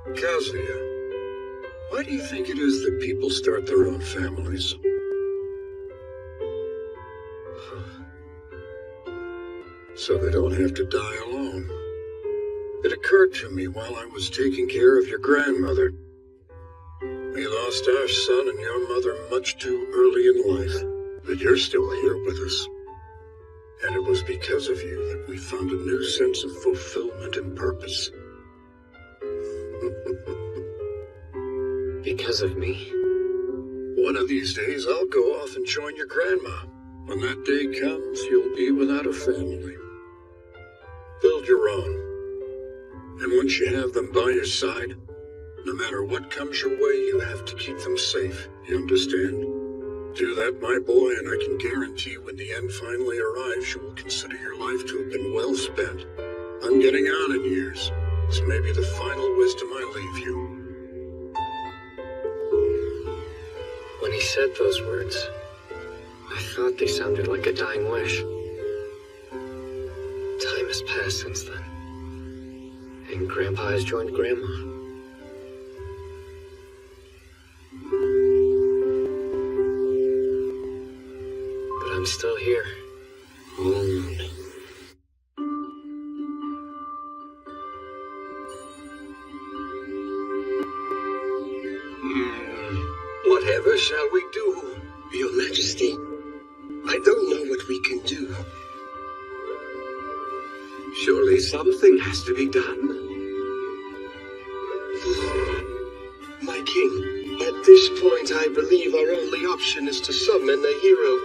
Kazuya, why do you think it is that people start their own families? So they don't have to die alone. It occurred to me while I was taking care of your grandmother. We lost our son and your mother much too early in life, but you're still here with us. And it was because of you that we found a new sense of fulfillment and purpose. Because of me? One of these days, I'll go off and join your grandma. When that day comes, you'll be without a family. Build your own. And once you have them by your side, no matter what comes your way, you have to keep them safe. You understand? Do that, my boy, and I can guarantee when the end finally arrives, you will consider your life to have been well spent. I'm getting on in years. This may be the final wisdom I leave you. When he said those words, I thought they sounded like a dying wish. Time has passed since then, and Grandpa has joined Grandma. But I'm still here, all alone. Whatever shall we do? Your Majesty, I don't know what we can do. Surely something has to be done. My king, at this point I believe our only option is to summon a hero.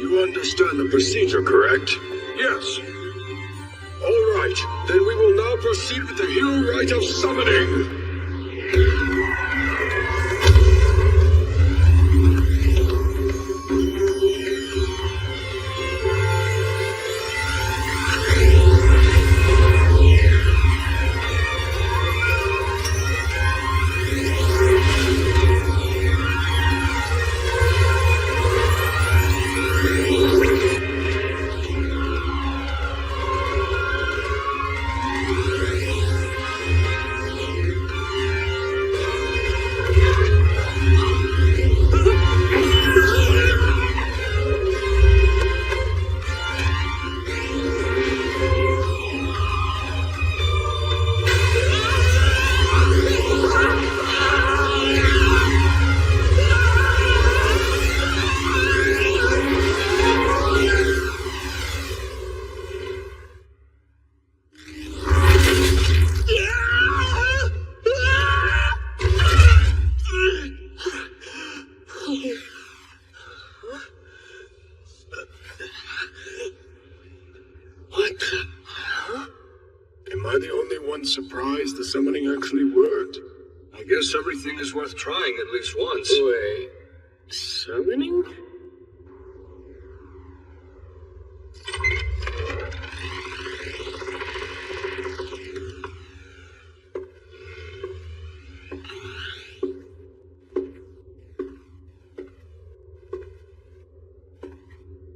You understand the procedure, correct? Yes. All right, then we will now proceed with the hero rite of summoning. Am I the only one surprised the summoning actually worked? I guess everything is worth trying at least once. Wait, summoning?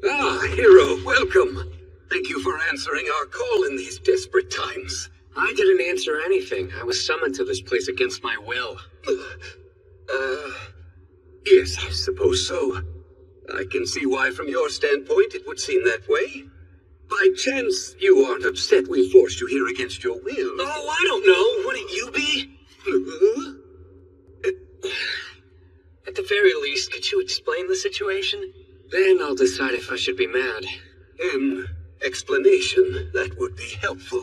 Ah, hero, welcome. Thank you for answering our call in these desperate times. I didn't answer anything. I was summoned to this place against my will. Yes, I suppose so. I can see why from your standpoint it would seem that way. By chance, you aren't upset we forced you here against your will? Oh, I don't know. Wouldn't you be? At the very least, could you explain the situation? Then I'll decide if I should be mad. An explanation, that would be helpful.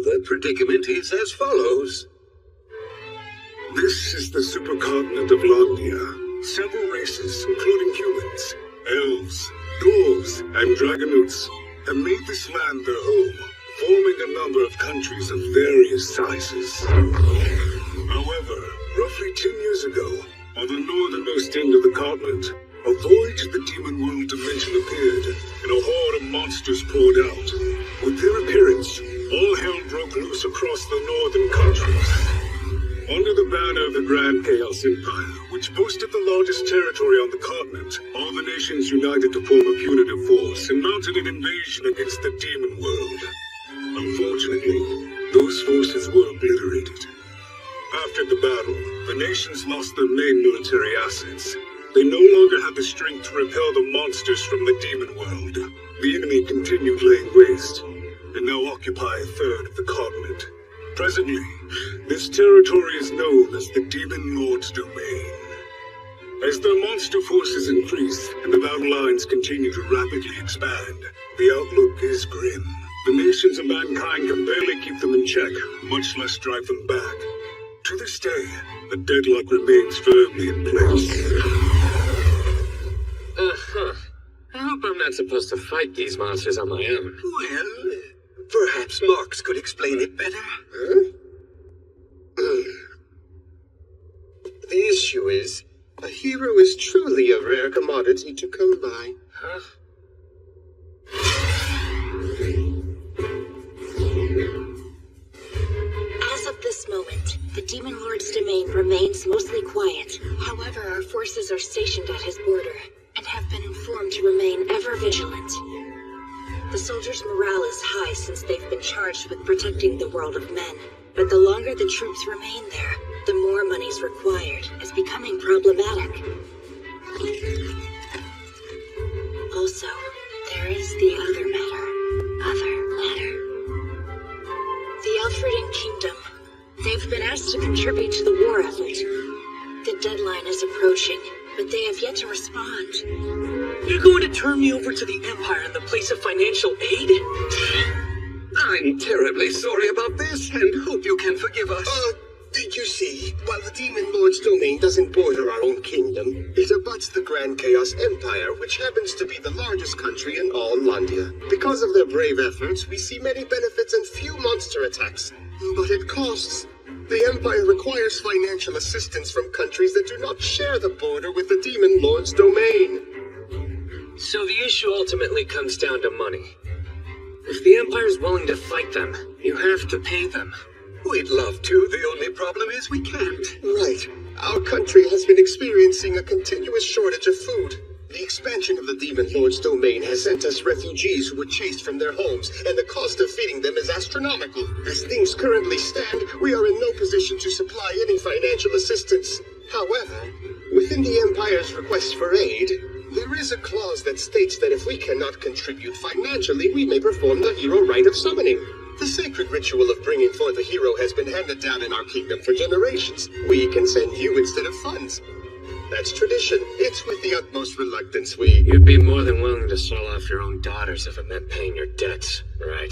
The predicament is as follows. This is the supercontinent of Landia. Several races, including humans, elves, dwarves, and dragonutes, have made this land their home, forming a number of countries of various sizes. However, roughly 10 years ago, on the northernmost end of the continent, a void to the demon world dimension appeared, and a horde of monsters poured out. With their appearance, all hell broke loose across the northern countries. Under the banner of the Grand Chaos Empire, which boasted the largest territory on the continent, all the nations united to form a punitive force and mounted an invasion against the demon world. Unfortunately, those forces were obliterated. After the battle, the nations lost their main military assets. They no longer had the strength to repel the monsters from the demon world. The enemy continued laying waste, and now occupy a third of the continent. Presently, this territory is known as the Demon Lord's Domain. As their monster forces increase and the battle lines continue to rapidly expand, the outlook is grim. The nations of mankind can barely keep them in check, much less drive them back. To this day, the deadlock remains firmly in place. I hope I'm not supposed to fight these monsters on my own. Well, perhaps Marx could explain it better. The issue is, a hero is truly a rare commodity to come by. Huh? As of this moment, the Demon Lord's domain remains mostly quiet. However, our forces are stationed at his border and have been informed to remain ever vigilant. The soldiers' morale is high since they've been charged with protecting the world of men. But the longer the troops remain there, the more money's required, is becoming problematic. Also, there is the other matter. The Alfredan Kingdom. They've been asked to contribute to the war effort. The deadline is approaching, but they have yet to respond. You're going to turn me over to the Empire in the place of financial aid? I'm terribly sorry about this, and hope you can forgive us. You see, while the Demon Lord's domain doesn't border our own kingdom, it abuts the Grand Chaos Empire, which happens to be the largest country in all Landia. Because of their brave efforts, we see many benefits and few monster attacks. But it costs. The Empire requires financial assistance from countries that do not share the border with the Demon Lord's domain. So the issue ultimately comes down to money. If the Empire's willing to fight them, you have to pay them. We'd love to. The only problem is we can't. Right. Our country has been experiencing a continuous shortage of food. The expansion of the Demon Lord's domain has sent us refugees who were chased from their homes, and the cost of feeding them is astronomical. As things currently stand, we are in no position to supply any financial assistance. However, within the Empire's request for aid, there is a clause that states that if we cannot contribute financially, we may perform the hero rite of summoning. The sacred ritual of bringing forth a hero has been handed down in our kingdom for generations. We can send you instead of funds. That's tradition. It's with the utmost reluctance we... You'd be more than willing to sell off your own daughters if it meant paying your debts, right?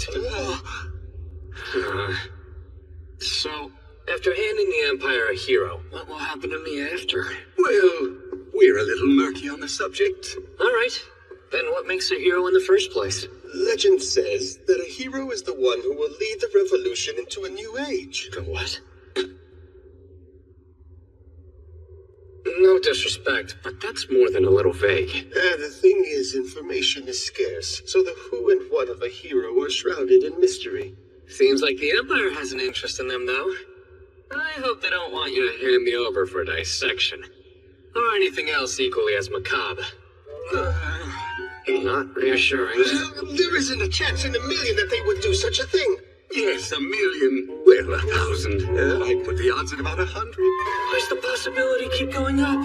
So, after handing the Empire a hero, what will happen to me after? Well, we're a little murky on the subject. Alright, then what makes a hero in the first place? Legend says that a hero is the one who will lead the revolution into a new age. The what? No disrespect, but that's more than a little vague. The thing is, information is scarce, so the who and what of a hero are shrouded in mystery. Seems like the Empire has an interest in them, though. I hope they don't want you to hand me over for dissection. Or anything else equally as macabre. Not reassuring. There isn't a chance in a million that they would do such a thing. Yes, 1 million. Well, 1,000. I'd put the odds at about 100. Why's the possibility keep going up?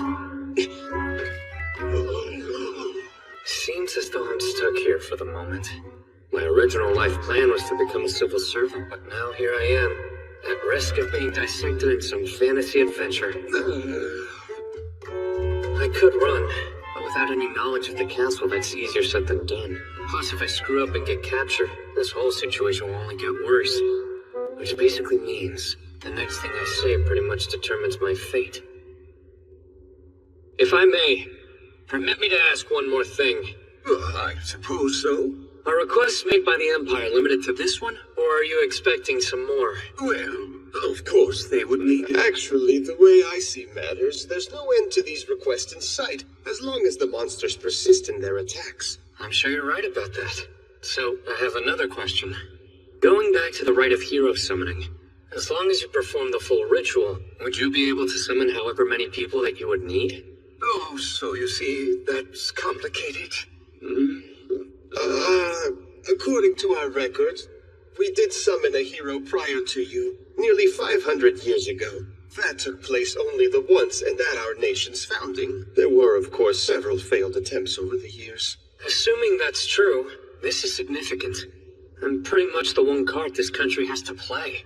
Seems as though I'm stuck here for the moment. My original life plan was to become a civil servant, but now here I am, at risk of being dissected in some fantasy adventure. I could run, but without any knowledge of the castle, that's easier said than done. Plus, if I screw up and get captured, this whole situation will only get worse. Which basically means the next thing I say pretty much determines my fate. If I may, permit me to ask one more thing. I suppose so. Are requests made by the Empire limited to this one, or are you expecting some more? Well, of course they would need it. Actually, the way I see matters, there's no end to these requests in sight, as long as the monsters persist in their attacks. I'm sure you're right about that. So, I have another question. Going back to the rite of hero summoning, As long as you perform the full ritual, would you be able to summon however many people that you would need? Oh, so you see, that's complicated. According to our records, we did summon a hero prior to you, nearly 500 years ago. That took place only the once and at our nation's founding. There were, of course, several failed attempts over the years. Assuming that's true, this is significant. And pretty much the one card this country has to play.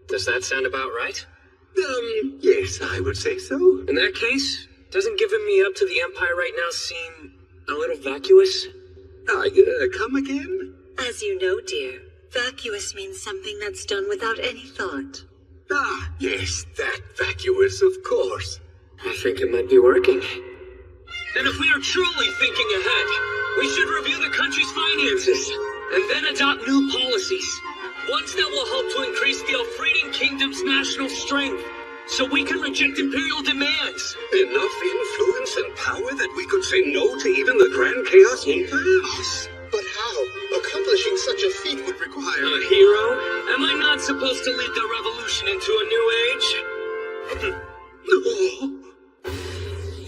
Does that sound about right? Yes, I would say so. In that case, doesn't giving me up to the Empire right now seem a little vacuous? Come again? As you know, dear, vacuous means something that's done without any thought. Ah, yes, that vacuous, of course. I think it might be working. And if we are truly thinking ahead, we should review the country's finances, and then adopt new policies. Ones that will help to increase the Elfrieden Kingdom's national strength, so we can reject Imperial demands. Enough influence and power that we could say no to even the Grand Chaos Empire? But how? Accomplishing such a feat would require... A hero? Am I not supposed to lead the revolution into a new age?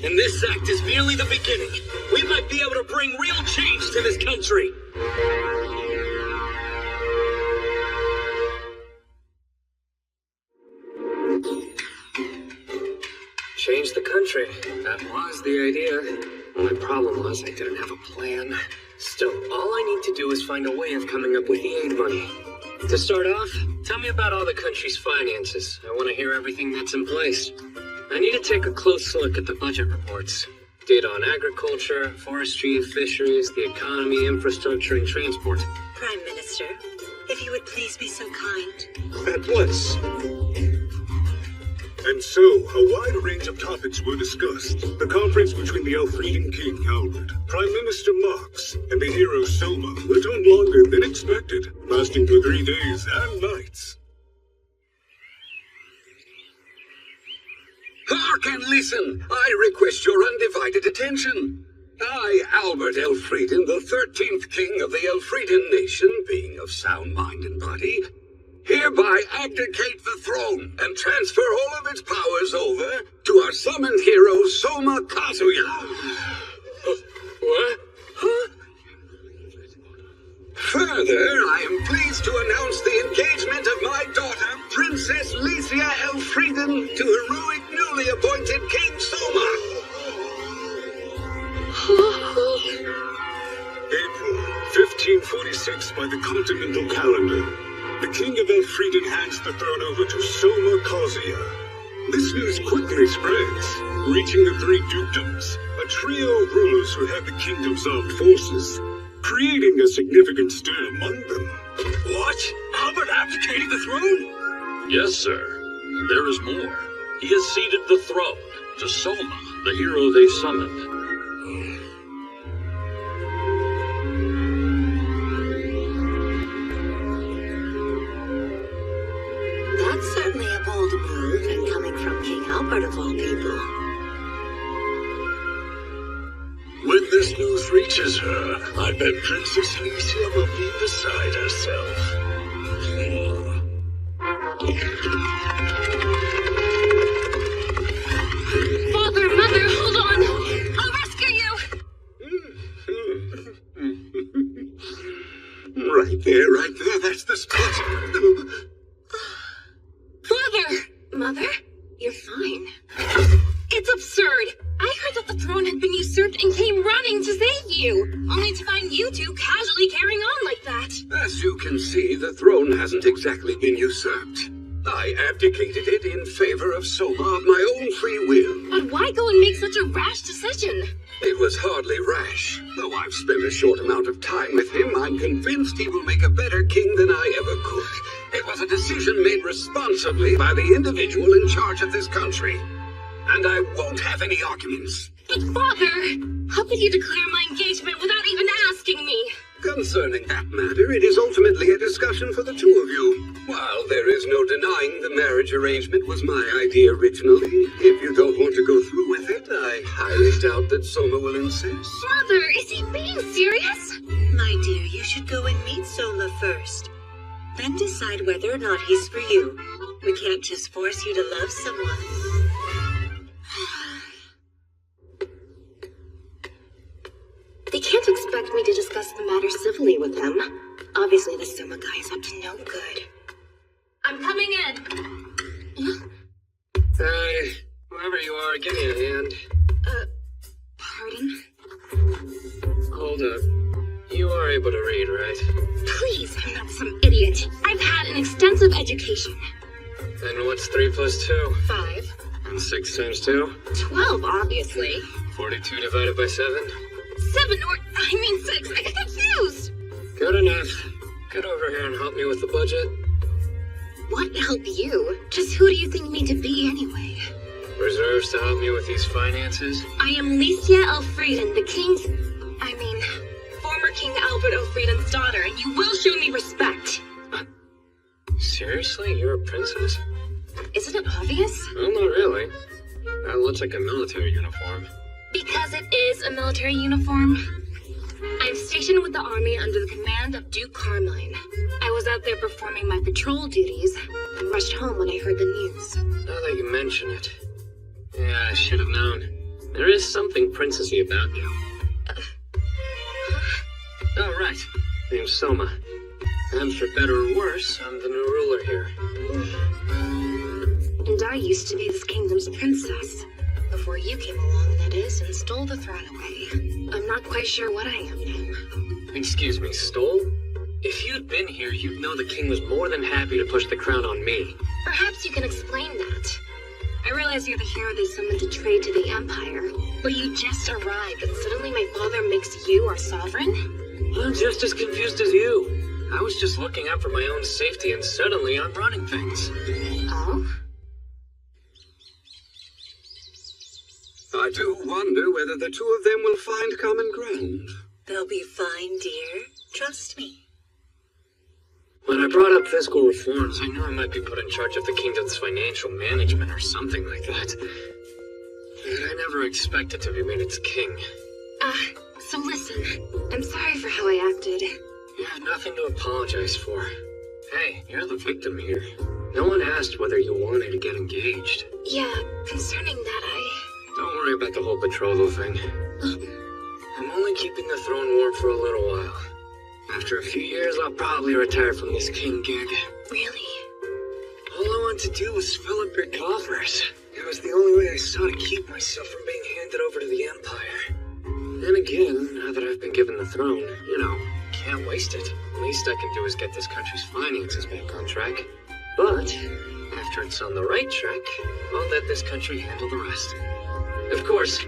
And this act is merely the beginning. We might be able to bring real change to this country. Change the country. That was the idea. My problem was I didn't have a plan. Still, all I need to do is find a way of coming up with the aid money. To start off, tell me about all the country's finances. I want to hear everything that's in place. I need to take a close look at the budget reports. Data on agriculture, forestry, fisheries, the economy, infrastructure, and transport. Prime Minister, if you would please be so kind. At once. And so, a wide range of topics were discussed. The conference between the Elfrieden King Albert, Prime Minister Marx, and the hero Soma went on longer than expected, lasting for 3 days and nights. Hark and listen! I request your undivided attention. I, Albert Elfrieden, the 13th king of the Elfrieden nation, being of sound mind and body, hereby abdicate the throne and transfer all of its powers over to our summoned hero, Soma Kazuya. What? Huh? Further, I am pleased to announce the engagement of my daughter, Princess Lycia Elfrieden, to heroic newly appointed King Soma. April 1546 by the continental calendar. The King of Elfrieden hands the throne over to Soma Kazuya. This news quickly spreads, reaching the 3 dukedoms, a trio of rulers who had the kingdom's armed forces, creating a significant stir among them. What? Albert abdicated the throne? Yes, sir. And there is more. He has ceded the throne to Soma, the hero they summoned. That's certainly a bold move, and coming from King Albert of all people. When this news reaches her, I bet Princess Lycia will be beside herself. Father, Mother, hold on! I'll rescue you! Right there, that's the spot. Father! Mother? You're fine. It's absurd! I heard that the throne had been usurped and came running to save you, only to find you two casually carrying on like that. As you can see, the throne hasn't exactly been usurped. I abdicated it in favor of Soma of my own free will. But why go and make such a rash decision? It was hardly rash. Though I've spent a short amount of time with him, I'm convinced he will make a better king than I ever could. It was a decision made responsibly by the individual in charge of this country. And I won't have any arguments. But Father, how could you declare my engagement without even asking me? Concerning that matter, it is ultimately a discussion for the two of you. While there is no denying the marriage arrangement was my idea originally, if you don't want to go through with it, I highly doubt that Soma will insist. Mother, is he being serious? My dear, you should go and meet Soma first. Then decide whether or not he's for you. We can't just force you to love someone. They can't expect me to discuss the matter civilly with them. Obviously, the Soma guy is up to no good. I'm coming in. Hey, whoever you are, give me a hand. Pardon? Hold up. You are able to read, right? Please, I'm not some idiot. I've had an extensive education. And what's 3 plus 2? 5. And 6 times 2? 12, obviously. 42 divided by 7? 7 or, 6. I got confused. Good enough. Get over here and help me with the budget. What help you? Just who do you think me to be anyway? Reserves to help me with these finances? I am Licia Elfrieden, the king's... former King Albert Elfrieden's daughter, and you will show me respect. Seriously? You're a princess? Isn't it obvious? Well, not really. That looks like a military uniform. Because it is a military uniform. I'm stationed with the army under the command of Duke Carmine. I was out there performing my patrol duties and rushed home when I heard the news. Now that you mention it. Yeah, I should have known. There is something princessy about you. Oh, right. Name's Soma. And for better or worse, I'm the new ruler here. And I used to be this kingdom's princess. Before you came along, that is, and stole the throne away. I'm not quite sure what I am now. Excuse me, stole? If you'd been here, you'd know the king was more than happy to push the crown on me. Perhaps you can explain that. I realize you're the hero they summoned to trade to the Empire, but you just arrived and suddenly my father makes you our sovereign? I'm just as confused as you. I was just looking out for my own safety and suddenly I'm running things. Oh? I do wonder whether the two of them will find common ground. They'll be fine, dear. Trust me. When I brought up fiscal reforms, I knew I might be put in charge of the kingdom's financial management or something like that. But I never expected to be made its king. So listen. I'm sorry for how I acted. You have nothing to apologize for. Hey, you're the victim here. No one asked whether you wanted to get engaged. Yeah, concerning that, Don't worry about the whole betrothal thing. I'm only keeping the throne warm for a little while. After a few years, I'll probably retire from this king gig. Really? All I want to do was fill up your coffers. It was the only way I saw to keep myself from being handed over to the Empire. Then again, now that I've been given the throne, can't waste it. The least I can do is get this country's finances back on track. But after it's on the right track, I'll let this country handle the rest. Of course,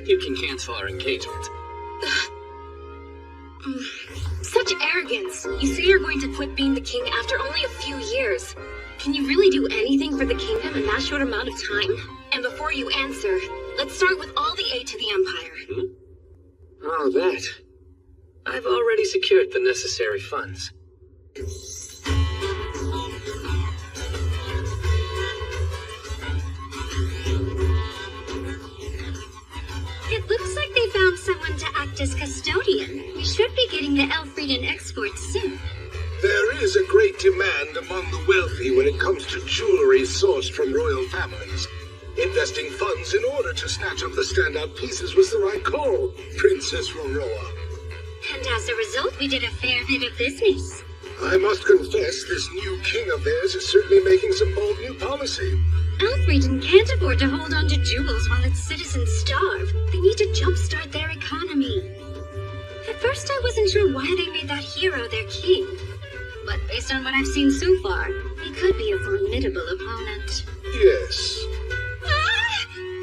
you can cancel our engagement. Such arrogance. You say you're going to quit being the king after only a few years. Can you really do anything for the kingdom in that short amount of time? And before you answer, let's start with all the aid to the Empire. Oh, that. I've already secured the necessary funds. It looks like they found someone to act as custodian. We should be getting the Elfrieden exports soon. There is a great demand among the wealthy when it comes to jewelry sourced from royal families. Investing funds in order to snatch up the standout pieces was the right call, Princess Roroa. And as a result, we did a fair bit of business. I must confess, this new king of theirs is certainly making some bold new policy. Elfrieden can't afford to hold on to jewels while its citizens starve. They need to jumpstart their economy. At first, I wasn't sure why they made that hero their king. But based on what I've seen so far, he could be a formidable opponent. Yes.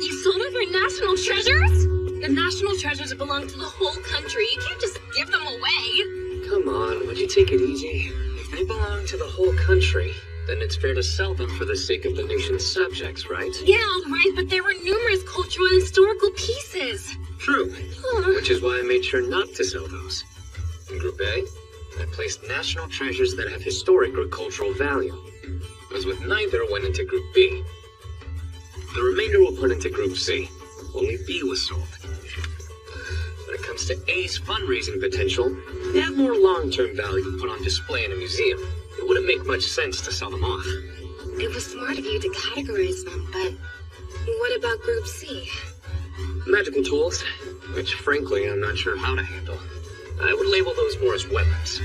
You sold off our national treasures? The national treasures belong to the whole country. You can't just give them away. Come on, would you take it easy? If they belong to the whole country, then it's fair to sell them for the sake of the nation's subjects, right? Yeah, right, but there were numerous cultural and historical pieces. True. Which is why I made sure not to sell those. In Group A, I placed national treasures that have historic or cultural value. As with neither went into Group B. The remainder will put into Group C. Only B was sold. When it comes to A's fundraising potential, they have more long-term value put on display in a museum. It wouldn't make much sense to sell them off. It was smart of you to categorize them, but what about Group C? Magical tools, which frankly I'm not sure how to handle. I would label those more as weapons.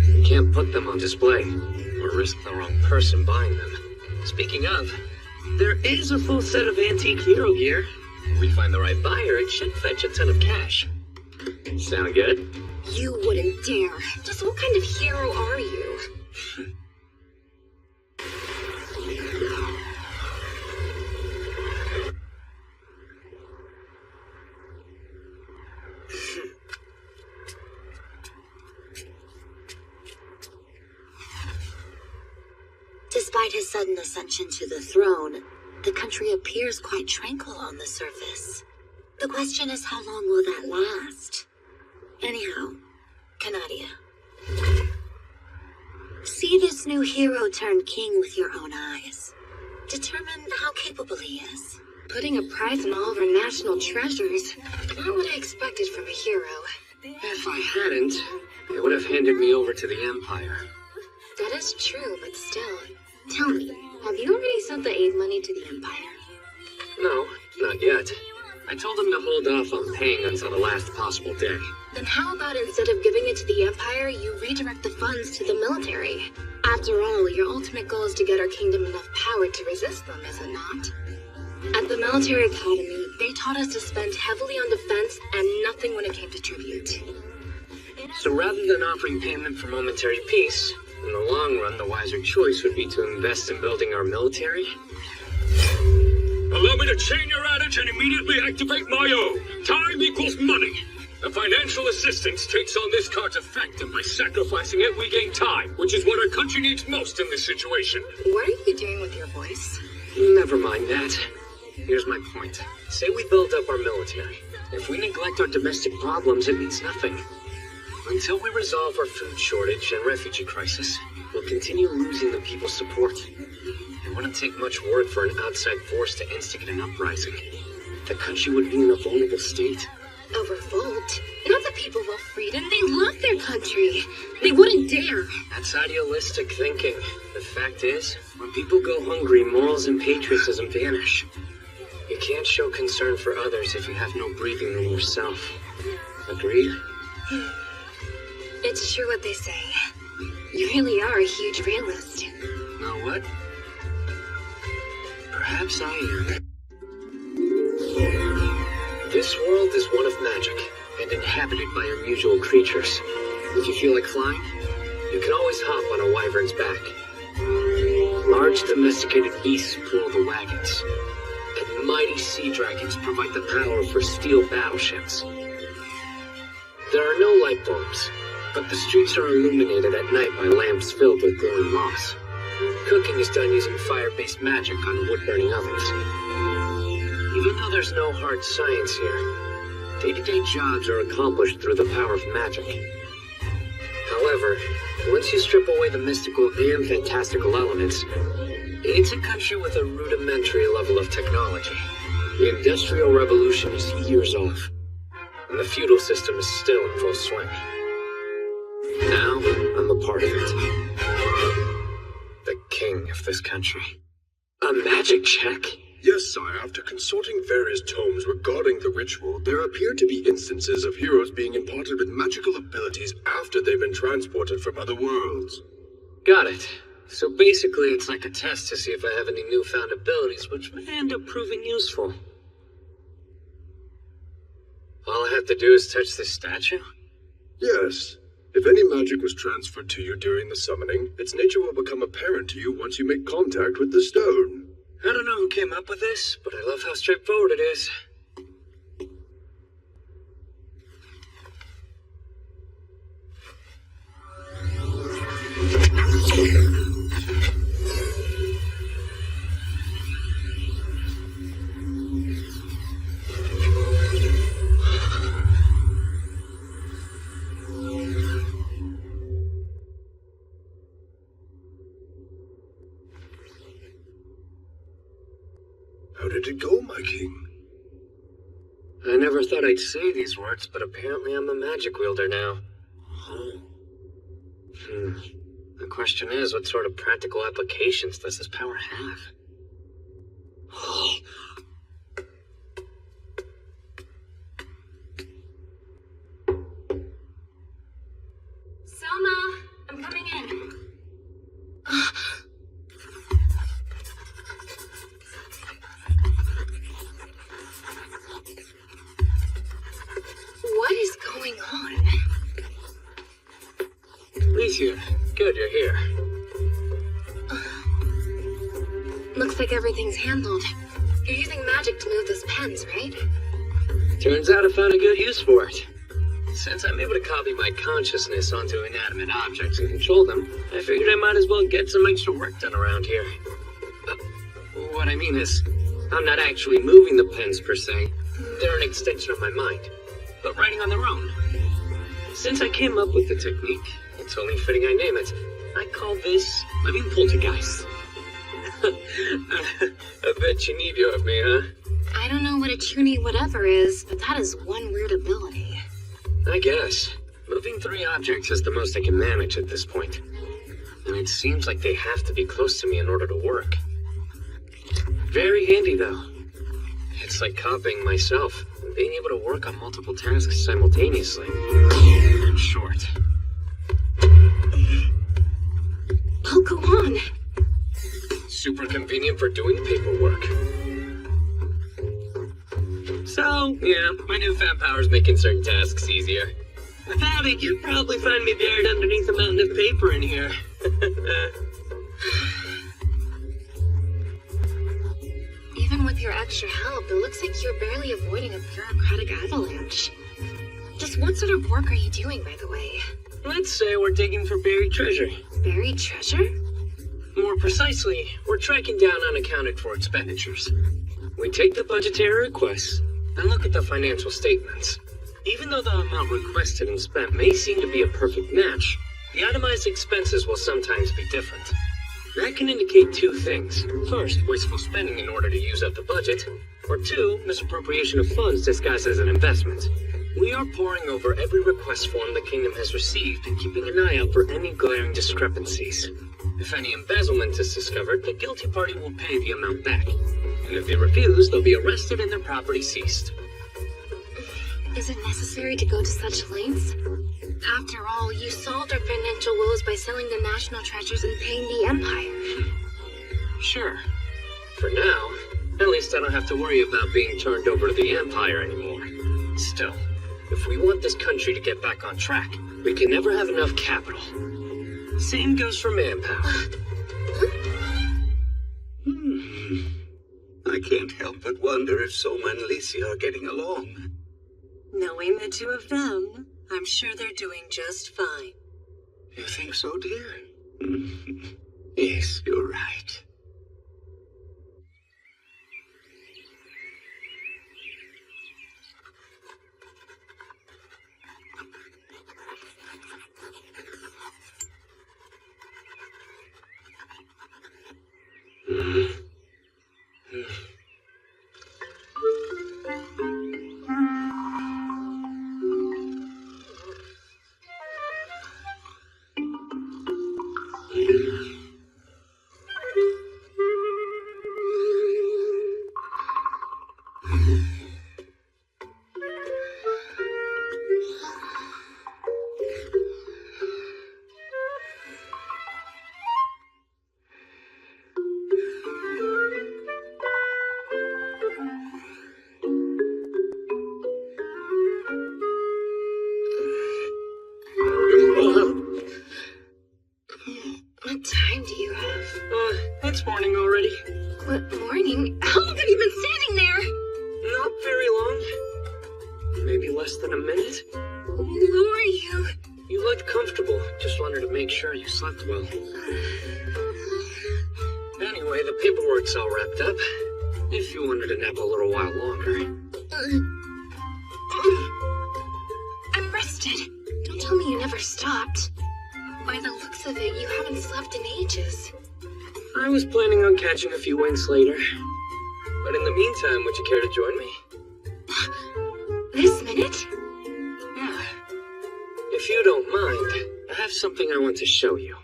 You can't put them on display, or risk the wrong person buying them. Speaking of, there is a full set of antique hero gear. If we find the right buyer, it should fetch a ton of cash. Sound good? You wouldn't dare. Just what kind of hero are you? Despite his sudden ascension to the throne, the country appears quite tranquil on the surface. The question is, how long will that last? Anyhow, Canadia. See this new hero turned king with your own eyes. Determine how capable he is. Putting a price on all of our national treasures. Not what I expected from a hero. If I hadn't, they would have handed me over to the Empire. That is true, but still. Tell me, have you already sent the aid money to the Empire? No, not yet. I told them to hold off on paying until the last possible day. Then how about instead of giving it to the Empire, you redirect the funds to the military? After all, your ultimate goal is to get our kingdom enough power to resist them, is it not? At the military academy, they taught us to spend heavily on defense and nothing when it came to tribute. So rather than offering payment for momentary peace, in the long run, the wiser choice would be to invest in building our military. Allow me to chain your adage and immediately activate my own. Time equals money. The financial assistance takes on this card's effect, and by sacrificing it, we gain time, which is what our country needs most in this situation. What are you doing with your voice? Never mind that. Here's my point. Say we build up our military. If we neglect our domestic problems, it means nothing. Until we resolve our food shortage and refugee crisis, we'll continue losing the people's support. It wouldn't take much work for an outside force to instigate an uprising. The country would be in a vulnerable state. A revolt? Not the people of freedom. They love their country. They wouldn't dare. That's idealistic thinking. The fact is, when people go hungry, morals and patriotism vanish. You can't show concern for others if you have no breathing room yourself. Agreed? It's true what they say. You really are a huge realist. Know what? Perhaps I am. This world is one of magic, and inhabited by unusual creatures. If you feel like flying, you can always hop on a wyvern's back. Large domesticated beasts pull the wagons, and mighty sea dragons provide the power for steel battleships. There are no light bulbs, but the streets are illuminated at night by lamps filled with glowing moss. Cooking is done using fire-based magic on wood-burning ovens. Even though there's no hard science here, day-to-day jobs are accomplished through the power of magic. However, once you strip away the mystical and fantastical elements, it's a country with a rudimentary level of technology. The Industrial Revolution is years off, and the feudal system is still in full swing. Now, I'm a part of it. The king of this country. A magic check? Yes, sire. After consulting various tomes regarding the ritual, there appear to be instances of heroes being imparted with magical abilities after they've been transported from other worlds. Got it. So basically, it's like a test to see if I have any newfound abilities, which may end up proving useful. All I have to do is touch this statue? Yes. If any magic was transferred to you during the summoning, its nature will become apparent to you once you make contact with the stone. I don't know who came up with this, but I love how straightforward it is. How did it go, my king? I never thought I'd say these words, but apparently I'm a magic wielder now. The question is, what sort of practical applications does this power have? Selma, I'm coming in. What is going on? Alicia, good you're here. Looks like everything's handled. You're using magic to move those pens, right? Turns out I found a good use for it. Since I'm able to copy my consciousness onto inanimate objects and control them, I figured I might as well get some extra work done around here. What I mean is, I'm not actually moving the pens per se. They're an extension of my mind, but writing on their own. Since I came up with the technique, it's only fitting I name it. I call this living poltergeist. I bet you need you of me, huh? I don't know what a tuny whatever is, but that is one weird ability. I guess. Moving 3 objects is the most I can manage at this point. And it seems like they have to be close to me in order to work. Very handy, though. It's like copying myself and being able to work on multiple tasks simultaneously. In short. Oh, go on. Super convenient for doing paperwork. So, yeah, my newfound power's making certain tasks easier. Without it, you'd probably find me buried underneath a mountain of paper in here. Even with your extra help, it looks like you're barely avoiding a bureaucratic avalanche. Just what sort of work are you doing, by the way? Let's say we're digging for buried treasure. Buried treasure? More precisely, we're tracking down unaccounted for expenditures. We take the budgetary requests and look at the financial statements. Even though the amount requested and spent may seem to be a perfect match, the itemized expenses will sometimes be different. That can indicate 2 things. First, wasteful spending in order to use up the budget, or 2, misappropriation of funds disguised as an investment. We are poring over every request form the kingdom has received and keeping an eye out for any glaring discrepancies. If any embezzlement is discovered, the guilty party will pay the amount back. And if they refuse, they'll be arrested and their property seized. Is it necessary to go to such lengths? After all, you solved our financial woes by selling the national treasures and paying the Empire. Sure. For now, at least I don't have to worry about being turned over to the Empire anymore. Still, if we want this country to get back on track, we can never have enough capital. Same goes for manpower. I can't help but wonder if Soma and Alicia are getting along. Knowing the 2 of them, I'm sure they're doing just fine. You think so, dear? Yes, you're right. What time do you have? It's morning already. What morning? How long have you been standing there? Not very long. Maybe less than a minute. Who are you? You looked comfortable. Just wanted to make sure you slept well. Anyway, the paperwork's all wrapped up. If you wanted to nap a little while longer. I'm rested. Don't tell me you never stopped. By the looks of it, you haven't slept in ages. I was planning on catching a few winks later. But in the meantime, would you care to join me? This minute? Yeah. If you don't mind, I have something I want to show you.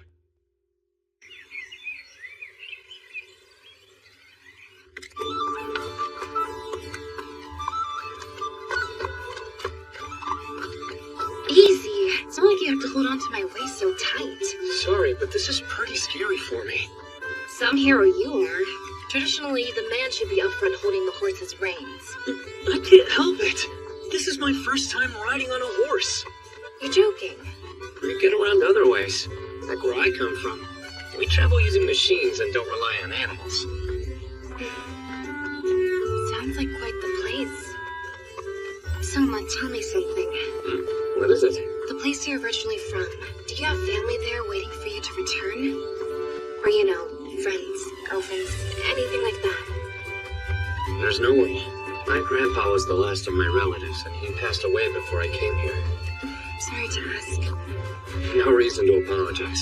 think you have to hold on to my waist so tight. Sorry, but this is pretty scary for me. Some hero you are. Traditionally, the man should be up front holding the horse's reins. I can't help it. This is my first time riding on a horse. You're joking. We get around other ways, like where I come from. We travel using machines and don't rely on animals. Sounds like quite the place. Soma, tell me something. What is it? The place you're originally from, do you have family there waiting for you to return? Or, you know, friends, girlfriends, anything like that? There's no one. My grandpa was the last of my relatives, and he passed away before I came here. Sorry to ask. No reason to apologize.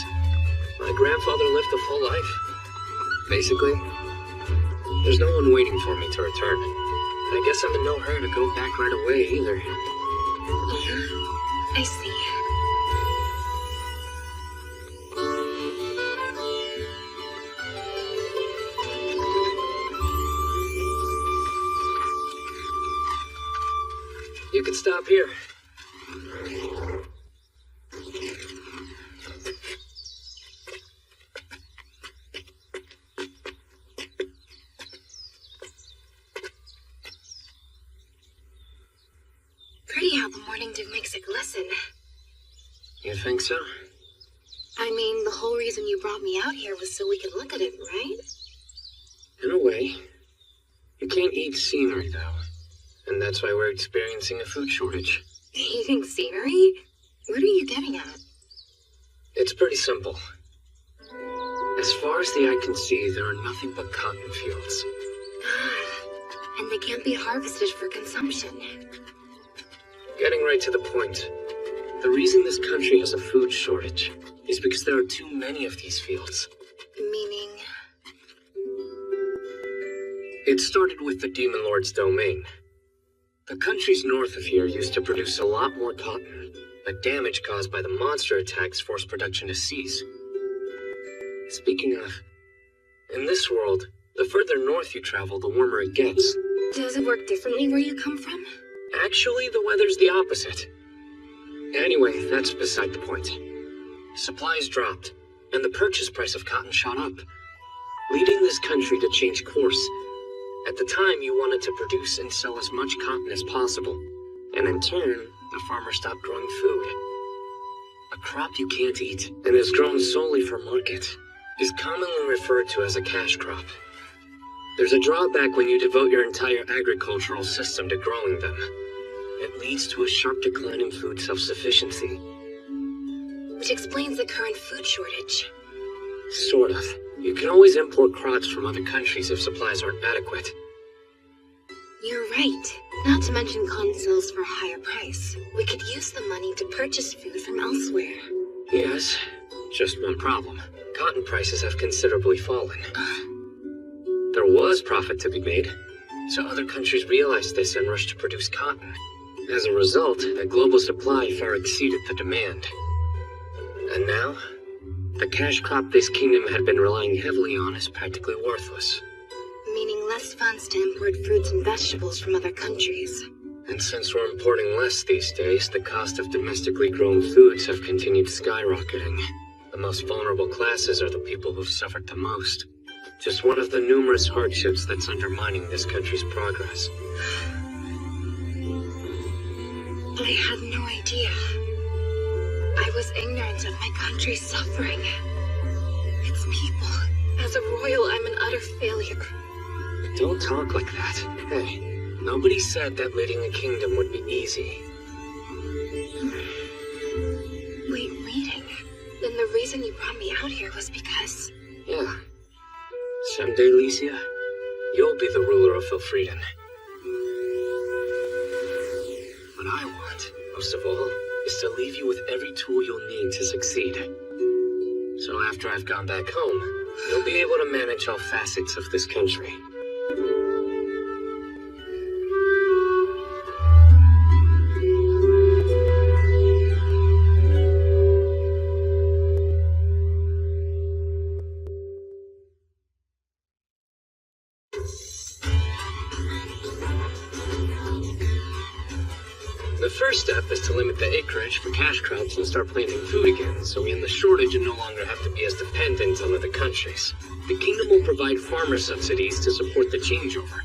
My grandfather lived a full life. Basically, there's no one waiting for me to return. I guess I'm in no hurry to go back right away either. Yeah, I see. You can stop here. Pretty how the morning dew makes it glisten. You think so? I mean, the whole reason you brought me out here was so we could look at it, right? In a way. You can't eat scenery, though. And that's why we're experiencing a food shortage. Eating scenery? What are you getting at? It's pretty simple. As far as the eye can see, there are nothing but cotton fields. And they can't be harvested for consumption. Getting right to the point. The reason this country has a food shortage is because there are too many of these fields. Meaning? It started with the Demon Lord's domain. The countries north of here used to produce a lot more cotton, but damage caused by the monster attacks forced production to cease. Speaking of, in this world, the further north you travel, the warmer it gets. Does it work differently where you come from? Actually, the weather's the opposite. Anyway, that's beside the point. Supplies dropped, and the purchase price of cotton shot up, leading this country to change course. At the time, you wanted to produce and sell as much cotton as possible, and in turn, the farmer stopped growing food. A crop you can't eat, and is grown solely for market, is commonly referred to as a cash crop. There's a drawback when you devote your entire agricultural system to growing them. It leads to a sharp decline in food self-sufficiency. Which explains the current food shortage. Sort of. You can always import crops from other countries if supplies aren't adequate. You're right. Not to mention cotton sells for a higher price. We could use the money to purchase food from elsewhere. Yes, just one problem. Cotton prices have considerably fallen. There was profit to be made, so other countries realized this and rushed to produce cotton. As a result, the global supply far exceeded the demand. And now, the cash crop this kingdom had been relying heavily on is practically worthless. Meaning less funds to import fruits and vegetables from other countries. And since we're importing less these days, the cost of domestically grown foods have continued skyrocketing. The most vulnerable classes are the people who've suffered the most. Just one of the numerous hardships that's undermining this country's progress. I had no idea. I was ignorant of my country's suffering. Its people. As a royal, I'm an utter failure. Don't talk like that. Hey, nobody said that leading a kingdom would be easy. Wait, leading? Then the reason you brought me out here was because... Yeah. Someday, Licia, you'll be the ruler of Elfrieden. What I want, most of all, is to leave you with every tool you'll need to succeed. So after I've gone back home, you'll be able to manage all facets of this country. The first step is to limit the acreage for cash crops and start planting food again, so we end the shortage and no longer have to be as dependent on other countries. The kingdom will provide farmer subsidies to support the changeover.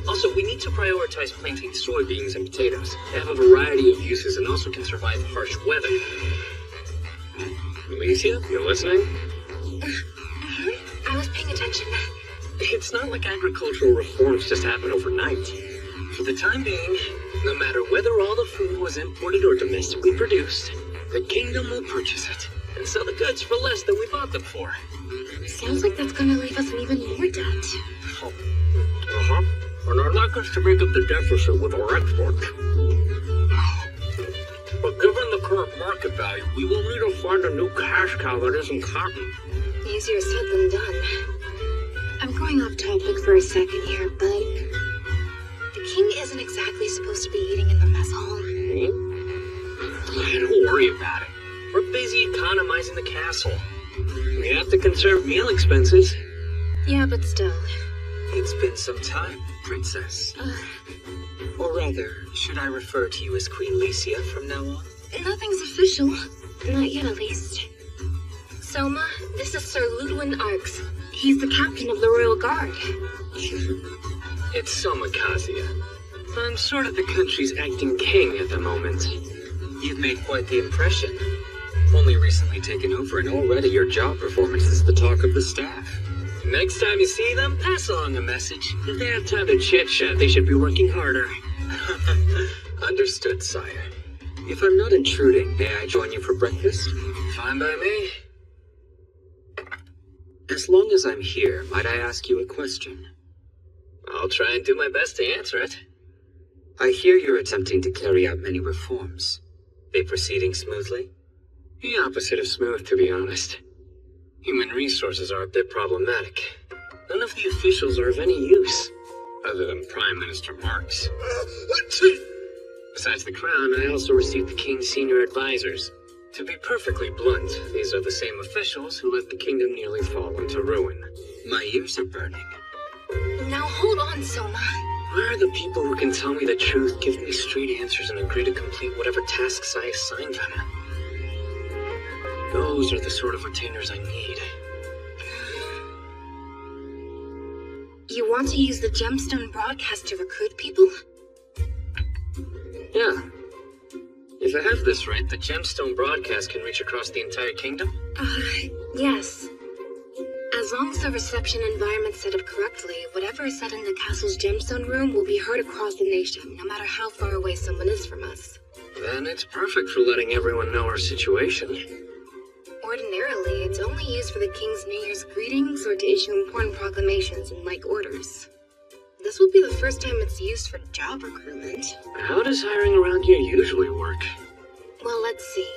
Also, we need to prioritize planting soybeans and potatoes. They have a variety of uses and also can survive harsh weather. Alicia, you listening? I was paying attention. It's not like agricultural reforms just happen overnight. For the time being, no matter whether all the food was imported or domestically produced, the kingdom will purchase it and sell the goods for less than we bought them for. Sounds like that's gonna leave us in even more debt. And I'd like us to make up the deficit with our exports. But given the current market value, we will need to find a new cash cow that isn't cotton. Easier said than done. I'm going off topic for a second here, but the king isn't exactly supposed to be eating in the mess hall. Don't worry about it. We're busy economizing the castle. We have to conserve meal expenses. Yeah, but still. It's been some time, Princess. Or rather, should I refer to you as Queen Licia from now on? Nothing's official. Not yet, at least. Soma, this is Sir Ludwin Arx. He's the captain of the Royal Guard. It's Soma Kazia. I'm sort of the country's acting king at the moment. You've made quite the impression. Only recently taken over, and already your job performance is the talk of the staff. Next time you see them, pass along a message. If they have time to chit-chat, they should be working harder. Understood, sire. If I'm not intruding, may I join you for breakfast? Fine by me. As long as I'm here, might I ask you a question? I'll try and do my best to answer it. I hear you're attempting to carry out many reforms. They proceeding smoothly? The opposite of smooth, to be honest. Human resources are a bit problematic. None of the officials are of any use, other than Prime Minister Marx. Besides the crown, I also received the king's senior advisors. To be perfectly blunt, these are the same officials who let the kingdom nearly fall into ruin. My ears are burning. Now hold on, Soma. Where are the people who can tell me the truth, give me straight answers, and agree to complete whatever tasks I assign them? Those are the sort of retainers I need. You want to use the gemstone broadcast to recruit people? Yeah. If I have this right, the gemstone broadcast can reach across the entire kingdom? Yes. As long as the reception environment's set up correctly, whatever is said in the castle's gemstone room will be heard across the nation, no matter how far away someone is from us. Then it's perfect for letting everyone know our situation. Ordinarily, it's only used for the king's New Year's greetings or to issue important proclamations and like orders. This will be the first time it's used for job recruitment. How does hiring around here usually work? Well, let's see.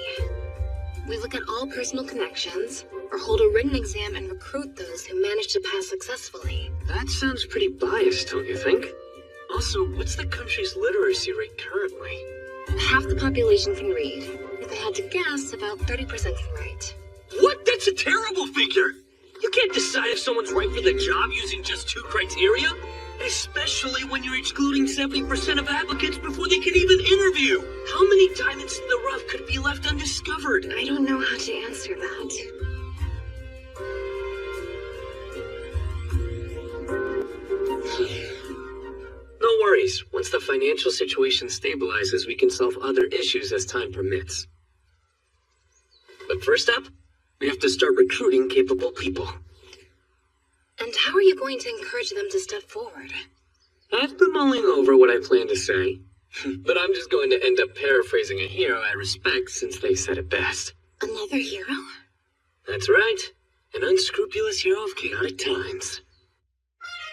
We look at all personal connections, or hold a written exam and recruit those who manage to pass successfully. That sounds pretty biased, don't you think? Also, what's the country's literacy rate currently? Half the population can read. If I had to guess, about 30% can write. What? That's a terrible figure! You can't decide if someone's right for the job using just 2 criteria? Especially when you're excluding 70% of applicants before they can even interview! How many diamonds in the rough could be left undiscovered? I don't know how to answer that. No worries. Once the financial situation stabilizes, we can solve other issues as time permits. But first up, we have to start recruiting capable people. And how are you going to encourage them to step forward? I've been mulling over what I plan to say, but I'm just going to end up paraphrasing a hero I respect since they said it best. Another hero? That's right. An unscrupulous hero of chaotic times.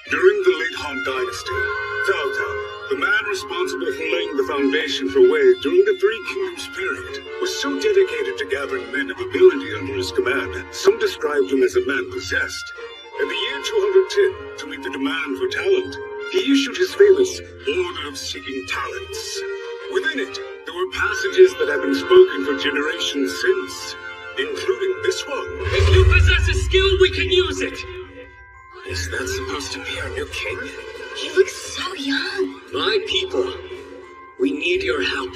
During the late Han Dynasty, Cao Cao, the man responsible for laying the foundation for Wei during the Three Kingdoms period, was so dedicated to gathering men of ability under his command, some described him as a man possessed. In the year 210, to meet the demand for talent, he issued his famous Order of Seeking Talents. Within it, there were passages that have been spoken for generations since, including this one. If you possess a skill, we can use it! Is that supposed to be our new king? He looks so young. My people, We need your help.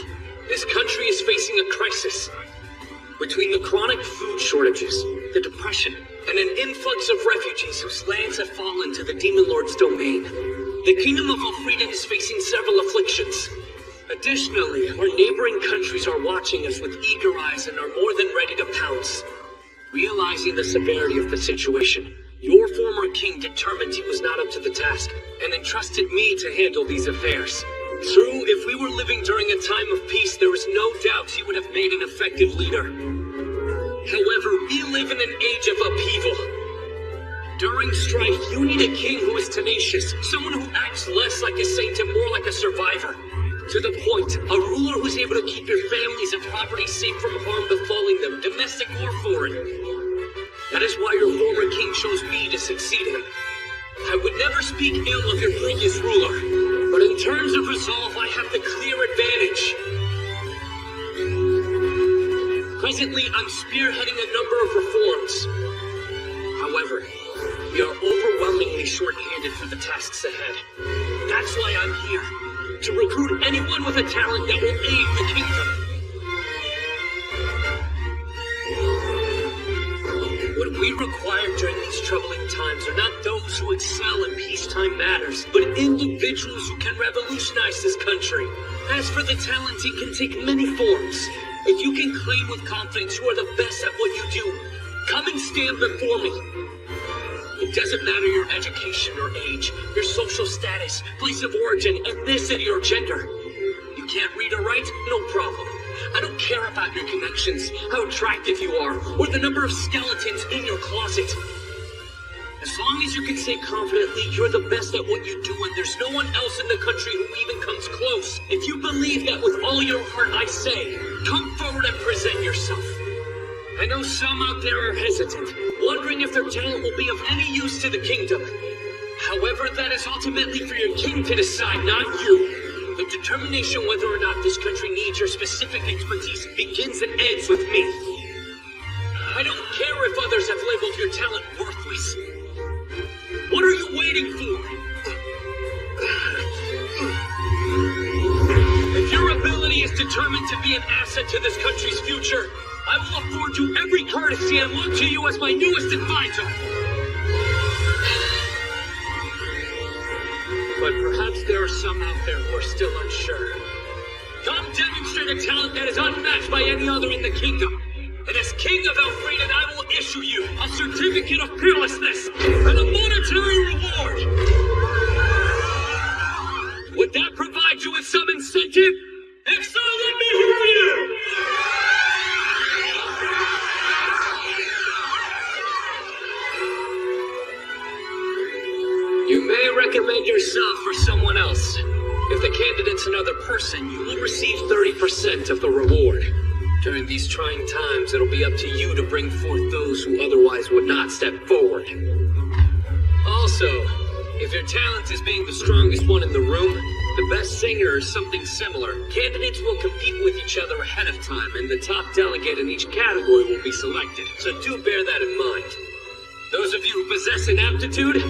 This country is facing a crisis. Between the chronic food shortages, the depression, and an influx of refugees whose lands have fallen to the Demon Lord's domain, the Kingdom of Elfrieden is facing several afflictions. Additionally, our neighboring countries are watching us with eager eyes and are more than ready to pounce. Realizing the severity of the situation, your former king determined he was not up to the task and entrusted me to handle these affairs. True, if we were living during a time of peace, there is no doubt he would have made an effective leader. However, we live in an age of upheaval. During strife, you need a king who is tenacious, someone who acts less like a saint and more like a survivor. To the point, a ruler who's able to keep your families and property safe from harm befalling them, domestic or foreign. That is why your former king chose me to succeed him. I would never speak ill of your previous ruler, but in terms of resolve, I have the clear advantage. Presently, I'm spearheading a number of reforms. However, we are overwhelmingly short-handed for the tasks ahead. That's why I'm here, to recruit anyone with a talent that will aid the kingdom. What we require during these troubling times are not those who excel in peacetime matters, but individuals who can revolutionize this country. As for the talent, it can take many forms. If you can claim with confidence you are the best at what you do, come and stand before me. It doesn't matter your education or age, your social status, place of origin, ethnicity, or gender. You can't read or write? No problem. I don't care about your connections, how attractive you are, or the number of skeletons in your closet. As long as you can say confidently you're the best at what you do and there's no one else in the country who even comes close. If you believe that with all your heart, I say, come forward and present yourself. I know some out there are hesitant, wondering if their talent will be of any use to the kingdom. However, that is ultimately for your king to decide, not you. The determination whether or not this country needs your specific expertise begins and ends with me. I don't care if others have labeled your talent worthless. What are you waiting for? If your ability is determined to be an asset to this country's future, I will afford you every courtesy and look to you as my newest advisor. But perhaps there are some out there who are still unsure. Come demonstrate a talent that is unmatched by any other in the kingdom. And as King of Elfrieden, I will issue you a certificate of fearlessness and a monetary reward. Would that provide you with some incentive? If so, let me hear you! You may recommend yourself for someone else. If the candidate's another person, you will receive 30% of the reward. During these trying times, it'll be up to you to bring forth those who otherwise would not step forward. Also, if your talent is being the strongest one in the room, the best singer or something similar, candidates will compete with each other ahead of time, and the top delegate in each category will be selected. So do bear that in mind. Those of you who possess an aptitude,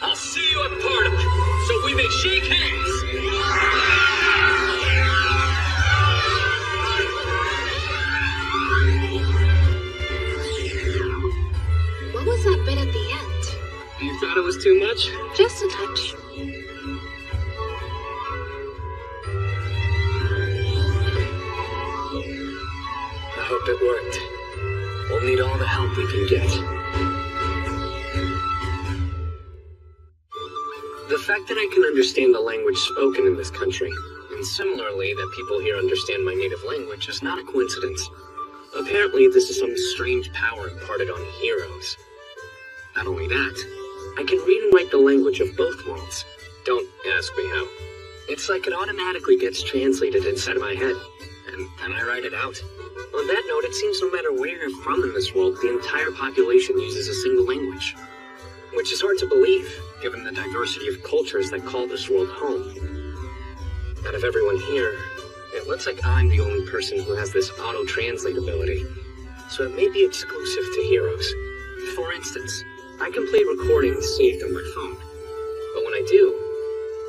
I'll see you at Parliament, so we may shake hands. What was that bit at the end? You thought it was too much? Just a touch. I hope it worked. We'll need all the help we can get. The fact that I can understand the language spoken in this country, and similarly that people here understand my native language, is not a coincidence. Apparently, this is some strange power imparted on heroes. Not only that, I can read and write the language of both worlds. Don't ask me how. It's like it automatically gets translated inside my head, and then I write it out. On that note, it seems no matter where you're from in this world, the entire population uses a single language. Which is hard to believe, given the diversity of cultures that call this world home. Out of everyone here, it looks like I'm the only person who has this auto-translate ability, so it may be exclusive to heroes. For instance, I can play recordings saved on my phone, but when I do,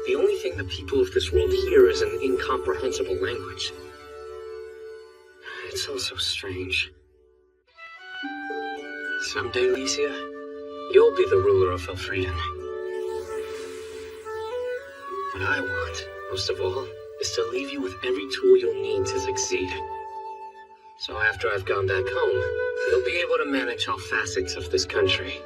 The only thing the people of this world hear is an incomprehensible language. It's all so strange. Someday, Licia, you'll be the ruler of Elfrieden. What I want, most of all, is to leave you with every tool you'll need to succeed. So after I've gone back home, you'll be able to manage all facets of this country.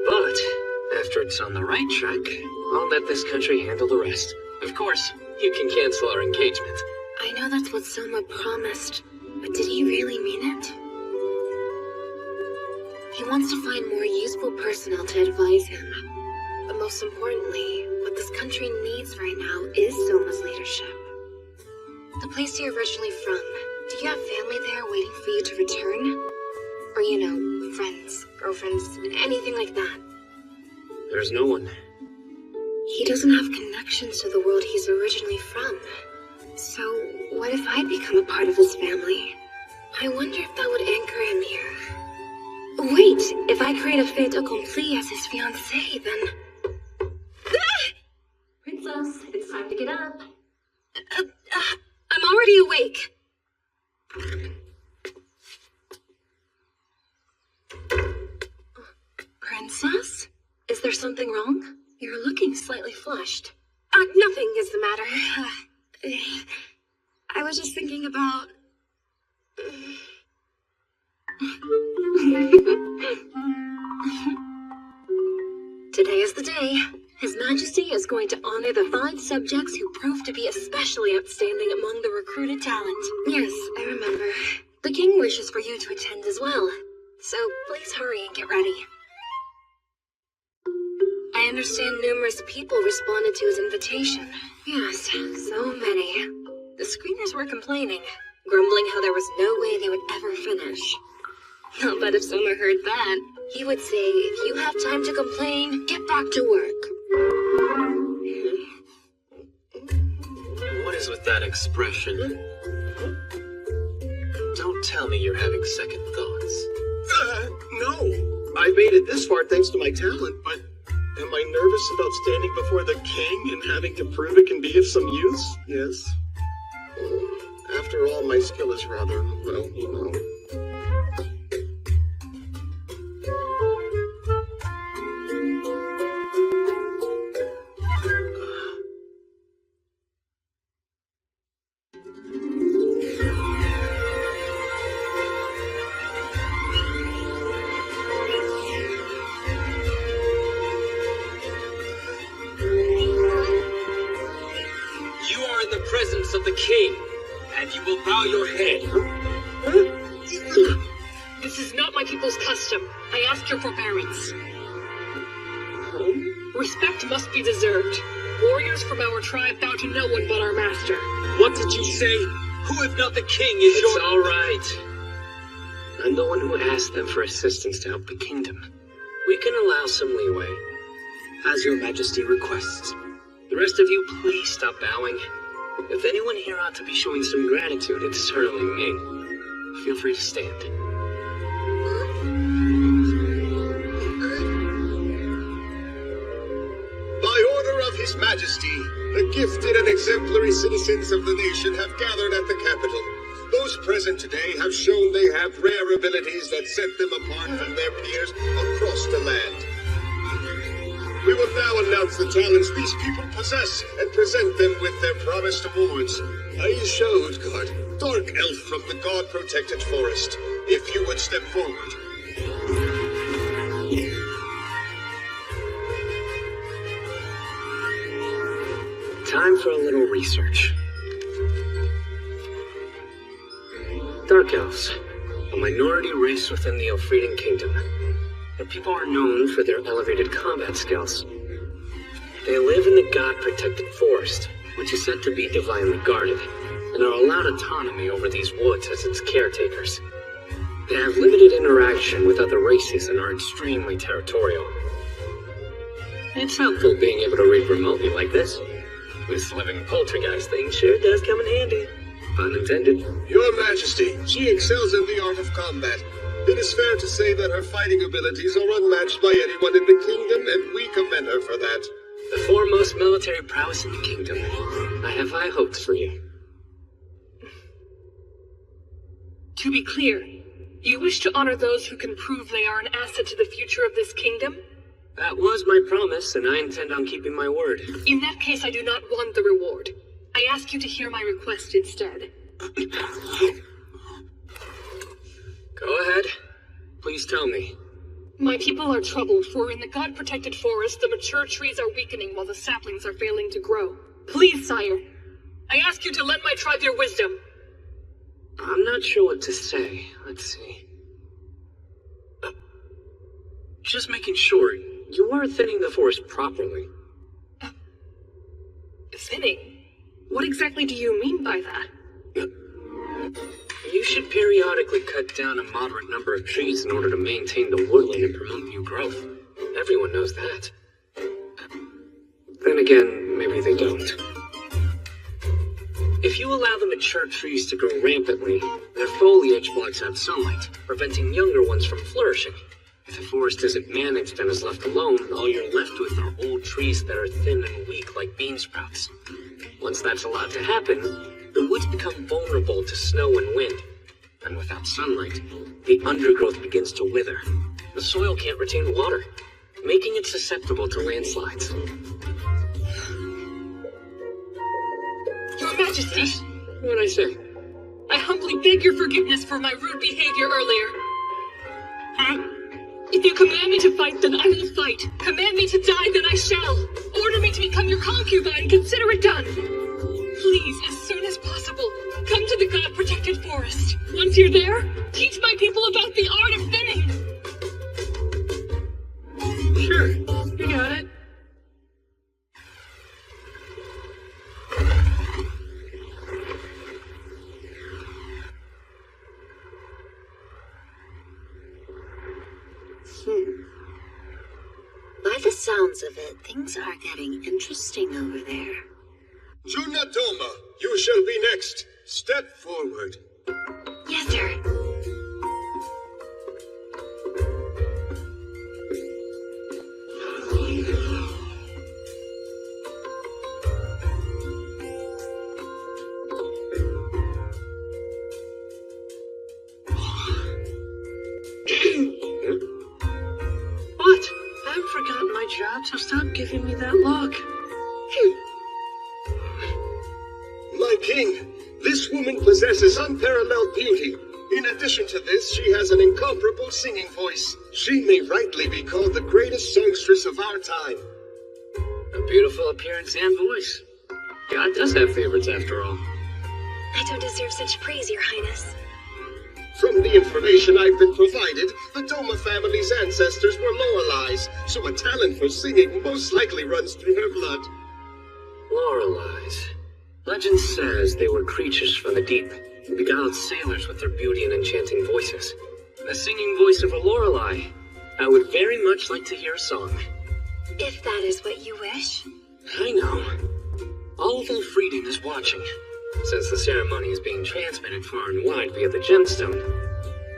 But after it's on the right track, I'll let this country handle the rest. Of course, you can cancel our engagement. I know that's what Soma promised, but did he really mean it? He wants to find more useful personnel to advise him. But most importantly, what this country needs right now is Soma's leadership. The place you're originally from, do you have family there waiting for you to return? Or, friends, girlfriends, anything like that? There's no one. He doesn't have connections to the world he's originally from. So, what if I'd become a part of his family? I wonder if that would anchor him here. Wait, if I create a fait accompli as his fiancée, then... Princess, it's time to get up. I'm already awake. Princess? Is there something wrong? You're looking slightly flushed. Nothing is the matter. I was just thinking about... Today is the day. His Majesty is going to honor the 5 subjects who proved to be especially outstanding among the recruited talent. Yes, I remember. The king wishes for you to attend as well. So please hurry and get ready. I understand numerous people responded to his invitation. Yes, so many. The screeners were complaining, grumbling how there was no way they would ever finish. I'll bet if Soma heard that, he would say, if you have time to complain, get back to work. What is with that expression? Don't tell me you're having second thoughts. No. I made it this far thanks to my talent, but am I nervous about standing before the king and having to prove it can be of some use? Yes. After all, my skill is rather, well. Of the king, and you will bow your head. This is not my people's custom. I ask your forbearance. Respect must be deserved. Warriors from our tribe bow to no one but our master. What did you say? Who if not the king is your... It's all right. I'm the one who asked them for assistance to help the kingdom. We can allow some leeway, as your majesty requests. The rest of you, please stop bowing. If anyone here ought to be showing some gratitude, it's certainly me. Feel free to stand. By order of His Majesty, the gifted and exemplary citizens of the nation have gathered at the capital. Those present today have shown they have rare abilities that set them apart from their peers across the land. We will now announce the talents these people possess and present them with their promised awards. Aisha Utgard, Dark Elf from the God-protected forest. If you would step forward. Time for a little research. Dark Elves, a minority race within the Elfrieden Kingdom. Their people are known for their elevated combat skills. They live in the God-protected forest, which is said to be divinely guarded, and are allowed autonomy over these woods as its caretakers. They have limited interaction with other races and are extremely territorial. It's helpful being able to read remotely like this. This living poltergeist thing sure does come in handy. Pun intended. Your Majesty, she excels in the art of combat. It is fair to say that her fighting abilities are unmatched by anyone in the kingdom, and we commend her for that. The foremost military prowess in the kingdom. I have high hopes for you. To be clear, you wish to honor those who can prove they are an asset to the future of this kingdom? That was my promise, and I intend on keeping my word. In that case, I do not want the reward. I ask you to hear my request instead. Go ahead. Please tell me. My people are troubled, for in the god-protected forest, the mature trees are weakening while the saplings are failing to grow. Please, sire, I ask you to lend my tribe your wisdom. I'm not sure what to say. Let's see. Just making sure, you are thinning the forest properly. Thinning? What exactly do you mean by that? You should periodically cut down a moderate number of trees in order to maintain the woodland and promote new growth. Everyone knows that. Then again, maybe they don't. If you allow the mature trees to grow rampantly, their foliage blocks out sunlight, preventing younger ones from flourishing. If the forest isn't managed and is left alone, all you're left with are old trees that are thin and weak like bean sprouts. Once that's allowed to happen, the woods become vulnerable to snow and wind. And without sunlight, the undergrowth begins to wither. The soil can't retain water, making it susceptible to landslides. Your Majesty! What'd I say? I humbly beg your forgiveness for my rude behavior earlier. If you command me to fight, then I will fight. Command me to die, then I shall. Order me to become your concubine. Consider it done. Please, as soon as possible, come to the god-protected forest. Once you're there, teach my people about the art of thinning. Sure, you got it. By the sounds of it, things are getting interesting over there. Junadoma, you shall be next. Step forward. Yes, sir. What? I haven't forgotten my job, so stop giving me that look. My king, this woman possesses unparalleled beauty. In addition to this, she has an incomparable singing voice. She may rightly be called the greatest songstress of our time. A beautiful appearance and voice. God does have favorites after all. I don't deserve such praise, Your Highness. From the information I've been provided, the Doma family's ancestors were Loreleis, so a talent for singing most likely runs through her blood. Loreleis. Legend says they were creatures from the deep, who beguiled sailors with their beauty and enchanting voices. The singing voice of a Lorelei. I would very much like to hear a song. If that is what you wish. I know. All of Elfrieden is watching. Since the ceremony is being transmitted far and wide via the gemstone,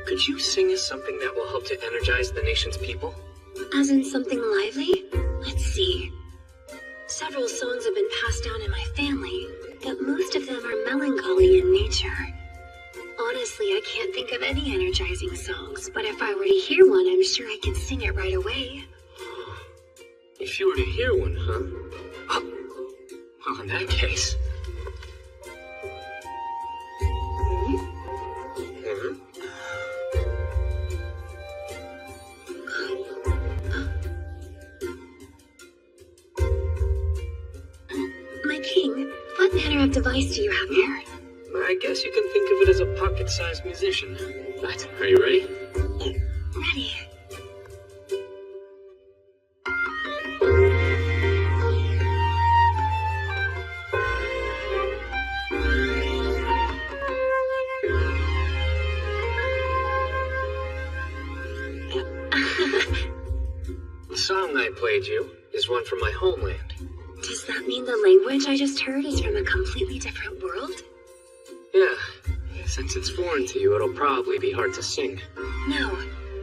could you sing us something that will help to energize the nation's people? As in something lively? Let's see. Several songs have been passed down in my family, but most of them are melancholy in nature. Honestly, I can't think of any energizing songs, but if I were to hear one, I'm sure I could sing it right away. If you were to hear one, huh? Well, in that case... My king, what manner of device do you have here? I guess you can think of it as a pocket-sized musician. Right, are you ready? Ready. The song I played you is one from my homeland. Does that mean the language I just heard is from a completely different world? Yeah, since it's foreign to you, it'll probably be hard to sing. No,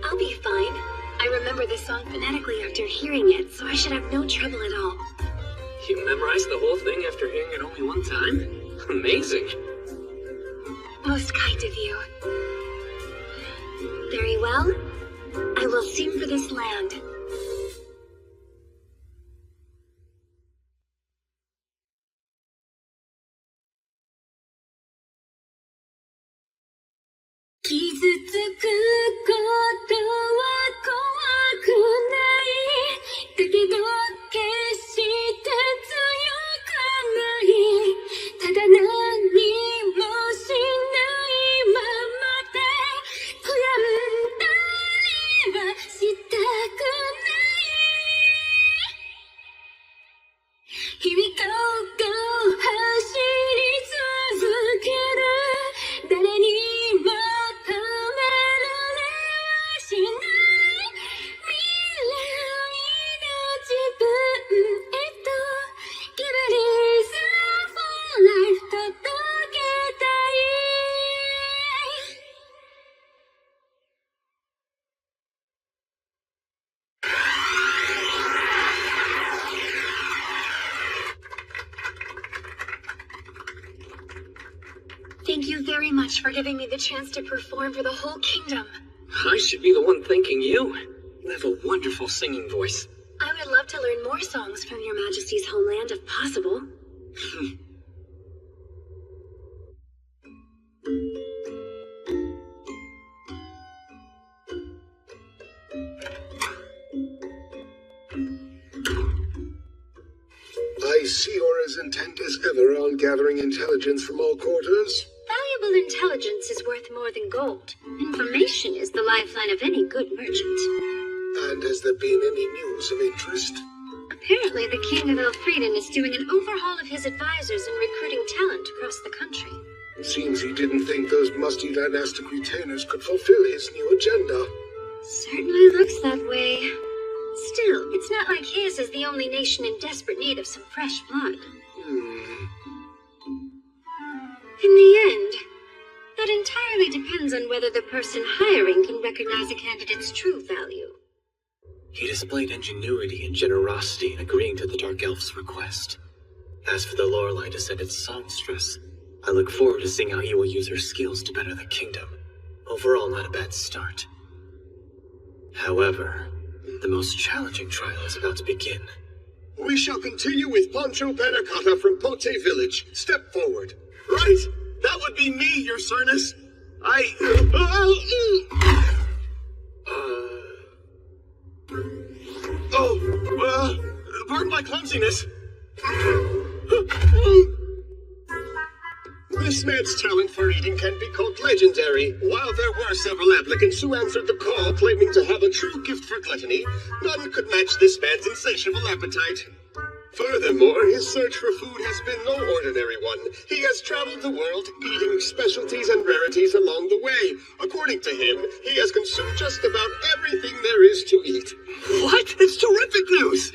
I'll be fine. I remember this song phonetically after hearing it, so I should have no trouble at all. You memorized the whole thing after hearing it only one time? Amazing. Most kind of you. Very well. I will sing for this land. Thank you very much for giving me the chance to perform for the whole kingdom. I should be the one thanking you. You have a wonderful singing voice. I would love to learn more songs from your Majesty's homeland if possible. I see you're as intent as ever on gathering intelligence from all quarters. Valuable intelligence is worth more than gold. Information is the lifeline of any good merchant. And has there been any news of interest? Apparently, the King of Elfrieden is doing an overhaul of his advisors and recruiting talent across the country. Seems he didn't think those musty dynastic retainers could fulfill his new agenda. Certainly looks that way. Still, it's not like his is the only nation in desperate need of some fresh blood. In the end, that entirely depends on whether the person hiring can recognize a candidate's true value. He displayed ingenuity and generosity in agreeing to the Dark Elf's request. As for the Lorelei descendant songstress, I look forward to seeing how he will use her skills to better the kingdom. Overall, not a bad start. However, the most challenging trial is about to begin. We shall continue with Pancho Panacata from Pote Village. Step forward. Right? That would be me, Your Cernus. Pardon my clumsiness. This man's talent for eating can be called legendary. While there were several applicants who answered the call claiming to have a true gift for gluttony, none could match this man's insatiable appetite. Furthermore, his search for food has been no ordinary one. He has traveled the world, eating specialties and rarities along the way. According to him, he has consumed just about everything there is to eat. What? That's terrific news!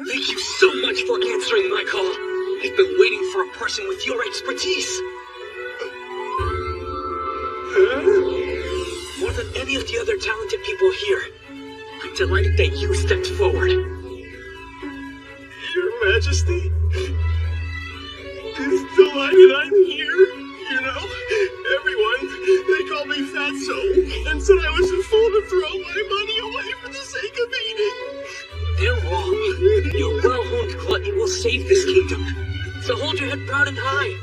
Thank you so much for answering my call. I've been waiting for a person with your expertise. More than any of the other talented people here, I'm delighted that you stepped forward. Your Majesty is delighted I'm here. You know, everyone, they call me Fatso and said I was a fool to throw my money away for the sake of eating. They're wrong. Your well-honed gluttony will save this kingdom. So hold your head proud and high.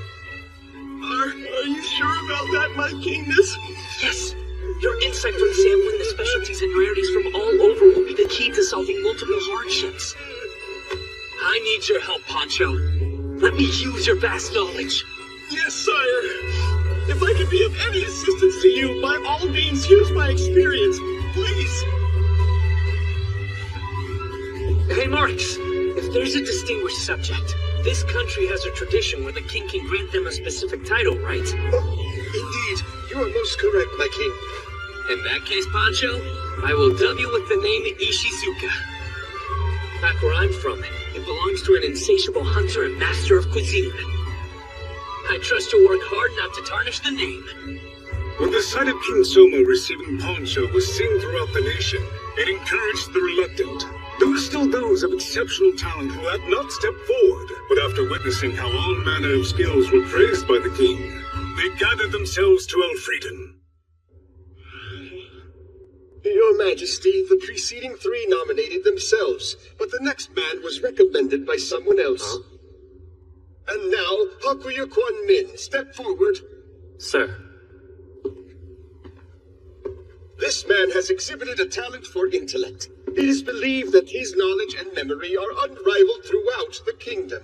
Are you sure about that, my kingness? Yes. Your insight from sampling the specialties and rarities from all over will be the key to solving multiple hardships. I need your help, Pancho. Let me use your vast knowledge. Yes, sire. If I can be of any assistance to you, by all means, use my experience. Please. Hey, Marx. If there's a distinguished subject, this country has a tradition where the king can grant them a specific title, right? Indeed. You are most correct, my king. In that case, Pancho, I will dub you with the name Ishizuka. Back where I'm from, it belongs to an insatiable hunter and master of cuisine. I trust you'll work hard not to tarnish the name. When the sight of King Soma receiving Poncho was seen throughout the nation, it encouraged the reluctant. There were still those of exceptional talent who had not stepped forward, but after witnessing how all manner of skills were praised by the king, they gathered themselves to Elfrieden. Your Majesty, the preceding 3 nominated themselves, but the next man was recommended by someone else. Huh? And now, Hakuya Kwan Min, step forward. Sir. This man has exhibited a talent for intellect. It is believed that his knowledge and memory are unrivaled throughout the kingdom.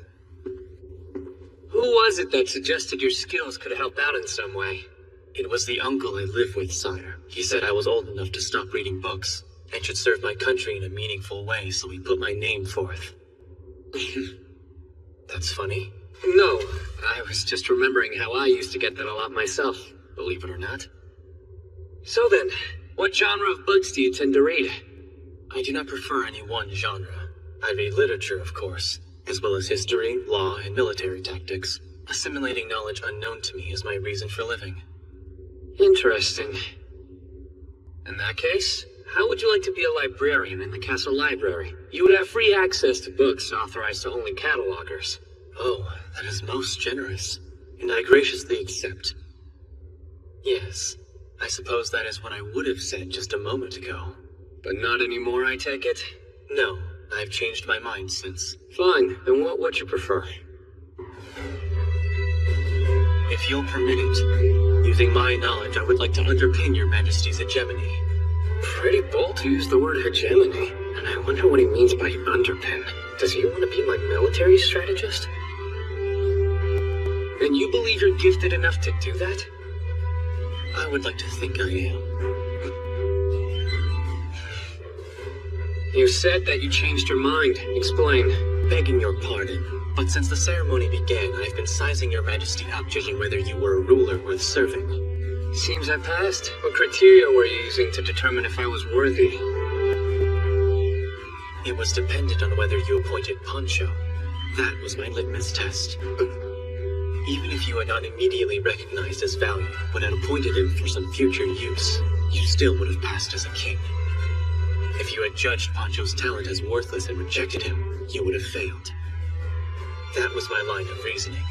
Who was it that suggested your skills could help out in some way? It was the uncle I live with, sire. He said I was old enough to stop reading books and should serve my country in a meaningful way, so he put my name forth. That's funny. No, I was just remembering how I used to get that a lot myself, believe it or not. So then, what genre of books do you tend to read? I do not prefer any one genre. I read literature, of course, as well as history, law, and military tactics. Assimilating knowledge unknown to me is my reason for living. Interesting. In that case, how would you like to be a librarian in the castle library? You would have free access to books authorized to only catalogers. Oh, that is most generous, and I graciously accept. Yes, I suppose that is what I would have said just a moment ago. But not anymore, I take it? No, I've changed my mind since. Fine, then what would you prefer? If you'll permit it, using my knowledge, I would like to underpin your Majesty's hegemony. Pretty bold to use the word hegemony, and I wonder what he means by underpin. Does he want to be my military strategist? And you believe you're gifted enough to do that? I would like to think I am. You said that you changed your mind. Explain. Begging your pardon, but since the ceremony began, I've been sizing your Majesty up, judging whether you were a ruler worth serving. Seems I passed. What criteria were you using to determine if I was worthy? It was dependent on whether you appointed Poncho. That was my litmus test. Even if you had not immediately recognized his value, but had appointed him for some future use, you still would have passed as a king. If you had judged Poncho's talent as worthless and rejected him, you would have failed. That was my line of reasoning.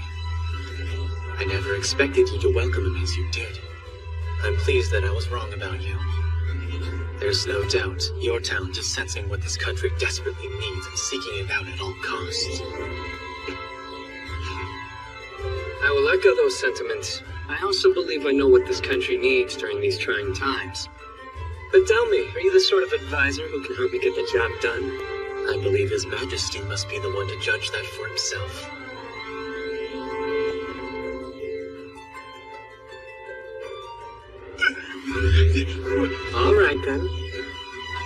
I never expected you to welcome him as you did. I'm pleased that I was wrong about you. There's no doubt your talent is sensing what this country desperately needs and seeking it out at all costs. I will echo those sentiments. I also believe I know what this country needs during these trying times. But tell me, are you the sort of advisor who can help me get the job done? I believe His Majesty must be the one to judge that for himself. All right, then.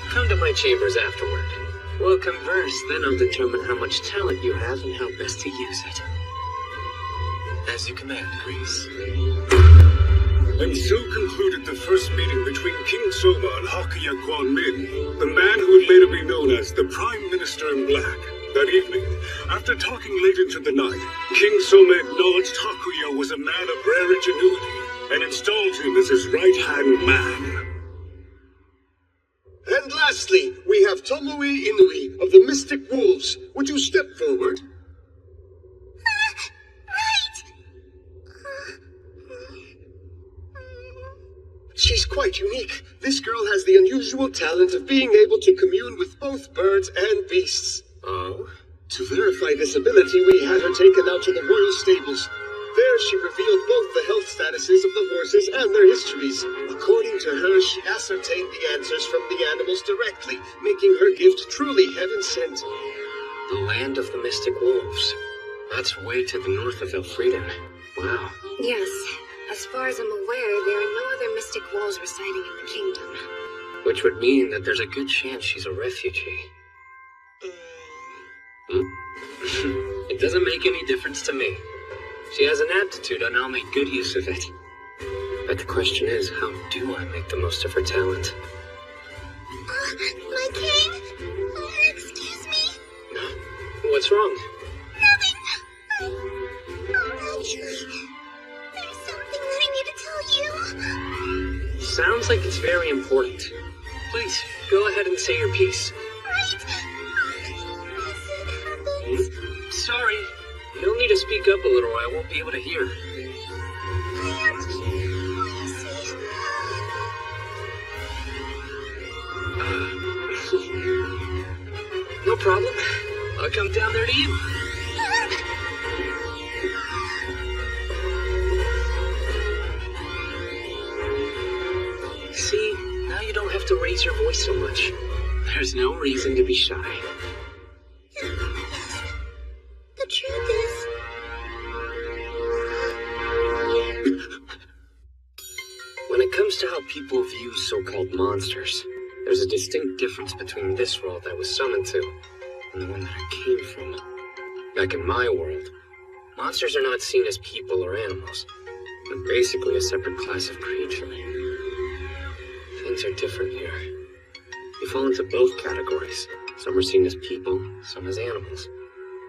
Come to my chambers afterward. We'll converse, then I'll determine how much talent you have and how best to use it. As you command, Grease. And so concluded the first meeting between King Soma and Hakuya Kwan Min, the man who would later be known as the Prime Minister in Black. That evening, after talking late into the night, King Soma acknowledged Hakuya was a man of rare ingenuity and installed him as his right-hand man. And lastly, we have Tomoe Inui of the Mystic Wolves. Would you step forward? She's quite unique. This girl has the unusual talent of being able to commune with both birds and beasts. Oh? To verify this ability, we had her taken out to the royal stables. There she revealed both the health statuses of the horses and their histories. According to her, she ascertained the answers from the animals directly, making her gift truly heaven-sent. The land of the Mystic Wolves. That's way to the north of Elfrieden. Wow. Yes. As far as I'm aware, there are no other mystic wolves residing in the kingdom. Which would mean that there's a good chance she's a refugee. It doesn't make any difference to me. She has an aptitude and I'll make good use of it. But the question is, how do I make the most of her talent? My cane? Excuse me? What's wrong? Nothing. Actually, Sounds like it's very important. Please, go ahead and say your piece. Sorry. You'll need to speak up a little or I won't be able to hear. No problem. I'll come down there to you. See, now you don't have to raise your voice so much. There's no reason to be shy. The truth is... When it comes to how people view so-called monsters, there's a distinct difference between this world I was summoned to and the one that I came from. Back in my world, monsters are not seen as people or animals, but basically a separate class of creature. Things are different here. You fall into both categories. Some are seen as people, some as animals.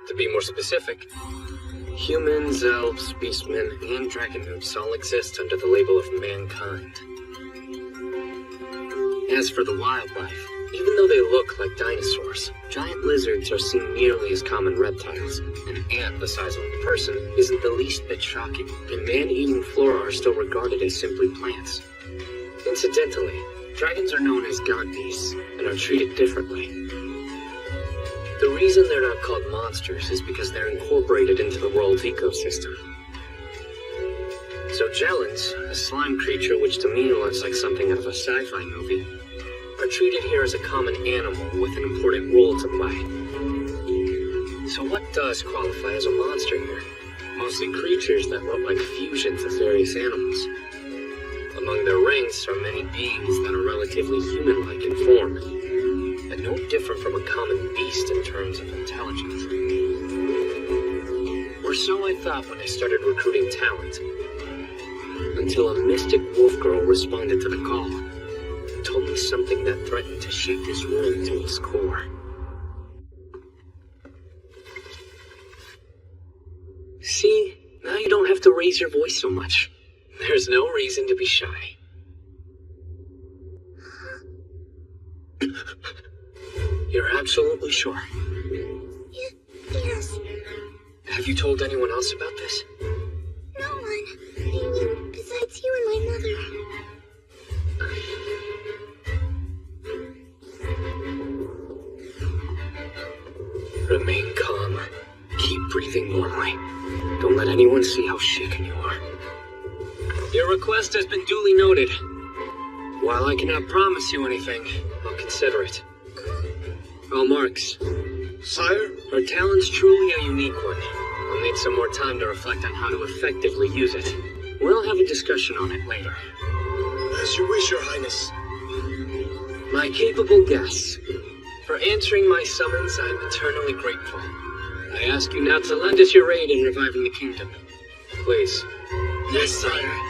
To be more specific, humans, elves, beastmen, and dragon nymphs all exist under the label of mankind. As for the wildlife, even though they look like dinosaurs, giant lizards are seen nearly as common reptiles. An ant the size of a person isn't the least bit shocking, and man-eating flora are still regarded as simply plants. Incidentally, dragons are known as god beasts and are treated differently. The reason they're not called monsters is because they're incorporated into the world's ecosystem. So Jelens, a slime creature which to me looks like something out of a sci-fi movie, are treated here as a common animal with an important role to play. So what does qualify as a monster here? Mostly creatures that look like fusions of various animals. Among their ranks are many beings that are relatively human-like in form, and no different from a common beast in terms of intelligence. Or so I thought when I started recruiting talent, until a mystic wolf girl responded to the call and told me something that threatened to shake this world to its core. See, now you don't have to raise your voice so much. There's no reason to be shy. You're absolutely sure? Yes. Have you told anyone else about this? No one. Besides you and my mother. Remain calm. Keep breathing normally. Don't let anyone see how shaken you are. Your request has been duly noted. While I cannot promise you anything, I'll consider it. All marks. Sire? Her talent's truly a unique one. I'll need some more time to reflect on how to effectively use it. We'll have a discussion on it later. As you wish, Your Highness. My capable guests, for answering my summons, I am eternally grateful. I ask you now to lend us your aid in reviving the kingdom. Please. Yes, sire.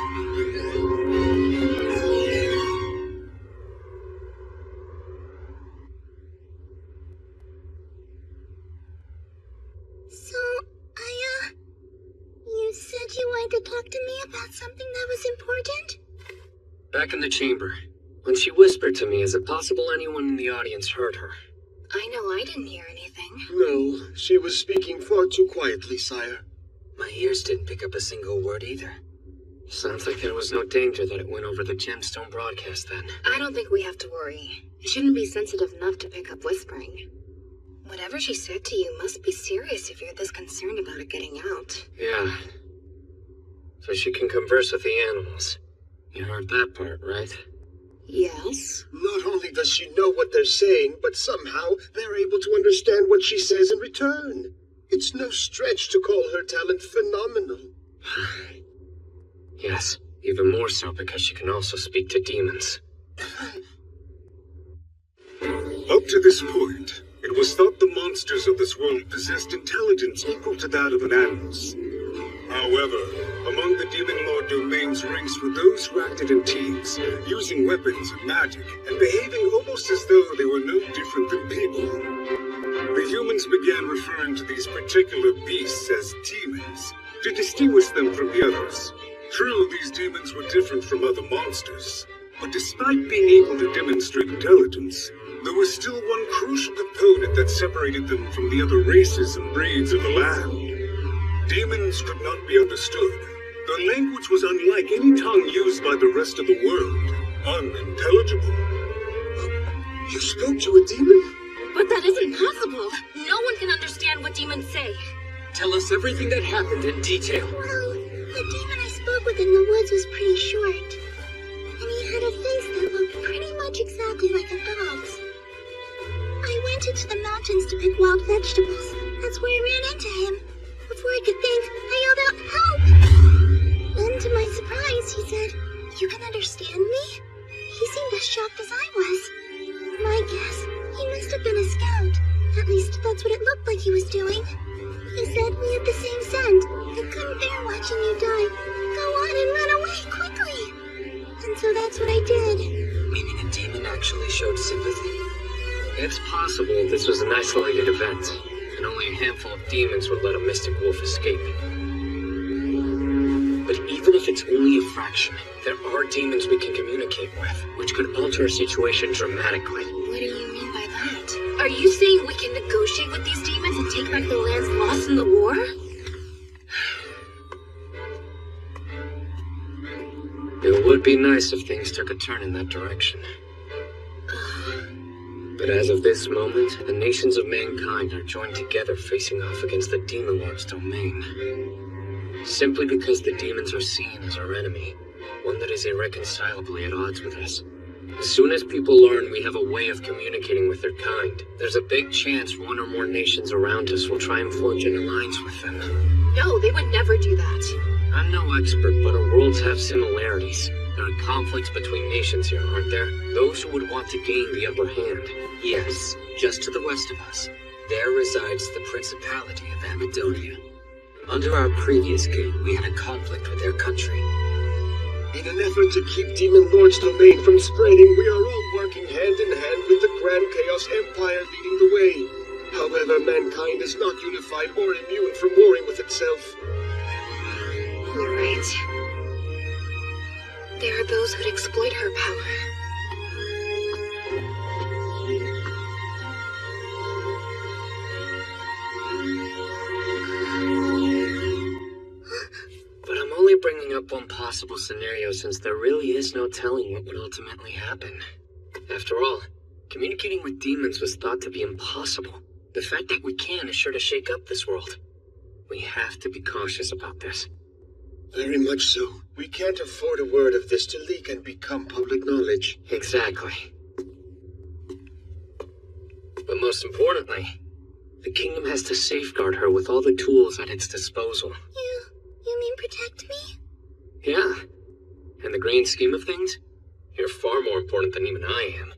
You said you wanted to talk to me about something that was important? Back in the chamber, when she whispered to me, is it possible anyone in the audience heard her? I know I didn't hear anything. No, she was speaking far too quietly, sire. My ears didn't pick up a single word either. Sounds like there was no danger that it went over the gemstone broadcast then. I don't think we have to worry. It shouldn't be sensitive enough to pick up whispering. Whatever she said to you must be serious if you're this concerned about it getting out. Yeah. So she can converse with the animals. You heard that part, right? Yes. Not only does she know what they're saying, but somehow they're able to understand what she says in return. It's no stretch to call her talent phenomenal. Yes, even more so because she can also speak to demons. Up to this point, it was thought the monsters of this world possessed intelligence equal to that of an animal's. However, among the Demon Lord Domain's ranks were those who acted in teams, using weapons and magic, and behaving almost as though they were no different than people. The humans began referring to these particular beasts as demons, to distinguish them from the others. True, these demons were different from other monsters, But despite being able to demonstrate intelligence, there was still one crucial component that separated them from the other races and breeds of the land. Demons could not be understood. Their language was unlike any tongue used by the rest of the world. Unintelligible. You spoke to a demon? But that isn't possible. No one can understand what demons say. Tell us everything that happened in detail. Well, the demon I spoke with in the woods was pretty short. And he had a face that looked pretty much exactly like a dog's. I went into the mountains to pick wild vegetables. That's where I ran into him. Before I could think, I yelled out, "Help!" And to my surprise, he said, "You can understand me?" He seemed as shocked as I was. My guess, he must have been a scout. At least that's what it looked like he was doing. He said we had the same scent. I couldn't bear watching you die. Go on and run away quickly. And so that's what I did. Meaning a demon actually showed sympathy? It's possible this was an isolated event, and only a handful of demons would let a mystic wolf escape. But even if it's only a fraction, there are demons we can communicate with, which could alter a situation dramatically. What do you mean by that? Are you saying we can negotiate with these demons and take back the lands lost in the war? It would be nice if things took a turn in that direction. But as of this moment, the nations of mankind are joined together facing off against the Demon Lord's domain. Simply because the demons are seen as our enemy, one that is irreconcilably at odds with us. As soon as people learn we have a way of communicating with their kind, there's a big chance one or more nations around us will try and forge an alliance with them. No, they would never do that. I'm no expert, but our worlds have similarities. There are conflicts between nations here, aren't there? Those who would want to gain the upper hand. Yes, just to the west of us. There resides the Principality of Amadonia. Under our previous king, we had a conflict with their country. In an effort to keep Demon Lord's domain from spreading, we are all working hand in hand with the Grand Chaos Empire leading the way. However, mankind is not unified or immune from warring with itself. You're right. There are those who'd exploit her power. But I'm only bringing up one possible scenario since there really is no telling what would ultimately happen. After all, communicating with demons was thought to be impossible. The fact that we can is sure to shake up this world. We have to be cautious about this. Very much so. We can't afford a word of this to leak and become public knowledge. Exactly. But most importantly, the kingdom has to safeguard her with all the tools at its disposal. You mean protect me? Yeah. In the grand scheme of things, you're far more important than even I am.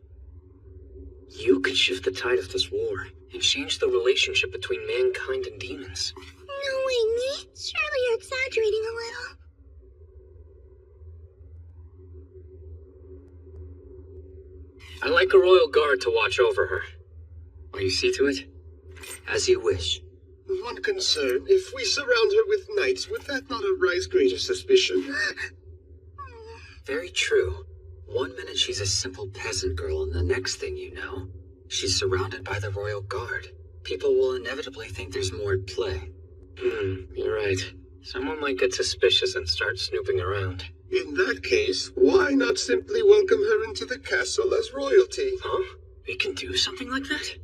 You could shift the tide of this war and change the relationship between mankind and demons. No way, me? Surely you're exaggerating a little. I like a royal guard to watch over her. Will you see to it? As you wish. One concern, if we surround her with knights, would that not arouse greater suspicion? Very true. One minute she's a simple peasant girl, and the next thing you know, she's surrounded by the royal guard. People will inevitably think there's more at play. You're right. Someone might get suspicious and start snooping around. In that case, why not simply welcome her into the castle as royalty? Huh? We can do something like that?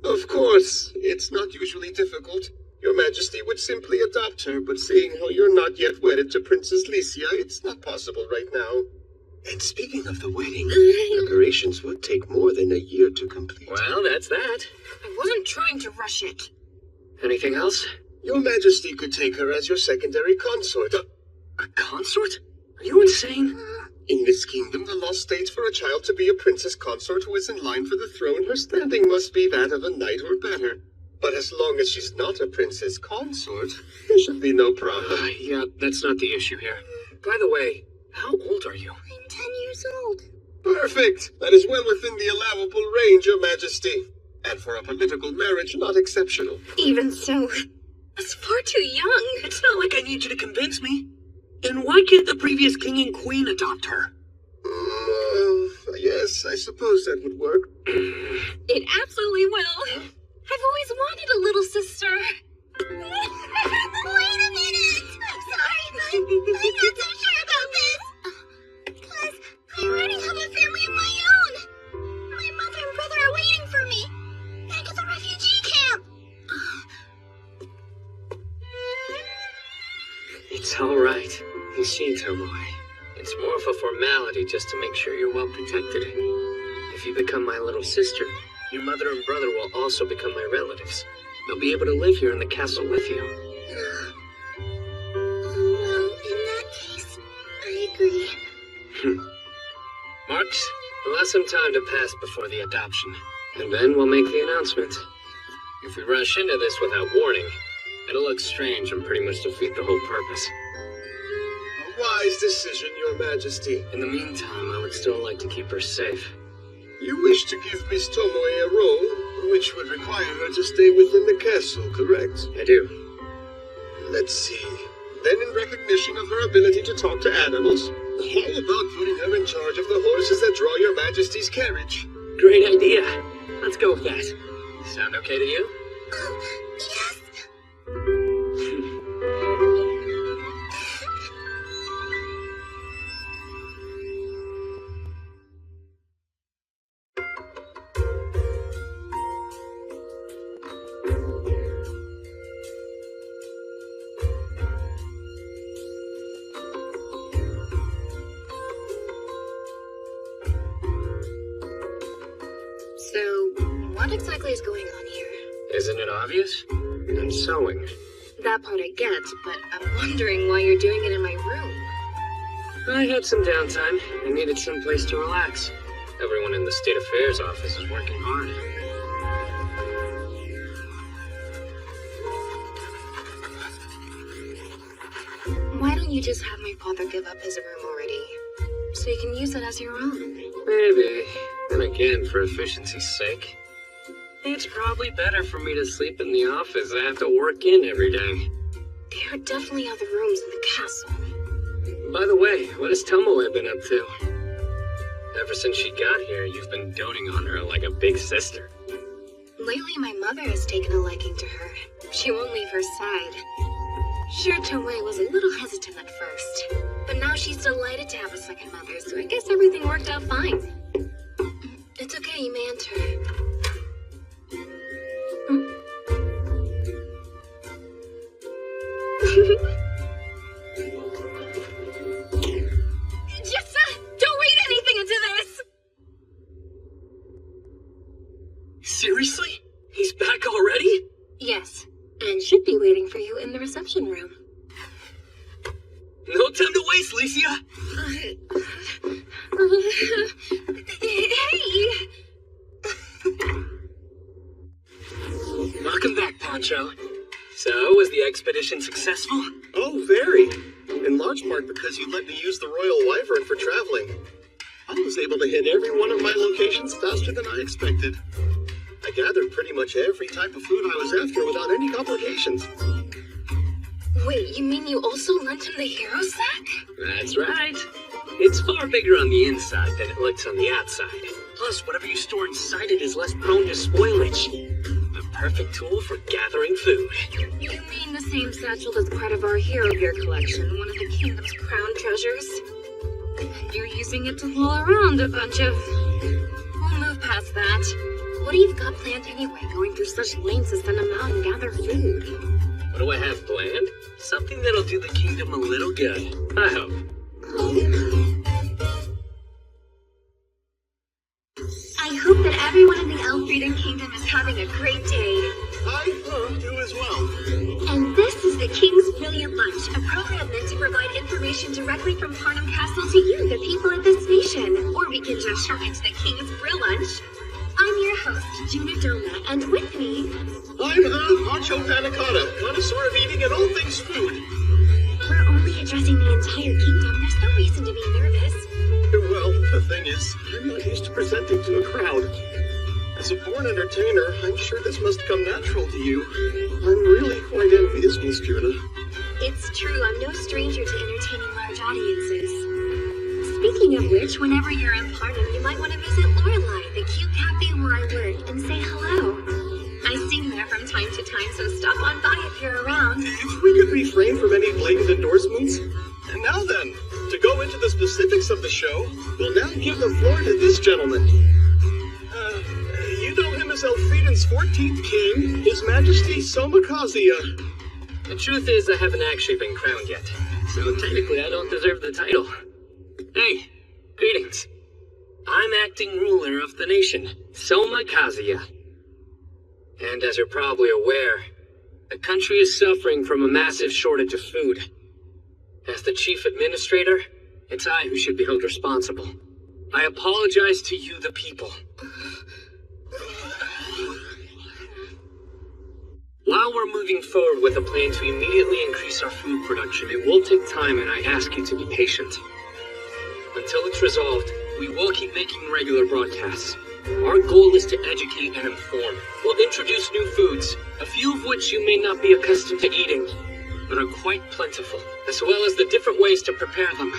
Of course. It's not usually difficult. Your Majesty would simply adopt her, but seeing how you're not yet wedded to Princess Licia, it's not possible right now. And speaking of the wedding, preparations would take more than a year to complete. Well, that's that. I wasn't trying to rush it. Anything else? Your Majesty could take her as your secondary consort. A consort? Are you insane? In this kingdom, the law states for a child to be a princess consort who is in line for the throne, her standing must be that of a knight or better. But as long as she's not a princess consort, there should be no problem. Yeah, that's not the issue here. By the way, how old are you? I'm 10 years old. Perfect! That is well within the allowable range, Your Majesty. And for a political marriage, not exceptional. Even so, that's far too young. It's not like I need you to convince me. Then why can't the previous king and queen adopt her? Yes, I suppose that would work. It absolutely will. I've always wanted a little sister. Wait a minute! I'm sorry, but I'm not so sure about this. Because I already have a family of my own. My mother and brother are waiting for me. Back at the refugee camp. It's alright. You see, Tomoe, it's more of a formality just to make sure you're well protected. If you become my little sister, your mother and brother will also become my relatives. They'll be able to live here in the castle with you. Well, in that case, I agree. Marks, we'll have some time to pass before the adoption, and then we'll make the announcement. If we rush into this without warning, it'll look strange and pretty much defeat the whole purpose. A wise decision, Your Majesty. In the meantime, I would still like to keep her safe. You wish to give Miss Tomoe a role, which would require her to stay within the castle, correct? I do. Let's see. Then in recognition of her ability to talk to animals, how about putting her in charge of the horses that draw Your Majesty's carriage? Great idea. Let's go with that. Sound okay to you? Yes. So, what exactly is going on here? Isn't it obvious? I'm sewing. That part I get, but I'm wondering why you're doing it in my room. I had some downtime and needed some place to relax. Everyone in the State Affairs office is working hard. Why don't you just have my father give up his room already? So you can use it as your own. Maybe. And again, for efficiency's sake, it's probably better for me to sleep in the office. I have to work in every day. There are definitely other rooms in the castle. By the way, what has Tomoe been up to? Ever since she got here, you've been doting on her like a big sister. Lately, my mother has taken a liking to her. She won't leave her side. Sure, Tomoe was a little hesitant at first, but now she's delighted to have a second mother, so I guess everything worked out fine. It's okay, you may enter. Jessa, don't read anything into this! Seriously? He's back already? Yes, and should be waiting for you in the reception room. No time to waste, Licia! Hey! Welcome back, Poncho. So, was the expedition successful? Oh, very. In large part because you let me use the Royal Wyvern for traveling. I was able to hit every one of my locations faster than I expected. I gathered pretty much every type of food I was after without any complications. Wait, you mean you also lent him the hero sack? That's right. It's far bigger on the inside than it looks on the outside. Plus, whatever you store inside it is less prone to spoilage. The perfect tool for gathering food. You mean the same satchel that's part of our hero gear collection, one of the kingdom's crown treasures? And you're using it to haul around a bunch of... We'll move past that. What do you got planned anyway, going through such lengths to send them out and gather food? What do I have planned? Something that'll do the kingdom a little good. I hope. I hope that everyone in the Elfrieden Kingdom is having a great day. I do as well. And this is the King's Brilliant Lunch, a program meant to provide information directly from Parnham Castle to you, the people of this nation. Or we can just shorten it to the King's Brill Lunch. I'm your host, Juna Doma, and with me... I'm Pancho Panicotta, connoisseur of eating and all things food. We're only addressing the entire kingdom. There's no reason to be nervous. Well, the thing is, I'm not used to presenting to a crowd. As a born entertainer, I'm sure this must come natural to you. I'm really quite envious, Miss Juna. It's true, I'm no stranger to entertaining large audiences. Speaking of which, whenever you're in Parnham, you might want to visit Lorelei, the cute cafe where I work, and say hello. I sing there from time to time, so stop on by if you're around. If we could refrain from any blatant endorsements. And now then, to go into the specifics of the show, we'll now give the floor to this gentleman. You know him as Elfrieden's 14th king, His Majesty Somakazuya. The truth is, I haven't actually been crowned yet, so technically I don't deserve the title. Hey, greetings. I'm acting ruler of the nation, Soma Kazuya. And as you're probably aware, the country is suffering from a massive shortage of food. As the chief administrator, it's I who should be held responsible. I apologize to you, the people. While we're moving forward with a plan to immediately increase our food production, it will take time, and I ask you to be patient. Until it's resolved, we will keep making regular broadcasts. Our goal is to educate and inform. We'll introduce new foods, a few of which you may not be accustomed to eating, but are quite plentiful, as well as the different ways to prepare them.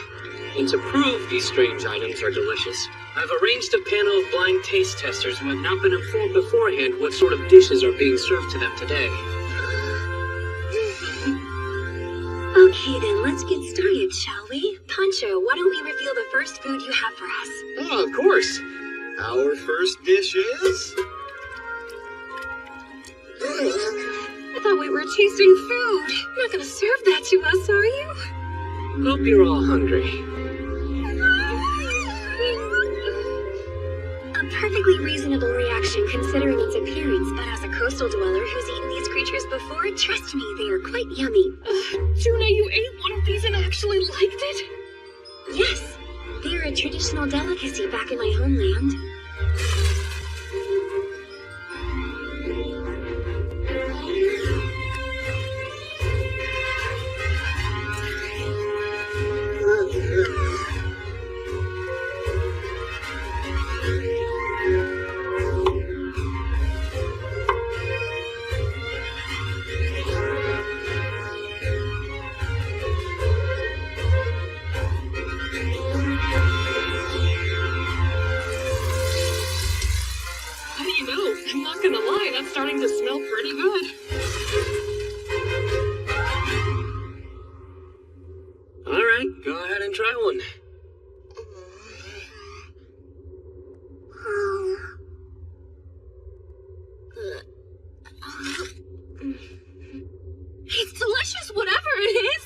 And to prove these strange items are delicious, I've arranged a panel of blind taste testers who have not been informed beforehand what sort of dishes are being served to them today. Okay then, let's get started, shall we? Pancho, why don't we reveal the first food you have for us? Oh, of course. Our first dish is... I thought we were tasting food. You're not gonna serve that to us, are you? Hope you're all hungry. A perfectly reasonable reaction considering its appearance, but as a coastal dweller who's eaten these creatures before, trust me, they are quite yummy. Juna, you ate one of these and actually liked it? Yes, they are a traditional delicacy back in my homeland. I'm not gonna lie, that's starting to smell pretty good. Alright, go ahead and try one. It's delicious, whatever it is.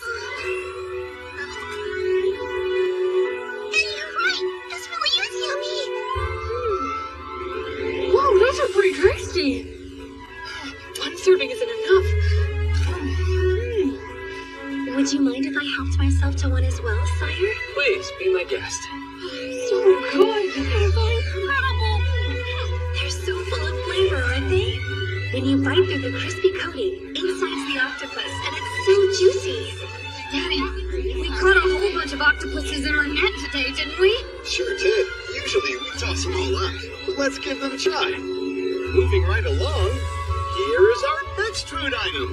Hey, you're right. This really is yummy. Whoa, those are pretty tasty. One serving isn't enough. Would you mind if I helped myself to one as well, sire? Please, be my guest. So good. So incredible. They're so full of flavor, aren't they? When you bite through the crispy coating, inside's the octopus, and it's so juicy. Daddy, we caught a whole bunch of octopuses in our net today, didn't we? Sure did. Usually we toss them all out, but let's give them a try. Moving right along, here is our next food item.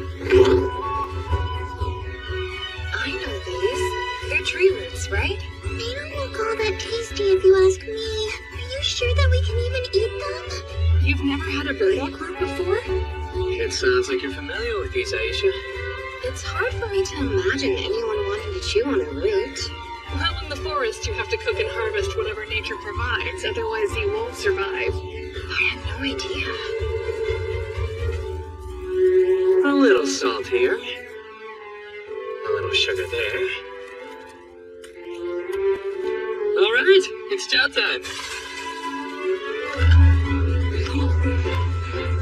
I know these. They're tree roots, right? They don't look all that tasty if you ask me. Are you sure that we can even eat them? You've never had a burdock root before? It sounds like you're familiar with these, Aisha. It's hard for me to imagine anyone wanting to chew on a root. Well, in the forest, you have to cook and harvest whatever nature provides, otherwise you won't survive. I had no idea. A little salt here. A little sugar there. Alright, it's chow time.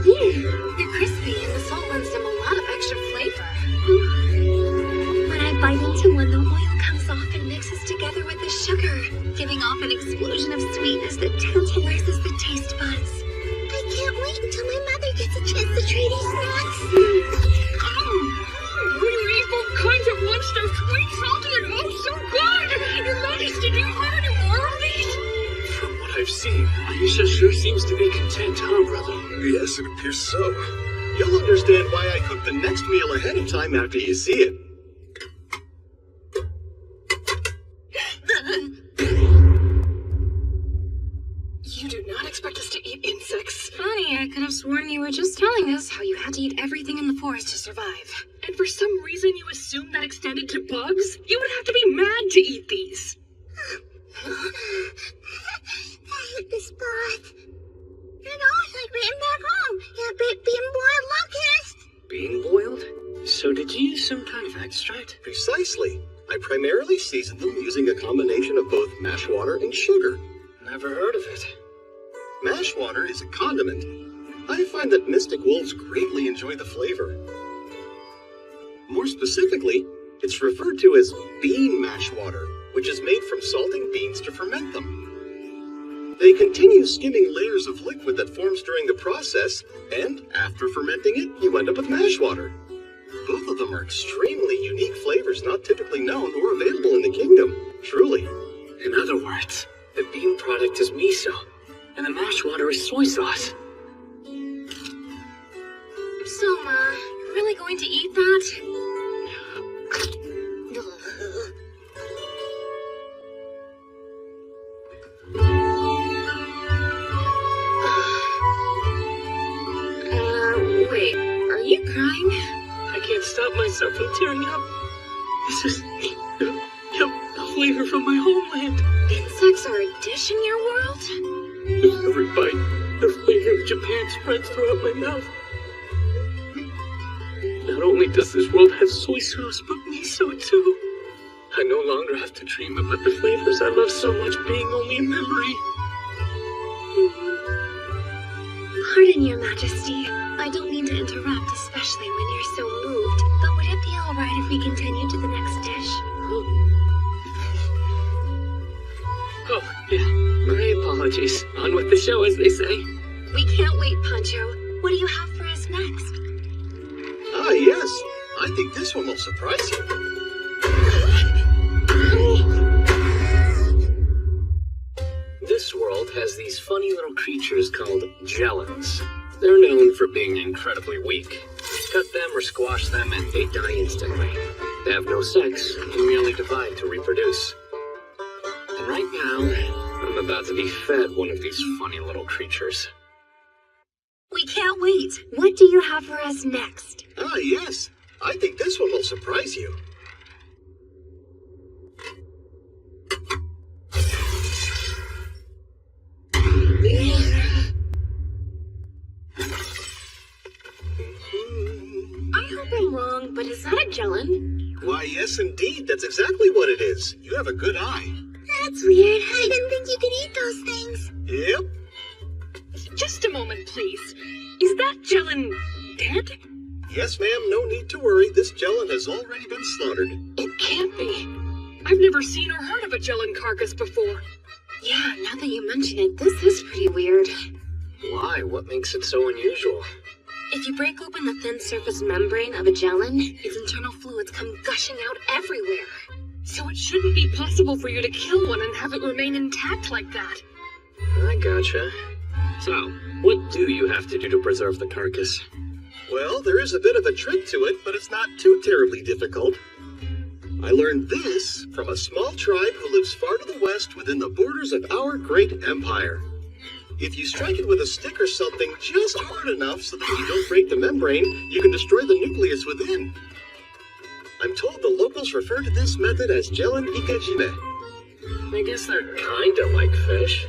They're crispy, and the salt lends them a lot of extra flavor. When I bite into one, the oil comes off and mixes together with the sugar, giving off an explosion of sweetness that tantalizes the taste buds. I can't wait until my mother gets a chance to try these snacks. We eat both kinds at once. They're sweet, salty, and oh so good! Your Majesty, do you have any more of these? From what I've seen, Aisha sure seems to be content, huh, brother? Yes, it appears so. You'll understand why I cook the next meal ahead of time after you see it. sworn you were just telling us how you had to eat everything in the forest to survive. And for some reason you assume that extended to bugs? You would have to be mad to eat these. I hit the spot. And I was like getting back home. Yeah, being boiled locusts. Being boiled? So did you use some kind of extract? Precisely. I primarily seasoned them using a combination of both mash water and sugar. Never heard of it. Mash water is a condiment. I find that mystic wolves greatly enjoy the flavor. More specifically, it's referred to as bean mash water, which is made from salting beans to ferment them. They continue skimming layers of liquid that forms during the process, and after fermenting it, you end up with mash water. Both of them are extremely unique flavors not typically known or available in the kingdom. Truly. In other words, the bean product is miso, and the mash water is soy sauce. Soma, you're really going to eat that? Wait, are you crying? I can't stop myself from tearing up. This is the flavor from my homeland. Insects are a dish in your world? With every bite, the flavor of Japan spreads throughout my mouth. Not only does this world have soy sauce, but miso too. I no longer have to dream about the flavors I love so much being only a memory. Pardon, Your Majesty. I don't mean to interrupt, especially when you're so moved, but would it be alright if we continue to the next dish? Oh, yeah. My apologies. On with the show, as they say. We can't wait, Pancho. What do you have for us next? Ah, yes. I think this one will surprise you. This world has these funny little creatures called Jellins. They're known for being incredibly weak. Cut them or squash them and they die instantly. They have no sex and merely divide to reproduce. And right now, I'm about to be fed one of these funny little creatures. We can't wait. What do you have for us next? Ah, yes. I think this one will surprise you. I hope I'm wrong, but is that a Jellin? Why, yes, indeed. That's exactly what it is. You have a good eye. That's weird. I didn't think you could eat those things. Yep. Just a moment, please. Is that Jellin dead? Yes, ma'am. No need to worry. This Jellin has already been slaughtered. It can't be. I've never seen or heard of a Jellin carcass before. Yeah, now that you mention it, this is pretty weird. Why? What makes it so unusual? If you break open the thin surface membrane of a Jellin, its internal fluids come gushing out everywhere. So it shouldn't be possible for you to kill one and have it remain intact like that. I gotcha. So, what do you have to do to preserve the carcass? Well, there is a bit of a trick to it, but it's not too terribly difficult. I learned this from a small tribe who lives far to the west within the borders of our great empire. If you strike it with a stick or something just hard enough so that you don't break the membrane, you can destroy the nucleus within. I'm told the locals refer to this method as Jellin Ikejime. I guess they're kinda like fish.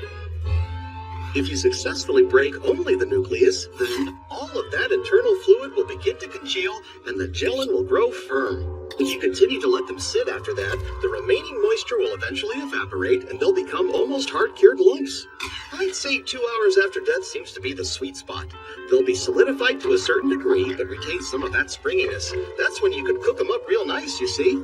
If you successfully break only the nucleus, then all of that internal fluid will begin to congeal and the Jellin will grow firm. If you continue to let them sit after that, the remaining moisture will eventually evaporate and they'll become almost hard-cured lumps. I'd say 2 hours after death seems to be the sweet spot. They'll be solidified to a certain degree, but retain some of that springiness. That's when you could cook them up real nice, you see.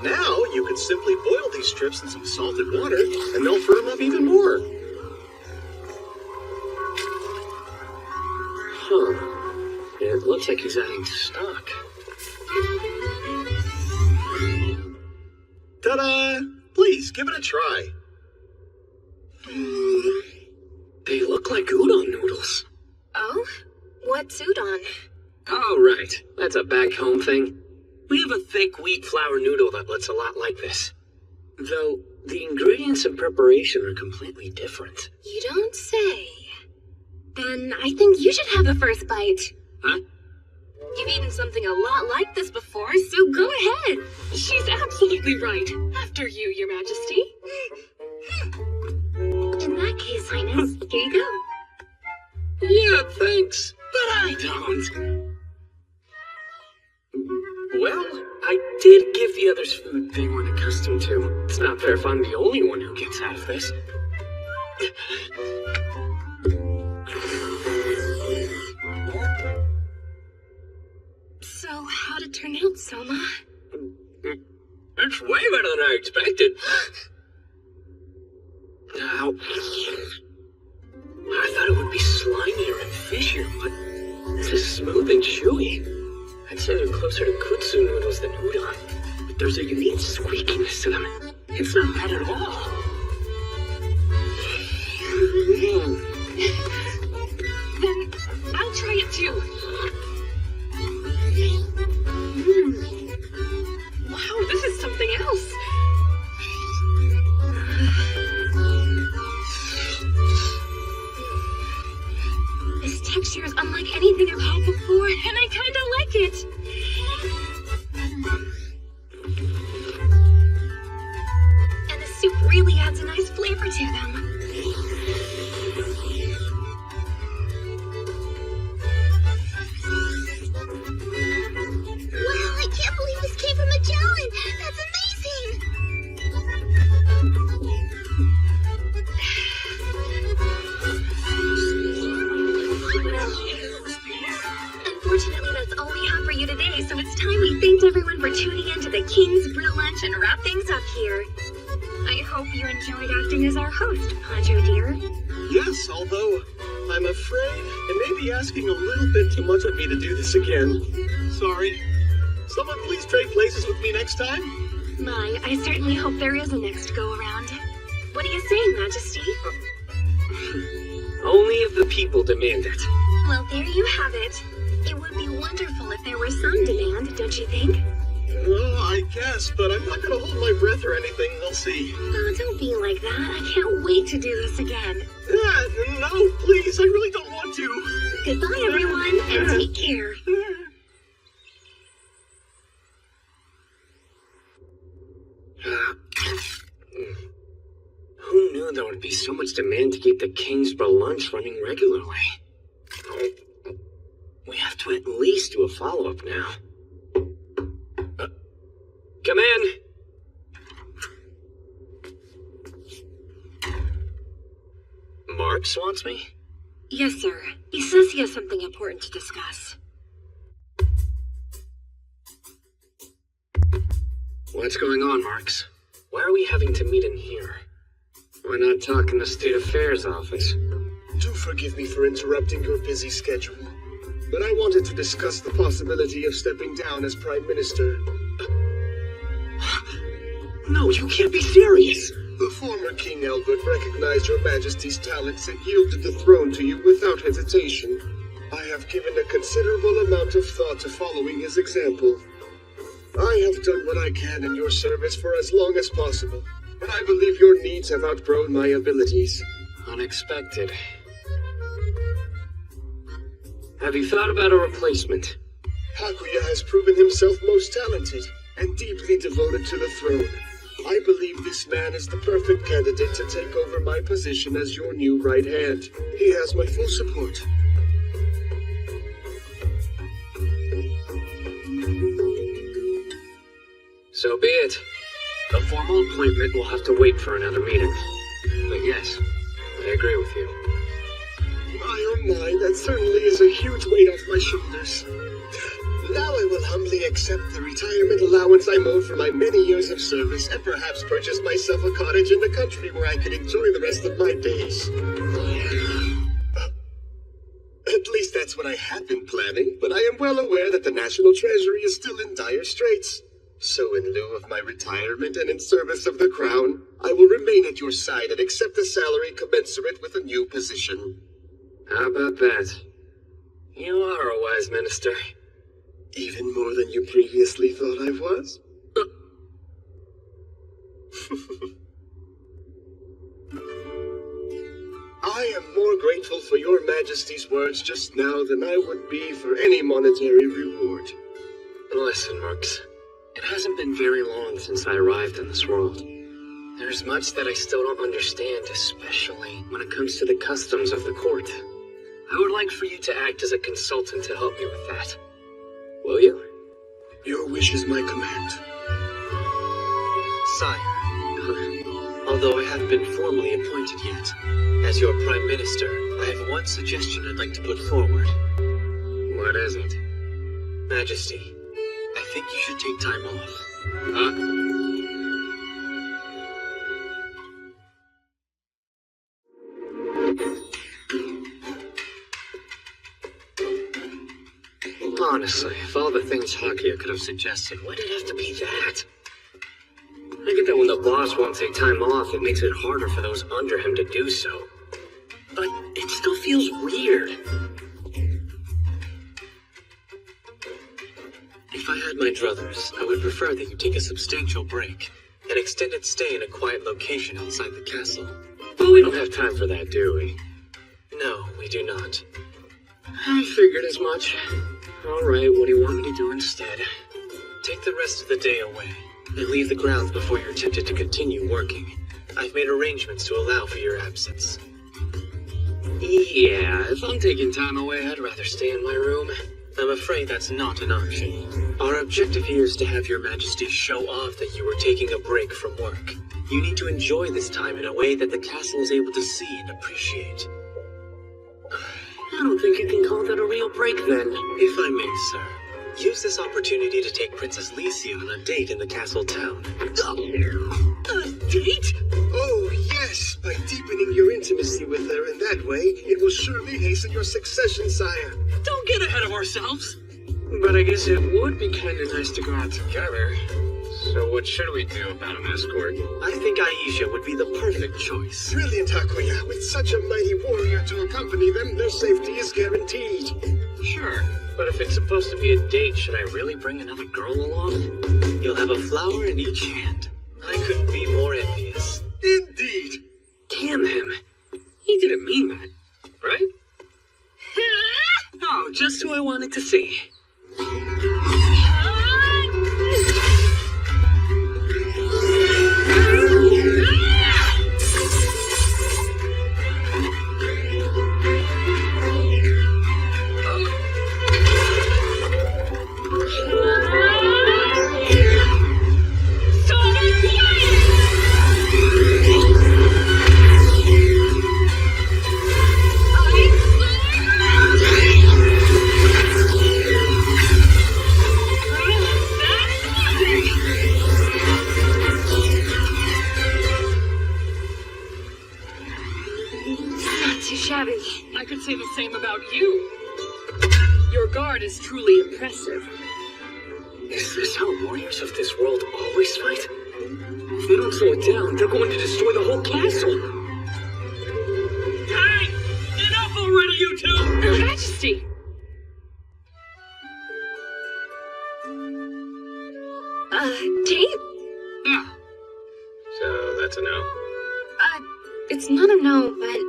Now, you could simply boil these strips in some salted water, and they'll firm up even more. Huh. It looks like he's adding stock. Ta-da! Please, give it a try. They look like udon noodles. Oh? What's udon? Oh, right. That's a back home thing. We have a thick wheat flour noodle that looks a lot like this. Though, the ingredients and preparation are completely different. You don't say. Then I think you should have the first bite. Huh? You've eaten something a lot like this before, so go ahead. She's absolutely right. After you, Your Majesty. In that case, Highness, here you go. Yeah, thanks. But I don't. Well, I did give the others food they weren't accustomed to. It's not fair if I'm the only one who gets out of this. So, how'd it turn out, Soma? It's way better than I expected. Now, I thought it would be slimier and fishier, but this is smooth and chewy. I'd say they're closer to kutsu noodles than udon, but there's a unique squeakiness to them. It's not bad at all. Then I'll try it too. Wow, this is something else. This texture is unlike anything I've had before, and I kinda like it. And the soup really adds a nice flavor to them. Wow, I can't believe this came from Magellan! That's amazing! Unfortunately, that's all we have for you today, so it's time we thanked everyone for tuning in to the King's Brew Lunch and wrap things up here. I hope you enjoyed acting as our host, Poncho dear. Yes, although I'm afraid it may be asking a little bit too much of me to do this again. Sorry. Someone please trade places with me next time? My, I certainly hope there is a next go-around. What are you saying, Majesty? Only if the people demand it. Well, there you have it. It would be wonderful if there were some demand, don't you think? Well, I guess, but I'm not gonna hold my breath or anything. We'll see. Oh, don't be like that. I can't wait to do this again. No, please, I really don't want to. Goodbye, everyone, and take care. Who knew there would be so much demand to keep the Kingsborough lunch running regularly? Oh, we have to at least do a follow-up now. Come in! Marks wants me? Yes, sir. He says he has something important to discuss. What's going on, Marks? Why are we having to meet in here? Why not talk in the State Affairs office? Do forgive me for interrupting your busy schedule, but I wanted to discuss the possibility of stepping down as Prime Minister. No, you can't be serious! The former King Albert recognized your Majesty's talents and yielded the throne to you without hesitation. I have given a considerable amount of thought to following his example. I have done what I can in your service for as long as possible, but I believe your needs have outgrown my abilities. Unexpected. Have you thought about a replacement? Hakuya has proven himself most talented and deeply devoted to the throne. I believe this man is the perfect candidate to take over my position as your new right hand. He has my full support. So be it. A formal appointment will have to wait for another meeting. But yes, I agree with you. My oh my, that certainly is a huge weight off my shoulders. Now I will humbly accept the retirement allowance I'm owed for my many years of service and perhaps purchase myself a cottage in the country where I can enjoy the rest of my days. At least that's what I had been planning, but I am well aware that the National Treasury is still in dire straits. So in lieu of my retirement and in service of the Crown, I will remain at your side and accept a salary commensurate with a new position. How about that? You are a wise minister. Even more than you previously thought I was? I am more grateful for your Majesty's words just now than I would be for any monetary reward. Listen, Marks. It hasn't been very long since I arrived in this world. There's much that I still don't understand, especially when it comes to the customs of the court. I would like for you to act as a consultant to help me with that. Will you? Your wish is my command. Sire, although I haven't been formally appointed yet, as your Prime Minister, I have one suggestion I'd like to put forward. What is it? Majesty, I think you should take time off. Honestly, of all the things Hakia could have suggested, why did it have to be that? I get that when the boss won't take time off, it makes it harder for those under him to do so. But it still feels weird. If I had my druthers, I would prefer that you take a substantial break, an extended stay in a quiet location outside the castle. But we don't have time for that, do we? No, we do not. I figured as much. Alright, what do you want me to do instead? Take the rest of the day away, and leave the grounds before you're tempted to continue working. I've made arrangements to allow for your absence. Yeah, if I'm taking time away, I'd rather stay in my room. I'm afraid that's not an option. Our objective here is to have your Majesty show off that you were taking a break from work. You need to enjoy this time in a way that the castle is able to see and appreciate. I don't think you can call that a real break, then. If I may, sir, use this opportunity to take Princess Licia on a date in the castle town. A date? Oh, yes! By deepening your intimacy with her in that way, it will surely hasten your succession, sire. Don't get ahead of ourselves. But I guess it would be kind of nice to go out together. So what should we do about an escort? I think Aisha would be the perfect choice. Brilliant, Hakuya. With such a mighty warrior to accompany them, their safety is guaranteed. Sure, but if it's supposed to be a date, should I really bring another girl along? You'll have a flower in each hand. I couldn't be more envious. Indeed. Damn him. He didn't mean that, right? Oh, just who I wanted to see. I could say the same about you. Your guard is truly impressive. Is this how warriors of this world always fight? If they don't slow it down, they're going to destroy the whole castle. Hey! Enough already, you two! Your Majesty! Date? Yeah. So that's a no? It's not a no, but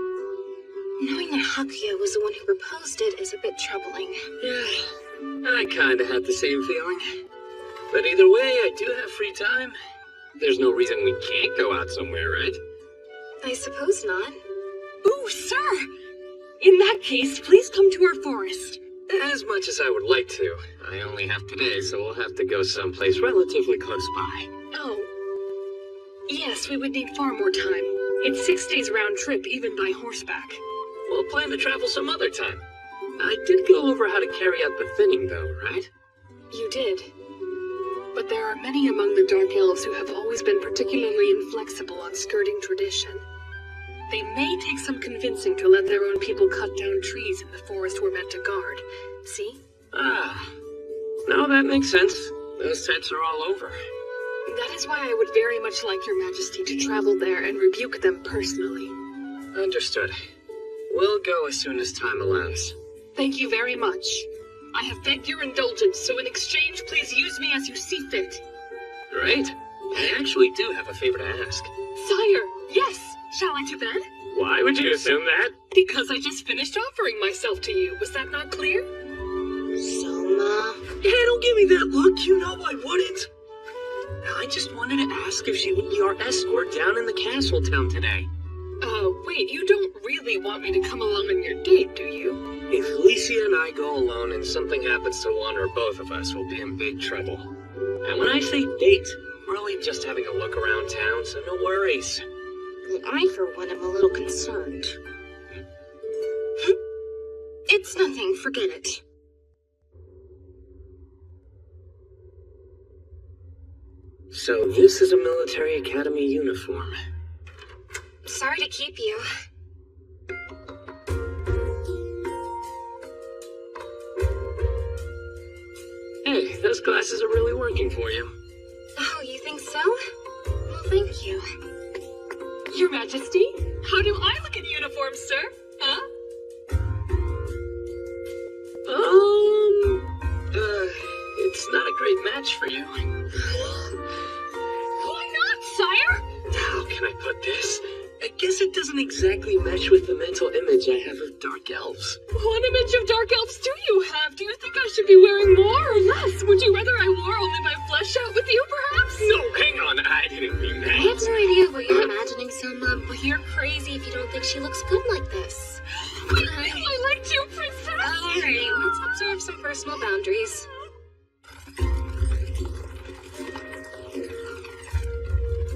knowing that Hakuya was the one who proposed it is a bit troubling. Yeah, I kinda had the same feeling. But either way, I do have free time. There's no reason we can't go out somewhere, right? I suppose not. Ooh, sir! In that case, please come to our forest. As much as I would like to. I only have today, so we'll have to go someplace relatively close by. Oh. Yes, we would need far more time. It's 6 days round trip, even by horseback. We'll plan to travel some other time. I did go over how to carry out the thinning, though, right? You did. But there are many among the Dark Elves who have always been particularly inflexible on skirting tradition. They may take some convincing to let their own people cut down trees in the forest we're meant to guard. See? Ah. No, that makes sense. Those types are all over. That is why I would very much like your Majesty to travel there and rebuke them personally. Understood. We'll go as soon as time allows. Thank you very much. I have begged your indulgence, so in exchange, please use me as you see fit. Great. I actually do have a favor to ask. Sire, yes. Shall I to bed? Why would you assume that? Because I just finished offering myself to you. Was that not clear? Soma. Hey, don't give me that look. You know I wouldn't. I just wanted to ask if she would be our escort down in the castle town today. Wait, you don't really want me to come along on your date, do you? If Alicia and I go alone and something happens to one or both of us, we'll be in big trouble. And when I say date, really just having a look around town, so no worries. I, for one, am a little concerned. It's nothing, forget it. So this is a military academy uniform. Sorry to keep you. Hey, those glasses are really working for you. Oh, you think so? Well, thank you. Your Majesty, how do I look in uniform, sir? Huh? It's not a great match for you. Why not, sire? How can I put this? I guess it doesn't exactly match with the mental image I have of dark elves. What image of dark elves do you have? Do you think I should be wearing more or less? Would you rather I wore only my flesh out with you, perhaps? No, hang on, I didn't mean that. I have no idea what you're imagining, Soma, but you're crazy if you don't think she looks good like this. I liked you, princess! Alright, let's observe some personal boundaries.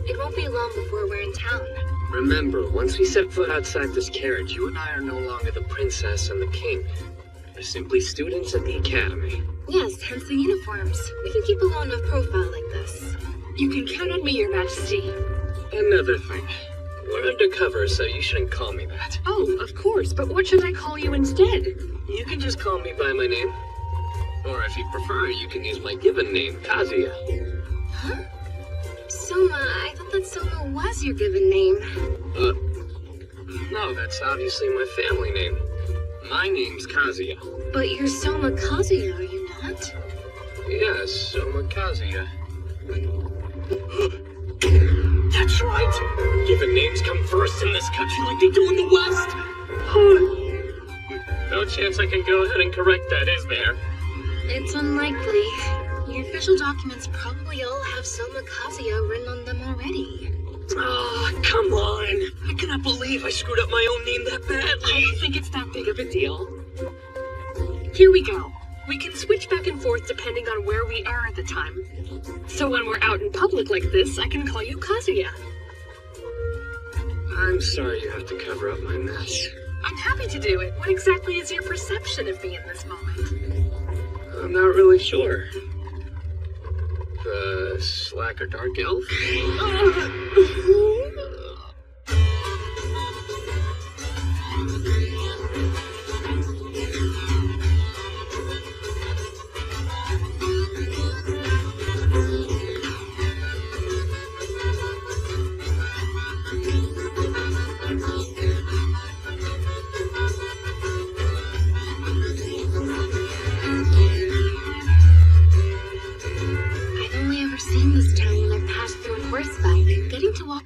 It won't be long before we're in town. Remember, once we set foot outside this carriage, you and I are no longer the princess and the king. We're simply students at the academy. Yes, hence the uniforms. We can keep a low enough profile like this. You can count on me, Your Majesty. Another thing. We're undercover, so you shouldn't call me that. Oh, of course, but what should I call you instead? You can just call me by my name. Or if you prefer, you can use my given name, Kazuya. Huh? Soma, I thought that Soma was your given name. No, that's obviously my family name. My name's Kazuya. But you're Soma Kazuya, are you not? Yes, Soma Kazuya. That's right. Given names come first in this country like they do in the West. No chance I can go ahead and correct that, is there? It's unlikely. Your official documents probably all have Soma Kazuya written on them already. Oh, come on. I cannot believe I screwed up my own name that badly. I don't think it's that big of a deal. Here we go. We can switch back and forth depending on where we are at the time. So when we're out in public like this, I can call you Kazuya. I'm sorry you have to cover up my mess. I'm happy to do it. What exactly is your perception of me in this moment? I'm not really sure. The slacker dark elf?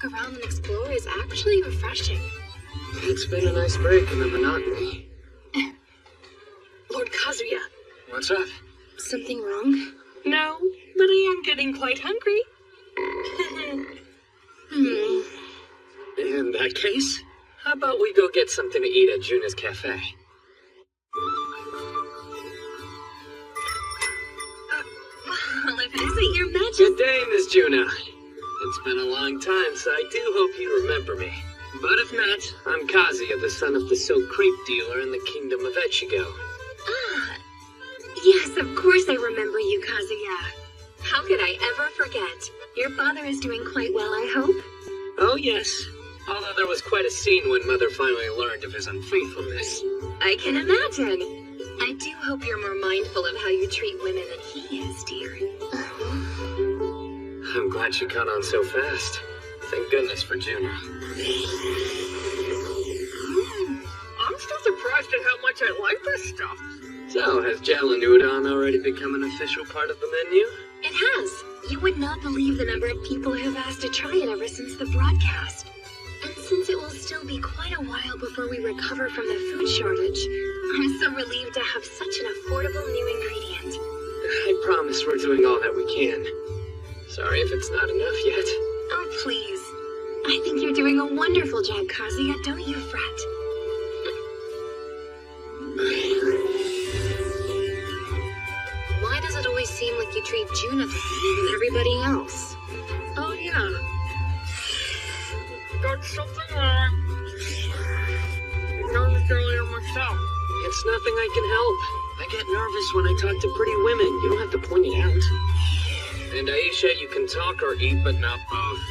Around and explore is actually refreshing. It's been a nice break in the monotony. Lord Kazuya. What's up? Something wrong? No, but I am getting quite hungry. In that case, how about we go get something to eat at Juna's Cafe? Well, if it isn't your Majesty. Good day, Miss Juna. It's been a long time, so I do hope you remember me. But if not, I'm Kazuya, the son of the silk crepe dealer in the kingdom of Echigo. Ah, yes, of course I remember you, Kazuya. How could I ever forget? Your father is doing quite well, I hope? Oh, yes. Although there was quite a scene when Mother finally learned of his unfaithfulness. I can imagine. I do hope you're more mindful of how you treat women than he is, dear. I'm glad she caught on so fast. Thank goodness for Juna. I'm still surprised at how much I like this stuff. So, has Jalan Udon already become an official part of the menu? It has. You would not believe the number of people who have asked to try it ever since the broadcast. And since it will still be quite a while before we recover from the food shortage, I'm so relieved to have such an affordable new ingredient. I promise we're doing all that we can. Sorry if it's not enough yet. Oh, please. I think you're doing a wonderful job, Kazuya. Don't you fret. Why does it always seem like you treat Juna differently than everybody else? Oh, yeah. Got something wrong. Noticed earlier myself. It's nothing I can help. I get nervous when I talk to pretty women. You don't have to point it out. And Aisha, you can talk or eat, but not both.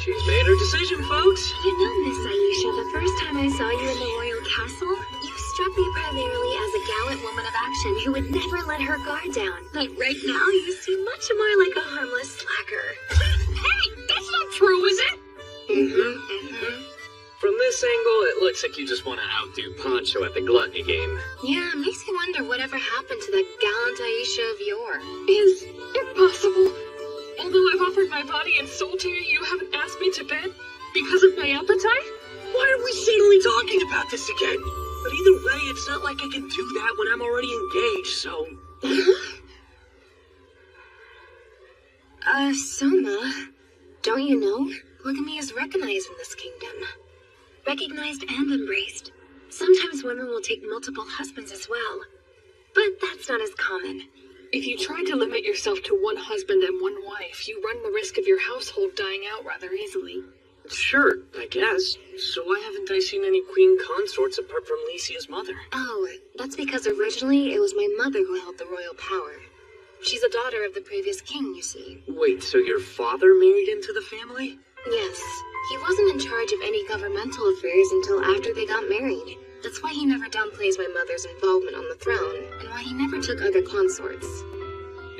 She's made her decision, folks. You know, Miss Aisha, the first time I saw you in the royal castle, you struck me primarily as a gallant woman of action who would never let her guard down. But right now, you seem much more like a harmless slacker. Hey, that's not true, is it? From this angle, it looks like you just want to outdo Poncho at the gluttony game. Yeah, it makes me wonder whatever happened to that gallant Aisha of yore. Is impossible. Although I've offered my body and soul to you, you haven't asked me to bed because of my appetite? Why are we suddenly talking about this again? But either way, it's not like I can do that when I'm already engaged, so... Soma, don't you know? Polygamy is recognized in this kingdom. Recognized and embraced. Sometimes women will take multiple husbands as well. But that's not as common. If you try to limit yourself to one husband and one wife, you run the risk of your household dying out rather easily. Sure, I guess. So why haven't I seen any queen consorts apart from Lycia's mother? Oh, that's because originally it was my mother who held the royal power. She's a daughter of the previous king, you see. Wait, so your father married into the family? Yes. He wasn't in charge of any governmental affairs until after they got married. That's why he never downplays my mother's involvement on the throne, and why he never took other consorts.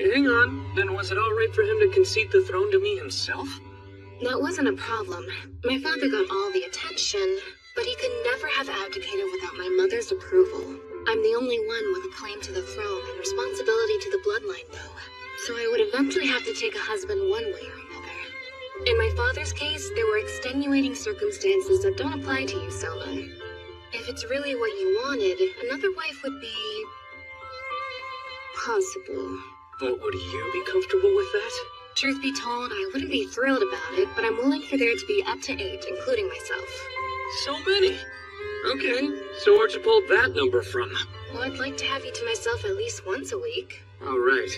Hang on, then was it alright for him to concede the throne to me himself? That wasn't a problem. My father got all the attention, but he could never have abdicated without my mother's approval. I'm the only one with a claim to the throne and responsibility to the bloodline, though. So I would eventually have to take a husband one way or another. In my father's case, there were extenuating circumstances that don't apply to you, Soma. If it's really what you wanted, another wife would be... possible. But would you be comfortable with that? Truth be told, I wouldn't be thrilled about it, but I'm willing for there to be up to 8, including myself. So many? Okay, so where'd you pull that number from? Well, I'd like to have you to myself at least once a week. Alright.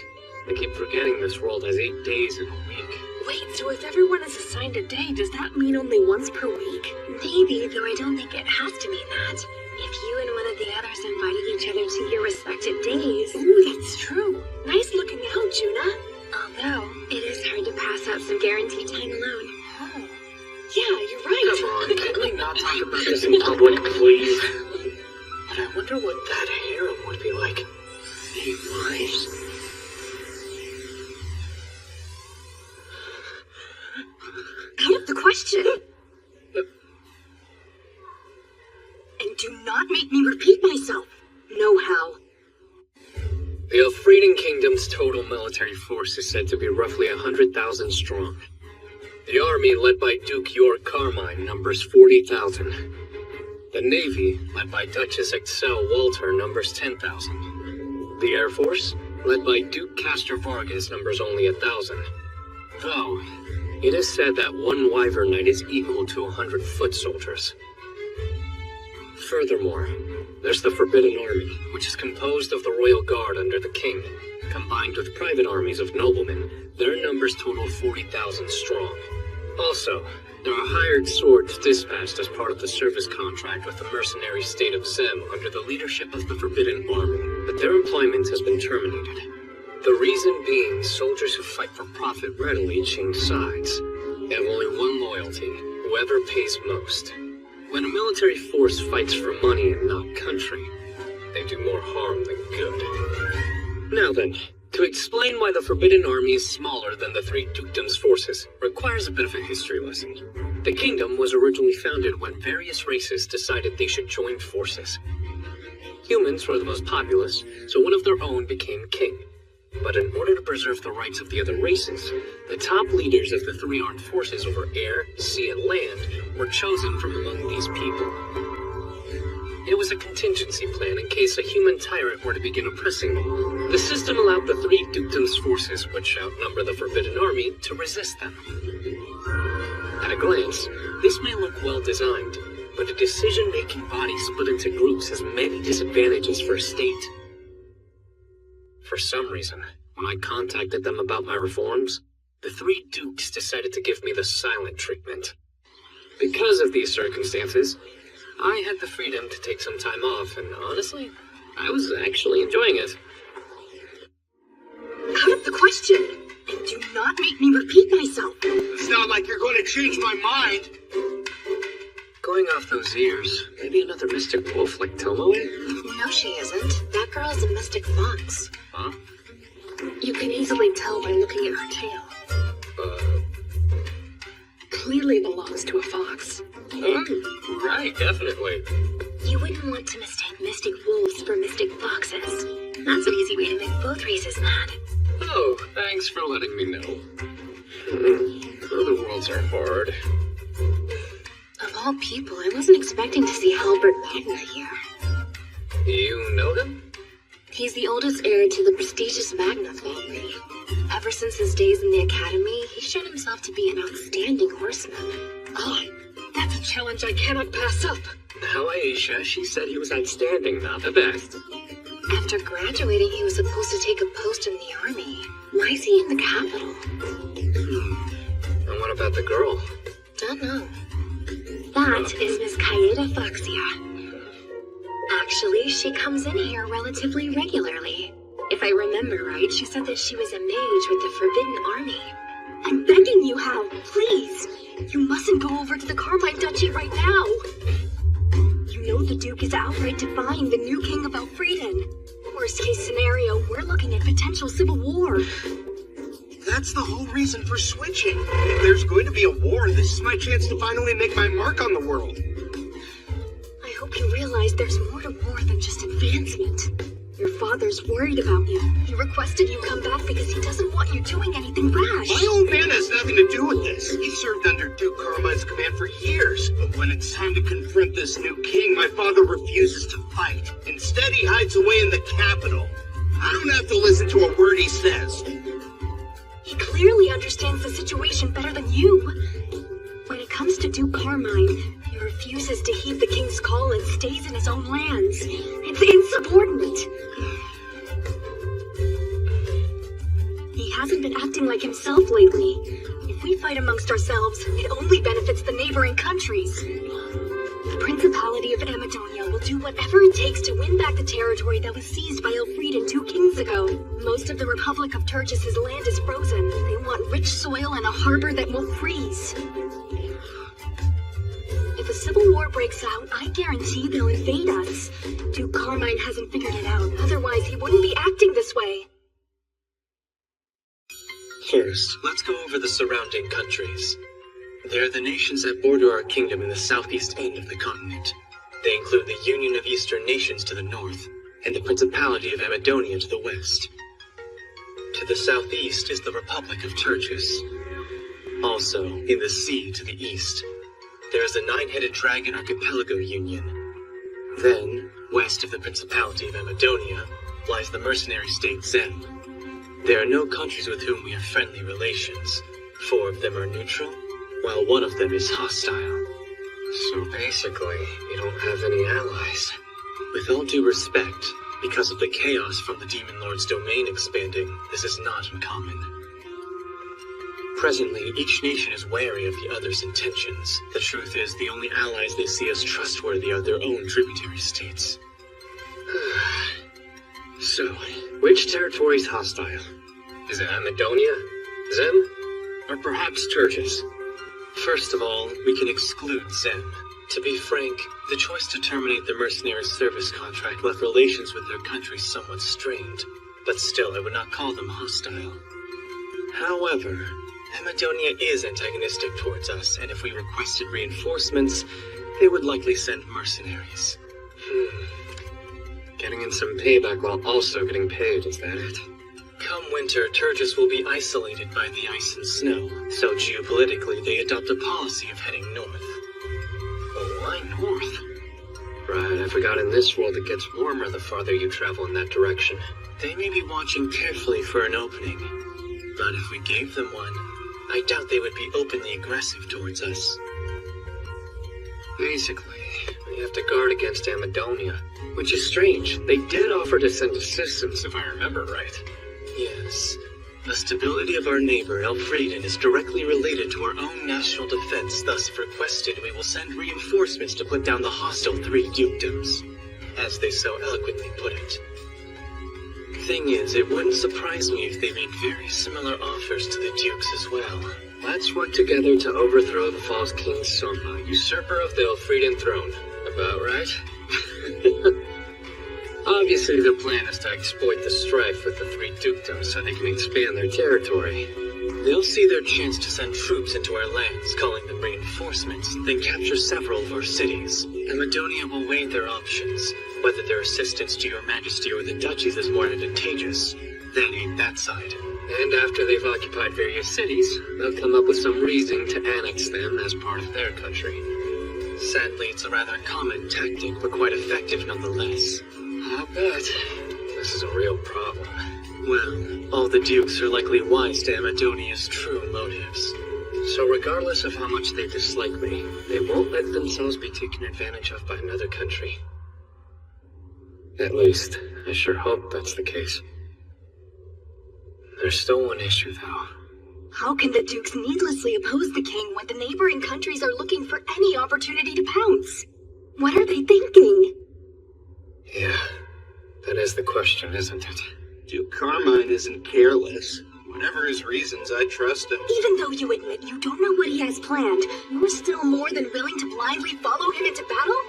I keep forgetting this world has 8 days in a week. Wait, so if everyone is assigned a day, does that mean only once per week? Maybe, though I don't think it has to mean that. If you and one of the others invited each other to your respective days... Ooh, that's true. Nice looking out, Juna. Although, it is hard to pass out some guaranteed time alone. Oh. Yeah, you're right. Come on, can we not talk about this in public, please? But I wonder what that harem would be like. 8 wives. Out of the question. And do not make me repeat myself. No how. The Elfrieden Kingdom's total military force is said to be roughly 100,000 strong. The army, led by Duke York Carmine, numbers 40,000. The navy, led by Duchess Excel Walter, numbers 10,000. The air force, led by Duke Castor Vargas, numbers only 1,000. Though, it is said that one Wyvern Knight is equal to 100 foot soldiers. Furthermore, there's the Forbidden Army, which is composed of the Royal Guard under the King, combined with private armies of noblemen. Their numbers total 40,000 strong. Also, there are hired swords dispatched as part of the service contract with the mercenary state of Zem under the leadership of the Forbidden Army, but their employment has been terminated. The reason being, soldiers who fight for profit readily change sides. They have only one loyalty: whoever pays most. When a military force fights for money and not country, they do more harm than good. Now then, to explain why the Forbidden Army is smaller than the 3 dukedoms' forces requires a bit of a history lesson. The kingdom was originally founded when various races decided they should join forces. Humans were the most populous, so one of their own became king. But in order to preserve the rights of the other races, the top leaders of the three armed forces over air, sea, and land were chosen from among these people. It was a contingency plan in case a human tyrant were to begin oppressing them. The system allowed the three dukedoms' forces, which outnumber the Forbidden Army, to resist them. At a glance, this may look well designed, but a decision-making body split into groups has many disadvantages for a state. For some reason, when I contacted them about my reforms, the three dukes decided to give me the silent treatment. Because of these circumstances, I had the freedom to take some time off, and honestly, I was actually enjoying it. Out of the question! And do not make me repeat myself! It's not like you're going to change my mind! Going off those ears, maybe another mystic wolf like Tomoe? No, she isn't. That girl's a mystic fox. Huh? You can easily tell by looking at her tail. Clearly belongs to a fox. Right, definitely. You wouldn't want to mistake mystic wolves for mystic foxes. That's an easy way to make both races mad. Oh, thanks for letting me know. Other worlds are hard. Of all people, I wasn't expecting to see Halbert Magna here. You know him? He's the oldest heir to the prestigious Magna family. Ever since his days in the academy, he shown himself to be an outstanding horseman. Oh, that's a challenge I cannot pass up. Now, Aisha, she said he was outstanding, not the best. After graduating, he was supposed to take a post in the army. Why is he in the capital? And what about the girl? Don't know. That is Miss Kaeda Foxia. Actually, she comes in here relatively regularly. If I remember right, she said that she was a mage with the Forbidden Army. I'm begging you, Hal, please. You mustn't go over to the Carmine Duchy right now. You know the Duke is outright defying the new king of Elfrieden. Worst case scenario, we're looking at potential civil war. That's the whole reason for switching. If there's going to be a war, this is my chance to finally make my mark on the world. I hope you realize there's more to war than just advancement. Your father's worried about you. He requested you come back because he doesn't want you doing anything rash. My old man has nothing to do with this. He served under Duke Carmine's command for years. But when it's time to confront this new king, my father refuses to fight. Instead, he hides away in the capital. I don't have to listen to a word he says. He clearly understands the situation better than you. When it comes to Duke Carmine, he refuses to heed the king's call and stays in his own lands. It's insubordinate. He hasn't been acting like himself lately. If we fight amongst ourselves, it only benefits the neighboring countries. The Principality of Amadonia will do whatever it takes to win back the territory that was seized by Elfrieden 2 kings ago. Most of the Republic of Turgis' land is frozen. They want rich soil and a harbor that won't freeze. If a civil war breaks out, I guarantee they'll invade us. Duke Carmine hasn't figured it out. Otherwise, he wouldn't be acting this way. First, let's go over the surrounding countries. There are the nations that border our kingdom in the southeast end of the continent. They include the Union of Eastern Nations to the north, and the Principality of Amadonia to the west. To the southeast is the Republic of Turgis. Also, in the sea to the east, there is the Nine-Headed Dragon Archipelago Union. Then, west of the Principality of Amadonia, lies the mercenary state Zem. There are no countries with whom we have friendly relations. 4 of them are neutral, while 1 of them is hostile. So basically, you don't have any allies. With all due respect, because of the chaos from the Demon Lord's domain expanding, this is not uncommon. Presently, each nation is wary of the other's intentions. The truth is, the only allies they see as trustworthy are their own tributary states. So, which territory's hostile? Is it Amadonia? Zem? Or perhaps Turgis? First of all, we can exclude Zem. To be frank, the choice to terminate the mercenary service contract left relations with their country somewhat strained. But still, I would not call them hostile. However, Amadonia is antagonistic towards us, and if we requested reinforcements, they would likely send mercenaries. Getting in some payback while also getting paid, is that it? Come winter, Turgis will be isolated by the ice and snow, so geopolitically they adopt a policy of heading north. Well, why north? Right, I forgot in this world it gets warmer the farther you travel in that direction. They may be watching carefully for an opening, but if we gave them one, I doubt they would be openly aggressive towards us. Basically, we have to guard against Amadonia, which is strange. They did offer to send assistance, if I remember right. Yes. The stability of our neighbor, Elfrieden, is directly related to our own national defense. Thus, if requested, we will send reinforcements to put down the hostile 3 dukedoms, as they so eloquently put it. Thing is, it wouldn't surprise me if they made very similar offers to the dukes as well. Let's work together to overthrow the false King Soma, usurper of the Elfrieden throne. About right? Obviously, the plan is to exploit the strife with the 3 dukedoms so they can expand their territory. They'll see their chance to send troops into our lands, calling them reinforcements, then capture several of our cities. Amadonia will weigh their options, whether their assistance to your majesty or the duchies is more advantageous. They ain't that side. And after they've occupied various cities, they'll come up with some reason to annex them as part of their country. Sadly, it's a rather common tactic, but quite effective nonetheless. I'll bet. This is a real problem. Well, all the dukes are likely wise to Amadonia's true motives. So regardless of how much they dislike me, they won't let themselves be taken advantage of by another country. At least, I sure hope that's the case. There's still one issue, though. How can the dukes needlessly oppose the king when the neighboring countries are looking for any opportunity to pounce? What are they thinking? Yeah, that is the question, isn't it? Duke Carmine isn't careless. Whatever his reasons, I trust him. Even though you admit you don't know what he has planned, you're still more than willing to blindly follow him into battle?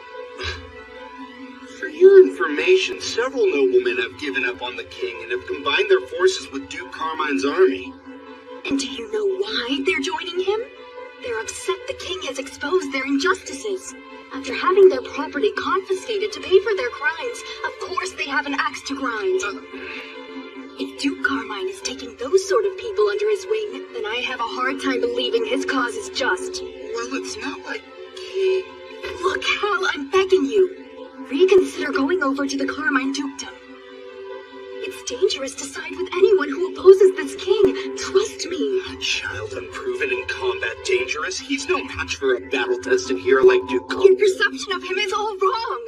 For your information, several noblemen have given up on the king and have combined their forces with Duke Carmine's army. And do you know why they're joining him? They're upset the king has exposed their injustices. After having their property confiscated to pay for their crimes, of course they have an axe to grind. If Duke Carmine is taking those sort of people under his wing, then I have a hard time believing his cause is just. Well, it's not like he... Look, Hal, I'm begging you. Reconsider going over to the Carmine dukedom. It's dangerous to side with anyone who opposes this king. Trust me. A child unproven in combat dangerous? He's no match for a battle-tested hero like Duke Carmine. Your perception of him is all wrong.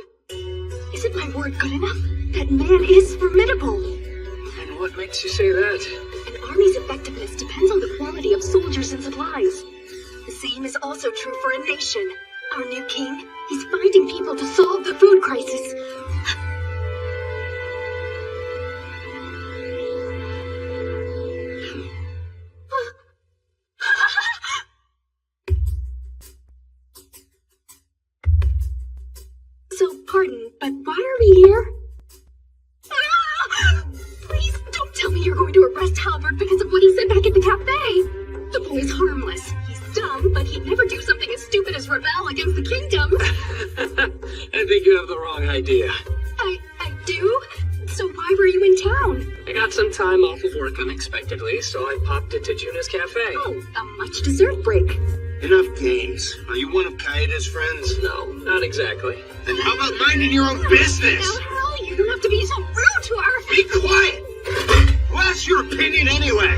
Isn't my word good enough? That man is formidable. And what makes you say that? An army's effectiveness depends on the quality of soldiers and supplies. The same is also true for a nation. Our new king, he's finding people to solve the food crisis. So, pardon, but why are we here? Please don't tell me you're going to arrest Halbert because of what he said back at the cafe. The boy's harmless. He's dumb, but he'd never do something as stupid as rebel against the kingdom. I think you have the wrong idea. I do? So why were you in town? I got some time off of work unexpectedly, so I popped into Juna's cafe. Oh, a much deserved break. Enough games. Are you one of Kaeda's friends? No, not exactly. Then how about minding your own business? Now, Hal, you don't have to be so rude to our... Be quiet! Who asked your opinion anyway?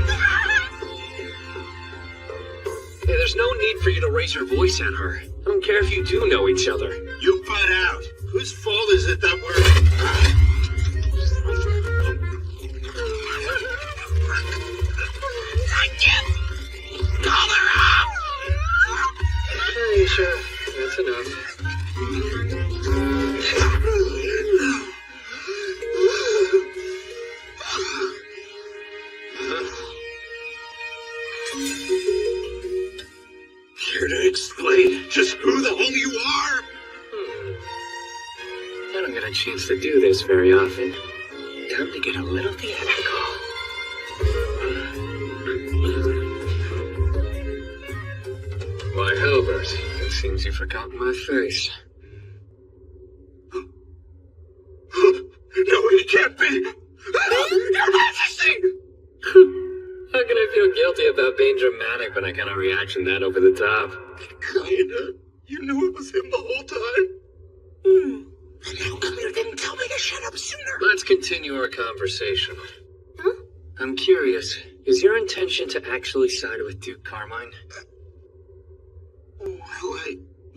Hey, there's no need for you to raise your voice at her. I don't care if you do know each other. You butt out. Whose fault is it that we're... Call her out! Aisha, that's enough. Care to explain just who the hell you are? I don't get a chance to do this very often. Time to get a little theatrical. It seems you've forgotten my face. No, it can't be! Your Majesty! How can I feel guilty about being dramatic when I got a reaction that over the top? Kinda. You knew it was him the whole time. And how come you didn't tell me to shut up sooner? Let's continue our conversation. Huh? I'm curious, is your intention to actually side with Duke Carmine?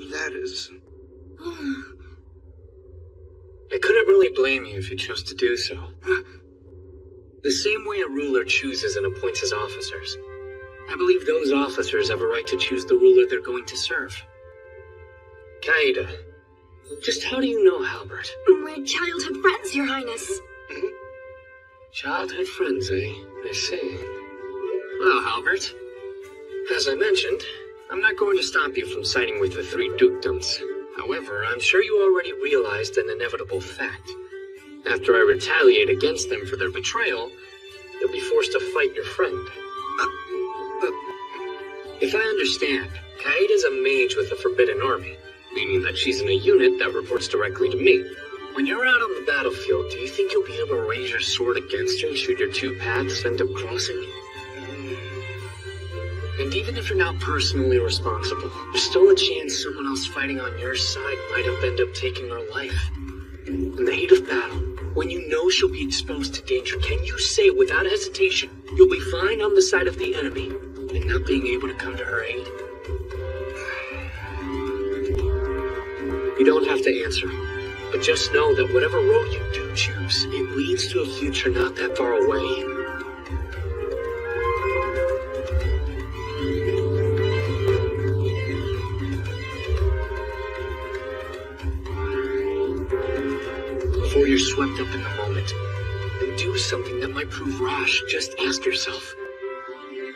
That is... I couldn't really blame you if you chose to do so. The same way a ruler chooses and appoints his officers. I believe those officers have a right to choose the ruler they're going to serve. Kaida, just how do you know Halbert? We're childhood friends, Your Highness. Childhood friends, eh? I see. Well, Halbert, as I mentioned, I'm not going to stop you from siding with the three dukedoms. However, I'm sure you already realized an inevitable fact. After I retaliate against them for their betrayal, you'll be forced to fight your friend. If I understand, Kaida's a mage with the Forbidden Army, meaning that she's in a unit that reports directly to me. When you're out on the battlefield, do you think you'll be able to raise your sword against her should your two paths end up crossing? And even if you're not personally responsible, there's still a chance someone else fighting on your side might have ended up taking her life. In the heat of battle, when you know she'll be exposed to danger, can you say without hesitation, you'll be fine on the side of the enemy, and not being able to come to her aid? You don't have to answer, but just know that whatever road you do choose, it leads to a future not that far away. Before you're swept up in the moment and do something that might prove rash, just ask yourself,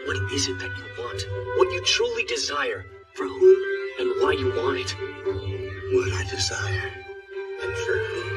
what is it that you want? What you truly desire? For whom and why you want it? What I desire, and for whom.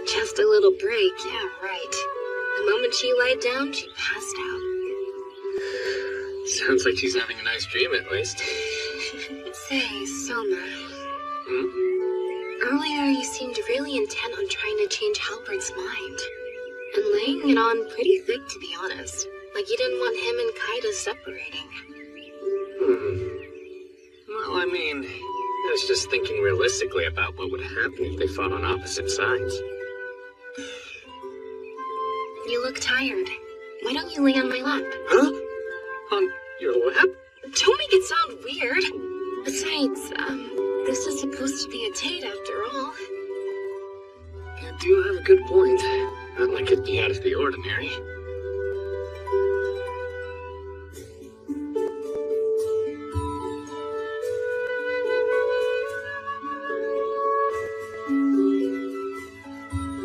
Just a little break, yeah, right. The moment she lied down, she passed out. Sounds like she's having a nice dream at least. Say, Soma. Hmm? Earlier you seemed really intent on trying to change Halbert's mind. And laying it on pretty thick, to be honest. Like you didn't want him and Kaida separating. Well, I mean, I was just thinking realistically about what would happen if they fought on opposite sides. You look tired. Why don't you lay on my lap? Huh? On your lap? Don't make it sound weird. Besides, this is supposed to be a date after all. You do have a good point. Not like it'd be out of the ordinary.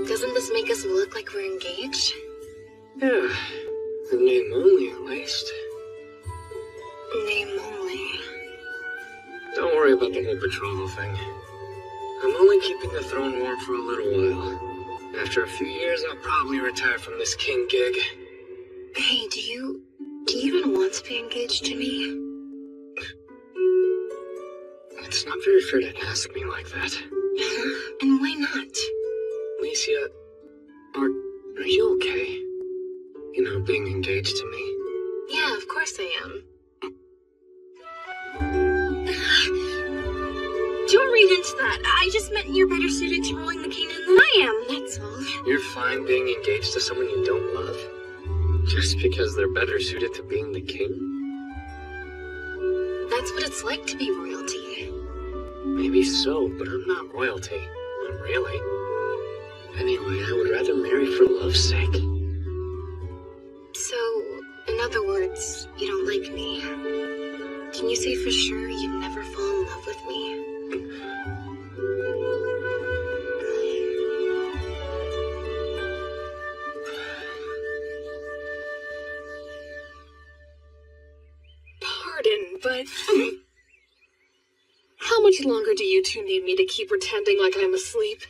Doesn't this make us look like we're engaged? Yeah, in name only at least. Name only. Don't worry about the whole betrothal thing. I'm only keeping the throne warm for a little while. After a few years, I'll probably retire from this king gig. Hey, do you even want to be engaged to me? It's not very fair to ask me like that. And why not? Alicia, are you okay? You know, being engaged to me? Yeah, of course I am. Don't read into that. I just meant you're better suited to ruling the kingdom than I am, that's all. You're fine being engaged to someone you don't love? Just because they're better suited to being the king? That's what it's like to be royalty. Maybe so, but I'm not royalty. Not really. Anyway, I would rather marry for love's sake. So, In other words, you don't like me. Can you say for sure you'd never fall in love with me? Pardon, but... How much longer do you two need me to keep pretending like I'm asleep?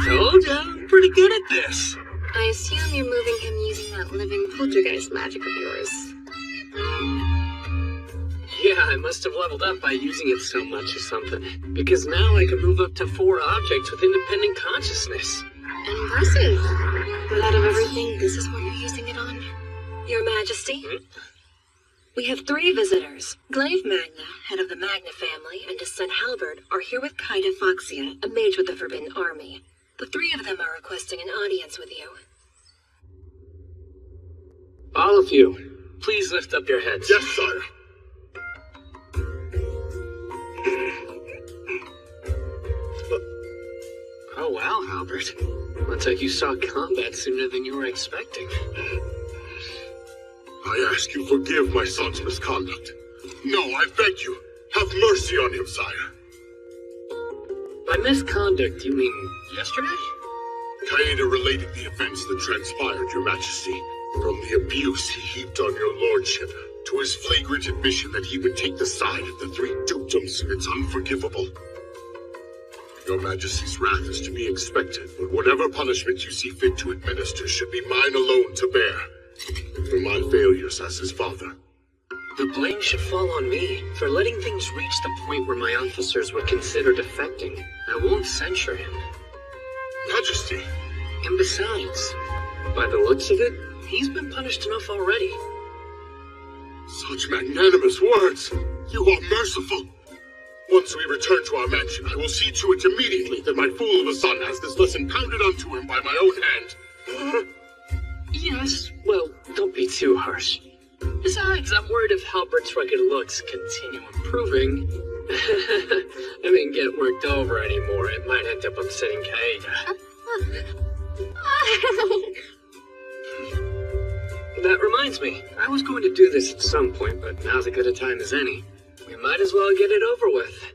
Told ya, I'm pretty good at this. I assume you're moving him using that living poltergeist magic of yours. Yeah, I must have leveled up by using it so much or something. Because now I can move up to 4 objects with independent consciousness. Impressive. But out of everything, this is what you're using it on? Your Majesty? We have 3 visitors. Glaive Magna, head of the Magna family, and his son Halberd are here with Kaida Foxia, a mage with the Forbidden Army. The 3 of them are requesting an audience with you. All of you, please lift up your heads. Yes, sire. Oh wow, Albert. Looks like you saw combat sooner than you were expecting. I ask you forgive my son's misconduct. No, I beg you, have mercy on him, sire. By misconduct, you mean yesterday? Kaeda related the events that transpired, your majesty. From the abuse he heaped on your lordship, to his flagrant admission that he would take the side of the 3 dukedoms, it's unforgivable. Your majesty's wrath is to be expected, but whatever punishment you see fit to administer should be mine alone to bear. For my failures as his father. The blame should fall on me for letting things reach the point where my officers would consider defecting. I won't censure him. Majesty! And besides, by the looks of it, he's been punished enough already. Such magnanimous words! You are merciful! Once we return to our mansion, I will see to it immediately that my fool of a son has this lesson pounded onto him by my own hand. Yes, well, don't be too harsh. Besides, I'm worried if Halbert's rugged looks continue improving. I mean, get worked over anymore. It might end up upsetting Kaeda. That reminds me, I was going to do this at some point, but now's as good a time as any. We might as well get it over with.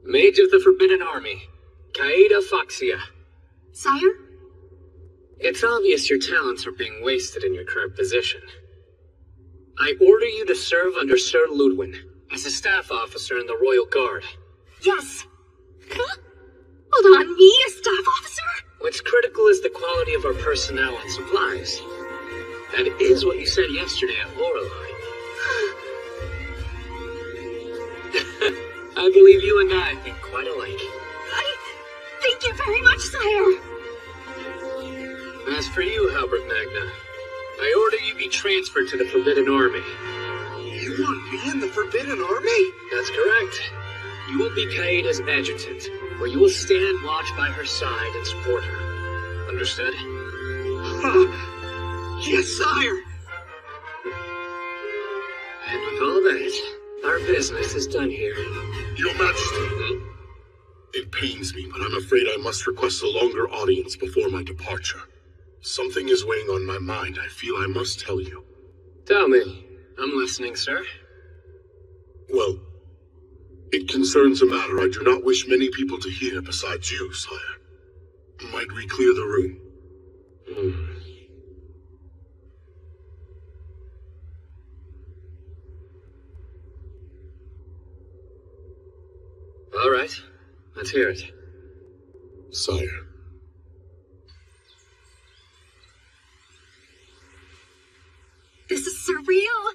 Mage of the Forbidden Army, Kaeda Foxia. Sire? It's obvious your talents are being wasted in your current position. I order you to serve under Sir Ludwin as a staff officer in the Royal Guard. Yes. Huh? Hold on, me, a staff officer? What's critical is the quality of our personnel and supplies. That is what you said yesterday at Lorelei. I believe you and I think quite alike. Thank you very much, sire. As for you, Halbert Magna, I order you be transferred to the Forbidden Army. You want me in the Forbidden Army? That's correct. You will be Kaeda's adjutant, where you will stand watch by her side and support her. Understood? Yes, sire. And with all that, our business is done here. Your Majesty, it pains me, but I'm afraid I must request a longer audience before my departure. Something is weighing on my mind. I feel I must tell you. Tell me. I'm listening, sir. Well, it concerns a matter I do not wish many people to hear besides you, sire. Might we clear the room? All right. Let's hear it. Sire. This is surreal.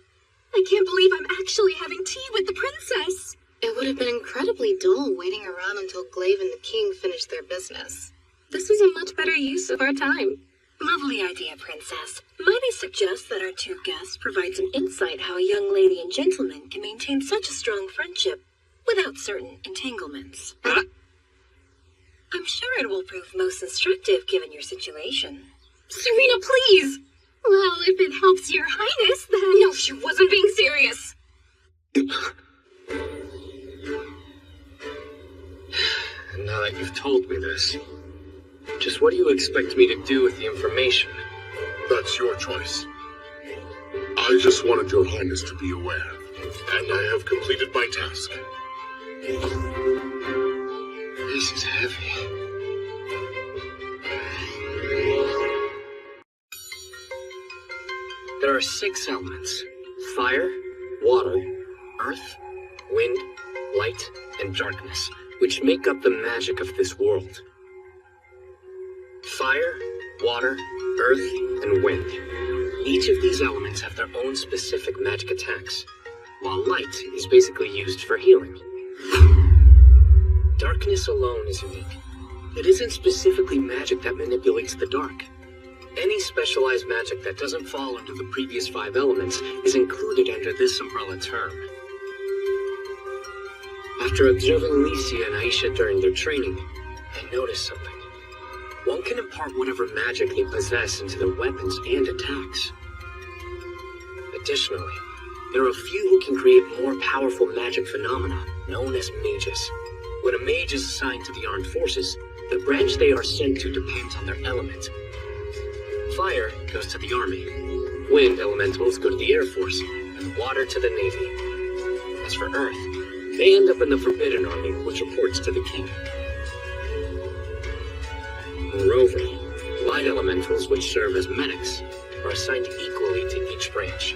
I can't believe I'm actually having tea with the princess. It would have been incredibly dull waiting around until Glaive and the king finished their business. This was a much better use of our time. Lovely idea, Princess. Might I suggest that our 2 guests provide some insight how a young lady and gentleman can maintain such a strong friendship without certain entanglements? I'm sure it will prove most instructive given your situation. Serena, please! Well, if it helps your highness, then... No, she wasn't being serious. glad you've told me this. Just what do you expect me to do with the information? That's your choice. I just wanted your highness to be aware, and I have completed my task. This is heavy. There are 6 elements: fire, water, earth, wind, light, and darkness, which make up the magic of this world. Fire, water, earth, and wind. Each of these elements have their own specific magic attacks, while light is basically used for healing. Darkness alone is unique. It isn't specifically magic that manipulates the dark. Any specialized magic that doesn't fall under the previous 5 elements is included under this umbrella term. After observing Alicia and Aisha during their training, I noticed something. One can impart whatever magic they possess into their weapons and attacks. Additionally, there are a few who can create more powerful magic phenomena, known as mages. When a mage is assigned to the armed forces, the branch they are sent to depends on their element. Fire goes to the army, wind elementals go to the Air Force, and water to the Navy. As for earth, they end up in the Forbidden Army, which reports to the king. Moreover, light elementals, which serve as medics, are assigned equally to each branch.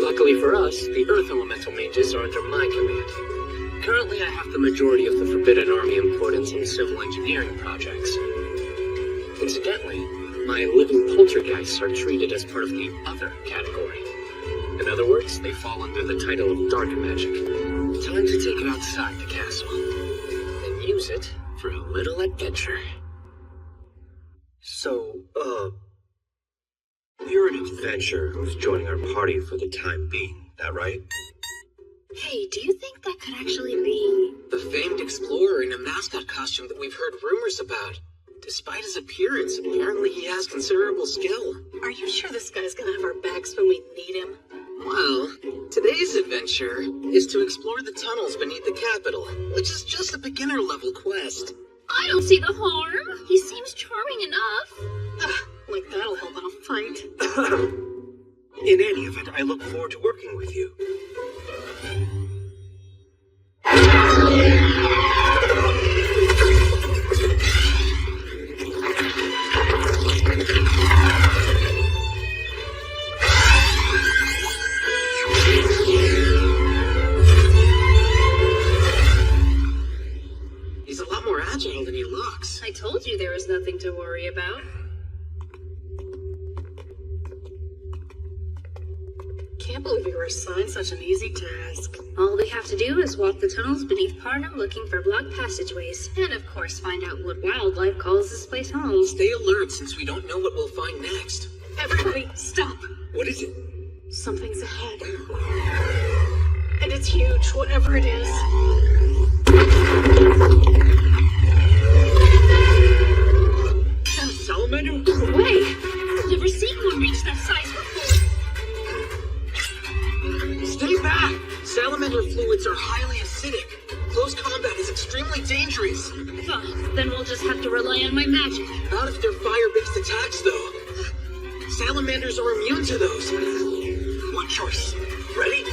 Luckily for us, the earth elemental mages are under my command. Currently, I have the majority of the Forbidden Army employed in some civil engineering projects. Incidentally, my living poltergeists are treated as part of the other category. In other words, they fall under the title of dark magic. Time to take it outside the castle and use it for a little adventure. So, you're an adventurer who's joining our party for the time being, that right? Hey, do you think that could actually be... The famed explorer in a mascot costume that we've heard rumors about. Despite his appearance, apparently he has considerable skill. Are you sure this guy's gonna have our backs when we need him? Well, today's adventure is to explore the tunnels beneath the capital, which is just a beginner-level quest. I don't see the harm. He seems charming enough. Like that'll help in a fight. In any event, I look forward to working with you. He's a lot more agile than he looks. I told you there was nothing to worry about. Can't believe you were assigned such an easy task. All we have to do is walk the tunnels beneath Parnham looking for blocked passageways. And of course find out what wildlife calls this place home. Stay alert since we don't know what we'll find next. Everybody, stop! What is it? Something's ahead. And it's huge, whatever it is. That a salamander? No way! I've never seen one reach that size before. Stay back! Salamander fluids are highly acidic. Close combat is extremely dangerous. Fine, then we'll just have to rely on my magic. Not if they're fire-based attacks, though. Salamanders are immune to those. One choice. Ready?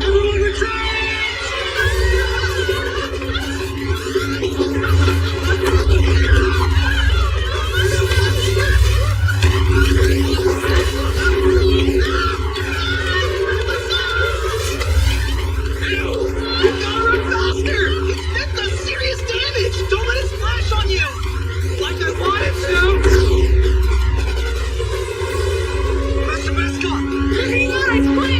Everyone retreat! Nice plan!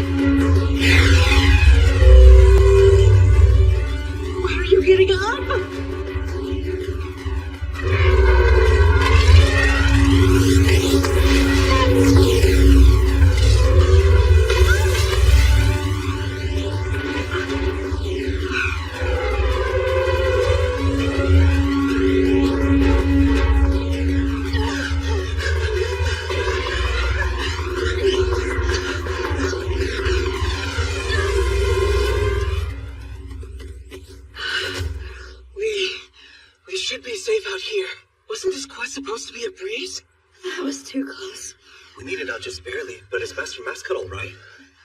Wasn't this quest supposed to be a breeze? That was too close. We made it out just barely, but is Master Mascot all right?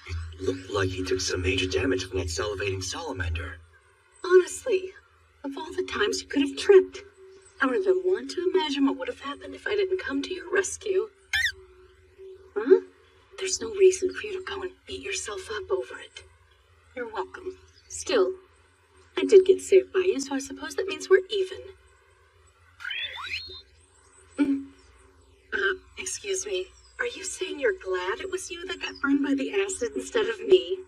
It looked like he took some major damage from that salivating salamander. Honestly, of all the times you could have tripped, I don't even want to imagine what would have happened if I didn't come to your rescue. Huh? There's no reason for you to go and beat yourself up over it. You're welcome. Still, I did get saved by you, so I suppose that means we're even. Excuse me. Are you saying you're glad it was you that got burned by the acid instead of me?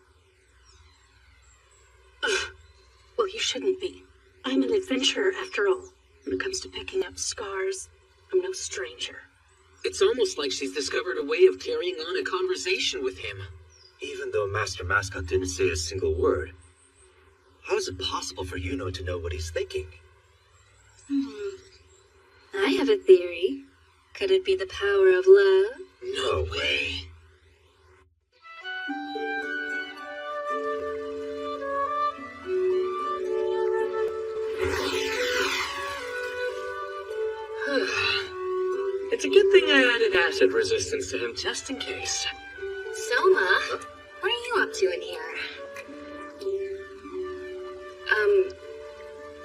Ugh. Well, you shouldn't be. I'm an adventurer after all. When it comes to picking up scars, I'm no stranger. It's almost like she's discovered a way of carrying on a conversation with him. Even though Master Mascot didn't say a single word, how is it possible for Yuno to know what he's thinking? I have a theory. Could it be the power of love? No way. It's a good thing I added acid resistance to him just in case. Soma, what are you up to in here?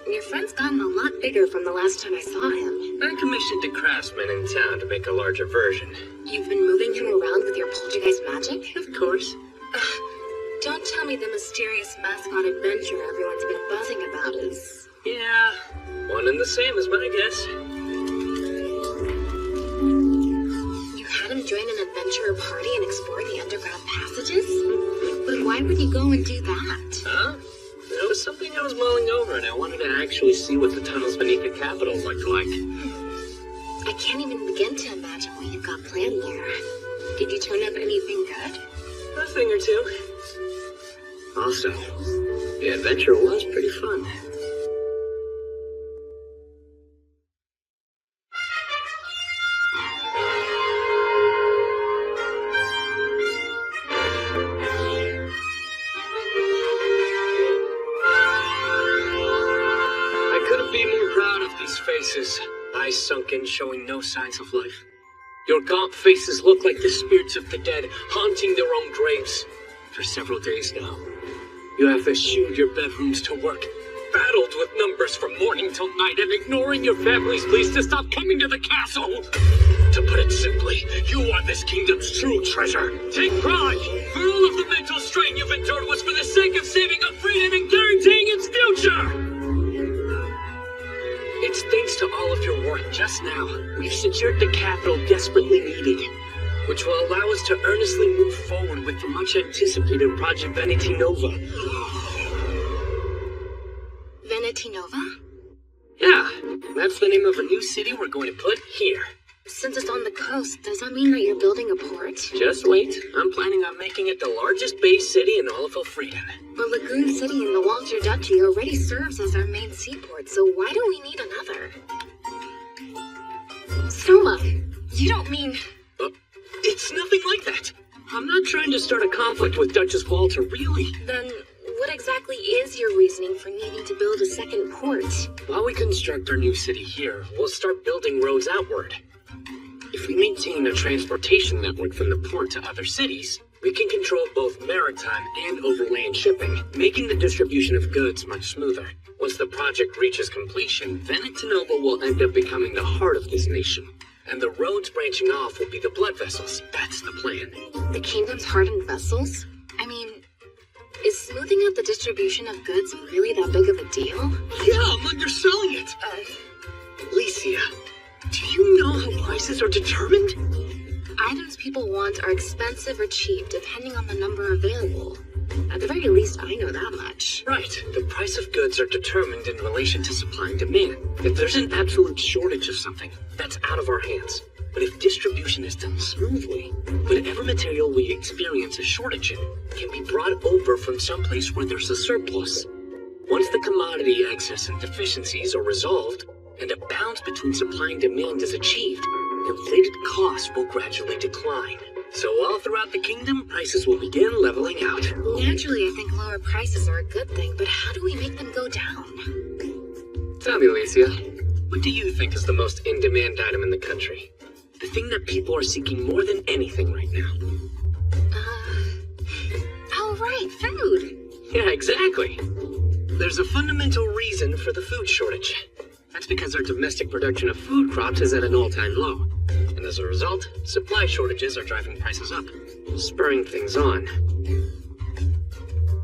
Your friend's gotten a lot bigger from the last time I saw him. I commissioned a craftsman in town to make a larger version. You've been moving him around with your poltergeist magic? Of course. Don't tell me the mysterious mascot adventure everyone's been buzzing about is... Yeah, one and the same is my guess. You had him join an adventurer party and explore the underground passages? But why would you go and do that? Huh? It was something I was mulling over, and I wanted to actually see what the tunnels beneath the capital looked like. I can't even begin to imagine what you've got planned there. Did you turn up anything good? A thing or two. Also, the adventure was pretty fun. Eyes sunken, showing no signs of life. Your gaunt faces look like the spirits of the dead, haunting their own graves. For several days now, you have eschewed your bedrooms to work, battled with numbers from morning till night, and ignoring your family's pleas to stop coming to the castle. To put it simply, you are this kingdom's true treasure. Take pride, for all of the mental strain you've endured was for the sake of saving up freedom and guaranteeing its future. It's thanks to all of your work just now, we've secured the capital desperately needed, which will allow us to earnestly move forward with the much-anticipated Project Vanity Nova. Vanity Nova? Yeah, that's the name of a new city we're going to put here. Since it's on the coast, does that mean that you're building a port? Just wait. I'm planning on making it the largest bay city in all of Elfrieden. But Lagoon City in the Walter Duchy already serves as our main seaport, so why do we need another? Soma, you don't mean... It's nothing like that. I'm not trying to start a conflict with Duchess Walter, really. Then what exactly is your reasoning for needing to build a second port? While we construct our new city here, we'll start building roads outward. If we maintain a transportation network from the port to other cities, we can control both maritime and overland shipping, making the distribution of goods much smoother. Once the project reaches completion, Venetinova will end up becoming the heart of this nation. And the roads branching off will be the blood vessels. That's the plan. The kingdom's hardened vessels? I mean, is smoothing out the distribution of goods really that big of a deal? Yeah, I'm underselling it. Licia, do you know how prices are determined? Items people want are expensive or cheap, depending on the number available. At the very least, I know that much. Right. The price of goods are determined in relation to supply and demand. If there's an absolute shortage of something, that's out of our hands. But if distribution is done smoothly, whatever material we experience a shortage in can be brought over from someplace where there's a surplus. Once the commodity excess and deficiencies are resolved, and a balance between supply and demand is achieved, inflated costs will gradually decline. So all throughout the kingdom, prices will begin leveling out. Naturally, I think lower prices are a good thing, but how do we make them go down? Tell me, Licia, What do you think is the most in-demand item in the country? The thing that people are seeking more than anything right now. Oh, right, food. Yeah, exactly. There's a fundamental reason for the food shortage. That's because our domestic production of food crops is at an all-time low. And as a result, supply shortages are driving prices up, spurring things on.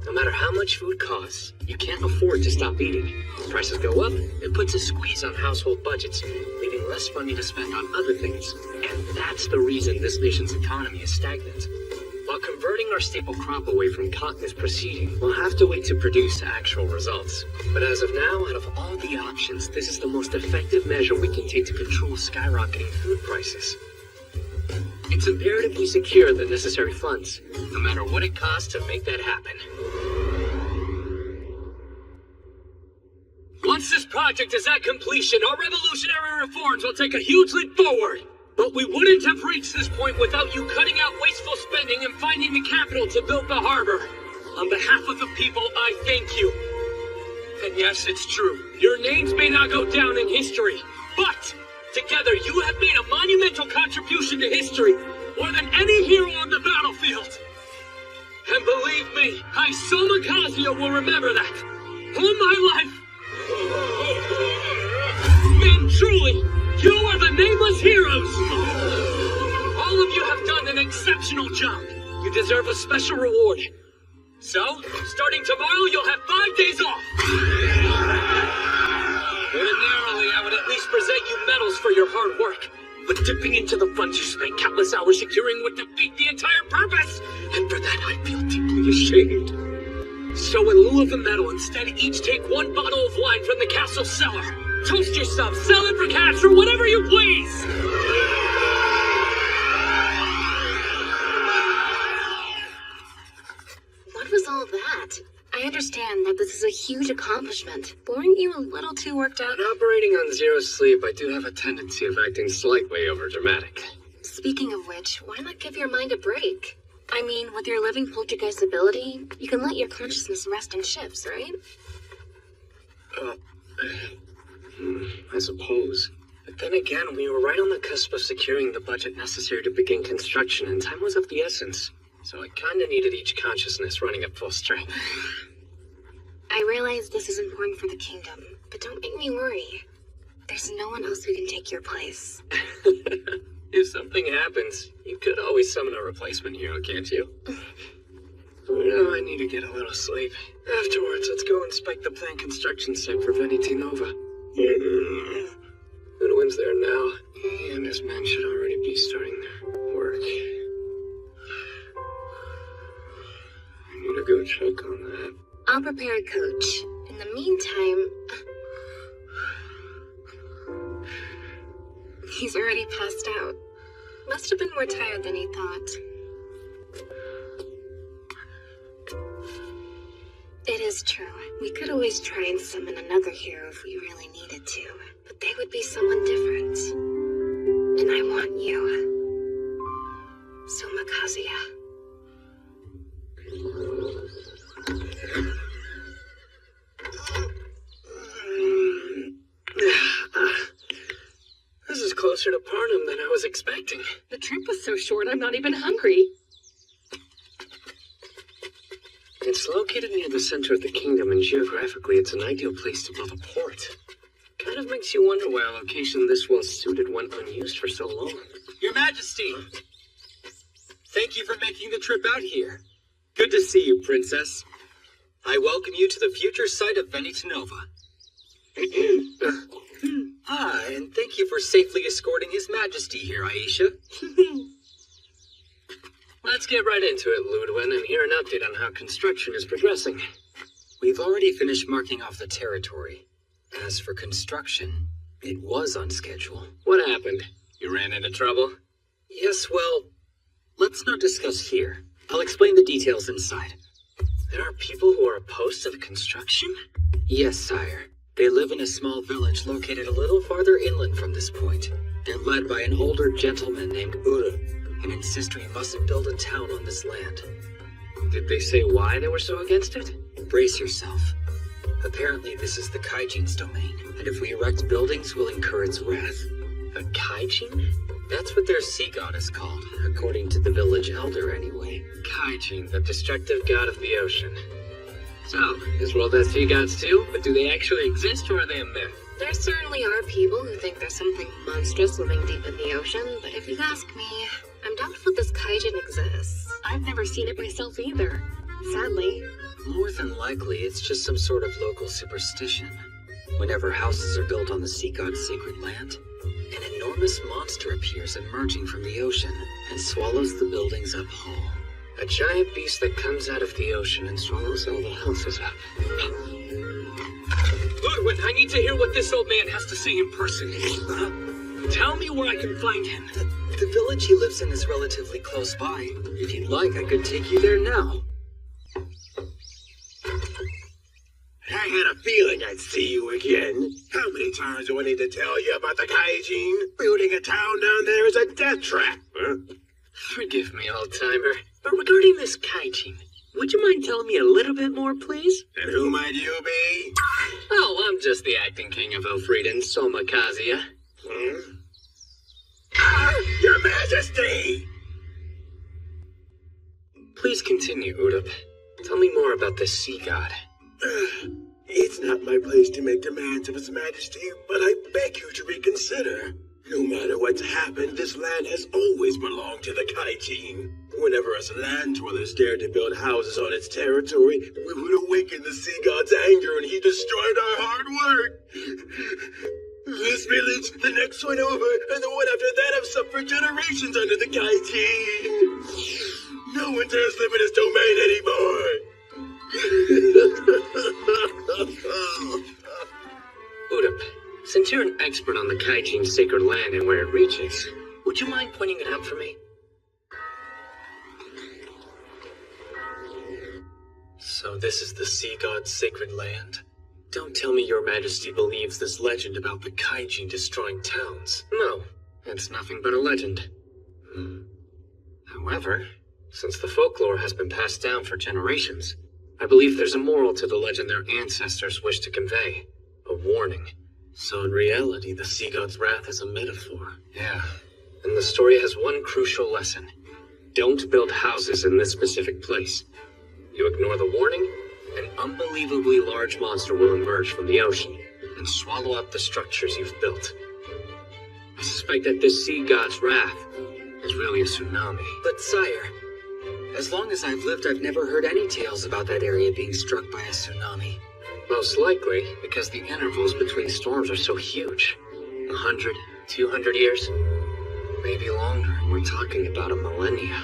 No matter how much food costs, you can't afford to stop eating. As prices go up, it puts a squeeze on household budgets, leaving less money to spend on other things. And that's the reason this nation's economy is stagnant. While converting our staple crop away from cotton is proceeding, we'll have to wait to produce actual results. But as of now, out of all the options, this is the most effective measure we can take to control skyrocketing food prices. It's imperative we secure the necessary funds, no matter what it costs to make that happen. Once this project is at completion, our revolutionary reforms will take a huge leap forward. But we wouldn't have reached this point without you cutting out wasteful spending and finding the capital to build the harbor. On behalf of the people, I thank you. And yes, it's true. Your names may not go down in history, but together you have made a monumental contribution to history, more than any hero on the battlefield. And believe me, Haisoma Kazuya will remember that. All my life. And truly, you are the nameless heroes! All of you have done an exceptional job. You deserve a special reward. So, starting tomorrow, you'll have 5 days off. Ordinarily, I would at least present you medals for your hard work. But dipping into the funds you spent countless hours securing would defeat the entire purpose. And for that, I feel deeply ashamed. So in lieu of the medal, instead each take 1 bottle of wine from the castle cellar. Toast yourself, sell it for cash, or whatever you please! What was all that? I understand that this is a huge accomplishment, but weren't you a little too worked out? When operating on zero sleep, I do have a tendency of acting slightly overdramatic. Speaking of which, why not give your mind a break? I mean, with your living poltergeist ability, you can let your consciousness rest in shifts, right? I suppose. But then again, we were right on the cusp of securing the budget necessary to begin construction, and time was of the essence. So I kinda needed each consciousness running at full strength. I realize this is important for the kingdom, but don't make me worry. There's no one else who can take your place. If something happens, you could always summon a replacement hero, can't you? For now, I need to get a little sleep. Afterwards, let's go inspect the planned construction site for Veneti Nova. Goodwin's there now. He and his men should already be starting their work. I need to go check on that. I'll prepare a coach. In the meantime... He's already passed out. Must have been more tired than he thought. It is true. We could always try and summon another hero if we really needed to. But they would be someone different. And I want you. Soma Kazuya. This is closer to Parnum than I was expecting. The trip was so short, I'm not even hungry. It's located near the center of the kingdom, and geographically, it's an ideal place to build a port. Kind of makes you wonder why a location this well suited went unused for so long. Your Majesty! Thank you for making the trip out here. Good to see you, Princess. I welcome you to the future site of Veneti Nova. And thank you for safely escorting His Majesty here, Aisha. Let's get right into it, Ludwin, and hear an update on how construction is progressing. We've already finished marking off the territory. As for construction, it was on schedule. What happened? You ran into trouble? Yes, well, let's not discuss here. I'll explain the details inside. There are people who are opposed to the construction? Yes, sire. They live in a small village located a little farther inland from this point. They're led by an older gentleman named Uru, and insist we mustn't build a town on this land. Did they say why they were so against it? Brace yourself. Apparently, this is the Kaijin's domain, and if we erect buildings, we'll incur its wrath. A Kaijin? That's what their sea god is called, according to the village elder anyway. Kaijin, the destructive god of the ocean. So, this world has sea gods too, but do they actually exist or are they a myth? There certainly are people who think there's something monstrous living deep in the ocean, but if you ask me, I'm doubtful this Kaijin exists. I've never seen it myself either, sadly. More than likely, it's just some sort of local superstition. Whenever houses are built on the sea god's sacred land, an enormous monster appears emerging from the ocean and swallows the buildings up whole. A giant beast that comes out of the ocean and swallows all the houses up. Ludwig, I need to hear what this old man has to say in person. Tell me where I can find him. The village he lives in is relatively close by. If you'd like, I could take you there now. I had a feeling I'd see you again. How many times do I need to tell you about the Kaijin? Building a town down there is a death trap. Huh? Forgive me, old-timer, but regarding this Kaijin, would you mind telling me a little bit more, please? And who might you be? Oh, I'm just the acting king of Elfrieden, Soma Kazuya. Your Majesty! Please continue, Udap. Tell me more about this sea god. It's not my place to make demands of His Majesty, but I beg you to reconsider. No matter what's happened, this land has always belonged to the Kaijin. Whenever us land dwellers dared to build houses on its territory, we would awaken the sea god's anger and he destroyed our hard work. This village, the next one over, and the one after that have suffered generations under the Kaijin. No one dares live in his domain anymore. Udap, since you're an expert on the Kaijin's sacred land and where it reaches, would you mind pointing it out for me? So this is the sea god's sacred land? Don't tell me your majesty believes this legend about the Kaijin destroying towns. No, it's nothing but a legend. However, since the folklore has been passed down for generations, I believe there's a moral to the legend their ancestors wished to convey. A warning. So in reality, the sea god's wrath is a metaphor. Yeah, and the story has one crucial lesson. Don't build houses in this specific place. You ignore the warning, an unbelievably large monster will emerge from the ocean and swallow up the structures you've built. I suspect that this sea god's wrath is really a tsunami. But sire, as long as I've lived, I've never heard any tales about that area being struck by a tsunami. Most likely because the intervals between storms are so huge. 100, 200 years, maybe longer. We're talking about a millennia.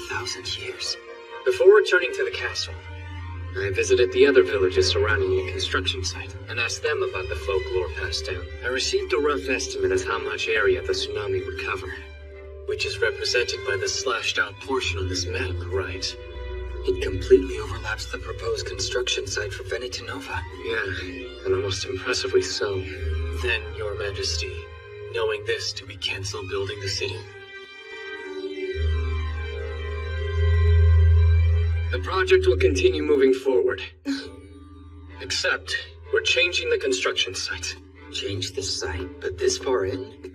1,000 years. Before returning to the castle, I visited the other villages surrounding the construction site and asked them about the folklore passed down. I received a rough estimate as how much area the tsunami would cover. Which is represented by the slashed out portion on this map, right? It completely overlaps the proposed construction site for Venetinova. Yeah, and almost impressively so. Then, your majesty, knowing this, do we cancel building the city? The project will continue moving forward. Except, we're changing the construction site. Change the site, but this far in?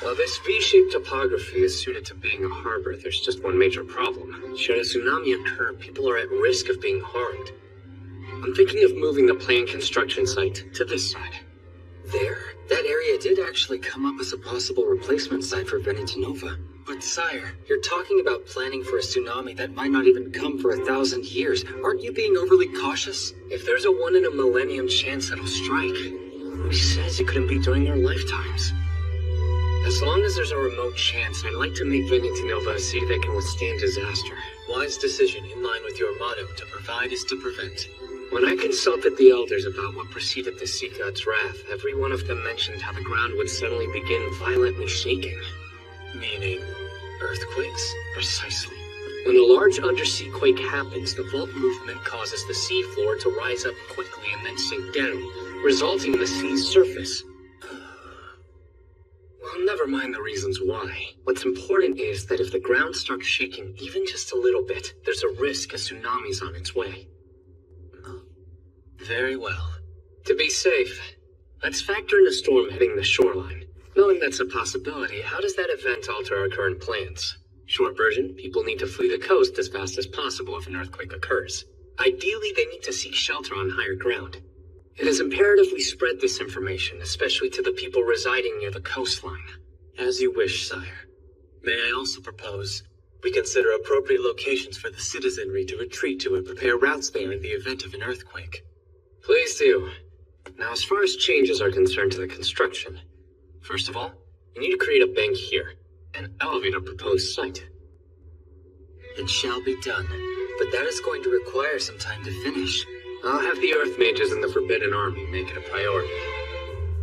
While this V-shaped topography is suited to being a harbor, there's just one major problem. Should a tsunami occur, people are at risk of being harmed. I'm thinking of moving the planned construction site to this side. There? That area did actually come up as a possible replacement site for Venetinova. But sire, you're talking about planning for a tsunami that might not even come for 1,000 years. Aren't you being overly cautious? If there's a 1 in a millennium chance it'll strike, who says it couldn't be during our lifetimes? As long as there's a remote chance, I'd like to make Venetinova a city that can withstand disaster. Wise decision in line with your motto, to provide is to prevent. When I consulted the elders about what preceded the sea god's wrath, every one of them mentioned how the ground would suddenly begin violently shaking. Meaning earthquakes? Precisely. When a large undersea quake happens, the fault movement causes the seafloor to rise up quickly and then sink down, resulting in the sea's surface. Well, never mind the reasons why. What's important is that if the ground starts shaking even just a little bit, there's a risk a tsunami's on its way. Very well. To be safe, let's factor in a storm hitting the shoreline. Knowing that's a possibility, how does that event alter our current plans? Short version, people need to flee the coast as fast as possible if an earthquake occurs. Ideally, they need to seek shelter on higher ground. It is imperative we spread this information, especially to the people residing near the coastline. As you wish, sire. May I also propose we consider appropriate locations for the citizenry to retreat to and prepare routes there in the event of an earthquake? Please do. Now, as far as changes are concerned to the construction, first of all, you need to create a bank here and elevate a proposed site. It shall be done, but that is going to require some time to finish. I'll have the Earth Mages and the Forbidden Army make it a priority.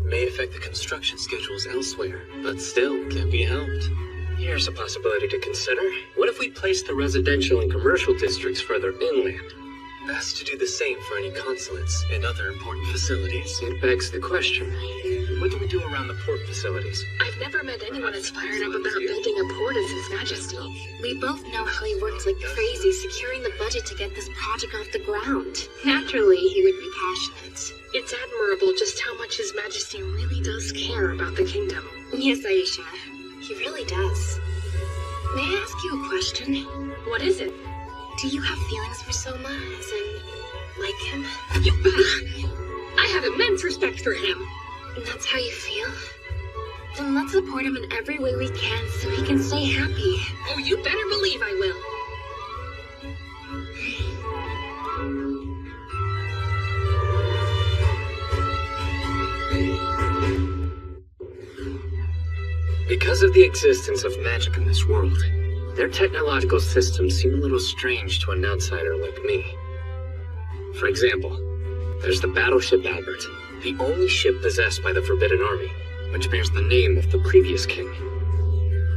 May affect the construction schedules elsewhere, but still can't be helped. Here's a possibility to consider. What if we place the residential and commercial districts further inland? Best to do the same for any consulates and other important facilities. It begs the question, what do we do around the port facilities? I've never met anyone as fired up about building a port as His Majesty. We both know how he worked like crazy securing the budget to get this project off the ground. Naturally, he would be passionate. It's admirable just how much His Majesty really does care about the kingdom. Yes, Aisha. He really does. May I ask you a question? What is it? Do you have feelings for Soma, as in, like him? I have immense respect for him. And that's how you feel? Then let's support him in every way we can so he can stay happy. Oh, you better believe I will. Because of the existence of magic in this world, their technological systems seem a little strange to an outsider like me. For example, there's the battleship Albert, the only ship possessed by the Forbidden Army, which bears the name of the previous king.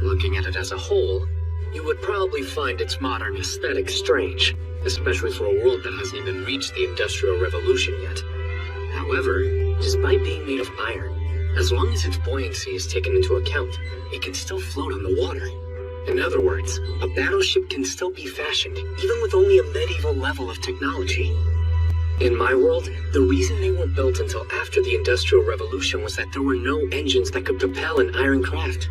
Looking at it as a whole, you would probably find its modern aesthetic strange, especially for a world that hasn't even reached the Industrial Revolution yet. However, despite being made of iron, as long as its buoyancy is taken into account, it can still float on the water. In other words, a battleship can still be fashioned, even with only a medieval level of technology. In my world, the reason they weren't built until after the Industrial Revolution was that there were no engines that could propel an iron craft.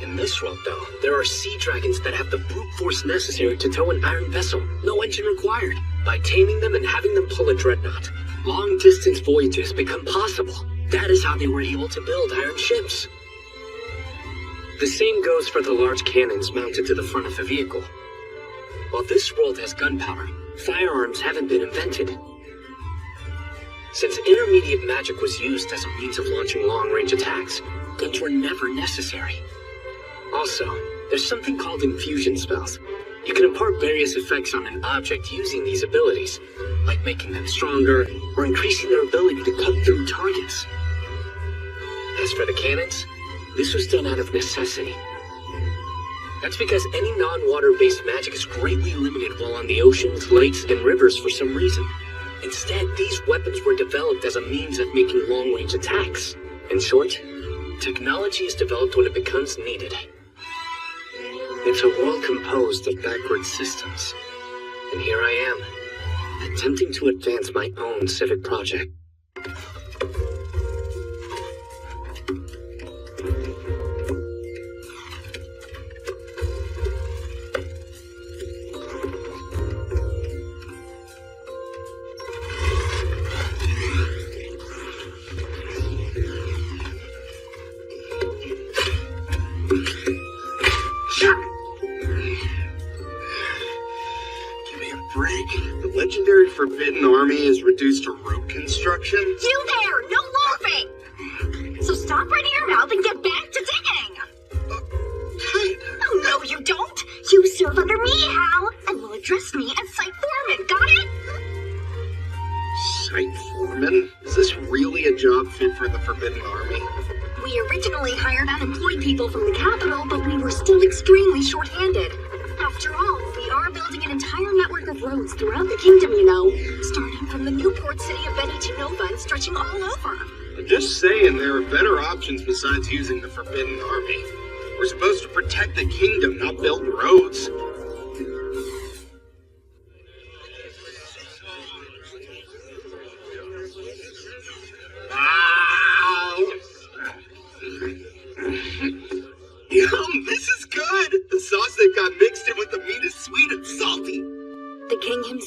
In this world, though, there are sea dragons that have the brute force necessary to tow an iron vessel, no engine required. By taming them and having them pull a dreadnought, long-distance voyages become possible. That is how they were able to build iron ships. The same goes for the large cannons mounted to the front of the vehicle. While this world has gunpowder, firearms haven't been invented. Since intermediate magic was used as a means of launching long-range attacks, guns were never necessary. Also, there's something called infusion spells. You can impart various effects on an object using these abilities, like making them stronger or increasing their ability to cut through targets. As for the cannons, this was done out of necessity. That's because any non-water-based magic is greatly limited while on the oceans, lakes, and rivers for some reason. Instead, these weapons were developed as a means of making long-range attacks. In short, technology is developed when it becomes needed. It's a world composed of backward systems. And here I am, attempting to advance my own civic project. Forbidden Army is reduced to road construction? You there! No laughing! So stop right in your mouth and get back to digging! Oh, no, you don't! You serve under me, Hal, and will address me as Site Foreman, got it? Site Foreman? Is this really a job fit for the Forbidden Army? We originally hired unemployed people from the capital, but we were still extremely short-handed. After all, we are building an entire network of roads throughout the kingdom, you know, starting from the new port city of Beni to Nova and stretching all over. I'm just saying there are better options besides using the Forbidden Army. We're supposed to protect the kingdom, not build roads.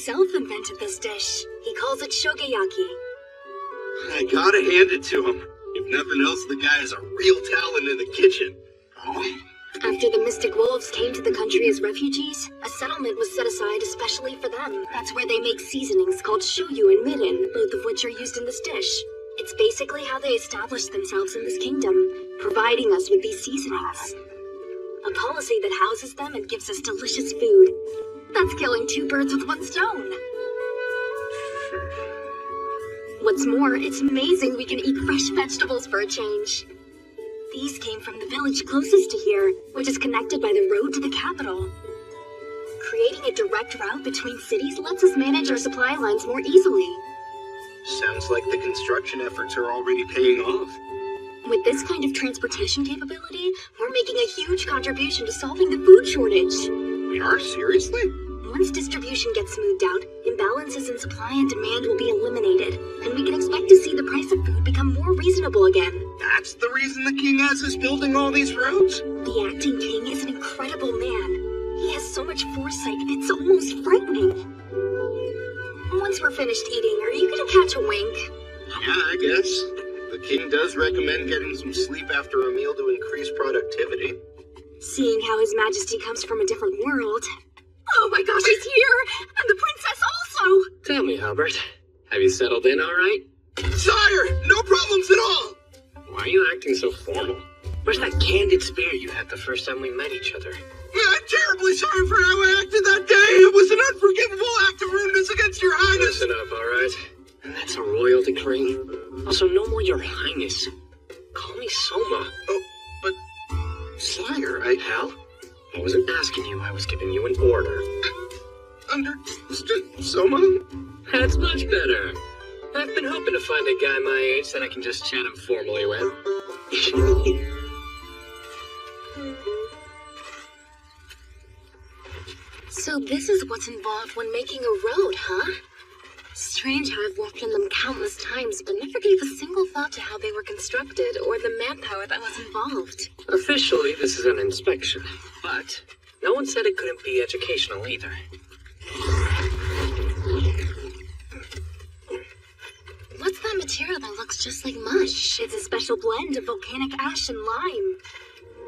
himself invented this dish. He calls it shogeyaki. I gotta hand it to him. If nothing else, the guy is a real talent in the kitchen. After the Mystic Wolves came to the country as refugees, a settlement was set aside especially for them. That's where they make seasonings called shoyu and mirin, both of which are used in this dish. It's basically how they established themselves in this kingdom, providing us with these seasonings. A policy that houses them and gives us delicious food. That's killing 2 birds with 1 stone. What's more, it's amazing we can eat fresh vegetables for a change. These came from the village closest to here, which is connected by the road to the capital. Creating a direct route between cities lets us manage our supply lines more easily. Sounds like the construction efforts are already paying off. With this kind of transportation capability, we're making a huge contribution to solving the food shortage. We are? Seriously? Once distribution gets smoothed out, imbalances in supply and demand will be eliminated, and we can expect to see the price of food become more reasonable again. That's the reason the king has us building all these roads? The acting king is an incredible man. He has so much foresight, it's almost frightening. Once we're finished eating, are you gonna catch a wink? Yeah, I guess. The king does recommend getting some sleep after a meal to increase productivity. Seeing how His Majesty comes from a different world. Oh my gosh, he's here! And the princess also! Tell me, Albert, have you settled in all right? Sire, no problems at all! Why are you acting so formal? Where's that candid spirit you had the first time we met each other? I'm terribly sorry for how I acted that day. It was an unforgivable act of rudeness against your highness. Listen up, all right? And that's a royal decree. Also, no more your highness. Call me Soma. Oh, but... Sire, Hal, I wasn't asking you, I was giving you an order. Understood, Soma? That's much better. I've been hoping to find a guy my age that I can just chat informally with. So this is what's involved when making a road, huh? Strange how I've walked on them countless times, but never gave a single thought to how they were constructed or the manpower that was involved. Officially, this is an inspection, but no one said it couldn't be educational either. What's that material that looks just like mush? It's a special blend of volcanic ash and lime.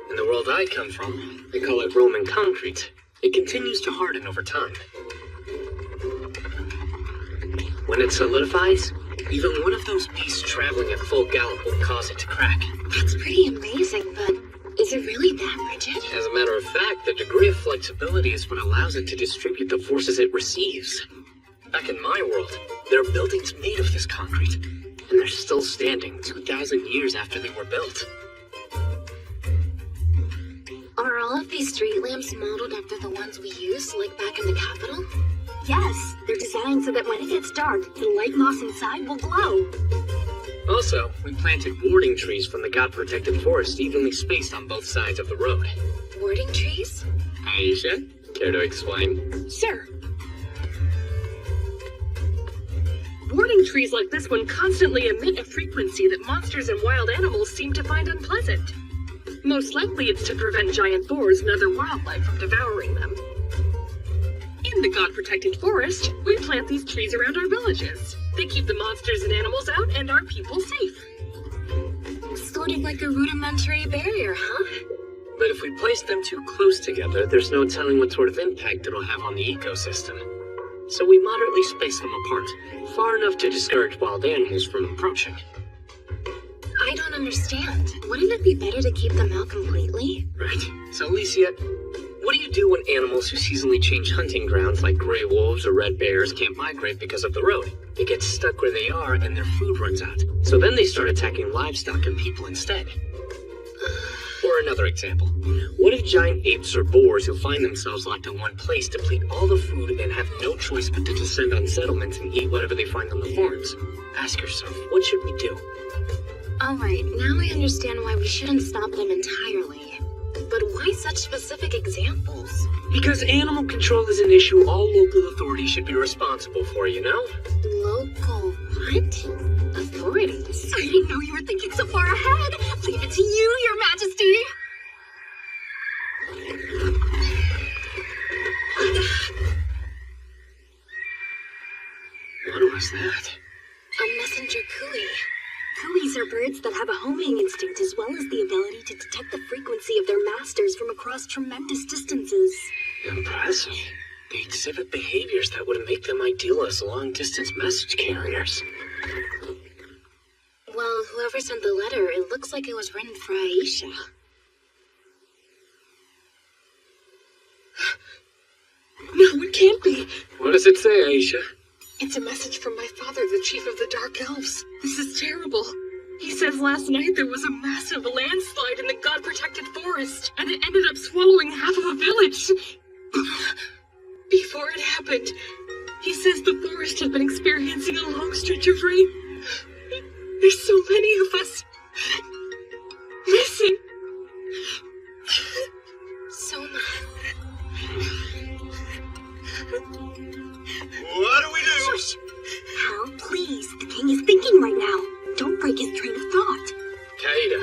In the world I come from, they call it Roman concrete. It continues to harden over time. When it solidifies, even one of those beasts traveling at full gallop will cause it to crack. That's pretty amazing, but is it really that rigid? As a matter of fact, the degree of flexibility is what allows it to distribute the forces it receives. Back in my world, there are buildings made of this concrete, and they're still standing 2,000 years after they were built. Are all of these street lamps modeled after the ones we used, like back in the capital? Yes, they're designed so that when it gets dark, the light moss inside will glow. Also, we planted warding trees from the god-protected forest evenly spaced on both sides of the road. Warding trees? Aisha, care to explain? Sir. Warding trees like this one constantly emit a frequency that monsters and wild animals seem to find unpleasant. Most likely it's to prevent giant boars and other wildlife from devouring them. In the god-protected forest, we plant these trees around our villages. They keep the monsters and animals out and our people safe. Sort of like a rudimentary barrier, huh? But if we place them too close together, there's no telling what sort of impact it'll have on the ecosystem. So we moderately space them apart, far enough to discourage wild animals from approaching. I don't understand. Wouldn't it be better to keep them out completely? Right. So, Alicia, what do you do when animals who seasonally change hunting grounds, like gray wolves or red bears, can't migrate because of the road? They get stuck where they are and their food runs out. So then they start attacking livestock and people instead. Or another example. What if giant apes or boars who find themselves locked in one place deplete all the food and have no choice but to descend on settlements and eat whatever they find on the farms? Ask yourself, what should we do? Alright, now I understand why we shouldn't stop them entirely. But why such specific examples? Because animal control is an issue all local authorities should be responsible for, you know? Local what? Authorities? I didn't know you were thinking so far ahead. Leave it to you, Your Majesty. was that? A messenger cooey. Cooeys are birds that have a homing instinct as well as the ability to detect the frequency of their masters from across tremendous distances. Impressive. They exhibit behaviors that would make them ideal as long-distance message carriers. Well, whoever sent the letter, it looks like it was written for Aisha. No, it can't be. What does it say, Aisha? It's a message from my father, the chief of the Dark Elves. This is terrible. He says last night there was a massive landslide in the god-protected forest, and it ended up swallowing half of a village. Before it happened, he says the forest had been experiencing a long stretch of rain. There's so many of us missing. Soma. What do we do? Hal, please. The king is thinking right now. Don't break his train of thought. Kaida,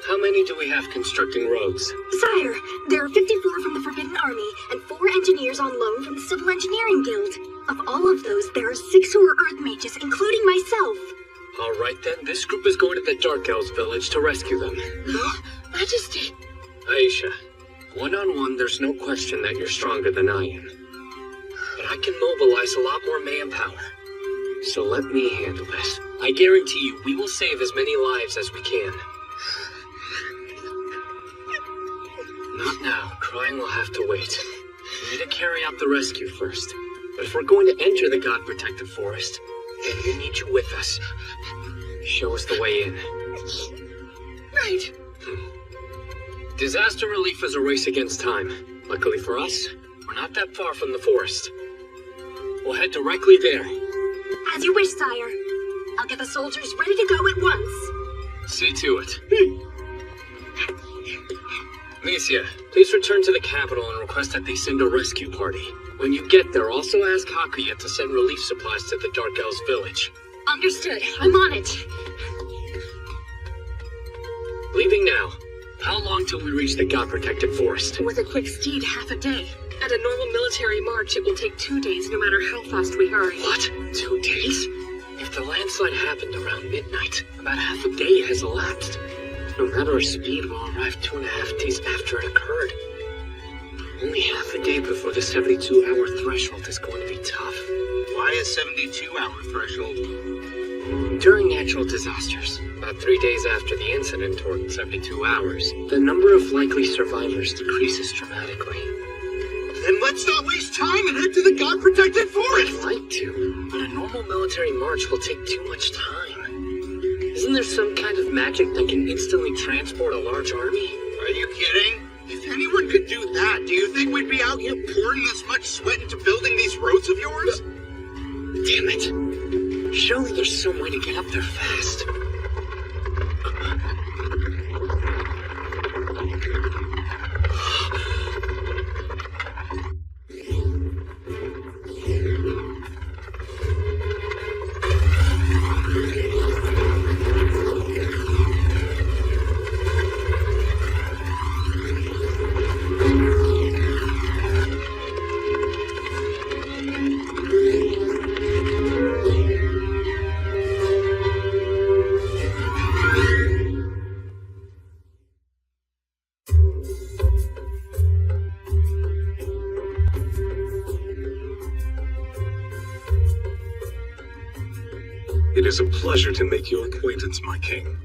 how many do we have constructing roads? Sire, there are 54 from the Forbidden Army and 4 engineers on loan from the Civil Engineering Guild. Of all of those, there are 6 who are Earth mages, including myself. All right then, this group is going to the Dark Elves village to rescue them. Huh? Majesty. Aisha, one-on-one, there's no question that you're stronger than I am. But I can mobilize a lot more manpower. So let me handle this. I guarantee you, we will save as many lives as we can. Not now. Crying will have to wait. We need to carry out the rescue first. But if we're going to enter the God-protected forest, then we need you with us. Show us the way in. Right. Disaster relief is a race against time. Luckily for us, we're not that far from the forest. We'll head directly there. As you wish, sire. I'll get the soldiers ready to go at once. See to it. Amicia, please return to the capital and request that they send a rescue party. When you get there, also ask Hakuya to send relief supplies to the Dark Elves village. Understood. I'm on it. Leaving now. How long till we reach the God-protected forest? With a quick steed, half a day. At a normal military march, it will take 2 days, no matter how fast we hurry. What? 2 days? If the landslide happened around midnight, about half a day has elapsed. No matter our speed, we'll arrive 2.5 days after it occurred. Only half a day before the 72-hour threshold is going to be tough. Why a 72-hour threshold? During natural disasters, about 3 days after the incident, or 72 hours, the number of likely survivors decreases dramatically. Then let's not waste time and head to the God-protected forest! I'd like to, but a normal military march will take too much time. Isn't there some kind of magic that can instantly transport a large army? Are you kidding? If anyone could do that, do you think we'd be out here pouring this much sweat into building these roads of yours? Damn it. Surely there's some way to get up there fast. It is a pleasure to make your acquaintance, my king.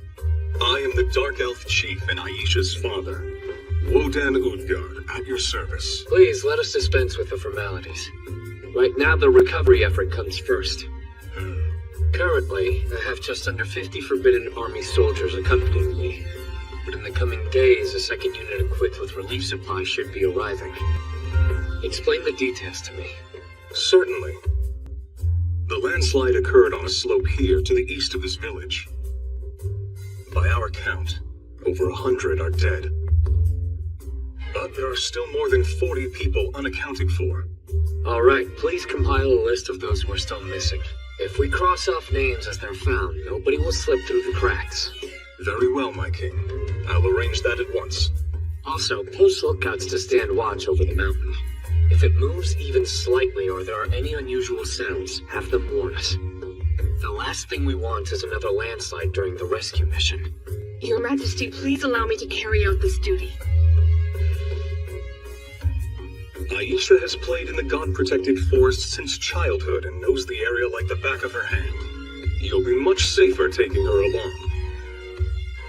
I am the Dark Elf Chief and Aisha's father, Wodan Udgard, at your service. Please, let us dispense with the formalities. Right now, the recovery effort comes first. Currently, I have just under 50 Forbidden Army soldiers accompanying me. But in the coming days, a second unit equipped with relief supplies should be arriving. Explain the details to me. Certainly. The landslide occurred on a slope here to the east of this village. By our count, over 100 are dead. But there are still more than 40 people unaccounted for. All right, please compile a list of those who are still missing. If we cross off names as they're found, nobody will slip through the cracks. Very well, my king. I'll arrange that at once. Also, post lookouts to stand watch over the mountain. If it moves even slightly or there are any unusual sounds, have them warn us. The last thing we want is another landslide during the rescue mission. Your Majesty, please allow me to carry out this duty. Aisha has played in the god-protected forest since childhood and knows the area like the back of her hand. You'll be much safer taking her along.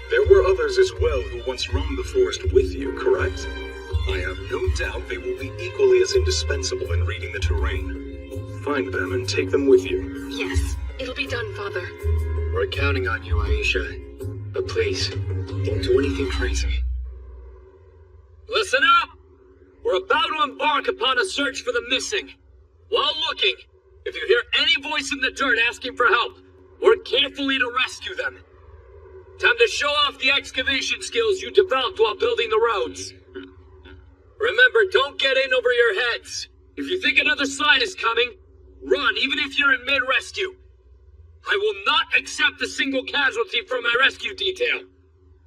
There were others as well who once roamed the forest with you, correct? I have no doubt they will be equally as indispensable in reading the terrain. Find them and take them with you. Yes, it'll be done, Father. We're counting on you, Aisha. But please, don't do anything crazy. Listen up! We're about to embark upon a search for the missing. While looking, if you hear any voice in the dirt asking for help, work carefully to rescue them. Time to show off the excavation skills you developed while building the roads. Remember, don't get in over your heads. If you think another slide is coming, run, even if you're in mid-rescue. I will not accept a single casualty from my rescue detail.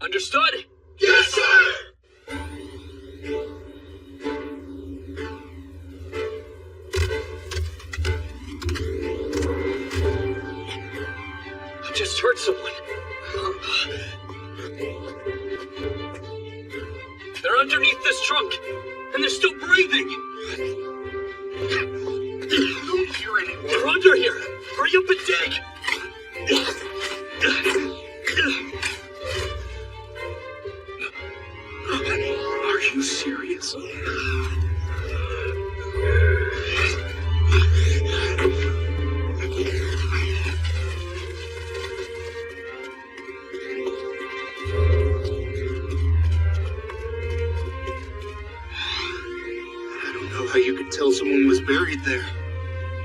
Understood? Yes, sir! I just heard someone. They're underneath this trunk, and they're still breathing. I don't hear anyone. They're under here. Hurry up and dig. Are you serious? How you could tell someone was buried there.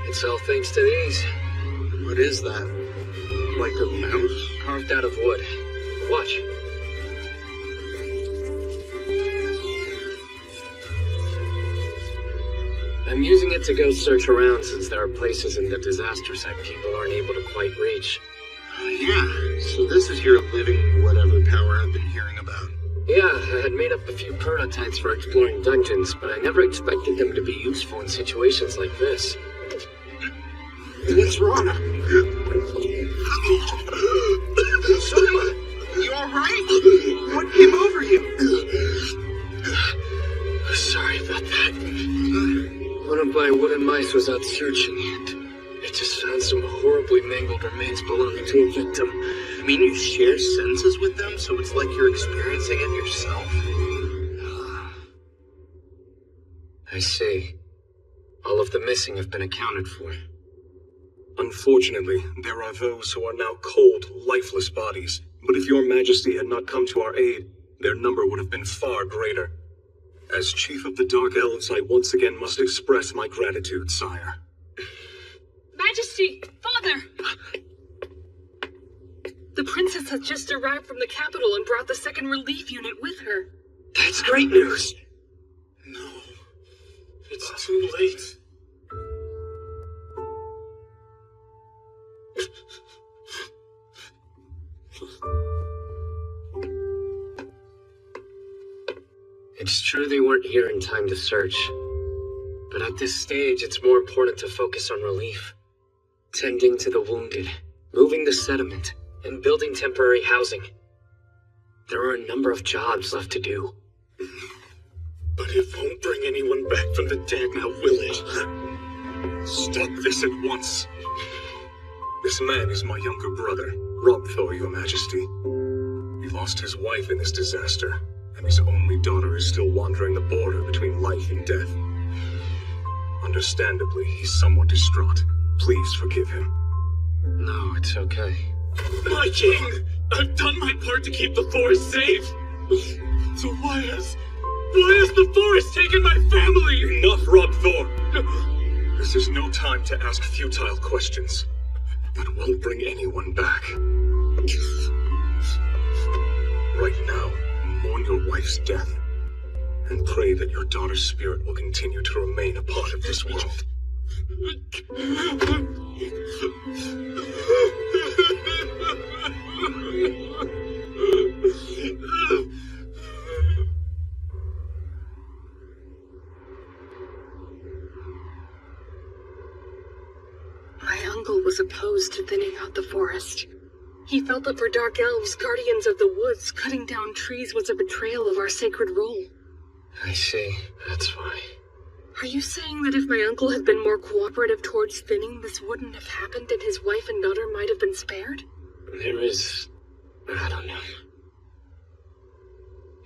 It's all thanks to these. What is that? Like a mouse? Carved out of wood. Watch. I'm using it to go search around since there are places in the disaster site people aren't able to quite reach. Yeah, so this is your living whatever power I've been hearing about. Yeah, I had made up a few prototypes for exploring dungeons, but I never expected them to be useful in situations like this. What's wrong? Soma, you alright? What came over you? Sorry about that. One of my wooden mice was out searching, and it just found some horribly mangled remains belonging to a victim. You mean you share senses with them, so it's like you're experiencing it yourself? I see. All of the missing have been accounted for. Unfortunately, there are those who are now cold, lifeless bodies. But if your Majesty had not come to our aid, their number would have been far greater. As Chief of the Dark Elves, I once again must express my gratitude, sire. Majesty! Father! The princess has just arrived from the capital and brought the second relief unit with her. That's great news! No. It's too late. It's true they weren't here in time to search. But at this stage, it's more important to focus on relief. Tending to the wounded, moving the sediment, and building temporary housing. There are a number of jobs left to do. But it won't bring anyone back from the dead now, will it? Stop this at once. This man is my younger brother, Robthor, your Majesty. He lost his wife in this disaster, and his only daughter is still wandering the border between life and death. Understandably, he's somewhat distraught. Please forgive him. No, it's okay. My king! I've done my part to keep the forest safe! So why has the forest taken my family? Enough, Robthor! This is no time to ask futile questions. That won't bring anyone back. Right now, mourn your wife's death, and pray that your daughter's spirit will continue to remain a part of this world. uncle was opposed to thinning out the forest. He felt that for dark elves, guardians of the woods, cutting down trees was a betrayal of our sacred role. I see. That's why. Are you saying that if my uncle had been more cooperative towards thinning, this wouldn't have happened and his wife and daughter might have been spared? There is... I don't know.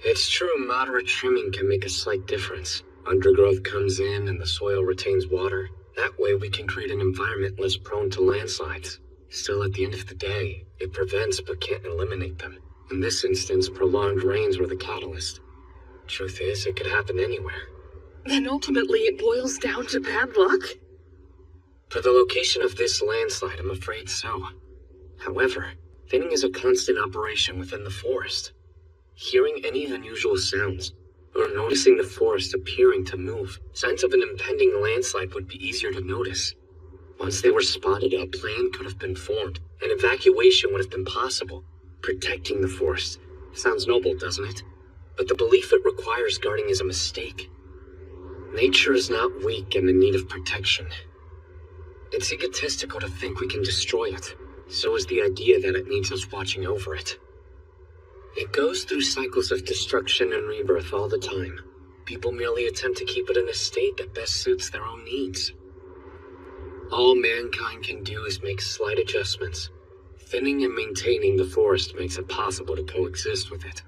It's true, moderate trimming can make a slight difference. Undergrowth comes in and the soil retains water. That way we can create an environment less prone to landslides. Still, at the end of the day, it prevents but can't eliminate them. In this instance, prolonged rains were the catalyst. Truth is, it could happen anywhere. Then ultimately it boils down to bad luck? For the location of this landslide, I'm afraid so. However, thinning is a constant operation within the forest. Hearing any unusual sounds, or noticing the forest appearing to move, signs of an impending landslide would be easier to notice. Once they were spotted, a plan could have been formed, and evacuation would have been possible. Protecting the forest sounds noble, doesn't it? But the belief it requires guarding is a mistake. Nature is not weak and in need of protection. It's egotistical to think we can destroy it. So is the idea that it needs us watching over it. It goes through cycles of destruction and rebirth all the time. People merely attempt to keep it in a state that best suits their own needs. All mankind can do is make slight adjustments. Thinning and maintaining the forest makes it possible to coexist with it.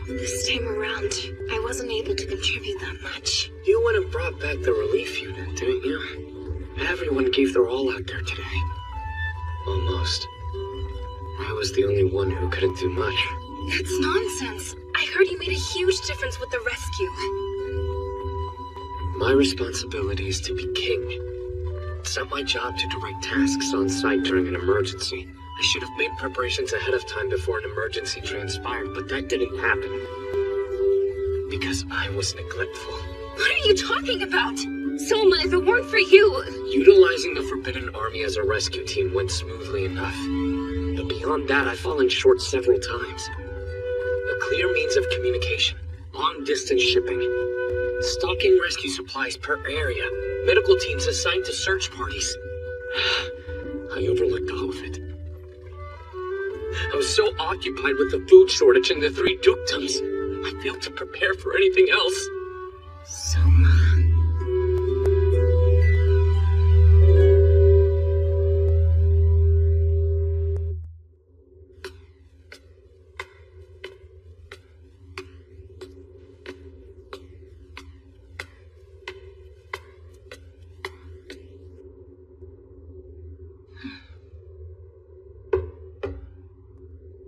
This time around, I wasn't able to contribute that much. You went and brought back the relief unit, didn't you? Everyone gave their all out there today. Almost. I was the only one who couldn't do much. That's nonsense. I heard you made a huge difference with the rescue. My responsibility is to be king. It's not my job to direct tasks on site during an emergency. I should have made preparations ahead of time before an emergency transpired, but that didn't happen. Because I was neglectful. What are you talking about? Soma, if it weren't for you... Utilizing the Forbidden Army as a rescue team went smoothly enough. But beyond that, I've fallen short several times. A clear means of communication, long-distance shipping, stocking rescue supplies per area, medical teams assigned to search parties. I overlooked all of it. I was so occupied with the food shortage and the 3 dukedoms, I failed to prepare for anything else. Soma.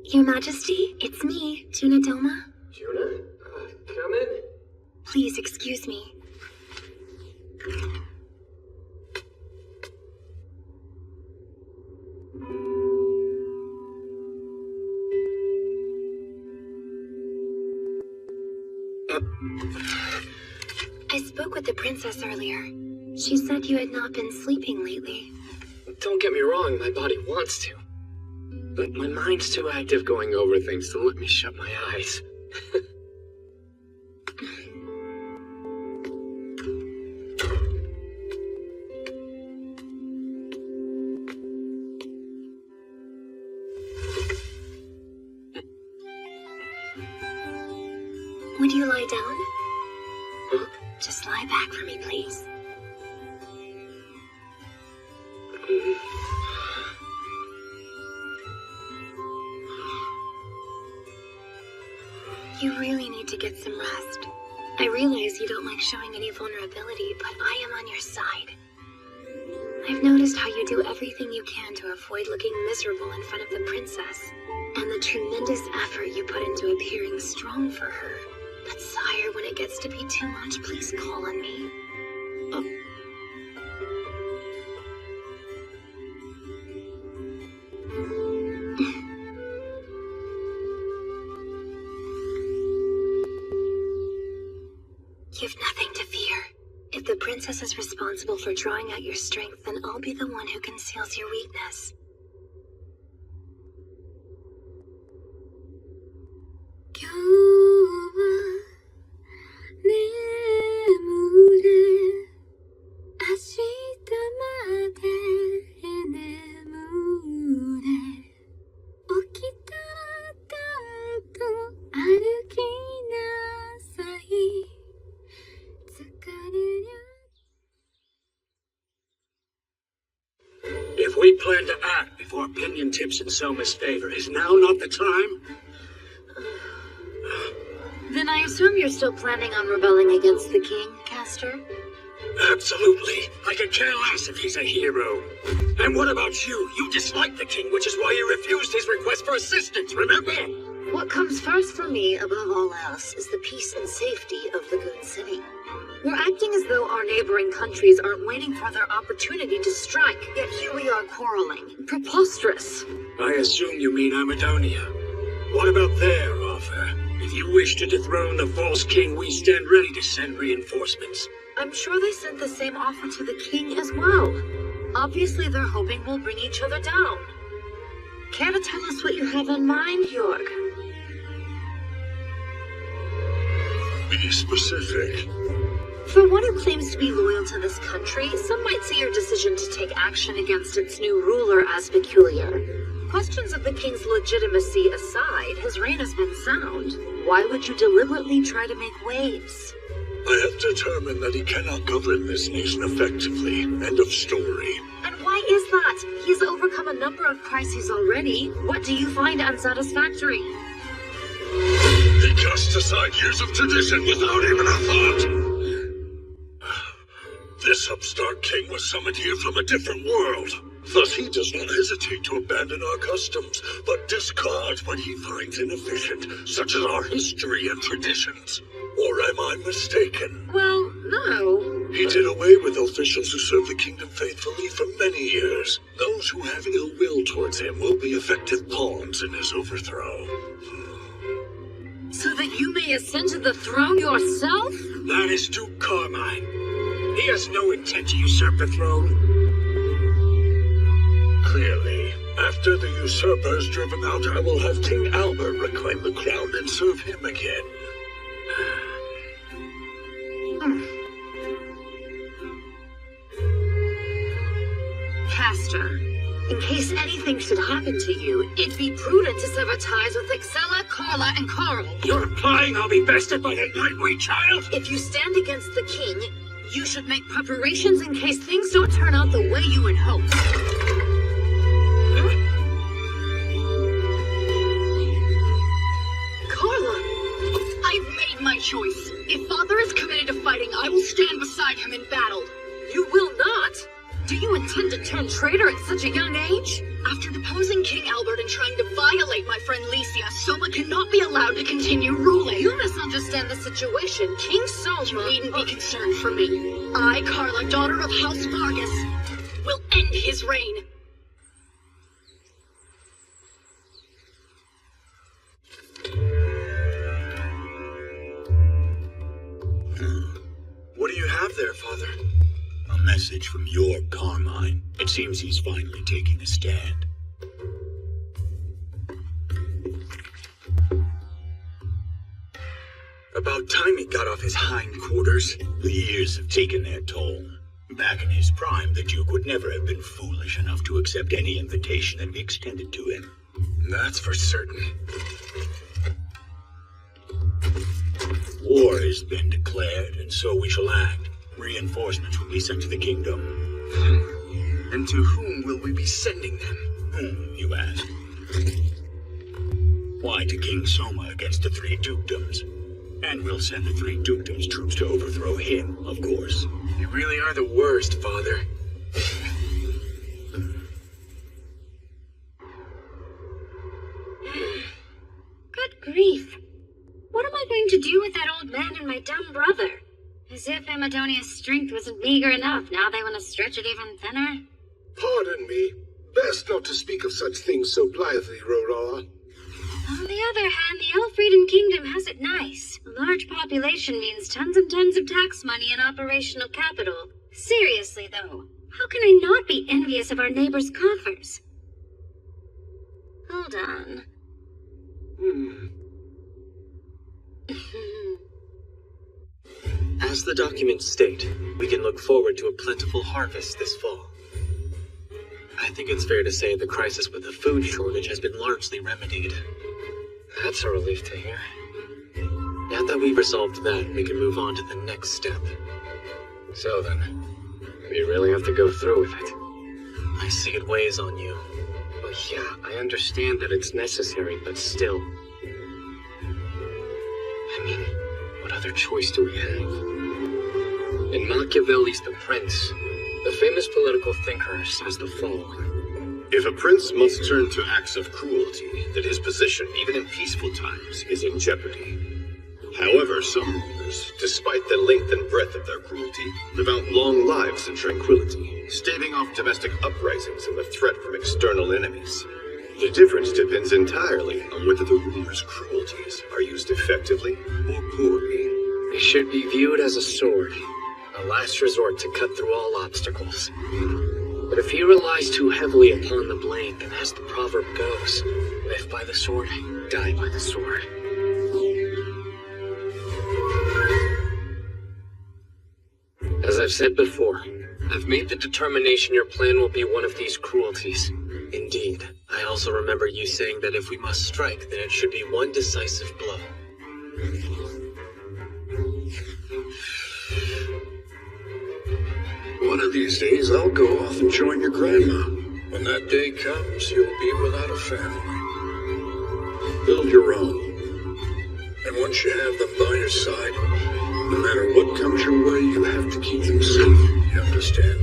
Your Majesty, it's me, Juna Doma. Juna? Come in. Please excuse me. I spoke with the princess earlier. She said you had not been sleeping lately. Don't get me wrong, my body wants to. But my mind's too active going over things to let me shut my eyes. Would you lie down? Huh? Just lie back for me, please. You really need to get some rest. I realize you don't like showing any vulnerability, but I am on your side. I've noticed how you do everything you can to avoid looking miserable in front of the princess, and the tremendous effort you put into appearing strong for her. But sire, when it gets to be too much, please call on me. Oh. You've nothing to fear. princess is responsible for drawing out your strength, then I'll be the one who conceals your weakness. If we plan to act before opinion tips in Soma's favor, is now not the time? Then I assume you're still planning on rebelling against the king, Castor? Absolutely. I could care less if he's a hero. And what about you? You dislike the king, which is why you refused his request for assistance, remember? What comes first for me, above all else, is the peace and safety of the good city. We're acting as though our neighboring countries aren't waiting for their opportunity to strike, yet here we are quarreling. Preposterous. I assume you mean Amadonia. What about their offer? If you wish to dethrone the false king, we stand ready to send reinforcements. I'm sure they sent the same offer to the king as well. Obviously, they're hoping we'll bring each other down. Care to tell us what you have in mind, Jorg? Be specific. For one who claims to be loyal to this country, some might see your decision to take action against its new ruler as peculiar. Questions of the king's legitimacy aside, his reign has been sound. Why would you deliberately try to make waves? I have determined that he cannot govern this nation effectively. End of story. And why is that? He's overcome a number of crises already. What do you find unsatisfactory? He cast aside years of tradition without even a thought. This upstart king was summoned here from a different world. Thus he does not hesitate to abandon our customs, but discards what he finds inefficient, such as our history and traditions. Or am I mistaken? Well, no. He did away with officials who served the kingdom faithfully for many years. Those who have ill will towards him will be effective pawns in his overthrow. So that you may ascend to the throne yourself? That is Duke Carmine. He has no intent to usurp the throne. Clearly, after the usurper is driven out, I will have King Albert reclaim the crown and serve him again. Castor, in case anything should happen to you, it'd be prudent to sever ties with Excella, Carla, and Carl. You're implying I'll be bested by the Nightwing child? If you stand against the king, you should make preparations in case things don't turn out the way you would hope. Carla, I've made my choice. If Father is committed to fighting, I will stand beside him in battle. You will not? Do you intend to turn traitor at such a young age? After deposing King Albert and trying to violate my friend Lycia, Soma cannot be allowed to continue ruling. You misunderstand the situation. King Soma... You needn't be concerned for me. I, Carla, daughter of House Vargas, will end his reign. What do you have there, Father? A message from your Carmine. It seems he's finally taking a stand. About time he got off his hindquarters. The years have taken their toll. Back in his prime, the Duke would never have been foolish enough to accept any invitation that we extended to him. That's for certain. War has been declared, and so we shall act. Reinforcements will be sent to the kingdom. And to whom will we be sending them? Whom, you ask? Why, to King Soma against the three dukedoms. And we'll send the three dukedoms troops to overthrow him, of course. You really are the worst, Father. Good grief. What am I going to do with that old man and my dumb brother? As if Amadonia's strength wasn't meager enough, now they want to stretch it even thinner. Pardon me. Best not to speak of such things so blithely, Rora. On the other hand, the Elfrieden Kingdom has it nice. Large population means tons and tons of tax money and operational capital. Seriously, though, how can I not be envious of our neighbors' coffers? Hold on. As the documents state, we can look forward to a plentiful harvest this fall. I think it's fair to say the crisis with the food shortage has been largely remedied. That's a relief to hear. Now that we've resolved that, we can move on to the next step. So then, we really have to go through with it. I see it weighs on you. Well, yeah, I understand that it's necessary, but still. I mean, what other choice do we have? In Machiavelli's The Prince, the famous political thinker says the following. If a prince must turn to acts of cruelty, then his position, even in peaceful times, is in jeopardy. However, some rulers, despite the length and breadth of their cruelty, live out long lives in tranquility, staving off domestic uprisings and the threat from external enemies. The difference depends entirely on whether the ruler's cruelties are used effectively or poorly. They should be viewed as a sword, a last resort to cut through all obstacles. But if he relies too heavily upon the blade, then as the proverb goes, live by the sword, die by the sword. As I've said before, I've made the determination your plan will be one of these cruelties. Indeed. I also remember you saying that if we must strike, then it should be one decisive blow. One of these days, I'll go off and join your grandma. When that day comes, you'll be without a family. Build your own. And once you have them by your side, no matter what comes your way, you have to keep them safe. You understand?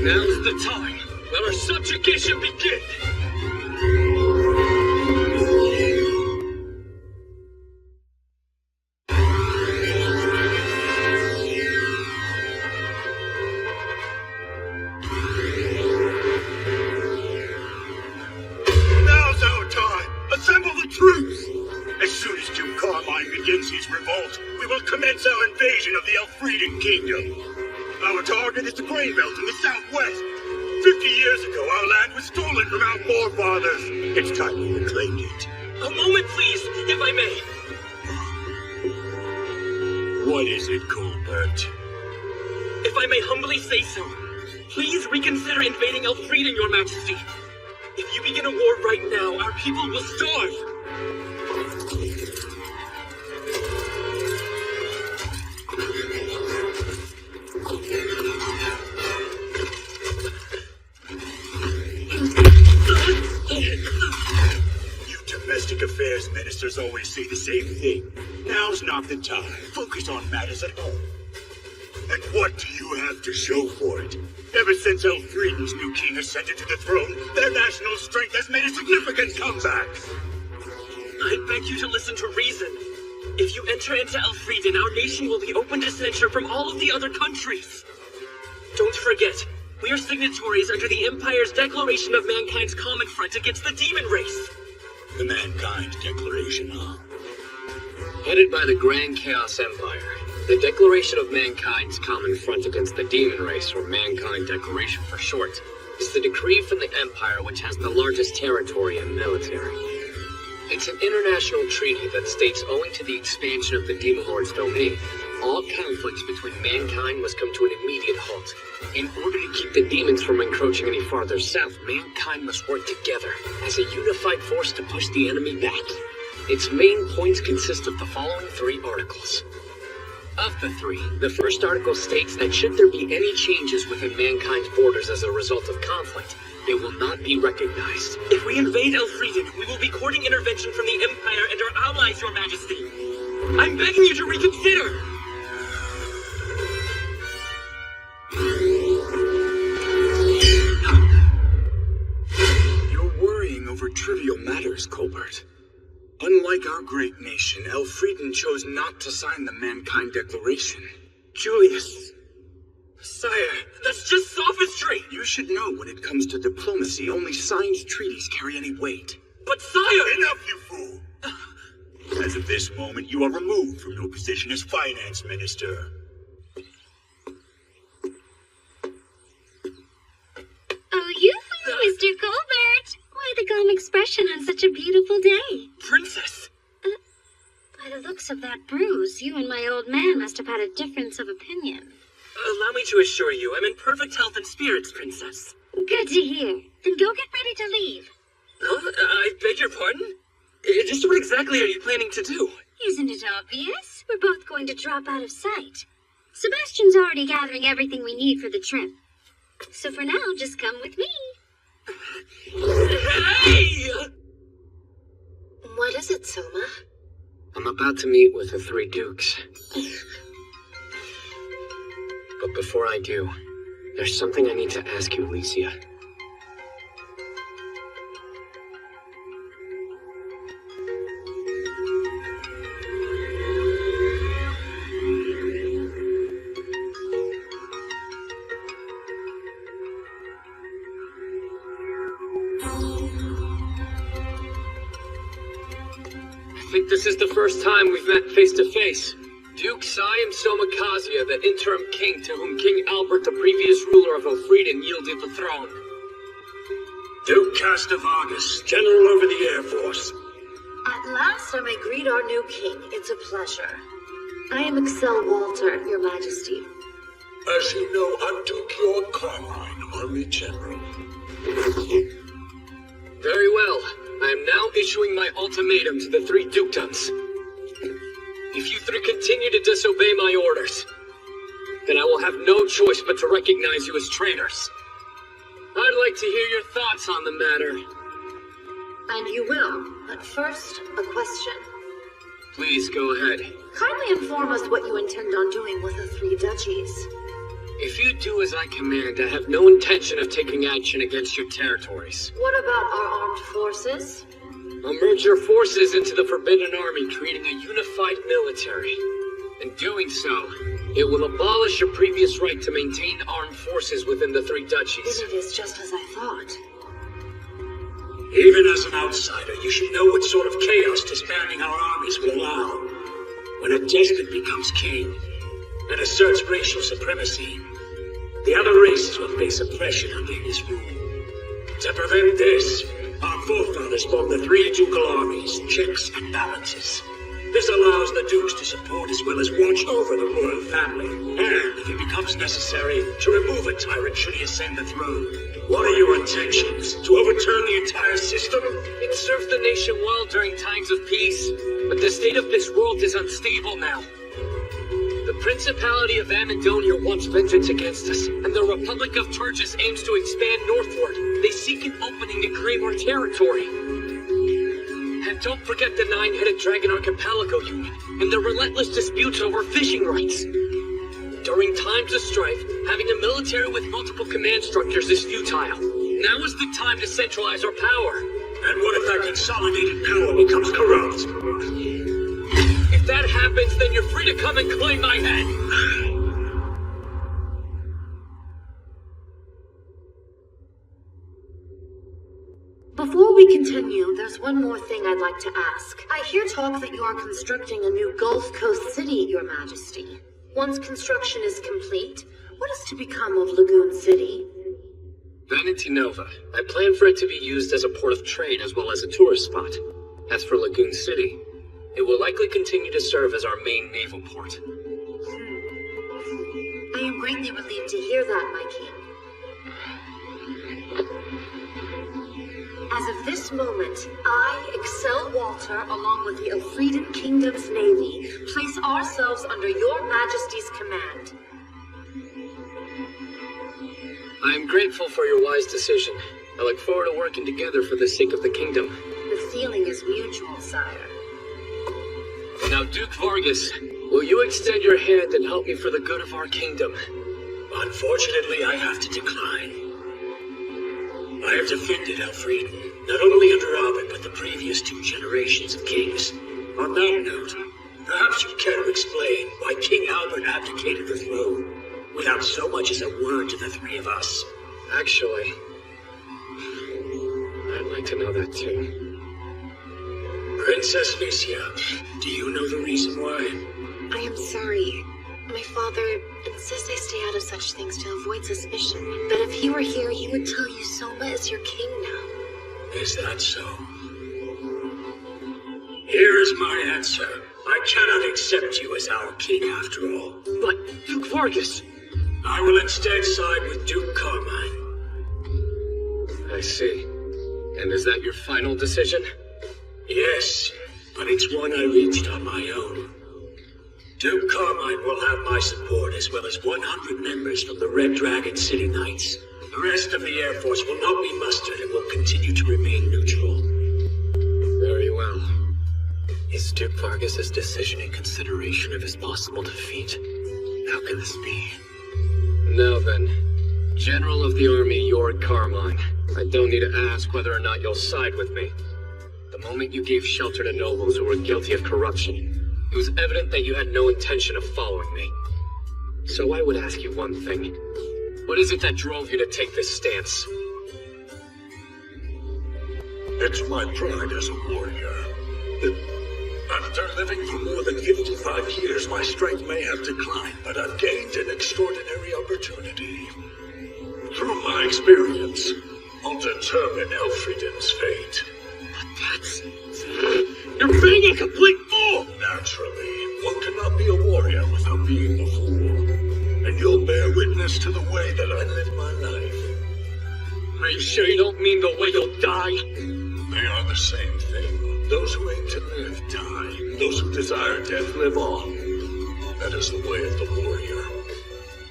Now's the time. Let our subjugation begin. Now's our time. Assemble the troops. As soon as Duke Carmine begins his revolt, we will commence our invasion of the Elfrieden Kingdom. Our target is the grain belt in the southwest. 50 years ago, our land was stolen from our forefathers. It's time we reclaimed it. A moment, please, if I may. What is it, Colbert? If I may humbly say so, please reconsider invading Elfrieden, Your Majesty. If you begin a war right now, our people will starve. Domestic affairs ministers always say the same thing. Now's not the time. Focus on matters at home. And what do you have to show for it? Ever since Elfrieden's new king ascended to the throne, their national strength has made a significant comeback. I beg you to listen to reason. If you enter into Elfrieden, our nation will be open to censure from all of the other countries. Don't forget, we are signatories under the Empire's Declaration of Mankind's Common Front against the demon race. The Mankind Declaration, huh? Headed by the Grand Chaos Empire, the Declaration of Mankind's Common Front against the Demon Race, or Mankind Declaration for short, is the decree from the Empire which has the largest territory and military. It's an international treaty that states owing to the expansion of the Demon Lord's domain, all conflicts between mankind must come to an immediate halt. In order to keep the demons from encroaching any farther south, mankind must work together as a unified force to push the enemy back. Its main points consist of the following 3 articles. Of the 3, the first article states that should there be any changes within mankind's borders as a result of conflict, they will not be recognized. If we invade Elfrieden, we will be courting intervention from the Empire and our allies, Your Majesty. I'm begging you to reconsider! You're worrying over trivial matters, Colbert. Unlike our great nation, Elfrieden chose not to sign the Mankind Declaration. Julius. Sire, that's just sophistry! You should know when it comes to diplomacy, only signed treaties carry any weight. But sire! Enough, you fool! As of this moment, you are removed from your position as finance minister. Oh, yoo-hoo, Mr. Colbert! Why the calm expression on such a beautiful day? Princess! By the looks of that bruise, you and my old man must have had a difference of opinion. Allow me to assure you, I'm in perfect health and spirits, Princess. Good to hear. Then go get ready to leave. Huh? I beg your pardon? Just what exactly are you planning to do? Isn't it obvious? We're both going to drop out of sight. Sebastian's already gathering everything we need for the trip. So for now, just come with me. Hey! What is it, Soma? I'm about to meet with the three dukes. But before I do, there's something I need to ask you, Alicia. I think this is the first time we've met face to face. Duke Siam Somakazia, the interim king to whom King Albert, the previous ruler of Elfrieden, yielded the throne. Duke Castavardis, General over the Air Force. At last I may greet our new king. It's a pleasure. I am Excel Walter, your majesty. As you know, I'm Duke York Carmine, Army General. Very well. I am now issuing my ultimatum to the three dukedoms. If you three continue to disobey my orders, then I will have no choice but to recognize you as traitors. I'd like to hear your thoughts on the matter. And you will. But first, a question. Please go ahead. Kindly inform us what you intend on doing with the three duchies. If you do as I command, I have no intention of taking action against your territories. What about our armed forces? I'll merge your forces into the Forbidden Army, creating a unified military. In doing so, it will abolish your previous right to maintain armed forces within the three duchies. Then it is just as I thought. Even as an outsider, you should know what sort of chaos disbanding our armies will allow. When a despot becomes king and asserts racial supremacy, the other races will face oppression under his rule. To prevent this, our forefathers formed the three ducal armies, checks and balances. This allows the dukes to support as well as watch over the royal family, and, if it becomes necessary, to remove a tyrant should he ascend the throne. What are your intentions? To overturn the entire system? It served the nation well during times of peace, but the state of this world is unstable now. The Principality of Amadonia wants vengeance against us, and the Republic of Turgis aims to expand northward. They seek an opening to claim our territory. And don't forget the Nine-Headed Dragon Archipelago Union, and the relentless disputes over fishing rights. During times of strife, having a military with multiple command structures is futile. Now is the time to centralize our power. And what if that consolidated power becomes corrupt? If that happens, then you're free to come and claim my head. Before we continue, there's one more thing I'd like to ask. I hear talk that you are constructing a new Gulf Coast city, Your Majesty. Once construction is complete, what is to become of Lagoon City? Vanity Nova. I plan for it to be used as a port of trade as well as a tourist spot. As for Lagoon City, it will likely continue to serve as our main naval port. I am greatly relieved to hear that, my king. As of this moment, I, Excel Walter, along with the Elfrieden Kingdom's Navy, place ourselves under your Majesty's command. I am grateful for your wise decision. I look forward to working together for the sake of the kingdom. The feeling is mutual, sire. Now, Duke Vargas, will you extend your hand and help me for the good of our kingdom? Unfortunately, I have to decline. I have defended Elfrieden, not only under Albert, but the previous two generations of kings. On that note, perhaps you care to explain why King Albert abdicated the throne, without so much as a word to the three of us. Actually, I'd like to know that too. Princess Lucia, do you know the reason why? I am sorry. My father insists I stay out of such things to avoid suspicion. But if he were here, he would tell you Soma is your king now. Is that so? Here is my answer. I cannot accept you as our king after all. But, Duke Vargas! I will instead side with Duke Carmine. I see. And is that your final decision? Yes, but it's one I reached on my own. Duke Carmine will have my support as well as 100 members from the Red Dragon City Knights. The rest of the Air Force will not be mustered and will continue to remain neutral. Very well. Is Duke Vargas' decision in consideration of his possible defeat? How can this be? Now then, General of the Army Yord Carmine, I don't need to ask whether or not you'll side with me. The moment you gave shelter to nobles who were guilty of corruption, it was evident that you had no intention of following me. So I would ask you one thing. What is it that drove you to take this stance? It's my pride as a warrior. After living for more than 55 years, my strength may have declined, but I've gained an extraordinary opportunity. Through my experience, I'll determine Elfrieden's fate. That's... You're being a complete fool! Naturally, one cannot be a warrior without being a fool. And you'll bear witness to the way that I live my life. Are you sure you don't mean the way you'll die? They are the same thing. Those who aim to live die. Those who desire death live on. That is the way of the warrior.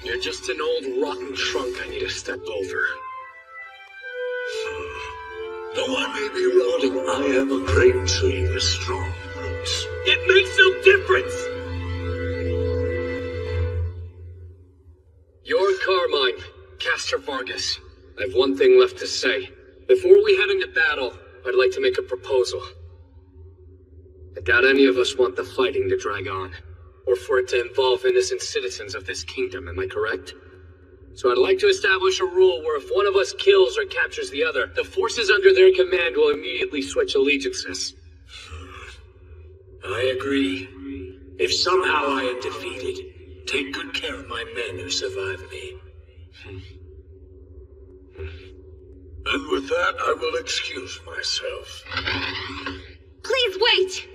You're just an old rotten trunk I need to step over. Though I may be rotting, I am a great tree with strong roots. It makes no difference! Yord Carmine, Castor Vargas. I have one thing left to say. Before we head into battle, I'd like to make a proposal. I doubt any of us want the fighting to drag on, or for it to involve innocent citizens of this kingdom, am I correct? So I'd like to establish a rule where if one of us kills or captures the other, the forces under their command will immediately switch allegiances. I agree. If somehow I am defeated, take good care of my men who survived me. And with that, I will excuse myself. Please wait!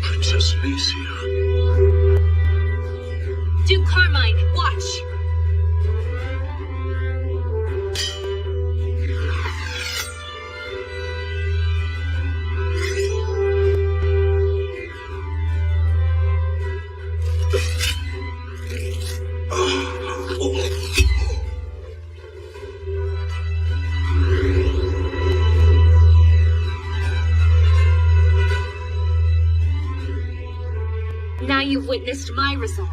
Princess Lucia. Duke Carmine, watch! Now you've witnessed my resolve.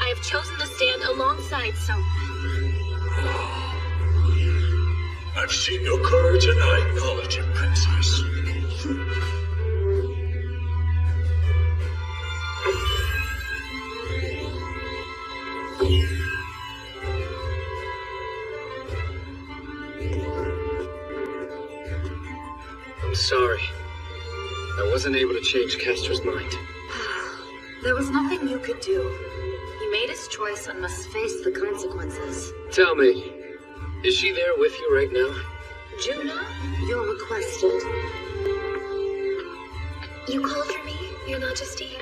I have chosen to stand alongside Soma. I've seen your courage and I acknowledge it, Princess. I'm sorry. I wasn't able to change Castor's mind. There was nothing you could do. He made his choice and must face the consequences. Tell me, is she there with you right now? Juna, you're requested. You called for me, Your Majesty?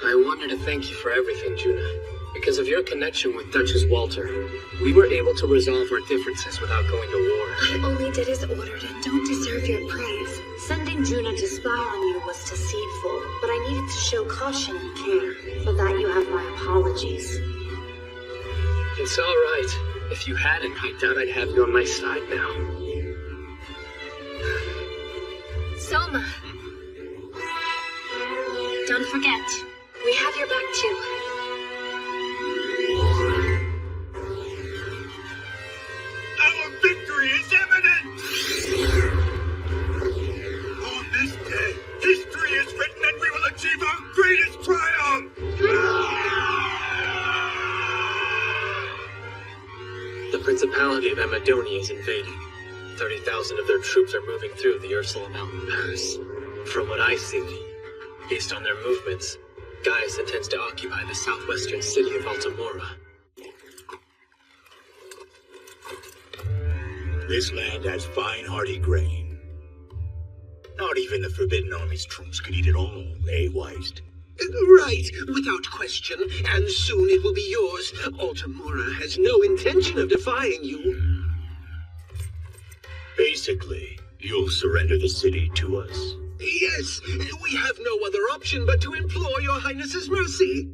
I wanted to thank you for everything, Juna. Because of your connection with Duchess Walter, we were able to resolve our differences without going to war. I only did as ordered and don't deserve your praise. Sending Juna to spy on you was deceitful, but I needed to show caution and care. For that you have my apologies. It's all right. If you hadn't, I doubt I'd have you on my side now. Soma. Don't forget, we have your back too. Our victory is imminent! On this day, history is written and we will achieve our greatest triumph! The Principality of Amadonia is invading. 30,000 of their troops are moving through the Ursula Mountain Pass. From what I see, based on their movements, Gaius intends to occupy the southwestern city of Altamora. This land has fine, hearty grain. Not even the Forbidden Army's troops could eat it all, eh, Weist? Right, without question, and soon it will be yours. Altamora has no intention of defying you. Basically, you'll surrender the city to us? Yes, we have no other option but to implore your highness's mercy.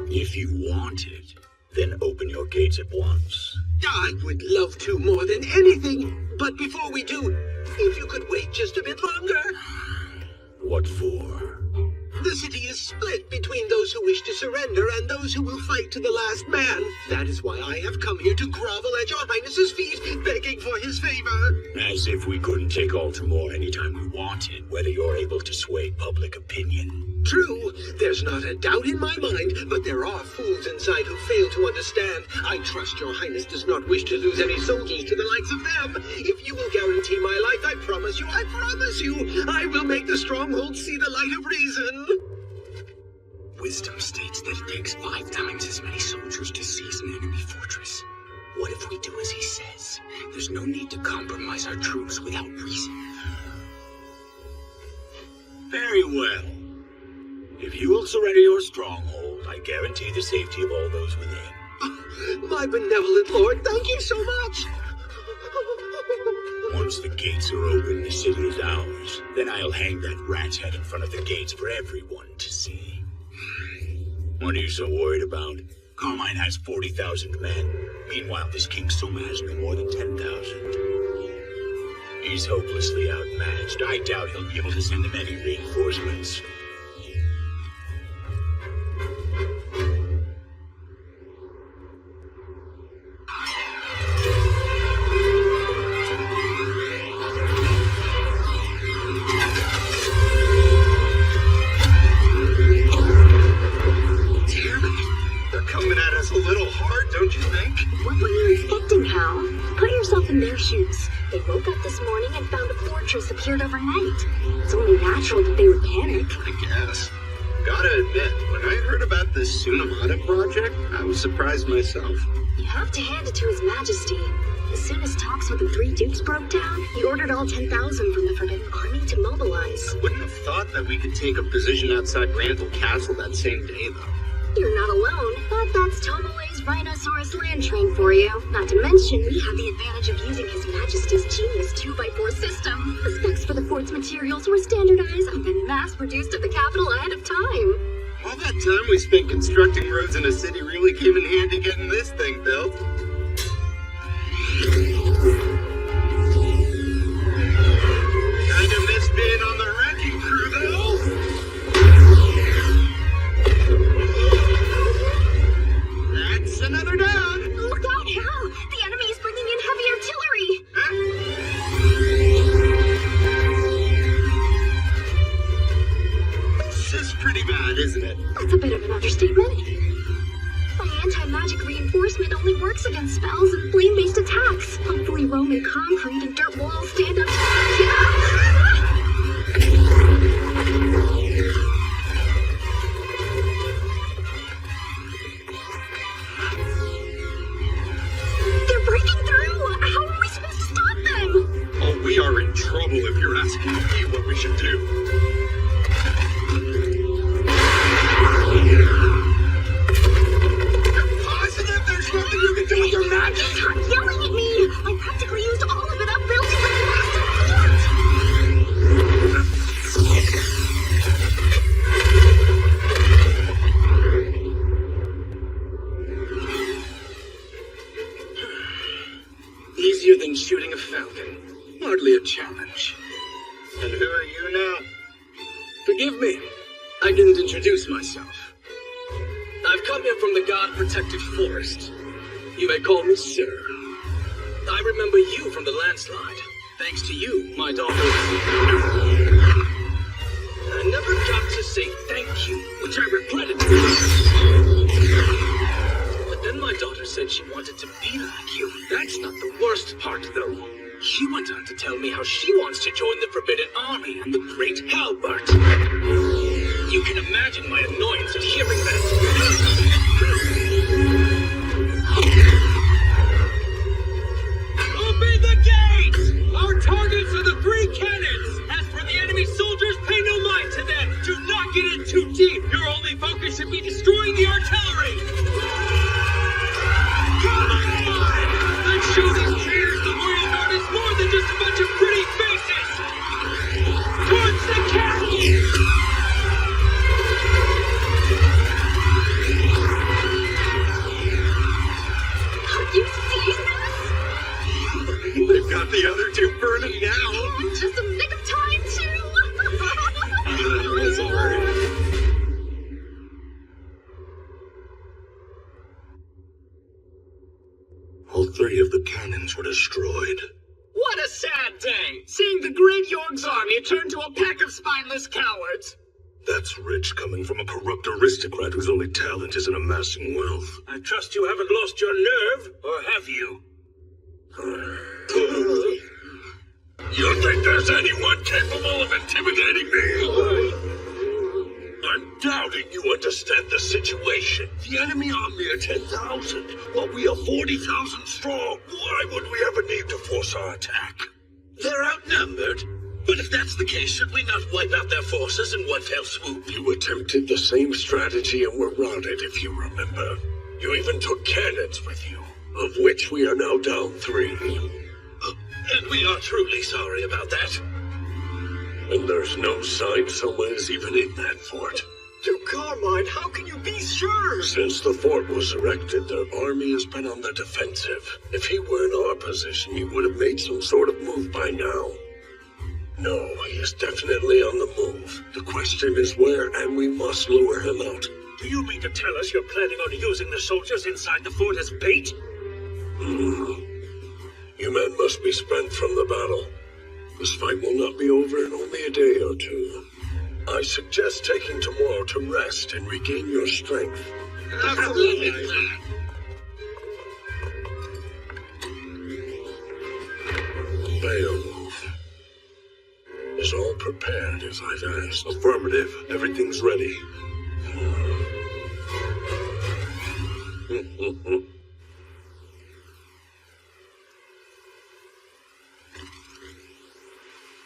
If you want it, then open your gates at once. I would love to more than anything, but before we do, if you could wait just a bit longer. What for? The city is split between those who wish to surrender and those who will fight to the last man. That is why I have come here to grovel at your highness's feet, begging for his favor. As if we couldn't take Altamore anytime we wanted, whether you're able to sway public opinion. True, there's not a doubt in my mind, but there are fools inside who fail to understand. I trust your highness does not wish to lose any soldiers to the likes of them. If you will guarantee my life, I promise you, I will make the stronghold see the light of reason. Wisdom states that it takes 5 times as many soldiers to seize an enemy fortress. What if we do as he says? There's no need to compromise our troops without reason. Very well. If you will surrender your stronghold, I guarantee the safety of all those within. My benevolent lord, thank you so much. Once the gates are open, the city is ours. Then I'll hang that rat's head in front of the gates for everyone to see. What are you so worried about? Carmine has 40,000 men. Meanwhile, this King Soma has no more than 10,000. He's hopelessly outmatched. I doubt he'll be able to send them any reinforcements. They woke up this morning and found a fortress appeared overnight. It's only natural that they would panic. I guess. Gotta admit, when I heard about this Tsunamata project, I was surprised myself. You have to hand it to His Majesty. As soon as talks with the 3 dukes broke down, he ordered all 10,000 from the Forbidden Army to mobilize. I wouldn't have thought that we could take a position outside Granville Castle that same day, though. You're not alone, but that's Tomoe's Rhinoceros land train for you. Not to mention, we have the advantage of using His Majesty's genius 2x4 system. The specs for the fort's materials were standardized and then mass-produced at the capital ahead of time. All that time we spent constructing roads in a city really came in handy getting this thing built. Kinda miss being on the wrecking crew, though. That's another down. Look out, Hal! The enemy is bringing in heavy artillery! Huh? This is pretty bad, isn't it? That's a bit of an understatement. My anti-magic reinforcement only works against spells and flame-based attacks. Hopefully Roman concrete and dirt walls stand up to They're breaking through! How are we supposed to stop them? Oh, we are in trouble if you're asking me what we should do. There's nothing you can do with your magic! Stop yelling at me! I practically used all of it up building this massive fort! Easier than shooting a falcon. Hardly a challenge. And who are you now? Forgive me. I didn't introduce myself. I've come here from the God-protected forest. You may call me Sir. I remember you from the landslide. Thanks to you, my daughter... I never got to say thank you, which I regretted. But then my daughter mother said she wanted to be like you. That's not the worst part, though. She went on to tell me how she wants to join the Forbidden Army and the Great Halbert. You can imagine my annoyance at hearing that. Open the gates! Our targets are the 3 cannons! As for the enemy soldiers, pay no mind to them! Do not get in too deep! Your only focus should be destroying the artillery! Come on! Let's show these traitors the Royal Guard is more than just a bunch of pretty faces! Towards the castle! You seeing this? They've got the other 2 burning now. Just a nick of time, too. All 3 of the cannons were destroyed. What a sad day! Seeing the Great York's army turn to a pack of spineless cowards! That's rich coming from a corrupt aristocrat whose only talent is in amassing wealth. I trust you haven't lost your nerve, or have you? You think there's anyone capable of intimidating me? I'm doubting you understand the situation. The enemy army are 10,000, while we are 40,000 strong. Why would we ever need to force our attack? They're outnumbered. But if that's the case, should we not wipe out their forces in one fell swoop? You attempted the same strategy and were routed, if you remember. You even took cannons with you, of which we are now down 3. And we are truly sorry about that. And there's no sign someone is even in that fort. Duke Carmine, how can you be sure? Since the fort was erected, their army has been on the defensive. If he were in our position, he would have made some sort of move by now. No, he is definitely on the move. The question is where, and we must lure him out. Do you mean to tell us you're planning on using the soldiers inside the fort as bait? You men must be spent from the battle. This fight will not be over in only a day or 2. I suggest taking tomorrow to rest and regain your strength. Absolutely. Beowulf. Is all prepared as I've asked? Affirmative. Everything's ready.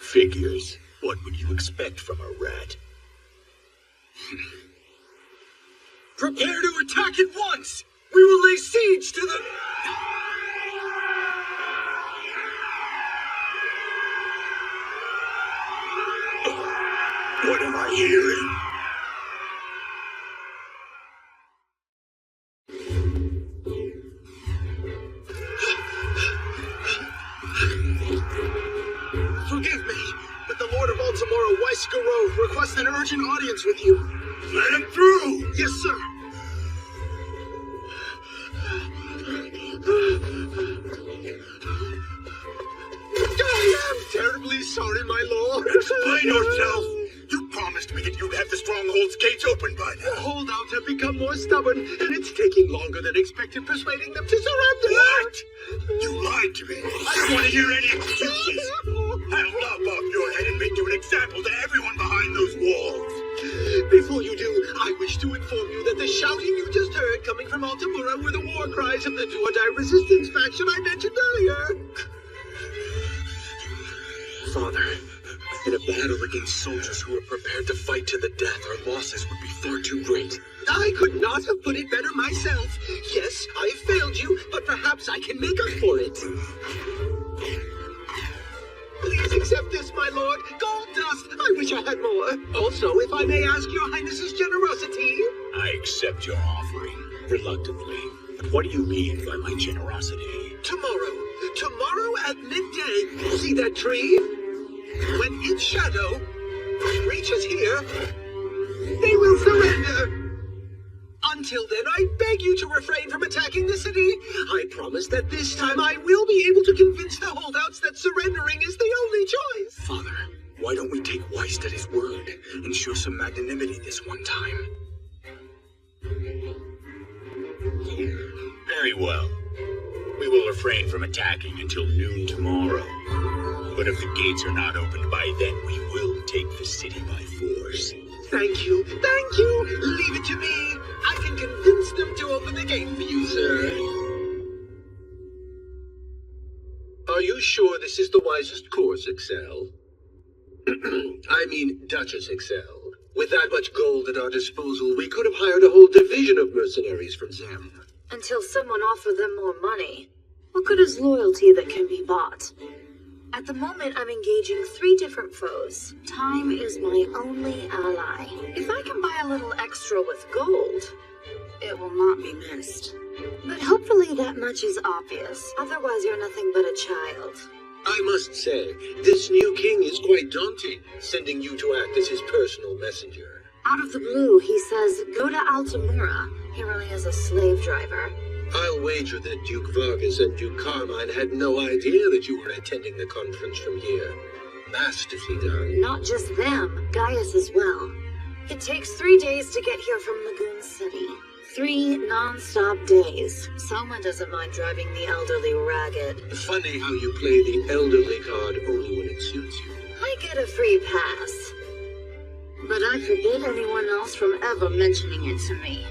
Figures. What would you expect from a rat? Prepare to attack at once! We will lay siege to the... What am I hearing? Forgive me, but the Lord of Altamora, Weisgaro, requests an urgent audience with you. Let him through! Yes, sir. I am terribly sorry, my lord. Explain yourself! You promised me that you'd have the stronghold's gates open by now. The holdouts have become more stubborn, and it's taking longer than expected persuading them to surrender. What? You lied to me. I don't want to hear any excuses. I'll lop off your head and make you an example to everyone behind those walls. Before you do, I wish to inform you that the shouting you just heard coming from Altamura were the war cries of the do-or-die resistance faction I mentioned earlier. Father, in a battle against soldiers who are prepared to fight to the death, our losses would be far too great. I could not have put it better myself. Yes, I failed you, but perhaps I can make up for it. Please accept this, my lord. Gold dust. I wish I had more. Also, if I may ask your highness's generosity. I accept your offering, reluctantly. But what do you mean by my generosity? Tomorrow at midday, see that tree? When its shadow reaches here, they will surrender. Until then, I beg you to refrain from attacking the city. I promise that this time I will be able to convince the holdouts that surrendering is the only choice. Father, why don't we take Weist at his word and show some magnanimity this one time? Very well. We will refrain from attacking until noon tomorrow. But if the gates are not opened by then, we will take the city by force. Thank you. Leave it to me. I can convince them to open the gate for you, sir. Are you sure this is the wisest course, Excel? I mean, Duchess Excel. With that much gold at our disposal, we could have hired a whole division of mercenaries from Zem. Until someone offered them more money. What good is loyalty that can be bought? At the moment, I'm engaging 3 different foes. Time is my only ally. If I can buy a little extra with gold, it will not be missed. But hopefully that much is obvious. Otherwise, you're nothing but a child. I must say, this new king is quite daunting, sending you to act as his personal messenger. Out of the blue, he says, go to Altamura. He really is a slave driver. I'll wager that Duke Vargas and Duke Carmine had no idea that you were attending the conference from here. Masterfully done. Not just them, Gaius as well. It takes 3 days to get here from Lagoon City. 3 non-stop days. Soma doesn't mind driving the elderly ragged. Funny how you play the elderly card only when it suits you. I get a free pass. But I forbid anyone else from ever mentioning it to me.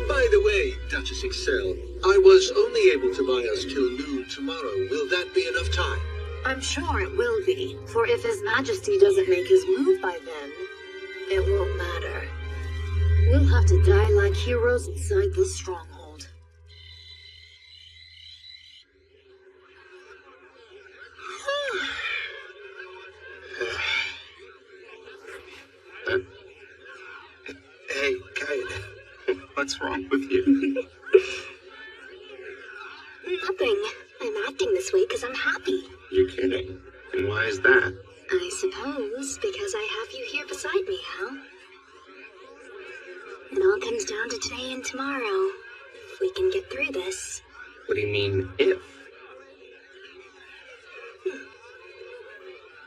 By the way, Duchess Excel, I was only able to buy us till noon tomorrow. Will that be enough time? I'm sure it will be, for if His Majesty doesn't make his move by then, it won't matter. We'll have to die like heroes inside this stronghold. Hey, Kite. What's wrong with you? Nothing. I'm acting this way because I'm happy. You're kidding. And why is that? I suppose because I have you here beside me, Hal. It all comes down to today and tomorrow. If we can get through this. What do you mean, if?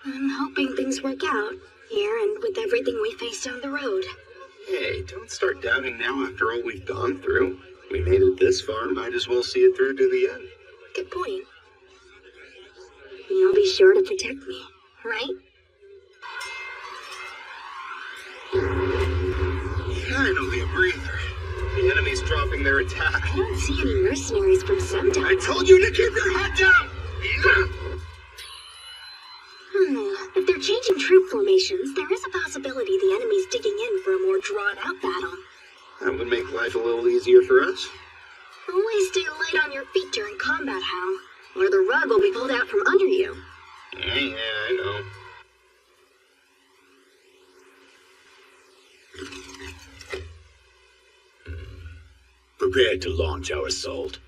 I'm hoping things work out here and with everything we face down the road. Hey, don't start doubting now after all we've gone through. We made it this far, might as well see it through to the end. Good point. You'll be sure to protect me, right? Finally a breather. The enemy's dropping their attack. I don't see any mercenaries from Semdon. I told you to keep your head down! If they're changing troop formations, there is a possibility the enemy's digging in for a more drawn-out battle. That would make life a little easier for us. Always stay light on your feet during combat, Hal, or the rug will be pulled out from under you. Yeah, I know. Prepared to launch our assault.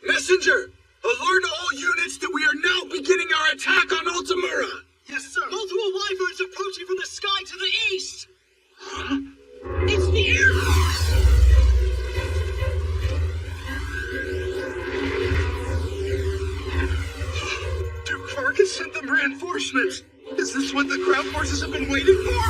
Messenger! Alert all units that we are now beginning our attack on Altamura! Yes, sir. Multiple wyverns approaching from the sky to the east! Huh? It's the Air Force! Duke Vargas sent them reinforcements. Is this what the ground forces have been waiting for?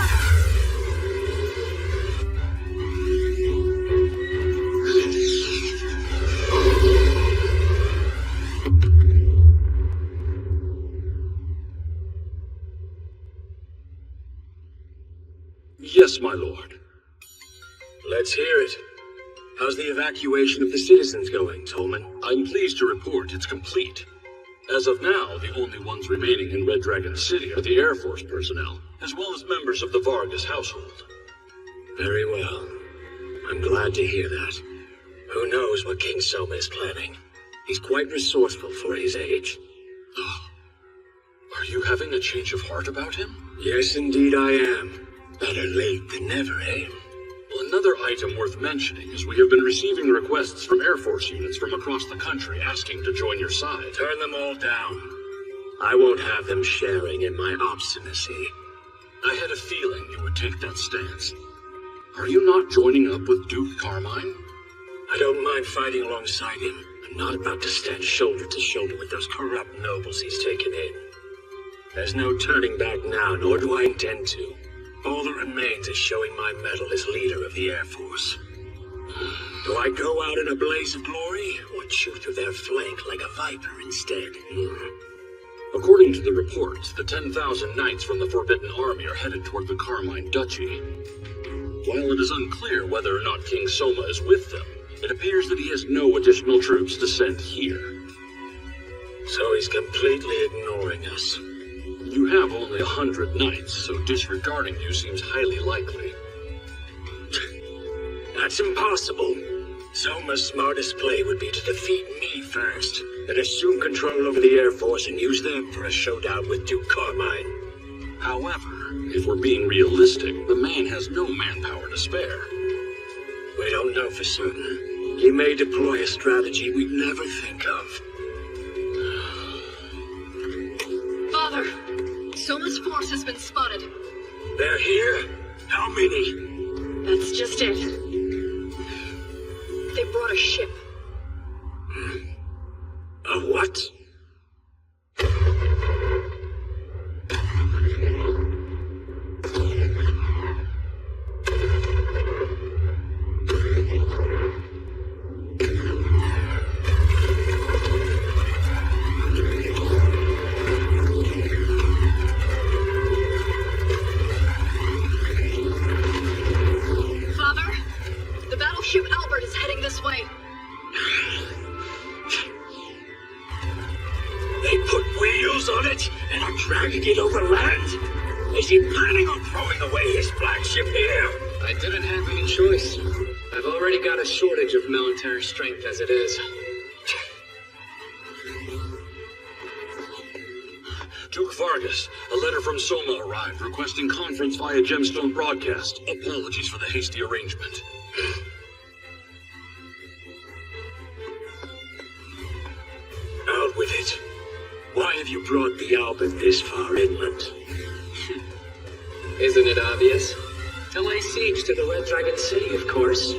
Yes, my lord. Let's hear it. How's the evacuation of the citizens going, Tolman? I'm pleased to report it's complete. As of now, the only ones remaining in Red Dragon City are the Air Force personnel, as well as members of the Vargas household. Very well. I'm glad to hear that. Who knows what King Soma is planning? He's quite resourceful for his age. Are you having a change of heart about him? Yes, indeed I am. Better late than never, eh? Well, another item worth mentioning is we have been receiving requests from Air Force units from across the country asking to join your side. Turn them all down. I won't have them sharing in my obstinacy. I had a feeling you would take that stance. Are you not joining up with Duke Carmine? I don't mind fighting alongside him. I'm not about to stand shoulder to shoulder with those corrupt nobles he's taken in. There's no turning back now, nor do I intend to. All that remains is showing my mettle as leader of the Air Force. Do I go out in a blaze of glory, or chew through their flank like a viper instead? According to the reports, the 10,000 knights from the Forbidden Army are headed toward the Carmine Duchy. While it is unclear whether or not King Soma is with them, it appears that he has no additional troops to send here. So he's completely ignoring us. You have only 100 knights, so disregarding you seems highly likely. That's impossible. Soma's smartest play would be to defeat me first, then assume control over the Air Force and use them for a showdown with Duke Carmine. However, if we're being realistic, the man has no manpower to spare. We don't know for certain. He may deploy a strategy we'd never think of. Father, Soma's force has been spotted. They're here? How many? That's just it. They brought a ship. A what? Father, the battleship Albert is heading this way. They put wheels on it and are dragging it over land? Is he planning on throwing away his flagship here? I didn't have any choice. I've already got a shortage of military strength as it is. Duke Vargas, a letter from Soma arrived requesting conference via Gemstone broadcast. Apologies for the hasty arrangement. Out with it. Why have you brought the Albert this far inland? Isn't it obvious? To lay siege to the Red Dragon City, of course.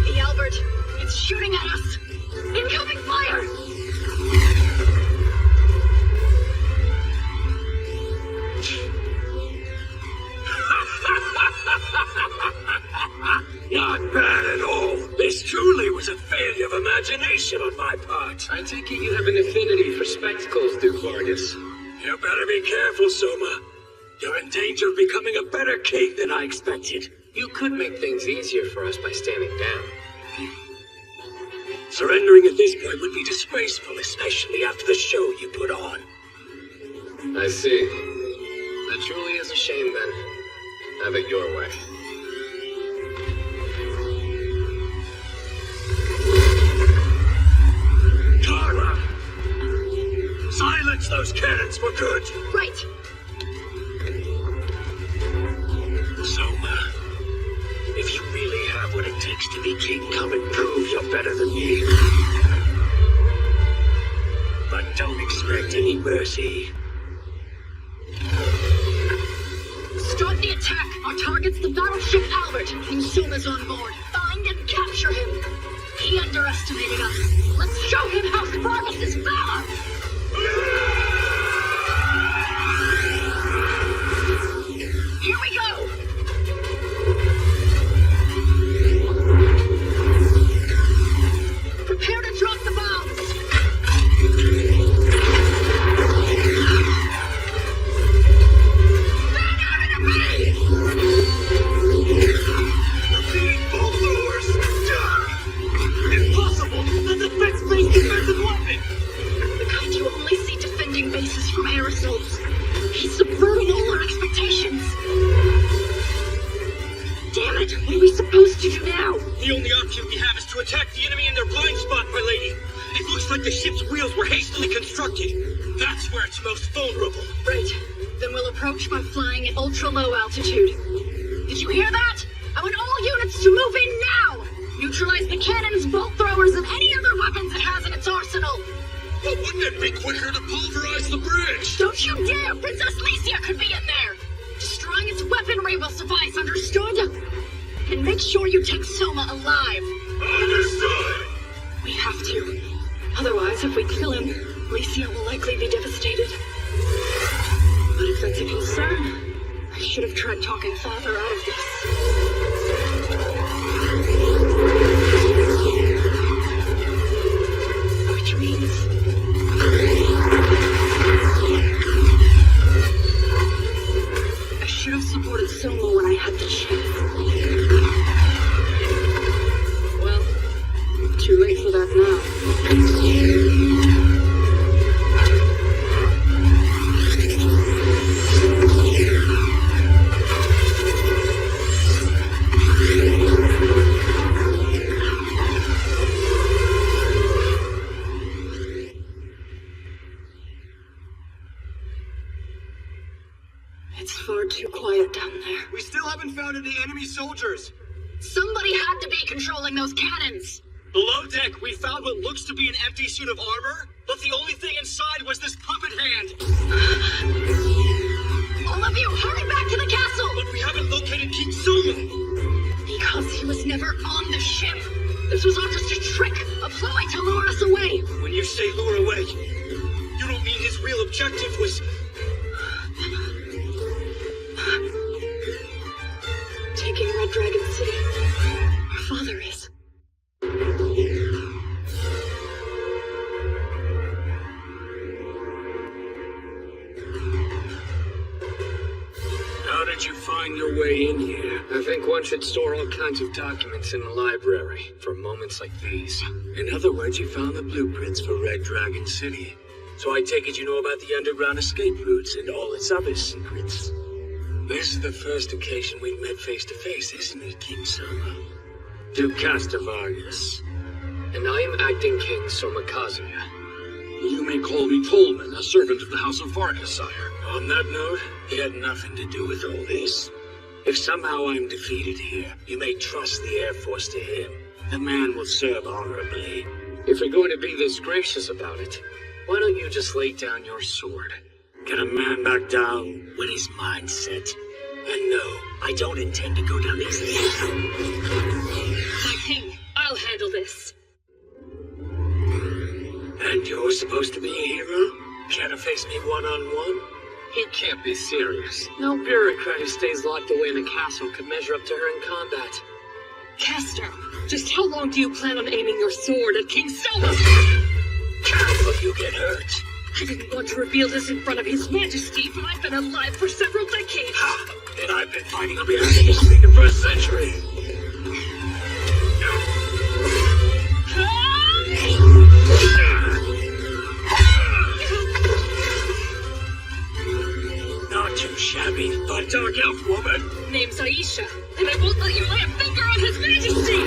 The Albert, it's shooting at us. Incoming fire! Not bad at all. This truly was a failure of imagination on my part. I take it you have an affinity for spectacles, Duke Vargas. You better be careful, Soma. You're in danger of becoming a better king than I expected. You could make things easier for us by standing down. Surrendering at this point would be disgraceful, especially after the show you put on. I see. That truly is a shame, then. Have it your way. Carla! Silence those cannons for good! Right! Soma, if you really have what it takes to be king, come and prove you're better than me. But don't expect any mercy. Start the attack! Our target's the battleship Albert, and Soma's on board. Find and capture him! He underestimated us. Let's show him how Vargas is valor! Here we go! Prepare to drop the bombs! Fan out enemy! Repeating bolt throwers! Impossible! That's a fixed-based defensive weapon! The kind you only see defending bases from air assaults. He's subverting all our expectations. Damn it! What are we supposed to do now? The only option we have is to attack the enemy in their blind spot, my lady. It looks like the ship's wheels were hastily constructed. That's where it's most vulnerable. Right. Then we'll approach by flying at ultra-low altitude. Did you hear that? I want all units to move in now! Neutralize the cannons, bolt throwers, and any other weapons it has in its arsenal! But wouldn't it be quicker to pulverize the bridge? Don't you dare! Princess Lycia could be in there! Destroying its weaponry will suffice, understood? And make sure you take Soma alive. Understood! We have to. Otherwise, if we kill him, Lycia will likely be devastated. But if that's a concern, I should have tried talking Father out of this. Too late for that now. It's far too quiet down there. We still haven't found any enemy soldiers. Somebody had to be controlling those cannons. Below deck, we found what looks to be an empty suit of armor, but the only thing inside was this puppet hand. All of you, hurry back to the castle! But we haven't located King Soma. Because he was never on the ship. This was all just a trick, a ploy to lure us away. When you say lure away, you don't mean his real objective was... Taking Red Dragon City. Our father is. How did you find your way in here? I think one should store all kinds of documents in the library for moments like these. In other words, you found the blueprints for Red Dragon City. So I take it you know about the underground escape routes and all its other secrets. This is the first occasion we've met face to face, isn't it, King Soma? Duke Castavarius. And I am acting King Soma Kazuya. You may call me Tolman, a servant of the House of Vargas, sire. On that note, he had nothing to do with all this. If somehow I'm defeated here, you may trust the Air Force to him. The man will serve honorably. If you're going to be this gracious about it, why don't you just lay down your sword? Can a man back down when his mind's set? And no, I don't intend to go down easily. My king, I'll handle this. And you're supposed to be a hero? Care to face me one-on-one? You can't be serious. No bureaucrat who stays locked away in a castle could measure up to her in combat. Castor, just how long do you plan on aiming your sword at King Soma? Careful, you get hurt. I didn't want to reveal this in front of His Majesty, but I've been alive for several decades. Ha! And I've been fighting on behalf of history for a century. Not too shabby, but dark elf woman. Name's Aisha, and I won't let you lay a finger on His Majesty!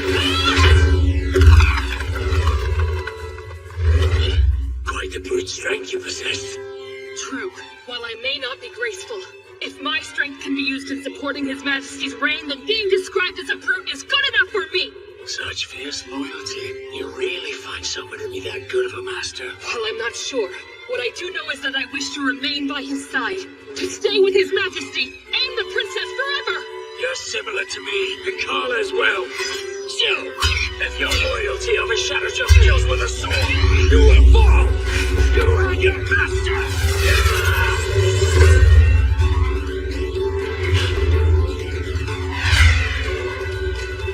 Quite the brute strength you possess. True. While I may not be graceful, if my strength can be used in supporting His Majesty's reign, then being described as a brute is good enough for me! Such fierce loyalty. You really find someone to be that good of a master? Well, I'm not sure. What I do know is that I wish to remain by his side, to stay with His Majesty and the princess forever! You're similar to me, and Carla as well. Still, if your loyalty overshadows your skills with a sword, you will fall! You and your master!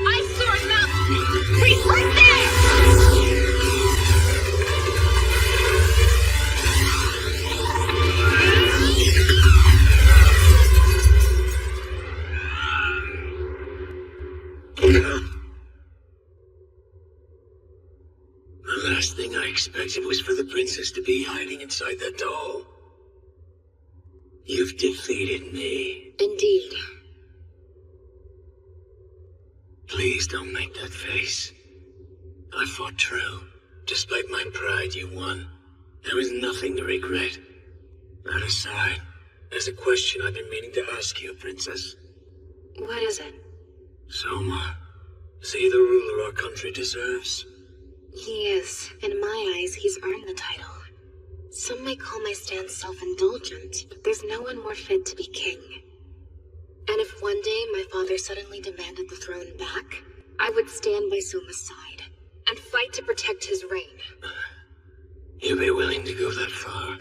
Ice Sword Mountain! Freeze right there! The last thing I expected was for the princess to be hiding inside that doll. You've defeated me. Indeed. Please don't make that face. I fought true. Despite my pride, you won. There was nothing to regret. That aside, there's a question I've been meaning to ask you, Princess. What is it? Soma, is he the ruler our country deserves? He is. In my eyes, he's earned the title. Some may call my stance self-indulgent, but there's no one more fit to be king. And if one day my father suddenly demanded the throne back, I would stand by Soma's side and fight to protect his reign. You'd be willing to go that far?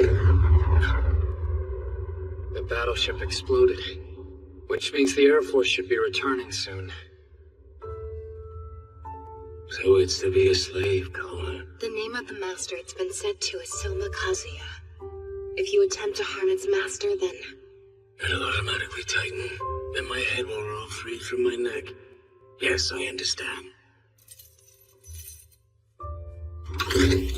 The battleship exploded, which means the Air Force should be returning soon. So it's to be a slave, Colin. The name of the master it's been said to is Soma Kazuya. If you attempt to harm its master, then... It'll automatically tighten, and my head will roll free from my neck. Yes, I understand. Father,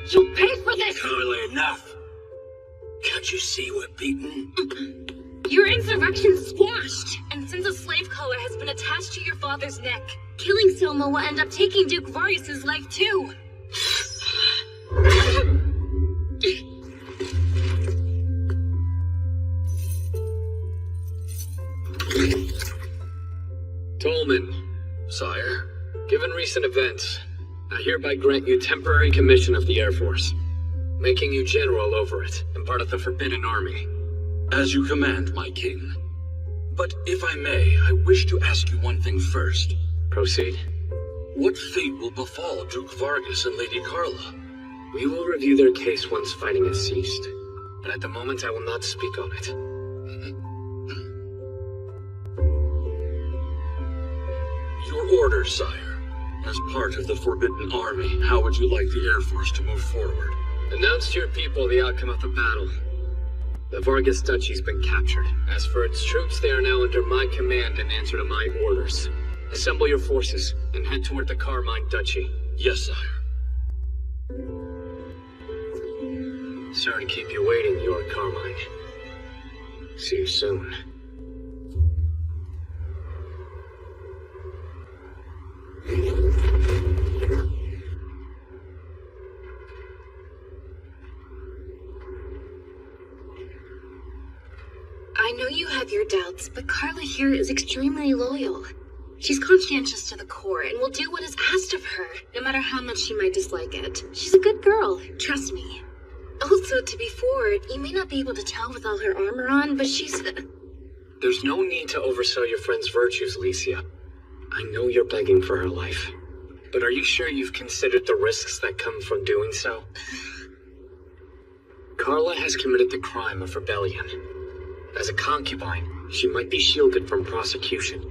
you'll pay for this! Carla, enough! Can't you see we're beaten? Your insurrection's squashed, and since a slave collar has been attached to your father's neck, killing Selma will end up taking Duke Vargas's life too. Tolman, sire, given recent events, I hereby grant you temporary commission of the Air Force, making you general over it and part of the Forbidden Army. As you command, my king. But if I may, I wish to ask you one thing first. Proceed. What fate will befall Duke Vargas and Lady Carla? We will review their case once fighting has ceased, but at the moment I will not speak on it. Your orders, sire. As part of the Forbidden Army, how would you like the Air Force to move forward? Announce to your people the outcome of the battle. The Vargas Duchy's been captured. As for its troops, they are now under my command and answer to my orders. Assemble your forces and head toward the Carmine Duchy. Yes, sire. Sorry to keep you waiting, Your Carmine. See you soon. I know you have your doubts, but Carla here is extremely loyal. She's conscientious to the core and will do what is asked of her, no matter how much she might dislike it. She's a good girl, trust me. Also, to be forward, you may not be able to tell with all her armor on, but she's... There's no need to oversell your friend's virtues, Licia. I know you're begging for her life. But are you sure you've considered the risks that come from doing so? Carla has committed the crime of rebellion. As a concubine, she might be shielded from prosecution.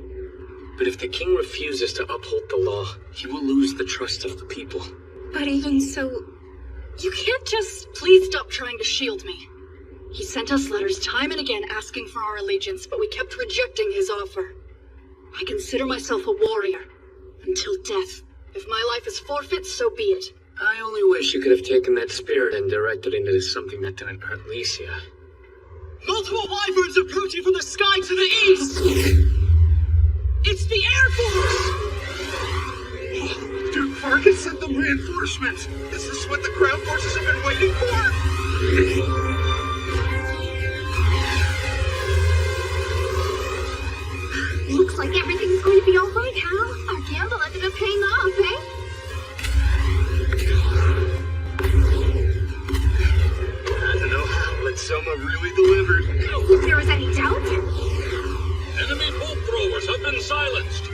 But if the king refuses to uphold the law, he will lose the trust of the people. But even so, you can't just... Please stop trying to shield me. He sent us letters time and again asking for our allegiance, but we kept rejecting his offer. I consider myself a warrior. Until death. If my life is forfeit, so be it. I only wish you could have taken that spirit and directed it into something that didn't hurt Licia. Multiple wyverns approaching from the sky to the east! It's the Air Force! Duke Vargas sent them reinforcements! Is this what the ground forces have been waiting for? Looks like everything's going to be alright, Hal. Our gamble ended up paying off, eh? I don't know how, but Selma really delivered. If there was any doubt. Enemy bolt throwers have been silenced.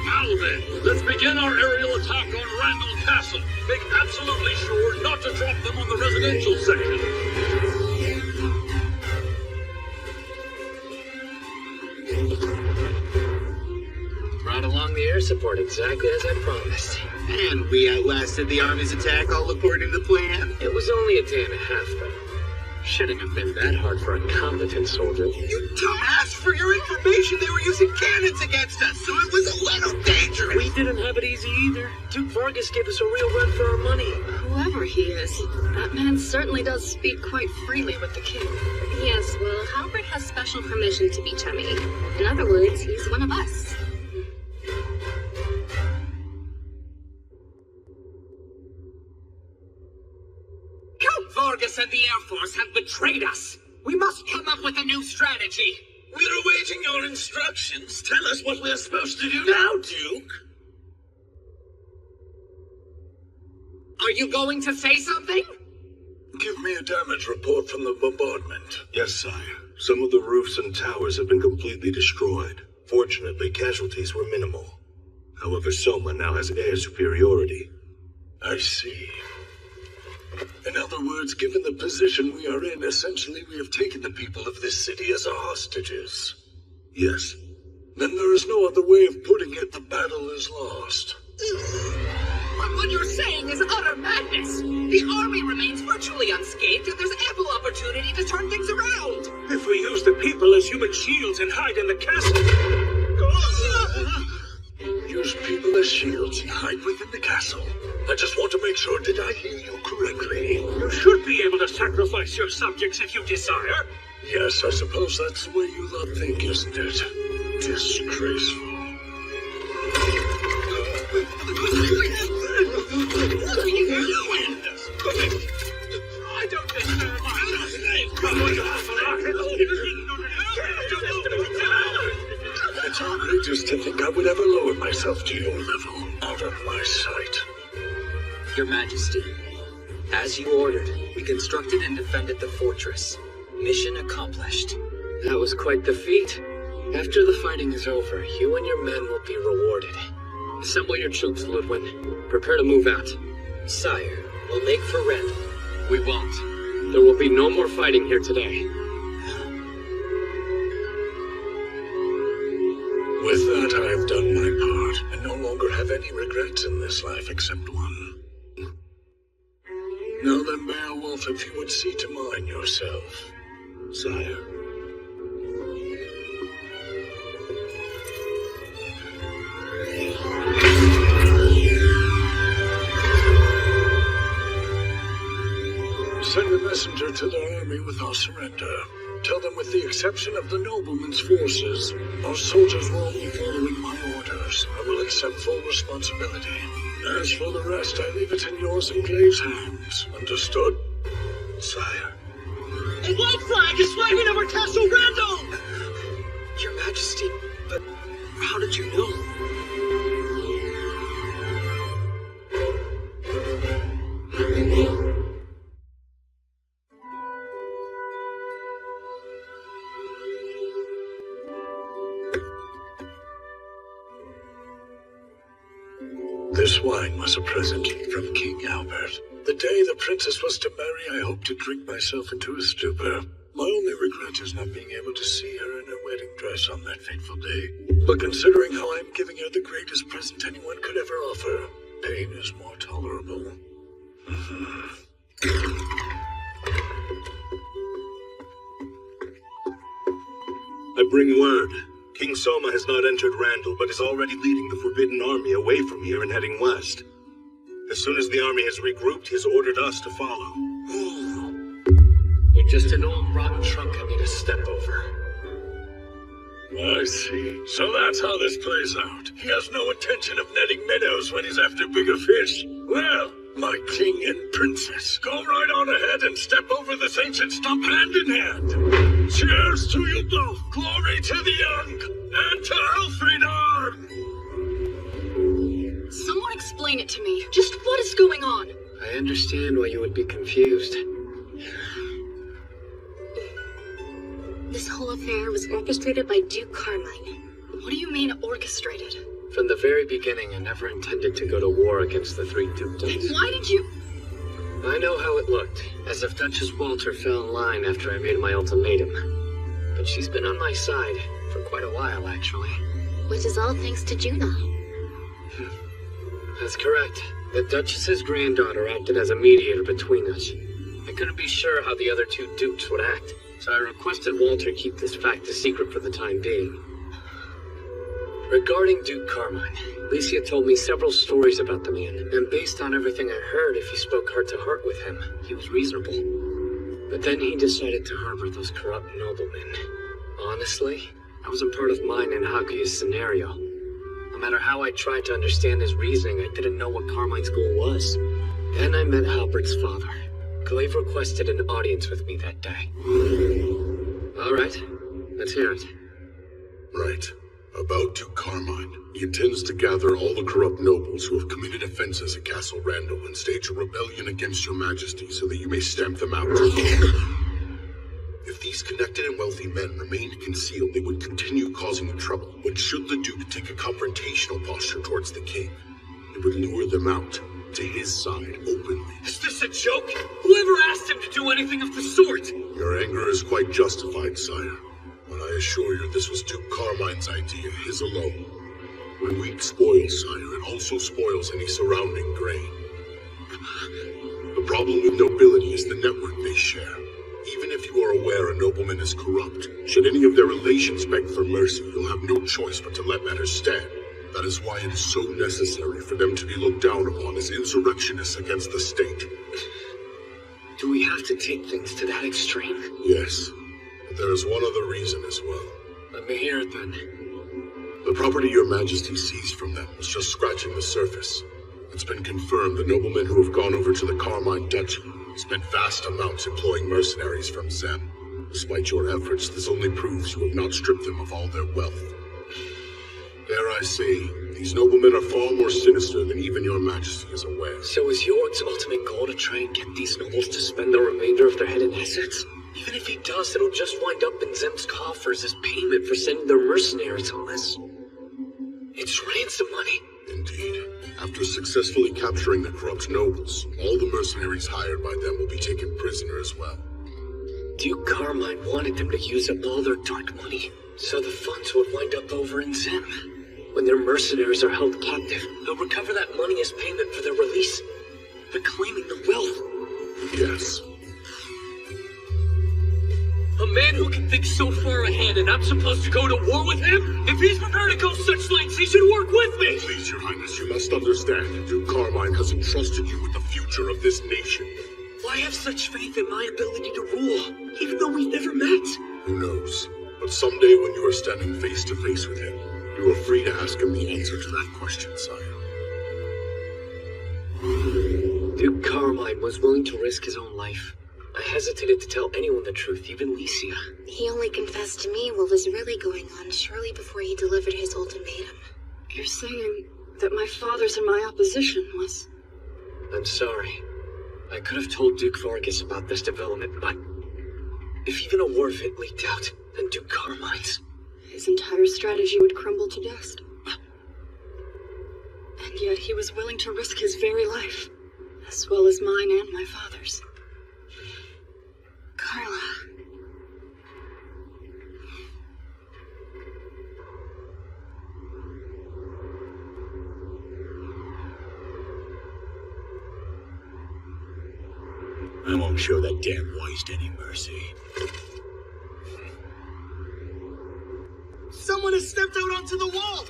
Now then, let's begin our aerial attack on Randall Castle. Make absolutely sure not to drop them on the residential section. Brought along the air support exactly as I promised. And we outlasted the Army's attack all according to plan. It was only a day and a half, though. Shouldn't have been that hard for a competent soldier. You dumbass! For your information, they were using cannons against us, so it was a little dangerous. We didn't have it easy either. Duke Vargas gave us a real run for our money. Whoever he is, that man certainly does speak quite freely with the king. Yes, well, Halbert has special permission to be chummy. In other words, he's one of us. Count Vargas and the Air Force have betrayed us. We must come up with a new strategy. We're awaiting your instructions. Tell us what we're supposed to do now, Duke. Are you going to say something? Give me a damage report from the bombardment. Yes, sire. Some of the roofs and towers have been completely destroyed. Fortunately, casualties were minimal. However, Soma now has air superiority. I see. In other words, given the position we are in, essentially we have taken the people of this city as our hostages. Yes. Then there is no other way of putting it. The battle is lost. But what you're saying is utter madness. The army remains virtually unscathed, and there's ample opportunity opportunity to turn things around. If we use the people as human shields and hide in the castle... Use people as shields and hide within the castle. I just want to make sure, did I hear you correctly? You should be able to sacrifice your subjects if you desire. Yes, I suppose that's the way you lot think, isn't it? Disgraceful. What are you doing? I don't deserve It's outrageous to think I would ever lower myself to your level. Out of my sight. Your Majesty, as you ordered, we constructed and defended the fortress. Mission accomplished. That was quite the feat. After the fighting is over, you and your men will be rewarded. Assemble your troops, Ludwin. Prepare to move out. Sire, we'll make for Randall. We won't. There will be no more fighting here today. With that, I have done my part, and no longer have any regrets in this life except one. Now then, Beowulf, if you would see to mine yourself, sire. Send a messenger to the army with our surrender. Tell them with the exception of the nobleman's forces, our soldiers will only following my orders. I will accept full responsibility. As for the rest, I leave it in yours and Glaive's hands. Understood, sire? A white flag is flying over Castle Randall! Your Majesty, but how did you know? This wine was a present from King Albert. The day the princess was to marry, I hoped to drink myself into a stupor. My only regret is not being able to see her in her wedding dress on that fateful day. But considering how I'm giving her the greatest present anyone could ever offer, pain is more tolerable. I bring word. King Soma has not entered Randall, but is already leading the Forbidden Army away from here and heading west. As soon as the army has regrouped, he has ordered us to follow. You're just an old rotten trunk I need to step over. I see. So that's how this plays out. He has no intention of netting minnows when he's after bigger fish. Well, my king and princess, go right on ahead and step over this ancient stump hand in hand. Cheers to you both. Glory to the young and to Elfridar. Someone explain it to me. Just what is going on? I understand why you would be confused. This whole affair was orchestrated by Duke Carmine. What do you mean, orchestrated? From the very beginning, I never intended to go to war against the three dukedoms. Why did you... I know how it looked, as if Duchess Walter fell in line after I made my ultimatum. But she's been on my side for quite a while, actually. Which is all thanks to Juno. That's correct. The Duchess's granddaughter acted as a mediator between us. I couldn't be sure how the other two dukes would act, so I requested Walter keep this fact a secret for the time being. Regarding Duke Carmine, Licia told me several stories about the man, and based on everything I heard, if you spoke heart to heart with him, he was reasonable. But then he decided to harbor those corrupt noblemen. Honestly, I wasn't part of mine and Hakuya's scenario. No matter how I tried to understand his reasoning, I didn't know what Carmine's goal was. Then I met Halbert's father. Glaive requested an audience with me that day. All right, let's hear it. Right. About Duke Carmine. He intends to gather all the corrupt nobles who have committed offenses at Castle Randall and stage a rebellion against your majesty so that you may stamp them out. If these connected and wealthy men remained concealed, they would continue causing trouble. But should the Duke take a confrontational posture towards the king, it would lure them out to his side openly. Is this a joke? Whoever asked him to do anything of the sort? Your anger is quite justified, sire. But I assure you this was Duke Carmine's idea, his alone. When wheat spoils, sire, it also spoils any surrounding grain. The problem with nobility is the network they share. Even if you are aware a nobleman is corrupt, should any of their relations beg for mercy, you'll have no choice but to let matters stand. That is why it is so necessary for them to be looked down upon as insurrectionists against the state. Do we have to take things to that extreme? Yes, but there is one other reason as well. Let me hear it then. The property your majesty seized from them was just scratching the surface. It's been confirmed the noblemen who have gone over to the Carmine Duchy spent vast amounts employing mercenaries from Zem. Despite your efforts, this only proves you have not stripped them of all their wealth. Dare I say, these noblemen are far more sinister than even your majesty is aware. So is York's ultimate goal to try and get these nobles to spend the remainder of their hidden assets? Even if he does, it'll just wind up in Zem's coffers as payment for sending their mercenaries, unless it's ransom money. Indeed. After successfully capturing the corrupt nobles, all the mercenaries hired by them will be taken prisoner as well. Duke Carmine wanted them to use up all their dark money, so the funds would wind up over in Zem. When their mercenaries are held captive, they'll recover that money as payment for their release. They're claiming the wealth. Yes. A man who can think so far ahead, and I'm supposed to go to war with him? If he's prepared to go such lengths, he should work with me! Please, your highness, you must understand. Duke Carmine has entrusted you with the future of this nation. Why have such faith in my ability to rule, even though we've never met? Who knows? But someday when you are standing face to face with him, you are free to ask him the answer to that question, sire. Duke Carmine was willing to risk his own life. I hesitated to tell anyone the truth, even Licia. He only confessed to me what was really going on shortly before he delivered his ultimatum. You're saying that my father's in my opposition was... I'm sorry. I could have told Duke Vargas about this development, but if even a war of it leaked out, then Duke Carmine's... His entire strategy would crumble to dust. And yet he was willing to risk his very life, as well as mine and my father's. Carla. I won't show that damn waste any mercy. Someone has stepped out onto the wall!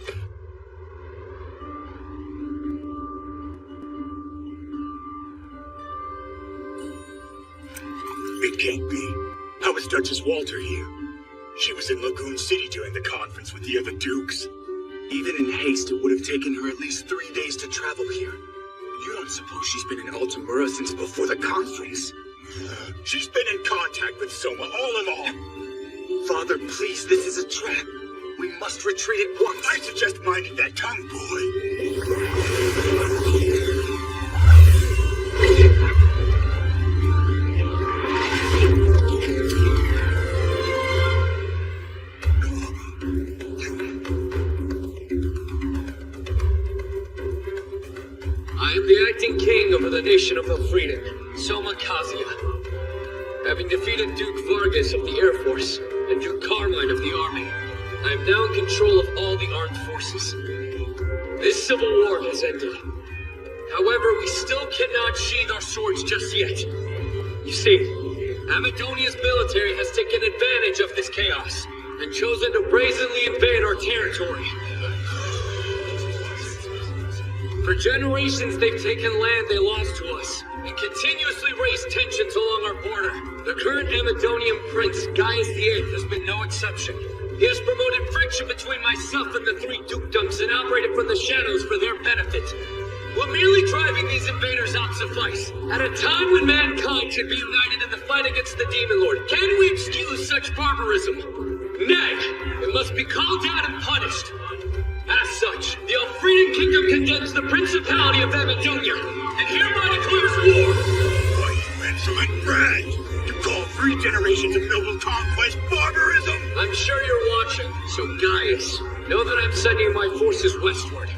It can't be. How is Duchess Walter here? She was in Lagoon City during the conference with the other dukes. Even in haste, it would have taken her at least 3 days to travel here. You don't suppose she's been in Altamura since before the conference? She's been in contact with Soma all along. Father, please, this is a trap. We must retreat at once. I suggest minding that tongue, boy. I am the acting king over the nation of Elfrieden, Soma Kazia. Having defeated Duke Vargas of the Air Force and Duke Carmine of the Army, I am now in control of all the armed forces. This civil war has ended. However, we still cannot sheathe our swords just yet. You see, Amadonia's military has taken advantage of this chaos and chosen to brazenly invade our territory. For generations, they've taken land they lost to us and continuously raised tensions along our border. The current Amadonian prince, Gaius VIII, has been no exception. He has promoted friction between myself and the three dukedoms and operated from the shadows for their benefit. Will merely driving these invaders out suffice? At a time when mankind should be united in the fight against the Demon Lord, can we excuse such barbarism? Nay, it must be called out and punished. As such, the Elfrieden Kingdom condemns the Principality of Amadonia, and hereby declares war! Why, you insolent brand! You call 3 generations of noble conquest barbarism! I'm sure you're watching, so Gaius, know that I'm sending my forces westward.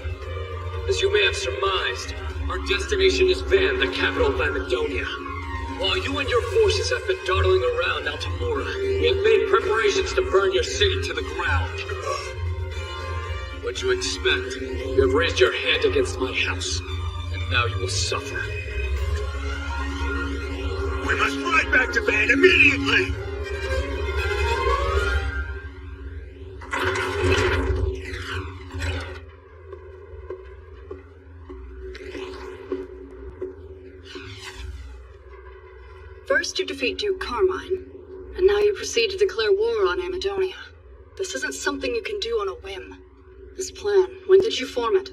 As you may have surmised, our destination is Van, the capital of Amadonia. While you and your forces have been dawdling around Altamura, we have made preparations to burn your city to the ground. What you expect? You have raised your hand against my house, and now you will suffer. We must ride back to Van immediately! First you defeat Duke Carmine, and now you proceed to declare war on Amadonia. This isn't something you can do on a whim. This plan, when did you form it?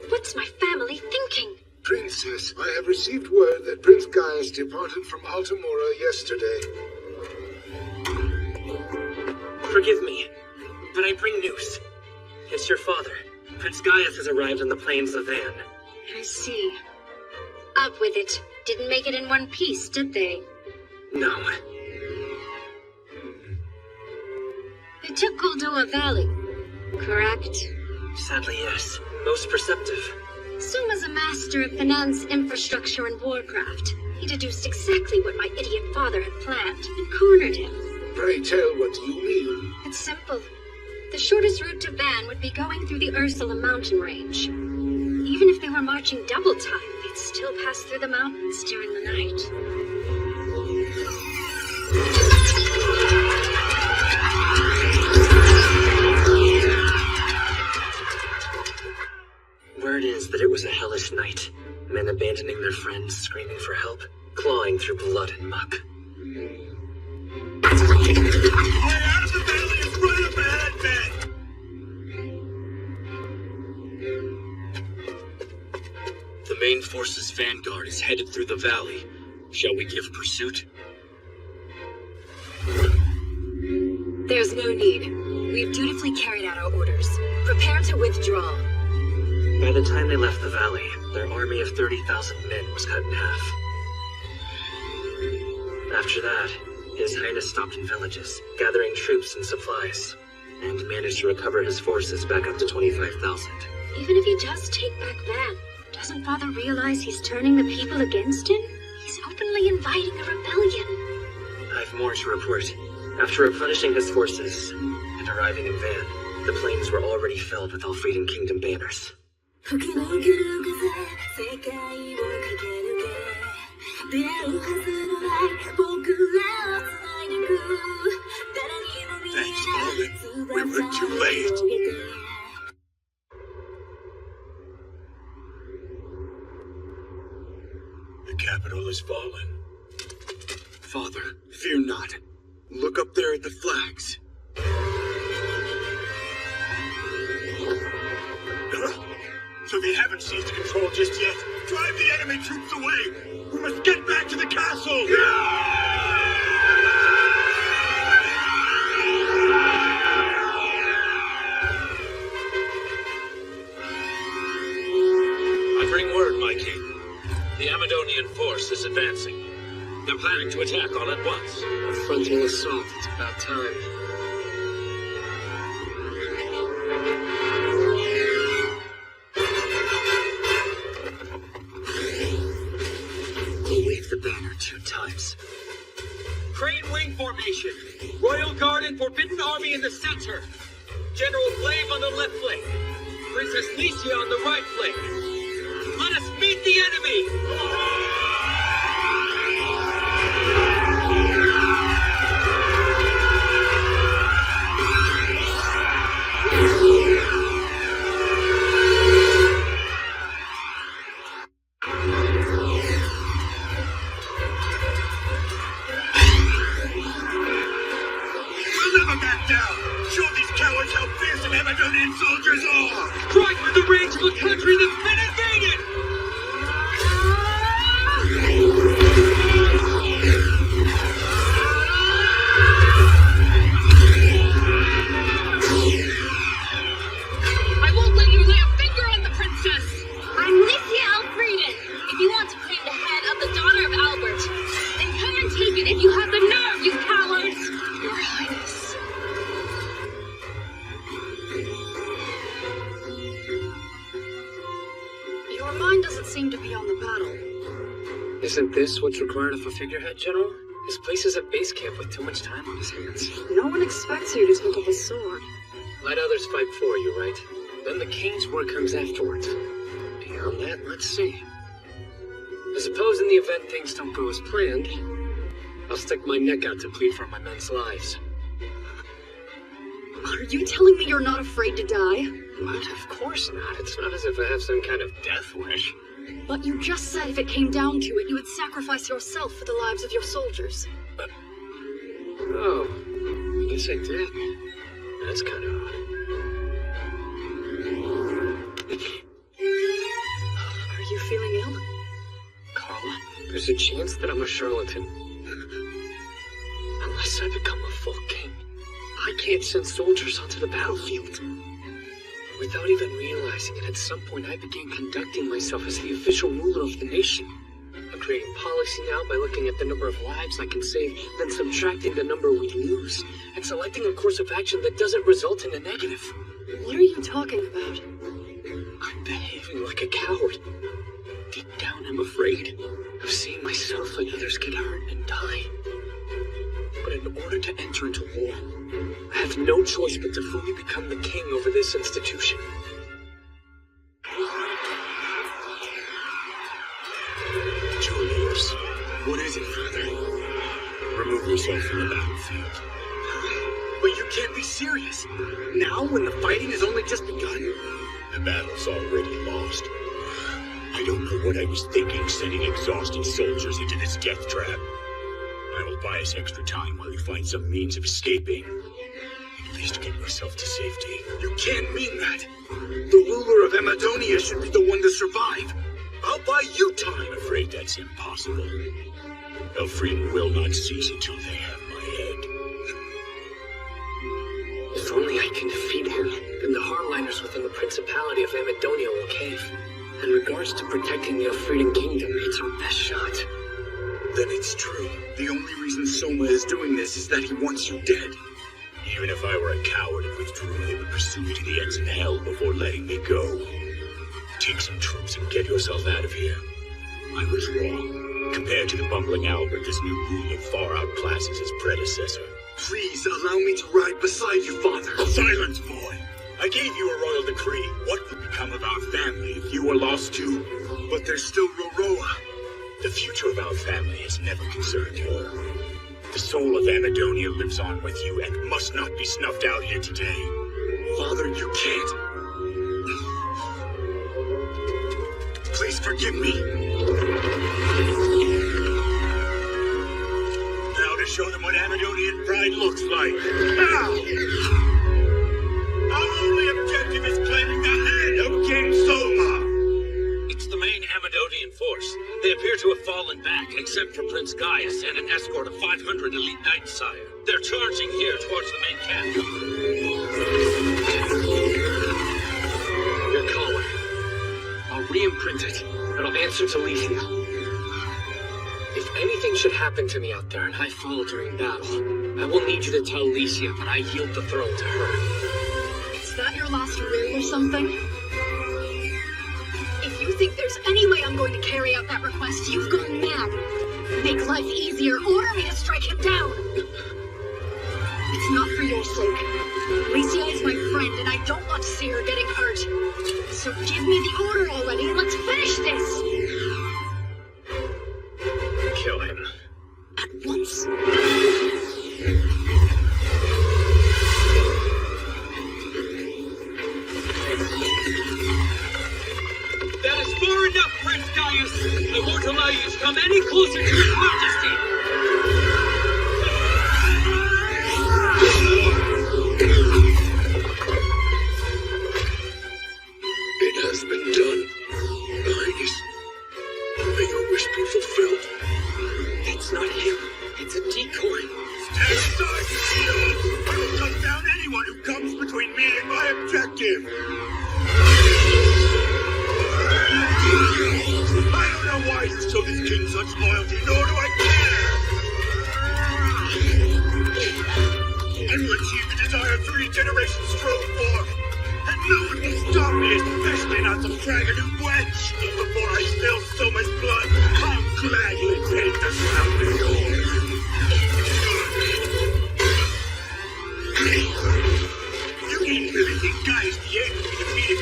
What's my family thinking? Princess, I have received word that Prince Gaius departed from Altamura yesterday. Forgive me, but I bring news. It's your father. Prince Gaius has arrived on the plains of Van. I see. Up with it. Didn't make it in one piece, did they? No. They took Goldoa Valley, correct? Sadly, yes. Most perceptive. Suma's a master of finance, infrastructure, and warcraft. He deduced exactly what my idiot father had planned and cornered him. Pray tell, what do you mean? It's simple. The shortest route to Van would be going through the Ursula mountain range. Even if they were marching double time, they'd still pass through the mountains during the night. Word is that it was a hellish night. Men abandoning their friends, screaming for help, clawing through blood and muck. Way out of the valley is right up ahead, men! The main force's vanguard is headed through the valley. Shall we give pursuit? There's no need. We've dutifully carried out our orders. Prepare to withdraw. By the time they left the valley, their army of 30,000 men was cut in half. After that, His Highness stopped in villages, gathering troops and supplies, and managed to recover his forces back up to 25,000. Even if he does take back Van, doesn't Father realize he's turning the people against him? He's openly inviting a rebellion. I've more to report. After replenishing his forces and arriving in Van, the plains were already filled with Elfrieden Kingdom banners. Thanks, Marlin. We were too late. The capital has fallen. Father, fear not. Look up there at the flags. So they haven't seized control just yet. Drive the enemy troops away. We must get back to the castle. I bring word, my king. The Amadonian force is advancing. They're planning to attack all at once. A frontal assault. It's about time. We'll wave the banner 2 times. Crane wing formation. Royal Guard and Forbidden Army in the center. General Glaive on the left flank. Princess Licia on the right flank. Let us meet the enemy! Soldiers are! Strike with the range of a country that's been invaded! I won't let you lay a finger on the princess! I'm Licia Elfrieden. If you want to claim the head of the daughter of Albert, then come and take it if you have the nerve, you cowards! Your Highness. Your mind doesn't seem to be on the battle. Isn't this what's required of a figurehead, General? His place is at base camp with too much time on his hands. No one expects you to take up a sword. Let others fight for you, right? Then the king's work comes afterwards. Beyond that, let's see. I suppose in the event things don't go as planned, I'll stick my neck out to plead for my men's lives. Are you telling me you're not afraid to die? What? Of course not. It's not as if I have some kind of death wish. But you just said if it came down to it, you would sacrifice yourself for the lives of your soldiers. Oh, I guess I did. That's kind of odd. Are you feeling ill? Carla, there's a chance that I'm a charlatan. Unless I become a full king, I can't send soldiers onto the battlefield. Without even realizing it, at some point I began conducting myself as the official ruler of the nation. I'm creating policy now by looking at the number of lives I can save, then subtracting the number we lose, and selecting a course of action that doesn't result in a negative. What are you talking about? I'm behaving like a coward. Deep down, I'm afraid of seeing myself and others get hurt and die. But in order to enter into war, I have no choice but to fully become the king over this institution. Julius, what is it, Father? Remove yourself from the battlefield. But you can't be serious. Now, when the fighting has only just begun? The battle's already lost. I don't know what I was thinking sending exhausted soldiers into this death trap. I will buy us extra time while you find some means of escaping. At least get yourself to safety. You can't mean that. The ruler of Amadonia should be the one to survive. I'll buy you time. I'm afraid that's impossible. Elfrieden will not cease until they have my head. If only I can defeat him, then the hardliners within the Principality of Amadonia will cave. In regards to protecting the Elfrieden Kingdom, it's our best shot. Then it's true. The only reason Soma is doing this is that he wants you dead. Even if I were a coward and withdrew, they would pursue me to the ends of hell before letting me go. Take some troops and get yourself out of here. I was wrong. Compared to the bumbling Albert, this new ruler far outclasses his predecessor. Please allow me to ride beside you, Father. Silence, boy! I gave you a royal decree. What would become of our family if you were lost too? But there's still Roroa. The future of our family has never concerned her. The soul of Amadonia lives on with you and must not be snuffed out here today. Father, you can't. Please forgive me. Now to show them what Amadonian pride looks like. Now! Our only objective is claiming the head of King Soma. It's the main Amadonian force. They appear to have fallen back, except for Prince Gaius and an escort of 500 elite knights, sire. They're charging here towards the main camp. Your collar. I'll re-imprint it, and I'll answer to Licia. If anything should happen to me out there and I fall during battle, I will need you to tell Licia that I yield the throne to her. Is that your last will or something? If you think there's any way I'm going to carry out that request, you've gone mad. Make life easier. Order me to strike him down. It's not for your sake. Licia is my friend, and I don't want to see her getting hurt. So give me the order already, and let's finish this. Kill him. At once. That is far enough, Prince Gaius! I won't allow you to come any closer to His Majesty! It has been done. Highness, may your wish be fulfilled. That's not him. It's a decoy. Stand aside, shield! I will cut down anyone who comes between me and my objective! I don't know why you show this king such loyalty, nor do I care! I will achieve the desire 3 generations strove for, and no one will stop me, especially not some dragon who wench! Before I spill so much blood, I'll gladly take the crown of yours! You didn't really think Gaius the Eighth would be defeated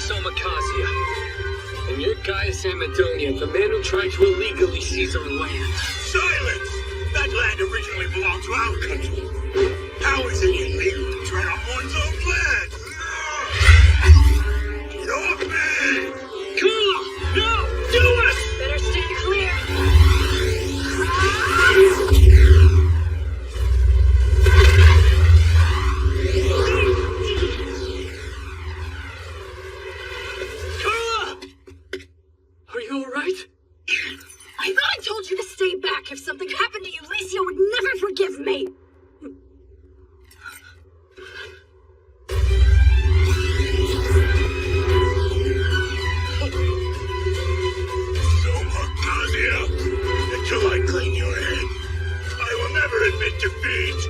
Somakasia. And your guy is Amadonia, the man who tried to illegally seize our land. Silence! That land originally belonged to our country. How is it illegal to tread on one's own land? Get off me! Cool! No! Do it! Better stay clear. Carla! Are you alright? I thought I told you to stay back. If something happened to you, Licia would never forgive me. Until I clean your head, I will never admit defeat.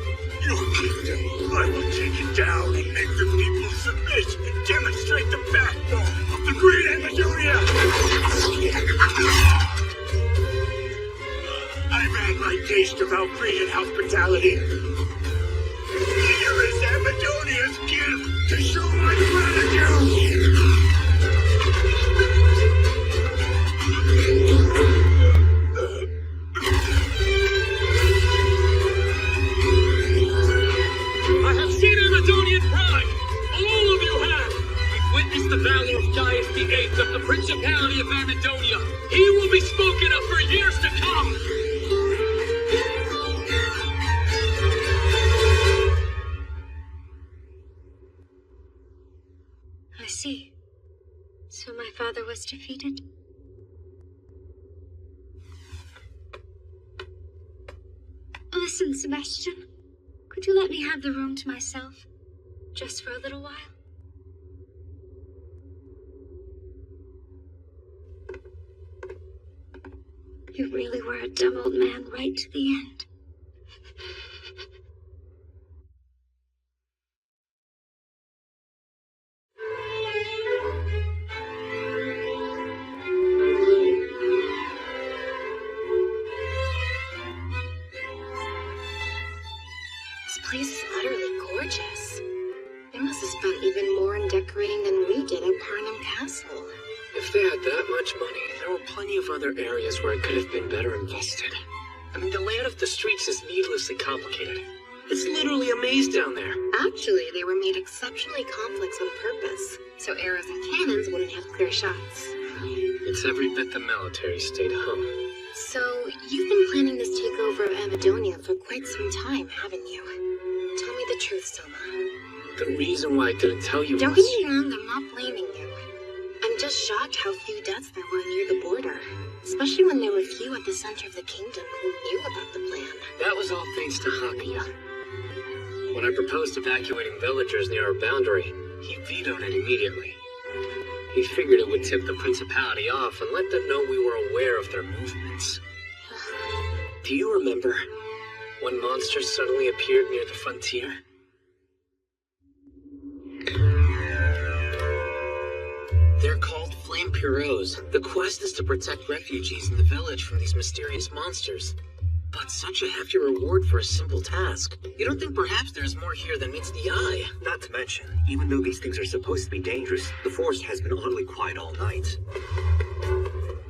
Your kingdom, I will take it down and make the people submit and demonstrate the backbone of the great Amadonia. I've had my taste of Alfredian hospitality. Here is Amadonia's gift to show my gratitude. I have seen Amadonian pride! All of you have! We've witnessed the valor of Gaius VIII of the Principality of Amadonia. He will be spoken of for years to come! I see. So my father was defeated? Listen, Sebastian. Could you let me have the room to myself? Just for a little while? You really were a dumb old man right to the end. This place is utterly gorgeous. They must have spent even more in decorating than we did at Parnham Castle. If they had that much money, there were plenty of other areas where it could have been better invested. I mean, the layout of the streets is needlessly complicated. It's literally a maze down there. Actually, they were made exceptionally complex on purpose, so arrows and cannons wouldn't have clear shots. It's every bit the military state home. So, you've been planning this takeover of Amadonia for quite some time, haven't you? Tell me the truth, Soma. The reason why I didn't tell you Don't was... get me wrong, I'm not blaming you. I'm just shocked how few deaths there were near the border, especially when there were few at the center of the kingdom who knew about the plan. That was all thanks to Hakuya. When I proposed evacuating villagers near our boundary, he vetoed it immediately. He figured it would tip the Principality off and let them know we were aware of their movements. Do you remember when monsters suddenly appeared near the frontier? They're called Flame Pierrots. The quest is to protect refugees in the village from these mysterious monsters. But such a hefty reward for a simple task. You don't think perhaps there's more here than meets the eye? Not to mention, even though these things are supposed to be dangerous, the forest has been oddly quiet all night.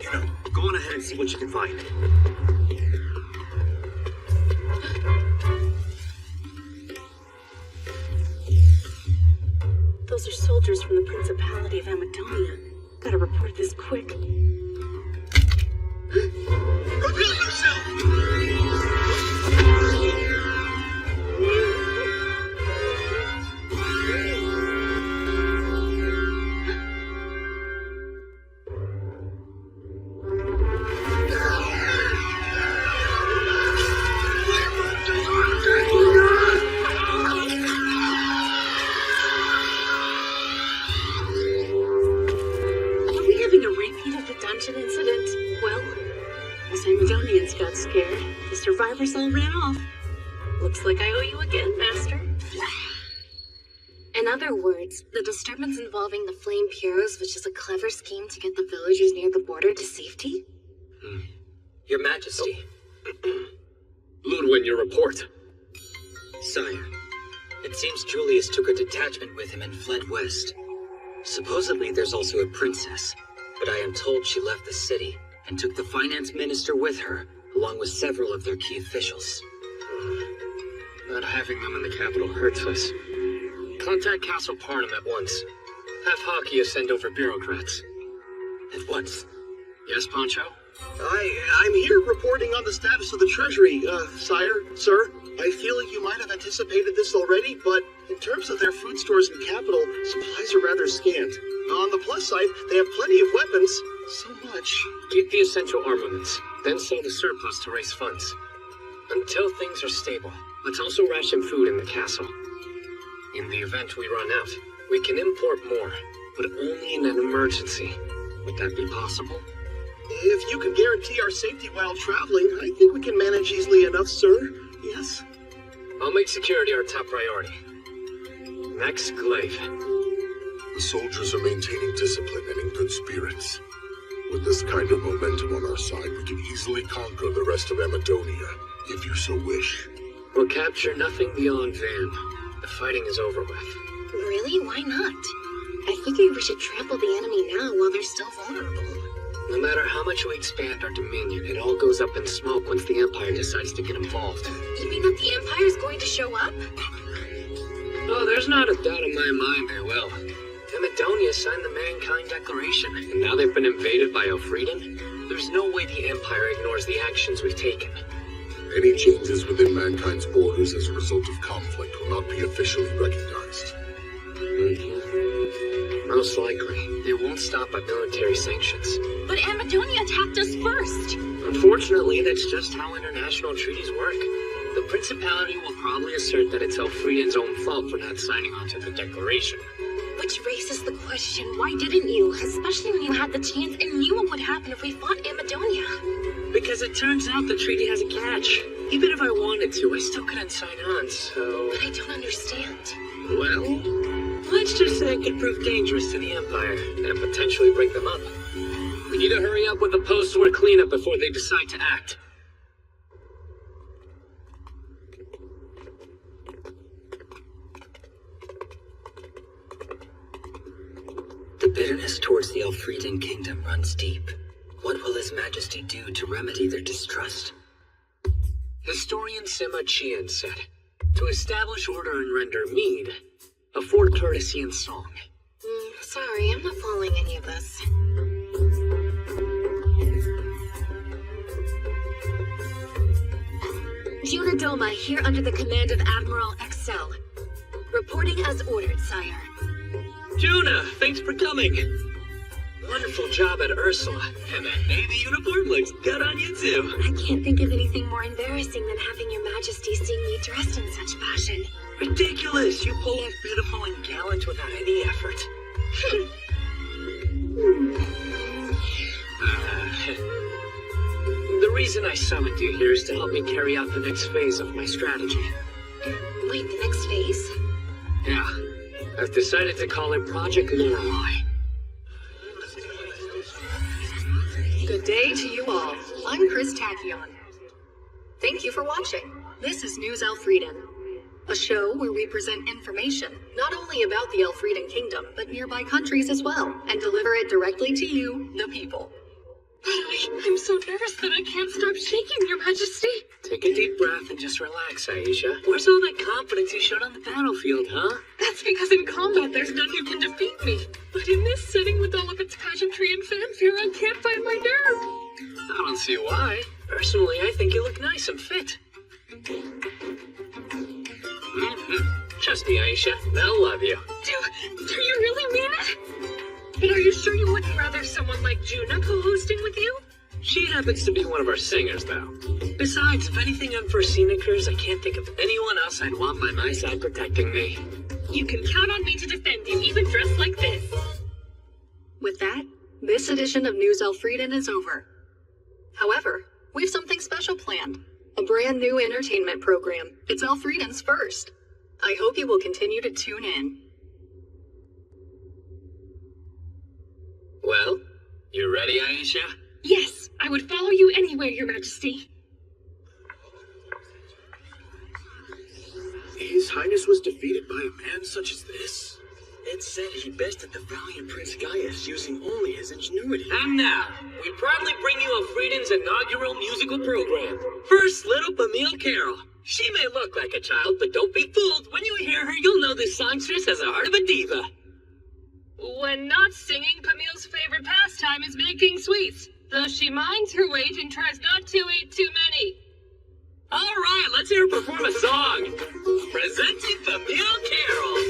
You know, go on ahead and see what you can find. Those are soldiers from the Principality of Amadonia. Gotta report this quick. Reveal yourself! Are we having a repeat of the dungeon incident? Well, as Amadonians got scared, the survivors all ran off. Looks like I owe you again, Master. In other words, the disturbance involving the Flame Pierrots was just a clever scheme to get the villagers near the border to safety? Your Majesty. Ludwin, your report. Sire, it seems Julius took a detachment with him and fled west. Supposedly there's also a princess, but I am told she left the city and took the finance minister with her, along with several of their key officials. Not having them in the capital hurts us. Contact Castle Parnham at once. Have Hakia send over bureaucrats. At once? Yes, Poncho? I'm here reporting on the status of the treasury, sire, sir. I feel you might have anticipated this already, but in terms of their food stores and capital, supplies are rather scant. On the plus side, they have plenty of weapons. So much. Keep the essential armaments, then sell the surplus to raise funds. Until things are stable, let's also ration food in the castle. In the event we run out, we can import more, but only in an emergency. Would that be possible? If you can guarantee our safety while traveling, I think we can manage easily enough, sir. Yes? I'll make security our top priority. Next, Glaive. The soldiers are maintaining discipline and in good spirits. With this kind of momentum on our side, we can easily conquer the rest of Amadonia, if you so wish. We'll capture nothing beyond Van. The fighting is over with. Really? Why not? I figure we should trample the enemy now while they're still vulnerable. No matter how much we expand our dominion, it all goes up in smoke once the Empire decides to get involved. You mean that the Empire's going to show up? Oh, there's not a doubt in my mind they will. Amadonia signed the Mankind Declaration, and now they've been invaded by Elfrieden. There's no way the Empire ignores the actions we've taken. Any changes within Mankind's borders as a result of conflict will not be officially recognized. Most likely. They won't stop by military sanctions. But Amadonia attacked us first! Unfortunately, that's just how international treaties work. The Principality will probably assert that it's Elfrieden's own fault for not signing onto the Declaration. Which raises the question, why didn't you? Especially when you had the chance and knew what would happen if we fought Amadonia. Because it turns out the treaty has a catch. Even if I wanted to, I still couldn't sign on, so... But I don't understand. Well, let's just say it could prove dangerous to the Empire, and potentially break them up. We need to hurry up with the post-war cleanup before they decide to act. The bitterness towards the Elfrieden kingdom runs deep. What will His Majesty do to remedy their distrust? Historian Sima Qian said, to establish order and render meed, afford courtesy and song. Sorry, I'm not following any of this. Junadoma, here under the command of Admiral Excel. Reporting as ordered, sire. Juna, thanks for coming. Wonderful job at Ursula, and that navy uniform looks good on you too. I can't think of anything more embarrassing than having your majesty see me dressed in such fashion. Ridiculous! You pull off beautiful and gallant without any effort. The reason I summoned you here is to help me carry out the next phase of my strategy. Wait, the next phase? Yeah. I've decided to call it Project Lorelei. Good day to you all. I'm Chris Tachyon. Thank you for watching. This is News Elfrieden, a show where we present information not only about the Elfrieden Kingdom, but nearby countries as well, and deliver it directly to you, the people. But I'm so nervous that I can't stop shaking, Your Majesty. Take a deep breath and just relax, Aisha. Where's all that confidence you showed on the battlefield, huh? That's because in combat there's none who can defeat me. But in this setting with all of its pageantry and fanfare, I can't find my nerve. I don't see why. Personally, I think you look nice and fit. Trust me, Aisha. They'll love you. Do you really mean it? But are you sure you wouldn't rather someone like Juna co-hosting with you? She happens to be one of our singers, though. Besides, if anything unforeseen occurs, I can't think of anyone else I'd want by my side protecting me. You can count on me to defend you, even dressed like this. With that, this edition of News Elfrieden is over. However, we've something special planned. A brand new entertainment program. It's Elfrieden's first. I hope you will continue to tune in. Well, you ready, Aisha? Yes, I would follow you anywhere, Your Majesty. His Highness was defeated by a man such as this? It said he bested the valiant Prince Gaius using only his ingenuity. And now, we proudly bring you Elfrieden's inaugural musical program. First, little Pamille Carroll. She may look like a child, but don't be fooled. When you hear her, you'll know this songstress has the heart of a diva. When not singing, Pamille's favorite pastime is making sweets, though she minds her weight and tries not to eat too many. All right, let's hear her perform a song. Presenting Pamille Carroll.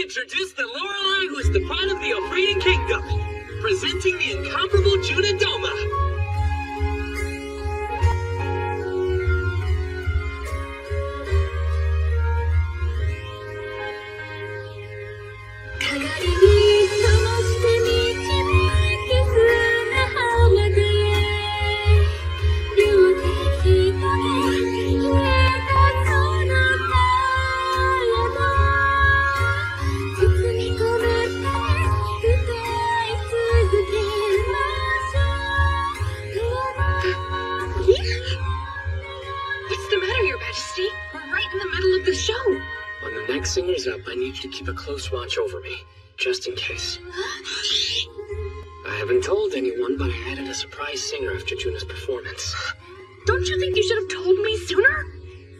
Introduce the Lorelei who is the pride of the Elfrieden Kingdom, presenting the incomparable Junidoma. When the next singer's up, I need you to keep a close watch over me, just in case. I haven't told anyone, but I added a surprise singer after Juna's performance. Don't you think you should have told me sooner?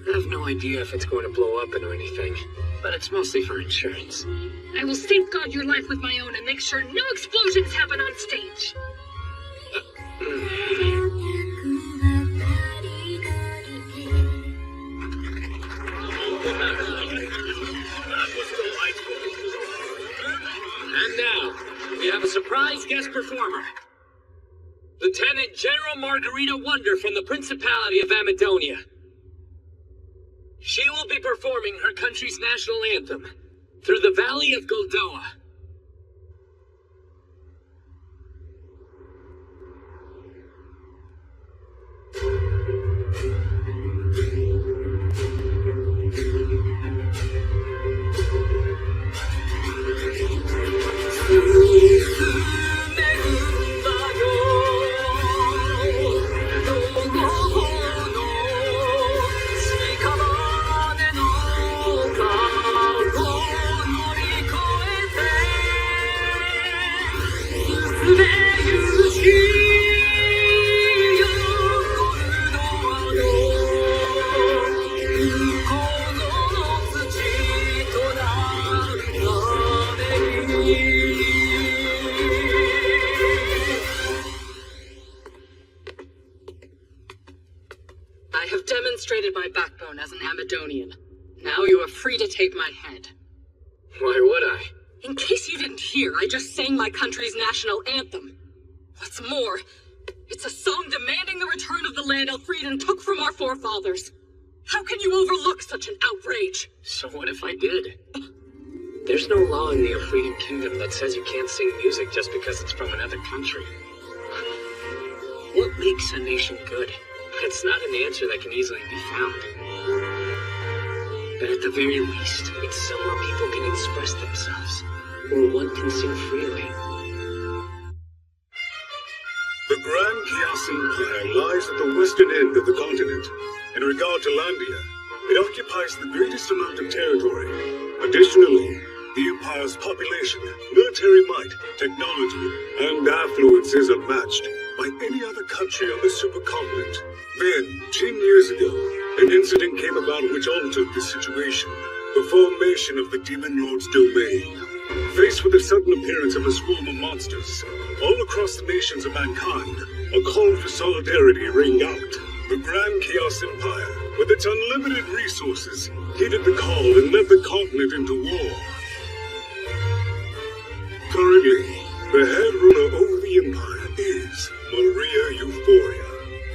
I have no idea if it's going to blow up or anything, but it's mostly for insurance. I will safeguard your life with my own and make sure no explosions happen on stage. And now, we have a surprise guest performer. Lieutenant General Margarita Wonder from the Principality of Amadonia. She will be performing her country's national anthem, Through the Valley of Goldoa. I have demonstrated my backbone as an Amadonian. Now you are free to take my head. Why would I? In case you didn't hear, I just sang my country's national anthem. What's more, it's a song demanding the return of the land Elfrieden took from our forefathers. How can you overlook such an outrage? So what if I did? There's no law in the Elfrieden Kingdom that says you can't sing music just because it's from another country. What makes a nation good? It's not an answer that can easily be found. But at the very least, it's somewhere people can express themselves, where one can sing freely. The Grand Chaos Empire lies at the western end of the continent. In regard to Landia, it occupies the greatest amount of territory. Additionally, the Empire's population, military might, technology, and affluence is unmatched by any other country on the supercontinent. Then, 10 years ago, an incident came about which altered the situation. The formation of the Demon Lord's domain. Faced with the sudden appearance of a swarm of monsters, all across the nations of mankind, a call for solidarity rang out. The Grand Chaos Empire, with its unlimited resources, heeded the call and led the continent into war. Currently, the head ruler over the Empire is Maria Euphoria.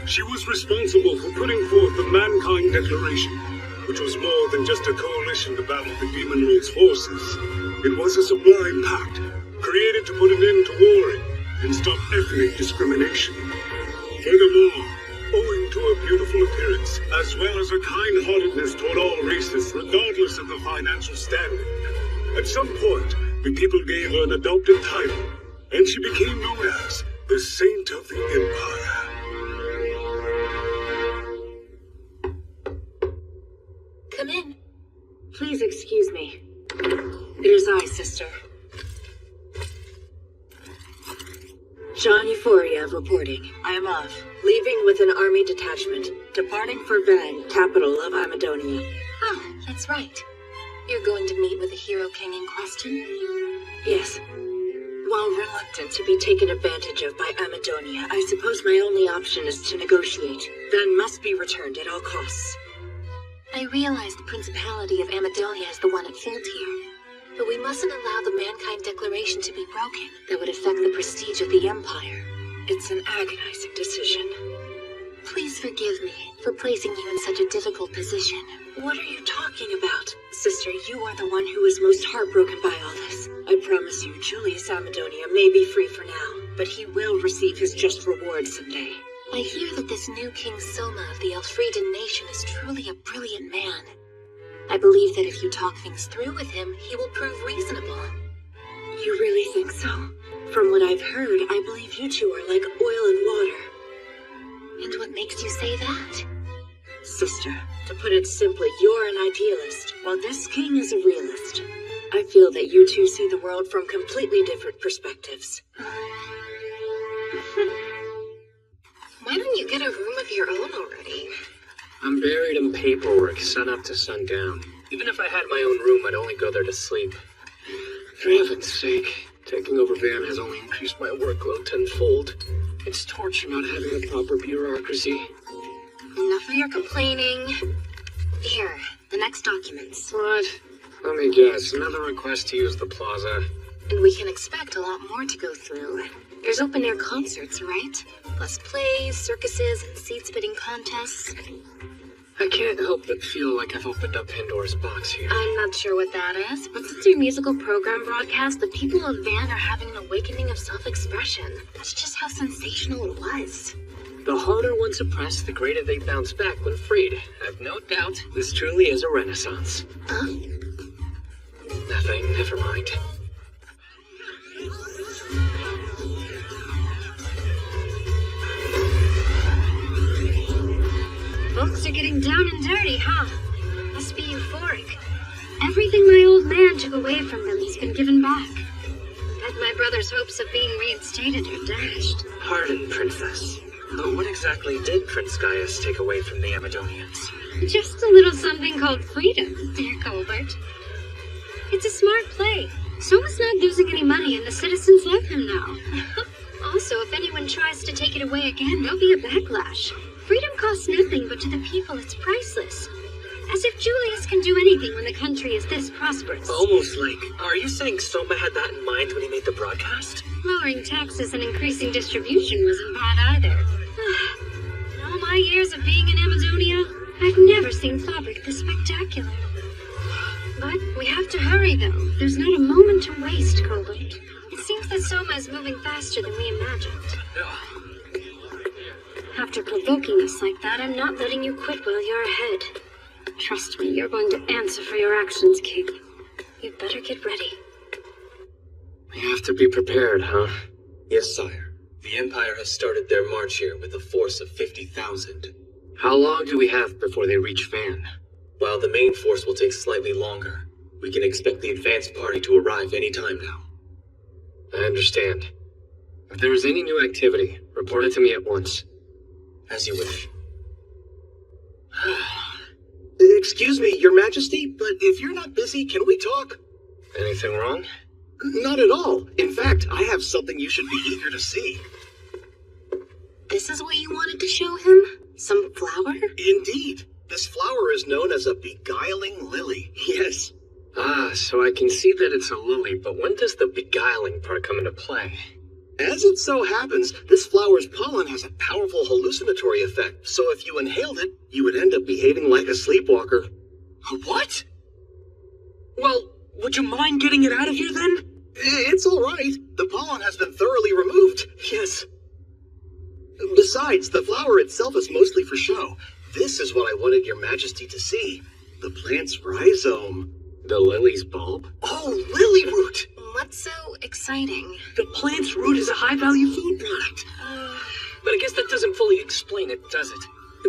She was responsible for putting forth the Mankind Declaration, which was more than just a coalition to battle the Demon Lord's forces. It was a sublime pact, created to put an end to warring and stop ethnic discrimination. Furthermore, owing to her beautiful appearance, as well as her kind-heartedness toward all races, regardless of the financial standing, at some point, the people gave her an adopted title, and she became known as the Saint of the Empire. Come in. Please excuse me. It is I, sister. John Euphoria reporting. I am off, leaving with an army detachment, departing for Van, capital of Amadonia. Oh, that's right. You're going to meet with the Hero King in question? Yes. While reluctant to be taken advantage of by Amadonia, I suppose my only option is to negotiate. Van must be returned at all costs. I realize the Principality of Amadonia is the one at fault here, but we mustn't allow the Mankind Declaration to be broken. That would affect the prestige of the Empire. It's an agonizing decision. Please forgive me for placing you in such a difficult position. What are you talking about? Sister, you are the one who is most heartbroken by all this. I promise you, Julius Amadonia may be free for now, but he will receive his just reward someday. I hear that this new King Soma of the Elfrieden nation is truly a brilliant man. I believe that if you talk things through with him, he will prove reasonable. You really think so? From what I've heard, I believe you two are like oil and water. And what makes you say that? Sister, to put it simply, you're an idealist, while this king is a realist. I feel that you two see the world from completely different perspectives. Why don't you get a room of your own already? I'm buried in paperwork, sun up to sundown. Even if I had my own room, I'd only go there to sleep. For heaven's sake, taking over Van has only increased my workload tenfold. It's torture not having a proper bureaucracy. Enough of your complaining. Here, the next documents. What? Let me guess, another request to use the plaza. And we can expect a lot more to go through. There's open-air concerts, right? Plus plays, circuses, and seed-spitting contests. I can't help but feel like I've opened up Pandora's box here. I'm not sure what that is, but since your musical program broadcast, the people of Van are having an awakening of self-expression. That's just how sensational it was. The harder one suppressed, the greater they bounce back when freed. I've no doubt this truly is a renaissance. Huh? Nothing, never mind. Folks are getting down and dirty, huh? Must be euphoric. Everything my old man took away from them has been given back. Bet my brother's hopes of being reinstated are dashed. Pardon, Princess. But what exactly did Prince Gaius take away from the Amadonians? Just a little something called freedom, dear Colbert. It's a smart play. Soma's not losing any money and the citizens love him now. Also, if anyone tries to take it away again, there'll be a backlash. Freedom costs nothing, but to the people it's priceless. As if Julius can do anything when the country is this prosperous. Almost like, are you saying Soma had that in mind when he made the broadcast? Lowering taxes and increasing distribution wasn't bad either. In all my years of being in Amazonia, I've never seen fabric this spectacular. But we have to hurry, though. There's not a moment to waste, Colbert. It seems that Soma is moving faster than we imagined. After provoking us like that, I'm not letting you quit while you're ahead. Trust me, you're going to answer for your actions, King. You'd better get ready. We have to be prepared, huh? Yes, sire. The Empire has started their march here with a force of 50,000. How long do we have before they reach Van? While the main force will take slightly longer, we can expect the advanced party to arrive any time now. I understand. If there is any new activity, report it to me at once. As you wish. Excuse me, Your Majesty, but if you're not busy, can we talk? Anything wrong? Not at all. In fact, I have something you should be eager to see. This is what you wanted to show him? Some flower? Indeed. This flower is known as a beguiling lily. Yes. Ah, so I can see that it's a lily, but when does the beguiling part come into play? As it so happens, this flower's pollen has a powerful hallucinatory effect, so if you inhaled it, you would end up behaving like a sleepwalker. What? Well, would you mind getting it out of here then? It's all right. The pollen has been thoroughly removed. Yes. Besides, the flower itself is mostly for show. This is what I wanted your majesty to see. The plant's rhizome. The lily's bulb? Oh, lily root! What's so exciting? The plant's root is a high-value food product. But I guess that doesn't fully explain it, does it?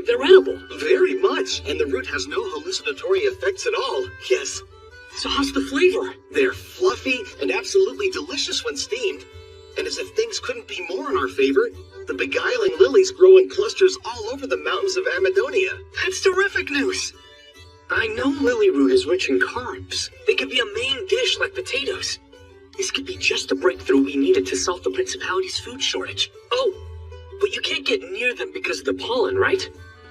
They're edible. Very much. And the root has no hallucinatory effects at all. Yes. So how's the flavor? They're fluffy and absolutely delicious when steamed. And as if things couldn't be more in our favor, the beguiling lilies grow in clusters all over the mountains of Amadonia. That's terrific news. I know lily root is rich in carbs. They could be a main dish like potatoes. This could be just the breakthrough we needed to solve the Principality's food shortage. Oh, but you can't get near them because of the pollen, right?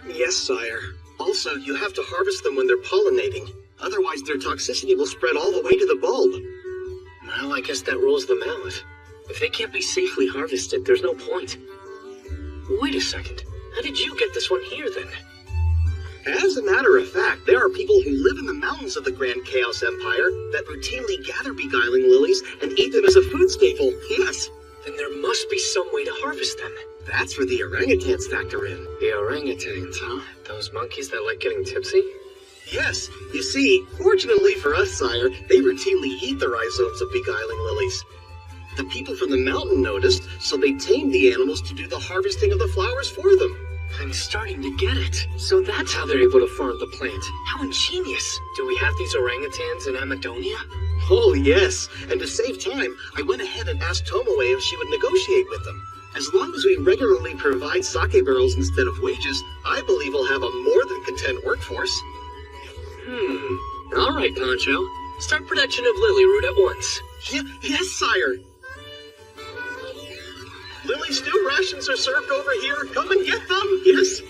Yes, sire. Also, you have to harvest them when they're pollinating. Otherwise, their toxicity will spread all the way to the bulb. Well, I guess that rules them out. If they can't be safely harvested, there's no point. Wait a second. How did you get this one here, then? As a matter of fact, there are people who live in the mountains of the Grand Chaos Empire that routinely gather beguiling lilies and eat them as a food staple. Yes. Then there must be some way to harvest them. That's where the orangutans factor in. The orangutans, huh? Those monkeys that like getting tipsy? Yes. You see, fortunately for us, sire, they routinely eat the rhizomes of beguiling lilies. The people from the mountain noticed, so they tamed the animals to do the harvesting of the flowers for them. I'm starting to get it. So that's how they're able to farm the plant. How ingenious. Do we have these orangutans in Amadonia? Oh, yes. And to save time, I went ahead and asked Tomoe if she would negotiate with them. As long as we regularly provide sake barrels instead of wages, I believe we'll have a more than content workforce. All right, Poncho. Start production of lily root at once. Yes, sire. Lily stew rations are served over here. Come and get them. Yes.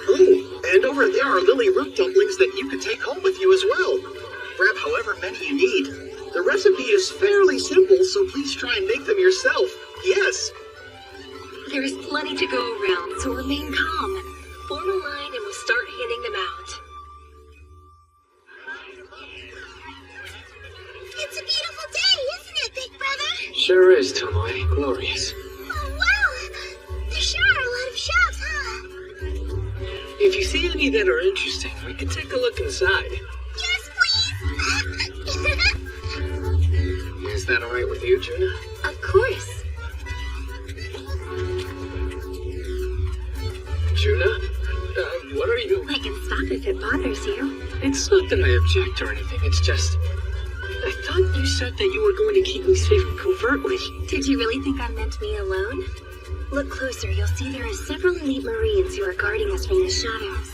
Oh, and over there are lily root dumplings that you can take home with you as well. Grab however many you need. The recipe is fairly simple, so please try and make them yourself. Yes. There is plenty to go around, so remain calm. Form a line and we'll start handing them out. It's a beautiful day, isn't it, Big Brother? Sure is, Tomoe. Glorious. Oh, wow! There sure are a lot of shops, huh? If you see any that are interesting, we can take a look inside. Yes, please! Is that alright with you, Juna? Of course. Juna? What are you... I can stop if it bothers you. It's not that I object or anything, it's just... I thought you said that you were going to keep me safe covertly. Did you really think I meant me alone? Look closer, you'll see there are several elite Marines who are guarding us from the shadows.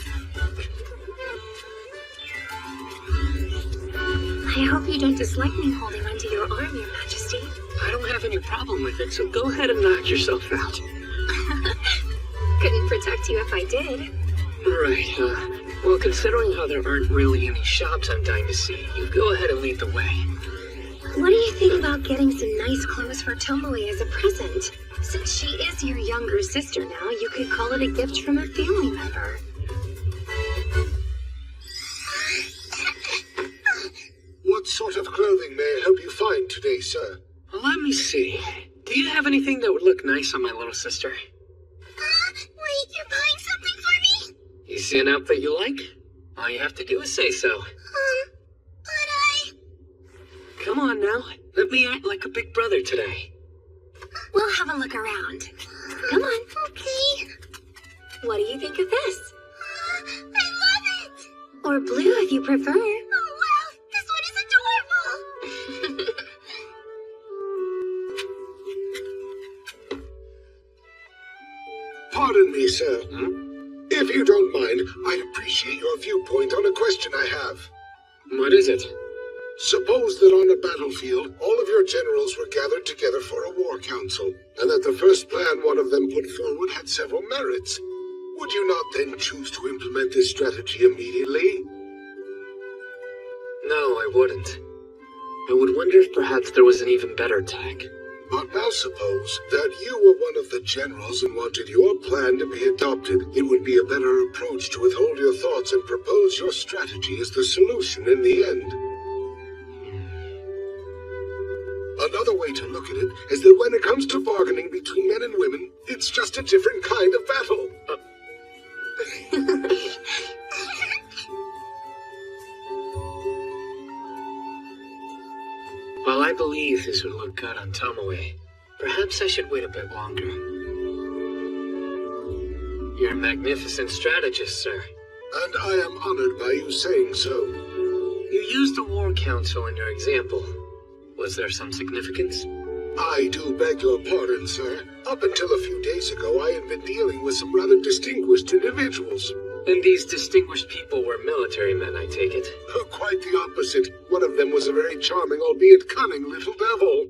I hope you don't dislike me holding onto your arm, Your Majesty. I don't have any problem with it, so go ahead and knock yourself out. Couldn't protect you if I did. Right, well, considering how there aren't really any shops I'm dying to see, you go ahead and lead the way. What do you think about getting some nice clothes for Tomoe as a present? Since she is your younger sister now, you could call it a gift from a family member. What sort of clothing may I help you find today, sir? Well, let me see. Do you have anything that would look nice on my little sister? Wait, you're buying something for me? You see an outfit you like? All you have to do is say so. But I... Come on now. Let me act like a big brother today. We'll have a look around. Come on. Okay. What do you think of this? I love it! Or blue if you prefer. Oh, wow! This one is adorable! Pardon me, sir. If you don't mind, I'd appreciate your viewpoint on a question I have. What is it? Suppose that on a battlefield, all of your generals were gathered together for a war council, and that the first plan one of them put forward had several merits. Would you not then choose to implement this strategy immediately? No, I wouldn't. I would wonder if perhaps there was an even better tack. But now suppose that you were one of the generals and wanted your plan to be adopted. It would be a better approach to withhold your thoughts and propose your strategy as the solution in the end. Another way to look at it is that when it comes to bargaining between men and women, it's just a different kind of battle. While I believe this would look good on Tomoe, perhaps I should wait a bit longer. You're a magnificent strategist, sir. And I am honored by you saying so. You used the War Council in your example. Was there some significance? I do beg your pardon, sir. Up until a few days ago, I had been dealing with some rather distinguished individuals. And these distinguished people were military men, I take it? Quite the opposite. One of them was a very charming, albeit cunning, little devil.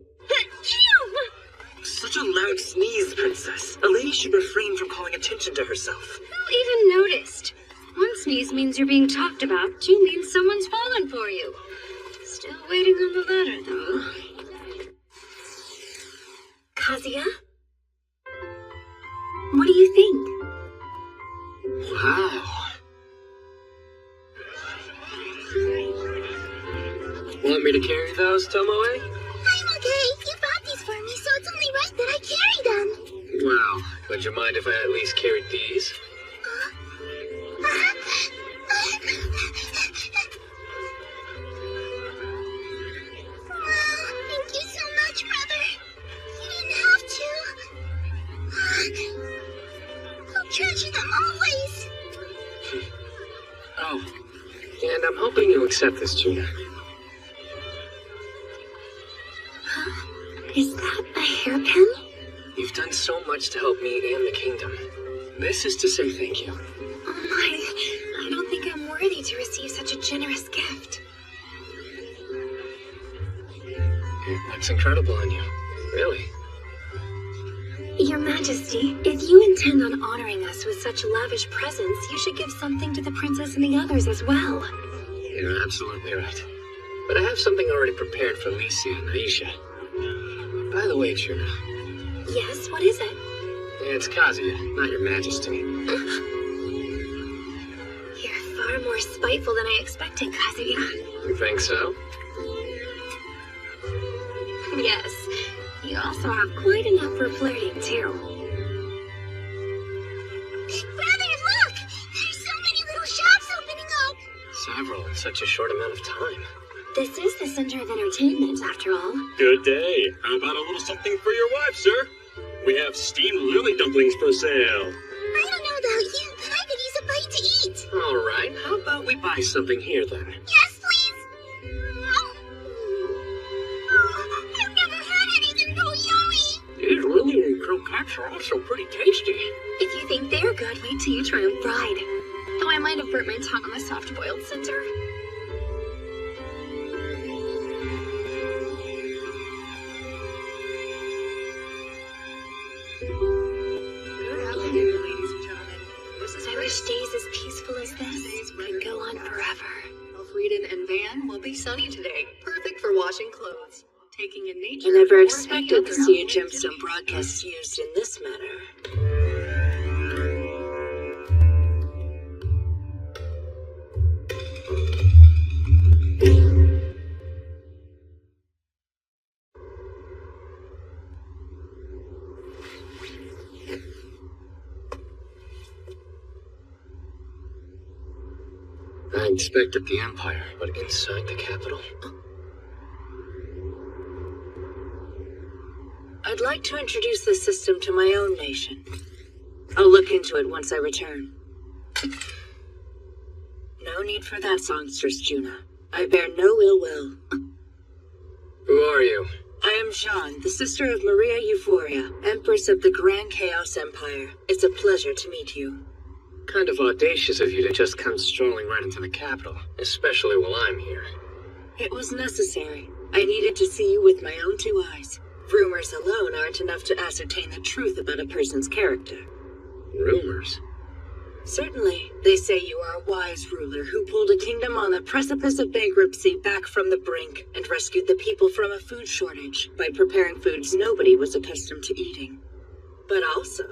Such a loud sneeze, Princess. A lady should refrain from calling attention to herself. Who even noticed? One sneeze means you're being talked about, two means someone's fallen for you. Still waiting on the letter, though. Kazuya? What do you think? Wow. Want me to carry those, Tomoe? I'm okay. You bought these for me, so it's only right that I carry them. Well, would you mind if I at least carried these? Thank you so much, brother. You didn't have to. I'll treasure them always. Oh, and I'm hoping you'll accept this, Juna. Huh? Is that a hairpin? You've done so much to help me and the kingdom. This is to say thank you. Oh my, I don't think I'm worthy to receive such a generous gift. It looks incredible on you. Really. Your Majesty, if you intend on honoring us with such lavish presents, you should give something to the princess and the others as well. You're absolutely right. But I have something already prepared for Licia and Aisha. By the way, Juna. Yes, what is it? It's Kazuya, not your Majesty. You're far more spiteful than I expected, Kazuya. You think so? Yes. You also have quite enough for flirting, too. Brother, look! There's so many little shops opening up! Several in such a short amount of time. This is the center of entertainment, after all. Good day. How about a little something for your wife, sir? We have steamed lily dumplings for sale. I don't know about you, but I could use a bite to eat. All right, how about we buy something here, then? Yes, please! I've never had anything so yummy! These lily and croquettes are also pretty tasty. If you think they're good, wait till you try them fried. Though I might have burnt my tongue on the soft-boiled center. I wish days as peaceful as this could go on forever. Elfrieden and Van will be sunny today. Perfect for washing clothes. Taking in nature. I never or expected any to other see a outfit. gemstone broadcast used in this manner. I inspected the Empire, but inside the capital? I'd like to introduce this system to my own nation. I'll look into it once I return. No need for that, songstress Juna. I bear no ill will. Who are you? I am Jeanne, the sister of Maria Euphoria, Empress of the Grand Chaos Empire. It's a pleasure to meet you. Kind of audacious of you to just come strolling right into the capital, especially while I'm here. It was necessary. I needed to see you with my own two eyes. Rumors alone aren't enough to ascertain the truth about a person's character. Rumors? Certainly. They say you are a wise ruler who pulled a kingdom on the precipice of bankruptcy back from the brink and rescued the people from a food shortage by preparing foods nobody was accustomed to eating. But also,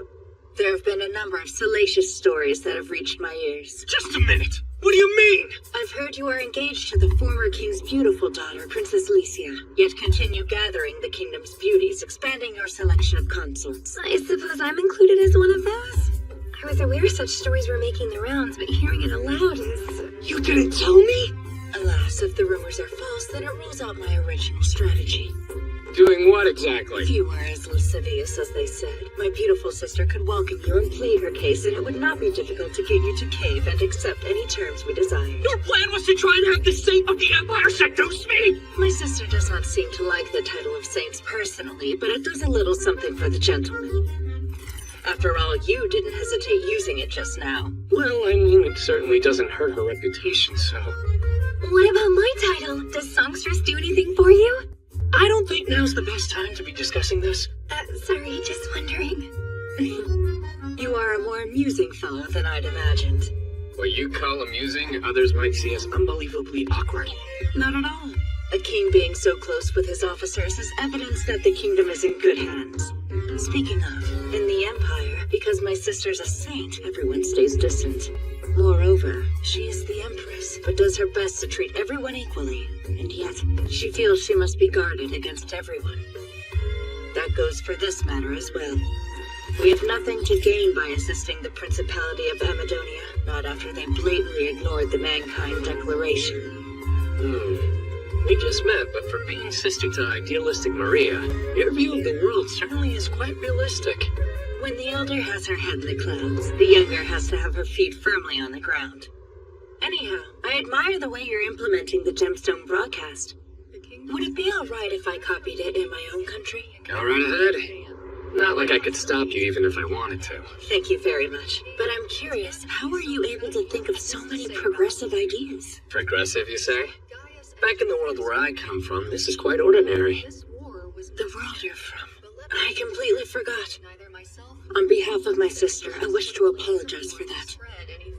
there have been a number of salacious stories that have reached my ears. Just a minute! What do you mean? I've heard you are engaged to the former king's beautiful daughter, Princess Licia, yet continue gathering the kingdom's beauties, expanding your selection of consorts. I suppose I'm included as one of those? I was aware such stories were making the rounds, but hearing it aloud is... You didn't tell me? Alas, if the rumors are false, then it rules out my original strategy. Doing what exactly? If you were as lascivious as they said, my beautiful sister could welcome you and plead her case, and it would not be difficult to get you to cave and accept any terms we desired. Your plan was to try and have the Saint of the Empire seduce me? My sister does not seem to like the title of Saints personally, but it does a little something for the gentleman. After all, you didn't hesitate using it just now. Well, I mean, it certainly doesn't hurt her reputation, so... What about my title? Does songstress do anything for you? I don't think now's the best time to be discussing this. Sorry, just wondering. You are a more amusing fellow than I'd imagined. What you call amusing, others might see as unbelievably awkward. Not at all. A king being so close with his officers is evidence that the kingdom is in good hands. Speaking of, in the Empire, because my sister's a saint, everyone stays distant. Moreover, she is the Empress, but does her best to treat everyone equally, and yet she feels she must be guarded against everyone. That goes for this matter as well. We have nothing to gain by assisting the Principality of Amadonia, not after they blatantly ignored the Mankind Declaration. We just met, but for being sister to idealistic Maria, your view of the world certainly is quite realistic. When the elder has her head in the clouds, the younger has to have her feet firmly on the ground. Anyhow, I admire the way you're implementing the gemstone broadcast. Would it be all right if I copied it in my own country? Go right ahead. Not like I could stop you even if I wanted to. Thank you very much. But I'm curious, how are you able to think of so many progressive ideas? Progressive, you say? Back in the world where I come from, this is quite ordinary. The world you're from. I completely forgot. On behalf of my sister, I wish to apologize for that.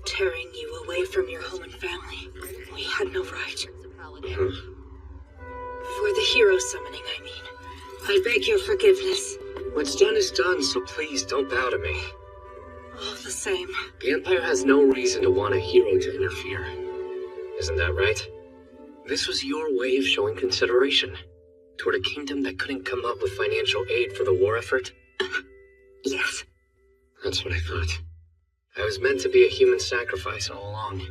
Tearing you away from your home and family. We had no right. For the hero summoning, I mean. I beg your forgiveness. What's done is done, so please don't bow to me. All the same. The Empire has no reason to want a hero to interfere. Isn't that right? This was your way of showing consideration toward a kingdom that couldn't come up with financial aid for the war effort? Yes. That's what I thought. I was meant to be a human sacrifice all along.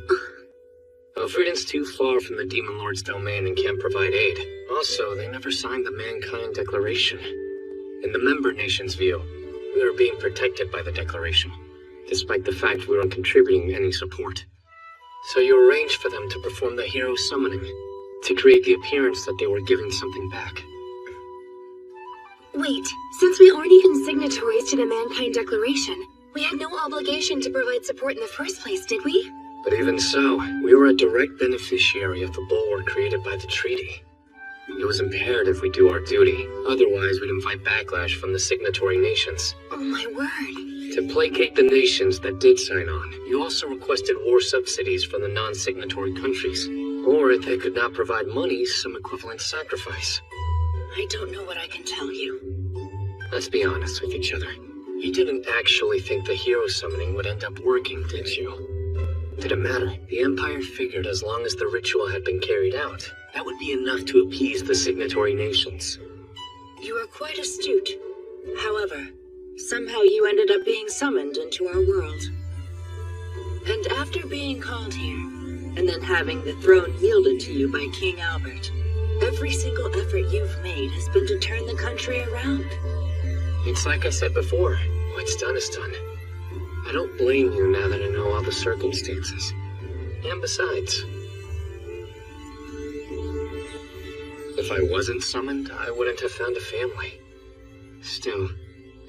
Elfriden's too far from the Demon Lord's domain and can't provide aid. Also, they never signed the Mankind Declaration. In the member nation's view, we were being protected by the Declaration, despite the fact we weren't contributing any support. So you arranged for them to perform the hero summoning, to create the appearance that they were giving something back. Wait, since we aren't even signatories to the Mankind Declaration, we had no obligation to provide support in the first place, did we? But even so, we were a direct beneficiary of the bulwark created by the treaty. It was imperative we do our duty, otherwise we'd invite backlash from the signatory nations. Oh my word. To placate the nations that did sign on, you also requested war subsidies from the non-signatory countries. Or if they could not provide money, some equivalent sacrifice. I don't know what I can tell you. Let's be honest with each other. You didn't actually think the hero summoning would end up working, did you? Did it matter? The Empire figured as long as the ritual had been carried out, that would be enough to appease the signatory nations. You are quite astute. However, somehow you ended up being summoned into our world. And after being called here, and then having the throne yielded to you by King Albert, every single effort you've made has been to turn the country around. It's like I said before, what's done is done. I don't blame you now that I know all the circumstances. And besides, if I wasn't summoned, I wouldn't have found a family. Still,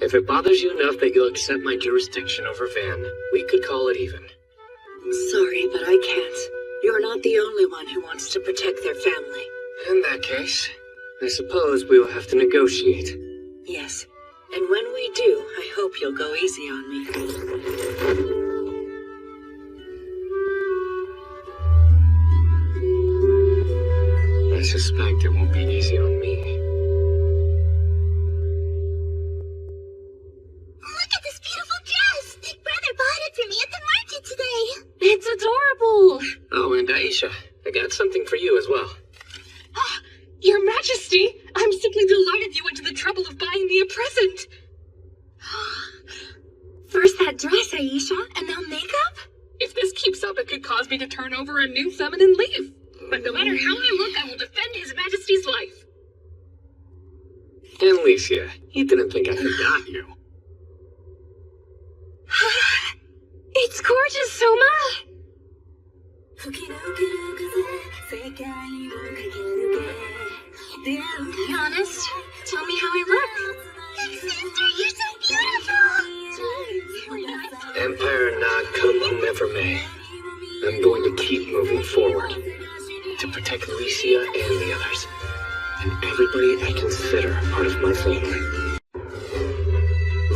if it bothers you enough that you'll accept my jurisdiction over Van, we could call it even. Sorry, but I can't. You're not the only one who wants to protect their family. In that case, I suppose we will have to negotiate. Yes. And when we do, I hope you'll go easy on me. Aisha, I got something for you as well. Your Majesty, I'm simply delighted you went to the trouble of buying me a present. First that dress, Aisha, and now makeup? If this keeps up, it could cause me to turn over a new feminine leaf. But no matter how I look, I will defend His Majesty's life. And Alicia, he didn't think I forgot you. It's gorgeous, Soma! Be honest. Tell me how I look. Big sister, you're so beautiful! Empire or not, come whomever may. I'm going to keep moving forward. To protect Alicia and the others. And everybody I consider part of my family.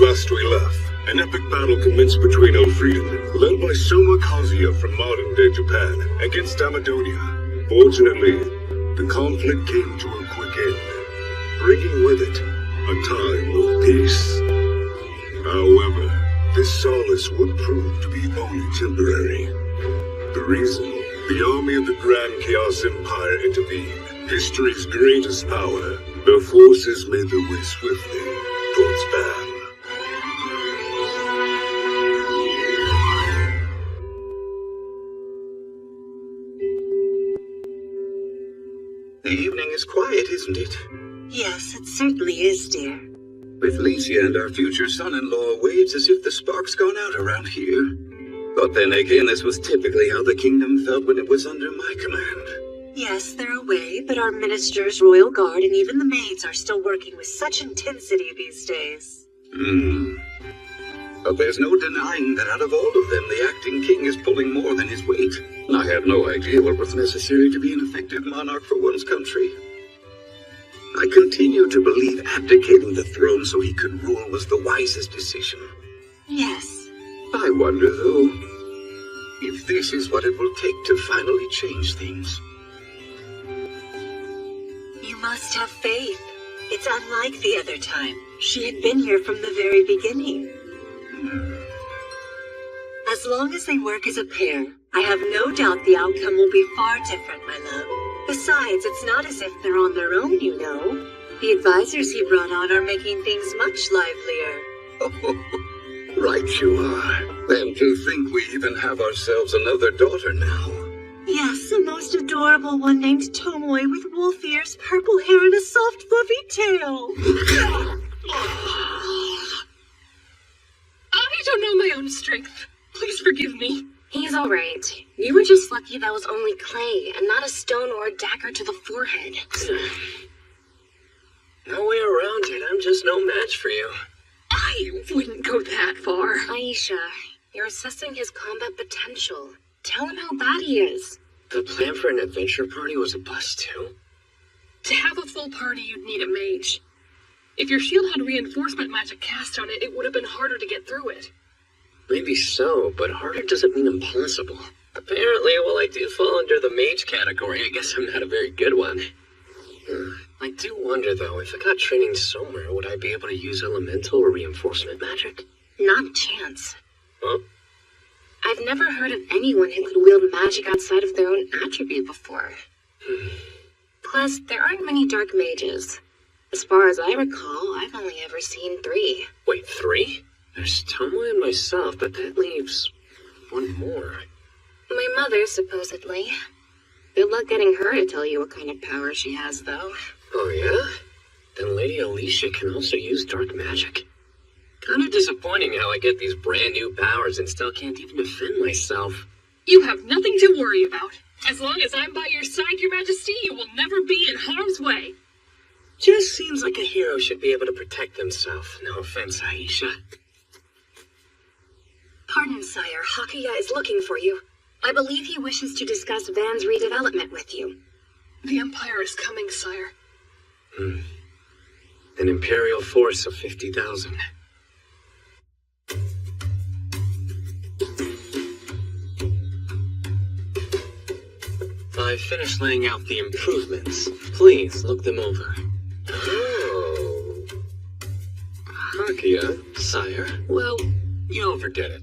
Last we left, an epic battle commenced between Elfrieden, led by Soma Kazuya from modern-day Japan, against Amadonia. Fortunately, the conflict came to a quick end, bringing with it a time of peace. However, this solace would prove to be only temporary. The reason? The army of the Grand Chaos Empire intervened. History's greatest power. The forces made their way swiftly towards Van. The evening is quiet, isn't it? Yes, it certainly is, dear. With Licia and our future son-in-law away, it's as if the spark's gone out around here. But then again, this was typically how the kingdom felt when it was under my command. Yes, they're away, but our ministers, royal guard, and even the maids are still working with such intensity these days. But there's no denying that out of all of them, the acting king is pulling more than his weight. I had no idea what was necessary to be an effective monarch for one's country. I continue to believe abdicating the throne so he could rule was the wisest decision. Yes. I wonder, though, if this is what it will take to finally change things. You must have faith. It's unlike the other time. She had been here from the very beginning. As long as they work as a pair, I have no doubt the outcome will be far different, my love. Besides, it's not as if they're on their own, you know. The advisors he brought on are making things much livelier. Right you are. And to think we even have ourselves another daughter now. Yes, a most adorable one named Tomoe with wolf ears, purple hair, and a soft fluffy tail. I don't know my own strength. Please forgive me. He's all right. You were just lucky that was only clay and not a stone or a dagger to the forehead. No way around it. I'm just no match for you. I wouldn't go that far. Aisha, you're assessing his combat potential. Tell him how bad he is. The plan for an adventure party was a bust, too. To have a full party, you'd need a mage. If your shield had reinforcement magic cast on it, it would have been harder to get through it. Maybe so, but harder doesn't mean impossible. Apparently, while I do fall under the mage category, I guess I'm not a very good one. I do wonder, though, if I got training somewhere, would I be able to use elemental or reinforcement magic? Not a chance. Huh? I've never heard of anyone who could wield magic outside of their own attribute before. Plus, there aren't many dark mages. As far as I recall, I've only ever seen 3. Wait, 3? There's Tomoe and myself, but that leaves one more. My mother, supposedly. Good luck getting her to tell you what kind of power she has, though. Oh, yeah? Then Lady Alicia can also use dark magic. Kinda disappointing how I get these brand new powers and still can't even defend myself. You have nothing to worry about. As long as I'm by your side, Your Majesty, you will never be in harm's way. Just seems like a hero should be able to protect himself. No offense, Aisha. Pardon, sire. Hakuya is looking for you. I believe he wishes to discuss Van's redevelopment with you. The Empire is coming, sire. An Imperial force of 50,000. I've finished laying out the improvements. Please look them over. Oh. Hakuya, sire. Well, you overdid it.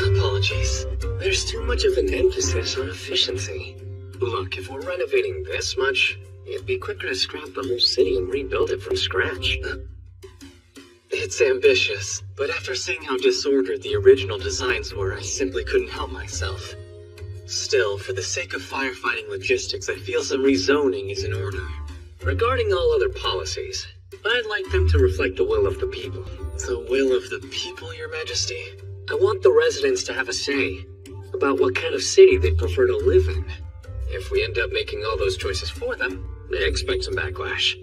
Apologies. There's too much of an emphasis on efficiency. Look, if we're renovating this much, it'd be quicker to scrap the whole city and rebuild it from scratch. It's ambitious, but after seeing how disordered the original designs were, I simply couldn't help myself. Still, for the sake of firefighting logistics, I feel some rezoning is in order. Regarding all other policies, I'd like them to reflect the will of the people. The will of the people, Your Majesty? I want the residents to have a say about what kind of city they'd prefer to live in. If we end up making all those choices for them, I expect some backlash.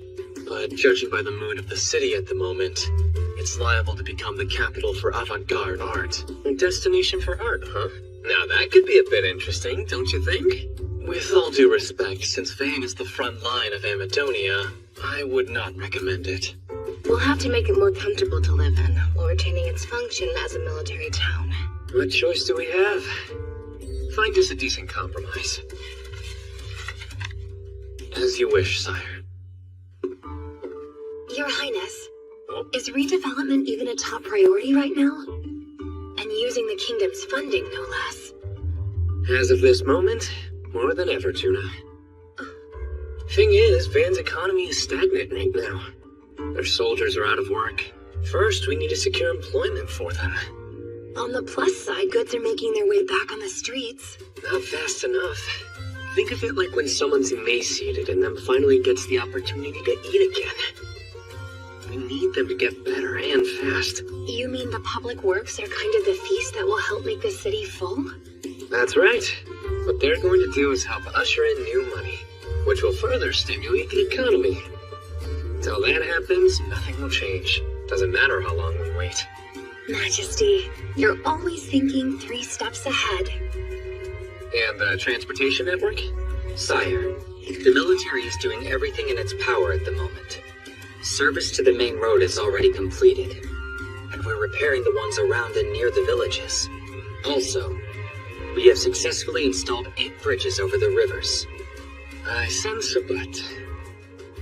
But judging by the mood of the city at the moment, it's liable to become the capital for avant-garde art. A destination for art, huh? Now that could be a bit interesting, don't you think? With all due respect, since Vane is the front line of Amadonia, I would not recommend it. We'll have to make it more comfortable to live in, while retaining its function as a military town. What choice do we have? Find us a decent compromise. As you wish, sire. Your Highness, is redevelopment even a top priority right now? And using the kingdom's funding, no less. As of this moment, more than ever, Tuna. Thing is, Van's economy is stagnant right now. Their soldiers are out of work. First, we need to secure employment for them. On the plus side, goods are making their way back on the streets. Not fast enough. Think of it like when someone's emaciated and then finally gets the opportunity to eat again. We need them to get better and fast. You mean the public works are kind of the feast that will help make the city full? That's right. What they're going to do is help usher in new money, which will further stimulate the economy. Until that happens, nothing will change. Doesn't matter how long we wait. Majesty, you're always thinking 3 steps ahead. And the transportation network? Sire, the military is doing everything in its power at the moment. Service to the main road is already completed, and we're repairing the ones around and near the villages. Also, we have successfully installed 8 bridges over the rivers. I sense a but.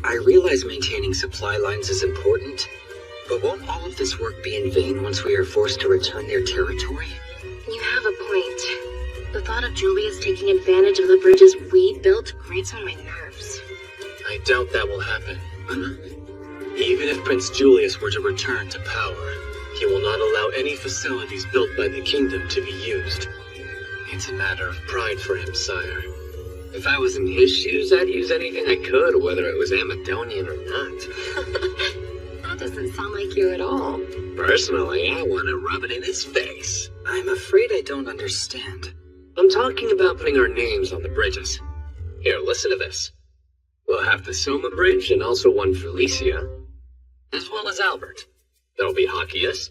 I realize maintaining supply lines is important, but won't all of this work be in vain once we are forced to return their territory? You have a point. The thought of Julius taking advantage of the bridges we built grates on my nerves. I doubt that will happen. Even if Prince Julius were to return to power, he will not allow any facilities built by the kingdom to be used. It's a matter of pride for him, sire. If I was in his shoes, I'd use anything I could, whether it was Amadonian or not. That doesn't sound like you at all. Personally, I want to rub it in his face. I'm afraid I don't understand. I'm talking about putting our names on the bridges. Here, listen to this. We'll have the Soma Bridge and also one for Licia, as well as Albert. There'll be Hakias,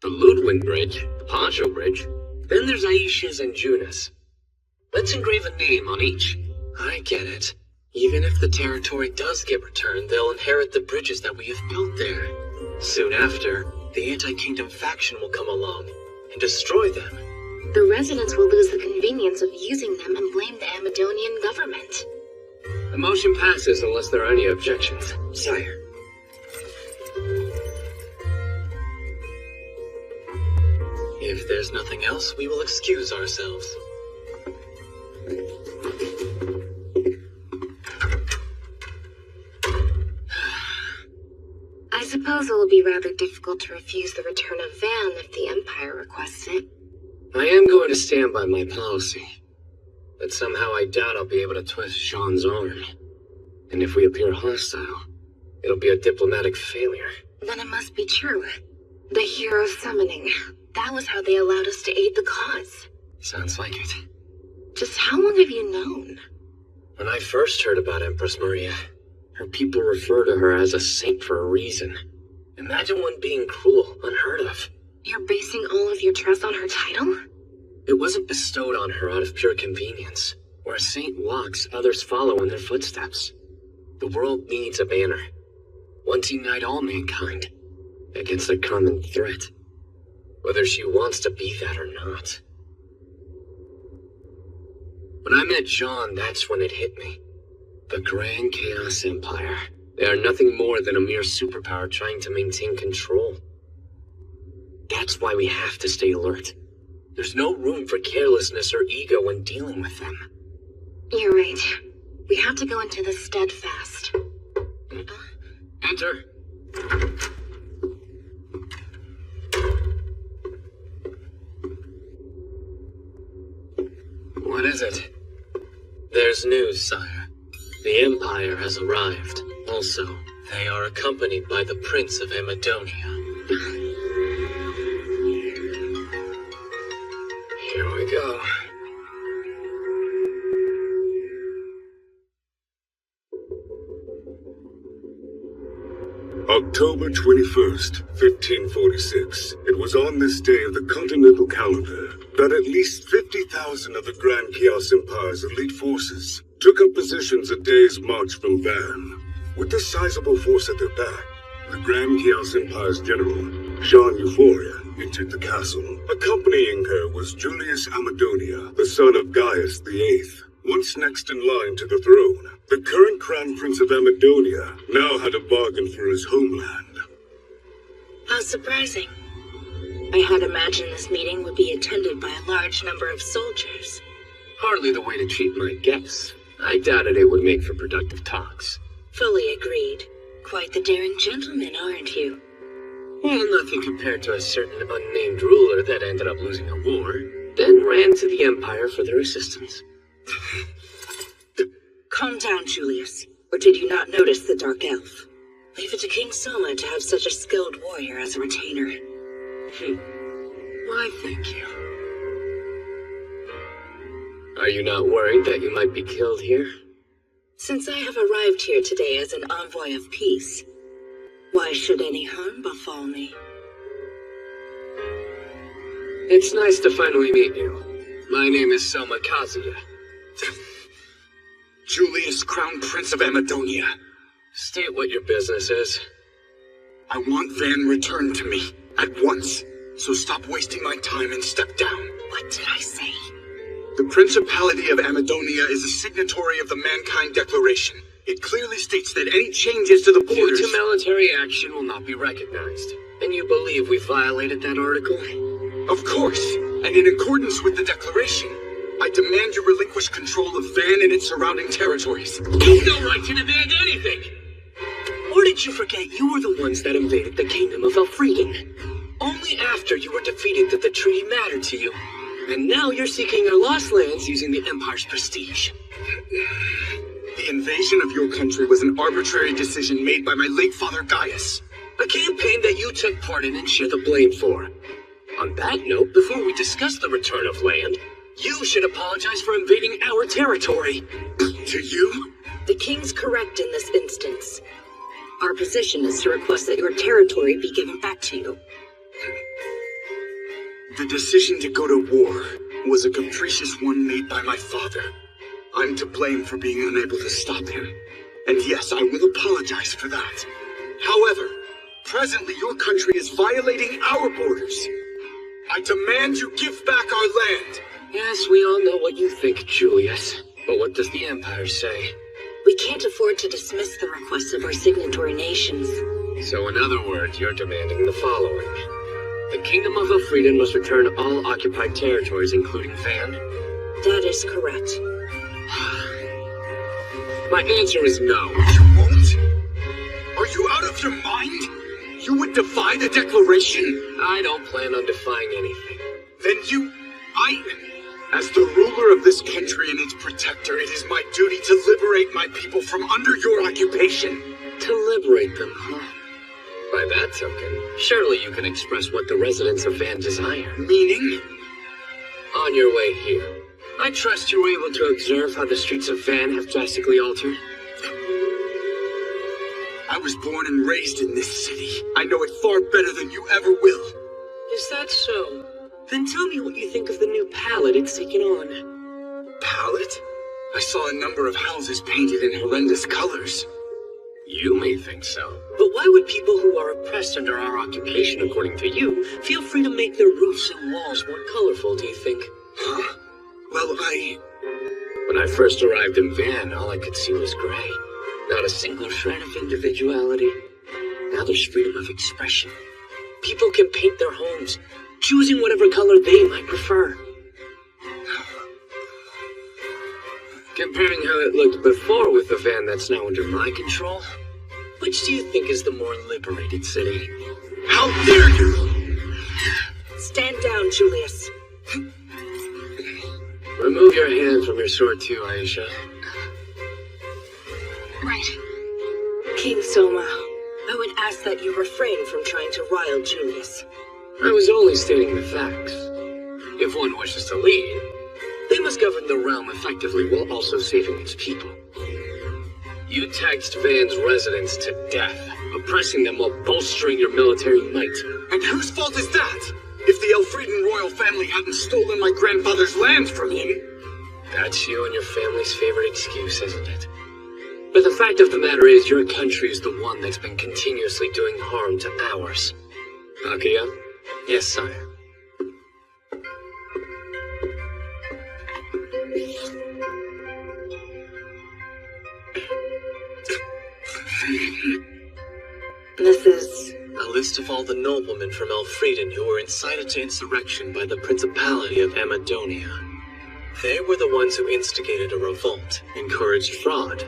the Ludwig Bridge, the Poncho Bridge. Then there's Aisha's and Junas. Let's engrave a name on each. I get it. Even if the territory does get returned, they'll inherit the bridges that we have built there. Soon after, the anti-kingdom faction will come along and destroy them. The residents will lose the convenience of using them and blame the Amadonian government. The motion passes unless there are any objections. Sire. If there's nothing else, we will excuse ourselves. I suppose it will be rather difficult to refuse the return of Van if the Empire requests it. I am going to stand by my policy, but somehow I doubt I'll be able to twist Jean's arm. And if we appear hostile, it'll be a diplomatic failure. Then it must be true. The hero summoning. That was how they allowed us to aid the cause. Sounds like it. Just how long have you known? When I first heard about Empress Maria, her people refer to her as a saint for a reason. Imagine one being cruel, unheard of. You're basing all of your trust on her title? It wasn't bestowed on her out of pure convenience. Where a saint walks, others follow in their footsteps. The world needs a banner. One to unite all mankind against a common threat. Whether she wants to be that or not. When I met Jean, that's when it hit me. The Grand Chaos Empire. They are nothing more than a mere superpower trying to maintain control. That's why we have to stay alert. There's no room for carelessness or ego when dealing with them. You're right. We have to go into the steadfast. Enter. What is it? There's news, sire. The Empire has arrived. Also, they are accompanied by the Prince of Amadonia. Here we go. October 21st, 1546. It was on this day of the continental calendar that at least 50,000 of the Grand Chaos Empire's elite forces took up positions a day's march from Van. With this sizable force at their back, the Grand Chaos Empire's general, Jean Euphoria, entered the castle. Accompanying her was Julius Amadonia, the son of Gaius VIII. Once next in line to the throne, the current Crown Prince of Amadonia now had a bargain for his homeland. How surprising. I had imagined this meeting would be attended by a large number of soldiers. Hardly the way to treat my guests. I doubted it would make for productive talks. Fully agreed. Quite the daring gentleman, aren't you? Well, nothing compared to a certain unnamed ruler that ended up losing a war, then ran to the Empire for their assistance. Calm down, Julius. Or did you not notice the Dark Elf? Leave it to King Soma to have such a skilled warrior as a retainer. Why, thank you. Are you not worried that you might be killed here? Since I have arrived here today as an envoy of peace, why should any harm befall me? It's nice to finally meet you. My name is Selma Kazuya. Julius, Crown Prince of Amadonia. State what your business is. I want Van returned to me, at once. So stop wasting my time and step down. What did I say? The Principality of Amadonia is a signatory of the Mankind Declaration. It clearly states that any changes to the borders... Due to military action will not be recognized. And you believe we violated that article? Of course. And in accordance with the Declaration, I demand you relinquish control of Van and its surrounding territories. You've no right to demand anything! Or did you forget you were the ones that invaded the kingdom of Elfrieden? Only after you were defeated did the treaty matter to you. And now you're seeking your lost lands using the Empire's prestige. The invasion of your country was an arbitrary decision made by my late father Gaius. A campaign that you took part in and share the blame for. On that note, before we discuss the return of land, you should apologize for invading our territory. To you? The king's correct in this instance. Our position is to request that your territory be given back to you. The decision to go to war was a capricious one made by my father. I'm to blame for being unable to stop him. And yes, I will apologize for that. However, presently your country is violating our borders. I demand you give back our land. Yes, we all know what you think, Julius. But what does the Empire say? We can't afford to dismiss the requests of our signatory nations. So in other words, you're demanding the following. The Kingdom of Elfrieden must return all occupied territories, including Van? That is correct. My answer is no. You won't? Are you out of your mind? You would defy the Declaration? I don't plan on defying anything. Then as the ruler of this country and its protector, it is my duty to liberate my people from under your occupation. To liberate them, huh? By that token, surely you can express what the residents of Van desire. Meaning? On your way here, I trust you were able to observe how the streets of Van have drastically altered. I was born and raised in this city. I know it far better than you ever will. Is that so? Then tell me what you think of the new palette it's taken on. Palette? I saw a number of houses painted in horrendous colors. You may think so, but why would people who are oppressed under our occupation, according to you, feel free to make their roofs and walls more colorful, do you think? Huh? Well, When I first arrived in Van, all I could see was gray. Not a single shred of individuality. Now there's freedom of expression. People can paint their homes, choosing whatever color they might prefer. Comparing how it looked before with the van that's now under my control, which do you think is the more liberated city? How dare you! Stand down, Julius. Remove your hand from your sword too, Aisha. Right. King Soma, I would ask that you refrain from trying to rile Julius. I was only stating the facts. If one wishes to lead, they must govern the realm effectively while also saving its people. You taxed Van's residents to death, oppressing them while bolstering your military might. And whose fault is that? If the Elfrieden royal family hadn't stolen my grandfather's land from him? That's you and your family's favorite excuse, isn't it? But the fact of the matter is, your country is the one that's been continuously doing harm to ours. Akia? Yes, sire. This is... a list of all the noblemen from Elfrieden who were incited to insurrection by the Principality of Amadonia. They were the ones who instigated a revolt, encouraged fraud,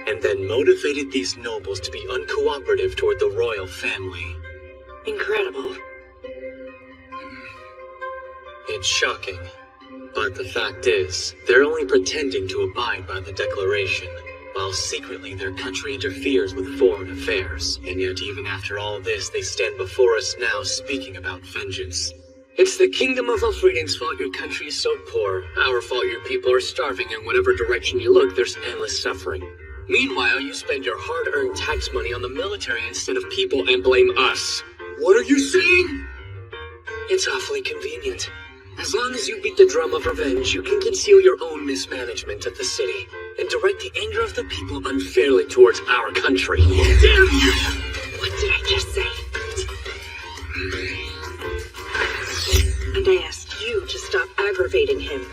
and then motivated these nobles to be uncooperative toward the royal family. incredible. It's shocking. But the fact is, they're only pretending to abide by the declaration, while secretly their country interferes with foreign affairs. And yet even after all this, they stand before us now speaking about vengeance. It's the kingdom of Elfrieden's fault your country is so poor. Our fault your people are starving. In whatever direction you look, there's endless suffering. Meanwhile, you spend your hard-earned tax money on the military instead of people and blame us. What are you saying? It's awfully convenient. As long as you beat the drum of revenge, you can conceal your own mismanagement of the city and direct the anger of the people unfairly towards our country. Damn you! What did I just say? And I asked you to stop aggravating him.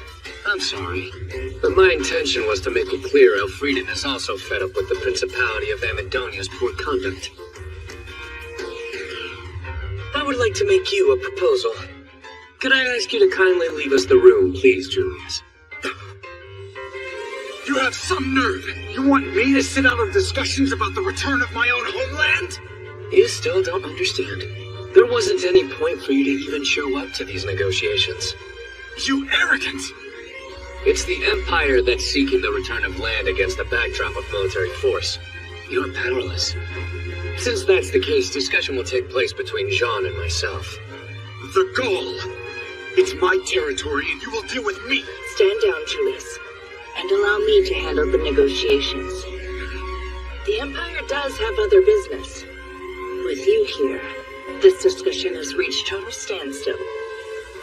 I'm sorry, but my intention was to make it clear Elfrieden is also fed up with the Principality of Amadonia's poor conduct. I would like to make you a proposal. Could I ask you to kindly leave us the room, please, Julius? You have some nerve! You want me to sit out of discussions about the return of my own homeland? You still don't understand. There wasn't any point for you to even show up to these negotiations. You arrogant! It's the Empire that's seeking the return of land against the backdrop of military force. You're powerless. Since that's the case, discussion will take place between Jean and myself. The goal! It's my territory and you will deal with me! Stand down, Julius, and allow me to handle the negotiations. The Empire does have other business. With you here, this discussion has reached total standstill.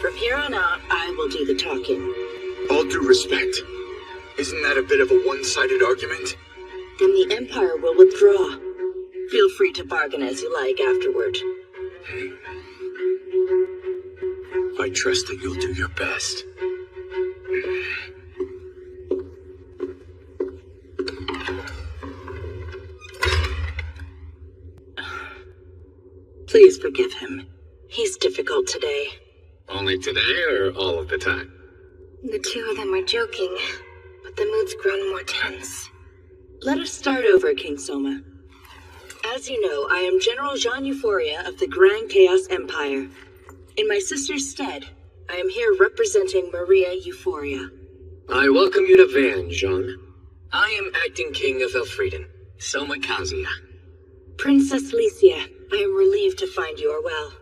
From here on out, I will do the talking. All due respect, isn't that a bit of a one-sided argument? Then the Empire will withdraw. Feel free to bargain as you like afterward. I trust that you'll do your best. Please forgive him. He's difficult today. Only today or all of the time? The two of them are joking, but the mood's grown more tense. Let us start over, King Soma. As you know, I am General Jean Euphoria of the Grand Chaos Empire. In my sister's stead, I am here representing Maria Euphoria. I welcome you to Van, Jean. I am acting king of Elfrieden, Soma Kazia. Princess Licia, I am relieved to find you are well.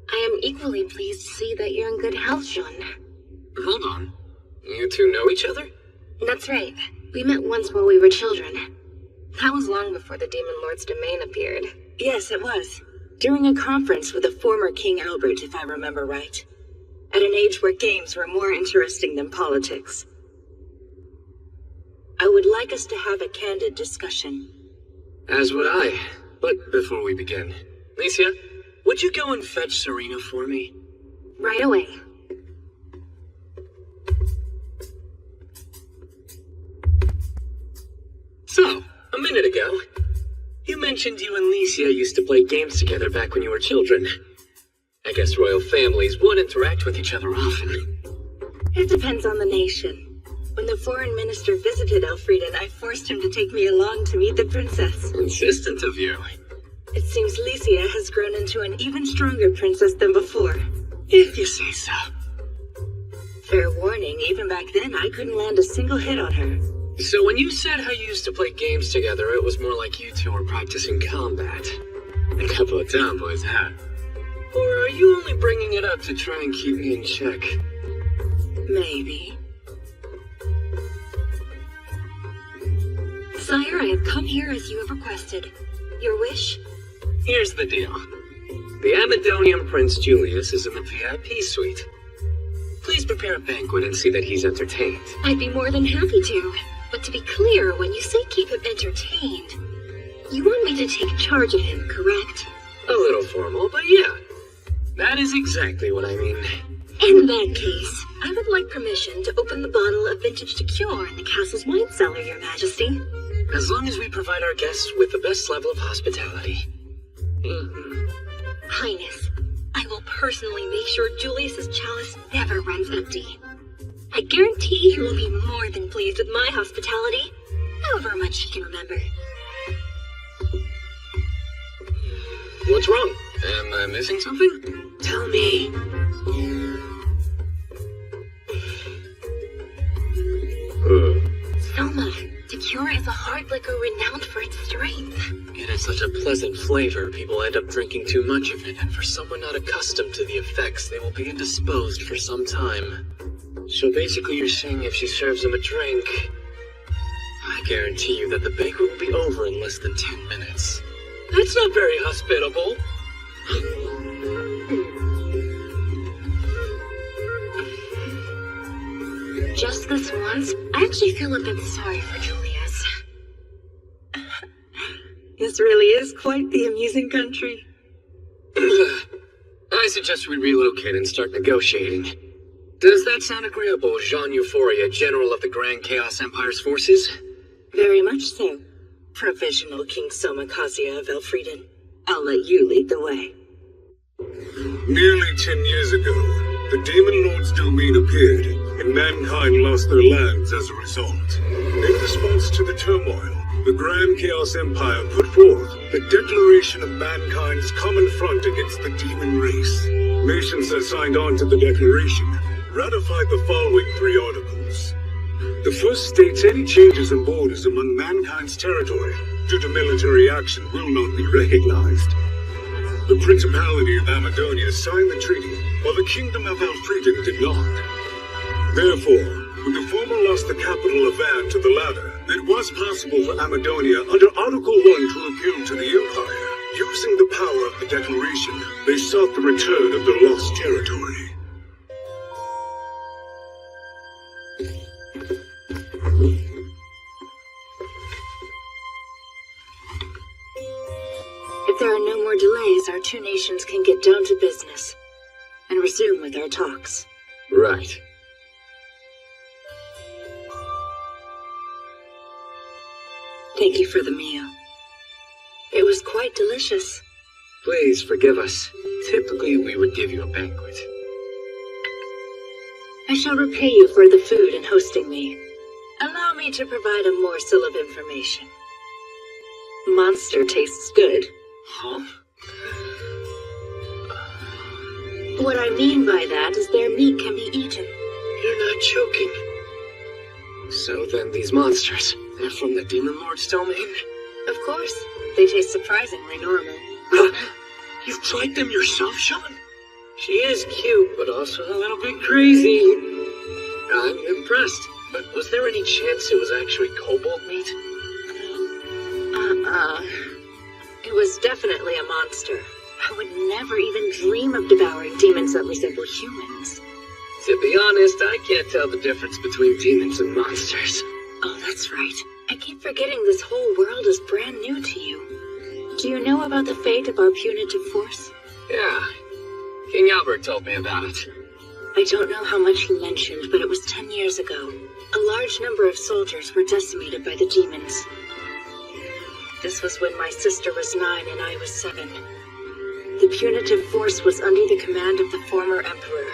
I am equally pleased to see that you're in good health, Jean. Hold on. You two know each other? That's right. We met once while we were children. That was long before the Demon Lord's domain appeared. Yes, it was. During a conference with the former King Albert, if I remember right. At an age where games were more interesting than politics. I would like us to have a candid discussion. As would I. But before we begin, Licia, would you go and fetch Serena for me? Right away. So, a minute ago, you mentioned you and Licia used to play games together back when you were children. I guess royal families would interact with each other often. It depends on the nation. When the foreign minister visited Elfrieden, I forced him to take me along to meet the princess. Insistent of you. It seems Licia has grown into an even stronger princess than before. If you say so. Fair warning, even back then I couldn't land a single hit on her. So when you said how you used to play games together, it was more like you two were practicing combat. A couple of tomboys, huh? Or are you only bringing it up to try and keep me in check? Maybe. Sire, I have come here as you have requested. Your wish? Here's the deal. The Amadonian Prince Julius is in the VIP suite. Please prepare a banquet and see that he's entertained. I'd be more than happy to. But to be clear, when you say keep him entertained, you want me to take charge of him, correct? A little formal, but yeah. That is exactly what I mean. In that case, I would like permission to open the bottle of vintage liqueur in the castle's wine cellar, Your Majesty. As long as we provide our guests with the best level of hospitality. Highness, I will personally make sure Julius's chalice never runs empty. I guarantee he will be more than pleased with my hospitality, however much he can remember. What's wrong? Am I missing something? Tell me. Soma, liqueur is a hard liquor renowned for its strength. It has such a pleasant flavor, people end up drinking too much of it, and for someone not accustomed to the effects, they will be indisposed for some time. So basically you're saying if she serves him a drink, I guarantee you that the banquet will be over in less than 10 minutes. That's not very hospitable. Just this once, I actually feel a bit sorry for Julius. This really is quite the amusing country. I suggest we relocate and start negotiating. Does that sound agreeable, Jean Euphoria, General of the Grand Chaos Empire's forces? Very much so. Provisional King Soma Kazuya of Elfrieden. I'll let you lead the way. Nearly 10 years ago, the Demon Lord's domain appeared, and mankind lost their lands as a result. In response to the turmoil, the Grand Chaos Empire put forth the Declaration of Mankind's Common Front against the Demon Race. Nations that signed on to the Declaration ratified the following 3 articles. The first states any changes in borders among mankind's territory due to military action will not be recognized. The Principality of Amadonia signed the treaty, while the Kingdom of Elfrieden did not. Therefore, when the former lost the capital of Van to the latter, it was possible for Amadonia under Article 1 to appeal to the Empire. Using the power of the Declaration, they sought the return of their lost territory. If there are no more delays, our 2 nations can get down to business and resume with our talks. Right. Thank you for the meal. It was quite delicious. Please forgive us. Typically, we would give you a banquet. I shall repay you for the food and hosting me. Allow me to provide a morsel of information. Monster tastes good. Huh? What I mean by that is their meat can be eaten. You're not joking. So then these monsters, they're from the Demon Lord's domain? Of course. They taste surprisingly normal. You've tried them yourself, Sean? She is cute, but also a little bit crazy. I'm impressed. But was there any chance it was actually kobold meat? It was definitely a monster. I would never even dream of devouring demons that resemble humans. To be honest, I can't tell the difference between demons and monsters. Oh, that's right. I keep forgetting this whole world is brand new to you. Do you know about the fate of our punitive force? Yeah. King Albert told me about it. I don't know how much he mentioned, but it was 10 years ago. A large number of soldiers were decimated by the demons. This was when my sister was 9 and I was 7. The punitive force was under the command of the former emperor,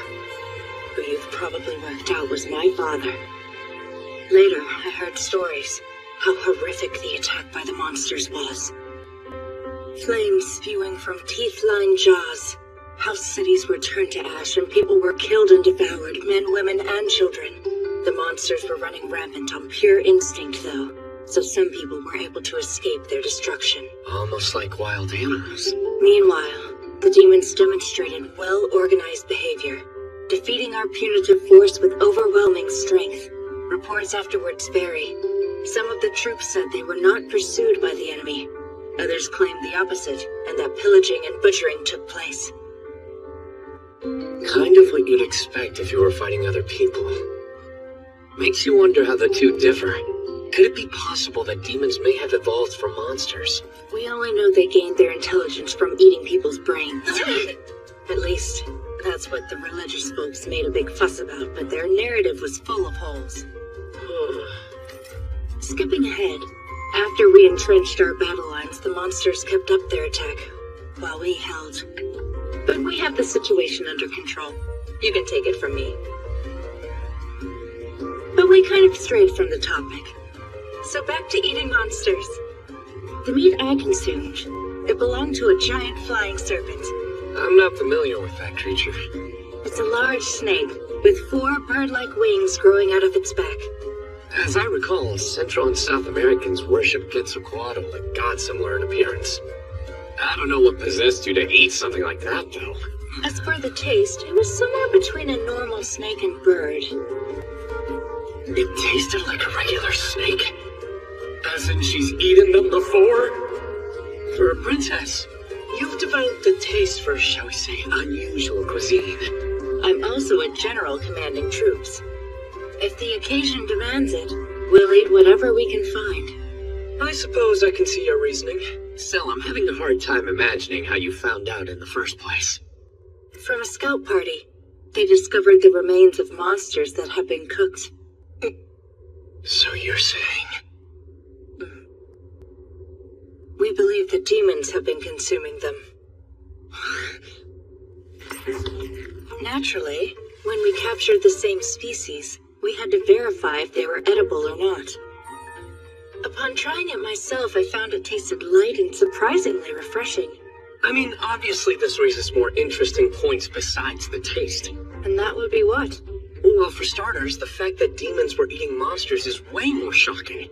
who you've probably worked out was my father. Later, I heard stories, how horrific the attack by the monsters was. Flames spewing from teeth-lined jaws, how cities were turned to ash and people were killed and devoured, men, women, and children. The monsters were running rampant on pure instinct, though, so some people were able to escape their destruction. Almost like wild animals. Meanwhile, the demons demonstrated well-organized behavior, defeating our punitive force with overwhelming strength. Reports afterwards vary. Some of the troops said they were not pursued by the enemy. Others claimed the opposite, and that pillaging and butchering took place. Kind of what you'd expect if you were fighting other people. Makes you wonder how the two differ. Could it be possible that demons may have evolved from monsters? We only know they gained their intelligence from eating people's brains. At least, that's what the religious folks made a big fuss about, but their narrative was full of holes. Skipping ahead, after we entrenched our battle lines, the monsters kept up their attack, while we held. But we have the situation under control. You can take it from me. But we kind of strayed from the topic. So back to eating monsters. The meat I consumed, it belonged to a giant flying serpent. I'm not familiar with that creature. It's a large snake, with 4 bird-like wings growing out of its back. As I recall, Central and South Americans worship Quetzalcoatl, a god similar in appearance. I don't know what possessed you to eat something like that, though. As for the taste, it was somewhere between a normal snake and bird. It tasted like a regular snake? As in she's eaten them before? For a princess, you've developed a taste for, shall we say, unusual cuisine. I'm also a general commanding troops. If the occasion demands it, we'll eat whatever we can find. I suppose I can see your reasoning. Still, I'm having a hard time imagining how you found out in the first place. From a scout party, they discovered the remains of monsters that had been cooked. So you're saying... We believe the demons have been consuming them. Naturally, when we captured the same species, we had to verify if they were edible or not. Upon trying it myself, I found it tasted light and surprisingly refreshing. I mean, obviously this raises more interesting points besides the taste. And that would be what? Well, for starters, the fact that demons were eating monsters is way more shocking.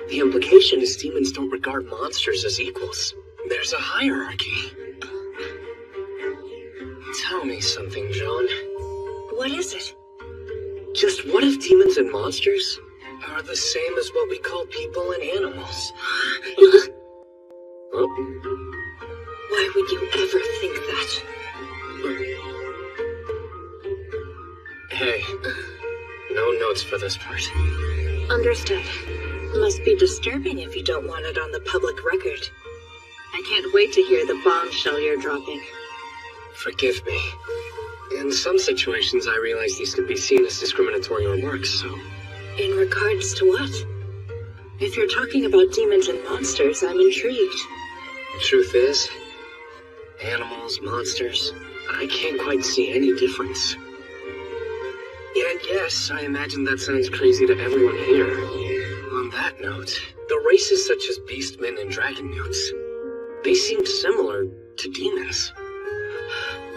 The implication is demons don't regard monsters as equals. There's a hierarchy. Tell me something, John. What is it? Just what if demons and monsters are the same as what we call people and animals? Why would you ever think that? Hey, no notes for this part. Understood. Must be disturbing if you don't want it on the public record. I can't wait to hear the bombshell you're dropping. Forgive me. In some situations, I realize these could be seen as discriminatory remarks, so... In regards to what? If you're talking about demons and monsters, I'm intrigued. Truth is, animals, monsters, I can't quite see any difference. And yes, I imagine that sounds crazy to everyone here. On that note, the races such as beastmen and dragon newts, they seem similar to demons.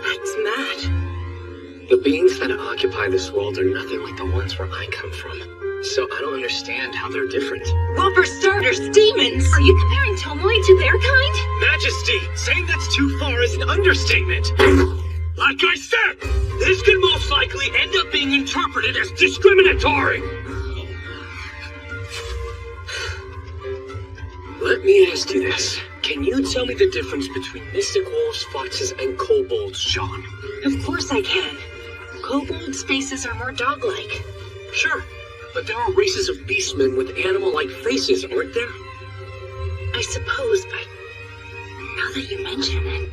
That's mad. The beings that occupy this world are nothing like the ones where I come from, so I don't understand how they're different. Well, for starters, demons! Are you comparing Tomoe to their kind? Majesty, saying that's too far is an understatement. Like I said, this could most likely end up being interpreted as discriminatory. Let me ask you this. Can you tell me the difference between mystic wolves, foxes, and kobolds, John? Of course I can. Kobolds' faces are more dog-like. Sure, but there are races of beastmen with animal-like faces, aren't there? I suppose, but now that you mention it...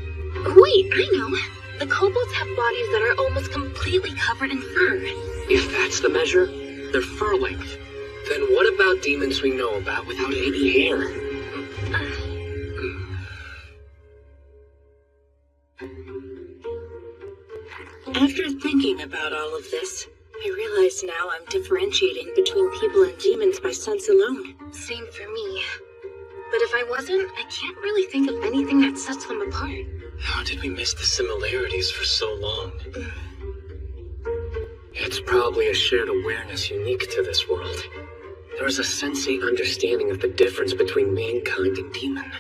Wait, I know. The kobolds have bodies that are almost completely covered in fur. If that's the measure, they're fur-length. Then what about demons we know about without any hair? After thinking about all of this, I realize now I'm differentiating between people and demons by sense alone. Same for me. But if I wasn't, I can't really think of anything that sets them apart. How did we miss the similarities for so long? It's probably a shared awareness unique to this world. There is a sensate understanding of the difference between mankind and demon.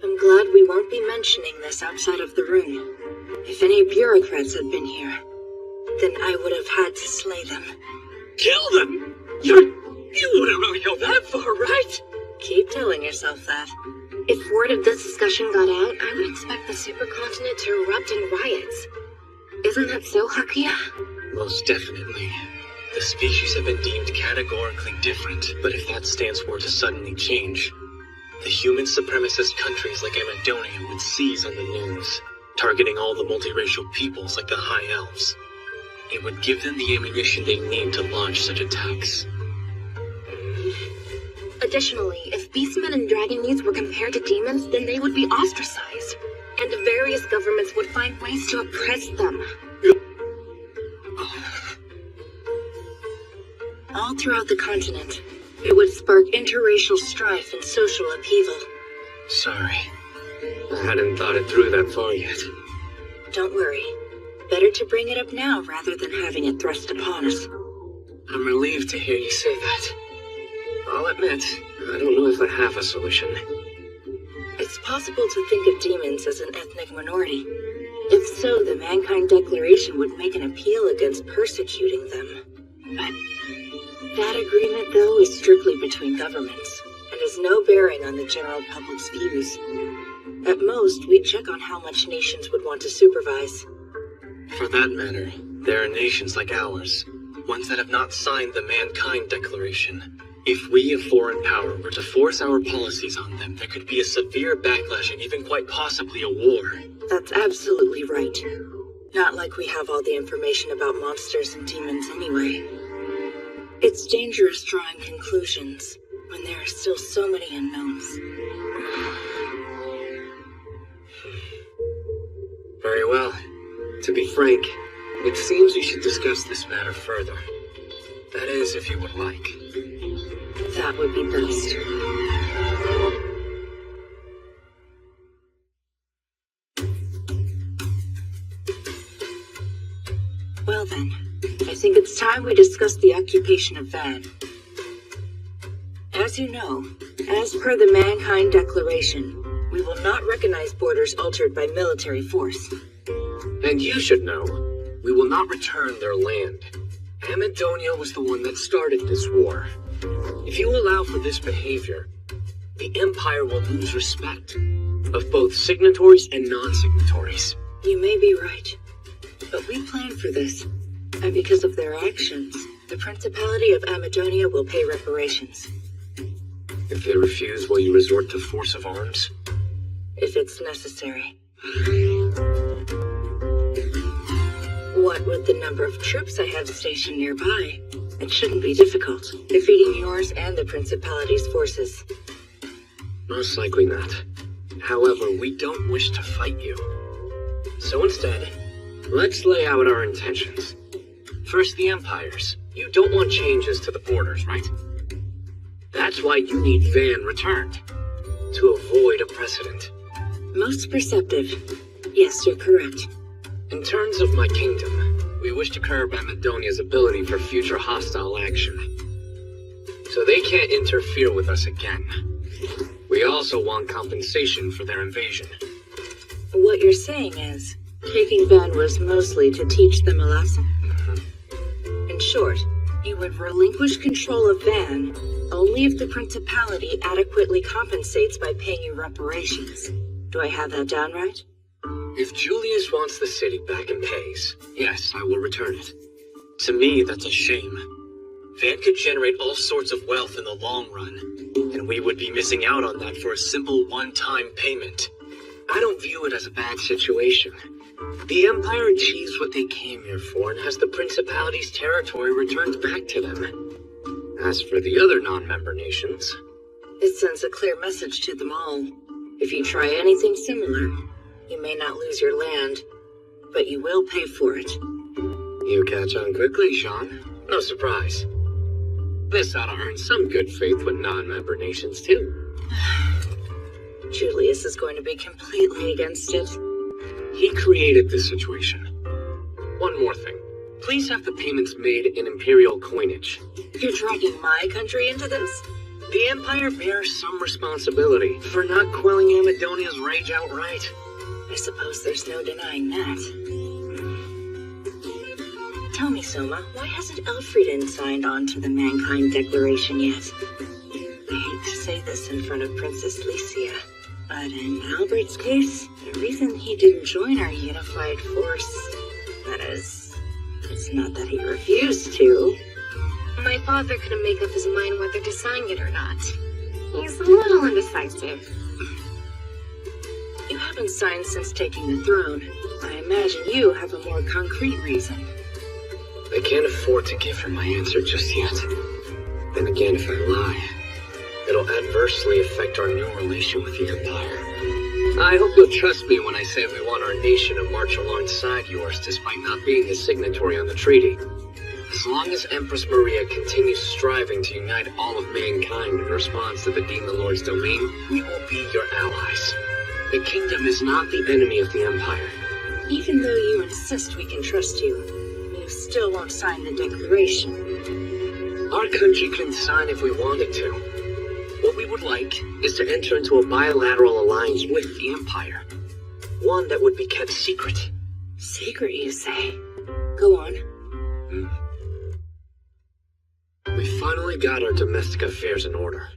I'm glad we won't be mentioning this outside of the room. If any bureaucrats had been here, then I would have had to slay them. Kill them? You wouldn't really go that far, right? Keep telling yourself that. If word of this discussion got out, I would expect the supercontinent to erupt in riots. Isn't that so, Hakuya? Most definitely. The species have been deemed categorically different, but if that stance were to suddenly change, the human supremacist countries like Amadonia would seize on the news, targeting all the multiracial peoples like the High Elves. It would give them the ammunition they need to launch such attacks. Additionally, if beastmen and dragonese were compared to demons, then they would be ostracized, and various governments would find ways to oppress them. All throughout the continent, it would spark interracial strife and social upheaval. Sorry. I hadn't thought it through that far yet. Don't worry. Better to bring it up now rather than having it thrust upon us. I'm relieved to hear you say that. I'll admit, I don't know if I have a solution. It's possible to think of demons as an ethnic minority. If so, the Mankind Declaration would make an appeal against persecuting them. But that agreement, though, is strictly between governments, and has no bearing on the general public's views. At most, we'd check on how much nations would want to supervise. For that matter, there are nations like ours, ones that have not signed the Mankind Declaration. If we, a foreign power, were to force our policies on them, there could be a severe backlash and even quite possibly a war. That's absolutely right. Not like we have all the information about monsters and demons anyway. It's dangerous drawing conclusions when there are still so many unknowns. Very well. To be frank, it seems we should discuss this matter further. That is, if you would like. That would be best. Well then, I think it's time we discuss the occupation of Van. As you know, as per the Mankind Declaration, we will not recognize borders altered by military force. And you should know, we will not return their land. Amadonia was the one that started this war. If you allow for this behavior, the Empire will lose respect of both signatories and non-signatories. You may be right, but we planned for this, and because of their actions, the Principality of Amadonia will pay reparations. If they refuse, will you resort to force of arms? If it's necessary. What with the number of troops I have stationed nearby, it shouldn't be difficult, defeating yours and the Principality's forces. Most likely not. However, we don't wish to fight you. So instead, let's lay out our intentions. First, the Empires. You don't want changes to the borders, right? That's why you need Van returned. To avoid a precedent. Most perceptive. Yes, you're correct. In terms of my kingdom, we wish to curb Amadonia's ability for future hostile action. So they can't interfere with us again. We also want compensation for their invasion. What you're saying is, taking Van was mostly to teach them a lesson? In short, you would relinquish control of Van only if the Principality adequately compensates by paying you reparations. Do I have that down right? If Julius wants the city back and pays, yes, I will return it. To me, that's a shame. Van could generate all sorts of wealth in the long run, and we would be missing out on that for a simple one-time payment. I don't view it as a bad situation. The Empire achieves what they came here for and has the Principality's territory returned back to them. As for the other non-member nations... It sends a clear message to them all. If you try anything similar, You may not lose your land, but you will pay for it. You catch on quickly, Jean. No surprise. This ought to earn some good faith with non-member nations, too. Julius is going to be completely against it. He created this situation. One more thing. Please have the payments made in Imperial coinage. You're dragging my country into this? The Empire bears some responsibility for not quelling Amadonia's rage outright. I suppose there's no denying that. Tell me, Soma, why hasn't Elfrieden signed on to the Mankind Declaration yet? I hate to say this in front of Princess Lycia, but in Albert's case, the reason he didn't join our unified force, that is, it's not that he refused to. My father couldn't make up his mind whether to sign it or not. He's a little indecisive. You haven't signed since taking the throne. I imagine you have a more concrete reason. I can't afford to give her my answer just yet. Then again, if I lie, it'll adversely affect our new relation with the Empire. I hope you'll trust me when I say we want our nation to march alongside yours despite not being a signatory on the treaty. As long as Empress Maria continues striving to unite all of mankind in response to the Demon Lord's domain, we will be your allies. The kingdom is not the enemy of the Empire. Even though you insist we can trust you, you still won't sign the declaration. Our country can sign if we wanted to. What we would like is to enter into a bilateral alliance with the Empire. One that would be kept secret. Secret, you say? Go on. We finally got our domestic affairs in order.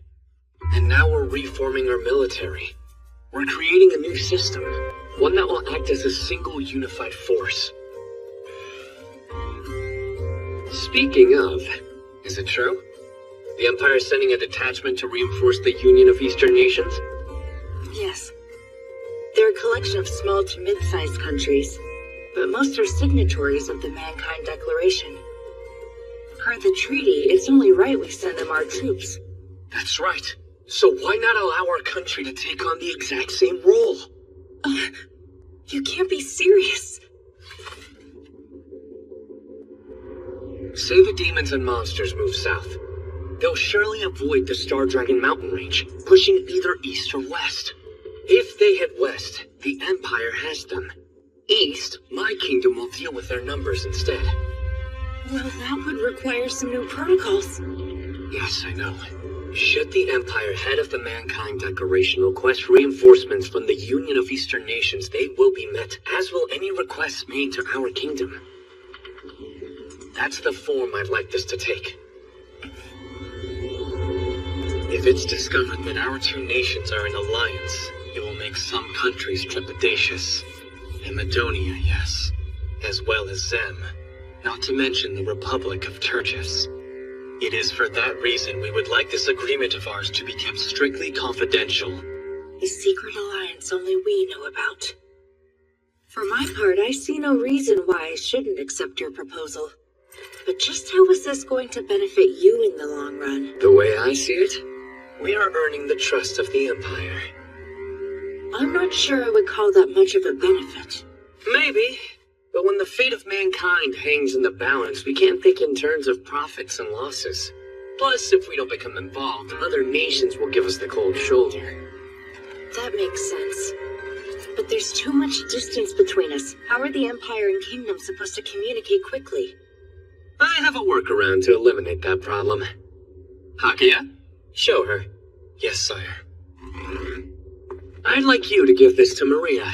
And now we're reforming our military. We're creating a new system. One that will act as a single unified force. Speaking of, is it true? The Empire is sending a detachment to reinforce the Union of Eastern Nations? Yes. They're a collection of small to mid-sized countries, but most are signatories of the Mankind Declaration. Per the treaty, it's only right we send them our troops. That's right. So why not allow our country to take on the exact same role? You can't be serious. Say the demons and monsters move south. They'll surely avoid the Star Dragon mountain range, pushing either east or west. If they head west, the Empire has them. East, my kingdom will deal with their numbers instead. Well, that would require some new protocols. Yes, I know. Should the Empire, head of the Mankind Declaration, request reinforcements from the Union of Eastern Nations, they will be met, as will any requests made to our kingdom. That's the form I'd like this to take. If it's discovered that our two nations are in alliance, it will make some countries trepidatious. Amadonia, yes, as well as Zem, not to mention the Republic of Turgis. It is for that reason we would like this agreement of ours to be kept strictly confidential. A secret alliance only we know about. For my part, I see no reason why I shouldn't accept your proposal. But just how is this going to benefit you in the long run? The way I see it, we are earning the trust of the Empire. I'm not sure I would call that much of a benefit. Maybe. But when the fate of mankind hangs in the balance, we can't think in terms of profits and losses. Plus, if we don't become involved, other nations will give us the cold shoulder. That makes sense. But there's too much distance between us. How are the Empire and Kingdom supposed to communicate quickly? I have a workaround to eliminate that problem. Hakia, show her. Yes, sire. I'd like you to give this to Maria.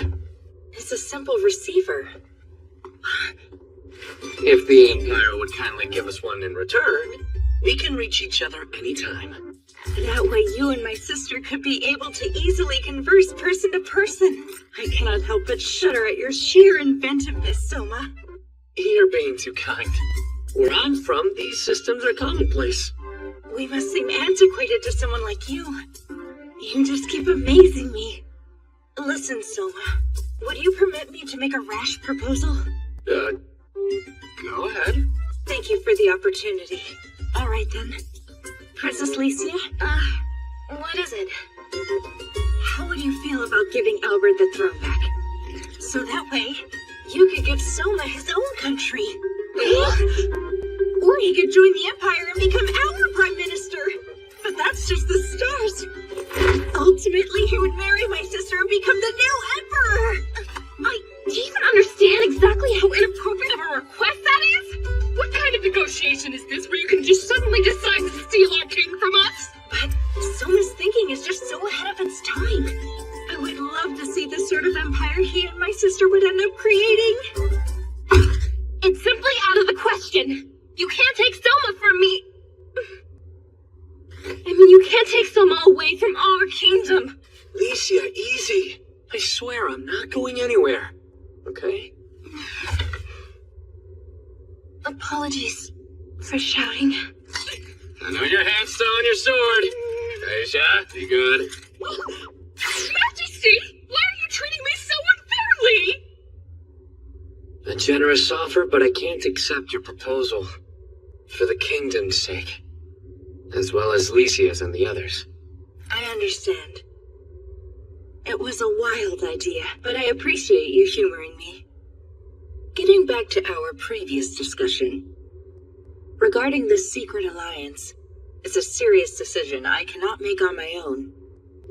It's a simple receiver. If the Empire would kindly give us one in return, we can reach each other anytime. That way you and my sister could be able to easily converse person to person. I cannot help but shudder at your sheer inventiveness, Soma. You're being too kind. Where I'm from, these systems are commonplace. We must seem antiquated to someone like you. You just keep amazing me. Listen, Soma, would you permit me to make a rash proposal? Go ahead. Thank you for the opportunity. All right, then. Princess Lycia? What is it? How would you feel about giving Albert the throne back? So that way, you could give Soma his own country. Or he could join the Empire and become our Prime Minister. But that's just the start. Ultimately, he would marry my sister and become the new Emperor. Do you even understand exactly how inappropriate of a request that is? What kind of negotiation is this where you can just suddenly decide to steal our king from us? But Soma's thinking is just so ahead of its time. I would love to see the sort of empire he and my sister would end up creating. It's simply out of the question. You can't take Soma from me. I mean, you can't take Soma away from our kingdom. Licia, easy. I swear I'm not going anywhere. Okay? Apologies for shouting. I know your hand's still on your sword. Aisha, be good. Majesty, why are you treating me so unfairly? A generous offer, but I can't accept your proposal. For the kingdom's sake. As well as Licia's and the others. I understand. It was a wild idea, but I appreciate you humoring me. Getting back to our previous discussion. Regarding this secret alliance, it's a serious decision I cannot make on my own.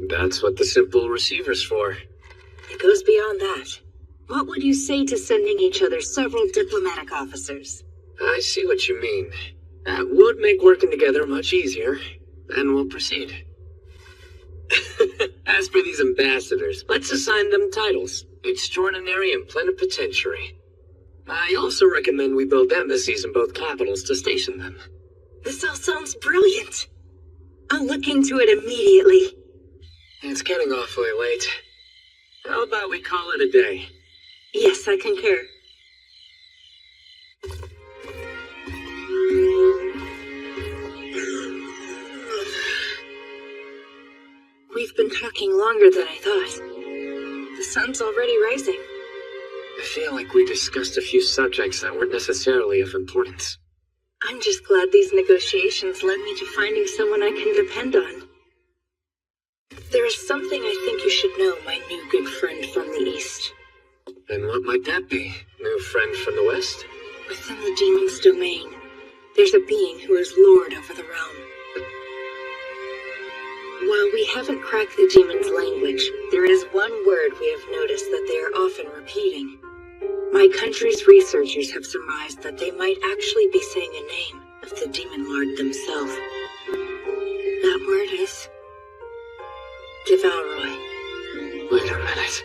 That's what the simple receiver's for. It goes beyond that. What would you say to sending each other several diplomatic officers? I see what you mean. That would make working together much easier. Then we'll proceed. As for these ambassadors, let's assign them titles. Extraordinary and Plenipotentiary. I also recommend we build embassies in both capitals to station them. This all sounds brilliant. I'll look into it immediately. It's getting awfully late. How about we call it a day? Yes, I concur. We've been talking longer than I thought. The sun's already rising. I feel like we discussed a few subjects that weren't necessarily of importance. I'm just glad these negotiations led me to finding someone I can depend on. There is something I think you should know, my new good friend from the East. And what might that be, new friend from the West? Within the demon's domain, there's a being who is lord over the realm. While we haven't cracked the demon's language, there is one word we have noticed that they are often repeating. My country's researchers have surmised that they might actually be saying a name of the demon lord themselves. That word is... Devouroi. Wait a minute.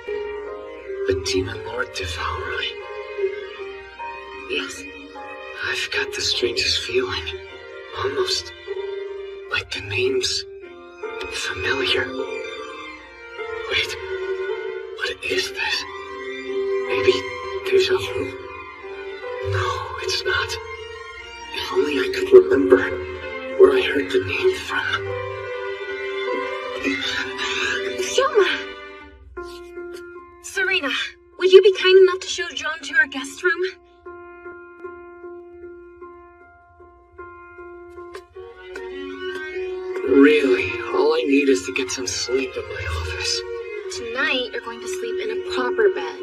The demon lord Devouroi? Yes. I've got the strangest feeling. Almost like the name's familiar. Wait, what is this? Maybe deja vu? No, it's not. If only I could remember where I heard the name from. Soma! Serena, would you be kind enough to show John to our guest room? Really, all I need is to get some sleep in my office. Tonight, you're going to sleep in a proper bed.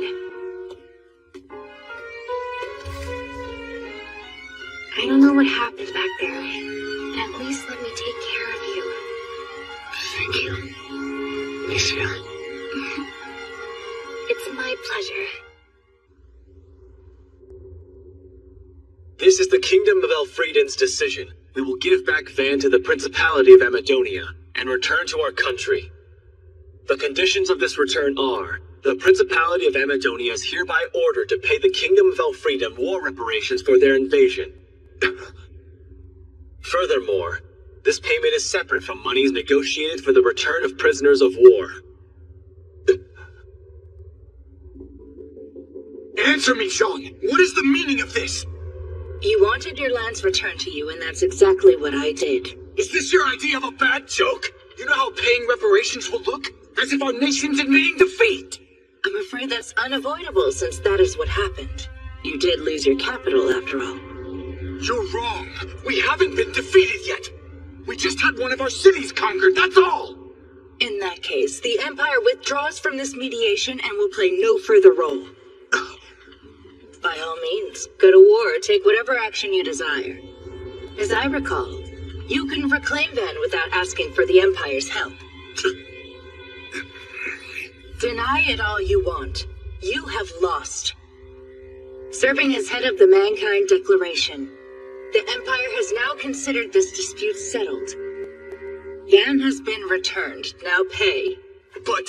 I don't know what happened back there, but at least let me take care of you. Thank you, Licia. It's my pleasure. This is the Kingdom of Elfrieden's decision. We will give back Van to the Principality of Amadonia and return to our country. The conditions of this return are, the Principality of Amadonia is hereby ordered to pay the Kingdom of Elfrieden war reparations for their invasion. Furthermore, this payment is separate from monies negotiated for the return of prisoners of war. Answer me, Jean. What is the meaning of this? You wanted your lands returned to you, and that's exactly what I did. Is this your idea of a bad joke? You know how paying reparations will look? As if our nation's admitting defeat! I'm afraid that's unavoidable, since that is what happened. You did lose your capital, after all. You're wrong. We haven't been defeated yet. We just had one of our cities conquered, that's all! In that case, the Empire withdraws from this mediation and will play no further role. By all means, go to war or take whatever action you desire. As I recall, you can reclaim Van without asking for the Empire's help. Deny it all you want. You have lost. Serving as head of the Mankind Declaration, the Empire has now considered this dispute settled. Van has been returned. Now pay. But,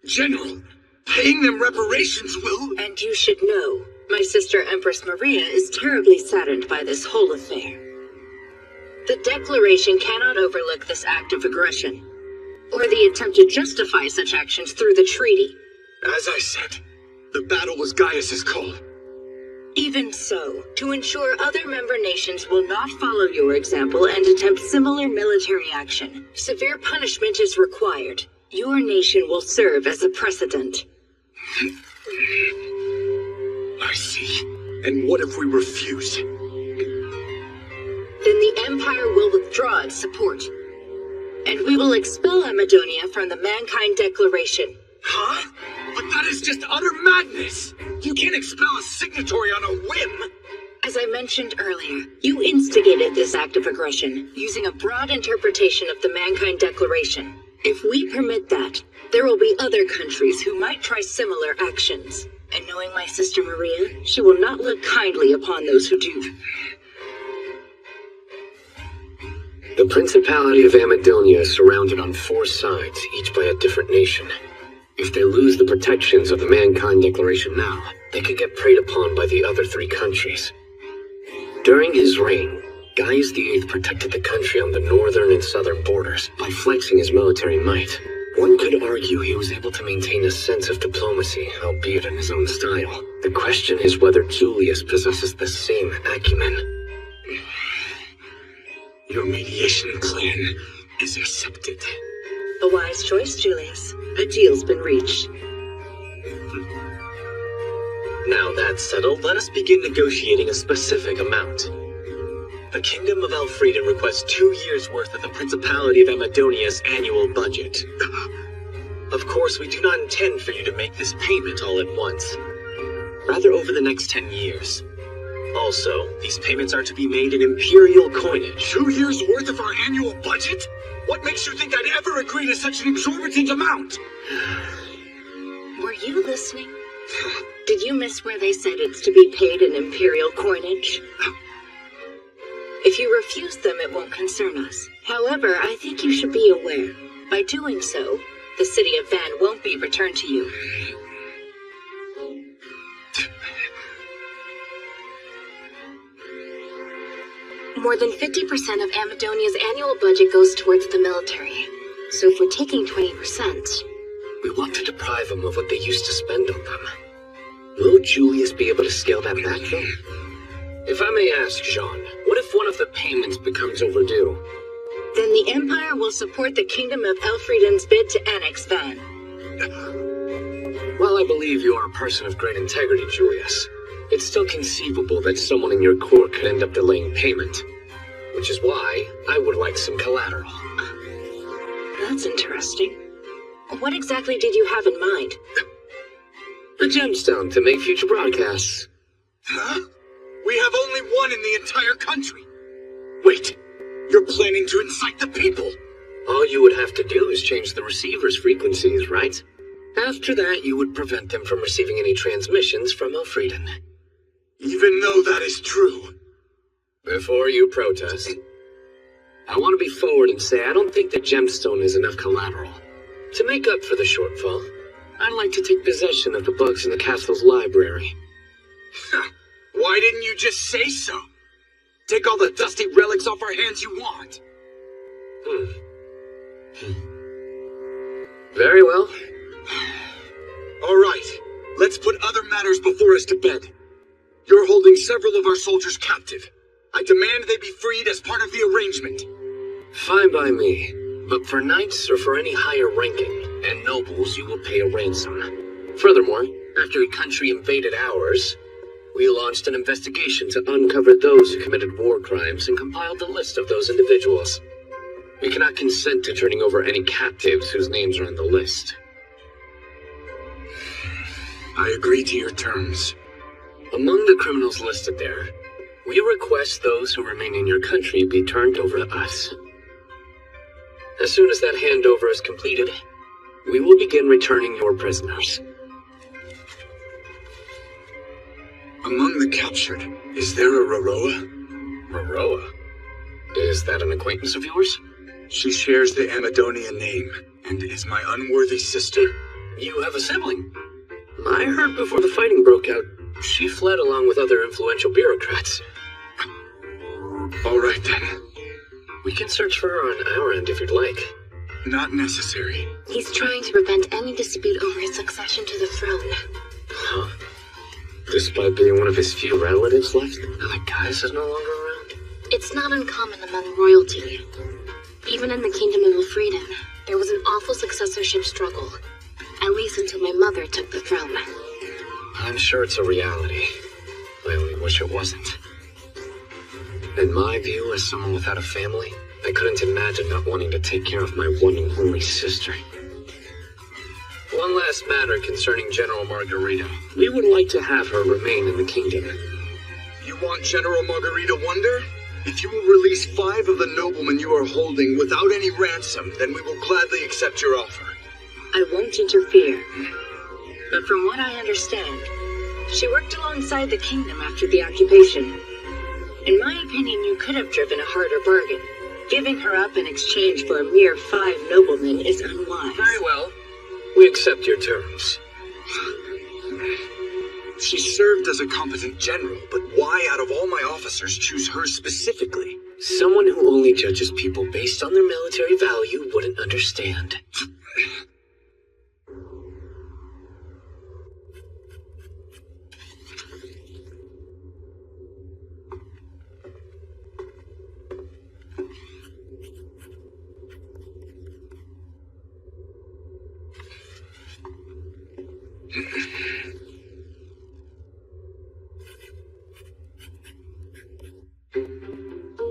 General, paying them reparations will... And you should know, my sister Empress Maria is terribly saddened by this whole affair. The Declaration cannot overlook this act of aggression, or the attempt to justify such actions through the treaty. As I said, the battle was Gaius's call. Even so, to ensure other member nations will not follow your example and attempt similar military action, severe punishment is required. Your nation will serve as a precedent. I see. And what if we refuse? Then the Empire will withdraw its support. And we will expel Amadonia from the Mankind Declaration. Huh? But that is just utter madness! You can't expel a signatory on a whim! As I mentioned earlier, you instigated this act of aggression, using a broad interpretation of the Mankind Declaration. If we permit that, there will be other countries who might try similar actions. And knowing my sister Maria, she will not look kindly upon those who do. The Principality of Amadonia is surrounded on 4 sides, each by a different nation. If they lose the protections of the Mankind Declaration now, they could get preyed upon by the other 3 countries. During his reign, Gaius VIII protected the country on the northern and southern borders by flexing his military might. One could argue he was able to maintain a sense of diplomacy, albeit in his own style. The question is whether Julius possesses the same acumen. Your mediation plan is accepted. A wise choice, Julius. A deal's been reached. Now that's settled, let us begin negotiating a specific amount. The Kingdom of Elfrieden requests 2 years' worth of the Principality of Amadonia's annual budget. Of course, we do not intend for you to make this payment all at once. Rather over the next 10 years. Also, these payments are to be made in Imperial coinage. 2 years' worth of our annual budget? What makes you think I'd ever agree to such an exorbitant amount? Were you listening? Did you miss where they said it's to be paid in Imperial coinage? If you refuse them, it won't concern us. However, I think you should be aware. By doing so, the city of Van won't be returned to you. More than 50% of Amadonia's annual budget goes towards the military. So if we're taking 20%... We want to deprive them of what they used to spend on them. Will Julius be able to scale that back, though? If I may ask, Jean, what if one of the payments becomes overdue? Then the Empire will support the Kingdom of Elfrieden's bid to annex Van. While I believe you are a person of great integrity, Julius, it's still conceivable that someone in your court could end up delaying payment. Which is why I would like some collateral. That's interesting. What exactly did you have in mind? A gemstone to make future broadcasts. Huh? We have only one in the entire country. Wait, you're planning to incite the people? All you would have to do is change the receiver's frequencies, right? After that, you would prevent them from receiving any transmissions from Elfrieden. Even though that is true. Before you protest, I want to be forward and say I don't think the gemstone is enough collateral. To make up for the shortfall, I'd like to take possession of the books in the castle's library. Why didn't you just say so? Take all the dusty relics off our hands you want. Very well. All right, let's put other matters before us to bed. You're holding several of our soldiers captive. I demand they be freed as part of the arrangement. Fine by me, but for knights or for any higher ranking and nobles, you will pay a ransom. Furthermore, after a country invaded ours, we launched an investigation to uncover those who committed war crimes and compiled a list of those individuals. We cannot consent to turning over any captives whose names are on the list. I agree to your terms. Among the criminals listed there, we request those who remain in your country be turned over to us. As soon as that handover is completed, we will begin returning your prisoners. Among the captured, is there a Roroa? Roroa? Is that an acquaintance of yours? She shares the Amadonia name, and is my unworthy sister. You have a sibling. I heard before the fighting broke out, she fled along with other influential bureaucrats. All right then. We can search for her on our end if you'd like. Not necessary. He's trying to prevent any dispute over his succession to the throne. Huh? Despite being one of his few relatives left, the Gaius is no longer around? It's not uncommon among royalty. Even in the Kingdom of Elfrieden, there was an awful successorship struggle. At least until my mother took the throne. I'm sure it's a reality. I only wish it wasn't. In my view, as someone without a family, I couldn't imagine not wanting to take care of my one and only sister. One last matter concerning General Margarita. We would like to have her remain in the kingdom. You want General Margarita Wonder? If you will release 5 of the noblemen you are holding without any ransom, then we will gladly accept your offer. I won't interfere. But from what I understand, she worked alongside the kingdom after the occupation. In my opinion, you could have driven a harder bargain. Giving her up in exchange for a mere 5 noblemen is unwise. Very well. We accept your terms. She served as a competent general, but why out of all my officers choose her specifically? Someone who only judges people based on their military value wouldn't understand.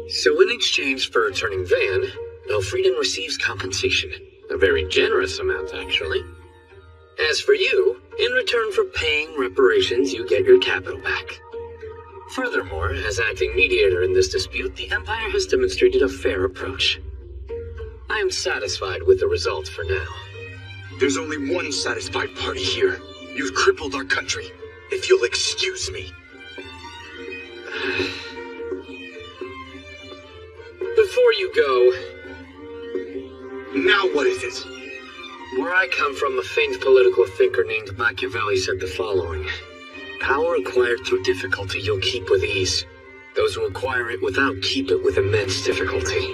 So in exchange for returning Van, Elfrieden receives compensation. A very generous amount, actually. As for you, in return for paying reparations, you get your capital back. Furthermore, as acting mediator in this dispute, the Empire has demonstrated a fair approach. I am satisfied with the result for now. There's only one satisfied party here. You've crippled our country. If you'll excuse me. Before you go... Now what is it? Where I come from, a famed political thinker named Machiavelli said the following. Power acquired through difficulty you'll keep with ease. Those who acquire it without keep it with immense difficulty.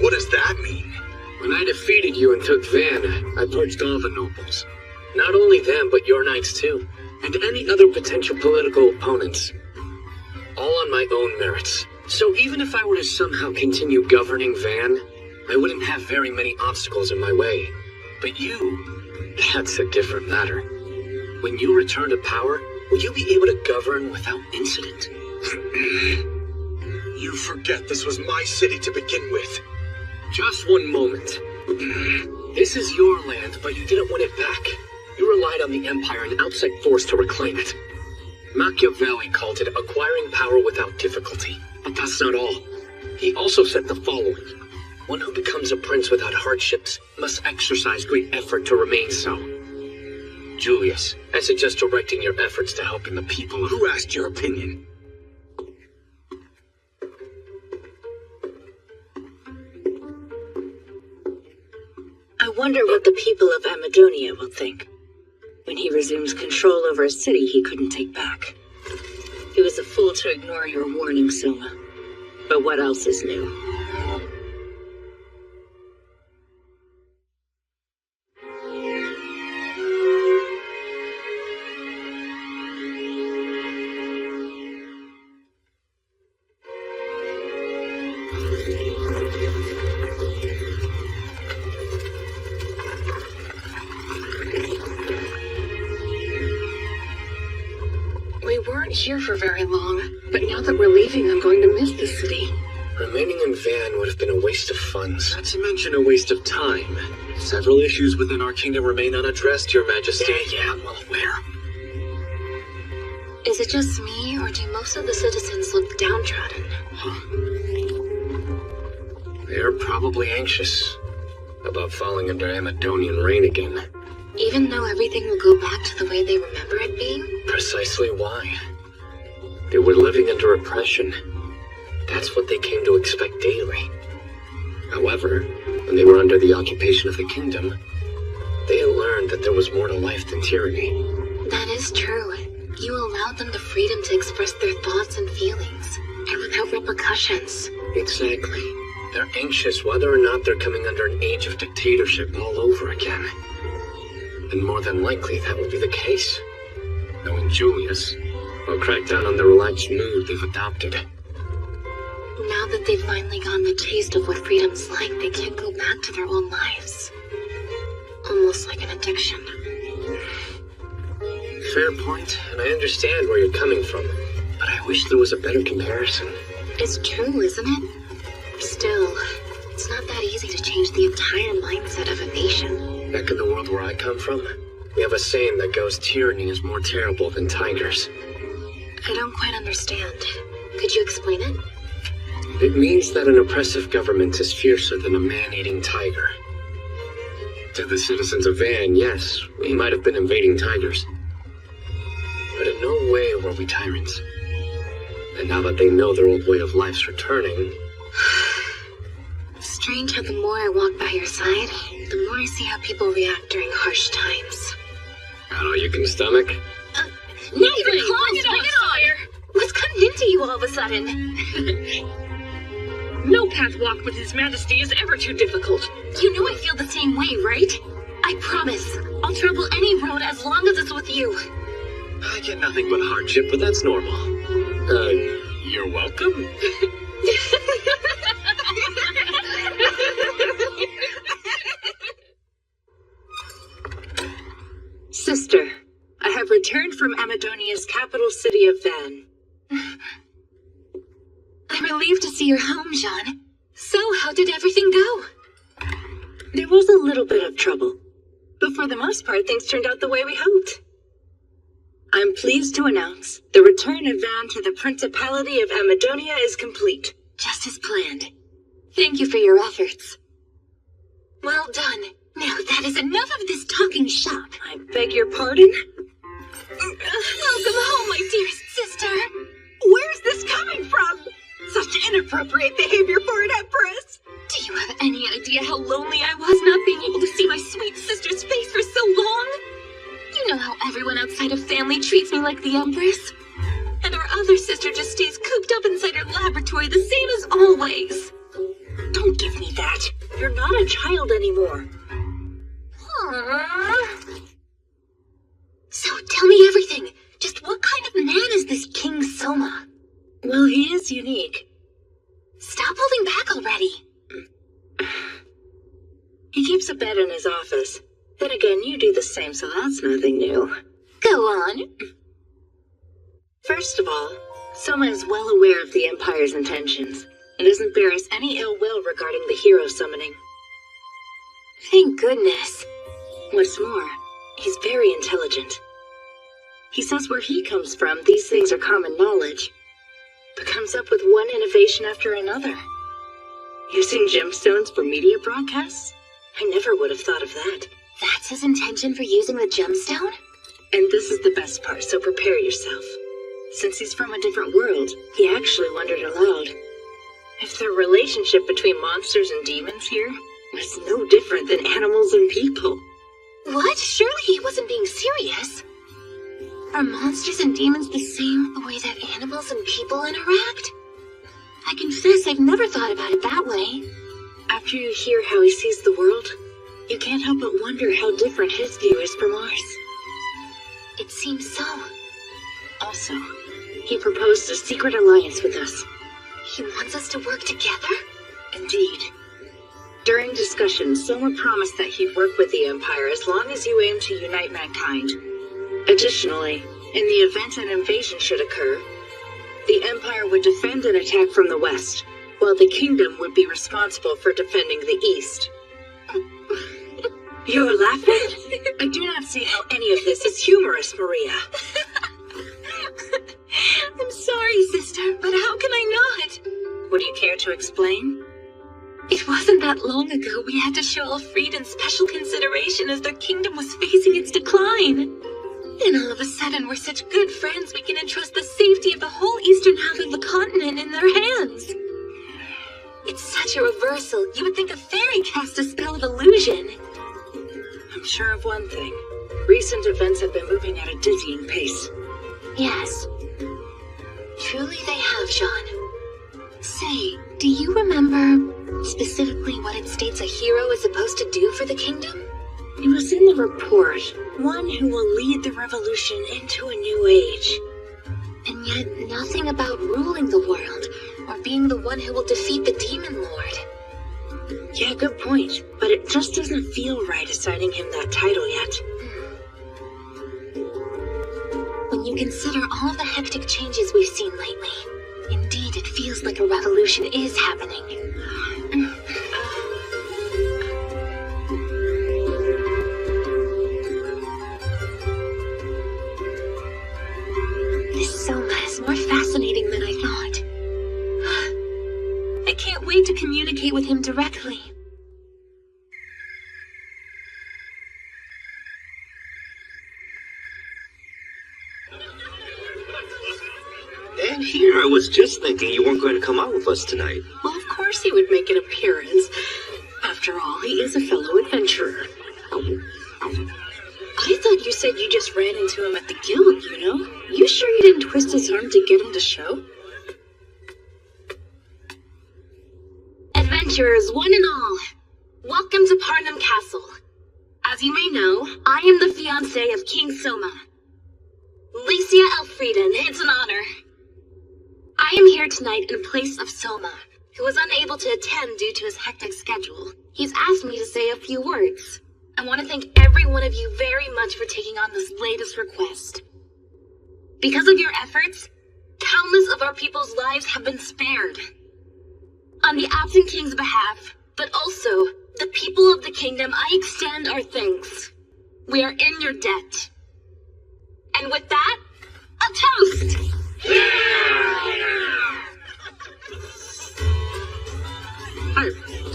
What does that mean? When I defeated you and took Van, I purged all the nobles. Not only them, but your knights too. And any other potential political opponents. All on my own merits. So even if I were to somehow continue governing Van, I wouldn't have very many obstacles in my way. But you, that's a different matter. When you return to power, will you be able to govern without incident? You forget this was my city to begin with. Just one moment. This is your land, but you didn't win it back. You relied on the Empire and outside force to reclaim it. Machiavelli called it acquiring power without difficulty. But that's not all. He also said the following. One who becomes a prince without hardships must exercise great effort to remain so. Julius, I suggest directing your efforts to helping the people. Who asked your opinion? I wonder what the people of Amadonia will think when he resumes control over a city he couldn't take back. He was a fool to ignore your warning, Soma. But what else is new? Here for very long, but now that we're leaving, I'm going to miss the city. Remaining in Van would have been a waste of funds. Not to mention a waste of time. Several issues within our kingdom remain unaddressed, Your Majesty. Yeah, I'm well aware. Is it just me, or do most of the citizens look downtrodden? They're probably anxious about falling under Amadonian reign again. Even though everything will go back to the way they remember it being? Precisely why. They were living under oppression. That's what they came to expect daily. However, when they were under the occupation of the kingdom, they learned that there was more to life than tyranny. That is true. You allowed them the freedom to express their thoughts and feelings, and without repercussions. Exactly. They're anxious whether or not they're coming under an age of dictatorship all over again. And more than likely that will be the case. Knowing Julius, will crack down on the relaxed mood they've adopted. Now that they've finally gotten the taste of what freedom's like, they can't go back to their old lives. Almost like an addiction. Fair point, and I understand where you're coming from, but I wish there was a better comparison. It's true, isn't it? Still, it's not that easy to change the entire mindset of a nation. Back in the world where I come from, we have a saying that goes, tyranny is more terrible than tigers. I don't quite understand. Could you explain it? It means that an oppressive government is fiercer than a man-eating tiger. To the citizens of Van, yes, we might have been invading tigers. But in no way were we tyrants. And now that they know their old way of life's returning... Strange how the more I walk by your side, the more I see how people react during harsh times. That all you can stomach? Not even close, bring it on! What's gotten into you all of a sudden? No path walked with His Majesty is ever too difficult. You know I feel the same way, right? I promise, I'll travel any road as long as it's with you. I get nothing but hardship, but that's normal. You're welcome. Sister, I have returned from Amadonia's capital city of Van. I'm relieved to see you're home, Jean. So, how did everything go? There was a little bit of trouble, but for the most part, things turned out the way we hoped. I'm pleased to announce the return of Van to the Principality of Amadonia is complete. Just as planned. Thank you for your efforts. Well done. Now that is enough of this talking shop. I beg your pardon? Welcome home, my dearest sister. Where's this coming from? Such inappropriate behavior for an empress. Do you have any idea how lonely I was not being able to see my sweet sister's face for so long? You know how everyone outside of family treats me like the empress? And our other sister just stays cooped up inside her laboratory the same as always. Don't give me that. You're not a child anymore. Aww. So tell me everything. Just what kind of man is this King Soma? Well, he is unique. Stop holding back already. He keeps a bed in his office. Then again, you do the same, so that's nothing new. Go on. First of all, Soma is well aware of the Empire's intentions, and doesn't bear us any ill will regarding the hero summoning. Thank goodness. What's more, he's very intelligent. He says where he comes from, these things are common knowledge, but comes up with one innovation after another. Using gemstones for media broadcasts? I never would have thought of that. That's his intention for using the gemstone? And this is the best part, so prepare yourself. Since he's from a different world, he actually wondered aloud if the relationship between monsters and demons here was no different than animals and people. What? Surely he wasn't being serious. Are monsters and demons the same the way that animals and people interact? I confess I've never thought about it that way. After you hear how he sees the world, you can't help but wonder how different his view is from ours. It seems so. Also, he proposed a secret alliance with us. He wants us to work together? Indeed. During discussions, Soma promised that he'd work with the Empire as long as you aim to unite mankind. Additionally, in the event an invasion should occur, the Empire would defend an attack from the west, while the Kingdom would be responsible for defending the east. You're laughing? I do not see how any of this is humorous, Maria. I'm sorry, sister, but how can I not? Would you care to explain? It wasn't that long ago we had to show Elfrieden special consideration as their kingdom was facing its decline. And all of a sudden we're such good friends we can entrust the safety of the whole eastern half of the continent in their hands. It's such a reversal. You would think a fairy cast a spell of illusion. I'm sure of one thing. Recent events have been moving at a dizzying pace. Yes. Truly they have, Jean. Say, do you remember specifically what it states a hero is supposed to do for the kingdom? It was in the report. One who will lead the revolution into a new age. And yet nothing about ruling the world, or being the one who will defeat the Demon Lord. Yeah, good point. But it just doesn't feel right assigning him that title yet. When you consider all of the hectic changes we've seen lately, indeed it feels like a revolution is happening. This Soma is more fascinating than I thought. I can't wait to communicate with him directly. And here I was just thinking you weren't going to come out with us tonight. Well, of course he would make an appearance. After all, he is a fellow adventurer. I thought you said you just ran into him at the guild, you know? You sure you didn't twist his arm to get him to show? Adventurers, one and all, welcome to Parnham Castle. As you may know, I am the fiancée of King Soma. Licia Elfrieden, it's an honor. I am here tonight in place of Soma, who was unable to attend due to his hectic schedule. He's asked me to say a few words. I want to thank every one of you very much for taking on this latest request. Because of your efforts, countless of our people's lives have been spared. On the absent king's behalf, but also the people of the kingdom, I extend our thanks. We are in your debt. And with that, a toast! Hey,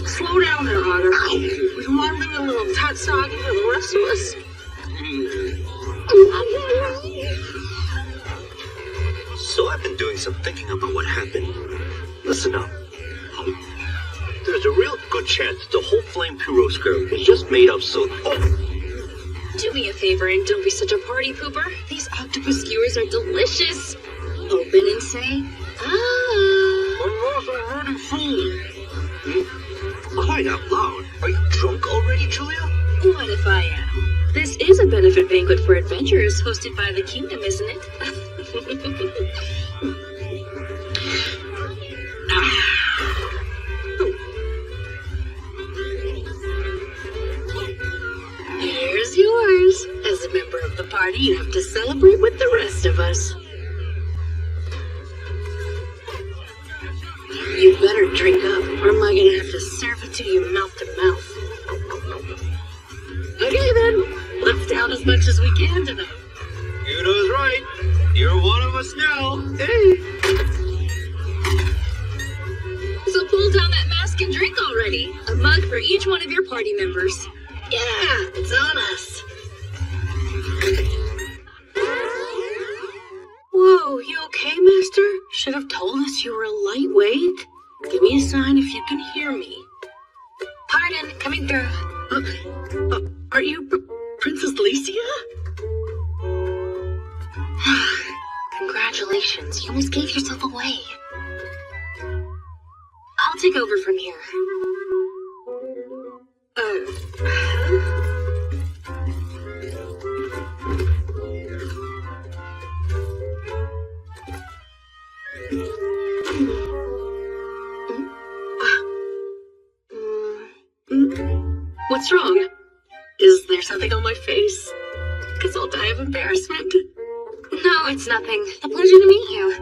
slow down there, Otter. You want to leave a little tatsagi for the rest of us? So I've been doing some thinking about what happened. Listen up. There's a real good chance the whole Flame Puro script was just made up so... Do me a favor and don't be such a party pooper. These octopus skewers are delicious. Open and say, ah. I'm not already full. Crying out loud. Are you drunk already, Julia? What if I am? This is a benefit banquet for adventurers hosted by the kingdom, isn't it? Here's yours. As a member of the party, you have to celebrate with the rest of us. You better drink up, or am I gonna have to serve it to you mouth to mouth? Okay then, let's down as much as we can tonight. Yudo's right. You're one of us now. Hey. So pull down that mask and drink already. A mug for each one of your party members. Yeah, it's on us. Whoa, you okay, Master? Should have told us you were a lightweight. Give me a sign if you can hear me. Pardon, coming through. Are you Princess Licia? Congratulations, you almost gave yourself away. I'll take over from here. What's wrong? Is there something on my face? 'Cause I'll die of embarrassment. No, it's nothing. A pleasure to meet you.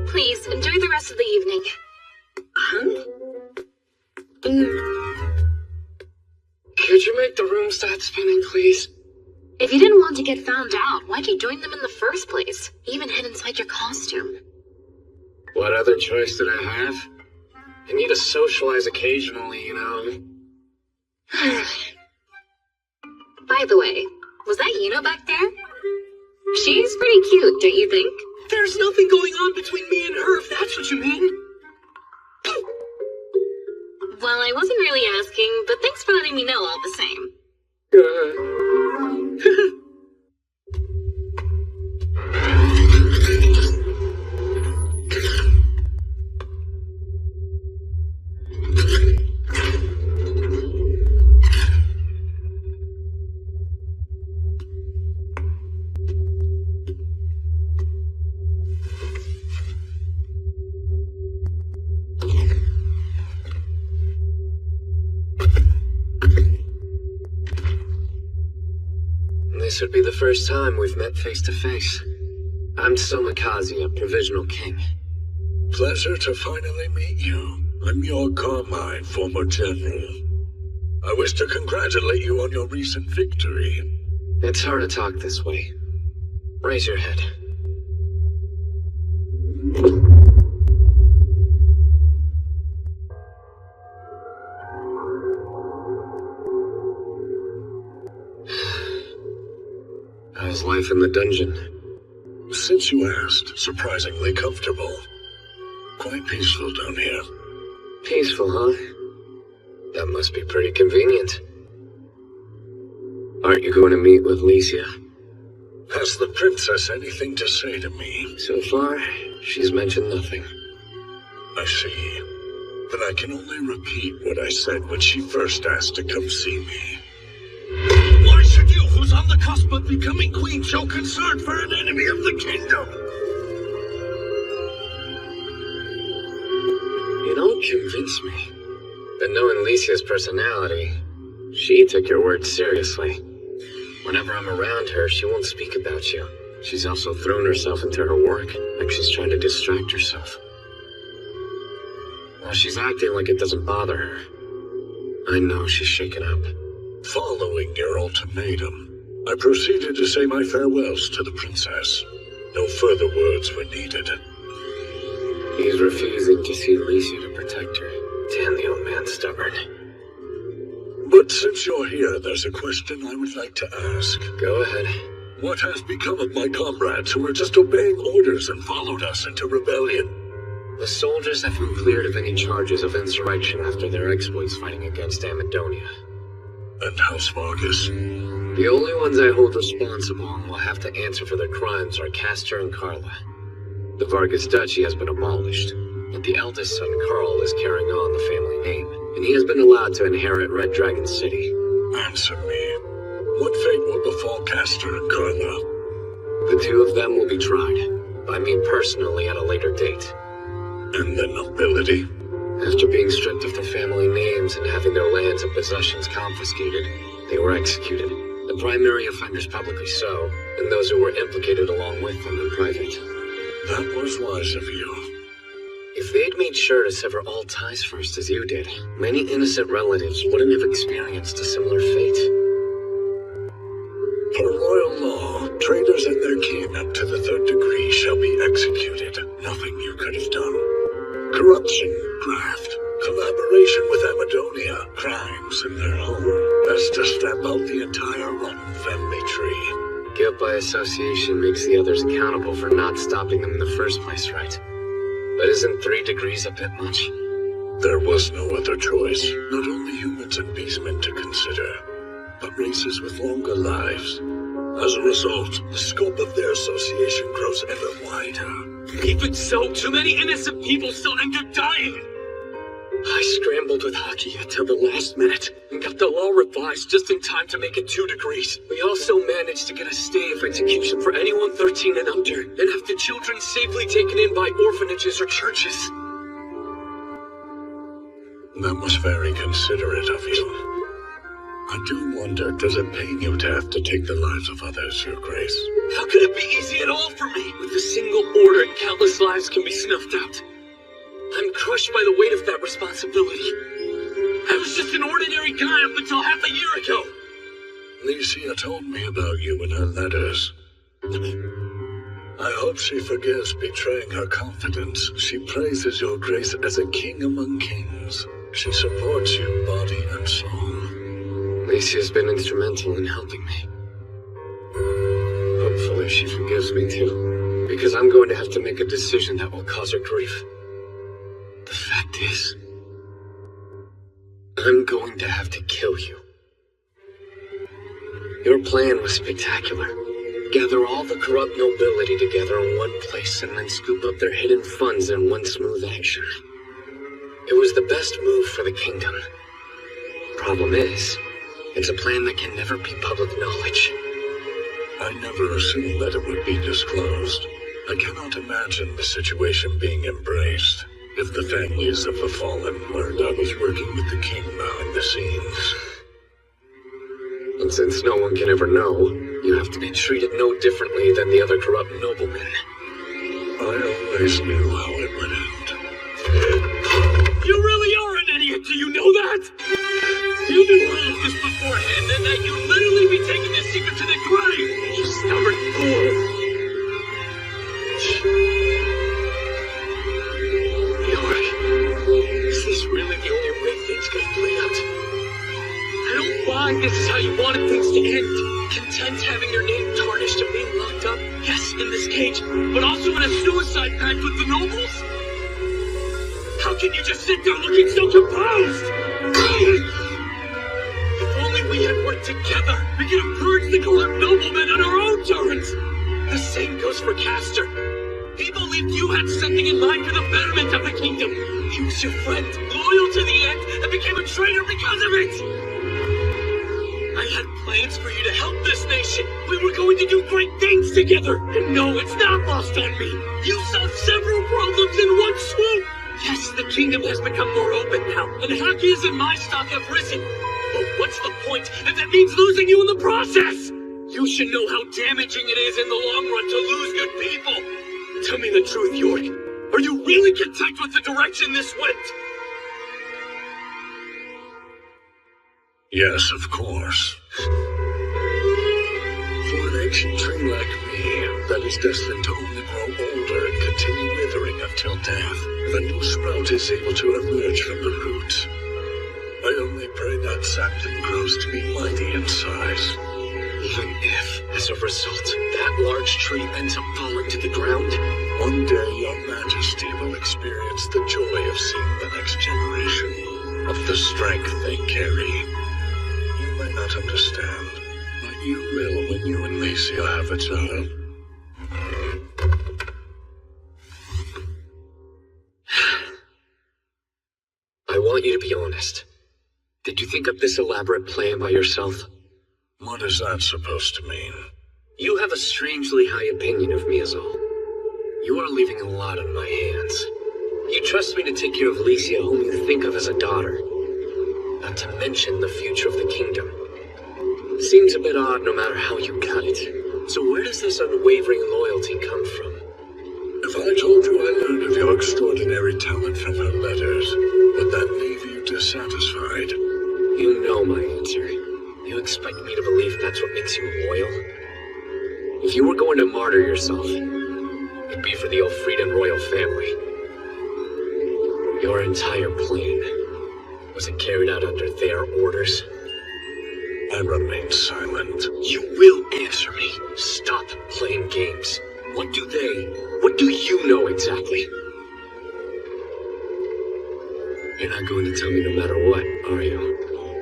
Please, enjoy the rest of the evening. Huh? Could you make the room start spinning, please? If you didn't want to get found out, why'd you join them in the first place? Even hid inside your costume. What other choice did I have? I need to socialize occasionally, you know. By the way, was that Yuna back there? She's pretty cute, don't you think? There's nothing going on between me and her, if that's what you mean. Well, I wasn't really asking, but thanks for letting me know all the same. This would be the first time we've met face to face. I'm Somikaze, Provisional King. Pleasure to finally meet you. I'm your Carmine, former general. I wish to congratulate you on your recent victory. It's hard to talk this way. Raise your head. How's life in the dungeon? Since you asked, surprisingly comfortable. Quite peaceful down here. Peaceful, huh? That must be pretty convenient. Aren't you going to meet with Licia? Has the princess anything to say to me? So far, she's mentioned nothing. I see. Then I can only repeat what I said when she first asked to come see me. Why should you, who's on the cusp of becoming queen, show concern for an enemy of the kingdom? You don't convince me. But knowing Licia's personality, she took your words seriously. Whenever I'm around her, she won't speak about you. She's also thrown herself into her work, like she's trying to distract herself. Now she's acting like it doesn't bother her. I know she's shaken up. Following your ultimatum, I proceeded to say my farewells to the princess. No further words were needed. He's refusing to see Licia to protect her. Damn, the old man's stubborn. But since you're here, there's a question I would like to ask. Go ahead. What has become of my comrades who were just obeying orders and followed us into rebellion? The soldiers have been cleared of any charges of insurrection after their exploits fighting against Amadonia. And House Vargas? The only ones I hold responsible and will have to answer for their crimes are Castor and Carla. The Vargas Duchy has been abolished, but the eldest son, Carl, is carrying on the family name, and he has been allowed to inherit Red Dragon City. Answer me. What fate will befall Castor and Carla? The two of them will be tried, by me personally at a later date. And the nobility? After being stripped of their family names and having their lands and possessions confiscated, they were executed. The primary offenders publicly so, and those who were implicated along with them in private. That was wise of you. If they'd made sure to sever all ties first as you did, many innocent relatives wouldn't have experienced a similar fate. Per royal law, traitors and their kin up to the 3rd degree shall be executed. Nothing you could have done. Corruption, graft, collaboration with Amadonia, crimes in their home. Best to stamp out the entire rotten family tree. Guilt by association makes the others accountable for not stopping them in the first place, right? But isn't 3 degrees a bit much? There was no other choice. Not only humans and beastmen to consider, but races with longer lives. As a result, the scope of their association grows ever wider. Even so, too many innocent people still end up dying! I scrambled with Hakia till the last minute and got the law revised just in time to make it 2 degrees. We also managed to get a stay of execution for anyone 13 and under, and have the children safely taken in by orphanages or churches. That was very considerate of you. I do wonder, does it pain you to have to take the lives of others, Your Grace? How could it be easy at all for me? With a single order, countless lives can be snuffed out. I'm crushed by the weight of that responsibility. I was just an ordinary guy up until half a year ago. Licia told me about you in her letters. I hope she forgives betraying her confidence. She praises your grace as a king among kings. She supports you body and soul. Lacey's been instrumental in helping me. Hopefully she forgives me too, because I'm going to have to make a decision that will cause her grief. The fact is, I'm going to have to kill you. Your plan was spectacular. Gather all the corrupt nobility together in one place and then scoop up their hidden funds in one smooth action. It was the best move for the kingdom. Problem is, it's a plan that can never be public knowledge. I never assumed that it would be disclosed. I cannot imagine the situation being embraced if the families of the fallen learned I was working with the king behind the scenes. And since no one can ever know, you have to be treated no differently than the other corrupt noblemen. I always knew how it would end. You really are an idiot, do you know that? You knew all of this beforehand, and that you'd literally be taking this secret to the grave! You stubborn fool! York, is this really the only way things could play out? I don't buy this is how you wanted things to end. Content having your name tarnished and being locked up, yes, in this cage, but also in a suicide pact with the nobles? How can you just sit there looking so composed? If only we had worked together, we could have purged the corrupt noblemen on our own terms. The same goes for Castor. He believed you had something in mind for the betterment of the kingdom. He was your friend, loyal to the end, and became a traitor because of it. I had plans for you to help this nation. We were going to do great things together. And no, it's not lost on me. You solved several problems in one swoop. Yes, the kingdom has become more open now, and Haki's and my stock have risen. But what's the point if that means losing you in the process? You should know how damaging it is in the long run to lose good people. Tell me the truth, York. Are you really content with the direction this went? Yes, of course. For an ancient tree like me, that is destined to only grow older and continue withering until death, the new sprout is able to emerge from the root. I only pray that sapling grows to be mighty in size. Even if, as a result, that large tree ends up falling to the ground, one day your majesty will experience the joy of seeing the next generation, of the strength they carry. You may not understand, but you will when you and Licia have a child. I want you to be honest. Did you think up this elaborate plan by yourself? What is that supposed to mean? You have a strangely high opinion of me is all. You are leaving a lot on my hands. You trust me to take care of Licia, whom you think of as a daughter. Not to mention the future of the kingdom. Seems a bit odd no matter how you cut it. So where does this unwavering loyalty come from? If I told you I learned of your extraordinary talent from her letters, would that leave you dissatisfied? You know my answer. You expect me to believe that's what makes you loyal? If you were going to martyr yourself, it'd be for the Elfrieden royal family. Your entire plan, was it carried out under their orders? I remain silent. You will answer me. Stop playing games. What do you know exactly? You're not going to tell me no matter what, are you?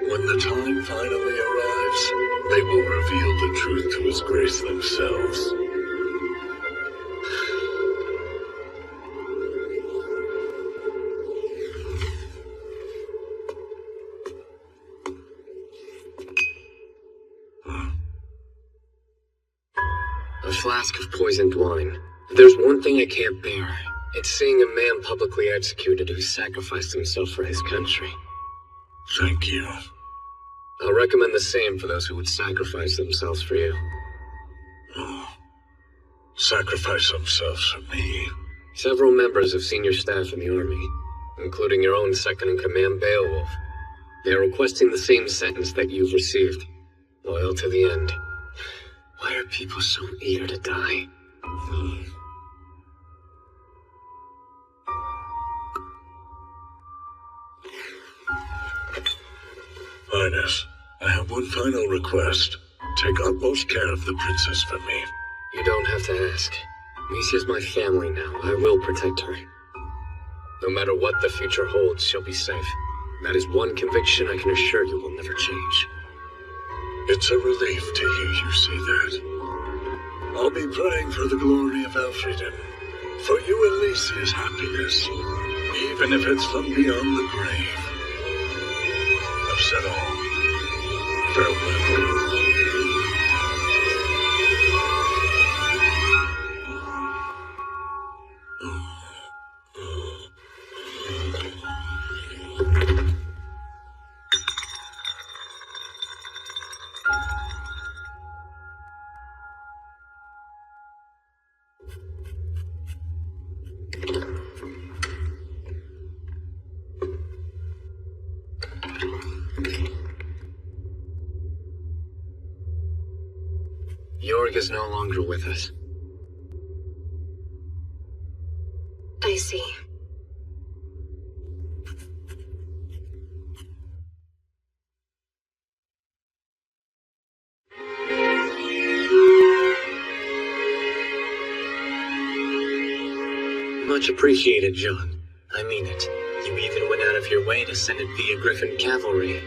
When the time finally arrives, they will reveal the truth to His Grace themselves. A flask of poisoned wine. If there's one thing I can't bear, it's seeing a man publicly executed who sacrificed himself for his country. Thank you. I'll recommend the same for those who would sacrifice themselves for you. Oh. Sacrifice themselves for me? Several members of senior staff in the army, including your own second-in-command Beowulf. They are requesting the same sentence that you've received. Loyal to the end. Why are people so eager to die? Highness, I have one final request. Take utmost care of the princess for me. You don't have to ask. Misia's my family now. I will protect her. No matter what the future holds, she'll be safe. That is one conviction I can assure you will never change. It's a relief to hear you say that. I'll be praying for the glory of Elfriden, for you and Lycia's happiness, even if it's from beyond the grave. I've said all. Farewell. Jorg is no longer with us. I see. Much appreciated, John. I mean it. You even went out of your way to send it via Griffin Cavalry.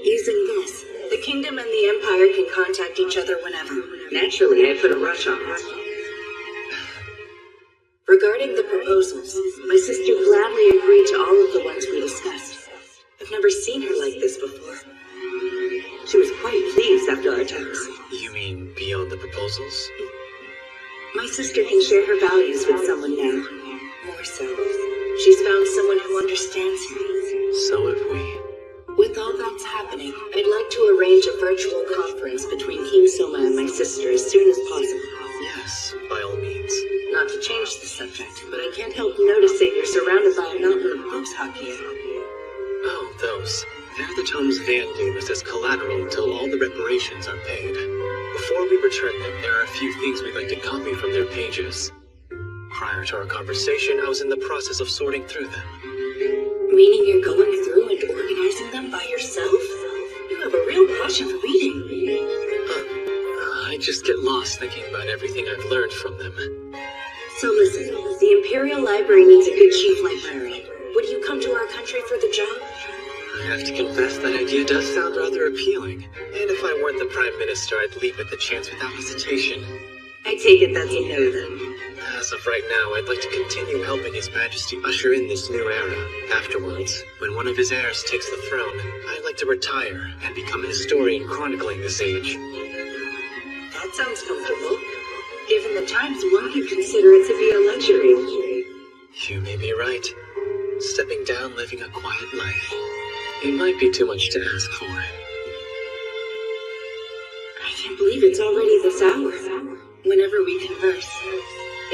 Using this, the Kingdom and the Empire can contact each other whenever. Naturally, I put a rush on it. Regarding the proposals, my sister gladly agreed to all of the ones we discussed. I've never seen her like this before. She was quite pleased after our talks. You mean beyond the proposals? My sister can share her values with someone now. More so. She's found someone who understands her. So have we. With all that's happening, I'd like to arrange a virtual conference between King Soma and my sister as soon as possible. Yes, by all means. Not to change the subject, but I can't help noticing you're surrounded by a mountain of books, Hakia. Oh, those. They're the tomes Van gave us as collateral until all the reparations are paid. Before we return them, there are a few things we'd like to copy from their pages. Prior to our conversation, I was in the process of sorting through them. Meaning you're going through and organizing them by yourself? You have a real passion for reading. I just get lost thinking about everything I've learned from them. So listen, the Imperial Library needs a good chief librarian. Would you come to our country for the job? I have to confess that idea does sound rather appealing. And if I weren't the Prime Minister, I'd leap at the chance without hesitation. I take it that's a no then. As of right now, I'd like to continue helping His Majesty usher in this new era. Afterwards, when one of his heirs takes the throne, I'd like to retire and become a historian chronicling this age. That sounds comfortable. Given the times, one could consider it to be a luxury. You may be right. Stepping down, living a quiet life. It might be too much to ask for. I can't believe it's already this hour. Whenever we converse,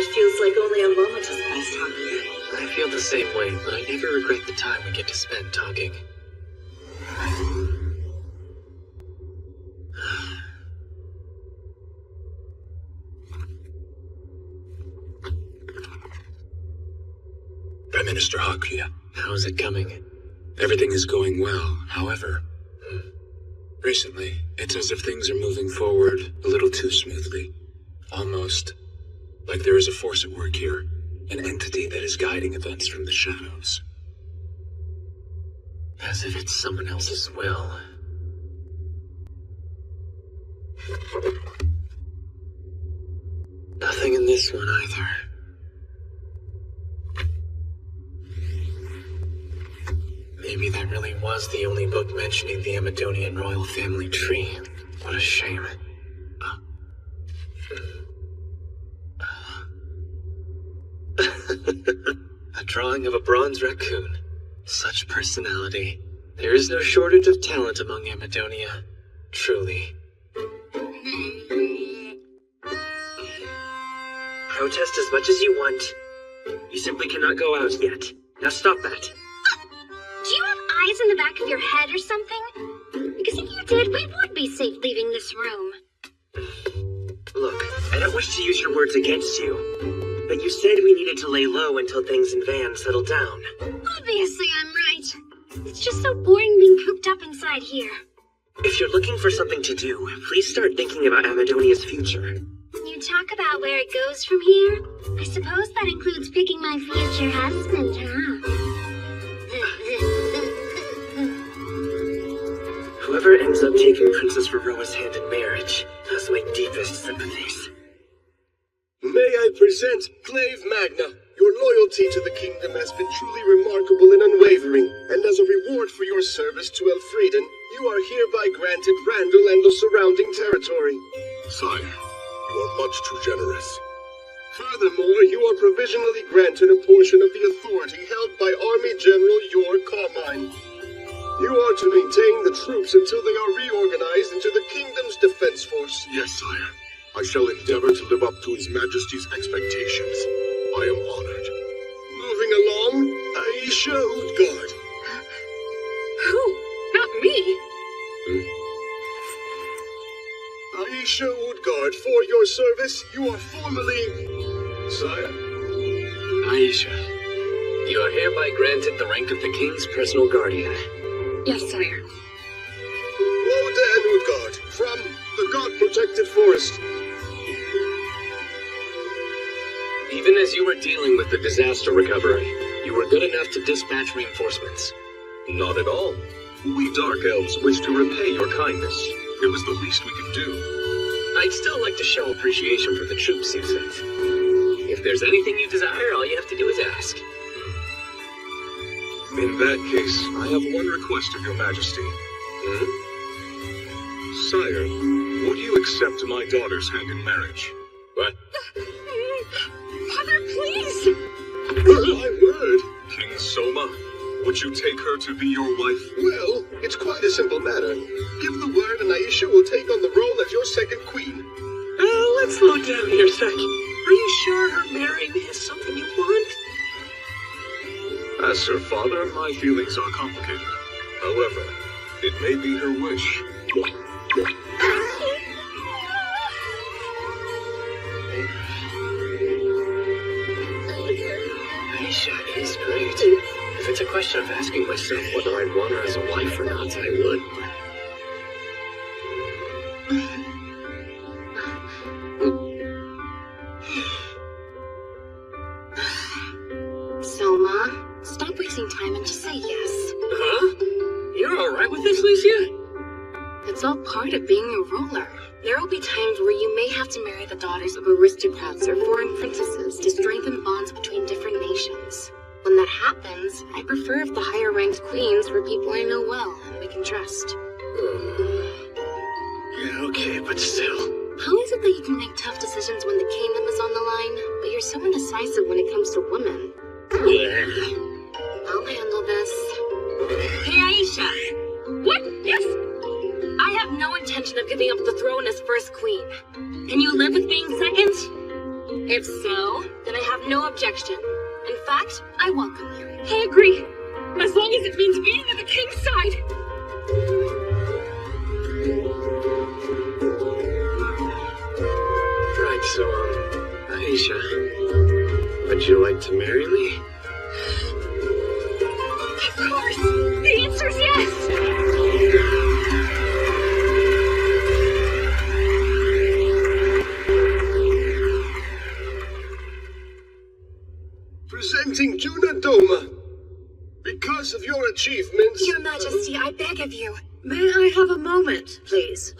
it feels like only a moment has passed, Hakia. I feel the same way, but I never regret the time we get to spend talking. Prime Minister Hakia. How's it coming? Everything is going well, however. Recently, it's as if things are moving forward a little too smoothly. Almost like there is a force at work here, an entity that is guiding events from the shadows. As if it's someone else's will. Nothing in this one either. Maybe that really was the only book mentioning the Amadonian royal family tree. What a shame. A drawing of a bronze raccoon. Such personality. There is no shortage of talent among Amadonia. Truly. Protest as much as you want. You simply cannot go out yet. Now stop that. Do you have eyes in the back of your head or something? Because if you did, we would be safe leaving this room. Look, I don't wish to use your words against you, but you said we needed to lay low until things in Van settled down. Obviously, I'm right. It's just so boring being cooped up inside here. If you're looking for something to do, please start thinking about Amadonia's future. You talk about where it goes from here? I suppose that includes picking my future husband, huh? Whoever ends up taking Princess Varroa's hand in marriage has my deepest sympathies. May I present Glaive Magna? Your loyalty to the kingdom has been truly remarkable and unwavering, and as a reward for your service to Elfrieden, you are hereby granted Randall and the surrounding territory. Sire, you are much too generous. Furthermore, you are provisionally granted a portion of the authority held by Army General Yor Carmine. You are to maintain the troops until they are reorganized into the kingdom's defense force. Yes, sire. I shall endeavor to live up to His Majesty's expectations. I am honored. Moving along, Aisha Utgard. Who? Not me. Aisha Utgard, for your service, you are formally... Sire. Aisha, you are hereby granted the rank of the King's personal guardian. Yes, sire. Wodan Utgard, from the God-protected forest. Even as you were dealing with the disaster recovery, you were good enough to dispatch reinforcements. Not at all. We Dark Elves wish to repay your kindness. It was the least we could do. I'd still like to show appreciation for the troops you sent. If there's anything you desire, all you have to do is ask. In that case, I have one request of your majesty. Sire, would you accept my daughter's hand in marriage? What? Father, please! My word! King Soma, would you take her to be your wife? Well, it's quite a simple matter. Give the word and Aisha will take on the role as your second queen. Let's slow down here a sec. Are you sure her marrying me is something you want? As her father, my feelings are complicated. However, it may be her wish. Aisha is great. If it's a question of asking myself whether I'd want her as a wife or not, I would. Soma, stop wasting time and just say yes. Huh? You're alright with this, Licia? It's all part of being a ruler. There will be times where you may have to marry the daughters of aristocrats or foreign princesses to strengthen bonds between different nations. When that happens, I prefer if the higher-ranked queens were people I know well and we can trust. Yeah, okay, but still. How is it that you can make tough decisions when the kingdom is on the line, but you're so indecisive when it comes to women? Yeah. I'll handle this. Hey, Aisha! What? Yes? I have no intention of giving up the throne as first queen. Can you live with being second? If so, then I have no objection. In fact, I welcome you. I agree. As long as it means being on the king's side. Right, so, Aisha, would you like to marry me? Of course! The answer's yes! Presenting Juna Doma. Because of your achievements... Your Majesty, I beg of you. May I have a moment, please?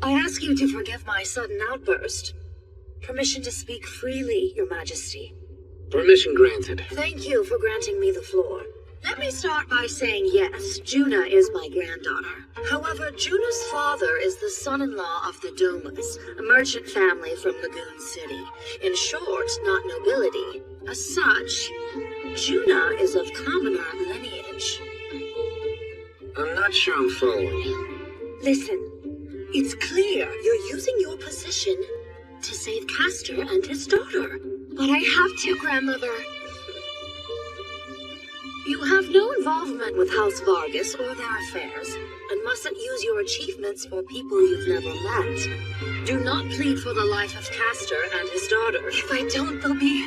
I ask you to forgive my sudden outburst. Permission to speak freely, Your Majesty. Permission granted. Thank you for granting me the floor. Let me start by saying yes, Juna is my granddaughter. However, Juna's father is the son-in-law of the Domas, a merchant family from Lagoon City. In short, not nobility. As such, Juna is of commoner lineage. I'm not sure I'm following. Listen, it's clear you're using your position to save Castor and his daughter. But I have to, grandmother. You have no involvement with House Vargas or their affairs, and mustn't use your achievements for people you've never met. Do not plead for the life of Castor and his daughter. If I don't, they'll be...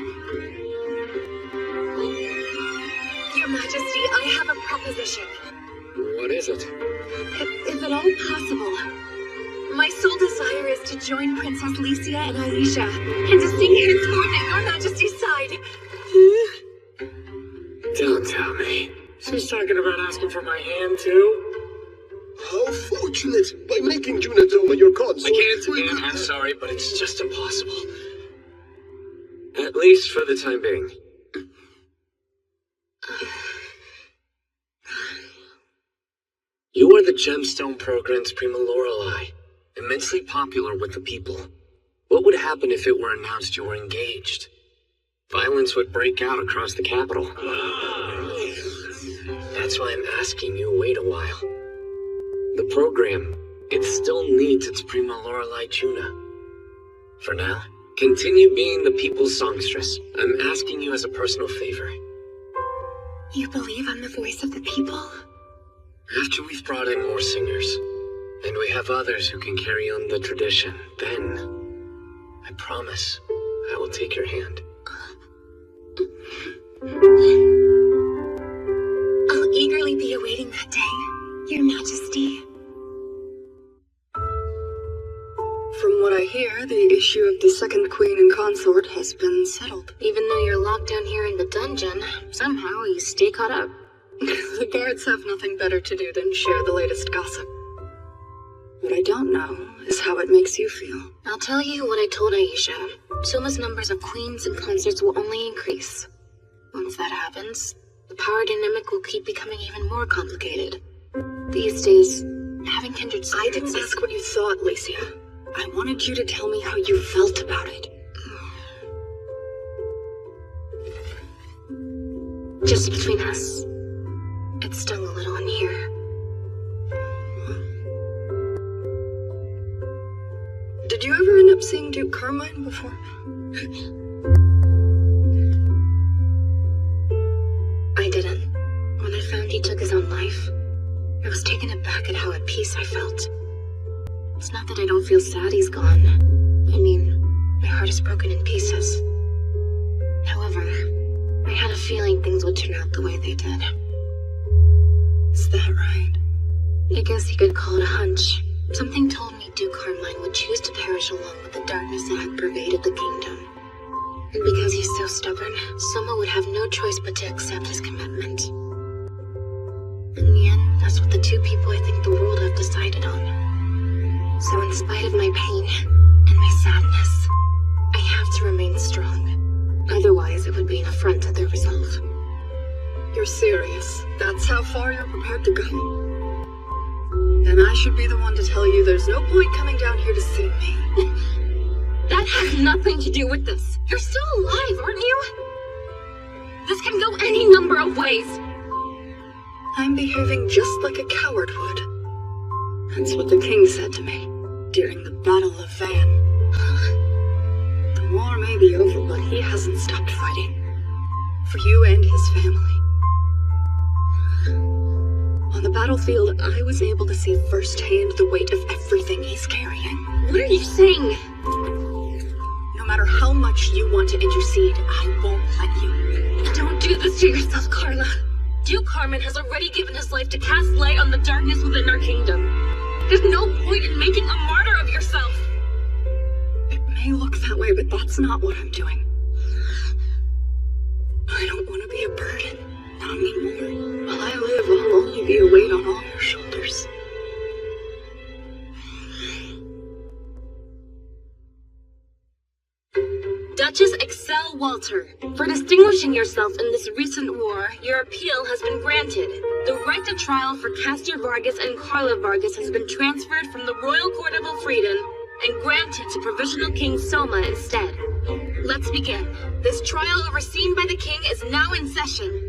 Your Majesty, I have a proposition. What is it? If at all possible, my sole desire is to join Princess Licia and Aisha, and to sing henceforth at Your Majesty's side. Don't tell me. She's talking about asking for my hand, too? How fortunate! By making Junadoma your consort... I can't, man. I'm sorry, but it's just impossible. At least for the time being. You are the Gemstone Program's Prima Lorelei, immensely popular with the people. What would happen if it were announced you were engaged? Violence would break out across the capital. That's why I'm asking you wait a while. The program, it still needs its Prima Lorelei Juna. For now, continue being the people's songstress. I'm asking you as a personal favor. You believe I'm the voice of the people? After we've brought in more singers, and we have others who can carry on the tradition, then, I promise, I will take your hand. I'll eagerly be awaiting that day, Your Majesty. From what I hear, the issue of the second queen and consort has been settled. Even though you're locked down here in the dungeon, somehow you stay caught up. The guards have nothing better to do than share the latest gossip. What I don't know is how it makes you feel. I'll tell you what I told Aisha. Soma's numbers of queens and consorts will only increase. Once that happens, the power dynamic will keep becoming even more complicated. These days, having kindred spirits... I didn't ask what you thought, Licia. I wanted you to tell me how you felt about it. Just between us, it stung a little in here. Did you ever end up seeing Duke Carmine before? I didn't. When I found he took his own life, I was taken aback at how at peace I felt. It's not that I don't feel sad he's gone. I mean, my heart is broken in pieces. However, I had a feeling things would turn out the way they did. Is that right? I guess you could call it a hunch. Something told me Duke Carmine would choose to perish along with the darkness that had pervaded the kingdom. And because he's so stubborn, Soma would have no choice but to accept his commitment. In the end, that's what the two people I think the world have decided on. So in spite of my pain and my sadness, I have to remain strong. Otherwise, it would be an affront to their resolve. You're serious? That's how far you're prepared to go? Then I should be the one to tell you there's no point coming down here to see me. That has nothing to do with this. You're still alive, aren't you? This can go any number of ways. I'm behaving just like a coward would. That's what the king said to me during the Battle of Van. The war may be over, but he hasn't stopped fighting. For you and his family. On the battlefield, I was able to see firsthand the weight of everything he's carrying. What are you saying? No matter how much you want to intercede, I won't let you. Don't do this to yourself, Carla. Duke Carmine has already given his life to cast light on the darkness within our kingdom. There's no point in making a martyr of yourself. It may look that way, but that's not what I'm doing. I don't want to be a burden. Not anymore. While I live, I'll only be a weight on all your shoulders. Duchess Excel Walter, for distinguishing yourself in this recent war, your appeal has been granted. The right to trial for Castor Vargas and Carla Vargas has been transferred from the Royal Court of Elfrieden and granted to Provisional King Soma instead. Let's begin. This trial overseen by the king is now in session.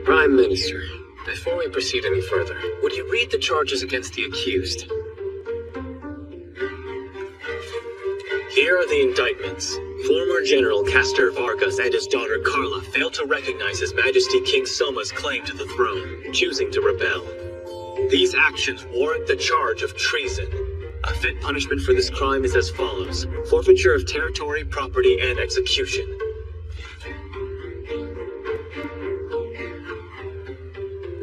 Prime Minister, before we proceed any further, would you read the charges against the accused? Here are the indictments. Former General Castor Vargas and his daughter Carla failed to recognize His Majesty King Soma's claim to the throne, choosing to rebel. These actions warrant the charge of treason. A fit punishment for this crime is as follows: forfeiture of territory, property, and execution.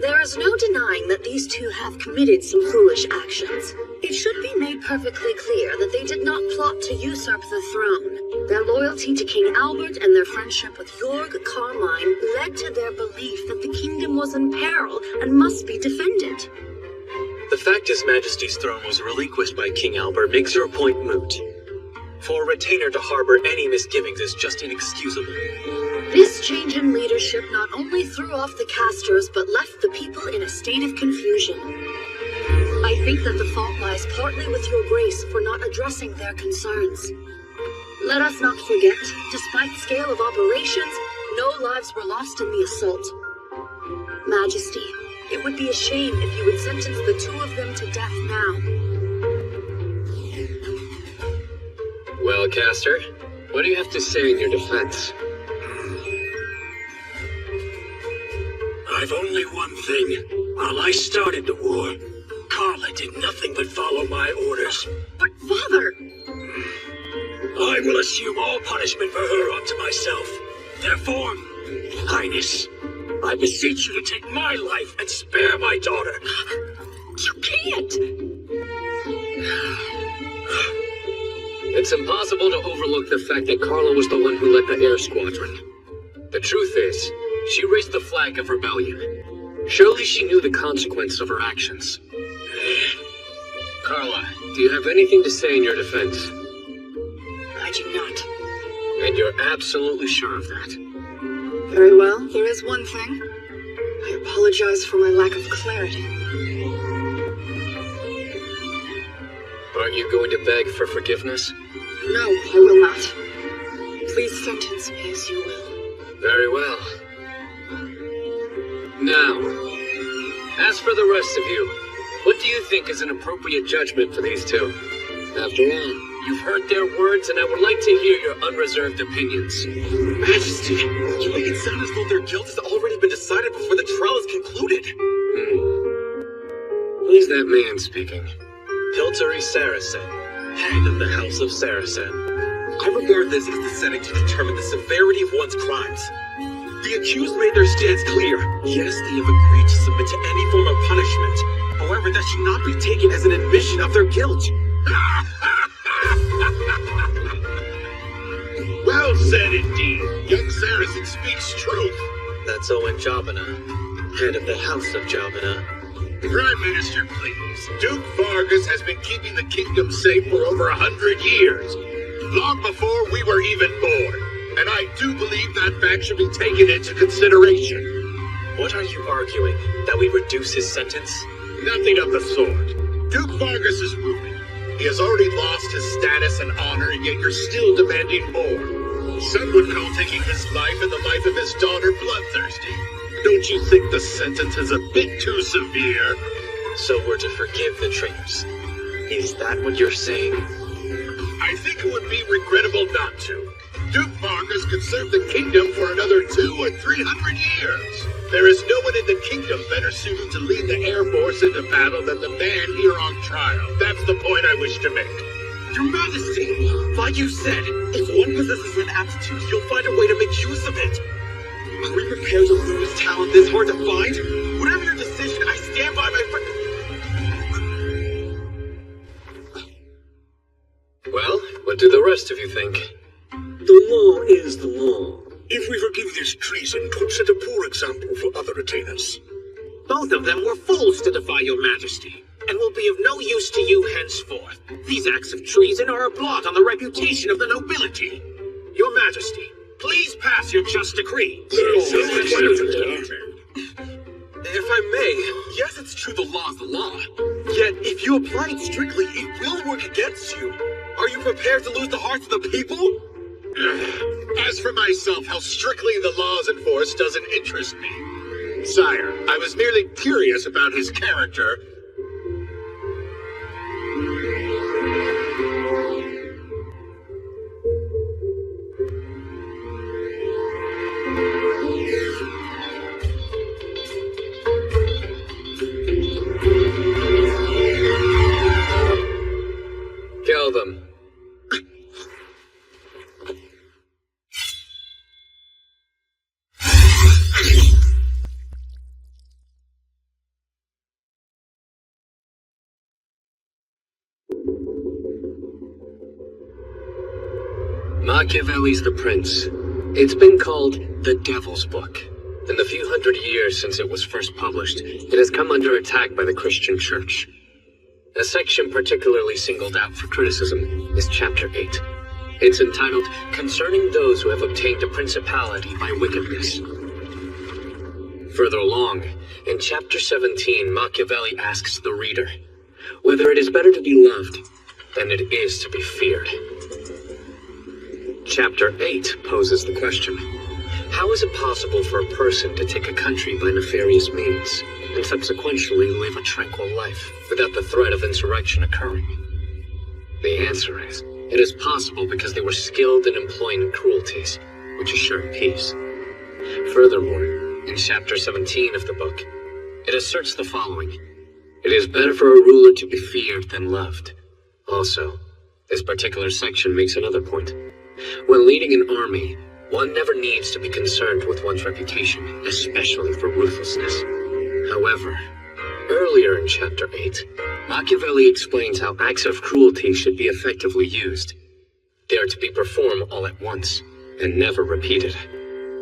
There is no denying that these two have committed some foolish actions. It should be made perfectly clear that they did not plot to usurp the throne. Their loyalty to King Albert and their friendship with Jorg Carmine led to their belief that the kingdom was in peril and must be defended. The fact His Majesty's throne was relinquished by King Albert makes your point moot. For a retainer to harbor any misgivings is just inexcusable. This change in leadership not only threw off the casters, but left the people in a state of confusion. I think that the fault lies partly with your grace for not addressing their concerns. Let us not forget, despite scale of operations, no lives were lost in the assault. Majesty, it would be a shame if you would sentence the two of them to death now. Well, Castor, what do you have to say in your defense? I've only one thing. While I started the war, Carla did nothing but follow my orders. But, Father! I will assume all punishment for her onto myself. Therefore, Highness, I beseech you to take my life and spare my daughter. You can't! It's impossible to overlook the fact that Carla was the one who led the air squadron. The truth is, she raised the flag of rebellion. Surely she knew the consequence of her actions. Carla, do you have anything to say in your defense? I do not. And you're absolutely sure of that? Very well, there is one thing. I apologize for my lack of clarity. Aren't you going to beg for forgiveness? No, I will not. Please sentence me as you will. Very well. Now, as for the rest of you, what do you think is an appropriate judgment for these two? After all, you've heard their words, and I would like to hear your unreserved opinions. Majesty, you make it sound as though their guilt has already been decided before the trial is concluded. Who's that man speaking? Pilteri Saracen, head of the House of Saracen. I regard this as the setting to determine the severity of one's crimes. The accused made their stance clear. Yes, they have agreed to submit to any form of punishment. However, that should not be taken as an admission of their guilt. Well said indeed. Young Saracen speaks truth. That's Owen Jabana, head of the House of Jabana. Prime Minister, please. Duke Vargas has been keeping the kingdom safe for over 100 years. Long before we were even born. And I do believe that fact should be taken into consideration. What are you arguing? That we reduce his sentence? Nothing of the sort. Duke Vargas is ruined. He has already lost his status and honor, and yet you're still demanding more. Some would call taking his life and the life of his daughter bloodthirsty. Don't you think the sentence is a bit too severe? So we're to forgive the traitors. Is that what you're saying? I think it would be regrettable not to. Duke Vargas could serve the kingdom for another 200 or 300 years. There is no one in the kingdom better suited to lead the Air Force into battle than the man here on trial. That's the point I wish to make. Your Majesty, like you said, if one possesses an aptitude, you'll find a way to make use of it. Are we prepared to lose talent this hard to find? Whatever your decision, I stand by my friend. Well, what do the rest of you think? The law is the law. If we forgive this treason, 'twould set a poor example for other retainers. Both of them were fools to defy your majesty, and will be of no use to you henceforth. These acts of treason are a blot on the reputation of the nobility. Your majesty, please pass your just decree. If I may, yes, it's true the law is the law. Yet, if you apply it strictly, it will work against you. Are you prepared to lose the hearts of the people? As for myself, how strictly the law is enforced doesn't interest me. Sire, I was merely curious about his character. tell them. Machiavelli's The Prince. It's been called the Devil's Book. In the few hundred years since it was first published, it has come under attack by the Christian Church. A section particularly singled out for criticism is Chapter 8. It's entitled, Concerning Those Who Have Obtained a Principality by Wickedness. Further along, in Chapter 17, Machiavelli asks the reader whether it is better to be loved than it is to be feared. Chapter 8 poses the question, how is it possible for a person to take a country by nefarious means and subsequently live a tranquil life without the threat of insurrection occurring? The answer is, it is possible because they were skilled in employing cruelties, which assured peace. Furthermore, in Chapter 17 of the book, it asserts the following, it is better for a ruler to be feared than loved. Also, this particular section makes another point. When leading an army, one never needs to be concerned with one's reputation, especially for ruthlessness. However, earlier in Chapter 8, Machiavelli explains how acts of cruelty should be effectively used. They are to be performed all at once, and never repeated.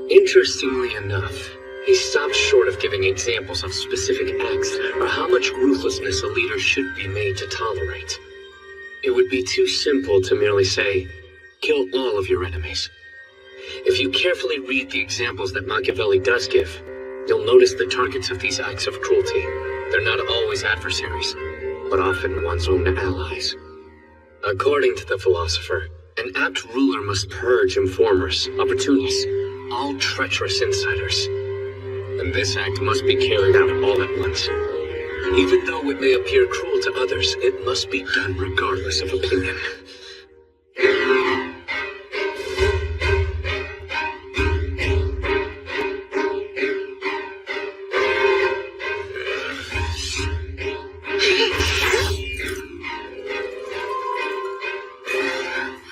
Interestingly enough, he stops short of giving examples of specific acts or how much ruthlessness a leader should be made to tolerate. It would be too simple to merely say, kill all of your enemies. If you carefully read the examples that Machiavelli does give, you'll notice the targets of these acts of cruelty. They're not always adversaries, but often one's own allies. According to the philosopher, an apt ruler must purge informers, opportunists, all treacherous insiders. And this act must be carried out all at once. Even though it may appear cruel to others, it must be done regardless of opinion.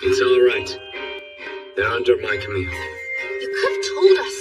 It's all right. They're under my command. You could have told us.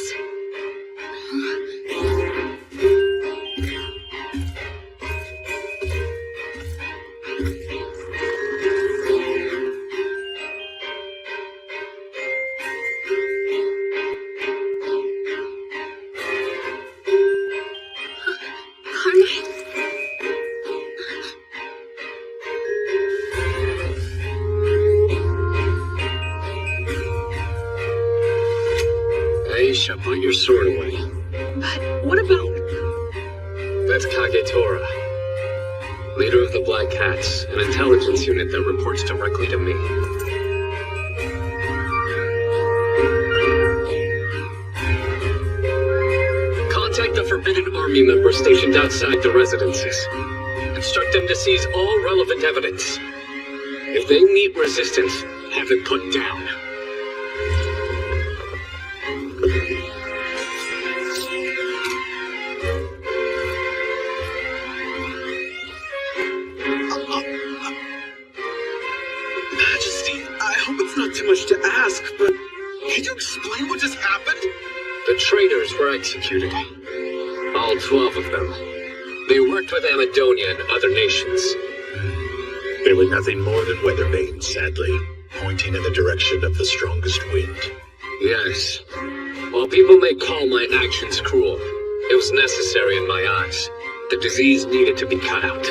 Aisha, put your sword away. But what about... That's Kagetora, leader of the Black Cats, an intelligence unit that reports directly to me. Contact the Forbidden Army members stationed outside the residences. Instruct them to seize all relevant evidence. If they meet resistance, have it put down. Majesty, I hope it's not too much to ask, but can you explain what just happened? The traitors were executed. All 12 of them. They worked with Amadonia and other nations. They were nothing more than weather vanes, sadly, pointing in the direction of the strongest wind. Yes. While people may call my actions cruel, it was necessary in my eyes. The disease needed to be cut out.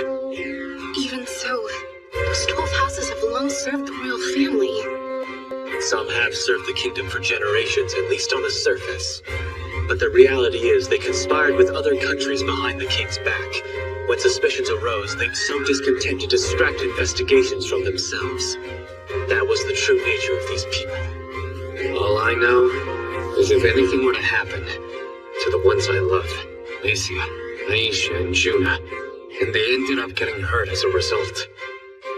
Even so, those 12 houses have long served the royal family. Some have served the kingdom for generations, at least on the surface. But the reality is they conspired with other countries behind the king's back. When suspicions arose, they'd sow discontent to distract investigations from themselves. That was the true nature of these people. All I know is if anything were to happen to the ones I love, Alicia, Aisha, and Juna, and they ended up getting hurt as a result,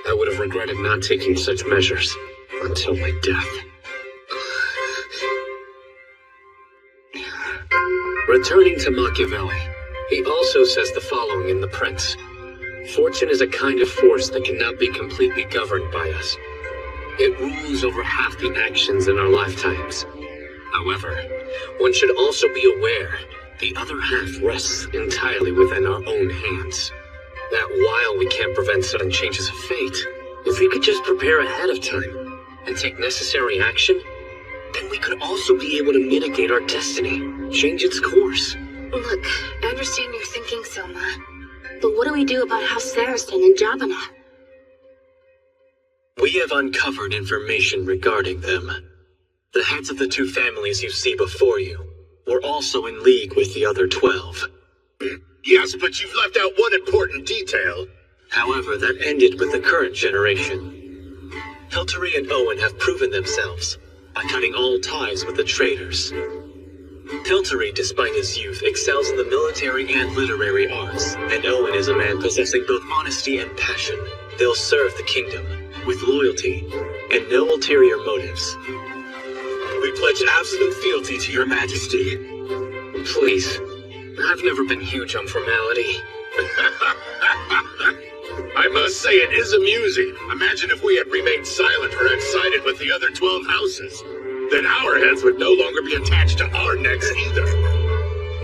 I would have regretted not taking such measures until my death. Returning to Machiavelli, he also says the following in The Prince. Fortune is a kind of force that cannot be completely governed by us. It rules over half the actions in our lifetimes. However, one should also be aware the other half rests entirely within our own hands. That while we can't prevent sudden changes of fate, if we could just prepare ahead of time and take necessary action, then we could also be able to mitigate our destiny, change its course. Look, I understand your thinking, Soma. But what do we do about House Saracen and Jabana? We have uncovered information regarding them. The heads of the two families you see before you were also in league with the other 12. Yes, but you've left out one important detail. However, that ended with the current generation. Hilteri and Owen have proven themselves by cutting all ties with the traitors. Hilteri, despite his youth, excels in the military and literary arts, and Owen is a man possessing both honesty and passion. They'll serve the kingdom with loyalty and no ulterior motives. We pledge absolute fealty to your majesty. Please. I've never been huge on formality. I must say it is amusing. Imagine if we had remained silent or had sided with the other 12 houses. Then our heads would no longer be attached to our necks either.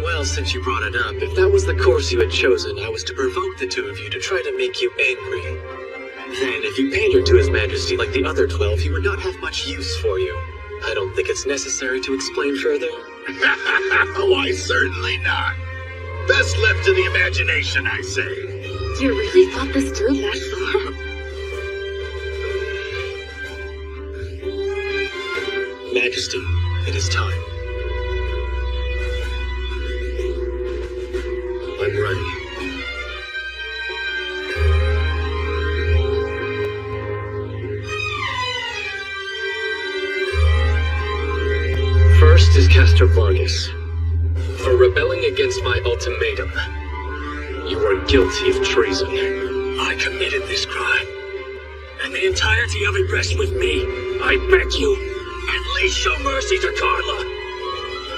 Well, since you brought it up, if that was the course you had chosen, I was to provoke the two of you to try to make you angry. Then, if you pander to His Majesty like the other 12, he would not have much use for you. I don't think it's necessary to explain further. Why, certainly not. Best left to the imagination, I say. You really thought this through that far? Majesty, it is time. I'm ready. First is Castor Vargas. For rebelling against my ultimatum, you are guilty of treason. I committed this crime, and the entirety of it rests with me. I beg you, at least show mercy to Carla.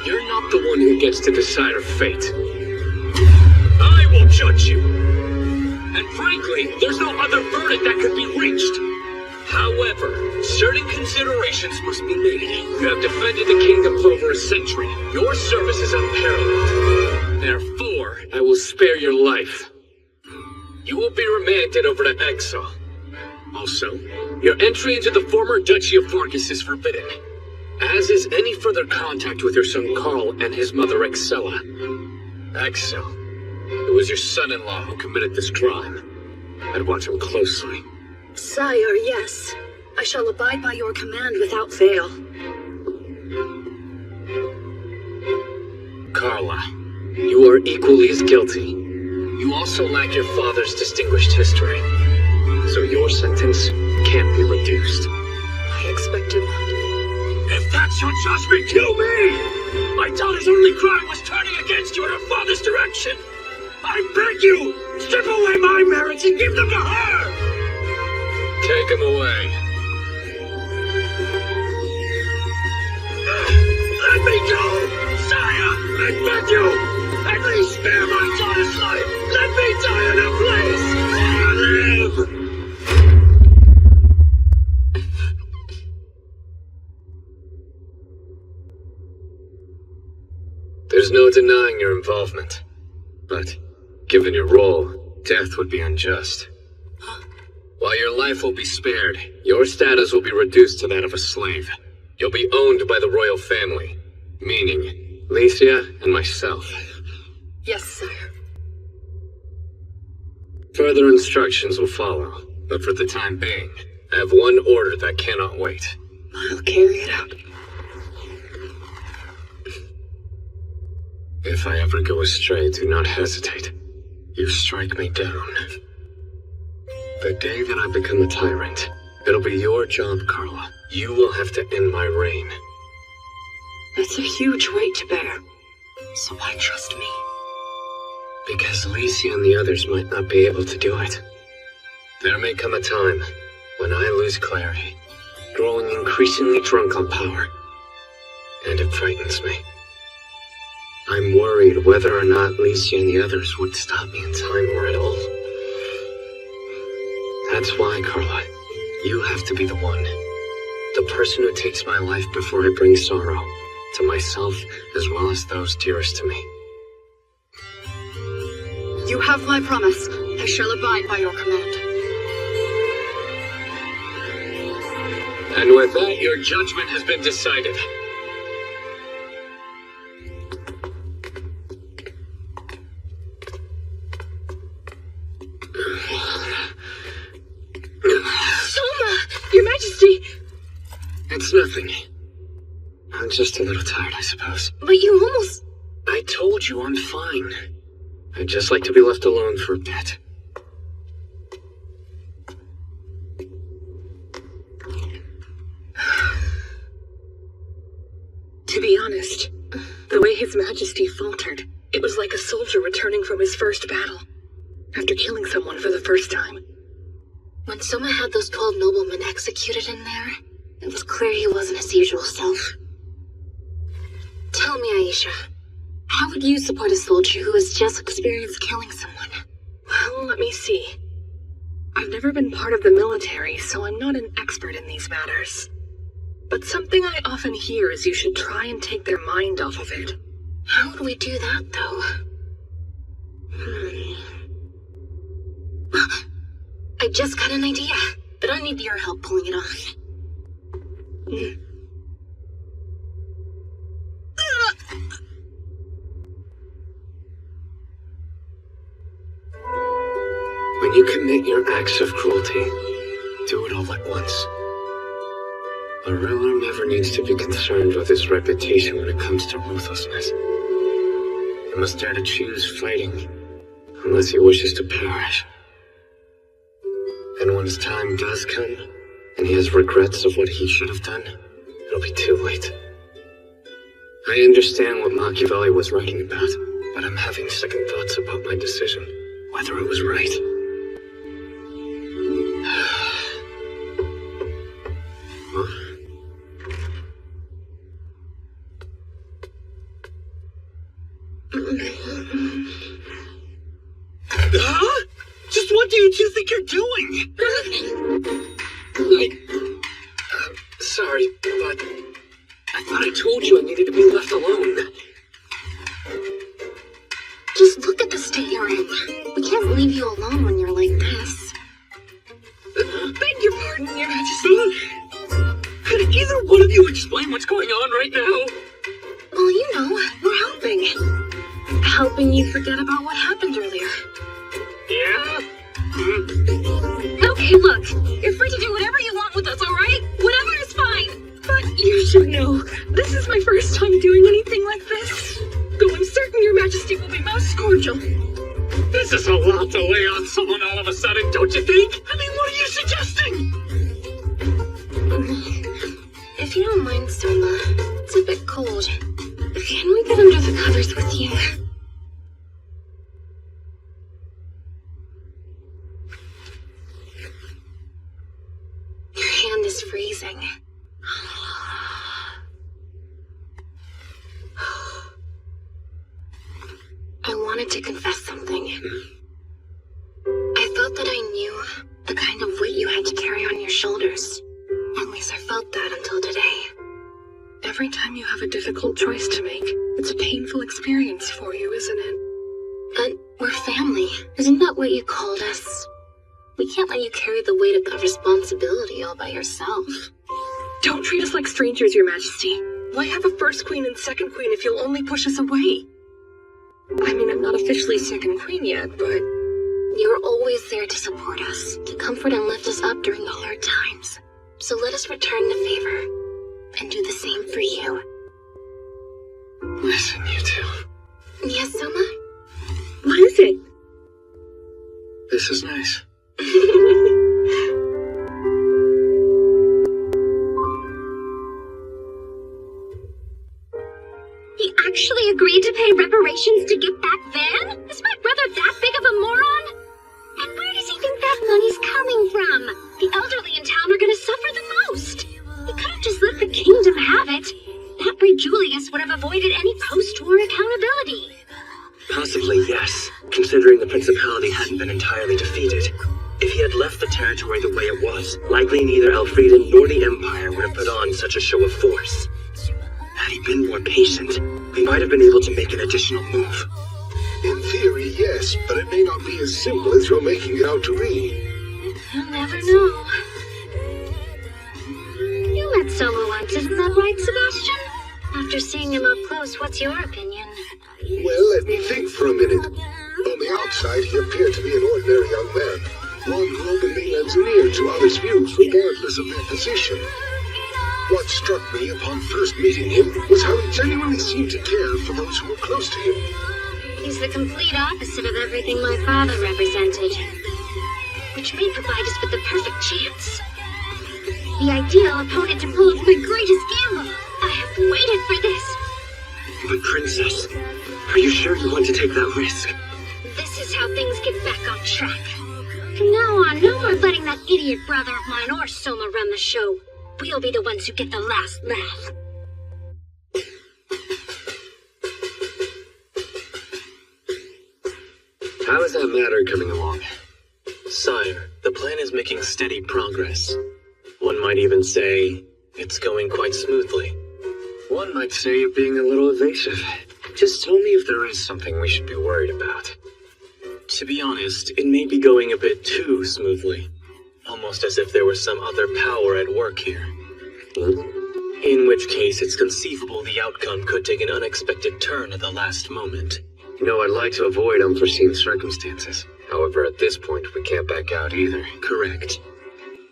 You're not the one who gets to decide her fate. I will judge you. And frankly, there's no other verdict that could be reached. However, certain considerations must be made. You have defended the kingdom for over a century. Your service is unparalleled. Therefore, I will spare your life. You will be remanded over to exile. Also, your entry into the former Duchy of Vargas is forbidden, as is any further contact with your son Carl and his mother Excella. Excel, it was your son-in-law who committed this crime. I'd watch him closely. Sire, yes. I shall abide by your command without fail. Carla, you are equally as guilty. You also lack your father's distinguished history, so your sentence can't be reduced. I expected that. If that's your judgment, kill me! My daughter's only crime was turning against you in her father's direction. I beg you, strip away my merits and give them to her! Take him away. Let me go! Sire, I beg you! At least spare my daughter's life! Let me die in her place! Let her live! There's no denying your involvement. But, given your role, death would be unjust. While your life will be spared, your status will be reduced to that of a slave. You'll be owned by the royal family, meaning Licia and myself. Yes, sire. Further instructions will follow, but for the time being, I have one order that cannot wait. I'll carry it out. If I ever go astray, do not hesitate. You strike me down. The day that I become a tyrant, it'll be your job, Carla. You will have to end my reign. That's a huge weight to bear. So why trust me? Because Alicia and the others might not be able to do it. There may come a time when I lose clarity, growing increasingly drunk on power. And it frightens me. I'm worried whether or not Alicia and the others would stop me in time or at all. That's why, Carla, you have to be the one. The person who takes my life before I bring sorrow to myself as well as those dearest to me. You have my promise. I shall abide by your command. And with that, your judgment has been decided. Soma! Your Majesty! It's nothing. I'm just a little tired, I suppose. But you almost... I told you I'm fine. I'd just like to be left alone for a bit. To be honest, the way His Majesty faltered, it was like a soldier returning from his first battle, after killing someone for the first time. When Soma had those 12 noblemen executed in there, it was clear he wasn't his usual self. Tell me, Aisha, how would you support a soldier who has just experienced killing someone? Well, let me see. I've never been part of the military, so I'm not an expert in these matters. But something I often hear is you should try and take their mind off of it. How would we do that, though? I just got an idea, but I need your help pulling it off. When you commit your acts of cruelty, do it all at once. A ruler never needs to be concerned with his reputation when it comes to ruthlessness. He must dare to choose fighting, unless he wishes to perish. And when his time does come, and he has regrets of what he should have done, it'll be too late. I understand what Machiavelli was writing about, but I'm having second thoughts about my decision, whether it was right. Huh? Just what do you two think you're doing? Sorry, but I thought I told you I needed to be left alone. Just look at the state you're in. We can't leave you alone when you're like this. Beg your pardon, Your Majesty. Could either one of you explain what's going on right now? Well, you know, we're helping. Helping you forget about what happened earlier. Yeah? Okay, look. You're free to do whatever you want with us, alright? Whatever is fine. But you should know, this is my first time doing anything like this. Though I'm certain Your Majesty will be most cordial. This is a lot to lay on someone all of a sudden, don't you think? I mean, what are you suggesting? If you don't mind, Soma, it's a bit cold. Can we get under the covers with you? Your hand is freezing. I wanted to confess something. I thought that I knew the kind of weight you had to carry on your shoulders. At least I felt that until today. Every time you have a difficult choice to make, it's a painful experience for you, isn't it? But we're family. Isn't that what you called us? We can't let you carry the weight of that responsibility all by yourself. Don't treat us like strangers, Your Majesty. Why have a first queen and second queen if you'll only push us away? I mean, I'm not officially second queen yet, but... You're always there to support us, to comfort and lift us up during the hard times. So let us return the favor, and do the same for you. Listen, you two. Yes, Soma? What is it? This is nice. He actually agreed to pay reparations to get back Van? Is my brother that big of a moron? And where does he think that money's coming from? The elderly in town are gonna suffer the most. He could have just let the kingdom have it. That way Julius would have avoided any post-war accountability. Possibly, yes, considering the Principality hadn't been entirely defeated. If he had left the territory the way it was, likely neither Elfrieden nor the Empire would have put on such a show of force. Had he been more patient, we might have been able to make an additional move. In theory, yes, but it may not be as simple as you're making it out to be. You'll never know. You met Solo once, isn't that right, Sebastian? After seeing him up close, what's your opinion? Well, let me think for a minute. On the outside, he appeared to be an ordinary young man, one who openly lends an ear to others' views regardless of their position. What struck me upon first meeting him was how he genuinely seemed to care for those who were close to him. He's the complete opposite of everything my father represented, which may provide us with the perfect chance. The ideal opponent to pull off my greatest gamble. I have waited for this. But Princess, are you sure you want to take that risk? This is how things get back on track. From now on, no more letting that idiot brother of mine or Soma run the show. We'll be the ones who get the last laugh. How is that matter coming along? Sire, the plan is making steady progress. One might even say it's going quite smoothly. One might say you're being a little evasive. Just tell me if there is something we should be worried about. To be honest, it may be going a bit too smoothly. Almost as if there was some other power at work here. In which case, it's conceivable the outcome could take an unexpected turn at the last moment. You know, I'd like to avoid unforeseen circumstances. However, at this point, we can't back out either. Correct.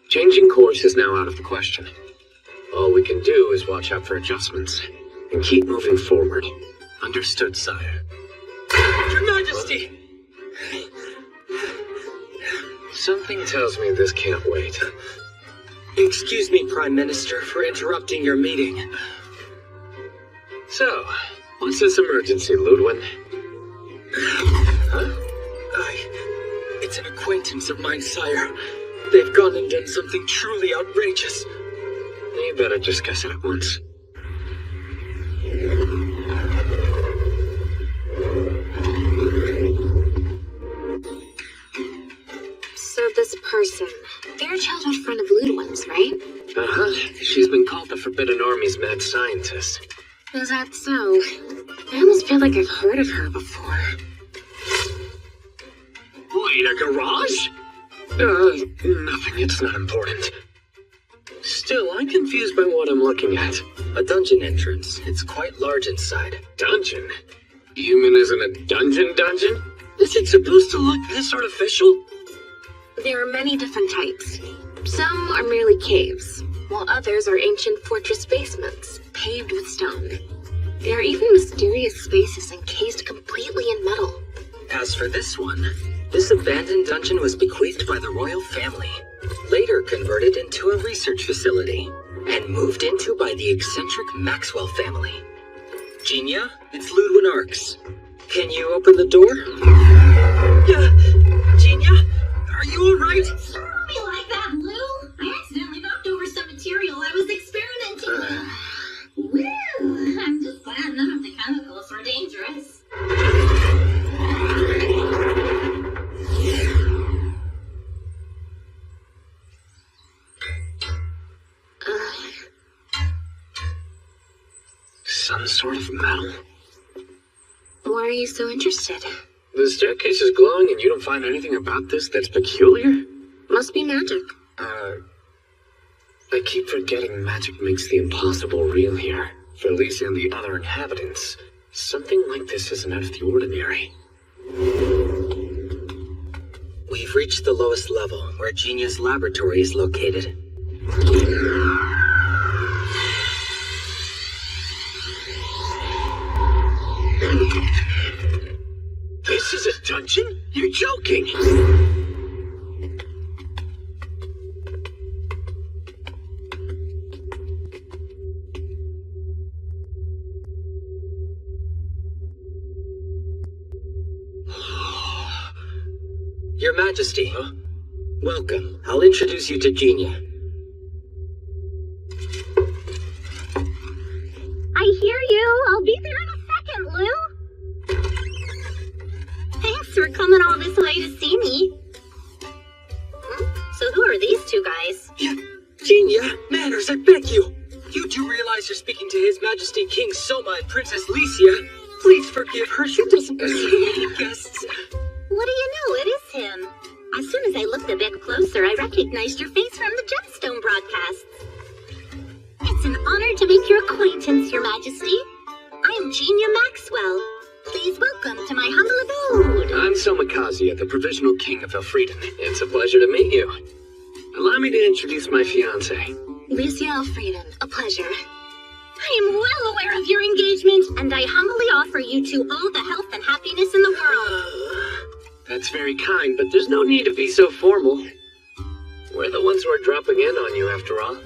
Changing course is now out of the question. All we can do is watch out for adjustments and keep moving forward. Understood, sire. Your Majesty! Something tells me this can't wait. Excuse me, Prime Minister, for interrupting your meeting. So, what's this emergency, Ludwin? Huh? It's an acquaintance of mine, sire. They've gone and done something truly outrageous. You better discuss it at once. So this person, they're a childhood friend of Ludwin's, right? Uh-huh. She's been called the Forbidden Army's mad scientist. Is that so? I almost feel like I've heard of her before. Wait, a garage? Nothing. It's not important. Still, I'm confused by what I'm looking at. A dungeon entrance. It's quite large inside. Dungeon? Human isn't a dungeon? Is it supposed to look this artificial? There are many different types. Some are merely caves, while others are ancient fortress basements, paved with stone. There are even mysterious spaces encased completely in metal. As for this one, this abandoned dungeon was bequeathed by the royal family, later converted into a research facility, and moved into by the eccentric Maxwell family. Genia, it's Ludwin Arx. Can you open the door? Genia, are you alright? Don't be like that, Lou. I accidentally knocked over some material I was experimenting with. Woo! I'm just glad none of the chemicals were dangerous. Some sort of metal. Why are you so interested? The staircase is glowing and you don't find anything about this that's peculiar? Must be magic. I keep forgetting magic makes the impossible real here. For Lisa and the other inhabitants, something like this isn't out of the ordinary. We've reached the lowest level, where Genia's laboratory is located. This is a dungeon? You're joking! Your Majesty, welcome. I'll introduce you to Genia. I hear you. I'll be there in a second, Lou. Thanks for coming all this way to see me. Manners, I beg you! You do realize you're speaking to His Majesty King Soma and Princess Licia. Please forgive her, she doesn't receive any guests. What do you know? It is him. As soon as I looked a bit closer, I recognized your face from the Gemstone broadcasts. It's an honor to make your acquaintance, Your Majesty. I'm Genia Maxwell. Please welcome to my humble abode. I'm Somakazi, the Provisional King of Elfrieden. It's a pleasure to meet you. Allow me to introduce my fiancée. Licia Elfrieden, a pleasure. I am well aware of your engagement, and I humbly offer you two all the health and happiness in the world. That's very kind, but there's no need to be so formal. We're the ones who are dropping in on you, after all.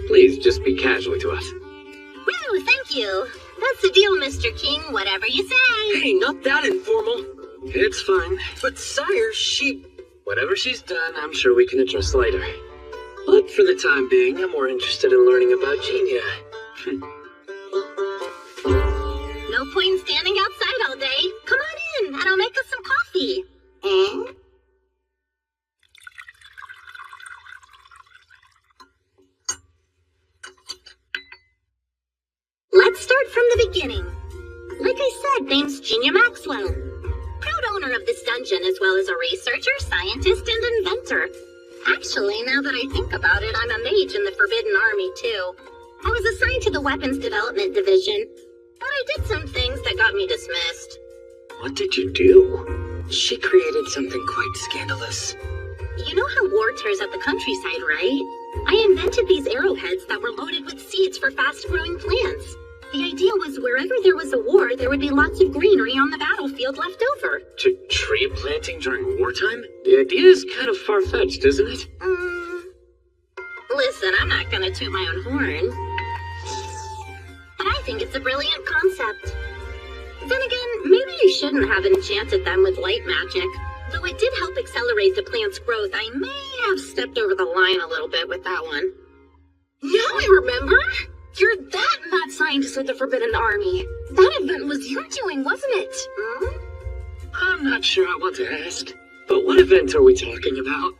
Please, just be casual to us. Woo, thank you. That's the deal, Mr. King, whatever you say. Hey, not that informal. It's fine. But sire, she... Whatever she's done, I'm sure we can address later. But for the time being, I'm more interested in learning about Genia. No point in standing outside all day. Come on in, and I'll make us some coffee. Let's start from the beginning. Like I said, name's Genia Maxwell. Proud owner of this dungeon, as well as a researcher, scientist, and inventor. Actually, now that I think about it, I'm a mage in the Forbidden Army, too. I was assigned to the Weapons Development Division, but I did some things that got me dismissed. What did you do? She created something quite scandalous. You know how war tears up the countryside, right? I invented these arrowheads that were loaded with seeds for fast-growing plants. The idea was wherever there was a war, there would be lots of greenery on the battlefield left over. Tree planting during wartime? The idea is kind of far-fetched, isn't it? Listen, I'm not gonna toot my own horn. But I think it's a brilliant concept. Then again, maybe I shouldn't have enchanted them with light magic. Though it did help accelerate the plant's growth, I may have stepped over the line a little bit with that one. Now I remember! You're that mad scientist with the Forbidden Army. That event was your doing, wasn't it? I'm not sure I want to ask. But what event are we talking about?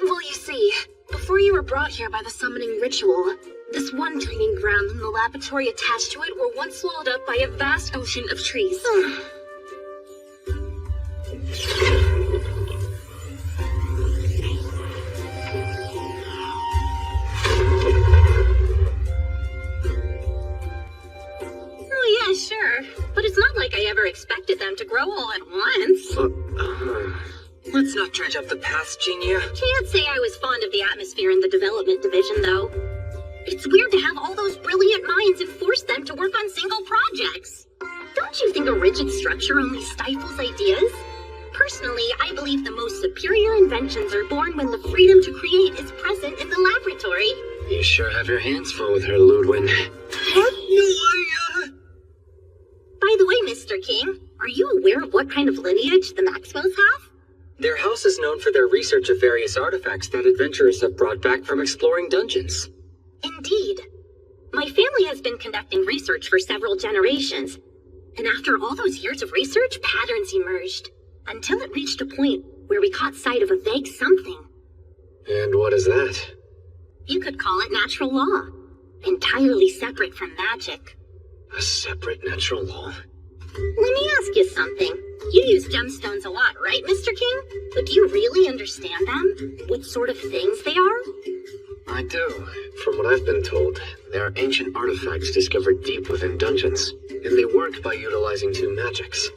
Well, you see, before you were brought here by the summoning ritual, this one training ground and the laboratory attached to it were once swallowed up by a vast ocean of trees. Oh yeah, sure. But it's not like I ever expected them to grow all at once. Let's not dredge up the past, Genia. Can't say I was fond of the atmosphere in the development division, though. It's weird to have all those brilliant minds and force them to work on single projects. Don't you think a rigid structure only stifles ideas? Personally, I believe the most superior inventions are born when the freedom to create is present in the laboratory. You sure have your hands full with her, Ludwin. By the way, Mr. King, are you aware of what kind of lineage the Maxwells have? Their house is known for their research of various artifacts that adventurers have brought back from exploring dungeons. Indeed. My family has been conducting research for several generations, and after all those years of research, patterns emerged, until it reached a point where we caught sight of a vague something. And what is that? You could call it natural law, entirely separate from magic. A separate natural law? Let me ask you something. You use gemstones a lot, right, Mr. King? But do you really understand them? What sort of things they are? I do. From what I've been told, they are ancient artifacts discovered deep within dungeons, and they work by utilizing two magics.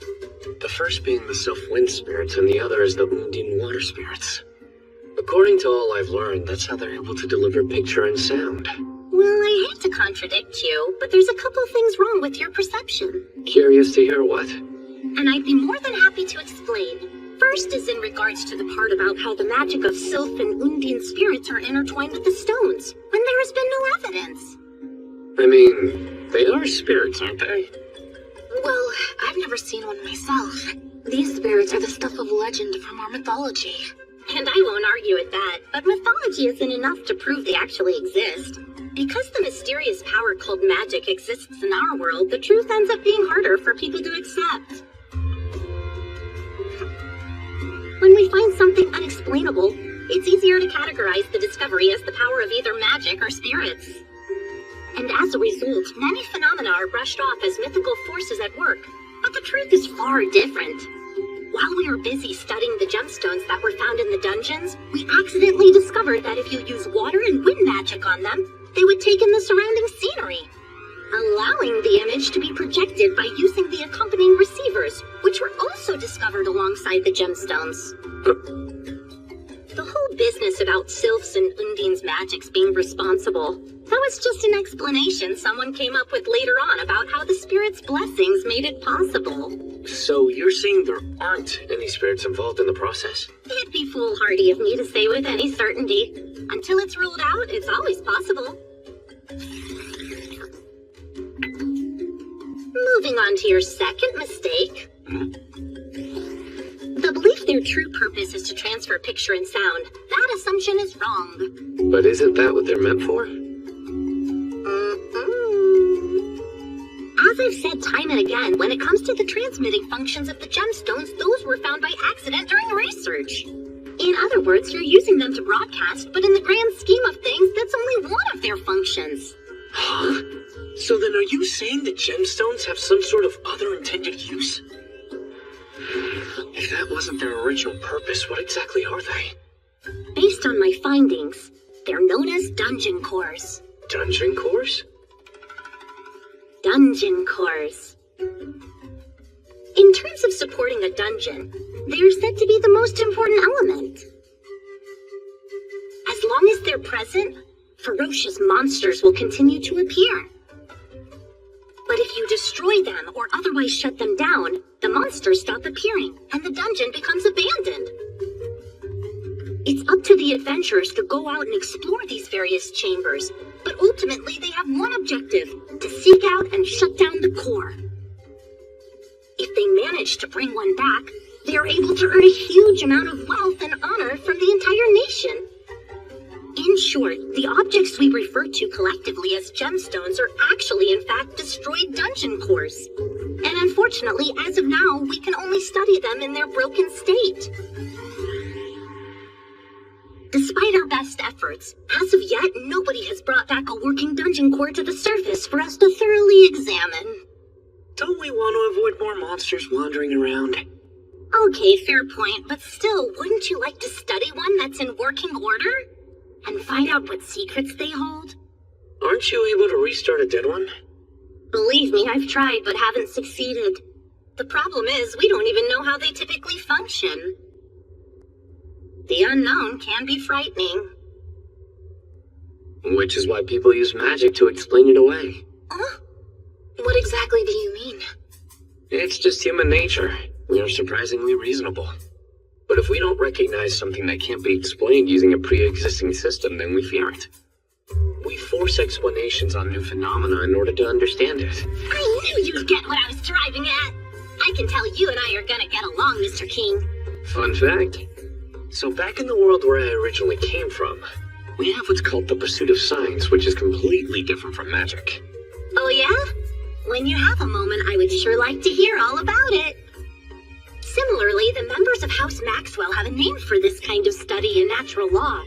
The first being the self-wind spirits, and the other is the Undine water spirits. According to all I've learned, that's how they're able to deliver picture and sound. Well, I hate to contradict you, but there's a couple things wrong with your perception. Curious to hear what? And I'd be more than happy to explain. First is in regards to the part about how the magic of Sylph and Undine spirits are intertwined with the stones, when there has been no evidence. I mean, they are spirits, aren't they? Well, I've never seen one myself. These spirits are the stuff of legend from our mythology. And I won't argue with that, but mythology isn't enough to prove they actually exist. Because the mysterious power called magic exists in our world, the truth ends up being harder for people to accept. When we find something unexplainable, it's easier to categorize the discovery as the power of either magic or spirits. And as a result, many phenomena are brushed off as mythical forces at work. But the truth is far different. While we were busy studying the gemstones that were found in the dungeons, we accidentally discovered that if you use water and wind magic on them, they would take in the surrounding scenery, allowing the image to be projected by using the accompanying receivers, which were also discovered alongside the gemstones. The whole business about Sylph's and Undine's magics being responsible, that was just an explanation someone came up with later on about how the spirit's blessings made it possible. So you're saying there aren't any spirits involved in the process? It'd be foolhardy of me to say with any certainty. Until it's ruled out, it's always possible. Moving on to your second mistake. The belief their true purpose is to transfer picture and sound. That assumption is wrong. But isn't that what they're meant for? As I've said time and again, when it comes to the transmitting functions of the gemstones, those were found by accident during research. In other words, you're using them to broadcast, but in the grand scheme of things, that's only one of their functions. Huh? So then are you saying that gemstones have some sort of other intended use? If that wasn't their original purpose, what exactly are they? Based on my findings, they're known as dungeon cores. Dungeon cores? Dungeon cores. In terms of supporting a dungeon, they're said to be the most important element. As long as they're present, ferocious monsters will continue to appear. But if you destroy them or otherwise shut them down, the monsters stop appearing and the dungeon becomes abandoned. It's up to the adventurers to go out and explore these various chambers, but ultimately they have one objective: to seek out and shut down the core. If they manage to bring one back, they are able to earn a huge amount of wealth and honor from the entire nation. In short, the objects we refer to collectively as gemstones are actually in fact destroyed dungeon cores. And unfortunately, as of now, we can only study them in their broken state. Despite our best efforts, as of yet, nobody has brought back a working dungeon core to the surface for us to thoroughly examine. Don't we want to avoid more monsters wandering around? Okay, fair point, but still, wouldn't you like to study one that's in working order? And find out what secrets they hold? Aren't you able to restart a dead one? Believe me, I've tried, but haven't succeeded. The problem is, we don't even know how they typically function. The unknown can be frightening. Which is why people use magic to explain it away. Huh? What exactly do you mean? It's just human nature. We are surprisingly reasonable. But if we don't recognize something that can't be explained using a pre-existing system, then we fear it. We force explanations on new phenomena in order to understand it. I knew you'd get what I was driving at! I can tell you and I are gonna get along, Mr. King. Fun fact. So back in the world where I originally came from, we have what's called the pursuit of science, which is completely different from magic. Oh yeah? When you have a moment, I would sure like to hear all about it. Similarly, the members of House Maxwell have a name for this kind of study in natural law.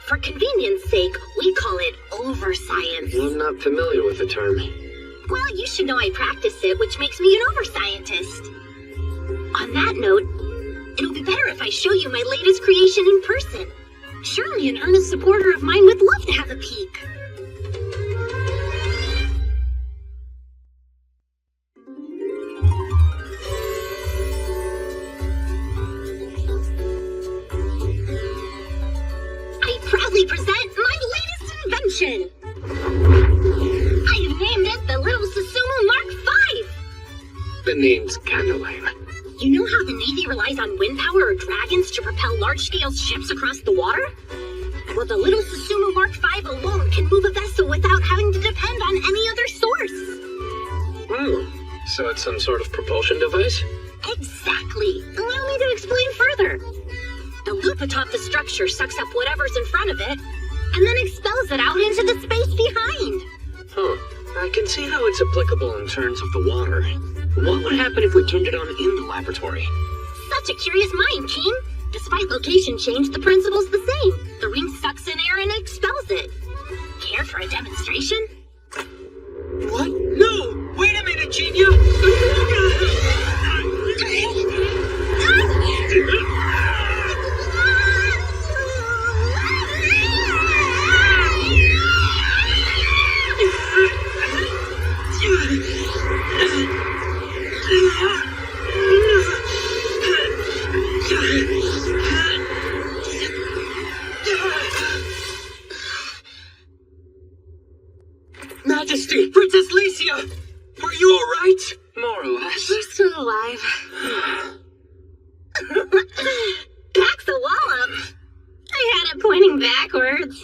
For convenience sake, we call it over-science. I'm not familiar with the term. Well, you should know I practice it, which makes me an over-scientist. On that note, it'll be better if I show you my latest creation in person. Surely an earnest supporter of mine would love to have a peek. Present my latest invention! I have named it the Little Susumu Mark V! The name's kinda lame. You know how the Navy relies on wind power or dragons to propel large-scale ships across the water? Well, the Little Susumu Mark V alone can move a vessel without having to depend on any other source. Oh, so it's some sort of propulsion device? Exactly. Allow me to explain further. The loop atop the structure sucks up whatever's in front of it, and then expels it out into the space behind. Huh. I can see how it's applicable in terms of the water. What would happen if we turned it on in the laboratory? Such a curious mind, King. Despite location change, the principle's the same. The ring sucks in air and expels it. Care for a demonstration? What? No! Wait a minute, Genia! Majesty! Princess Licia! Are you alright? More or less. We're still alive. Packs a wallop. I had it pointing backwards.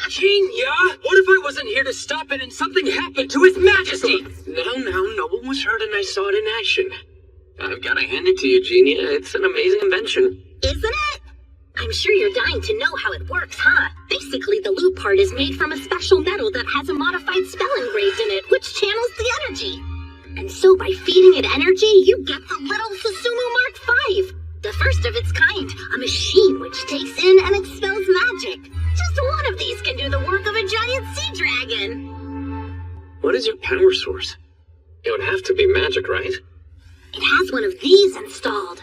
Genia! What if I wasn't here to stop it and something happened to His Majesty? No one was hurt and I saw it in action. I've got to hand it to you, Genia. It's an amazing invention. Isn't it? I'm sure you're dying to know how it works, huh? Basically, the loop part is made from a special metal that has a modified spell engraved in it, which channels the energy. And so by feeding it energy, you get the little Susumu Mark V. The first of its kind, a machine which takes in and expels magic. Just one of these can do the work of a giant sea dragon. What is your power source? It would have to be magic, right? It has one of these installed.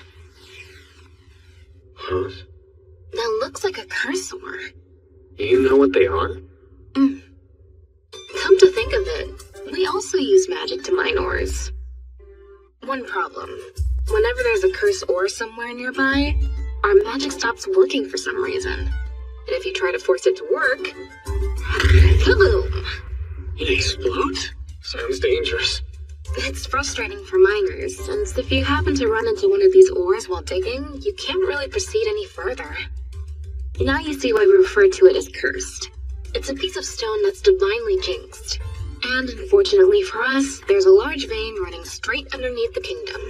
Huh? That looks like a cursor. You know what they are? Come to think of it, we also use magic to mine ores. One problem. Whenever there's a cursed ore somewhere nearby, our magic stops working for some reason. And if you try to force it to work, kaboom! It explodes? Sounds dangerous. It's frustrating for miners, since if you happen to run into one of these ores while digging, you can't really proceed any further. Now you see why we refer to it as cursed. It's a piece of stone that's divinely jinxed. And unfortunately for us, there's a large vein running straight underneath the kingdom.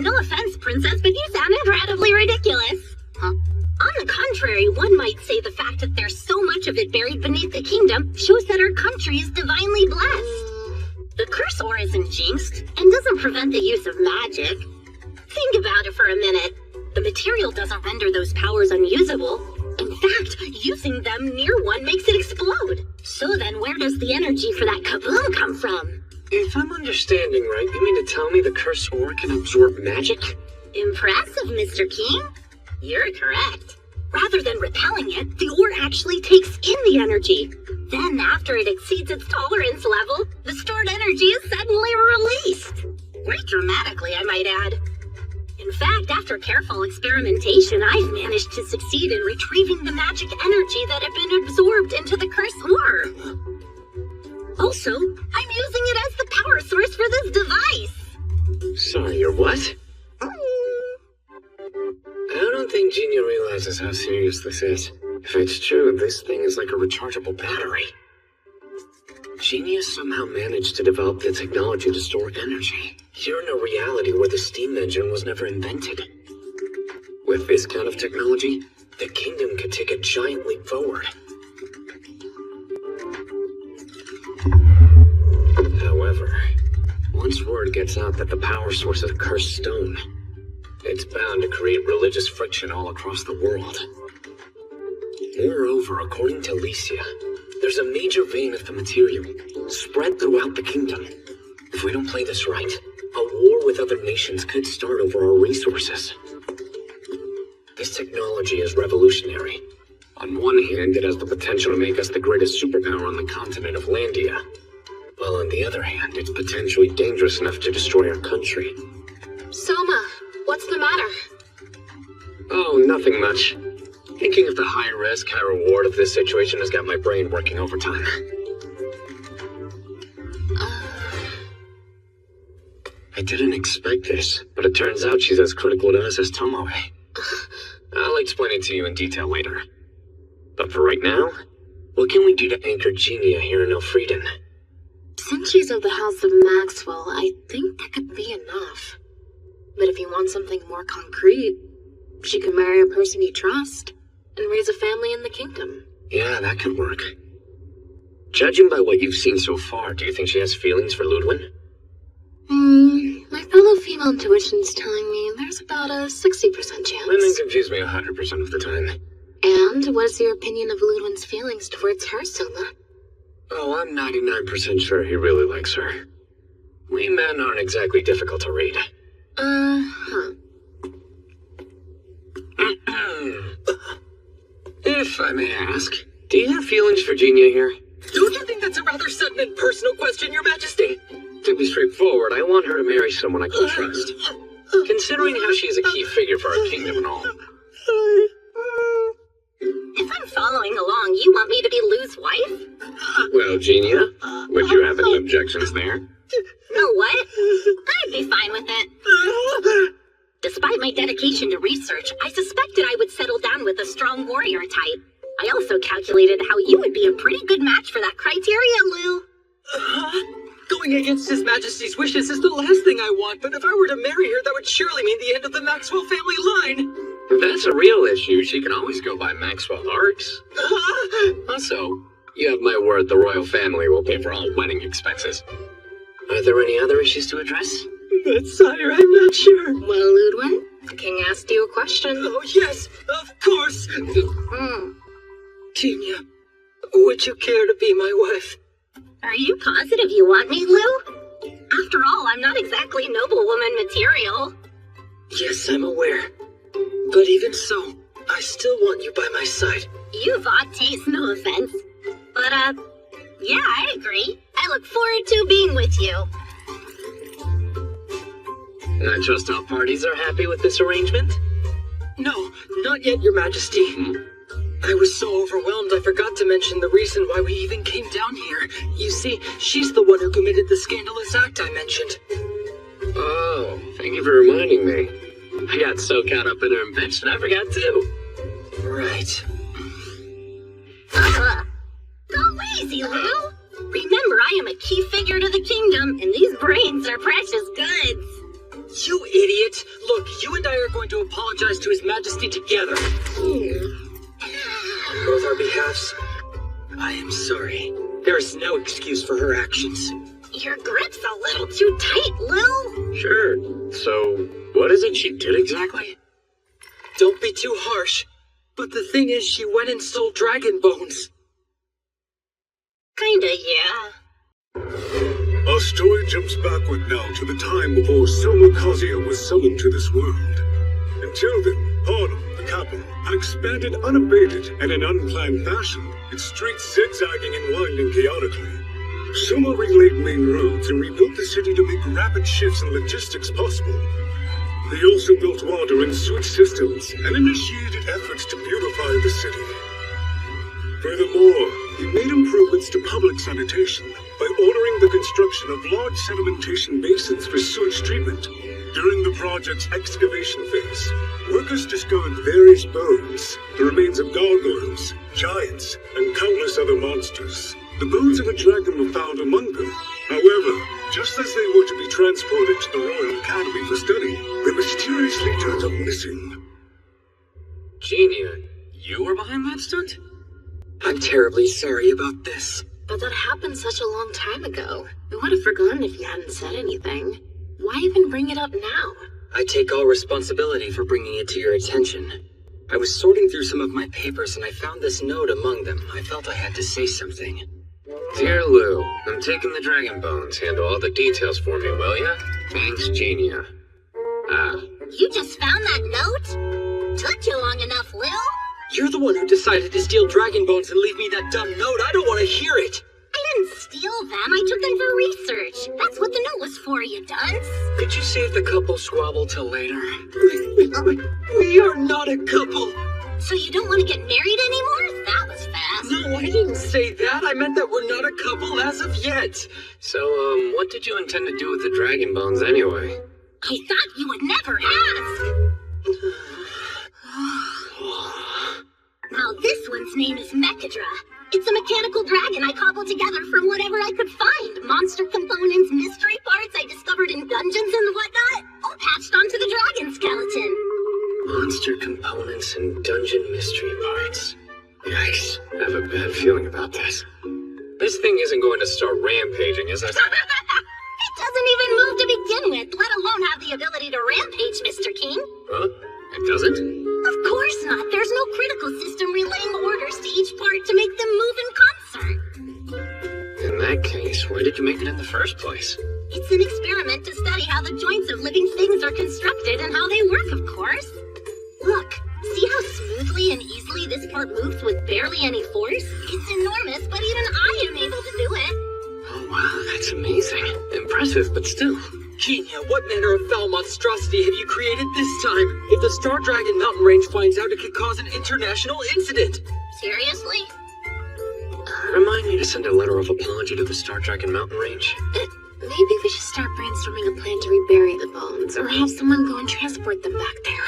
No offense, Princess, but you sound incredibly ridiculous. Huh? On the contrary, one might say the fact that there's so much of it buried beneath the kingdom shows that our country is divinely blessed. The curse ore isn't jinxed and doesn't prevent the use of magic. Think about it for a minute. The material doesn't render those powers unusable. In fact, using them near one makes it explode. So then where does the energy for that kaboom come from? If I'm understanding right, you mean to tell me the cursed ore can absorb magic? Impressive, Mr. King. You're correct. Rather than repelling it, the ore actually takes in the energy. Then, after it exceeds its tolerance level, the stored energy is suddenly released. Quite dramatically, I might add. In fact, after careful experimentation, I've managed to succeed in retrieving the magic energy that had been absorbed into the cursed ore. Also, I'm using it as the power source for this device. Sorry, you're what? I don't think Genia realizes how serious this is. If it's true, this thing is like a rechargeable battery. Genia somehow managed to develop the technology to store energy. You're in a reality where the steam engine was never invented. With this kind of technology, the kingdom could take a giant leap forward. However, once word gets out that the power source is a cursed stone, it's bound to create religious friction all across the world. Moreover, according to Licia, there's a major vein of the material spread throughout the kingdom. If we don't play this right, a war with other nations could start over our resources. This technology is revolutionary. On one hand, it has the potential to make us the greatest superpower on the continent of Landia. While on the other hand, it's potentially dangerous enough to destroy our country. Soma, what's the matter? Oh, nothing much. Thinking of the high risk, high reward of this situation has got my brain working overtime. I didn't expect this, but it turns out she's as critical to us as Tomoe. I'll explain it to you in detail later. But for right now, what can we do to anchor Genia here in Elfrieden? Since she's of the House of Maxwell, I think that could be enough. But if you want something more concrete, she can marry a person you trust and raise a family in the kingdom. Yeah, that could work. Judging by what you've seen so far, do you think she has feelings for Ludwin? My fellow female Well, intuition's telling me there's about a 60% chance. Women confuse me 100% of the time. And what is your opinion of Ludwig's feelings towards her, Soma? Oh, I'm 99% sure he really likes her. We men aren't exactly difficult to read. If I may ask, do you have feelings for Genia here? Don't you think that's a rather sudden and personal question, Your Majesty? To be straightforward, I want her to marry someone I can trust. Considering how she is a key figure for our kingdom and all. If I'm following along, you want me to be Lou's wife? Well, Genia, would you have any objections there? No what? I'd be fine with it. Despite my dedication to research, I suspected I would settle down with a strong warrior type. I also calculated how you would be a pretty good match for that criteria, Lou. Going against His Majesty's wishes is the last thing I want, but if I were to marry her, that would surely mean the end of the Maxwell family line. If that's a real issue, she can always go by Maxwell Arts. Also, you have my word the royal family will pay for all wedding expenses. Are there any other issues to address? But, sire, I'm not sure. Well, Ludwig, the king asked you a question. Oh, yes, of course. Genia, would you care to be my wife? Are you positive you want me, Lou? After all, I'm not exactly noblewoman material. Yes, I'm aware. But even so, I still want you by my side. You've odd taste, no offense. But, yeah, I agree. I look forward to being with you. I trust all parties are happy with this arrangement? No, not yet, Your Majesty. I was so overwhelmed I forgot to mention the reason why we even came down here. You see, she's the one who committed the scandalous act I mentioned. Oh, thank you for reminding me. I got so caught up in her invention, I forgot too. Right. Go easy, Lou. Remember, I am a key figure to the kingdom, and these brains are precious goods. You idiot! Look, you and I are going to apologize to His Majesty together. On both our behalves, I am sorry. There is no excuse for her actions. Your grip's a little too tight, Lou. Sure. So, what is it she did exactly? Don't be too harsh. But the thing is, she went and stole dragon bones. Kinda, yeah. Our story jumps backward now to the time before Soma Kazuya was summoned to this world. Until then, Harlem, the capital, had expanded unabated and in unplanned fashion, its streets zigzagging and winding chaotically. Soma relaid main roads and rebuilt the city to make rapid shifts in logistics possible. They also built water and sewage systems and initiated efforts to beautify the city. Furthermore, he made improvements to public sanitation by ordering the construction of large sedimentation basins for sewage treatment. During the project's excavation phase, workers discovered various bones, the remains of gargoyles, giants, and countless other monsters. The bones of a dragon were found among them. However, just as they were to be transported to the Royal Academy for study, they mysteriously turned up missing. Genia, you were behind that stunt? I'm terribly sorry about this. But that happened such a long time ago. We would have forgotten if you hadn't said anything. Why even bring it up now? I take all responsibility for bringing it to your attention. I was sorting through some of my papers and I found this note among them. I felt I had to say something. Dear Lou, I'm taking the dragon bones. Handle all the details for me, will ya? Thanks, Genia. You just found that note? Took you long enough, Lou. You're the one who decided to steal dragon bones and leave me that dumb note. I don't want to hear it. I didn't steal them. I took them for research. That's what the note was for, you dunce. Could you save the couple squabble till later? We are not a couple. So you don't want to get married anymore? That was fast. No, I didn't say that. I meant that we're not a couple as of yet. So, what did you intend to do with the dragon bones anyway? I thought you would never ask. Now this one's name is Mechadra. It's a mechanical dragon I cobbled together from whatever I could find. Monster components, mystery parts I discovered in dungeons and whatnot, all patched onto the dragon skeleton. Monster components and dungeon mystery parts. Yikes, I have a bad feeling about this. This thing isn't going to start rampaging, is it? It doesn't even move to begin begin with, let alone have the ability to rampage, Mr. King. Huh? It doesn't? Of course not. There's no critical system relaying orders to each part to make them move in concert. In that case, why did you make it in the first place? It's an experiment to study how the joints of living things are constructed and how they work, of course. Look, see how smoothly and easily this part moves with barely any force? It's enormous, but even I am able to do it. Oh, wow, that's amazing. Impressive, but still. Kenya, what manner of foul monstrosity have you created this time? If the Star Dragon mountain range finds out, it could cause an international incident. Seriously? Remind me to send a letter of apology to the Star Dragon mountain range. Maybe we should start brainstorming a plan to rebury the bones, or have someone go and transport them back there.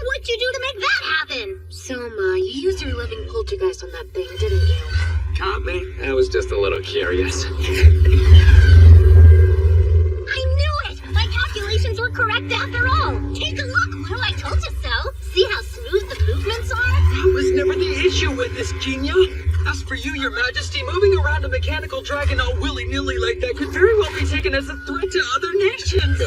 What'd you do to make that happen? Soma, you used your living poltergeist on that thing, didn't you? Caught me? I was just a little curious. I knew it! My calculations were correct after all. Take a look, Lou, I told you so. See how smooth the movements are? That was never the issue with this, Kenya. As for you, Your Majesty, moving around a mechanical dragon all willy-nilly like that could very well be taken as a threat to other nations.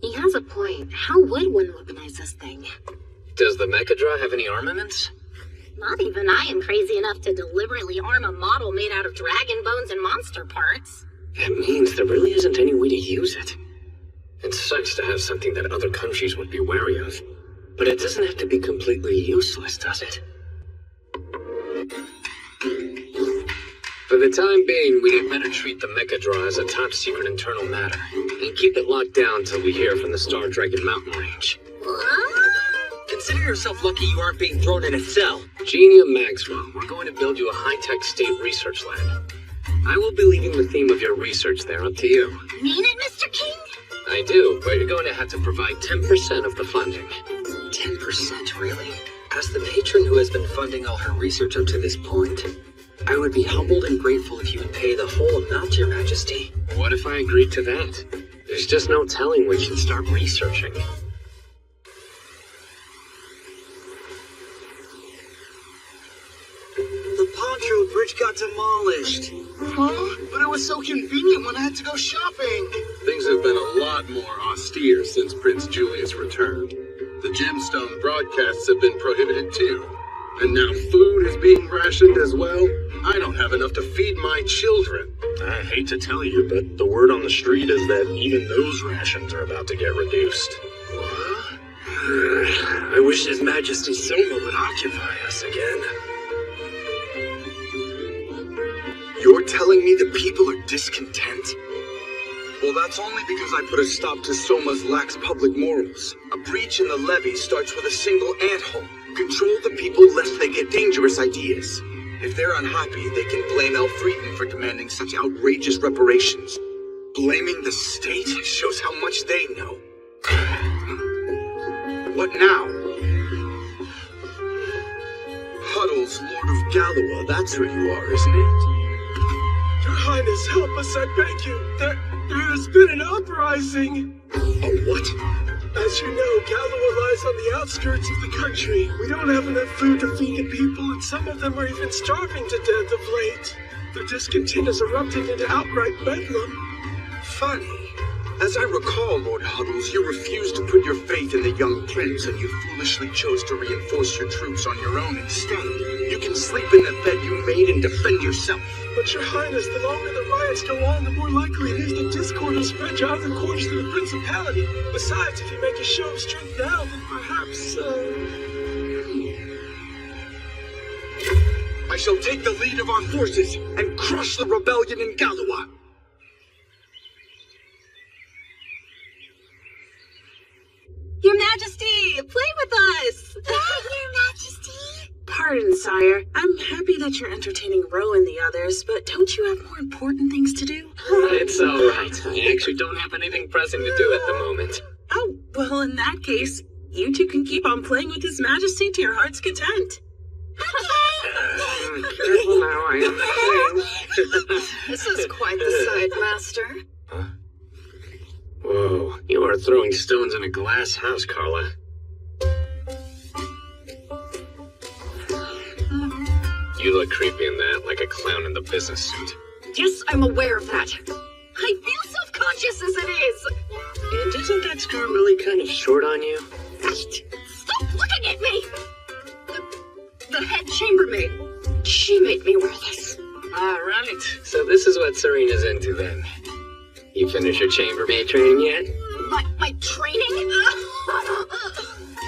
He has a point. How would one weaponize this thing? Does the Mechadra have any armaments? Not even I am crazy enough to deliberately arm a model made out of dragon bones and monster parts. That means there really isn't any way to use it. It sucks to have something that other countries would be wary of. But it doesn't have to be completely useless, does it? For the time being, we'd better treat the Mechadra as a top-secret internal matter, and keep it locked down till we hear from the Star Dragon mountain range. Consider yourself lucky you aren't being thrown in a cell. Genia Maxwell, we're going to build you a high-tech state research lab. I will be leaving the theme of your research there up to you. Mean it, Mr. King? I do, but you're going to have to provide 10% of the funding. 10%, really? As the patron who has been funding all her research up to this point, I would be humbled and grateful if you would pay the whole amount, Your Majesty. What if I agreed to that? There's just no telling when she'd start researching. The Poncho Bridge got demolished. Huh? But it was so convenient when I had to go shopping. Things have been a lot more austere since Prince Julius returned. The gemstone broadcasts have been prohibited too. And now food is being rationed as well. I don't have enough to feed my children. I hate to tell you, but the word on the street is that even those rations are about to get reduced. What? I wish His Majesty Soma would occupy us again. You're telling me the people are discontent? Well, that's only because I put a stop to Soma's lax public morals. A breach in the levee starts with a single ant-hole. Control the people lest they get dangerous ideas. If they're unhappy, they can blame Elfrieden for demanding such outrageous reparations. Blaming the state shows how much they know. What now? Huddles, Lord of Galois, that's who you are, isn't it? Your Highness, help us, I beg you. There has been an uprising. A what? As you know, Galois lies on the outskirts of the country. We don't have enough food to feed the people, and some of them are even starving to death of late. Their discontent has erupted into outright bedlam. Funny. As I recall, Lord Huddles, you refused to put your faith in the young prince, and you foolishly chose to reinforce your troops on your own instead. You can sleep in the bed you made and defend yourself. But Your Highness, the longer the riots go on, the more likely it is that discord will spread to other quarters of the Principality. Besides, if you make a show of strength now, then perhaps, I shall take the lead of our forces and crush the rebellion in Galois. Your Majesty, play with us! Your Majesty? Pardon, sire. I'm happy that you're entertaining Ro and the others, but don't you have more important things to do? It's all right. I actually don't have anything pressing to do at the moment. Oh, well, in that case, you two can keep on playing with His Majesty to your heart's content. Careful now, I am. This is quite the sight, Master. Huh? in a glass house, Carla. You look creepy in that, like a clown in the business suit. Yes, I'm aware of that. I feel self-conscious as it is. And isn't that skirt really kind of short on you? Stop looking at me! The head chambermaid. She made me wear this. Alright, so this is what Serena's into then. You finished your chambermaid training yet? My training?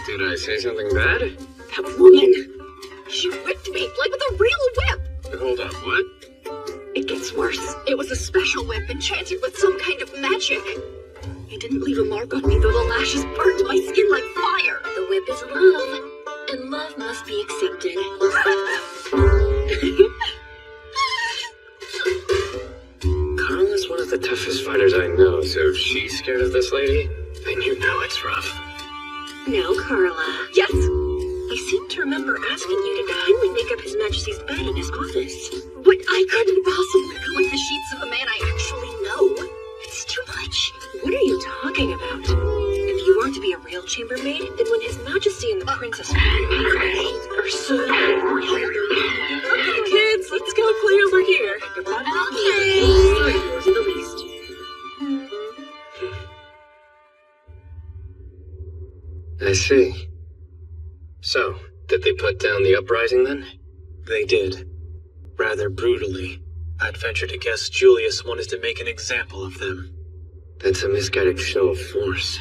Did I say something bad? That woman. She whipped me, like with a real whip. Hold up, what? It gets worse. It was a special whip enchanted with some kind of magic. It didn't leave a mark on me, though the lashes burned my skin like fire. The whip is love, and love must be accepted. Carla's one of the toughest fighters I know, so if she's scared of this lady, then you know it's rough. Now, Carla. Yes? I seem to remember asking you to kindly make up His Majesty's bed in his office. But I couldn't possibly collect the sheets of a man I actually know. It's too much. What are you talking about? If you are to be a real chambermaid, then when His Majesty and the Princess are so... Okay, kids, let's go play over here. Okay. Yours are the least. I see. So, did they put down the uprising then? They did. Rather brutally. I'd venture to guess Julius wanted to make an example of them. That's a misguided show of force.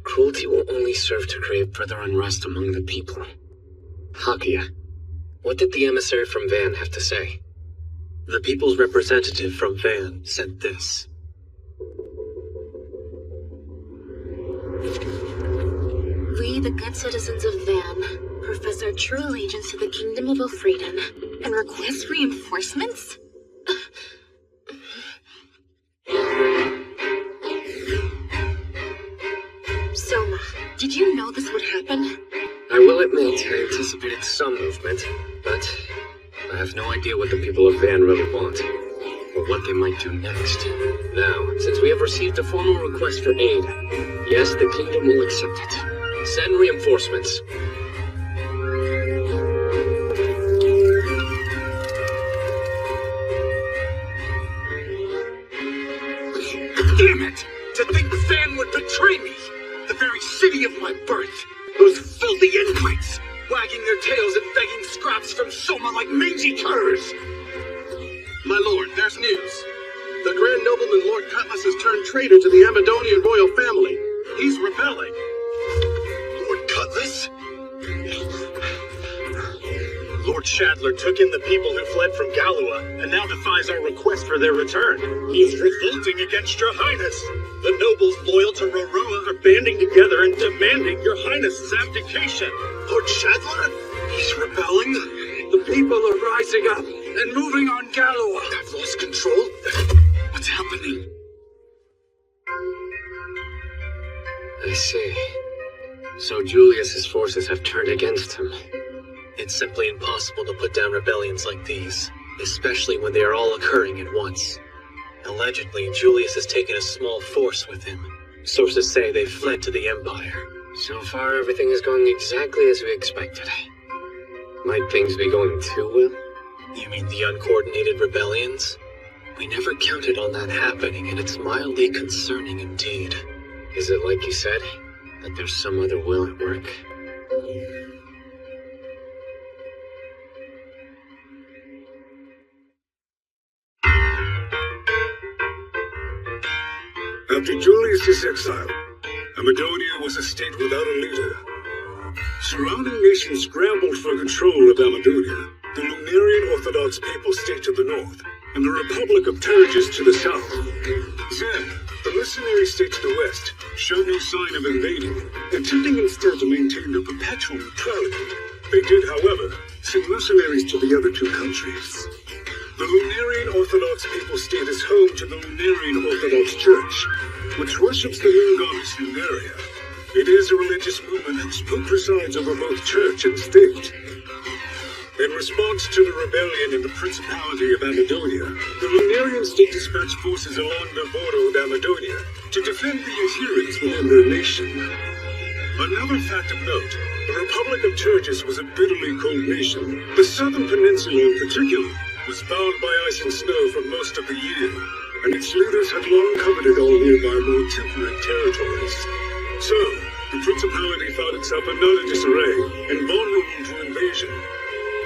Cruelty will only serve to create further unrest among the people. Hakia, what did the emissary from Van have to say? The people's representative from Van sent this. We, the good citizens of Van, profess our true allegiance to the Kingdom of Elfrieden, And request reinforcements? Soma, did you know this would happen? I will admit, I anticipated some movement, but I have no idea what the people of Van really want, or what they might do next. Now, since we have received a formal request for aid, yes, the Kingdom will accept it. Send reinforcements. Damn it! To think Van would betray me! The very city of my birth! Those filthy ingrates! Wagging their tails and begging scraps from Soma like mangy curs! My lord, there's news. The Grand Nobleman Lord Cutlass has turned traitor to the Amadonian royal family. He's rebelling. Lord Cutlass? Lord Shadler took in the people who fled from Galua, and now defies our request for their return. He's revolting against your highness. The nobles loyal to Roroa are banding together and demanding your highness's abdication. Lord Shadler? He's rebelling? The people are rising up and moving on Galua. I've lost control? What's happening? I see. So Julius's forces have turned against him. It's simply impossible to put down rebellions like these, especially when they are all occurring at once. Allegedly, Julius has taken a small force with him. Sources say they fled to the Empire. So far, everything is going exactly as we expected. Might things be going too well? You mean the uncoordinated rebellions? We never counted on that happening, and it's mildly concerning indeed. Is it like you said, that there's some other will at work? After Julius's exile, Amadonia was a state without a leader. Surrounding nations scrambled for control of Amadonia, the Lunarian Orthodox Papal State to the north, and the Republic of Terrages to the south. Then, the mercenary state to the west showed no sign of invading, attempting instead to maintain their perpetual neutrality. They did, however, send mercenaries to the other two countries. The Lunarian Orthodox Papal State is home to the Lunarian Orthodox Church, which worships the moon goddess Lunaria. It is a religious movement whose pope presides over both church and state. In response to the rebellion in the Principality of Amadonia, the Lunarian state dispatched forces along the border of Amadonia to defend the adherents within their nation. Another fact of note, the Republic of Turgis was a bitterly cold nation. The southern peninsula in particular was bound by ice and snow for most of the year, and its leaders had long coveted all nearby more temperate territories. So, the Principality found itself in utter disarray and vulnerable to invasion.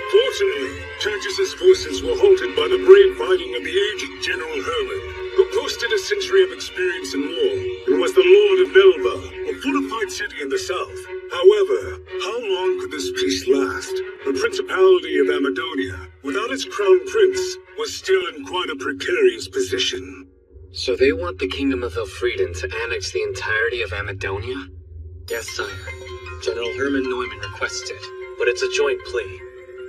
Fortunately, Turgis' forces were halted by the brave fighting of the aged General Herman, who boasted a century of experience in war and was the Lord of Nelva, a fortified city in the south. However, how long could this peace last? The Principality of Amadonia, without its crown prince, was still in quite a precarious position. So they want the Kingdom of Elfrieden to annex the entirety of Amadonia? Yes, sire. General Herman Neumann requests it, but it's a joint plea.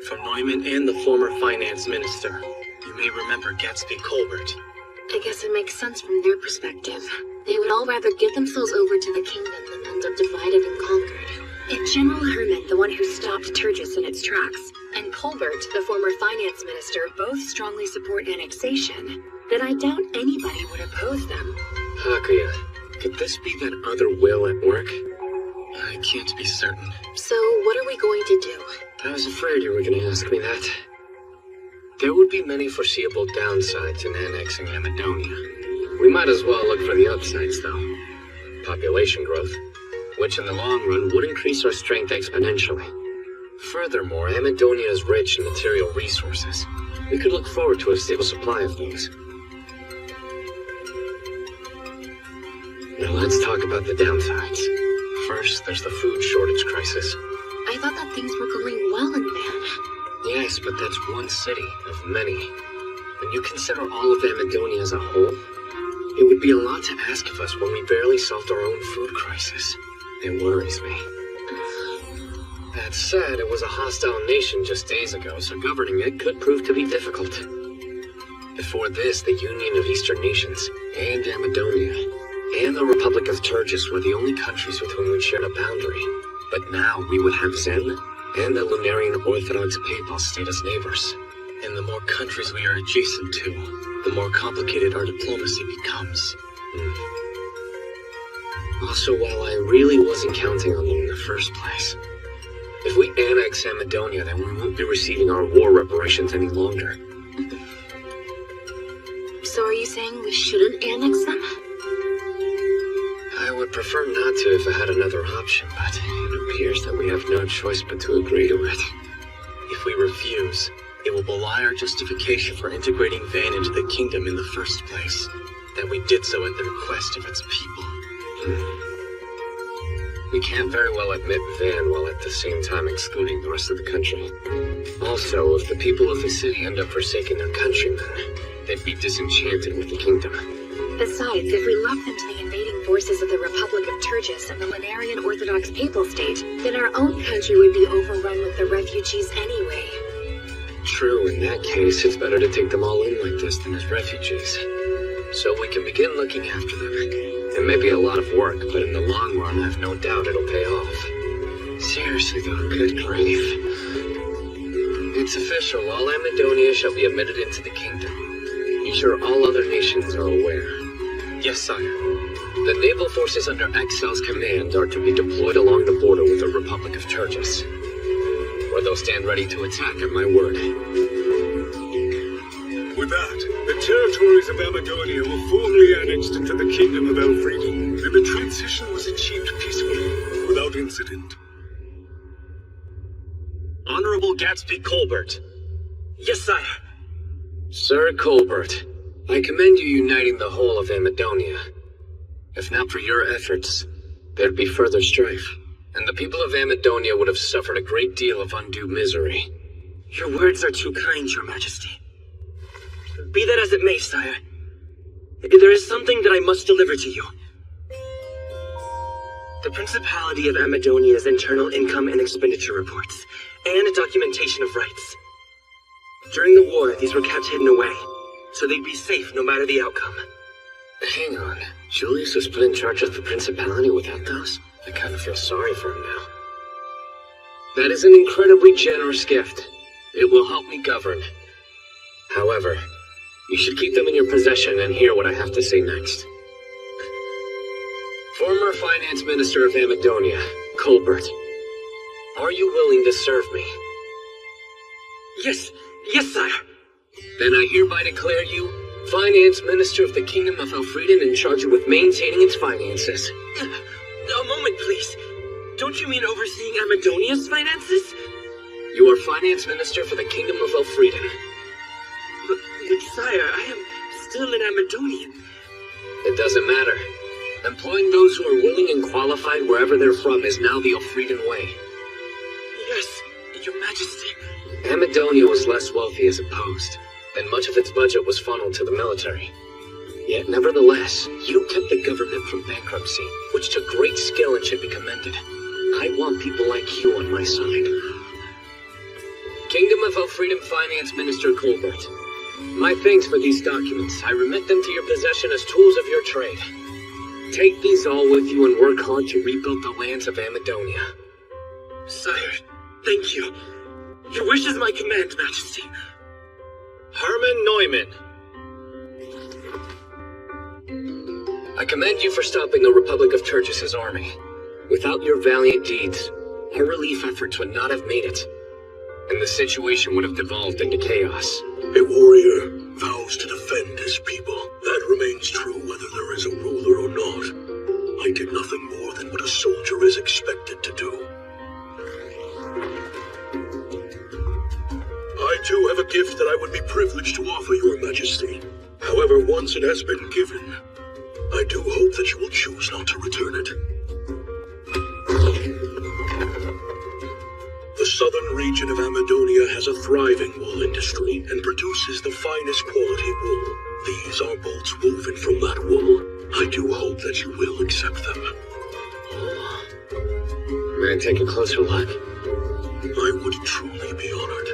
From Neumann and the former finance minister. You may remember Gatsby Colbert. I guess it makes sense from their perspective. They would all rather give themselves over to the kingdom than end up divided and conquered. If General Herman, the one who stopped Turgis in its tracks, and Colbert, the former finance minister, both strongly support annexation, then I doubt anybody would oppose them. Hakuya, could this be that other will at work? I can't be certain. So, what are we going to do? I was afraid you were going to ask me that. There would be many foreseeable downsides in annexing Amadonia. We might as well look for the upsides, though. Population growth, which in the long run would increase our strength exponentially. Furthermore, Amadonia is rich in material resources. We could look forward to a stable supply of those. Now let's talk about the downsides. First, there's the food shortage crisis. I thought that things were going well in Van. Yes, but that's one city of many. When you consider all of Amadonia as a whole, it would be a lot to ask of us when we barely solved our own food crisis. It worries me. That said, it was a hostile nation just days ago, so governing it could prove to be difficult. Before this, the Union of Eastern Nations, and Amadonia, and the Republic of Turgis were the only countries with whom we shared a boundary. But now we would have Zen and the Lunarian Orthodox Papal state as neighbors. And the more countries we are adjacent to, the more complicated our diplomacy becomes. Also, while I really wasn't counting on them in the first place, if we annex Amadonia, then we won't be receiving our war reparations any longer. So are you saying we shouldn't annex them? I would prefer not to if I had another option, but it appears that we have no choice but to agree to it. If we refuse, it will belie our justification for integrating Van into the kingdom in the first place. That we did so at the request of its people. We can't very well admit Van while at the same time excluding the rest of the country. Also, if the people of the city end up forsaking their countrymen, they'd be disenchanted with the kingdom. Besides, if we left them to the invading forces of the Republic of Turgis and the Lunarian Orthodox Papal State, then our own country would be overrun with the refugees anyway. True, in that case, it's better to take them all in like this than as refugees. So we can begin looking after them. It may be a lot of work, but in the long run, I've no doubt it'll pay off. Seriously though, good grief. It's official, all Amadonia shall be admitted into the kingdom. Be sure all other nations are aware. Yes, sire. The naval forces under Excel's command are to be deployed along the border with the Republic of Turgis, where they'll stand ready to attack at my word. With that, the territories of Amadonia were formally annexed into the Kingdom of Elfrieden, and the transition was achieved peacefully, without incident. Honorable Gatsby Colbert. Yes, sire. Sir Colbert, I commend you uniting the whole of Amadonia. If not for your efforts, there'd be further strife, and the people of Amadonia would have suffered a great deal of undue misery. Your words are too kind, Your Majesty. Be that as it may, sire, there is something that I must deliver to you. The Principality of Amadonia's internal income and expenditure reports, and a documentation of rights. During the war, these were kept hidden away, so they'd be safe no matter the outcome. Hang on, Julius was put in charge of the Principality without those? I kind of feel sorry for him now. That is an incredibly generous gift. It will help me govern. However, you should keep them in your possession and hear what I have to say next. Former Finance Minister of Amadonia, Colbert. Are you willing to serve me? Yes, sire. Then I hereby declare you Finance Minister of the Kingdom of Elfrieden and charge you with maintaining its finances. A moment, please. Don't you mean overseeing Amadonia's finances? You are Finance Minister for the Kingdom of Elfrieden. But sire, I am still an Amadonian. It doesn't matter. Employing those who are willing and qualified wherever they're from is now the Elfrieden way. Yes, your majesty. Amadonia was less wealthy as opposed, and much of its budget was funneled to the military. Yet nevertheless, you kept the government from bankruptcy, which took great skill and should be commended. I want people like you on my side. Kingdom of Elfrieden Finance Minister Colbert. My thanks for these documents. I remit them to your possession as tools of your trade. Take these all with you and work hard to rebuild the lands of Amadonia. Sire, thank you. Your wish is my command, Majesty. Hermann Neumann. I commend you for stopping the Republic of Turgis' army. Without your valiant deeds, our relief efforts would not have made it, and the situation would have devolved into chaos. A warrior vows to defend his people. That remains true whether there is a ruler or not. I did nothing more than what a soldier is expected to do. I too have a gift that I would be privileged to offer your majesty. However, once it has been given, I do hope that you will choose not to return it. The southern region of Amadonia has a thriving wool industry and produces the finest quality wool. These are bolts woven from that wool. I do hope that you will accept them. May I take a closer look? I would truly be honored.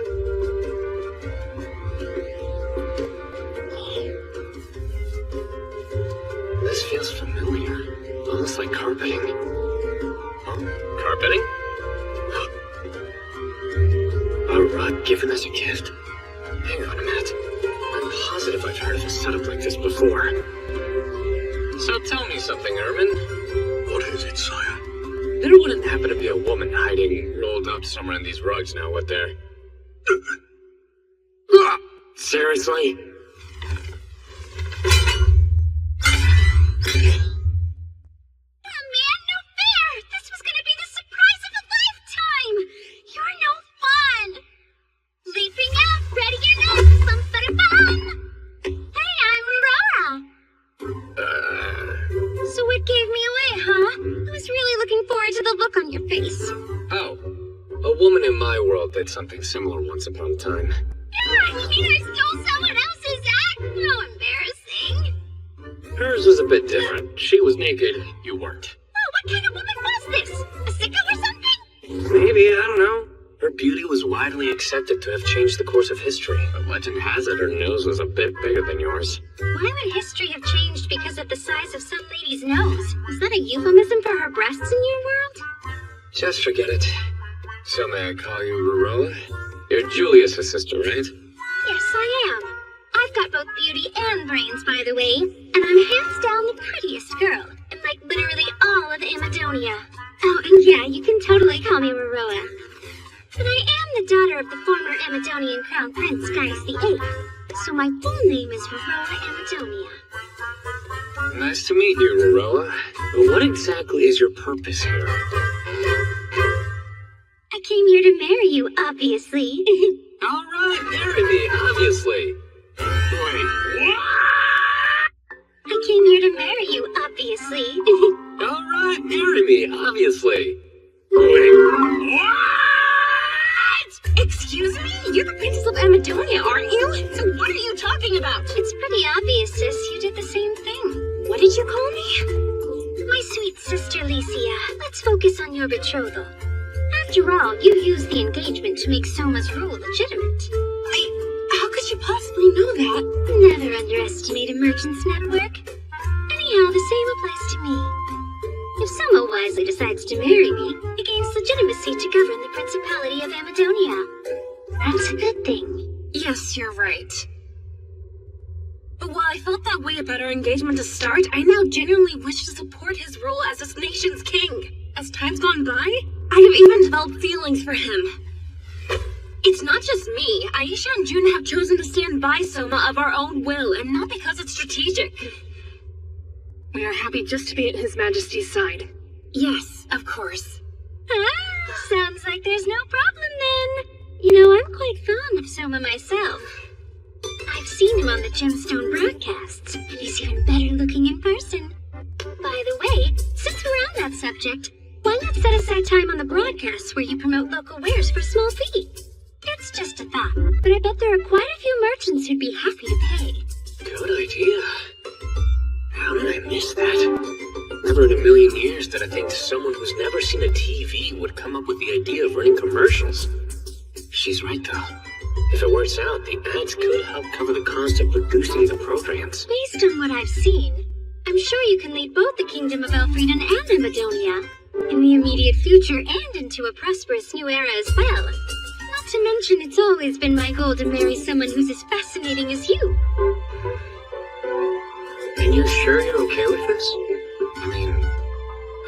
This feels familiar. Almost like carpeting. Huh? Carpeting? A rug given as a gift? Hang on a minute. I'm positive I've heard of a setup like this before. So tell me something, Ermin. What is it, sire? There wouldn't happen to be a woman hiding rolled up somewhere in these rugs now, would there? Seriously? Did something similar once upon a time. You mean I stole someone else's act? How embarrassing. Hers was a bit different. She was naked, you weren't. Oh, what kind of woman was this? A sicko or something? Maybe, I don't know. Her beauty was widely accepted to have changed the course of history. But legend has it her nose was a bit bigger than yours. Why would history have changed because of the size of some lady's nose? Was that a euphemism for her breasts in your world? Just forget it. So may I call you Roroa? You're Julius' sister, right? Yes, I am. I've got both beauty and brains, by the way. And I'm hands down the prettiest girl in, like, literally all of Amadonia. Oh, and yeah, you can totally call me Roroa. But I am the daughter of the former Amadonian Crown Prince, Gaius VIII. So my full name is Roroa Amadonia. Nice to meet you, Roroa. But what exactly is your purpose here? I came here to marry you, obviously. All right, marry me, obviously. Wait, what? I came here to marry you, obviously. All right, marry me, obviously. Wait, what? Excuse me? You're the Princess of Amadonia, aren't you? So what are you talking about? It's pretty obvious, sis. You did the same thing. What did you call me? My sweet sister, Licia. Let's focus on your betrothal. After all, you used the engagement to make Soma's rule legitimate. How could you possibly know that? Never underestimate a merchant's network. Anyhow, the same applies to me. If Soma wisely decides to marry me, it gains legitimacy to govern the Principality of Amadonia. That's a good thing. Yes, you're right. But while I felt that way about our engagement to start, I now genuinely wish to support his role as this nation's king. As time's gone by, I have even developed feelings for him. It's not just me. Aisha and June have chosen to stand by Soma of our own will, and not because it's strategic. We are happy just to be at His Majesty's side. Yes, of course. Ah, sounds like there's no problem then. You know, I'm quite fond of Soma myself. I've seen him on the Gemstone broadcasts, and he's even better looking in person. By the way, since we're on that subject, why not set aside time on the broadcasts where you promote local wares for a small fee? It's just a thought, but I bet there are quite a few merchants who'd be happy to pay. Good idea. How did I miss that? Never in a million years did I think someone who's never seen a TV would come up with the idea of running commercials. She's right, though. If it works out, the ads could help cover the cost of producing the programs. Based on what I've seen, I'm sure you can lead both the Kingdom of Elfrieden and Amadonia in the immediate future and into a prosperous new era as well. Not to mention, it's always been my goal to marry someone who's as fascinating as you. And you're sure you're okay with this? I mean,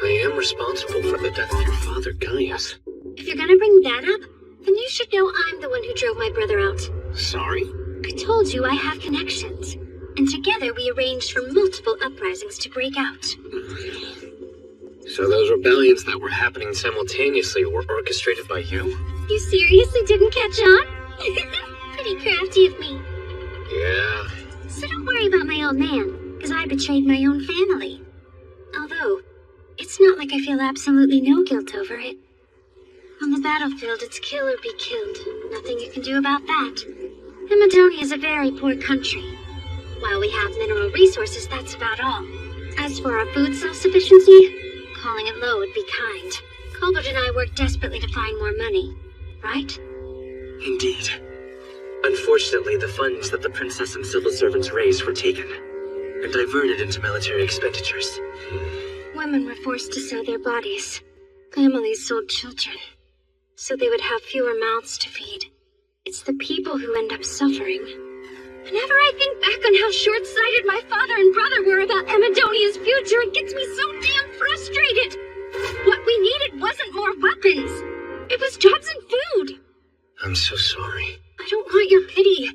I am responsible for the death of your father, Gaius. If you're gonna bring that up, then you should know I'm the one who drove my brother out. Sorry? I told you I have connections. And together we arranged for multiple uprisings to break out. So those rebellions that were happening simultaneously were orchestrated by you? You seriously didn't catch on? Pretty crafty of me. Yeah. So don't worry about my old man, because I betrayed my own family. Although, it's not like I feel absolutely no guilt over it. On the battlefield, it's kill or be killed. Nothing you can do about that. Amadonia is a very poor country. While we have mineral resources, that's about all. As for our food self-sufficiency, calling it low would be kind. Colbert and I work desperately to find more money, right? Indeed. Unfortunately, the funds that the princess and civil servants raised were taken and diverted into military expenditures. Women were forced to sell their bodies. Families sold children, so they would have fewer mouths to feed. It's the people who end up suffering. Whenever I think back on how short-sighted my father and brother were about Amadonia's future, it gets me so damn frustrated. What we needed wasn't more weapons. It was jobs and food. I'm so sorry. I don't want your pity.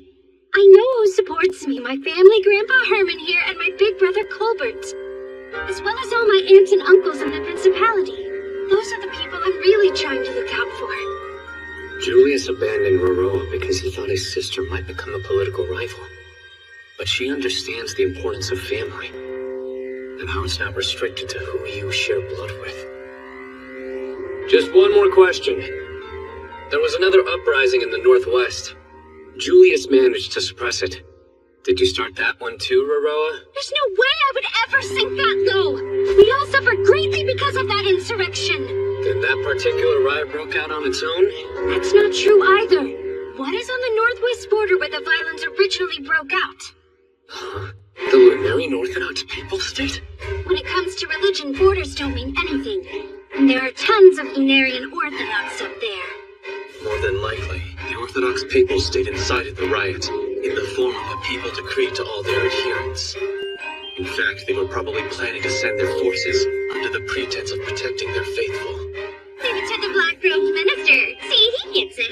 I know who supports me, my family, Grandpa Herman here, and my big brother Colbert. As well as all my aunts and uncles in the Principality. Those are the people I'm really trying to look out for. Julius abandoned Roroa because he thought his sister might become a political rival. But she understands the importance of family, and how it's not restricted to who you share blood with. Just one more question. There was another uprising in the Northwest. Julius managed to suppress it. Did you start that one too, Roroa? There's no way I would ever sink that low! We all suffered greatly because of that insurrection! Then that particular riot broke out on its own? That's not true either. What is on the northwest border where the violence originally broke out? Huh? The Lunarian Orthodox Papal State? When it comes to religion, borders don't mean anything. And there are tons of Lunarian Orthodox up there. More than likely, the Orthodox Papal State incited the riot in the form of a papal decree to all their adherents. In fact, they were probably planning to send their forces under the pretense of protecting their faithful. Leave it to the black-robed minister. See, he gets it.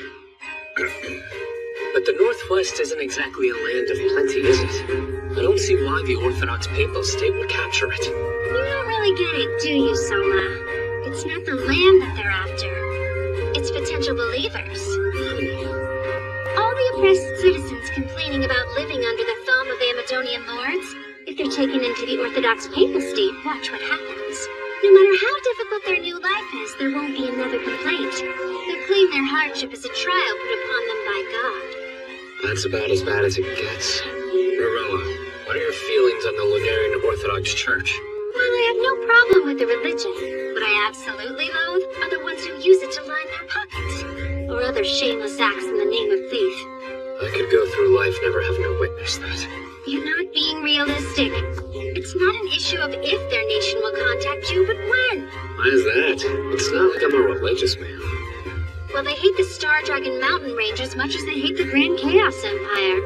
But the Northwest isn't exactly a land of plenty, is it? I don't see why the Orthodox Papal State would capture it. You don't really get it, do you, Soma? It's not the land that they're after. It's potential believers. All the oppressed citizens complaining about living under the thumb of Amadonian lords. If they're taken into the Orthodox Papal State, watch what happens. No matter how difficult their new life is, there won't be another complaint. They'll claim their hardship as a trial put upon them by God. That's about as bad as it gets. Roroa, what are your feelings on the Lunarian Orthodox Church? Well, I have no problem with the religion. What I absolutely loathe are the ones who use it to line their pockets, or other shameless acts in the name of faith. I could go through life never having to witness that. You're not being realistic. It's not an issue of if their nation will contact you, but when. Why is that? It's not like I'm a religious man. Well, they hate the Star Dragon Mountain Range as much as they hate the Grand Chaos Empire.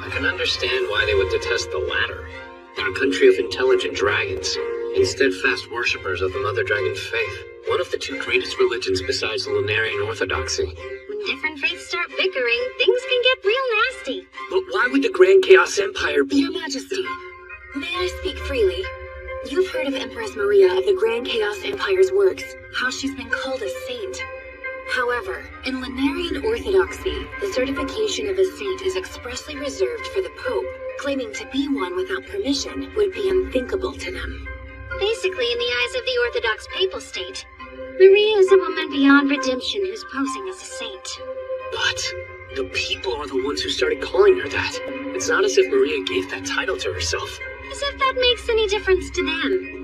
I can understand why they would detest the latter. They're a country of intelligent dragons, and steadfast worshippers of the Mother Dragon faith, one of the two greatest religions besides the Lunarian Orthodoxy. When different faiths start bickering, things can get real nasty. But why would the Grand Chaos Empire be— Your Majesty, may I speak freely? You've heard of Empress Maria of the Grand Chaos Empire's works, how she's been called a saint. However, in Lunarian Orthodoxy, the certification of a saint is expressly reserved for the Pope. Claiming to be one without permission would be unthinkable to them. Basically, in the eyes of the Orthodox Papal State, Maria is a woman beyond redemption who's posing as a saint. But the people are the ones who started calling her that. It's not as if Maria gave that title to herself. As if that makes any difference to them.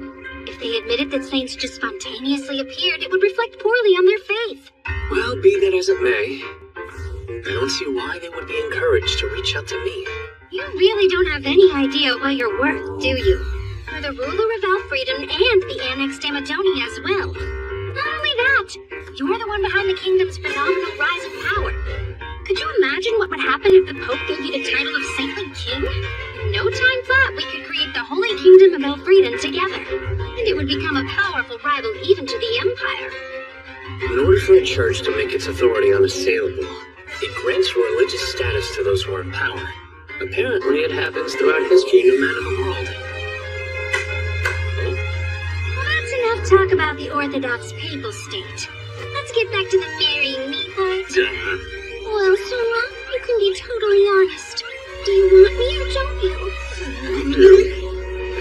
If they admitted that saints just spontaneously appeared, it would reflect poorly on their faith. Well, be that as it may, I don't see why they would be encouraged to reach out to me. You really don't have any idea what you're worth, do you? You're the ruler of Elfrieden and the annexed Amadonia as well. Not only that, you're the one behind the kingdom's phenomenal rise in power. Could you imagine what would happen if the Pope gave you the title of Saintly King? In no time flat, we could create the Holy Kingdom of Elfrieden together, and it would become a powerful rival even to the Empire. In order for a church to make its authority unassailable, it grants religious status to those who are in power. Apparently, it happens throughout history, no matter the world. Well, that's enough talk about the Orthodox Papal State. Let's get back to the marrying me part. Well, Sora, you can be totally honest. Do you want me or don't you?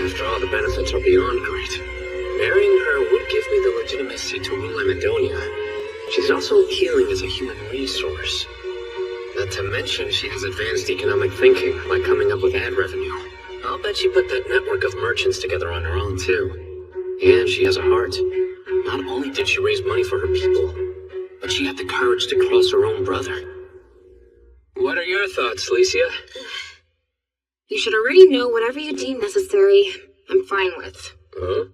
After all, the benefits are beyond great. Marrying her would give me the legitimacy to rule Amadonia. She's also appealing as a human resource. Not to mention, she has advanced economic thinking, like coming up with ad revenue. I'll bet she put that network of merchants together on her own, too. And she has a heart. Not only did she raise money for her people, but she had the courage to cross her own brother. What are your thoughts, Licia? You should already know whatever you deem necessary, I'm fine with. Huh?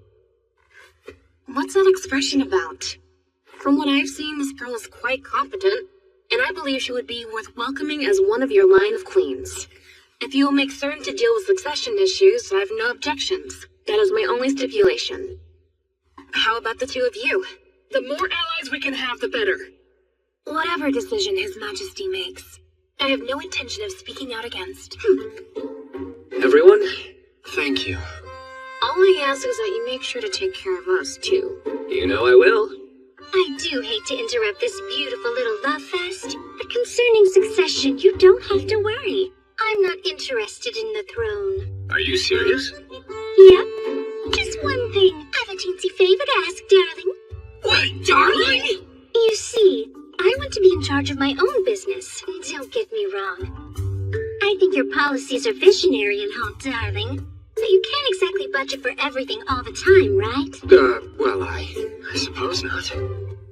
What's that expression about? From what I've seen, this girl is quite competent, and I believe she would be worth welcoming as one of your line of queens. If you will make certain to deal with succession issues, I have no objections. That is my only stipulation. How about the two of you? The more allies we can have, the better. Whatever decision His Majesty makes, I have no intention of speaking out against. Everyone, thank you. All I ask is that you make sure to take care of us, too. You know I will. I do hate to interrupt this beautiful little love fest, but concerning succession, you don't have to worry. I'm not interested in the throne. Are you serious? Yep. Just one thing. I've a teensy favor to ask, darling. What, darling? You see, I want to be in charge of my own business. Don't get me wrong. I think your policies are visionary and all, darling. But you can't exactly budget for everything all the time, right? Well, I suppose not.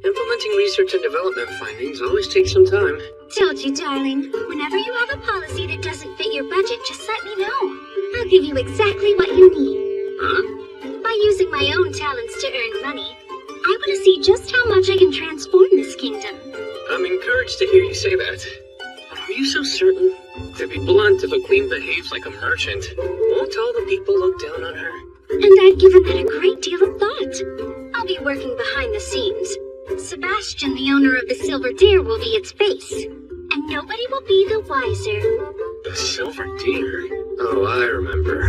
Implementing research and development findings always takes some time. Told you, darling. Whenever you have a policy that doesn't fit your budget, just let me know. I'll give you exactly what you need. Huh? By using my own talents to earn money, I want to see just how much I can transform this kingdom. I'm encouraged to hear you say that. But are you so certain? To be blunt, if a queen behaves like a merchant, won't all the people look down on her? And I've given that a great deal of thought. I'll be working behind the scenes. Sebastian, the owner of the Silver Deer, will be its face. And nobody will be the wiser. The Silver Deer? Oh, I remember.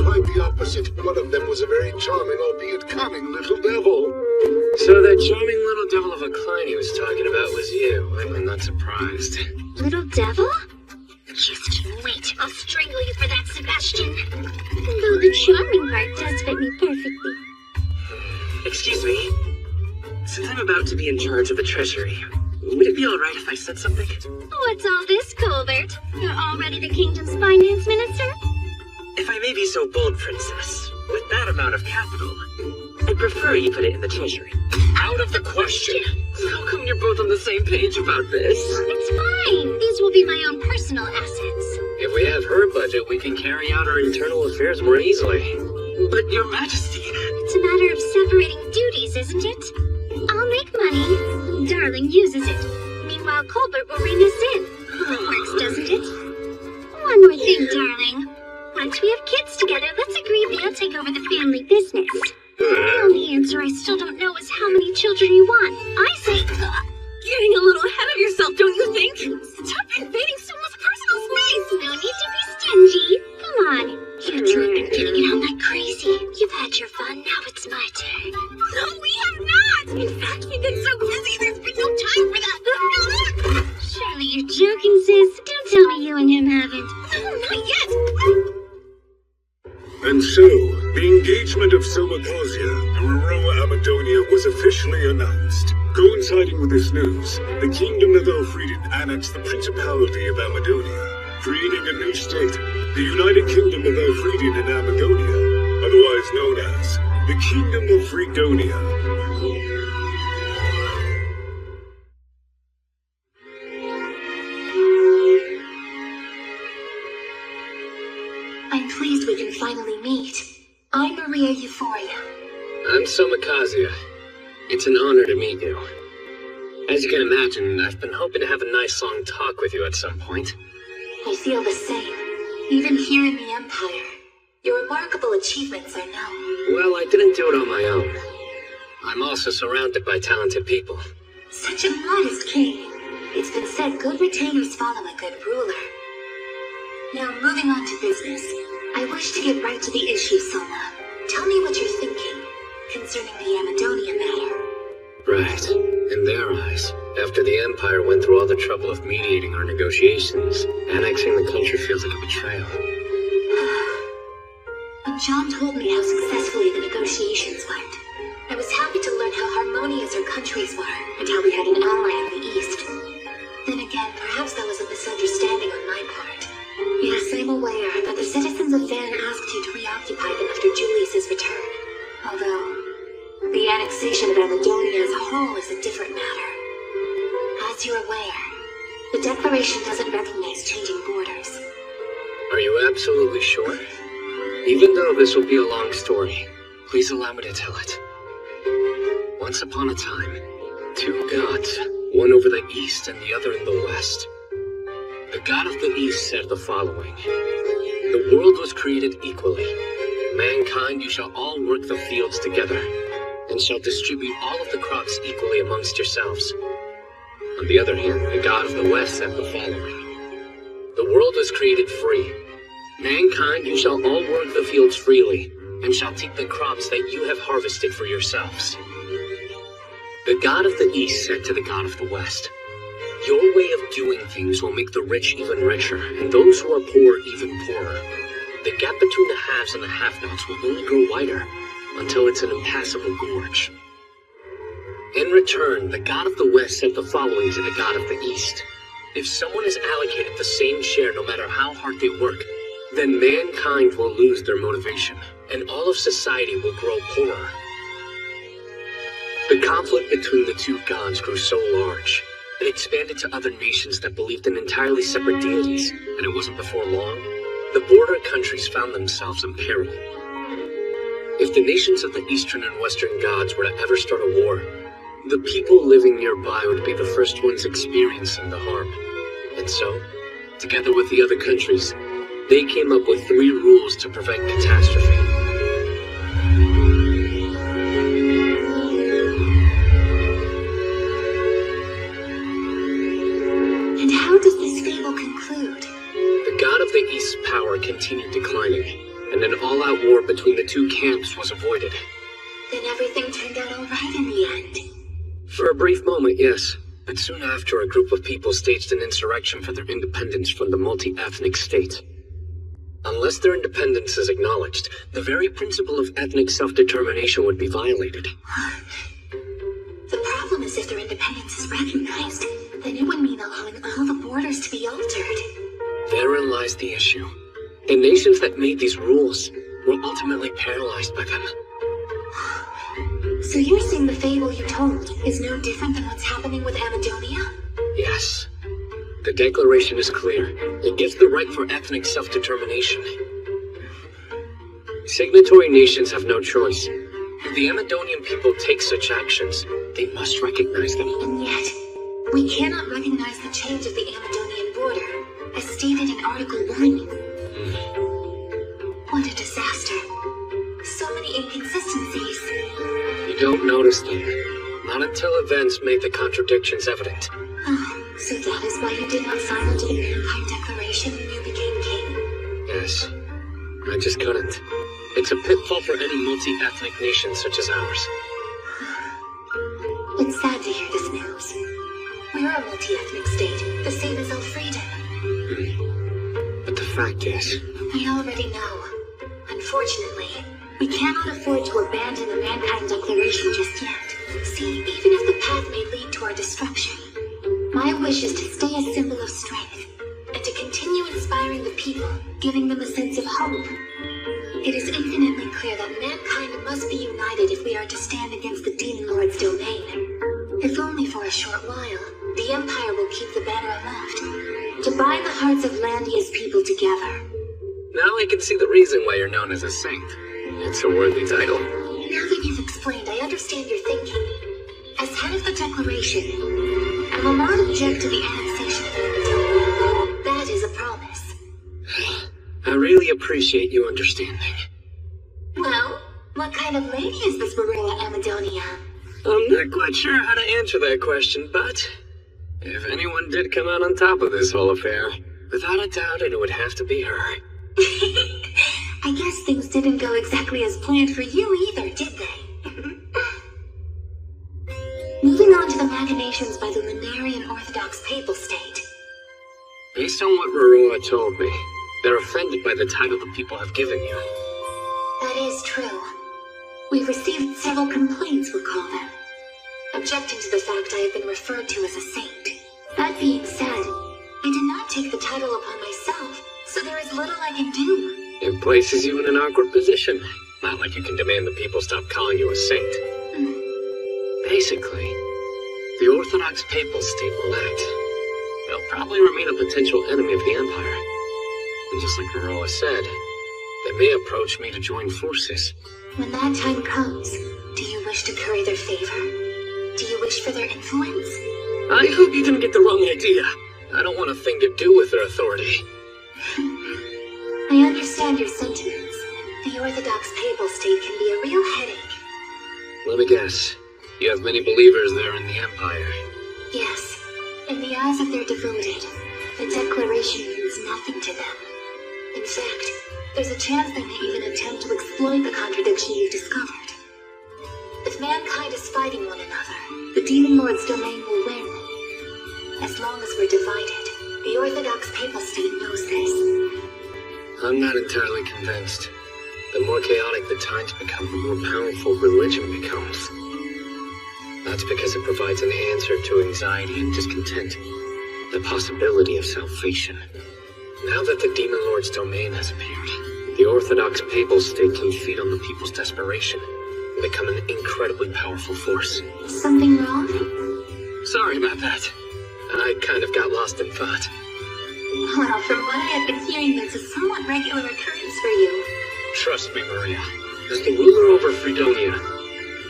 Quite the opposite. One of them was a very charming, albeit cunning little devil. So that charming little devil of a Klein he was talking about was you. I'm not surprised. Little devil? Just you wait. I'll strangle you for that, Sebastian. Though the charming part does fit me perfectly. Excuse me. Since I'm about to be in charge of the treasury, would it be alright if I said something? What's all this, Colbert? You're already the kingdom's finance minister? If I may be so bold, Princess, with that amount of capital, I'd prefer you put it in the treasury. Out of the question. How come you're both on the same page about this? It's fine. These will be my own personal assets. If we have her budget, we can carry out our internal affairs more easily. But Your Majesty... It's a matter of separating duties, isn't it? I'll make money. Darling uses it. Meanwhile, Colbert will rein us in. That works, doesn't it? One more thing, darling. Once we have kids together, let's agree they'll take over the family business. The only answer I still don't know is how many children you want. I say... Getting a little ahead of yourself, don't you think? Stop invading someone's personal space! No need to be stingy. Come on. You two have been getting it on like crazy. You've had your fun, now it's my turn. No, we have not! In fact, we've been so busy, there's been no time for that. Surely you're joking, sis. Don't tell me you and him haven't. No, not yet! And so, the engagement of Selmacosia and Roroa Amadonia was officially announced. Coinciding with this news, the Kingdom of Elfrieden annexed the Principality of Amadonia, creating a new state, the United Kingdom of Elfrieden and Amadonia, otherwise known as the Kingdom of Fredonia. I'm pleased we can finally meet. I'm Maria Euphoria. I'm Selmacosia. It's an honor to meet you. As you can imagine, I've been hoping to have a nice long talk with you at some point. I feel the same. Even here in the Empire, your remarkable achievements are known. Well, I didn't do it on my own. I'm also surrounded by talented people. Such a modest king. It's been said good retainers follow a good ruler. Now, moving on to business. I wish to get right to the issue, Soma. Tell me what you're thinking concerning the Amadonia matter. Right. In their eyes, after the Empire went through all the trouble of mediating our negotiations, annexing the country feels like a betrayal. When John told me how successfully the negotiations went, I was happy to learn how harmonious our countries were and how we had an ally in the East. Then again, perhaps that was a misunderstanding on my part. Yes, I'm aware that the citizens of Van asked you to reoccupy them after Julius's return. Although, the annexation of Amadonia as a whole is a different matter. As you're aware, the Declaration doesn't recognize changing borders. Are you absolutely sure? Even though this will be a long story, please allow me to tell it. Once upon a time, two gods, one over the east and the other in the west. The god of the east said the following: the world was created equally. Mankind, you shall all work the fields together, and shall distribute all of the crops equally amongst yourselves. On the other hand, the god of the west said the following: the world was created free. Mankind, you shall all work the fields freely, and shall take the crops that you have harvested for yourselves. The god of the east said to the god of the west: your way of doing things will make the rich even richer, and those who are poor even poorer. The gap between the haves and the have-nots will only grow wider, until it's an impassable gorge. In return, the god of the west said the following to the god of the east: if someone is allocated the same share no matter how hard they work, then mankind will lose their motivation, and all of society will grow poorer. The conflict between the two gods grew so large, it expanded to other nations that believed in entirely separate deities, and it wasn't before long, the border countries found themselves in peril. If the nations of the eastern and western gods were to ever start a war, the people living nearby would be the first ones experiencing the harm. And so, together with the other countries, they came up with 3 rules to prevent catastrophe. And how does this fable conclude? The god of the East's power continued declining, and an all-out war between the two camps was avoided. Then everything turned out all right in the end. For a brief moment, yes. But soon after, a group of people staged an insurrection for their independence from the multi-ethnic state. Unless their independence is acknowledged, the very principle of ethnic self-determination would be violated. The problem is if their independence is recognized, then it would mean allowing all the borders to be altered. Therein lies the issue. The nations that made these rules were ultimately paralyzed by them. So you're saying the fable you told is no different than what's happening with Amadonia? Yes. The Declaration is clear. It gives the right for ethnic self-determination. Signatory nations have no choice. If the Amadonian people take such actions, they must recognize them. And yet, we cannot recognize the change of the Amadonian border, as stated in Article 1. What a disaster. So many inconsistencies. You don't notice them. Not until events make the contradictions evident. Oh, so that is why you did not sign onto the Mankind Declaration when you became king? Yes. I just couldn't. It's a pitfall for any multi-ethnic nation such as ours. It's sad to hear this news. We are a multi-ethnic state, the same as Elfrieden. But the fact is... I already know. Unfortunately, we cannot afford to abandon the Mankind Declaration just yet. See, even if the path may lead to our destruction, my wish is to stay a symbol of strength, and to continue inspiring the people, giving them a sense of hope. It is infinitely clear that mankind must be united if we are to stand against the Demon Lord's domain. If only for a short while, the Empire will keep the banner aloft, to bind the hearts of Landia's people together. Now I can see the reason why you're known as a saint. It's a worthy title. Now that you've explained, I understand your thinking. As head of the Declaration, I will not object to the annexation of Amadonia. That is a promise. I really appreciate you understanding. Well, what kind of lady is this Marilla Amadonia? I'm not quite sure how to answer that question, but if anyone did come out on top of this whole affair, without a doubt it would have to be her. I guess things didn't go exactly as planned for you either, did they? Moving on to the machinations by the Lunarian Orthodox Papal State. Based on what Roroa told me, they're offended by the title the people have given you. That is true. We've received several complaints, we'll call them, objecting to the fact I have been referred to as a saint. That being said, I did not take the title upon myself, so there is little I can do. It places you in an awkward position. Not like you can demand the people stop calling you a saint. Basically, the Orthodox Papal State will act. They'll probably remain a potential enemy of the Empire. And just like Roroa said, they may approach me to join forces. When that time comes, do you wish to curry their favor? Do you wish for their influence? I hope you didn't get the wrong idea. I don't want a thing to do with their authority. I understand your sentiments. The Orthodox Papal State can be a real headache. Let me guess. You have many believers there in the Empire. Yes. In the eyes of their devoted, the Declaration means nothing to them. In fact, there's a chance they may even attempt to exploit the contradiction you've discovered. If mankind is fighting one another, the Demon Lord's domain will win. As long as we're divided, the Orthodox Papal State knows this. I'm not entirely convinced. The more chaotic the times become, the more powerful religion becomes. That's because it provides an answer to anxiety and discontent. The possibility of salvation. Now that the Demon Lord's domain has appeared, the Orthodox Papal State can feed on the people's desperation and become an incredibly powerful force. Something wrong? Sorry about that. I kind of got lost in thought. Well, from what I have been hearing, that's a somewhat regular occurrence for you. Trust me, Maria. As the ruler over Fredonia,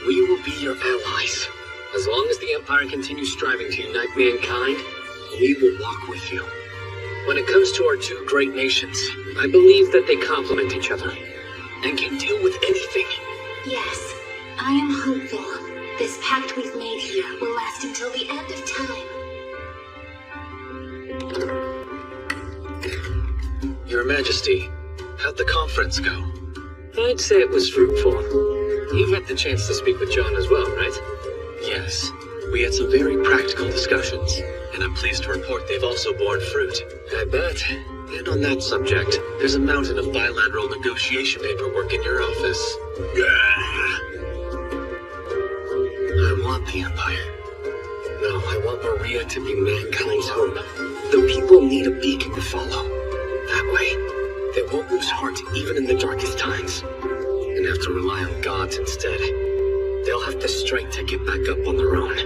we will be your allies. As long as the Empire continues striving to unite mankind, we will walk with you. When it comes to our two great nations, I believe that they complement each other and can deal with anything. Yes, I am hopeful. This pact we've made here will last until the end of time. Your Majesty, how'd the conference go? I'd say it was fruitful. You've had the chance to speak with John as well, right? Yes. We had some very practical discussions, and I'm pleased to report they've also borne fruit. I bet. And on that subject, there's a mountain of bilateral negotiation paperwork in your office. I want the Empire. No, I want Maria to be mankind's hope. The people need a beacon to follow. That way, they won't lose heart even in the darkest times, and have to rely on gods instead. They'll have the strength to get back up on their own.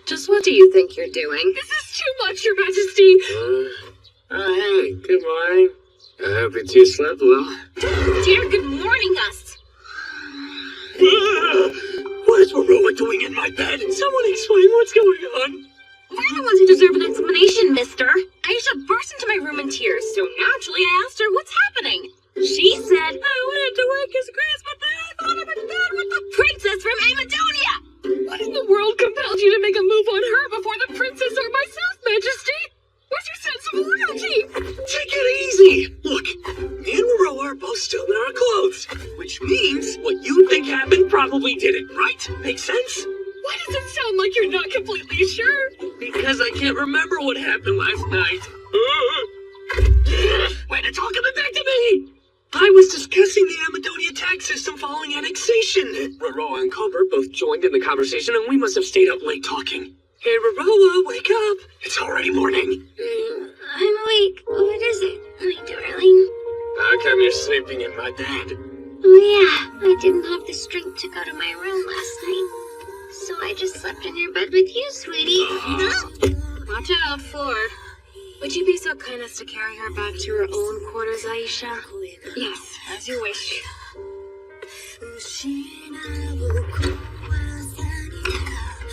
Just what do you think you're doing? This is too much, Your Majesty! Hey, good morning. I hope you two slept well. Dear, good morning us. What is Aurora doing in my bed? Someone explain what's going on. We're the ones who deserve an explanation, mister. Aisha burst into my room in tears, so naturally I asked her what's happening. She said, I wanted to work as Chris, but then I thought I'm in bed with the princess from Amadonia. What in the world compelled you to make a move on her before the princess or myself, Majesty? Where's your sense of loyalty? Take it easy. Look, me and Aurora are both still in our clothes, which means what you think happened probably didn't, right? Make sense? Why does it sound like you're not completely sure? Because I can't remember what happened last night. Way to talk it back to me! I was discussing the Amadonia tax system following annexation. Roroa and Cobra both joined in the conversation, and we must have stayed up late talking. Hey, Roroa, wake up! It's already morning. I'm awake. What is it? Am I darling? How come you're sleeping in my bed? Oh yeah, I didn't have the strength to go to my room last night. So I just slept in your bed with you, sweetie. Watch out, Floor. Would you be so kind as to carry her back to her own quarters, Aisha? Yes, as you wish.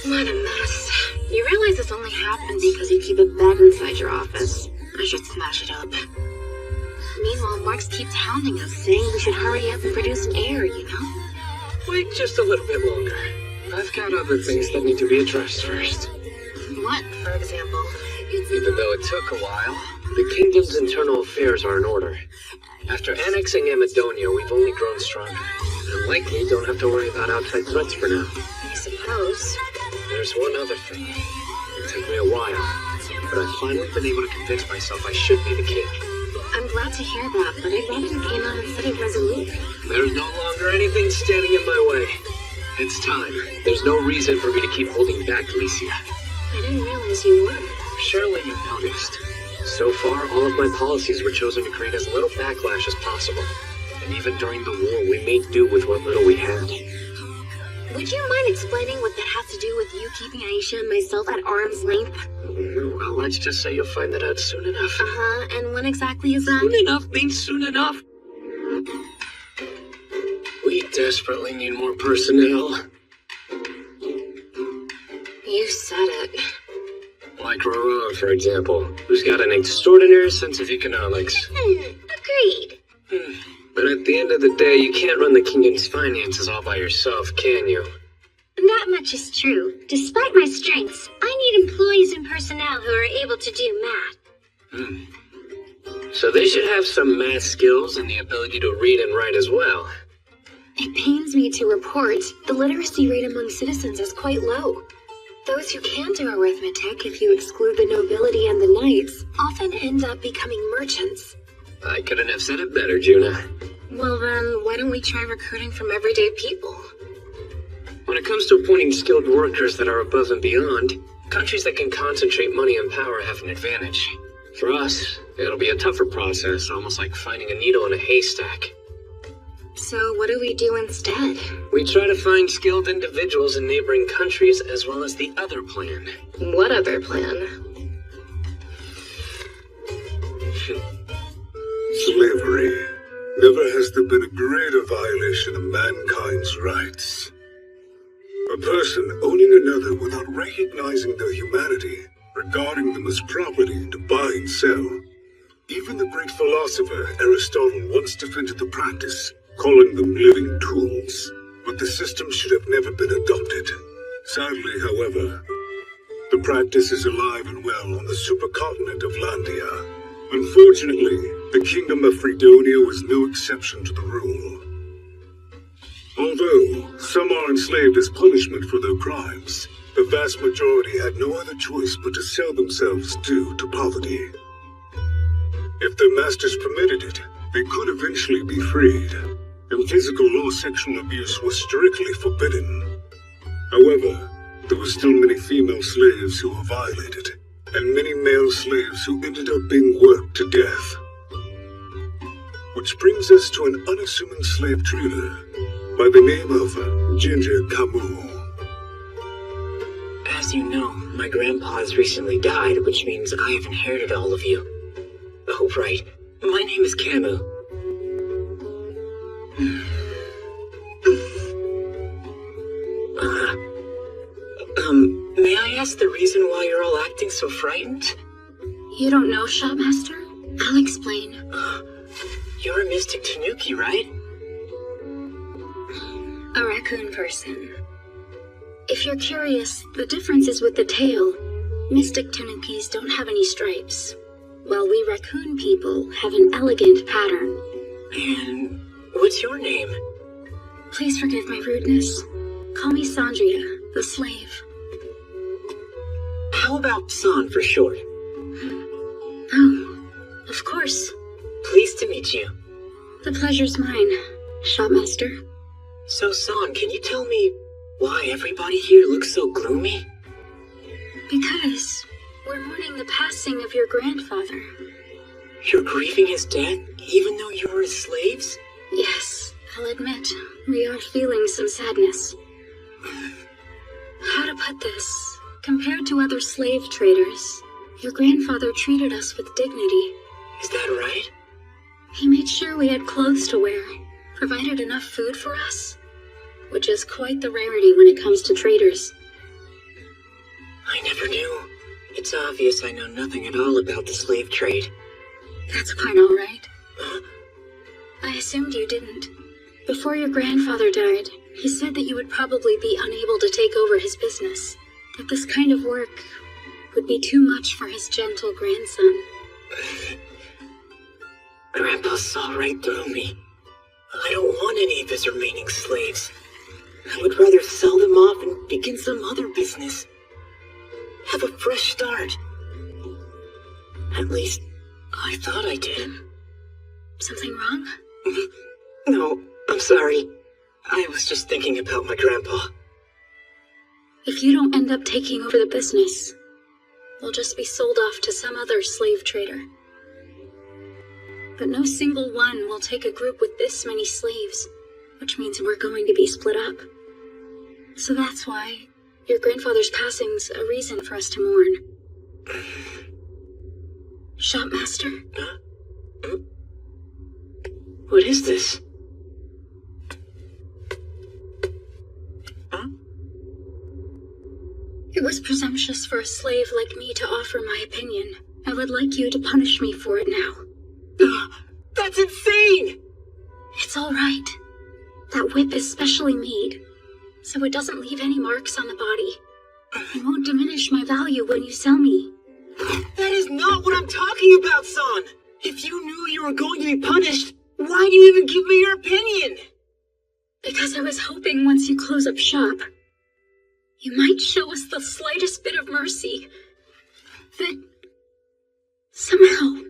What a mess. You realize this only happened because you keep a bed inside your office. I should smash it up. Meanwhile, Marx keeps hounding us, saying we should hurry up and produce an heir, you know? Wait just a little bit longer. I've got other things that need to be addressed first. What, for example? Even though it took a while, the kingdom's internal affairs are in order. After annexing Amadonia, we've only grown stronger, and likely don't have to worry about outside threats for now. I suppose. There's one other thing. It took me a while, but I've finally been able to convince myself I should be the king. I'm glad to hear that, but I'd rather you came out and said it resolutely. There's no longer anything standing in my way. It's time. There's no reason for me to keep holding back, Alicia. I didn't realize you were. Surely you've noticed. So far, all of my policies were chosen to create as little backlash as possible. And even during the war, we made do with what little we had. Would you mind explaining what that has to do with you keeping Aisha and myself at arm's length? Well, let's just say you'll find that out soon enough. And when exactly is that? Soon enough means soon enough. We desperately need more personnel. You said it. Like Roroa, for example, who's got an extraordinary sense of economics. Agreed. But at the end of the day, you can't run the kingdom's finances all by yourself, can you? That much is true. Despite my strengths, I need employees and personnel who are able to do math. So they should have some math skills and the ability to read and write as well. It pains me to report the literacy rate among citizens is quite low. Those who can do arithmetic, if you exclude the nobility and the knights, often end up becoming merchants. I couldn't have said it better, Juna. Well then, why don't we try recruiting from everyday people? When it comes to appointing skilled workers that are above and beyond, countries that can concentrate money and power have an advantage. For us, it'll be a tougher process, almost like finding a needle in a haystack. So what do we do instead? We try to find skilled individuals in neighboring countries as well as the other plan. What other plan? Slavery. Never has there been a greater violation of mankind's rights. A person owning another without recognizing their humanity, regarding them as property to buy and sell. Even the great philosopher Aristotle once defended the practice, calling them living tools. But the system should have never been adopted. Sadly, however, the practice is alive and well on the supercontinent of Landia. Unfortunately, the kingdom of Fredonia was no exception to the rule. Although some are enslaved as punishment for their crimes, the vast majority had no other choice but to sell themselves due to poverty. If their masters permitted it, they could eventually be freed. In physical law, sexual abuse was strictly forbidden. However, there were still many female slaves who were violated, and many male slaves who ended up being worked to death. Which brings us to an unassuming slave trader by the name of Ginger Camus. As you know, my grandpa has recently died, which means I have inherited all of you. Oh, right. My name is Camu. May I ask the reason why you're all acting so frightened? You don't know, Shopmaster? I'll explain. You're a Mystic Tanuki, right? A raccoon person. If you're curious, the difference is with the tail. Mystic Tanukis don't have any stripes, while we raccoon people have an elegant pattern. And what's your name? Please forgive my rudeness. Call me Sandria, the slave. How about San for short? Oh, of course. Pleased to meet you. The pleasure's mine, Shopmaster. So, San, can you tell me why everybody here looks so gloomy? Because we're mourning the passing of your grandfather. You're grieving his death, even though you were his slaves? Yes, I'll admit, we are feeling some sadness. How to put this? Compared to other slave traders, your grandfather treated us with dignity. Is that right? He made sure we had clothes to wear, provided enough food for us, which is quite the rarity when it comes to traders. I never knew. It's obvious I know nothing at all about the slave trade. That's quite all right. I assumed you didn't. Before your grandfather died, he said that you would probably be unable to take over his business, that this kind of work would be too much for his gentle grandson. Grandpa saw right through me. I don't want any of his remaining slaves. I would rather sell them off and begin some other business. Have a fresh start. At least, I thought I did. Something wrong? No, I'm sorry. I was just thinking about my grandpa. If you don't end up taking over the business, we'll just be sold off to some other slave trader. But no single one will take a group with this many slaves, which means we're going to be split up. So that's why your grandfather's passing's a reason for us to mourn. Shopmaster? What is this? It was presumptuous for a slave like me to offer my opinion. I would like you to punish me for it now. That's insane! It's all right. That whip is specially made, so it doesn't leave any marks on the body. It won't diminish my value when you sell me. That is not what I'm talking about, San! If you knew you were going to be punished, why do you even give me your opinion? Because I was hoping once you close up shop, you might show us the slightest bit of mercy. That somehow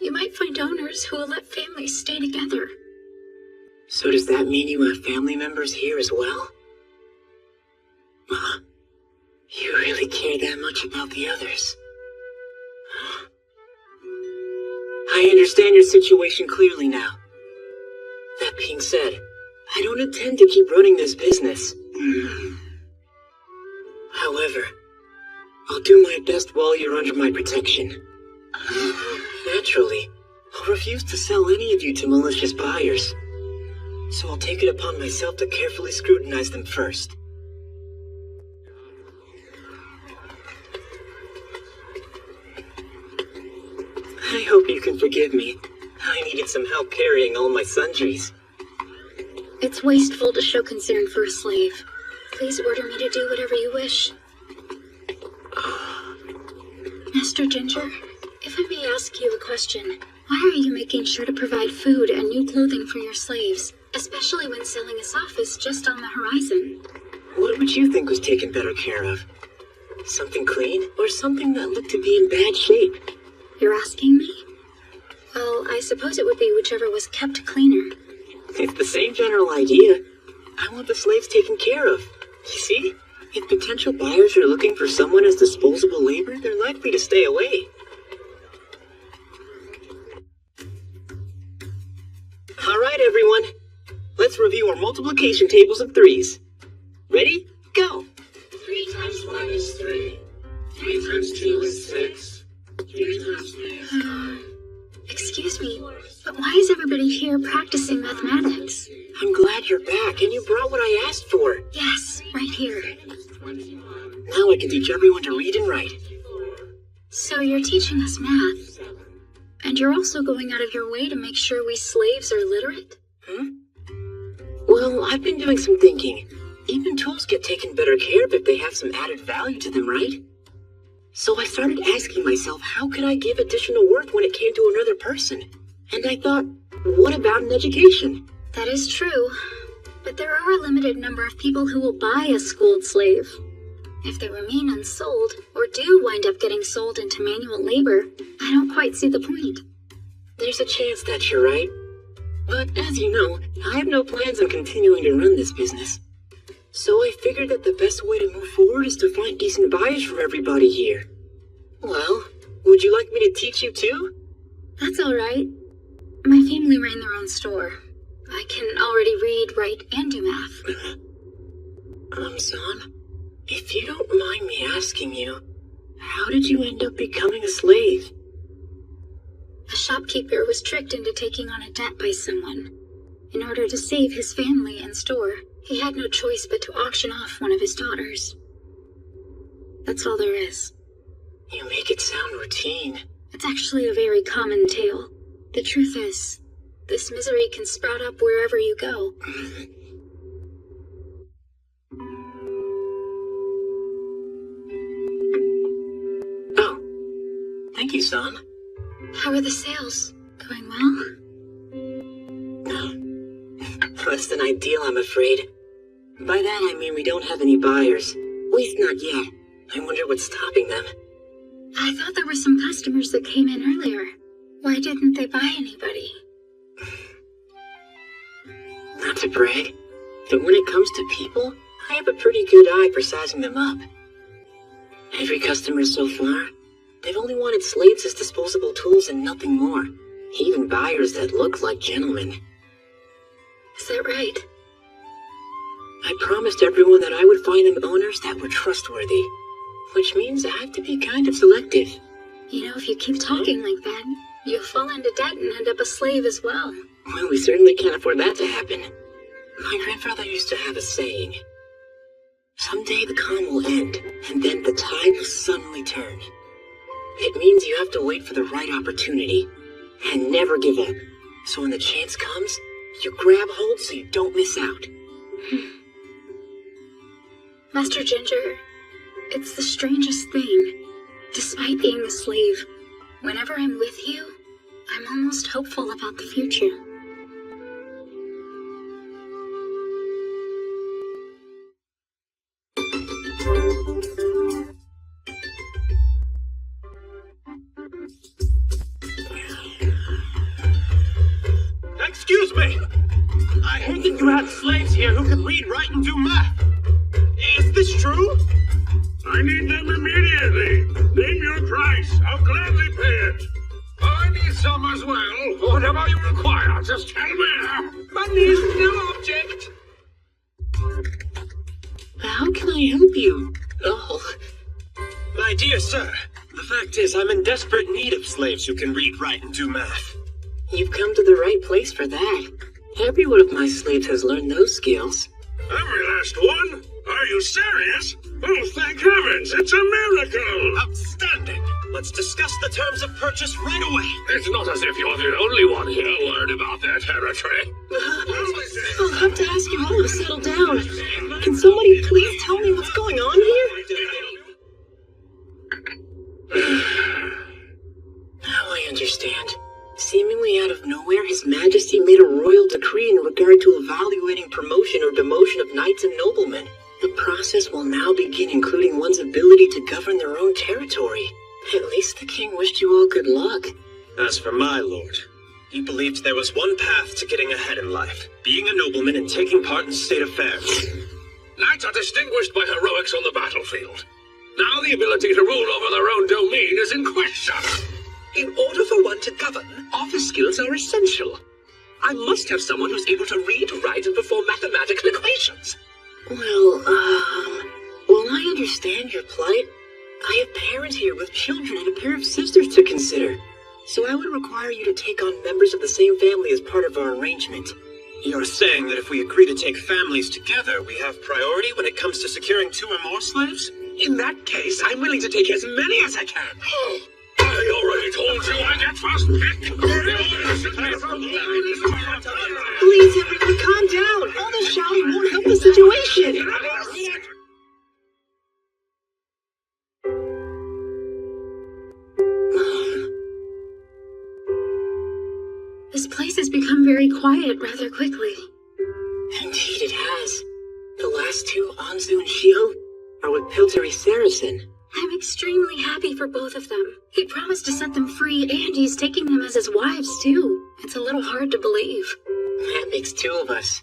you might find owners who will let families stay together. So does that mean you have family members here as well? You really care that much about the others? I understand your situation clearly now. That being said, I don't intend to keep running this business. However, I'll do my best while you're under my protection. Naturally, I'll refuse to sell any of you to malicious buyers. So I'll take it upon myself to carefully scrutinize them first. I hope you can forgive me. I needed some help carrying all my sundries. It's wasteful to show concern for a slave. Please order me to do whatever you wish. Master Ginger, if I may ask you a question, why are you making sure to provide food and new clothing for your slaves, especially when selling us off is just on the horizon? What would you think was taken better care of? Something clean, or something that looked to be in bad shape? You're asking me? Well, I suppose it would be whichever was kept cleaner. It's the same general idea. I want the slaves taken care of. You see? If potential buyers are looking for someone as disposable labor, they're likely to stay away. All right, everyone. Let's review our multiplication tables of threes. Ready? Go. 3 times 1 is 3. 3 times 2 is 6. 3 times 3 is 5. Excuse Excuse me, but why is everybody here practicing mathematics? I'm glad you're back, and you brought what I asked for. Yes, right here. Now I can teach everyone to read and write. So you're teaching us math, and you're also going out of your way to make sure we slaves are literate? Well, I've been doing some thinking. Even tools get taken better care of if they have some added value to them, right? So I started asking myself, how could I give additional worth when it came to another person? And I thought, what about an education? That is true, but there are a limited number of people who will buy a schooled slave. If they remain unsold, or do wind up getting sold into manual labor, I don't quite see the point. There's a chance that you're right. But as you know, I have no plans on continuing to run this business. So I figured that the best way to move forward is to find decent buyers for everybody here. Well, would you like me to teach you too? That's all right. My family ran their own store. I can already read, write, and do math. Son, if you don't mind me asking you, how did you end up becoming a slave? A shopkeeper was tricked into taking on a debt by someone. In order to save his family and store, he had no choice but to auction off one of his daughters. That's all there is. You make it sound routine. It's actually a very common tale. The truth is, this misery can sprout up wherever you go. Oh, thank you, son. How are the sales? Going well? Less than ideal, I'm afraid. By that I mean we don't have any buyers. At least not yet. I wonder what's stopping them. I thought there were some customers that came in earlier. Why didn't they buy anybody? Not to brag, but when it comes to people, I have a pretty good eye for sizing them up. Every customer so far, they've only wanted slaves as disposable tools and nothing more. Even buyers that look like gentlemen. Is that right? I promised everyone that I would find them owners that were trustworthy, which means I have to be kind of selective. You know, if you keep talking like that, you'll fall into debt and end up a slave as well. Well, we certainly can't afford that to happen. My grandfather used to have a saying. Someday the calm will end, and then the tide will suddenly turn. It means you have to wait for the right opportunity, and never give up. So when the chance comes, you grab hold so you don't miss out. Master Ginger, it's the strangest thing. Despite being a slave, whenever I'm with you, I'm almost hopeful about the future. Excuse me! I heard that you had slaves here who could read, write, and do math. Is this true? I need them immediately. Name your price. I'll gladly pay it. I need some as well. Whatever you require, just tell me. Money is no object. How can I help you? Oh. My dear sir, the fact is I'm in desperate need of slaves who can read, write, and do math. You've come to the right place for that. Every one of my slaves has learned those skills. Every last one? Are you serious? Oh, thank heavens, it's a miracle! Outstanding! Let's discuss the terms of purchase right away. It's not as if you're the only one here worried about their territory. I'll have to ask you all to settle down. Can somebody please tell me what's going on here? Now I understand. Seemingly out of nowhere, His Majesty made a royal decree in regard to evaluating promotion or demotion of knights and noblemen. The process will now begin, including one's ability to govern their own territory. At least the king wished you all good luck. As for my lord, he believed there was one path to getting ahead in life, being a nobleman and taking part in state affairs. Knights are distinguished by heroics on the battlefield. Now the ability to rule over their own domain is in question. In order for one to govern, office skills are essential. I must have someone who's able to read, write, and perform mathematical equations. Well, I understand your plight. I have parents here with children and a pair of sisters to consider. so I would require you to take on members of the same family as part of our arrangement. You're saying that if we agree to take families together, we have priority when it comes to securing 2 or more slaves? In that case, I'm willing to take as many as I can. Oh, I already told you I get first pick. Please, everyone, calm down. All this shouting won't help the situation. This place has become very quiet rather quickly. Indeed it has. The last 2, Anzu and Shio, are with Pilteri Saracen. I'm extremely happy for both of them. He promised to set them free, and he's taking them as his wives, too. It's a little hard to believe. That makes 2 of us.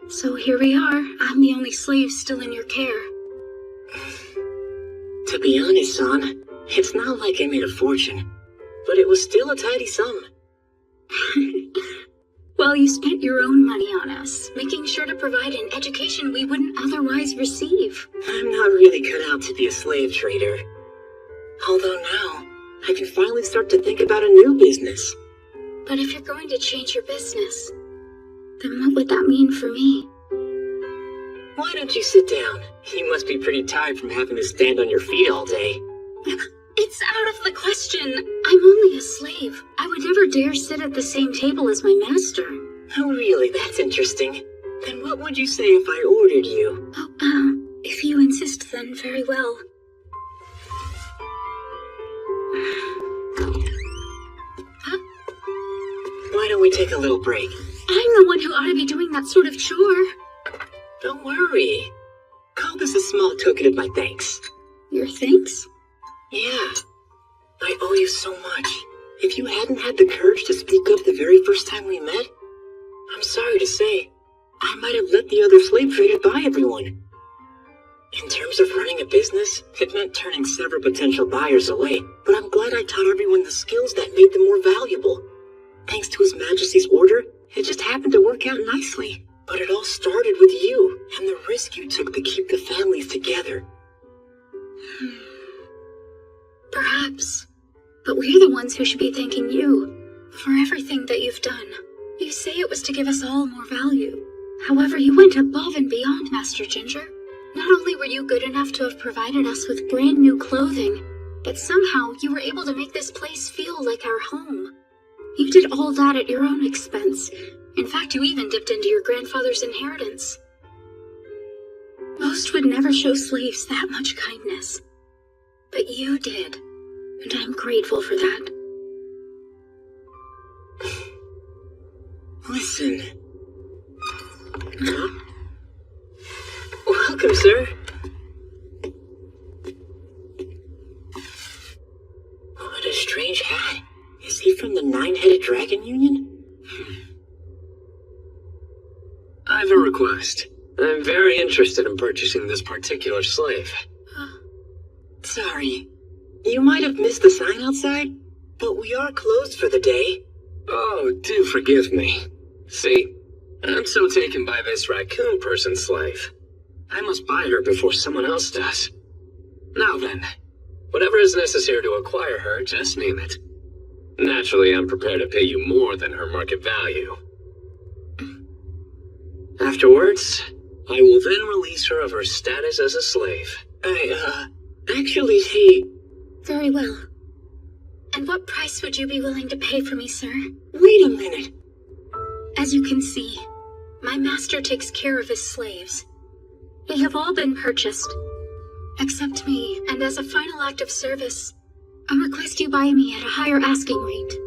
So here we are. I'm the only slave still in your care. To be honest, son, it's not like I made a fortune, but it was still a tidy sum. Well, you spent your own money on us, making sure to provide an education we wouldn't otherwise receive. I'm not really cut out to be a slave trader. Although now, I can finally start to think about a new business. But if you're going to change your business, then what would that mean for me? Why don't you sit down? You must be pretty tired from having to stand on your feet all day. It's out of the question. I'm only a slave. I would never dare sit at the same table as my master. Oh, really? That's interesting. Then what would you say if I ordered you? Oh, if you insist, then very well. Why don't we take a little break? I'm the one who ought to be doing that sort of chore. Don't worry. Call this a small token of my thanks. Your thanks? Yeah. I owe you so much. If you hadn't had the courage to speak up the very first time we met, I'm sorry to say, I might have let the other slave traders buy everyone. In terms of running a business, it meant turning several potential buyers away, but I'm glad I taught everyone the skills that made them more valuable. Thanks to His Majesty's order, it just happened to work out nicely. But it all started with you, and the risk you took to keep the families together. Perhaps. But we're the ones who should be thanking you for everything that you've done. You say it was to give us all more value. However, you went above and beyond, Master Ginger. Not only were you good enough to have provided us with brand new clothing, but somehow you were able to make this place feel like our home. You did all that at your own expense. In fact, you even dipped into your grandfather's inheritance. Most would never show slaves that much kindness. But you did, and I'm grateful for that. Listen. Huh? Welcome, sir. What a strange hat. Is he from the Nine-Headed Dragon Union? I have a request. I'm very interested in purchasing this particular slave. Sorry. You might have missed the sign outside, but we are closed for the day. Oh, do forgive me. See, I'm so taken by this raccoon person slave. I must buy her before someone else does. Now then, whatever is necessary to acquire her, just name it. Naturally, I'm prepared to pay you more than her market value. Afterwards, I will then release her of her status as a slave. Actually, she... Very well. And what price would you be willing to pay for me, sir? Wait a minute. As you can see, my master takes care of his slaves. They have all been purchased, except me, and as a final act of service, I request you buy me at a higher asking rate.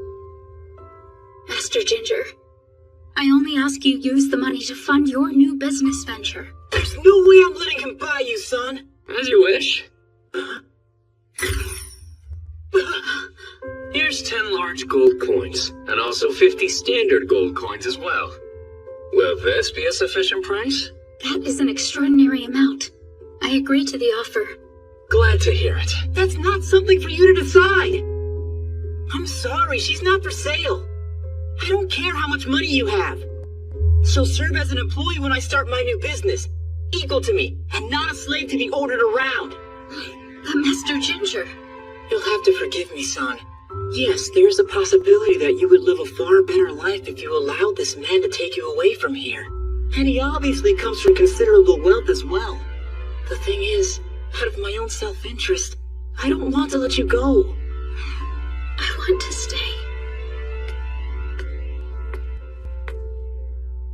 Master Ginger, I only ask you use the money to fund your new business venture. There's no way I'm letting him buy you, son. As you wish. Here's 10 large gold coins, and also 50 standard gold coins as well. Will this be a sufficient price? That is an extraordinary amount. I agree to the offer. Glad to hear it. That's not something for you to decide. I'm sorry, she's not for sale. I don't care how much money you have. She'll serve as an employee when I start my new business. Equal to me, and not a slave to be ordered around. But Master Ginger... You'll have to forgive me, son. Yes, there's a possibility that you would live a far better life if you allowed this man to take you away from here. And he obviously comes from considerable wealth as well. The thing is, out of my own self-interest, I don't want to let you go. I want to stay.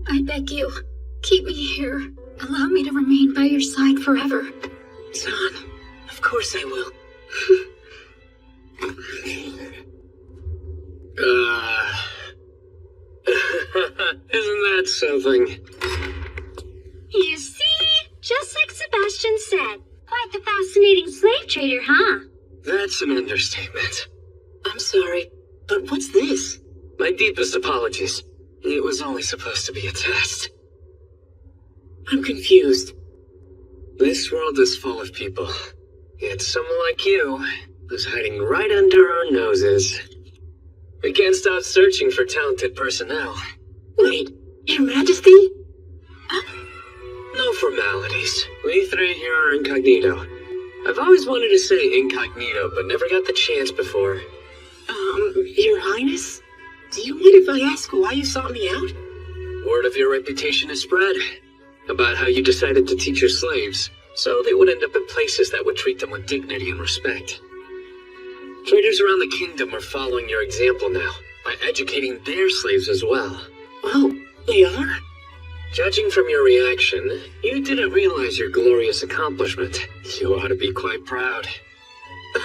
I beg you, keep me here. Allow me to remain by your side forever. Son, of course I will. Isn't that something? You see? Just like Sebastian said. Quite the fascinating slave trader, huh? That's an understatement. I'm sorry, but what's this? My deepest apologies. It was only supposed to be a test. I'm confused. This world is full of people. Yet someone like you is hiding right under our noses. We can't stop searching for talented personnel. Wait, Your Majesty? No formalities. We three here are incognito. I've always wanted to say incognito, but never got the chance before. Your Highness? Do you mind if I ask why you sought me out? Word of your reputation is spread. About how you decided to teach your slaves, so they would end up in places that would treat them with dignity and respect. Traders around the kingdom are following your example now, by educating their slaves as well. Oh, they are? Judging from your reaction, you didn't realize your glorious accomplishment. You ought to be quite proud.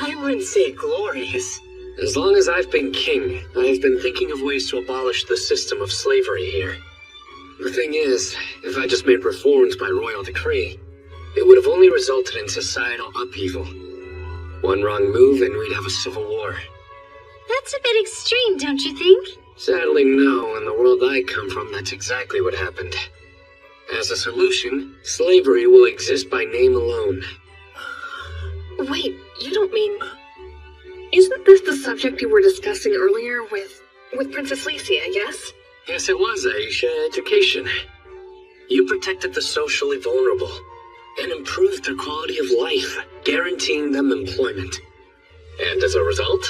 I wouldn't say glorious. As long as I've been king, I have been thinking of ways to abolish the system of slavery here. The thing is, if I just made reforms by royal decree, it would have only resulted in societal upheaval. One wrong move and we'd have a civil war. That's a bit extreme, don't you think? Sadly, no. In the world I come from, that's exactly what happened. As a solution, slavery will exist by name alone. Wait, you don't mean... Isn't this the subject you were discussing earlier with Princess Licia, yes? Yes, it was, Aisha. Education. You protected the socially vulnerable and improved their quality of life, guaranteeing them employment. And as a result,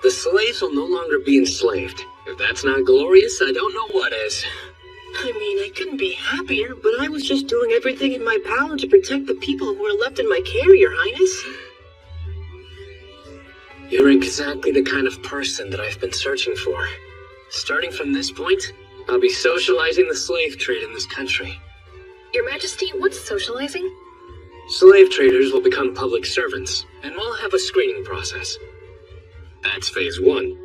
the slaves will no longer be enslaved. If that's not glorious, I don't know what is. I mean, I couldn't be happier, but I was just doing everything in my power to protect the people who are left in my care, Your Highness. You're exactly the kind of person that I've been searching for. Starting from this point, I'll be socializing the slave trade in this country. Your Majesty, what's socializing? Slave traders will become public servants, and we'll have a screening process. That's phase 1.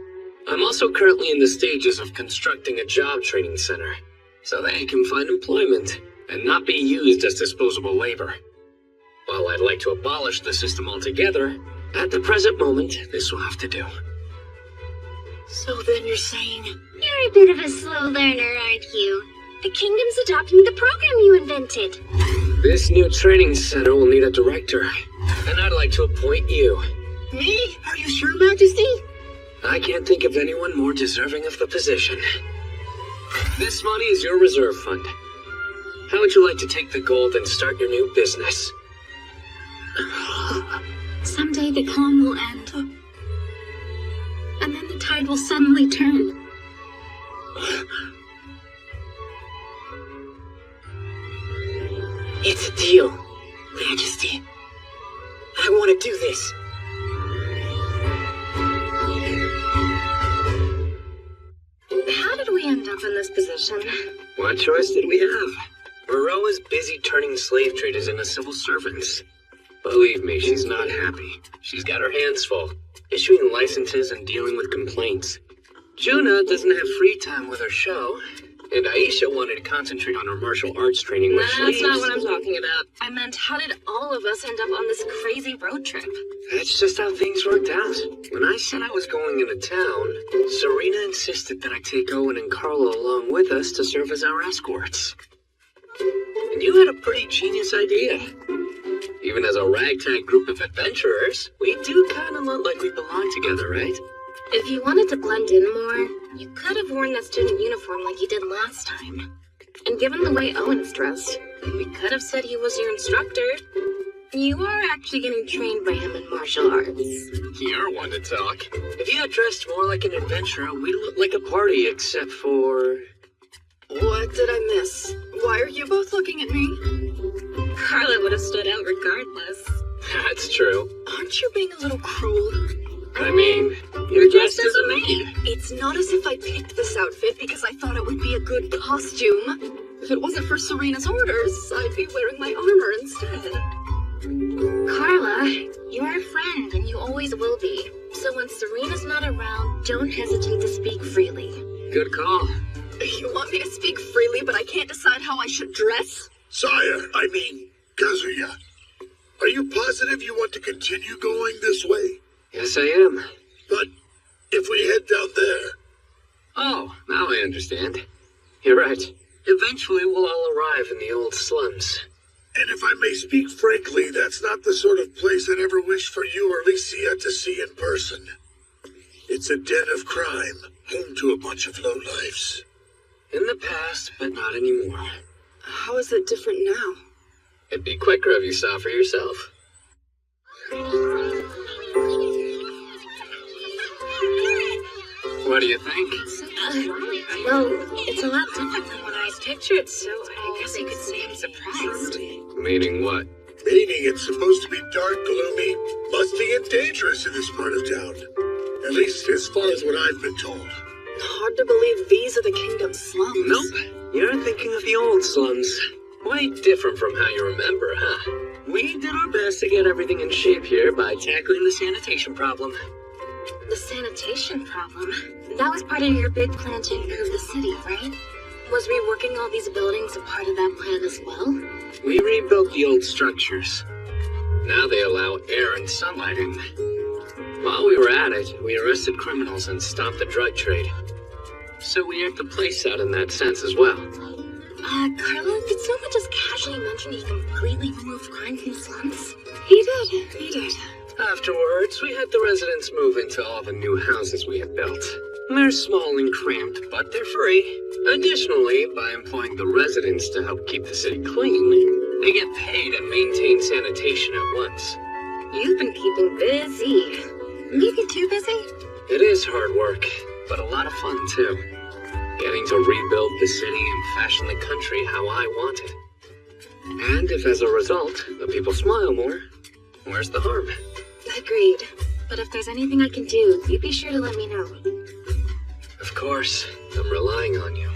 I'm also currently in the stages of constructing a job training center, so they can find employment and not be used as disposable labor. While I'd like to abolish the system altogether, at the present moment, this will have to do. So then you're saying... You're a bit of a slow learner, aren't you? The kingdom's adopting the program you invented. This new training center will need a director, and I'd like to appoint you. Me? Are you sure, Majesty? I can't think of anyone more deserving of the position. This money is your reserve fund. How would you like to take the gold and start your new business? Someday the calm will end. And then the tide will suddenly turn. It's a deal, Majesty. I want to do this. How did we end up in this position? What choice did we have? Baroa's busy turning slave traders into civil servants. Believe me, she's not happy. She's got her hands full, issuing licenses and dealing with complaints. Juna doesn't have free time with her show, and Aisha wanted to concentrate on her martial arts training, which That's not what I'm talking about. I meant, how did all of us end up on this crazy road trip? That's just how things worked out. When I said I was going into town, Serena insisted that I take Owen and Carlo along with us to serve as our escorts. And you had a pretty genius idea. Even as a ragtag group of adventurers, we do kind of look like we belong together, right? If you wanted to blend in more, you could have worn that student uniform like you did last time. And given the way Owen's dressed, we could have said he was your instructor. You are actually getting trained by him in martial arts. You're one to talk. If you had dressed more like an adventurer, we'd look like a party, except for... What did I miss? Why are you both looking at me? Carla would have stood out regardless. That's true. Aren't you being a little cruel? I mean, you're dressed as a maid. It's not as if I picked this outfit because I thought it would be a good costume. If it wasn't for Serena's orders, I'd be wearing my armor instead. Carla, you're a friend and you always will be. So when Serena's not around, don't hesitate to speak freely. Good call. You want me to speak freely, but I can't decide how I should dress? Sire, I mean, Kazuya. Are you positive you want to continue going this way? Yes, I am. But if we head down there... Oh, now I understand. You're right. Eventually we'll all arrive in the old slums. And if I may speak frankly, that's not the sort of place I'd ever wish for you or Licia to see in person. It's a den of crime, home to a bunch of lowlifes. In the past, but not anymore. How is it different now? It'd be quicker if you saw for yourself. What do you think? Well, it's a lot different than what I pictured, so I guess I could say I'm surprised. Meaning what? Meaning it's supposed to be dark, gloomy, musty, and dangerous in this part of town. At least as far as what I've been told. Hard to believe these are the kingdom's slums. Nope. You're thinking of the old slums. Quite different from how you remember, huh? We did our best to get everything in shape here by tackling the sanitation problem. The sanitation problem? That was part of your big plan to improve the city, right? Was reworking all these buildings a part of that plan as well? We rebuilt the old structures. Now they allow air and sunlight in. While we were at it, we arrested criminals and stopped the drug trade. So we aired the place out in that sense as well. Carla, did someone just casually mention he completely removed crime from the slums? He did. Afterwards, we had the residents move into all the new houses we had built. They're small and cramped, but they're free. Additionally, by employing the residents to help keep the city clean, they get paid and maintain sanitation at once. You've been keeping busy. Maybe too busy? It is hard work, but a lot of fun too. Getting to rebuild the city and fashion the country how I want it. And if as a result, the people smile more, where's the harm? Agreed. But if there's anything I can do, you be sure to let me know. Of course, I'm relying on you.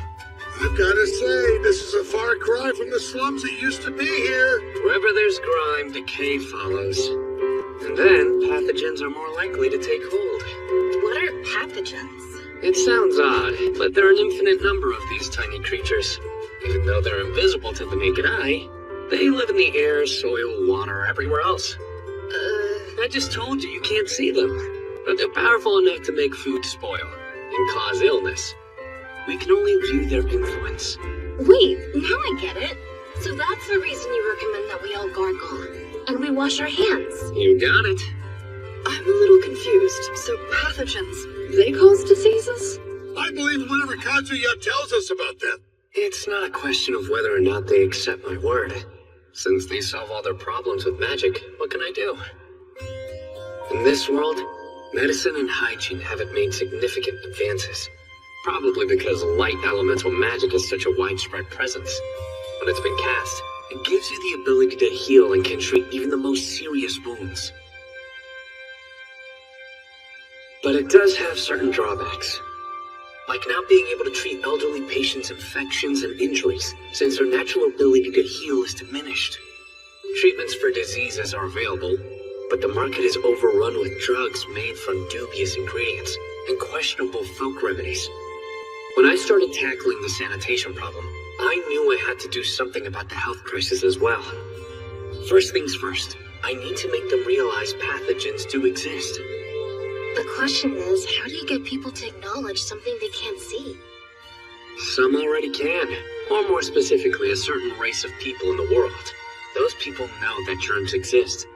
I've gotta say, this is a far cry from the slums it used to be here. Wherever there's grime, decay follows. And then, pathogens are more likely to take hold. What are pathogens? It sounds odd, but there are an infinite number of these tiny creatures. Even though they're invisible to the naked eye, they live in the air, soil, water, everywhere else. I just told you can't see them, but they're powerful enough to make food spoil and cause illness. We can only view their influence. Wait, now I get it. So that's the reason you recommend that we all gargle, and we wash our hands. You got it. I'm a little confused. So pathogens, they cause diseases? I believe whatever Kazuya tells us about them. It's not a question of whether or not they accept my word. Since they solve all their problems with magic, what can I do? In this world, medicine and hygiene haven't made significant advances. Probably because light elemental magic is such a widespread presence. When it's been cast, it gives you the ability to heal and can treat even the most serious wounds. But it does have certain drawbacks. Like not being able to treat elderly patients' infections and injuries, since their natural ability to heal is diminished. Treatments for diseases are available, but the market is overrun with drugs made from dubious ingredients and questionable folk remedies. When I started tackling the sanitation problem, I knew I had to do something about the health crisis as well. First things first, I need to make them realize pathogens do exist. The question is, how do you get people to acknowledge something they can't see? Some already can, or more specifically, a certain race of people in the world. Those people know that germs exist.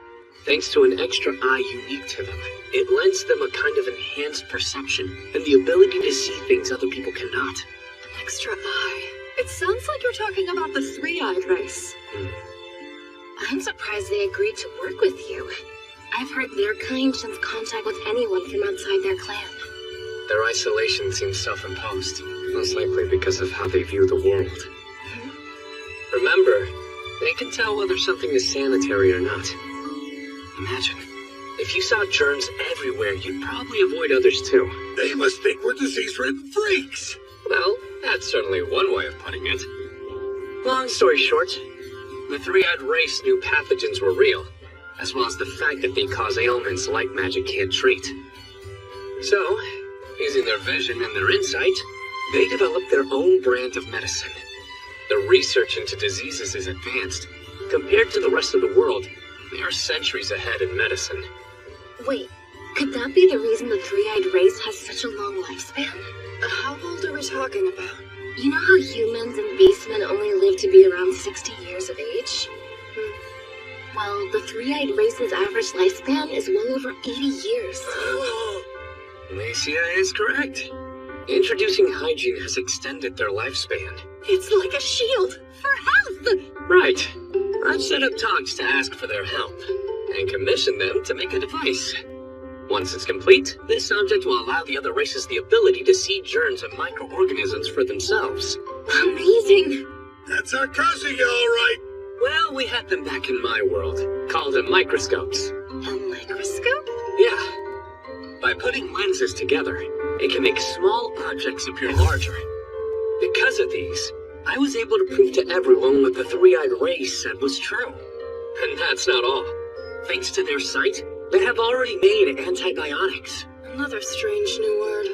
Thanks to an extra eye unique to them, it lends them a kind of enhanced perception and the ability to see things other people cannot. An extra eye. It sounds like you're talking about the three-eyed race. I'm surprised they agreed to work with you. I've heard their kind shunts contact with anyone from outside their clan. Their isolation seems self-imposed, most likely because of how they view the world. Remember, they can tell whether something is sanitary or not. Imagine, if you saw germs everywhere, you'd probably avoid others too. They must think we're disease-ridden freaks. Well, that's certainly one way of putting it. Long story short, the three-eyed race knew pathogens were real, as well as the fact that they cause ailments light magic can't treat. So, using their vision and their insight, they developed their own brand of medicine. The research into diseases is advanced. Compared to the rest of the world, they are centuries ahead in medicine. Wait, could that be the reason the three-eyed race has such a long lifespan? How old are we talking about? You know how humans and beastmen only live to be around 60 years of age? Well, the three-eyed race's average lifespan is well over 80 years. Alicia is correct. Introducing hygiene has extended their lifespan. It's like a shield for health! Right. I've set up talks to ask for their help, and commissioned them to make a device. Once it's complete, this object will allow the other races the ability to see germs and microorganisms for themselves. Amazing! That's our cousin, all right. Well, we had them back in my world, called them microscopes. A microscope? Yeah. By putting lenses together, it can make small objects appear larger. Because of these, I was able to prove to everyone what the three-eyed race said was true. And that's not all. Thanks to their sight, they have already made antibiotics. Another strange new word.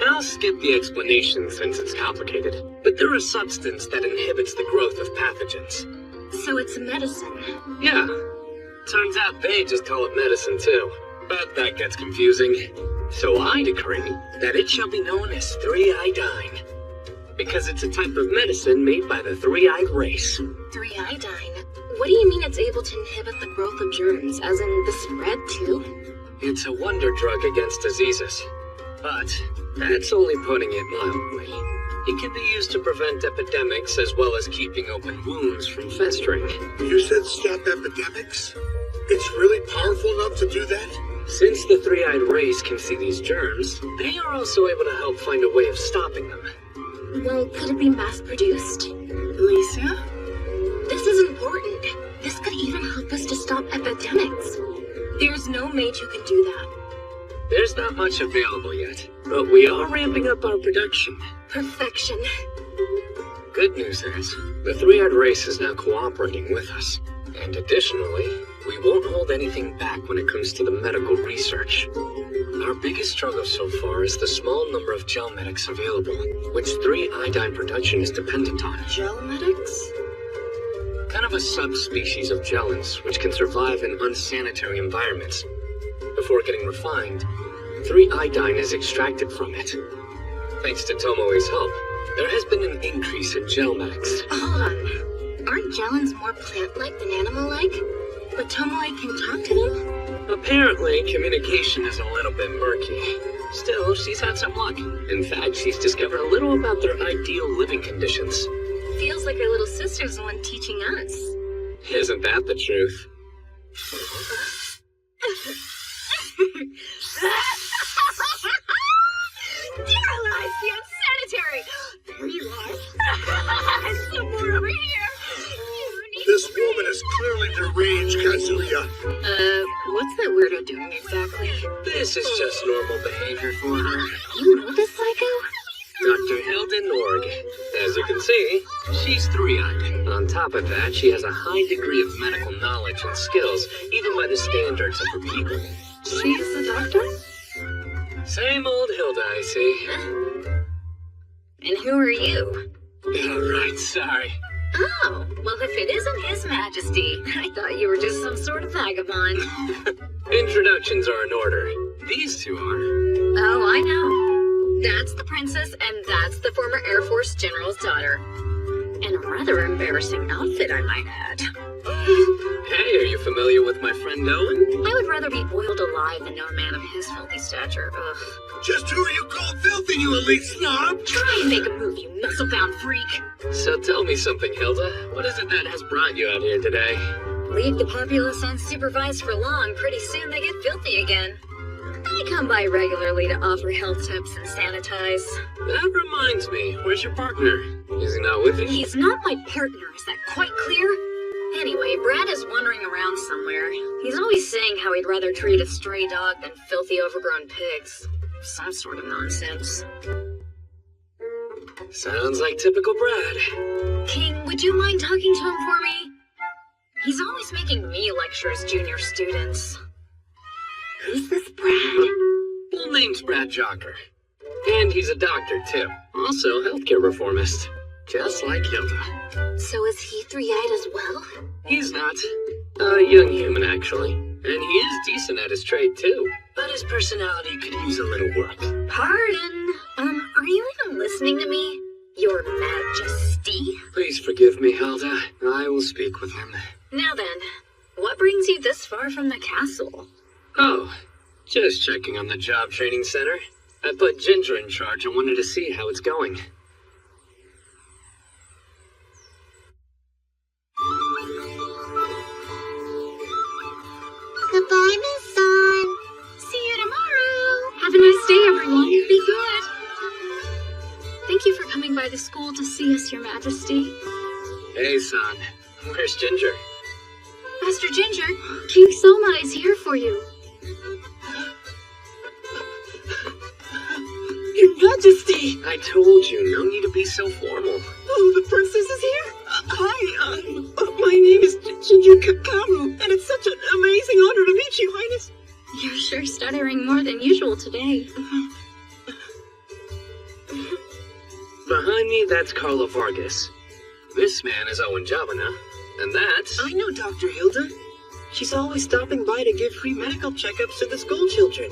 I'll skip the explanation since it's complicated, but they're a substance that inhibits the growth of pathogens. So it's medicine. Yeah. Turns out they just call it medicine too. But that gets confusing. So I decree that it shall be known as three-iodine. Because it's a type of medicine made by the three-eyed race. Three-iodine? What do you mean it's able to inhibit the growth of germs, as in the spread too? It's a wonder drug against diseases. But that's only putting it mildly. It can be used to prevent epidemics as well as keeping open wounds from festering. You said stop epidemics? It's really powerful enough to do that? Since the three-eyed race can see these germs, they are also able to help find a way of stopping them. Well, could it be mass-produced? Alicia? This is important. This could even help us to stop epidemics. There's no mage who can do that. There's not much available yet, but we are ramping up our production. Perfection. Good news is, the three-eyed race is now cooperating with us. And additionally, we won't hold anything back when it comes to the medical research. Our biggest struggle so far is the small number of gel medics available, which three-iodine production is dependent on. Gel medics? Kind of a subspecies of gelins, which can survive in unsanitary environments. Before getting refined, three-iodine is extracted from it. Thanks to Tomoe's help, there has been an increase in gel medics. Hold on. Aren't gelins more plant-like than animal-like? But Tomoe can talk to them? Apparently, communication is a little bit murky. Still, she's had some luck. In fact, she's discovered a little about their ideal living conditions. Feels like our little sister's the one teaching us. Isn't that the truth? Dear Alicia, unsanitary! There you are. Some more over here. This woman is clearly deranged, Kazuya. What's that weirdo doing exactly? This is just normal behavior for her. You know this psycho? Dr. Hilda Norg. As you can see, she's three-eyed. On top of that, she has a high degree of medical knowledge and skills, even by the standards of her people. She's the doctor? Same old Hilda, I see. And who are you? All right, sorry. Oh, well, if it isn't His Majesty, I thought you were just some sort of vagabond. Introductions are in order. These two are. Oh, I know. That's the princess, and that's the former Air Force General's daughter. And a rather embarrassing outfit, I might add. Hey, are you familiar with my friend Owen? I would rather be boiled alive than know a man of his filthy stature. Ugh. Just who are you called filthy, you elite snob? Try and make a move, you muscle-bound freak. So tell me something, Hilda. What is it that has brought you out here today? Leave the populace unsupervised for long, pretty soon they get filthy again. I come by regularly to offer health tips and sanitize. That reminds me, where's your partner? Is he not with you? He's not my partner, is that quite clear? Anyway, Brad is wandering around somewhere. He's always saying how he'd rather treat a stray dog than filthy overgrown pigs. Some sort of nonsense. Sounds like typical Brad. King, would you mind talking to him for me? He's always making me lecture his junior students. Who's this Brad? Full name's Brad Jocker. And he's a doctor, too. Also, healthcare reformist. Just like Hilda. So is he three-eyed as well? He's not. A young human, actually. And he is decent at his trade, too. But his personality could use a little work. Pardon? Are you even listening to me? Your Majesty? Please forgive me, Hilda. I will speak with him. Now then, what brings you this far from the castle? Oh, just checking on the job training center. I put Ginger in charge and wanted to see how it's going. Goodbye, Miss Sun. See you tomorrow. Have a nice day, everyone. Be good. Thank you for coming by the school to see us, Your Majesty. Hey, son. Where's Ginger? Master Ginger, King Soma is here for you. Your Majesty! I told you, no need to be so formal. Oh, the princess is here? Hi, my name is Ginger Kakaru, and it's such an amazing honor to meet you, Highness. You're sure stuttering more than usual today. Behind me, that's Carla Vargas. This man is Owen Javana, and that's... I know Dr. Hilda. She's always stopping by to give free medical checkups to the school children.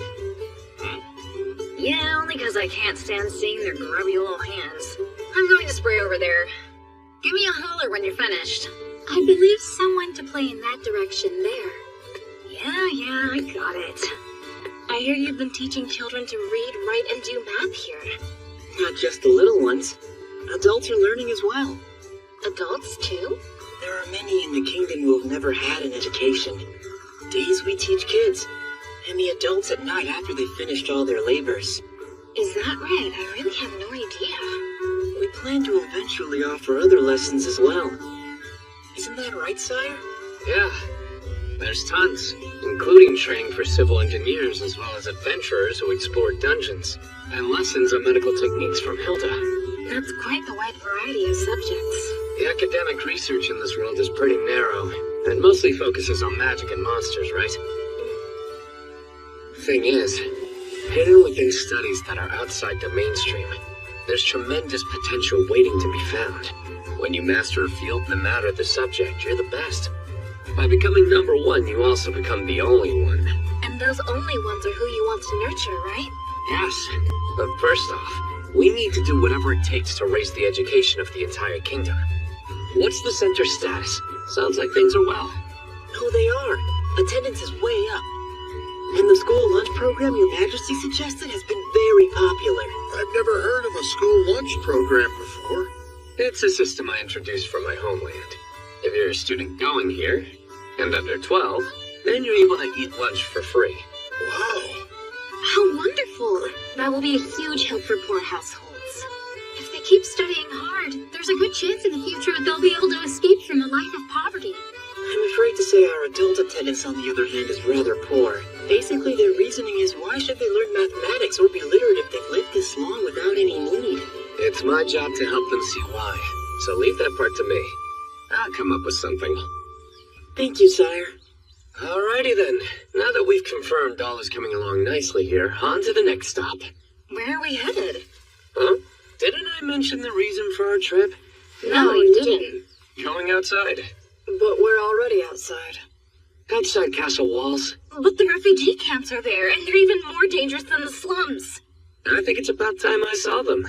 Yeah, only because I can't stand seeing their grubby little hands. I'm going to spray over there. Give me a holler when you're finished. I believe someone to play in that direction there. Yeah, I got it. I hear you've been teaching children to read, write, and do math here. Not just the little ones. Adults are learning as well. Adults, too? There are many in the kingdom who have never had an education. Days we teach kids, and the adults at night after they've finished all their labors. Is that right? I really have no idea. We plan to eventually offer other lessons as well. Isn't that right, sire? Yeah, there's tons, including training for civil engineers as well as adventurers who explore dungeons, and lessons on medical techniques from Hilda. That's quite the wide variety of subjects. The academic research in this world is pretty narrow, and mostly focuses on magic and monsters, right? Thing is, hidden within studies that are outside the mainstream, there's tremendous potential waiting to be found. When you master a field, no matter the subject, you're the best. By becoming number one, you also become the only one. And those only ones are who you want to nurture, right? Yes, but first off, we need to do whatever it takes to raise the education of the entire kingdom. What's the center's status? Sounds like things are well. No, they are. Attendance is way up. And the school lunch program Your Majesty suggested has been very popular. I've never heard of a school lunch program before. It's a system I introduced from my homeland. If you're a student going here, and under 12, then you're able to eat lunch for free. Wow. How wonderful! That will be a huge help for poor households. If they keep studying hard, there's a good chance in the future they'll be able to escape from a life of poverty. I'm afraid to say our adult attendance, on the other hand, is rather poor. Basically, their reasoning is, why should they learn mathematics or be literate if they've lived this long without any need? It's my job to help them see why, so leave that part to me. I'll come up with something. Thank you, sire. Alrighty then. Now that we've confirmed all is coming along nicely here, on to the next stop. Where are we headed? Huh? Didn't I mention the reason for our trip? No, you didn't. Going outside. But we're already outside. Outside castle walls. But the refugee camps are there, and they're even more dangerous than the slums. I think it's about time I saw them.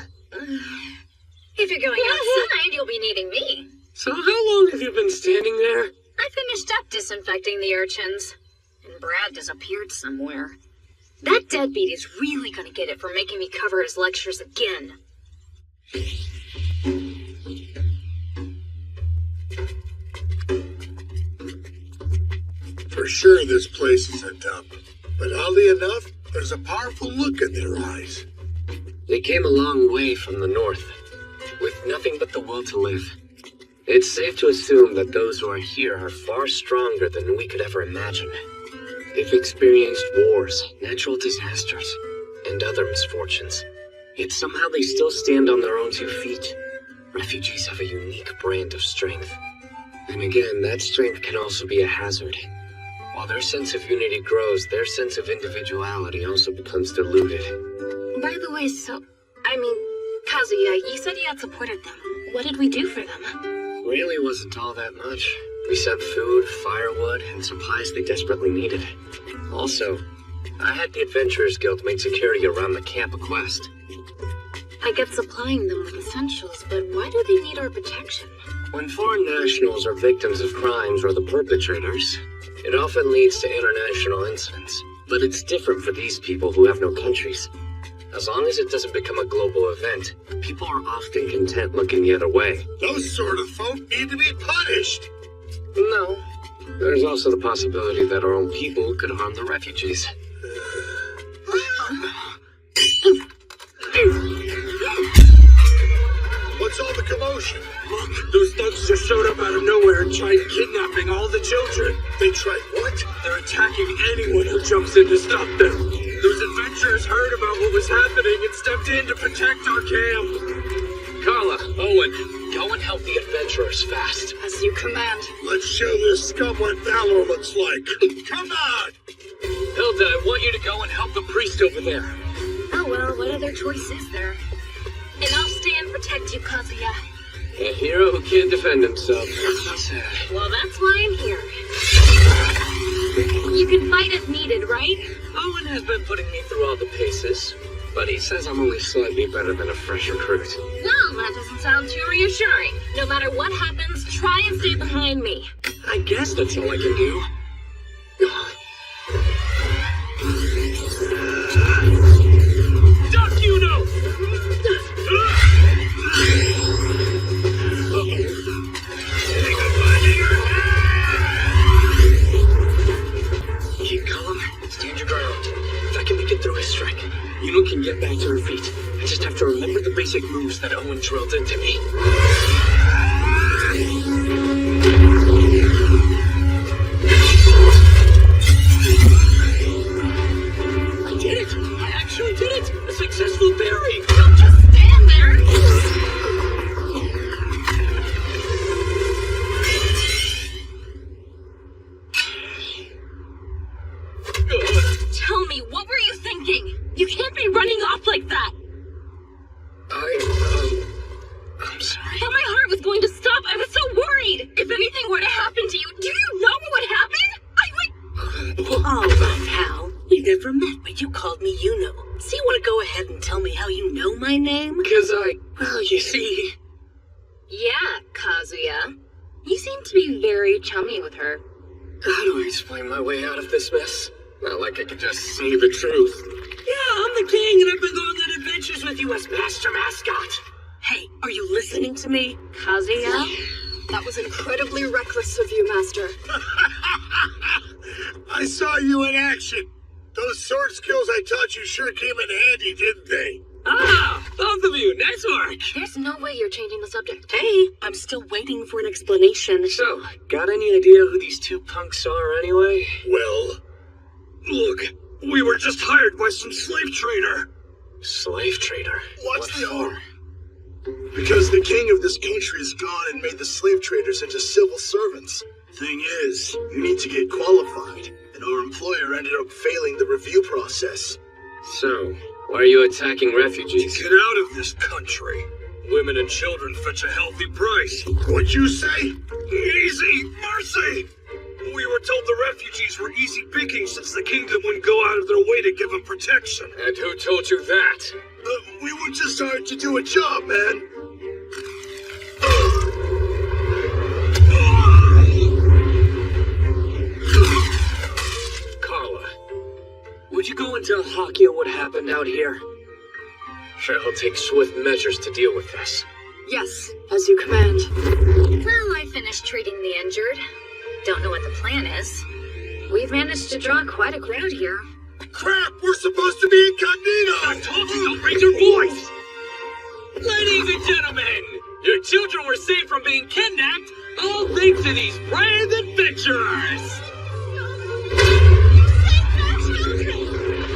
If you're going outside, you'll be needing me. So how long have you been standing there? I finished up disinfecting the urchins, and Brad disappeared somewhere. That deadbeat is really gonna get it for making me cover his lectures again. For sure this place is a dump. But oddly enough, there's a powerful look in their eyes. They came a long way from the north, with nothing but the will to live. It's safe to assume that those who are here are far stronger than we could ever imagine. They've experienced wars, natural disasters, and other misfortunes. Yet somehow they still stand on their own 2 feet. Refugees have a unique brand of strength. And again, that strength can also be a hazard. While their sense of unity grows, their sense of individuality also becomes diluted. By the way, Kazuya, you said you had supported them. What did we do for them? Really wasn't all that much. We sent food, firewood, and supplies they desperately needed. Also, I had the Adventurers Guild make security around the camp a quest. I get supplying them with essentials, but why do they need our protection? When foreign nationals are victims of crimes or the perpetrators, it often leads to international incidents. But it's different for these people who have no countries. As long as it doesn't become a global event, people are often content looking the other way. Those sort of folk need to be punished. No. There's also the possibility that our own people could harm the refugees. What's all the commotion? Look, those thugs just showed up out of nowhere and tried kidnapping all the children. They tried what? They're attacking anyone who jumps in to stop them. Those adventurers heard about what was happening and stepped in to protect our camp. Carla, Owen, go and help the adventurers fast. As you command. Let's show this scum what valor looks like. Come on! Hilda, I want you to go and help the priest over there. Oh well, what other choice is there? And I'll stay and protect you, Kazuya. A hero who can't defend himself. So sad. Well, that's why I'm here. You can fight if needed, right? Owen has been putting me through all the paces, but he says I'm only slightly better than a fresh recruit. Well, that doesn't sound too reassuring. No matter what happens, try and stay behind me. I guess that's all I can do. Duck, you know! Keep calm, stand your ground. If I can make it through his strike, Yuno can get back to her feet. I just have to remember the basic moves that Owen drilled into me. I did it! I actually did it! A successful berry! Don't just stand there! Tell me, what were you thinking? You can't be running off like that! I'm sorry. Thought my heart was going to stop. I was so worried. If anything were to happen to you, do you know what would happen? All right, Hal. We never met, but you called me Yuno. So you want to go ahead and tell me how you know my name? Well, you see... Yeah, Kazuya. You seem to be very chummy with her. How do I explain my way out of this mess? Not like I could just say the truth. Yeah, I'm the king, and I've been going on adventures with you as Master Mascot. Hey, are you listening to me? Kazuya? That was incredibly reckless of you, Master. I saw you in action. Those sword skills I taught you sure came in handy, didn't they? Ah, both of you, nice work. There's no way you're changing the subject. Hey, I'm still waiting for an explanation. So, got any idea who these 2 punks are anyway? Well, Look, we were just hired by some slave trader. Slave trader? What's What the for? order? Because the king of this country is gone and made the slave traders into civil servants. Thing is, you need to get qualified, and our employer ended up failing the review process. So, why are you attacking refugees? Get out of this country. Women and children fetch a healthy price. What'd you say? Easy mercy! We were told the refugees were easy pickings since the kingdom wouldn't go out of their way to give them protection. And who told you that? We were just hired to do a job, man. Carla, would you go and tell Hakia what happened out here? Sure, he'll take swift measures to deal with this. Yes, as you command. Well, I finished treating the injured. Don't know what the plan is. We've managed to draw quite a crowd here. Crap! We're supposed to be incognito! I told you, don't raise your voice! Ladies and gentlemen, your children were saved from being kidnapped, all thanks to these brave adventurers!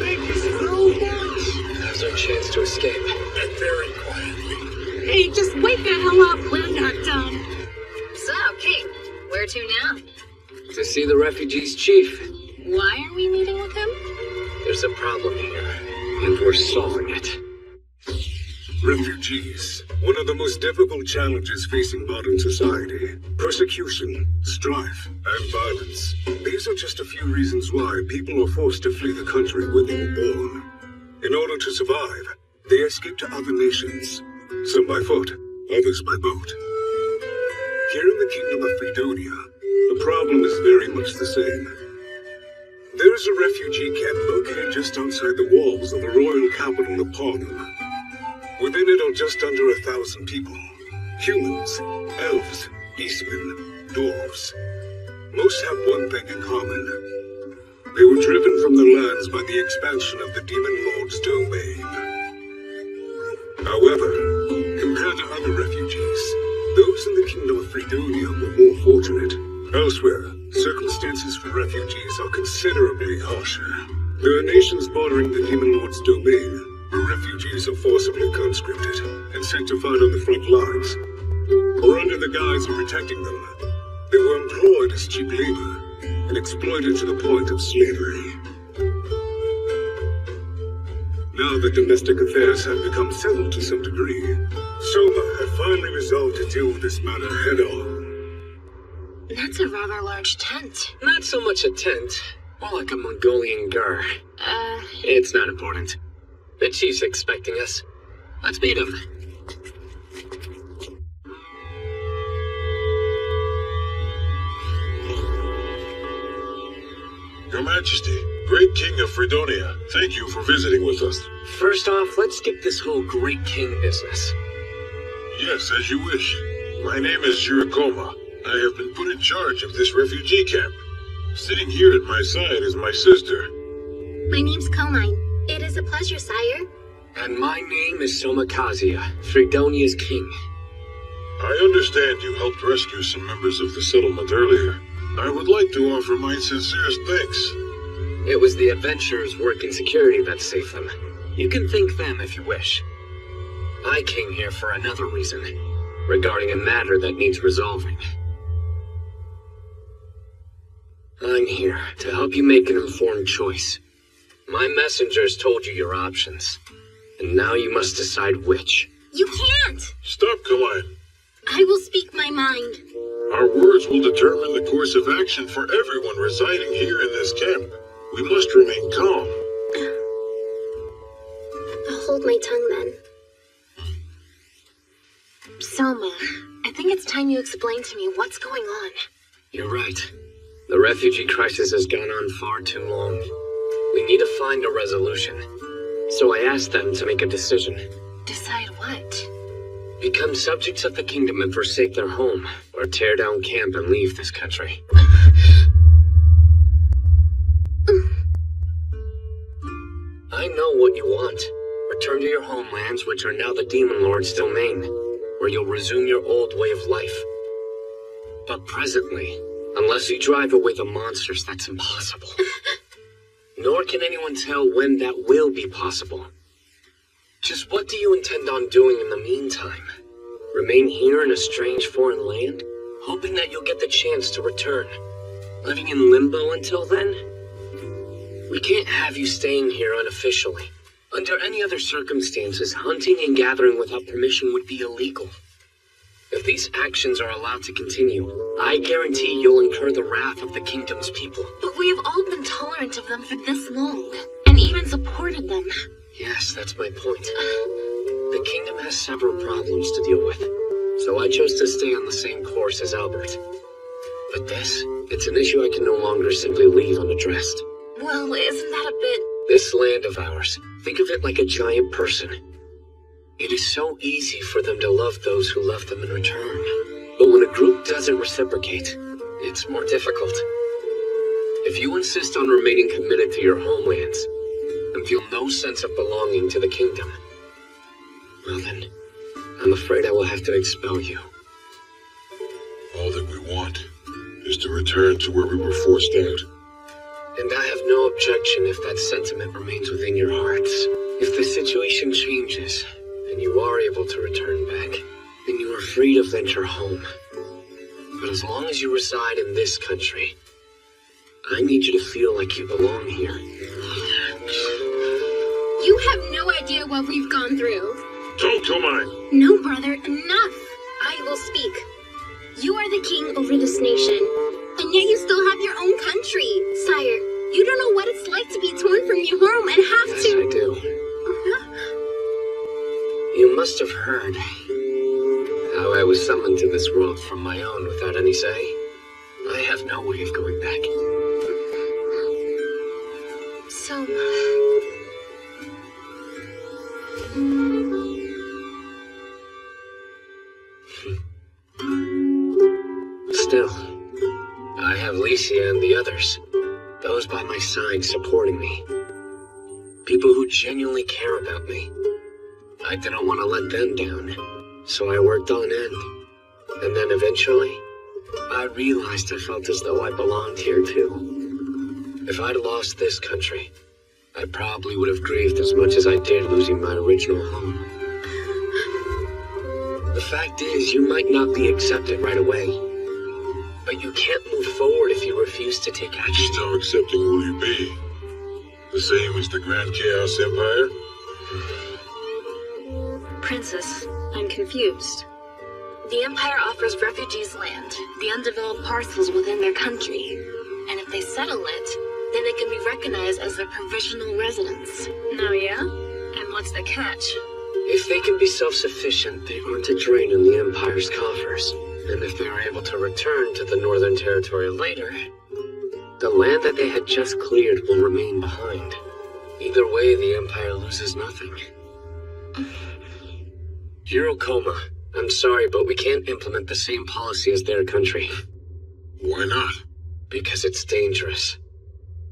Thank you so much! Now's our chance to escape. And very quietly. Hey, just wake the hell up. We're not done. So, Kate, where to now? To see the refugees' chief. Why are we meeting with him? There's a problem here, and we're solving it. Refugees, one of the most difficult challenges facing modern society. Persecution, strife, and violence. These are just a few reasons why people are forced to flee the country where they were born. In order to survive, they escape to other nations. Some by foot, others by boat. Here in the Kingdom of Fredonia, the problem is very much the same. There is a refugee camp located just outside the walls of the royal capital of Parnum. Within it are just under 1,000 people. Humans, elves, beastmen, dwarves. Most have one thing in common. They were driven from their lands by the expansion of the Demon Lord's domain. However, compared to other refugees, those in the Kingdom of Fredonia were more fortunate. Elsewhere, circumstances for refugees are considerably harsher. There are nations bordering the Demon Lord's domain, where refugees are forcibly conscripted and sent to fight on the front lines. Or under the guise of protecting them, they were employed as cheap labor and exploited to the point of slavery. Now that domestic affairs have become settled to some degree, Soma had finally resolved to deal with this matter head-on. That's a rather large tent. Not so much a tent, more like a Mongolian gur. It's not important. The chief's expecting us. Let's meet him. Your Majesty, Great King of Fredonia, thank you for visiting with us. First off, let's skip this whole Great King business. Yes, as you wish. My name is Shirokoma. I have been put in charge of this refugee camp. Sitting here at my side is my sister. My name's Komine. It is a pleasure, sire. And my name is Somakazia, Fredonia's king. I understand you helped rescue some members of the settlement earlier. I would like to offer my sincerest thanks. It was the adventurers working security that saved them. You can thank them if you wish. I came here for another reason, regarding a matter that needs resolving. I'm here to help you make an informed choice. My messengers told you your options, and now you must decide which. You can't! Stop, Kaline. I will speak my mind. Our words will determine the course of action for everyone residing here in this camp. We must remain calm. I'll hold my tongue then. Soma, I think it's time you explain to me what's going on. You're right. The refugee crisis has gone on far too long. We need to find a resolution. So I asked them to make a decision. Decide what? Become subjects of the kingdom and forsake their home, or tear down camp and leave this country. I know what you want. Return to your homelands, which are now the Demon Lord's domain, where you'll resume your old way of life. But presently, unless you drive away the monsters, that's impossible. Nor can anyone tell when that will be possible. Just what do you intend on doing in the meantime? Remain here in a strange foreign land, hoping that you'll get the chance to return? Living in limbo until then? We can't have you staying here unofficially. Under any other circumstances, hunting and gathering without permission would be illegal. If these actions are allowed to continue, I guarantee you'll incur the wrath of the kingdom's people. But we have all been tolerant of them for this long, and even supported them. Yes, that's my point. The kingdom has several problems to deal with, so I chose to stay on the same course as Albert. But this, it's an issue I can no longer simply leave unaddressed. Well, isn't that a bit... This land of ours, think of it like a giant person. It is so easy for them to love those who love them in return. But when a group doesn't reciprocate, it's more difficult. If you insist on remaining committed to your homelands, and feel no sense of belonging to the kingdom, well then, I'm afraid I will have to expel you. All that we want is to return to where we were forced out. And I have no objection if that sentiment remains within your hearts. If the situation changes, and you are able to return back, then you are free to venture home. But as long as you reside in this country, I need you to feel like you belong here. You have no idea what we've gone through. Don't kill mine. No, brother, enough. I will speak. You are the king over this nation, and yet you still have your own country. Sire, you don't know what it's like to be torn from your home and have Yes, to... I do. You must have heard how I was summoned to this world from my own without any say. I have no way of going back. So... Still, I have Licia and the others, those by my side supporting me. People who genuinely care about me. I didn't want to let them down, so I worked on end. And then eventually, I realized I felt as though I belonged here too. If I'd lost this country, I probably would have grieved as much as I did losing my original home. The fact is, you might not be accepted right away, but you can't move forward if you refuse to take action. Just how accepting will you be? The same as the Grand Chaos Empire? Princess, I'm confused. The Empire offers refugees land, the undeveloped parcels within their country. And if they settle it, then they can be recognized as their provisional residents. No, yeah? And what's the catch? If they can be self-sufficient, they aren't a drain on the Empire's coffers. And if they are able to return to the Northern Territory later, the land that they had just cleared will remain behind. Either way, the Empire loses nothing. Hirokoma, I'm sorry, but we can't implement the same policy as their country. Why not? Because it's dangerous.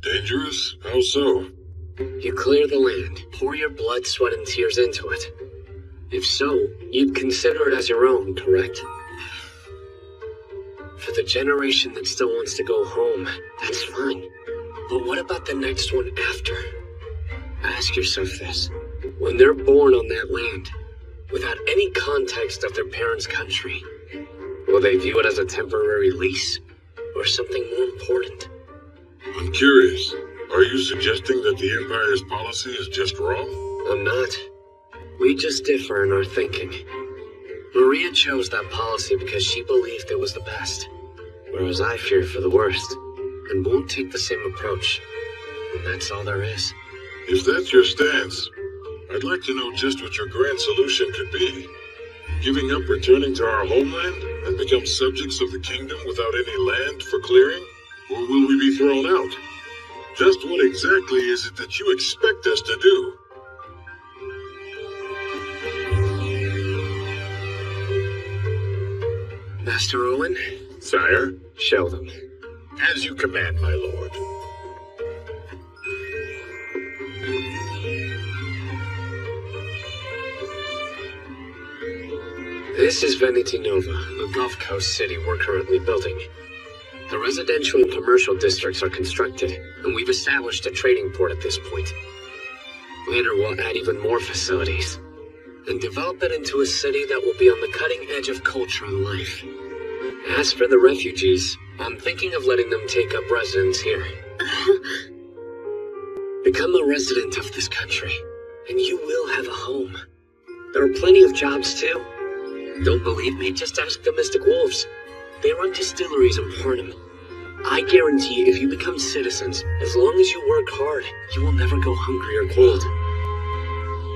Dangerous? How so? You clear the land, pour your blood, sweat, and tears into it. If so, you'd consider it as your own, correct? For the generation that still wants to go home, that's fine. But what about the next one after? Ask yourself this. When they're born on that land, without any context of their parents' country, will they view it as a temporary lease? Or something more important? I'm curious. Are you suggesting that the Empire's policy is just wrong? I'm not. We just differ in our thinking. Maria chose that policy because she believed it was the best, whereas I feared for the worst, and won't take the same approach. And that's all there is. If that's your stance, I'd like to know just what your grand solution could be. Giving up returning to our homeland and become subjects of the kingdom without any land for clearing? Or will we be thrown out? Just what exactly is it that you expect us to do? Master Owen? Sire? Show them. As you command, my lord. This is Veneti Nova, a Gulf Coast city we're currently building. The residential and commercial districts are constructed, and we've established a trading port at this point. Later, we'll add even more facilities, and develop it into a city that will be on the cutting edge of culture and life. As for the refugees, I'm thinking of letting them take up residence here. Become a resident of this country, and you will have a home. There are plenty of jobs, too. Don't believe me? Just ask the Mystic Wolves. They run distilleries in Pornham. I guarantee if you become citizens, as long as you work hard, you will never go hungry or cold.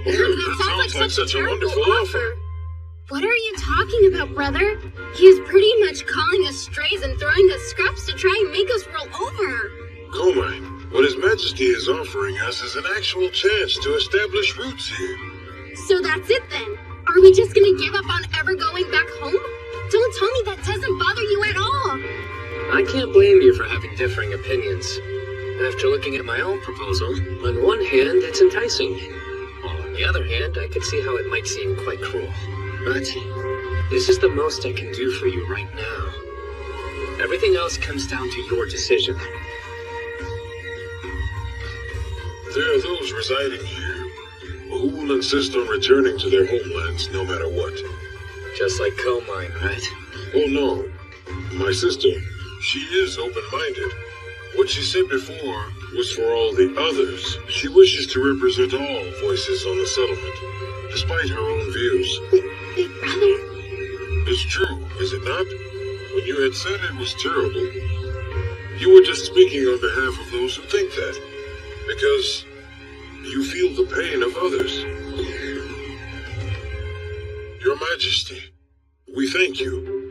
That sounds like such a wonderful offer. What are you talking about, brother? He is pretty much calling us strays and throwing us scraps to try and make us roll over. Gomai, what His Majesty is offering us is an actual chance to establish roots here. So that's it then? Are we just gonna give up on ever going back home? Don't tell me that doesn't bother you at all. I can't blame you for having differing opinions. After looking at my own proposal, on one hand, it's enticing. While on the other hand, I could see how it might seem quite cruel. But this is the most I can do for you right now. Everything else comes down to your decision. There are those residing here who will insist on returning to their homelands no matter what. Just like Comine, right? Oh no. My sister, she is open-minded. What she said before was for all the others. She wishes to represent all voices on the settlement, despite her own views. Big brother? It's true, is it not? When you had said it was terrible, you were just speaking on behalf of those who think that. Because you feel the pain of others. Your Majesty, we thank you.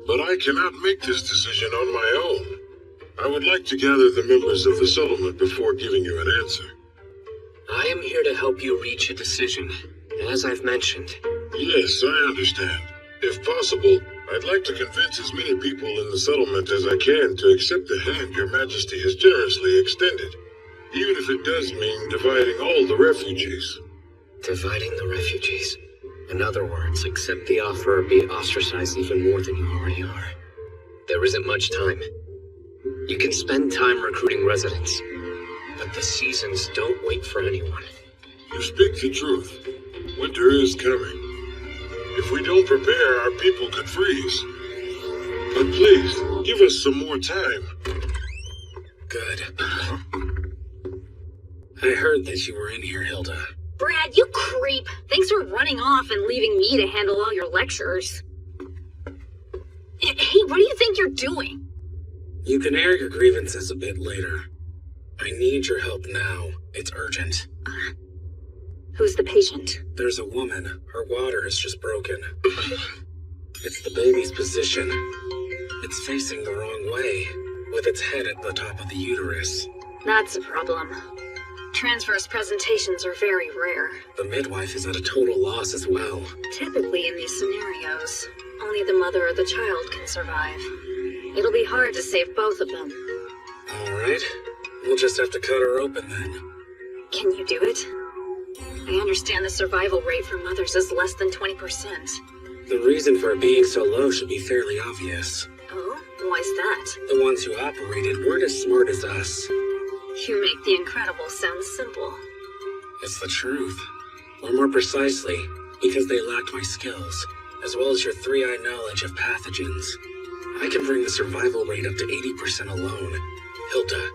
But I cannot make this decision on my own. I would like to gather the members of the settlement before giving you an answer. I am here to help you reach a decision, as I've mentioned. Yes, I understand. If possible, I'd like to convince as many people in the settlement as I can to accept the hand Your Majesty has generously extended, even if it does mean dividing all the refugees. Dividing the refugees? In other words, accept the offer or be ostracized even more than you already are. There isn't much time. You can spend time recruiting residents, but the seasons don't wait for anyone. You speak the truth. Winter is coming. If we don't prepare, our people could freeze. But please, give us some more time. Good. I heard that you were in here, Hilda. Brad, you creep! Thanks for running off and leaving me to handle all your lectures. Hey, what do you think you're doing? You can air your grievances a bit later. I need your help now. It's urgent. Who's the patient? There's a woman. Her water is just broken. It's the baby's position. It's facing the wrong way, with its head at the top of the uterus. That's a problem. Transverse presentations are very rare. The midwife is at a total loss as well. Typically in these scenarios, only the mother or the child can survive. It'll be hard to save both of them. Alright. We'll just have to cut her open then. Can you do it? I understand the survival rate for mothers is less than 20%. The reason for it being so low should be fairly obvious. Oh? Why's that? The ones who operated weren't as smart as us. You make the incredible sound simple. It's the truth. Or more precisely, because they lacked my skills, as well as your three-eye knowledge of pathogens. I can bring the survival rate up to 80% alone. Hilda,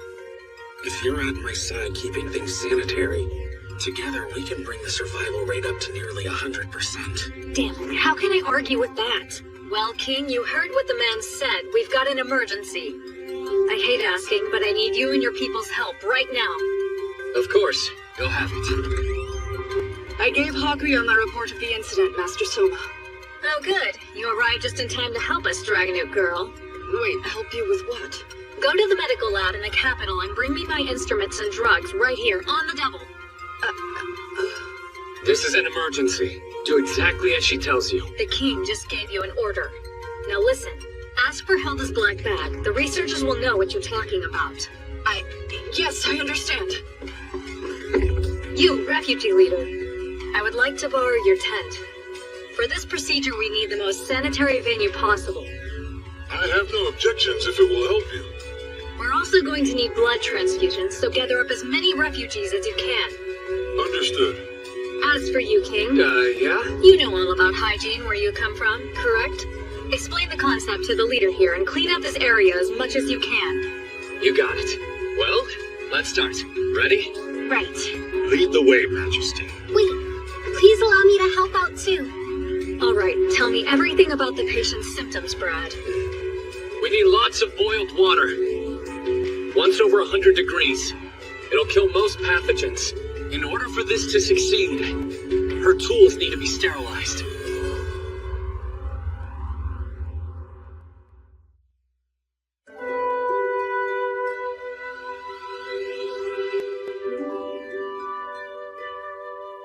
if you're at my side keeping things sanitary, together we can bring the survival rate up to nearly 100%. Damn it, how can I argue with that? Well, King, you heard what the man said. We've got an emergency. I hate asking, but I need you and your people's help right now. Of course. Go have it. I gave Hagrion the report of the incident, Master Soma. Oh, good. You arrived just in time to help us, Dragonute Girl. Wait, help you with what? Go to the medical lab in the capital and bring me my instruments and drugs right here, on the double. This is an emergency. Do exactly as she tells you. The king just gave you an order. Now listen, ask for Hilda's black bag. The researchers will know what you're talking about. Yes, I understand. You, refugee leader. I would like to borrow your tent. For this procedure, we need the most sanitary venue possible. I have no objections if it will help you. We're also going to need blood transfusions, so gather up as many refugees as you can. Understood. As for you, King. Yeah? You know all about hygiene where you come from, correct? Explain the concept to the leader here and clean up this area as much as you can. You got it. Well, let's start. Ready? Right. Lead the way, Majesty. Wait, please allow me to help out too. All right, tell me everything about the patient's symptoms, Brad. We need lots of boiled water. Once over 100 degrees. It'll kill most pathogens. In order for this to succeed, her tools need to be sterilized.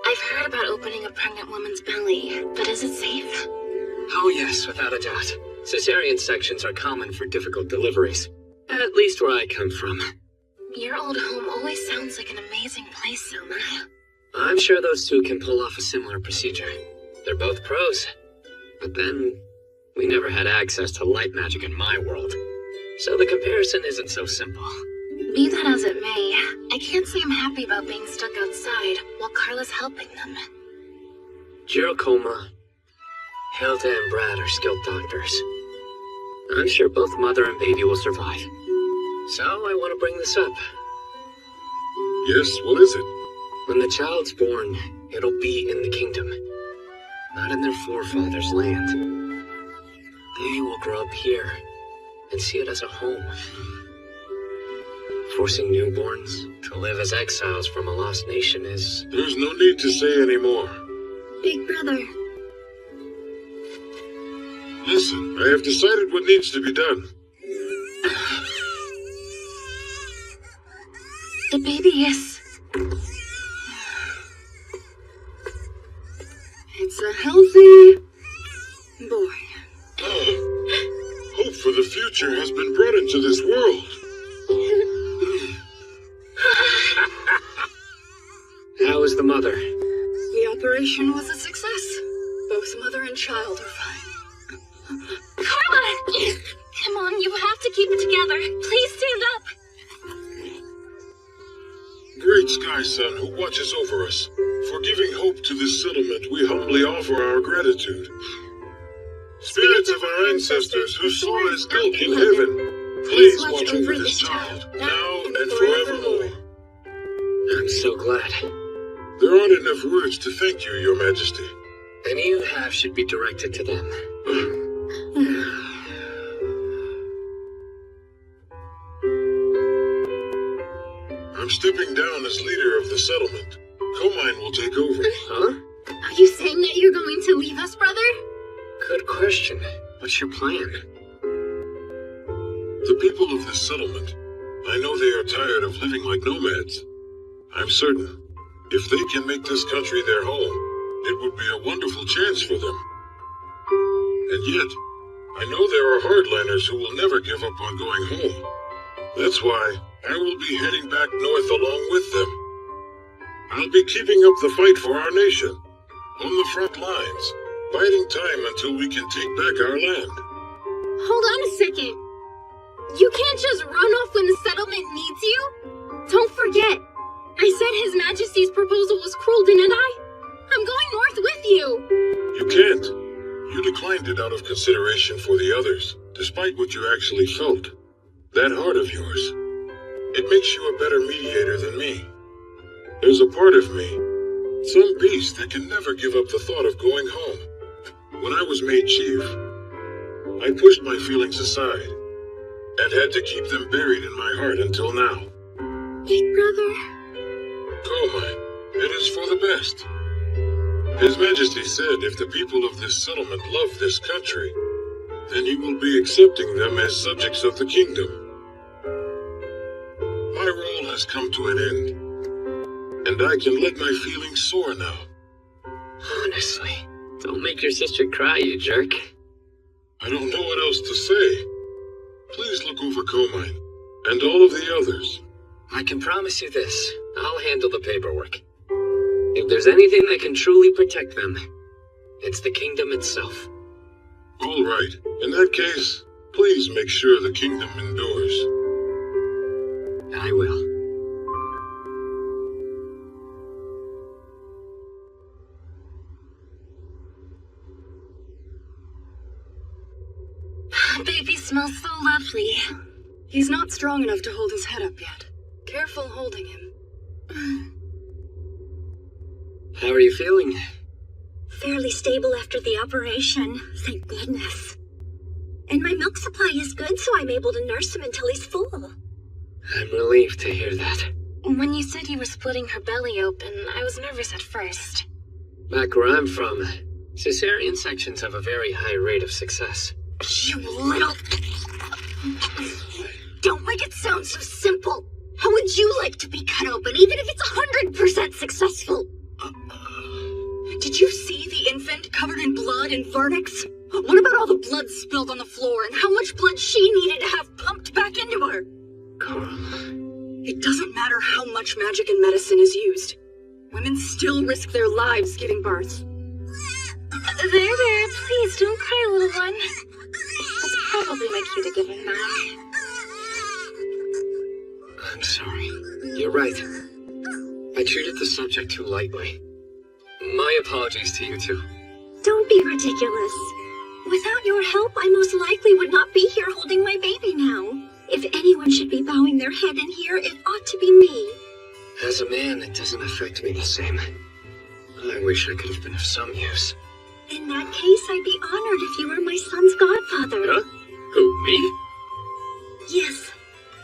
I've heard about opening a pregnant woman's belly, but is it safe? Oh yes, without a doubt. Cesarean sections are common for difficult deliveries. At least where I come from. Your old home always sounds like an amazing place, Selma. I'm sure those two can pull off a similar procedure. They're both pros. But then, we never had access to light magic in my world. So the comparison isn't so simple. Be that as it may, I can't say I'm happy about being stuck outside while Carla's helping them. Jirokoma, Hilda and Brad are skilled doctors. I'm sure both mother and baby will survive. So I want to bring this up. Yes, what is it? When the child's born, it'll be in the kingdom, not in their forefathers' land. They will grow up here and see it as a home. Forcing newborns to live as exiles from a lost nation is... There's no need to say any more. Big brother. Listen, I have decided what needs to be done. The baby is... It's a healthy boy. Hope for the future has been brought into this world. How is the mother? The operation was a success. Both mother and child are fine. Carla! Come on, you have to keep it together. Please stand up. Great Sky Son, who watches over us, for giving hope to this settlement, we humbly offer our gratitude. Spirits of our ancestors who soar as elk in heaven, please watch over this child, now and forevermore. I'm so glad. There aren't enough words to thank you, Your Majesty. Any you have should be directed to them. I'm stepping down as leader of the settlement. Comine will take over. Huh? Are you saying that you're going to leave us, brother? Good question. What's your plan? The people of this settlement, I know they are tired of living like nomads. I'm certain, if they can make this country their home, it would be a wonderful chance for them. And yet, I know there are hardliners who will never give up on going home. That's why I will be heading back north along with them. I'll be keeping up the fight for our nation, on the front lines, biding time until we can take back our land. Hold on a second. You can't just run off when the settlement needs you. Don't forget, I said His Majesty's proposal was cruel, didn't I? I'm going north with you. You can't. You declined it out of consideration for the others, despite what you actually felt. That heart of yours. It makes you a better mediator than me. There's a part of me, some beast that can never give up the thought of going home. When I was made chief, I pushed my feelings aside and had to keep them buried in my heart until now. Big brother. Comine, it is for the best. His Majesty said if the people of this settlement love this country, then he will be accepting them as subjects of the kingdom. My role has come to an end, and I can let my feelings soar now. Honestly, don't make your sister cry, you jerk. I don't know what else to say. Please look over Comine, and all of the others. I can promise you this. I'll handle the paperwork. If there's anything that can truly protect them, it's the kingdom itself. All right. In that case, please make sure the kingdom endures. I will. Baby smells so lovely. He's not strong enough to hold his head up yet. Careful holding him. How are you feeling? Fairly stable after the operation, thank goodness. And my milk supply is good, so I'm able to nurse him until he's full. I'm relieved to hear that. When you said you were splitting her belly open, I was nervous at first. Back where I'm from, cesarean sections have a very high rate of success. You little... Don't make it sound so simple. How would you like to be cut open, even if it's 100% successful? Did you see the infant covered in blood and vernix? What about all the blood spilled on the floor and how much blood she needed to have pumped back into her? Carl. It doesn't matter how much magic and medicine is used. Women still risk their lives giving birth. There, please don't cry, little one. That's probably my cue to give him back. I'm sorry. You're right. I treated the subject too lightly. My apologies to you two. Don't be ridiculous. Without your help, I most likely would not be here holding my baby now. If anyone should be bowing their head in here, it ought to be me. As a man, it doesn't affect me the same. I wish I could have been of some use. In that case, I'd be honored if you were my son's godfather. Huh? Who, me? Yes.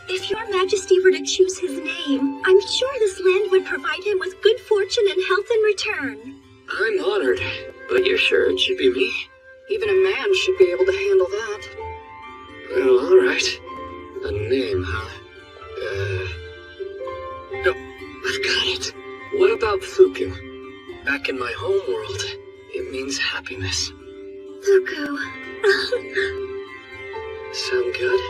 If your majesty were to choose his name, I'm sure this land would provide him with good fortune and health in return. I'm honored, but you're sure it should be me? Even a man should be able to handle that. Well, alright. A name, huh? No, I've got it. What about Fuku? Back in my home world, it means happiness. Fuku. Sound good?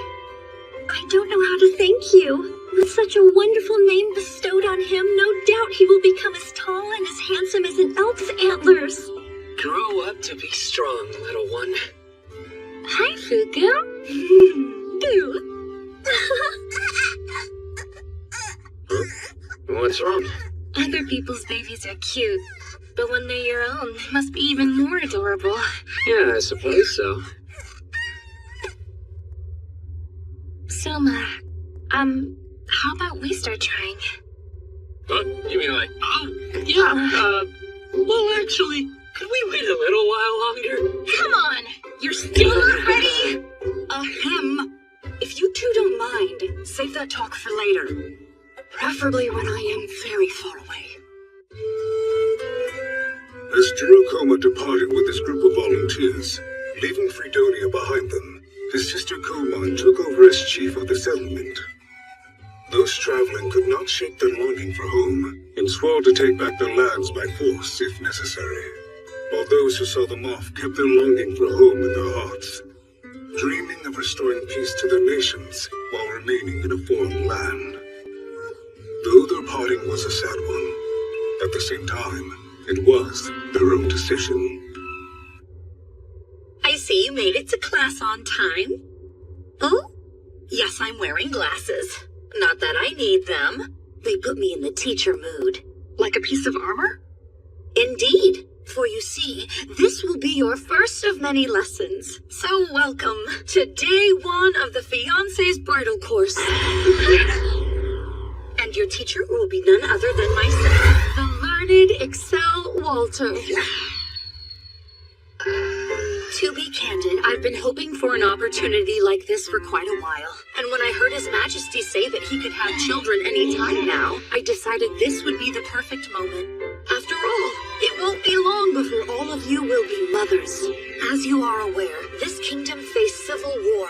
I don't know how to thank you. With such a wonderful name bestowed on him, no doubt he will become as tall and as handsome as an elk's antlers. Grow up to be strong, little one. Hi, Fuku. Boo. What's wrong? Other people's babies are cute, but when they're your own, they must be even more adorable. Yeah, I suppose so. Soma, how about we start trying? Huh? You mean like, well, actually, could we wait a little while longer? Come on! You're still not ready? Ahem. If you two don't mind, save that talk for later. Preferably when I am very far away. As Jirokoma departed with his group of volunteers, leaving Fredonia behind them, his sister Koman took over as chief of the settlement. Those traveling could not shake their longing for home, and swore to take back their lands by force if necessary, while those who saw them off kept their longing for home in their hearts, dreaming of restoring peace to their nations while remaining in a foreign land. Though their parting was a sad one, at the same time, it was their own decision. I see you made it to class on time. Oh? Yes, I'm wearing glasses. Not that I need them. They put me in the teacher mood. Like a piece of armor? Indeed. For you see, this will be your first of many lessons. So welcome to day one of the fiancé's bridal course. And your teacher will be none other than myself, the learned Excel Walter. To be candid, I've been hoping for an opportunity like this for quite a while. And when I heard His Majesty say that he could have children any time now, I decided this would be the perfect moment. After all, it won't be long before all of you will be mothers. As you are aware, this kingdom faced civil war.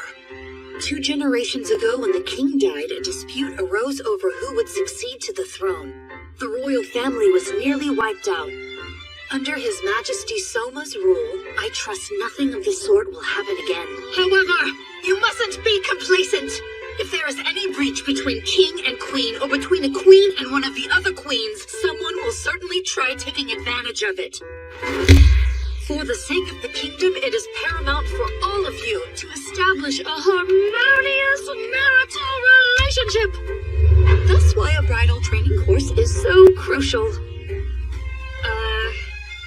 2 generations ago, when the king died, a dispute arose over who would succeed to the throne. The royal family was nearly wiped out. Under His Majesty Soma's rule, I trust nothing of the sort will happen again. However, you mustn't be complacent. If there is any breach between king and queen, or between a queen and one of the other queens, someone will certainly try taking advantage of it. For the sake of the kingdom, it is paramount for all of you to establish a harmonious marital relationship. That's why a bridal training course is so crucial.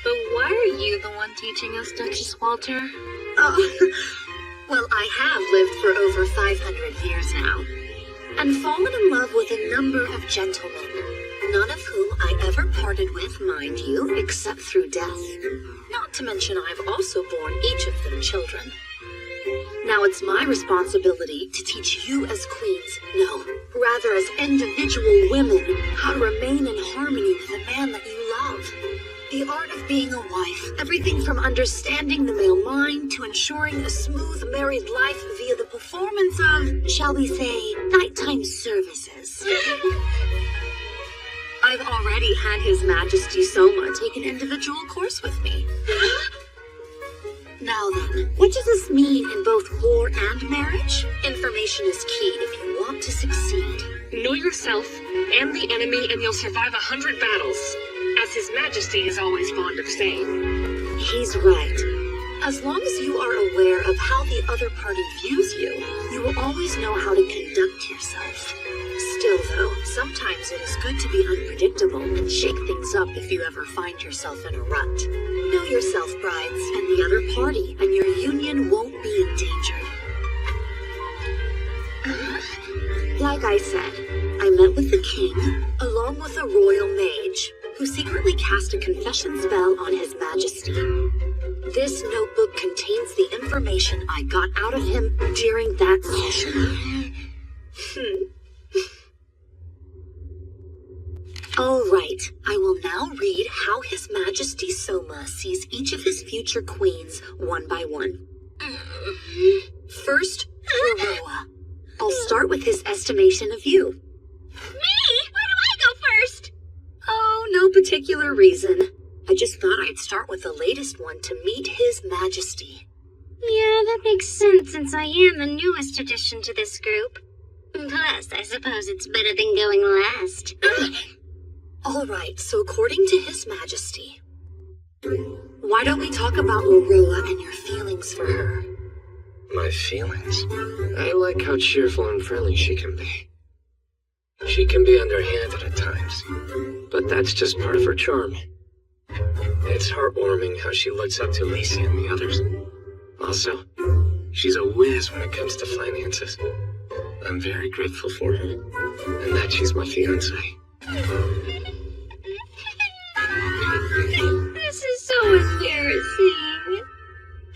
But why are you the one teaching us, Duchess Walter? Well, I have lived for over 500 years now, and fallen in love with a number of gentlemen, none of whom I ever parted with, mind you, except through death. Not to mention I've also borne each of them children. Now it's my responsibility to teach you as queens, no, rather as individual women, how to remain in harmony with the man that you love. The art of being a wife, everything from understanding the male mind to ensuring a smooth married life via the performance of, shall we say, nighttime services. I've already had His Majesty Soma take an individual course with me. Now then, What does this mean in both war and marriage? Information is key if you want to succeed. Know yourself and the enemy, and you'll survive 100 battles, as His Majesty is always fond of saying. He's right. As long as you are aware of how the other party views you, you will always know how to conduct yourself. Still, though, sometimes it is good to be unpredictable and shake things up if you ever find yourself in a rut. Know yourself, brides, and the other party, and your union won't be endangered. Like I said, I met with the king, along with a royal mage, who secretly cast a confession spell on His Majesty. This notebook contains the information I got out of him during that session. All right, I will now read how His Majesty Soma sees each of his future queens one by one. First, Roroa. I'll start with his estimation of you. Me? Why do I go first? Oh, no particular reason. I just thought I'd start with the latest one to meet His Majesty. Yeah, that makes sense since I am the newest addition to this group. Plus, I suppose it's better than going last. All right, so according to His Majesty, why don't we talk about Roroa and your feelings for her? My feelings? I like how cheerful and friendly she can be. She can be underhanded at times, but that's just part of her charm. It's heartwarming how she looks up to Lisi and the others. Also, she's a whiz when it comes to finances. I'm very grateful for her, and that she's my fiancée. This is so embarrassing.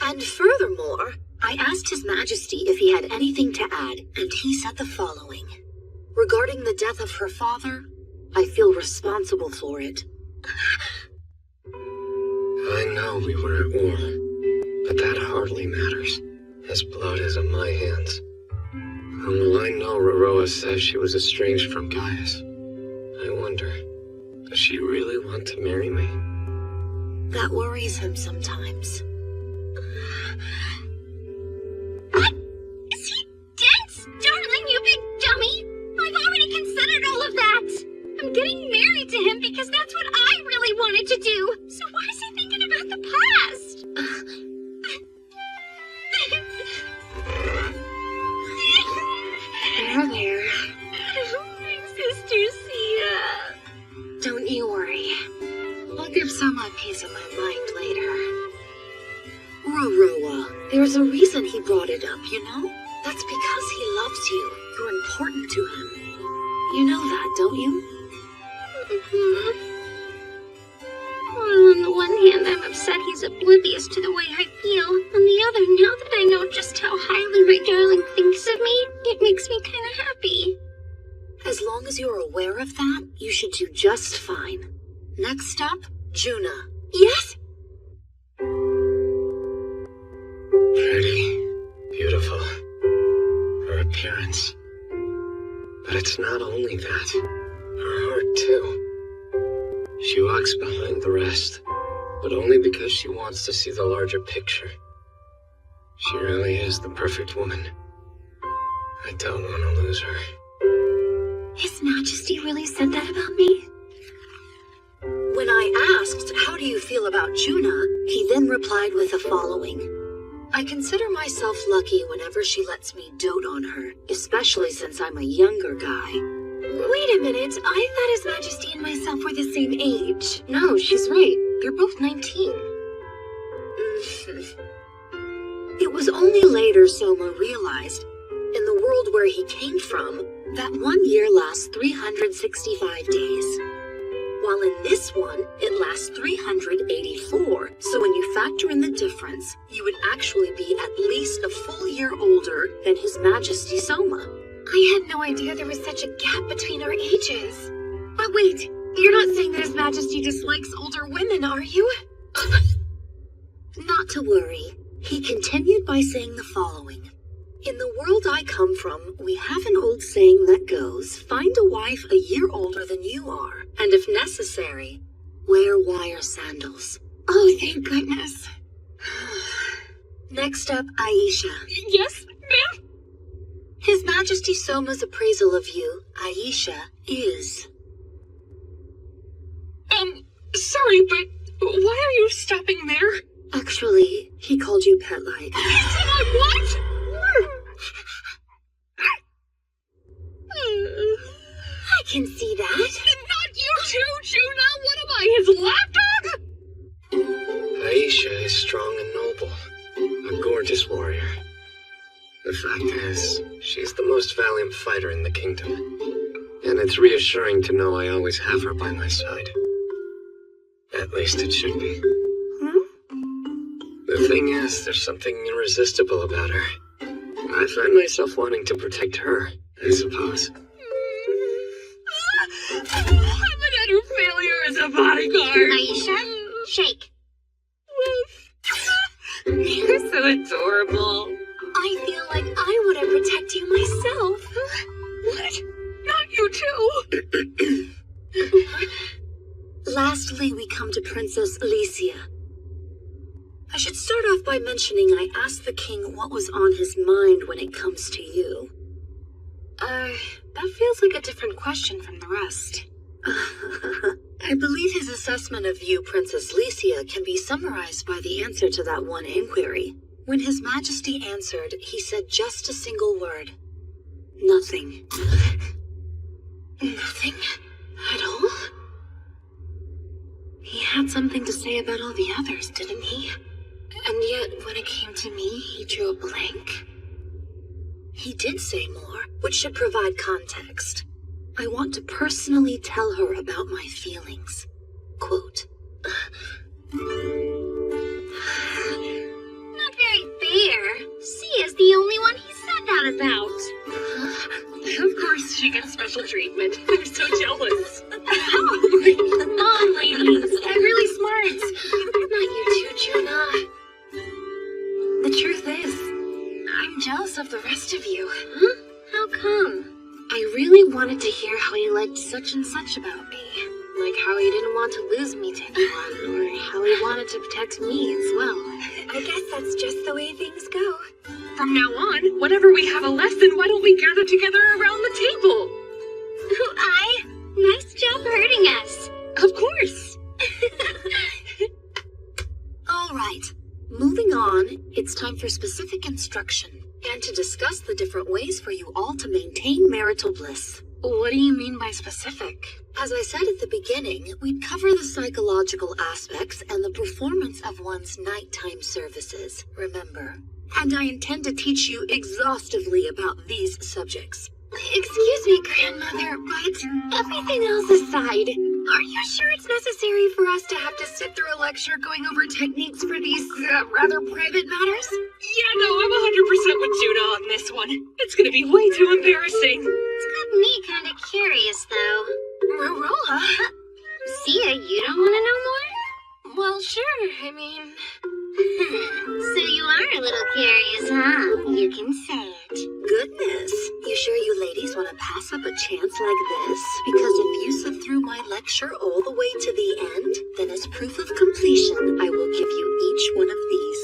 And furthermore, I asked His Majesty if he had anything to add, and he said the following. Regarding the death of her father, I feel responsible for it. I know we were at war, but that hardly matters. His blood is on my hands. And while I know Roroa says she was estranged from Gaius, I wonder, does she really want to marry me? That worries him sometimes. Is he dense? Darling, you big dummy! I've already considered all of that! I'm getting married to him because that's what I really wanted to do! So why is he thinking about the past? There. My sister Sia. Don't you worry. I'll give Soma a piece of my mind later. Roroa, there's a reason he brought it up, you know? That's because he loves you. You're important to him. You know that, don't you? Well, on the one hand, I'm upset he's oblivious to the way I feel. On the other, now that I know just how highly my darling thinks of me, it makes me kind of happy. As long as you're aware of that, you should do just fine. Next up, Juna. Yes? Pretty, beautiful, her appearance. But it's not only that, her heart too. She walks behind the rest, but only because she wants to see the larger picture. She really is the perfect woman. I don't want to lose her. His Majesty really said that about me? When I asked, how do you feel about Juna, he then replied with the following. I consider myself lucky whenever she lets me dote on her, especially since I'm a younger guy. Wait a minute, I thought His Majesty and myself were the same age. No, she's right. You're both 19. It was only later Soma realized, in the world where he came from, that 1 year lasts 365 days. While in this one, it lasts 384. So when you factor in the difference, you would actually be at least a full year older than His Majesty Soma. I had no idea there was such a gap between our ages. But wait, you're not saying that His Majesty dislikes older women, are you? Not to worry. He continued by saying the following. In the world I come from, we have an old saying that goes, find a wife a year older than you are, and if necessary, wear wire sandals. Oh, thank goodness. Next up, Aisha. Yes, ma'am? His Majesty Soma's appraisal of you, Aisha, is... Sorry, but why are you stopping there? Actually, he called you pet-like. Said I what? I can see that. Not you too, Juna! What am I, his lapdog? Aisha is strong and noble, a gorgeous warrior. The fact is, she's the most valiant fighter in the kingdom. And it's reassuring to know I always have her by my side. At least it should be. The thing is, there's something irresistible about her. I find myself wanting to protect her, I suppose. I'm an utter failure as a bodyguard. Aisha, shake. You're so adorable. I feel like I want to protect you myself. What? Not you too. Lastly, we come to Princess Alicia. I should start off by mentioning I asked the king what was on his mind when it comes to you. That feels like a different question from the rest. I believe his assessment of you, Princess Alicia, can be summarized by the answer to that one inquiry. When His Majesty answered, he said just a single word. Nothing. Nothing at all? He had something to say about all the others, didn't he? And yet, when it came to me, he drew a blank. He did say more, which should provide context. I want to personally tell her about my feelings. Quote. Not very fair. Sia's the only one he said that about. Of course she gets special treatment. I'm so jealous. Come on, ladies. Get really smart. Not you too, Juna. The truth is, I'm jealous of the rest of you. Huh? How come? I really wanted to hear how he liked such and such about me. Like how he didn't want to lose me to anyone, or how he wanted to protect me as well. I guess that's just the way things go. From now on, whenever we have a lesson, why don't we gather together around the table? Nice job hurting us. Of course. All right. Moving on, it's time for specific instruction, and to discuss the different ways for you all to maintain marital bliss. What do you mean by specific? As I said at the beginning, we'd cover the psychological aspects and the performance of one's nighttime services, remember? And I intend to teach you exhaustively about these subjects. Excuse me, Grandmother, but everything else aside, are you sure it's necessary for us to have to sit through a lecture going over techniques for these rather private matters? Yeah, no, I'm 100% with Juna on this one. It's gonna be way too embarrassing. It's got me kind of curious, though. Rorola? Sia, you don't want to know more? Well, sure, I mean... So you are a little curious, huh? You can say it. Goodness, you sure you ladies want to pass up a chance like this? Because if you sit through my lecture all the way to the end, then as proof of completion, I will give you each one of these.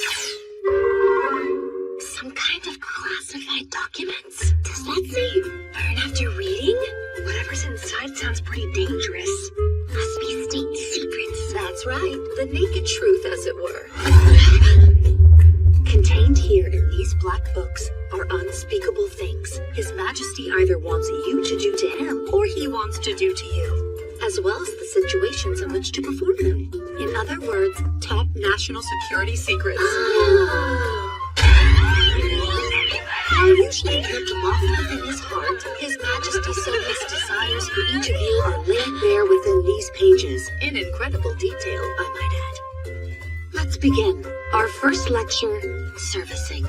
Some kind of classified documents? Does that say burn after reading? Whatever's inside sounds pretty dangerous. Must be state secrets. That's right, the naked truth, as it were. Contained here in these black books are unspeakable things His Majesty either wants you to do to him or he wants to do to you, as well as the situations in which to perform them. In other words, top national security secrets. While usually kept locked within his heart, His Majesty Soma's desires for each of you are laid bare within these pages, in incredible detail, I might add. Let's begin. Our first lecture, servicing.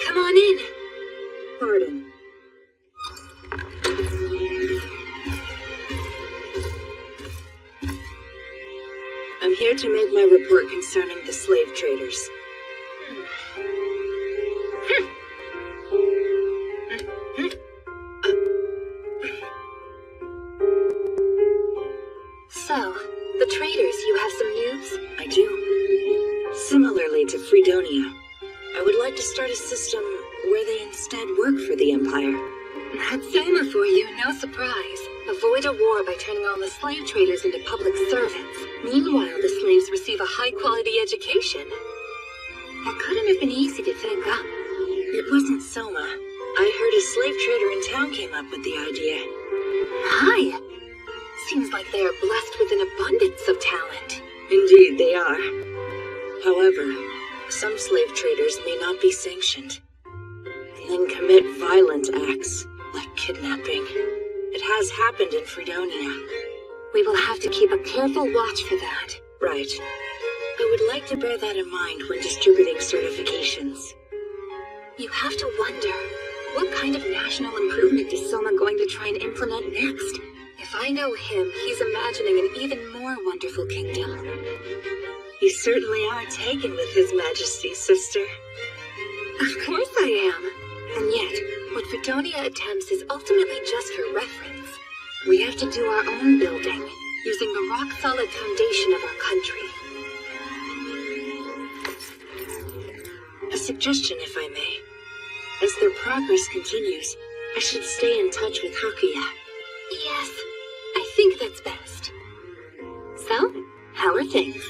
Come on on in. Pardon. I'm here to make my report concerning the slave traders. So, the traders, you have some news? I do. Similarly to Fredonia, I would like to start a system where they instead work for the Empire. That's Selma for you, no surprise. Avoid a war by turning all the slave traders into public servants. Meanwhile, the slaves receive a high-quality education. That couldn't have been easy to think up. It wasn't Selma. I heard a slave trader in town came up with the idea. Hi. Seems like they are blessed with an abundance of talent. Indeed, they are. However, some slave traders may not be sanctioned, and then commit violent acts, like kidnapping. It has happened in Fredonia. We will have to keep a careful watch for that. Right. I would like to bear that in mind when distributing certifications. You have to wonder, what kind of national improvement is Selma going to try and implement next? If I know him, he's imagining an even more wonderful kingdom. You certainly are taken with His Majesty, sister. Of course I am. And yet, what Fredonia attempts is ultimately just for reference. We have to do our own building, using the rock-solid foundation of our country. A suggestion, if I may. As their progress continues, I should stay in touch with Hakuya. Yes, I think that's best. So, how are things?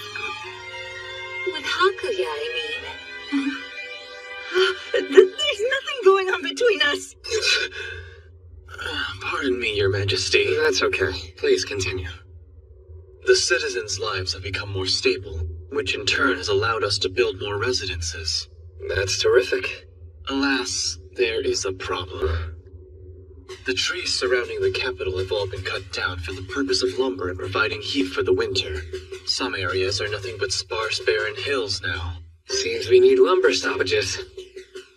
With Hakuya, I mean. There's nothing going on between us. Pardon me, Your Majesty. That's okay. Please continue. The citizens' lives have become more stable, which in turn has allowed us to build more residences. That's terrific. Alas, there is a problem. The trees surrounding the capital have all been cut down for the purpose of lumber and providing heat for the winter. Some areas are nothing but sparse, barren hills now. Seems we need lumber stoppages.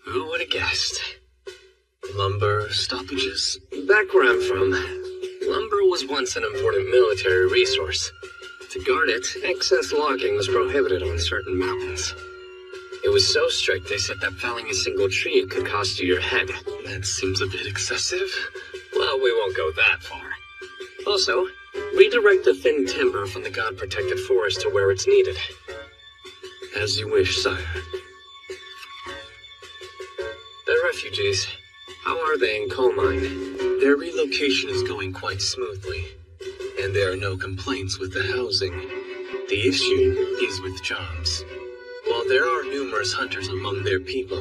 Who would have guessed? Lumber stoppages? Back where I'm from, lumber was once an important military resource. To guard it, excess logging was prohibited on certain mountains. It was so strict they said that felling a single tree could cost you your head. That seems a bit excessive. Well, we won't go that far. Also, redirect the thin timber from the God-protected forest to where it's needed. As you wish, sire. The refugees, how are they in coal mine? Their relocation is going quite smoothly, and there are no complaints with the housing. The issue is with jobs. While there are numerous hunters among their people,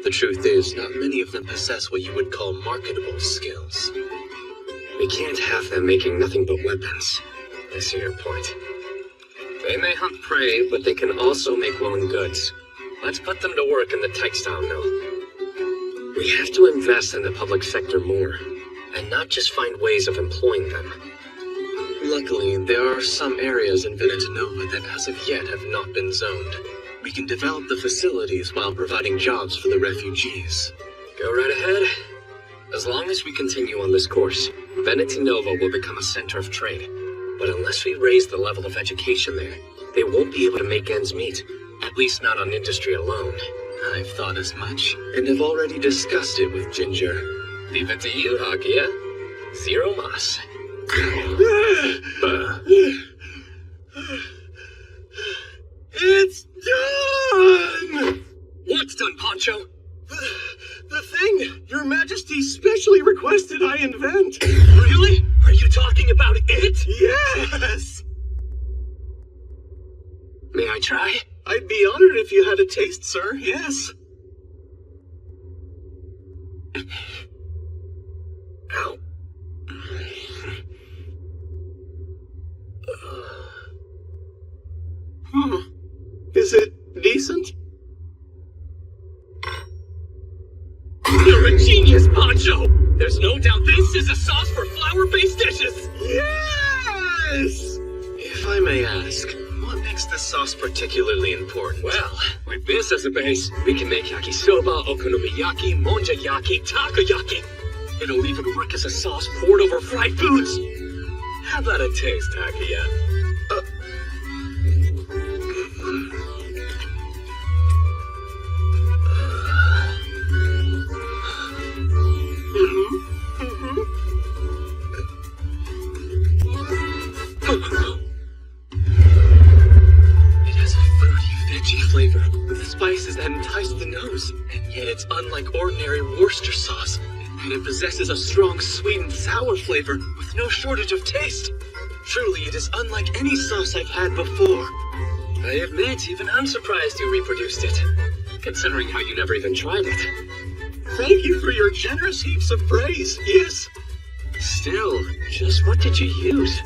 the truth is not many of them possess what you would call marketable skills. We can't have them making nothing but weapons. I see your point. They may hunt prey, but they can also make woolen goods. Let's put them to work in the textile mill. We have to invest in the public sector more, and not just find ways of employing them. Luckily, there are some areas in Venetonova that as of yet have not been zoned. We can develop the facilities while providing jobs for the refugees. Go right ahead. As long as we continue on this course, Venetonova will become a center of trade. But unless we raise the level of education there, they won't be able to make ends meet. At least not on industry alone. I've thought as much, and have already discussed it with Ginger. Leave it to you, Hakuya. Zero mas. It's done! What's done, Poncho? The thing Your Majesty specially requested I invent. Really? Are you talking about it? Yes! May I try? I'd be honored if you had a taste, sir. Yes. Ow. Is it decent? You're a genius, Poncho! There's no doubt this is a sauce for flour-based dishes! Yes! If I may ask, what makes this sauce particularly important? Well, with this as a base, we can make yakisoba, okonomiyaki, monjayaki, takoyaki. It'll even work as a sauce poured over fried foods. How about a taste, Takiya? It has a fruity, veggie flavor with spices that entice the nose, and yet it's unlike ordinary Worcester sauce. And it possesses a strong sweet and sour flavor with no shortage of taste. Truly, it is unlike any sauce I've had before. I admit, even I'm surprised you reproduced it, considering how you never even tried it. Thank you for your generous heaps of praise, yes. Still, just what did you use?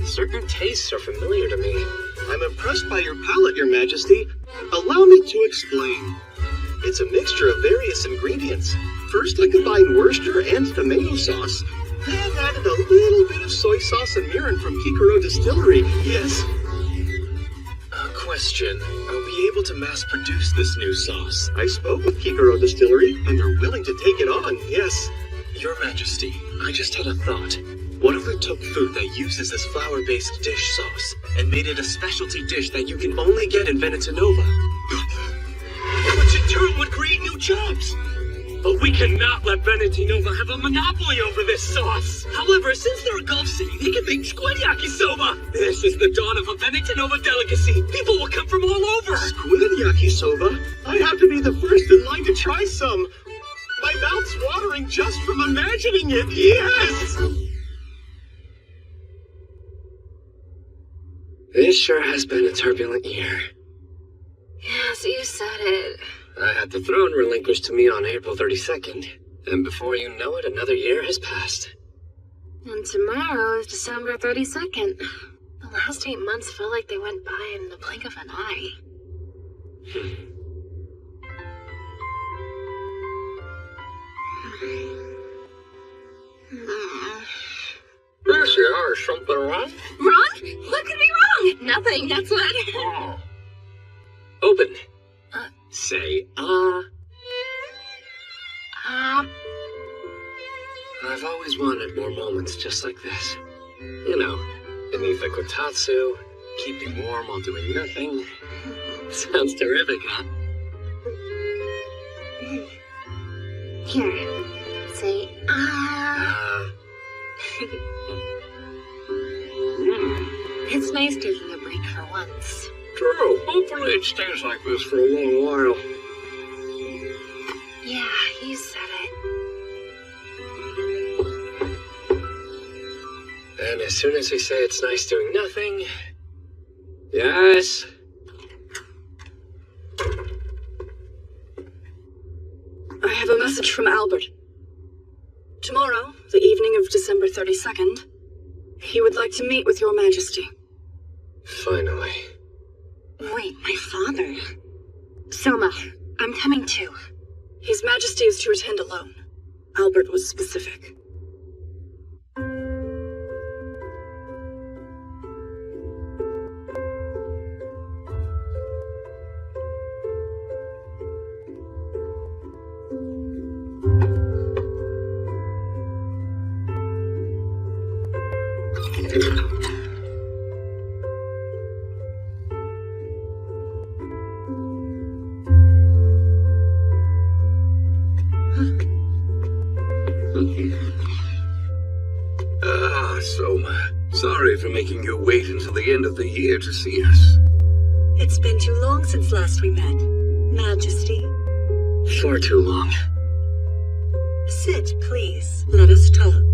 Certain tastes are familiar to me. I'm impressed by your palate, Your Majesty. Allow me to explain. It's a mixture of various ingredients. First, I combined Worcester and tomato sauce, then added a little bit of soy sauce and mirin from Hikaro Distillery, yes. Question. Are we able to mass produce this new sauce? I spoke with Hikaro Distillery, and they're willing to take it on, yes. Your Majesty, I just had a thought. What if we took food that uses this flour-based dish sauce and made it a specialty dish that you can only get in Venetonova? Which in turn would create new jobs. But we cannot let Venetonova have a monopoly over this sauce. However, since they're a Gulf city, they can make squid yakisoba. This is the dawn of a Venetonova delicacy. People will come from all over. Squid yakisoba? I have to be the first in line to try some. My mouth's watering just from imagining it, yes! This sure has been a turbulent year. Yes, you said it. I had the throne relinquished to me on April 32nd, and before you know it, another year has passed. And tomorrow is December 32nd. The last 8 months felt like they went by in the blink of an eye. Yes, yeah, is something wrong? Wrong? What could be wrong? Nothing, that's what. Oh. Open. Say, I've always wanted more moments just like this. You know, beneath the kotatsu, keeping warm while doing nothing. Sounds terrific, huh? Here, say, It's nice taking a break for once. True. Hopefully it stays like this for a long while. Yeah, you said it. And as soon as we say it's nice doing nothing... Yes? I have a message from Albert. Tomorrow, the evening of December 32nd, he would like to meet with Your Majesty. Finally. Wait, my father? Soma, I'm coming too. His Majesty is to attend alone. Albert was specific. Soma. Sorry for making you wait until the end of the year to see us. It's been too long since last we met, Majesty. Far too long. Sit, please. Let us talk.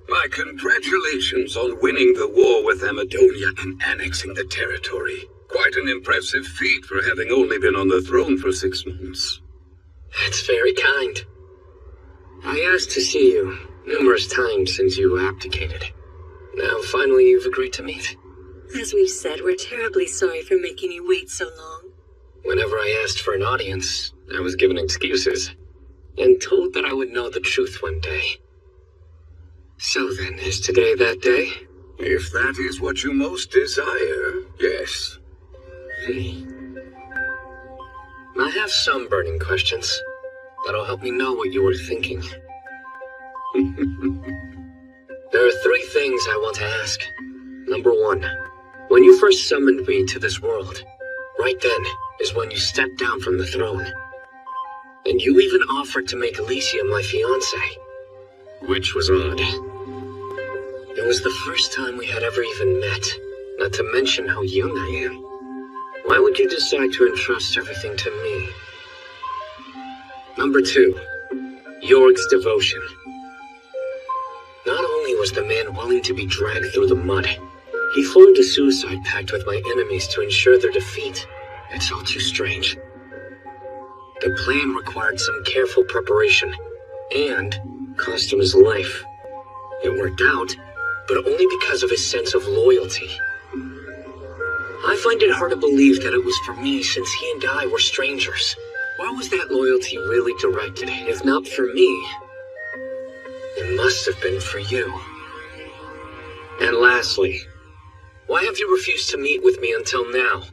My congratulations on winning the war with Amadonia and annexing the territory. Quite an impressive feat for having only been on the throne for 6 months. That's very kind. I asked to see you numerous times since you abdicated. Now finally you've agreed to meet. As we've said, we're terribly sorry for making you wait so long. Whenever I asked for an audience, I was given excuses, and told that I would know the truth one day. So then, is today that day? If that is what you most desire, yes. I have some burning questions that'll help me know what you were thinking. There are 3 things I want to ask. Number 1, when you first summoned me to this world, right then is when you stepped down from the throne. And you even offered to make Alicia my fiancée, which was odd. It was the first time we had ever even met, not to mention how young I am. Why would you decide to entrust everything to me? Number 2, Jorg's devotion. Not only was the man willing to be dragged through the mud, he formed a suicide pact with my enemies to ensure their defeat. It's all too strange. The plan required some careful preparation, and cost him his life. It worked out, but only because of his sense of loyalty. I find it hard to believe that it was for me, since he and I were strangers. Why was that loyalty really directed? If not for me, it must have been for you. And lastly, why have you refused to meet with me until now?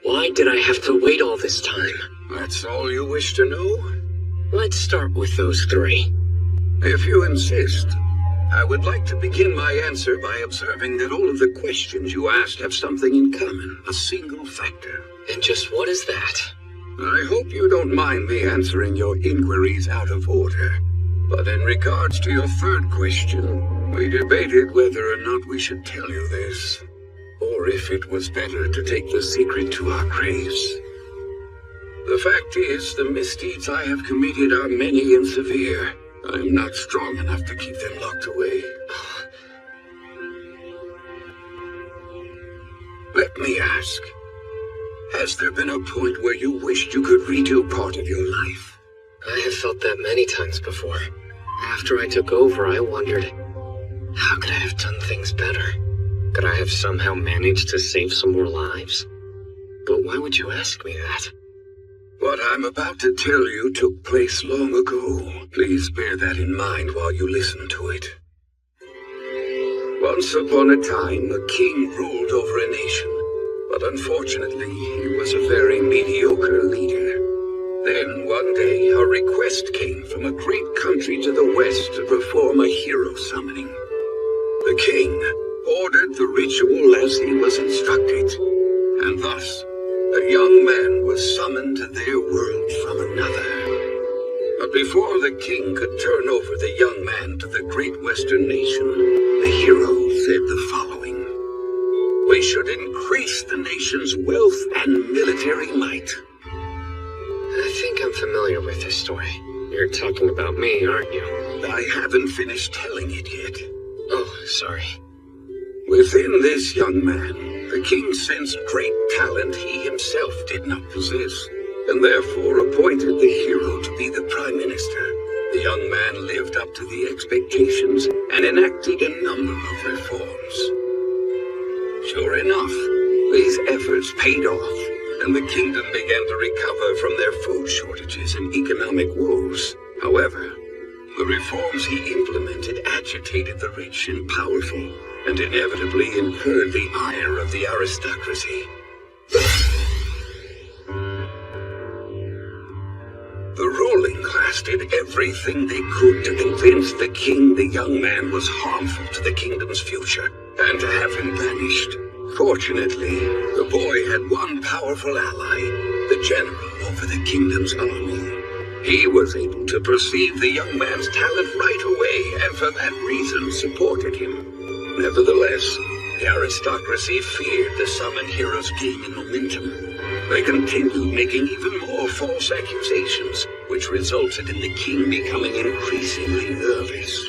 Why did I have to wait all this time? That's all you wish to know? Let's start with those 3. If you insist, I would like to begin my answer by observing that all of the questions you asked have something in common, a single factor. And just what is that? I hope you don't mind me answering your inquiries out of order. But in regards to your 3rd question, we debated whether or not we should tell you this, or if it was better to take the secret to our graves. The fact is, the misdeeds I have committed are many and severe. I'm not strong enough to keep them locked away. Let me ask, has there been a point where you wished you could redo part of your life? I have felt that many times before. After I took over, I wondered, how could I have done things better? Could I have somehow managed to save some more lives? But why would you ask me that? What I'm about to tell you took place long ago. Please bear that in mind while you listen to it. Once upon a time, a king ruled over a nation, but unfortunately, he was a very mediocre leader. Then, one day, a request came from a great country to the west to perform a hero summoning. The king ordered the ritual as he was instructed, and thus, a young man was summoned to their world from another. But before the king could turn over the young man to the great western nation, the hero said the following: "We should increase the nation's wealth and military might." I think I'm familiar with this story. You're talking about me, aren't you? I haven't finished telling it yet. Oh, sorry. Within this young man, the king sensed great talent he himself did not possess, and therefore appointed the hero to be the prime minister. The young man lived up to the expectations and enacted a number of reforms. Sure enough, these efforts paid off, and the kingdom began to recover from their food shortages and economic woes. However, the reforms he implemented agitated the rich and powerful, and inevitably incurred the ire of the aristocracy. The ruling class did everything they could to convince the king the young man was harmful to the kingdom's future, and to have him banished. Fortunately, the boy had one powerful ally, the general over the kingdom's army. He was able to perceive the young man's talent right away, and for that reason supported him. Nevertheless, the aristocracy feared the summoned hero's gaining momentum. They continued making even more false accusations, which resulted in the king becoming increasingly nervous.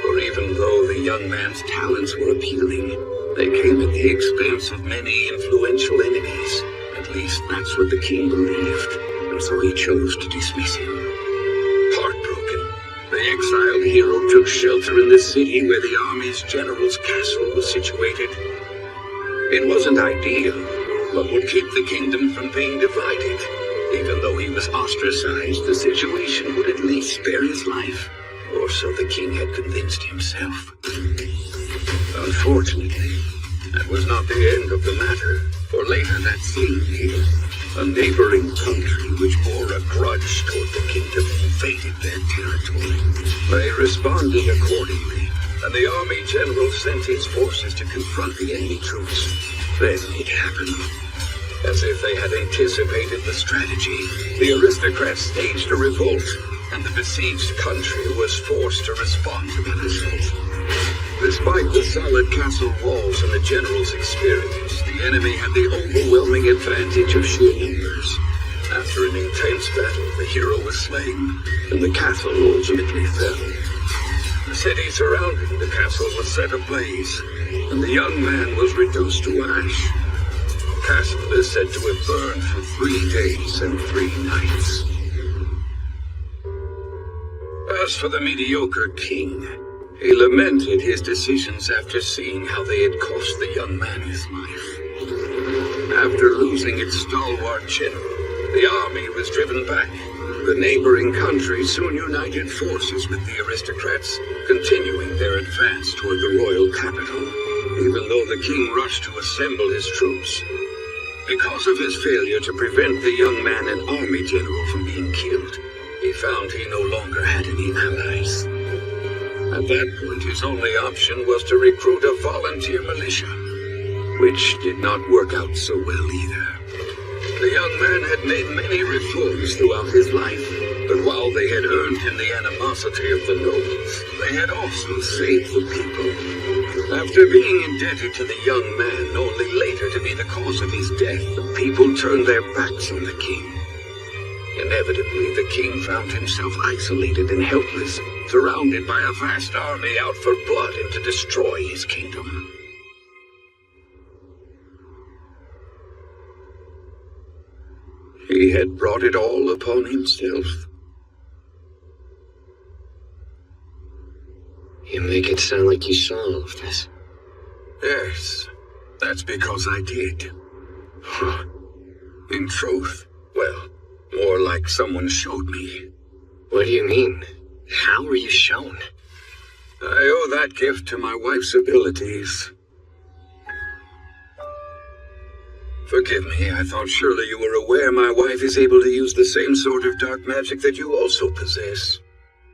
For even though the young man's talents were appealing, they came at the expense of many influential enemies. At least that's what the king believed, and so he chose to dismiss him. Heartbroken, the exiled hero took shelter in the city where the army's general's castle was situated. It wasn't ideal, but would keep the kingdom from being divided. Even though he was ostracized, the situation would at least spare his life. Or so the king had convinced himself. Unfortunately, that was not the end of the matter, for later that same year, a neighboring country which bore a grudge toward the kingdom invaded their territory. They responded accordingly, and the army general sent his forces to confront the enemy troops. Then it happened. As if they had anticipated the strategy, the aristocrats staged a revolt, and the besieged country was forced to respond to that assault. Despite the solid castle walls and the general's experience, the enemy had the overwhelming advantage of sheer numbers. After an intense battle, the hero was slain, and the castle ultimately fell. The city surrounding the castle was set ablaze, and the young man was reduced to ash. The castle is said to have burned for 3 days and 3 nights. As for the mediocre king, he lamented his decisions after seeing how they had cost the young man his life. After losing its stalwart general, the army was driven back. The neighboring country soon united forces with the aristocrats, continuing their advance toward the royal capital, even though the king rushed to assemble his troops. Because of his failure to prevent the young man and army general from being killed, he found he no longer had any allies. At that point, his only option was to recruit a volunteer militia, which did not work out so well either. The young man had made many reforms throughout his life, but while they had earned him the animosity of the nobles, they had also saved the people. After being indebted to the young man, only later to be the cause of his death, the people turned their backs on the king. Inevitably, the king found himself isolated and helpless, surrounded by a vast army out for blood and to destroy his kingdom. He had brought it all upon himself. You make it sound like you saw all of this. Yes, that's because I did. In truth, well, more like someone showed me. What do you mean? How were you shown? I owe that gift to my wife's abilities. Forgive me, I thought surely you were aware my wife is able to use the same sort of dark magic that you also possess.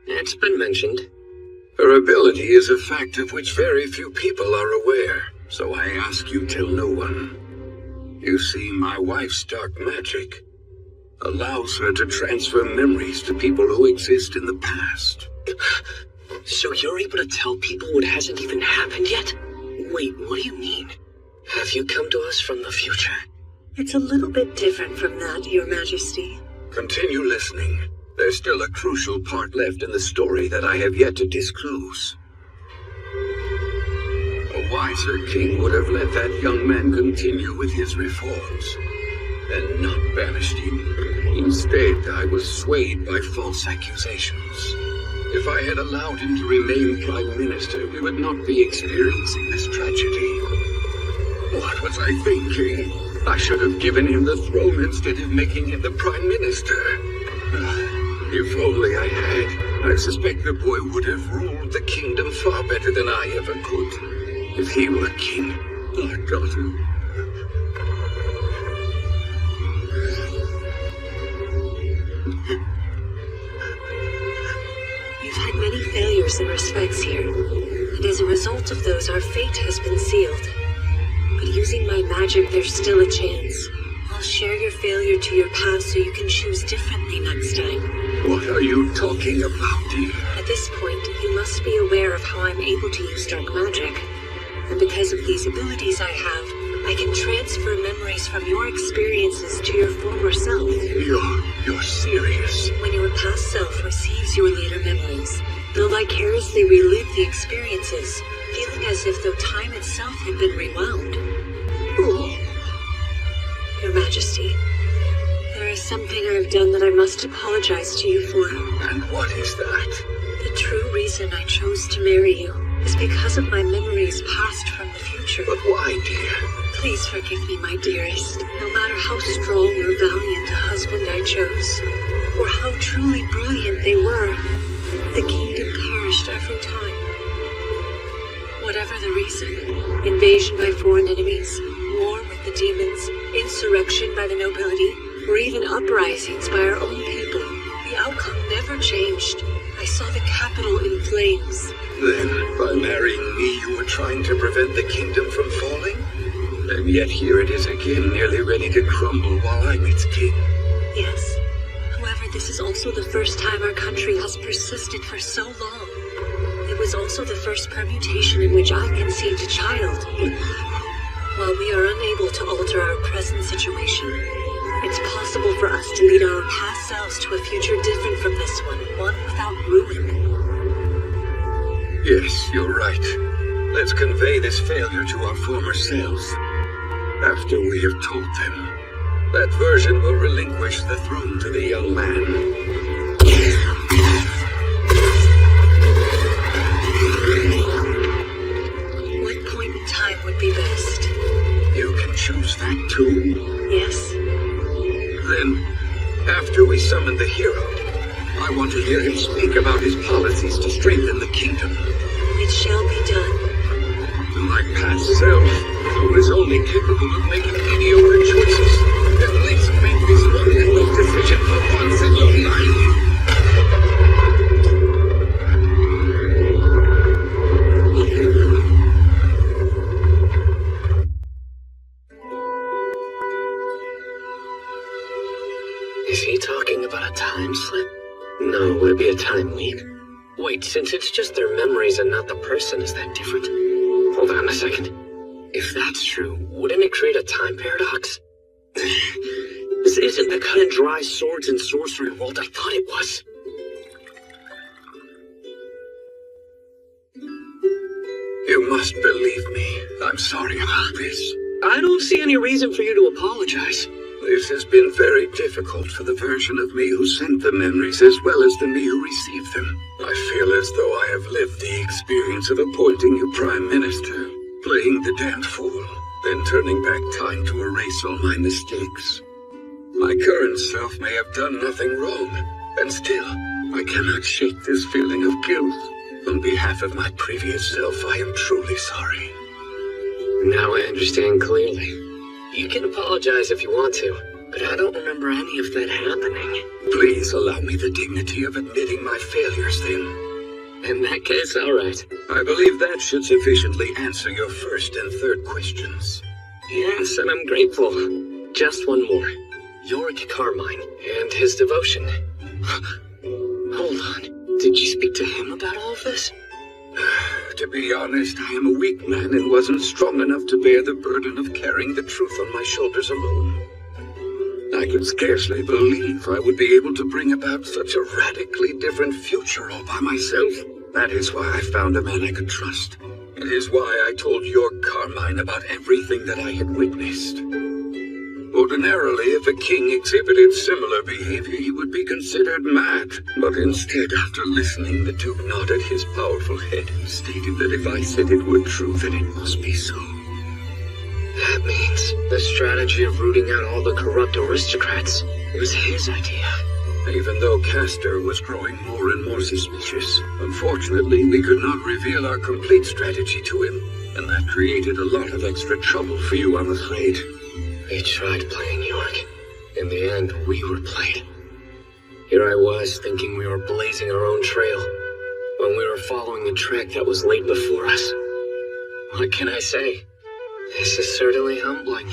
It's been mentioned. Her ability is a fact of which very few people are aware, so I ask you tell no one. You see, my wife's dark magic allows her to transfer memories to people who exist in the past. So you're able to tell people what hasn't even happened yet? Wait, what do you mean? Have you come to us from the future? It's a little bit different from that, Your Majesty. Continue listening. There's still a crucial part left in the story that I have yet to disclose. A wiser king would have let that young man continue with his reforms, and not banished him. Instead, I was swayed by false accusations. If I had allowed him to remain Prime Minister, we would not be experiencing this tragedy. What was I thinking? I should have given him the throne instead of making him the Prime Minister. If only I had, I suspect the boy would have ruled the kingdom far better than I ever could. If he were king, our daughter. You've had many failures in respects here, and as a result of those, our fate has been sealed. But using my magic, there's still a chance. I'll share your failure to your past so you can choose differently next time. What are you talking about, dear? At this point, you must be aware of how I'm able to use dark magic. And because of these abilities I have, I can transfer memories from your experiences to your former self. You're serious? When your past self receives your later memories, they'll vicariously relive the experiences, feeling as if though time itself had been rewound. Your Majesty, there is something I've done that I must apologize to you for. And what is that? The true reason I chose to marry you is because of my memories passed from the future. But why, dear? Please forgive me, my dearest. No matter how strong or valiant a husband I chose, or how truly brilliant they were, the kingdom perished every time. Whatever the reason, invasion by foreign enemies, war with the demons, insurrection by the nobility, or even uprisings by our own people, the outcome never changed. I saw the capital in flames. Then, by marrying me, you were trying to prevent the kingdom from falling? And yet here it is again, nearly ready to crumble while I'm its king. Yes. However, this is also the first time our country has persisted for so long. It was also the first permutation in which I conceived a child. While we are unable to alter our present situation, it's possible for us to lead our past selves to a future different from this one without ruin. Yes, you're right. Let's convey this failure to our former selves. After we have told them, that version will relinquish the throne to the young man. What point in time would be best? You can choose that too. Yes. Then, after we summon the hero, I want to hear him speak about his policies to strengthen the kingdom. It shall be done. My past self, who is only capable of making mediocre choices, at least make this one little decision for once in your life. Is he talking about a time slip? No, would it be a time leap? Wait, since it's just their memories and not the person, is that different? Hold on a second. If that's true, wouldn't it create a time paradox? This isn't the cut and dry swords and sorcery world I thought it was. You must believe me. I'm sorry about this. I don't see any reason for you to apologize. This has been very difficult for the version of me who sent the memories as well as the me who received them. I feel as though I have lived the experience of appointing you Prime Minister, playing the damned fool, then turning back time to erase all my mistakes. My current self may have done nothing wrong, and still, I cannot shake this feeling of guilt. On behalf of my previous self, I am truly sorry. Now I understand clearly. You can apologize if you want to, but I don't remember any of that happening. Please allow me the dignity of admitting my failures, then. In that case, all right. I believe that should sufficiently answer your first and third questions. Yes, and I'm grateful. Just one more. Yorick Carmine and his devotion. Hold on. Did you speak to him about all of this? To be honest, I am a weak man and wasn't strong enough to bear the burden of carrying the truth on my shoulders alone. I could scarcely believe I would be able to bring about such a radically different future all by myself. That is why I found a man I could trust. It is why I told York Carmine about everything that I had witnessed. Ordinarily, if a king exhibited similar behavior, he would be considered mad. But instead, after listening, the Duke nodded his powerful head and stated that if I said it were true, then it must be so. That means the strategy of rooting out all the corrupt aristocrats was his idea. Even though Castor was growing more and more suspicious, unfortunately, we could not reveal our complete strategy to him, and that created a lot of extra trouble for you, I'm afraid. We tried playing York. In the end, we were played. Here I was, thinking we were blazing our own trail, when we were following a track that was laid before us. What can I say? This is certainly humbling.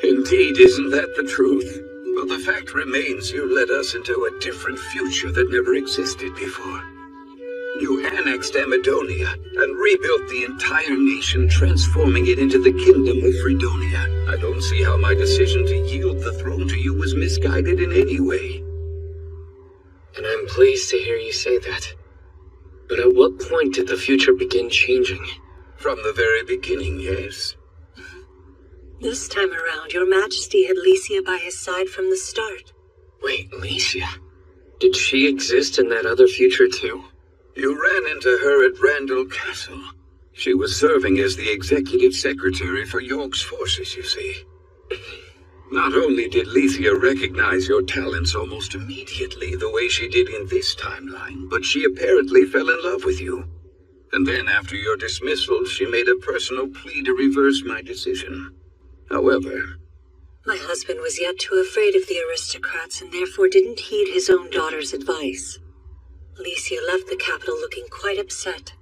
Indeed, isn't that the truth? But the fact remains you led us into a different future that never existed before. You annexed Amadonia and rebuilt the entire nation, transforming it into the kingdom of Fredonia. I don't see how my decision to yield the throne to you was misguided in any way. And I'm pleased to hear you say that. But at what point did the future begin changing? From the very beginning, yes. This time around, Your Majesty had Licia by his side from the start. Wait, Licia? Did she exist in that other future too? You ran into her at Randall Castle. She was serving as the executive secretary for York's forces, you see. Not only did Licia recognize your talents almost immediately, the way she did in this timeline, but she apparently fell in love with you. And then after your dismissal, she made a personal plea to reverse my decision. However, my husband was yet too afraid of the aristocrats and therefore didn't heed his own daughter's advice. Alicia left the capital looking quite upset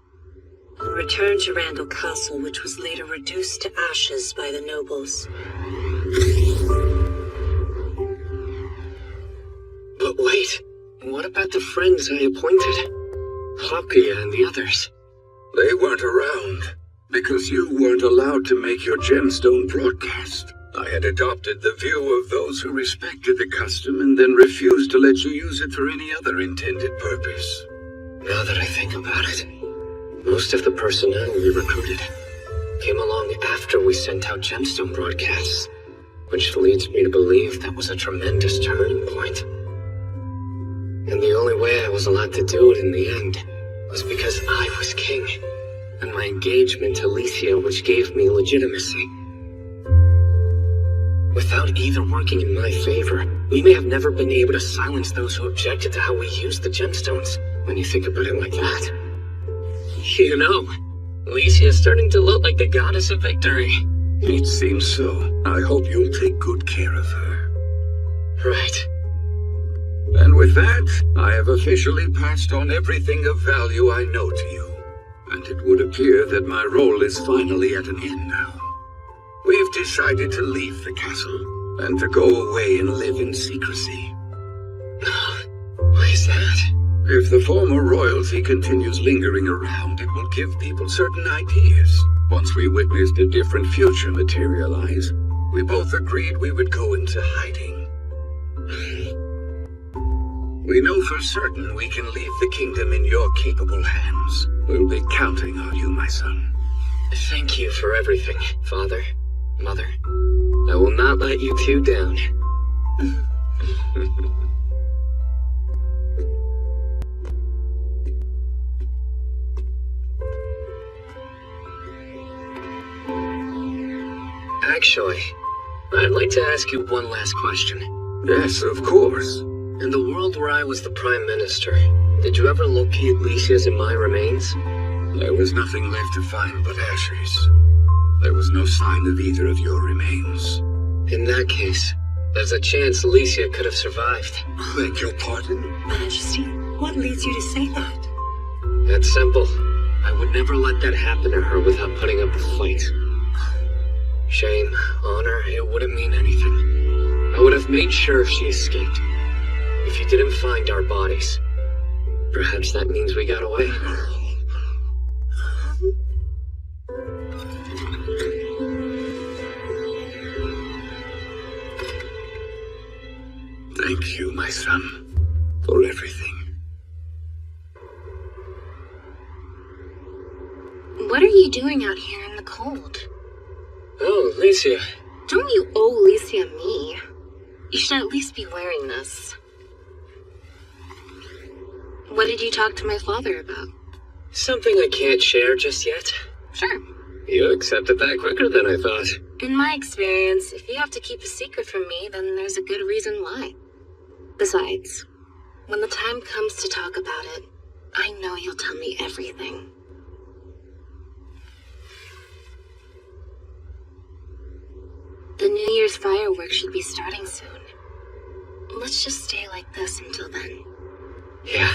and returned to Randall Castle, which was later reduced to ashes by the nobles. But wait, what about the friends I appointed? Hakia and the others? They weren't around, because you weren't allowed to make your gemstone broadcast. I had adopted the view of those who respected the custom and then refused to let you use it for any other intended purpose. Now that I think about it, most of the personnel we recruited came along after we sent out gemstone broadcasts, which leads me to believe that was a tremendous turning point. And the only way I was allowed to do it in the end was because I was king, and my engagement to Alicia, which gave me legitimacy. Without either working in my favor, we may have never been able to silence those who objected to how we used the gemstones, when you think about it like that. You know, Alicia's starting to look like the goddess of victory. It seems so. I hope you'll take good care of her. Right. And with that, I have officially passed on everything of value I know to you. And it would appear that my role is finally at an end now. We've decided to leave the castle, and to go away and live in secrecy. Why is that? If the former royalty continues lingering around, it will give people certain ideas. Once we witnessed a different future materialize, we both agreed we would go into hiding. We know for certain we can leave the kingdom in your capable hands. We'll be counting on you, my son. Thank you for everything, Father, Mother. I will not let you two down. Actually, I'd like to ask you one last question. Yes, of course. In the world where I was the Prime Minister, did you ever locate Alicia's and my remains? There was nothing left to find but ashes. There was no sign of either of your remains. In that case, there's a chance Alicia could have survived. Beg your pardon? Majesty, what leads you to say that? That's simple. I would never let that happen to her without putting up a fight. Shame, honor, it wouldn't mean anything. I would have made sure she escaped. If you didn't find our bodies, perhaps that means we got away. Thank you, my son, for everything. What are you doing out here in the cold? Oh, Alicia. Don't you owe Alicia me? You should at least be wearing this. What did you talk to my father about? Something I can't share just yet. Sure. You accepted that quicker than I thought. In my experience, if you have to keep a secret from me, then there's a good reason why. Besides, when the time comes to talk about it, I know you'll tell me everything. The New Year's fireworks should be starting soon. Let's just stay like this until then. Yeah.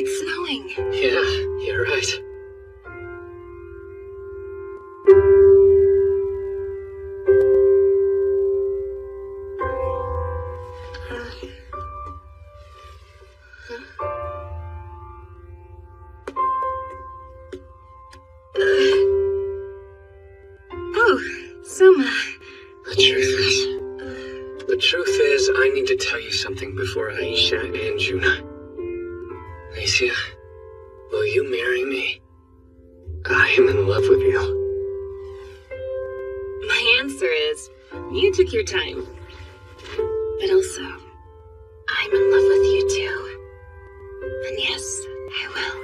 It's snowing. Yeah, you're right. I need to tell you something before Aisha and Juna. Alicia, will you marry me? I am in love with you. My answer is, you took your time. But also, I'm in love with you too. And yes, I will.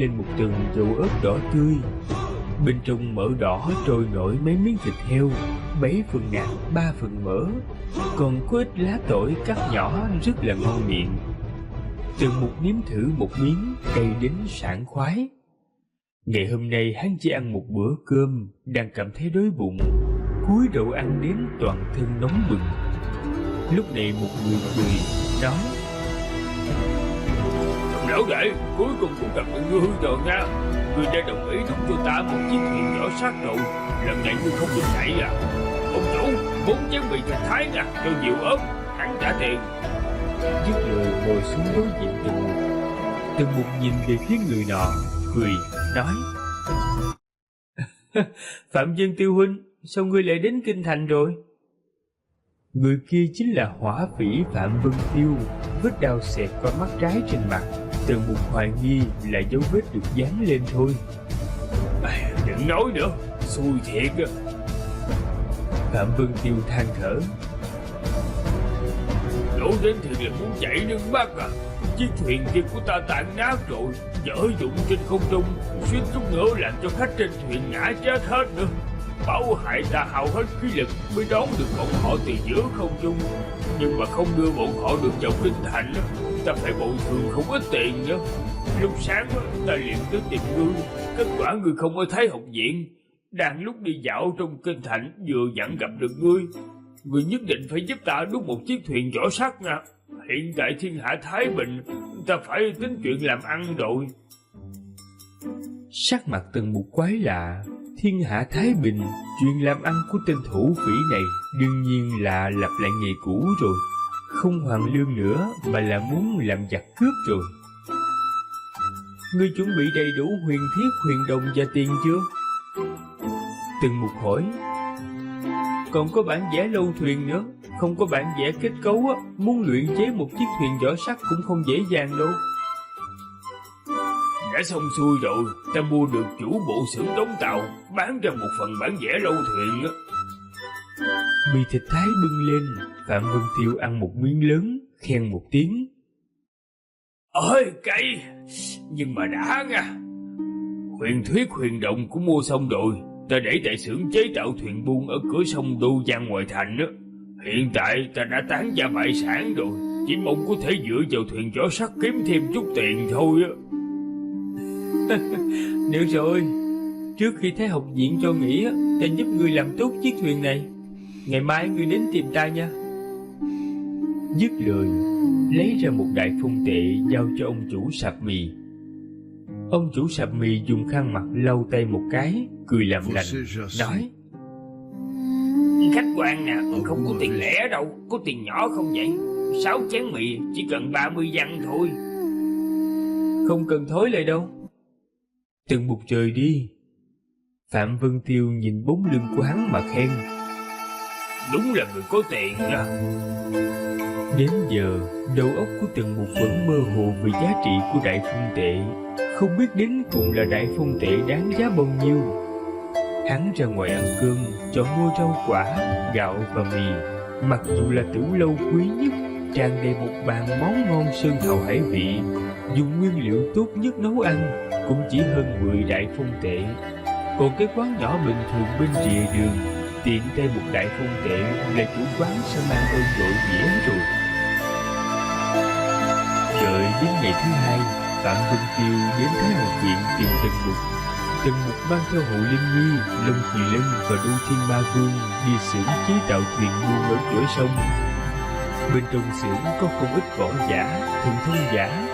lên một tầng dầu ớt đỏ tươi. Bên trong mỡ đỏ trôi nổi mấy miếng thịt heo, 7 phần nạc 3 phần mỡ, còn có ít lá tỏi cắt nhỏ rất là ngon miệng. Tần Mục nếm thử một miếng, cay đến sảng khoái. Ngày hôm nay hắn chỉ ăn một bữa cơm, đang cảm thấy đói bụng, cúi đầu ăn đến toàn thân nóng bừng. Lúc này một người cười, nói: Đồng lão đệ, cuối cùng cũng gặp được ngươi rồi nha. Ngươi đã đồng ý đóng cho ta một chiếc thuyền nhỏ sát rồi. Lần này ngươi không được chạy à? Ông chủ, 4 chén mì thịt thái nè, cho nhiều ớt, hắn trả tiền. Dứt lời ngồi xuống đối diện Tần Mục. Tần Mục nhìn về phía người nọ, cười, nói: Phạm Dân Tiêu huynh, sao ngươi lại đến kinh thành rồi? Người kia chính là hỏa phỉ Phạm Vân Tiêu, vết đao xẹt qua mắt trái trên mặt. Tần Mục hoài nghi là dấu vết được dán lên thôi. Đừng nói nữa, xui thiệt á. Phạm Vân Tiêu than thở: Đổ đến thì là muốn chảy nước mắt à. Chiếc thuyền kia của ta tàn nát rồi, dở dụng trên không trung, suýt chút nữa làm cho khách trên thuyền ngã chết hết nữa. Bảo hại ta hao hết khí lực mới đón được bọn họ từ giữa không trung, nhưng mà không đưa bọn họ được vào kinh thành, ta phải bồi thường không ít tiền nữa. Lúc sáng ta liền tới tìm ngươi, kết quả ngươi không ở Thái Học viện. Đang lúc đi dạo trong kinh thành vừa vặn gặp được ngươi. Ngươi nhất định phải giúp ta đúc một chiếc thuyền vỏ sắt nha. Hiện tại thiên hạ thái bình, ta phải tính chuyện làm ăn rồi. Sắc mặt Tần Mục quái lạ. Thiên hạ thái bình, chuyện làm ăn của tên thủ phỉ này đương nhiên là lặp lại nghề cũ rồi. Không hoàn lương nữa mà là muốn làm giặc cướp rồi. Ngươi chuẩn bị đầy đủ huyền thiết, huyền đồng và tiền chưa? Tần Mục hỏi. Còn có bản vẽ lâu thuyền nữa. Không có bản vẽ kết cấu á, muốn luyện chế một chiếc thuyền vỏ sắt cũng không dễ dàng đâu. Đã xong xuôi rồi, ta mua được chủ bộ xưởng đóng tàu, bán ra một phần bản vẽ lâu thuyền á. Mì thịt thái bưng lên, Phạm Vân Tiêu ăn một miếng lớn, khen một tiếng. Ơi cay, nhưng mà đã nha. Huyền thuyết huyền động cũng mua xong rồi, ta để tại xưởng chế tạo thuyền buôn ở cửa sông Đô Giang ngoài thành á. Hiện tại ta đã tán gia bại sản rồi, chỉ mong có thể dựa vào thuyền vỏ sắt kiếm thêm chút tiền thôi á. Được rồi, trước khi Thái Học viện cho nghỉ, ta giúp ngươi làm tốt chiếc thuyền này. Ngày mai ngươi đến tìm ta nha. Dứt lời, lấy ra một đại phong tệ giao cho ông chủ sạp mì. Ông chủ sạp mì dùng khăn mặt lau tay một cái, cười làm lành, nói: Khách quan nè, không có tiền lẻ đâu, có tiền nhỏ không vậy? 6 chén mì chỉ cần 30 văn thôi. Không cần thối lại đâu. Tần Mục trời đi. Phạm Vân Tiêu nhìn bóng lưng của hắn mà khen: Đúng là người có tiền nha. Đến giờ, đầu óc của Tần Mục vẫn mơ hồ về giá trị của đại phong tệ, không biết đến cùng là đại phong tệ đáng giá bao nhiêu. Hắn ra ngoài ăn cơm, chọn mua rau quả, gạo và mì. Mặc dù là tử lâu quý nhất, tràn đầy một bàn món ngon sơn hào hải vị, dùng nguyên liệu tốt nhất nấu ăn, cũng chỉ hơn 10 đại phong tệ. Còn cái quán nhỏ bình thường bên rìa đường, tiện tay một đại phong tệ là chủ quán sẽ mang ơn đội nghĩa rồi. Đợi đến ngày thứ hai, Phạm Vân Tiêu đến Thái Học viện tìm Tần Mục. Tần Mục mang theo Hồ Linh Nhi, Long Kỳ Lân và Đô Thiên Ma Vương đi xưởng chế tạo thuyền buôn ở cửa sông. Bên trong xưởng có không ít võ giả, thần thông giả,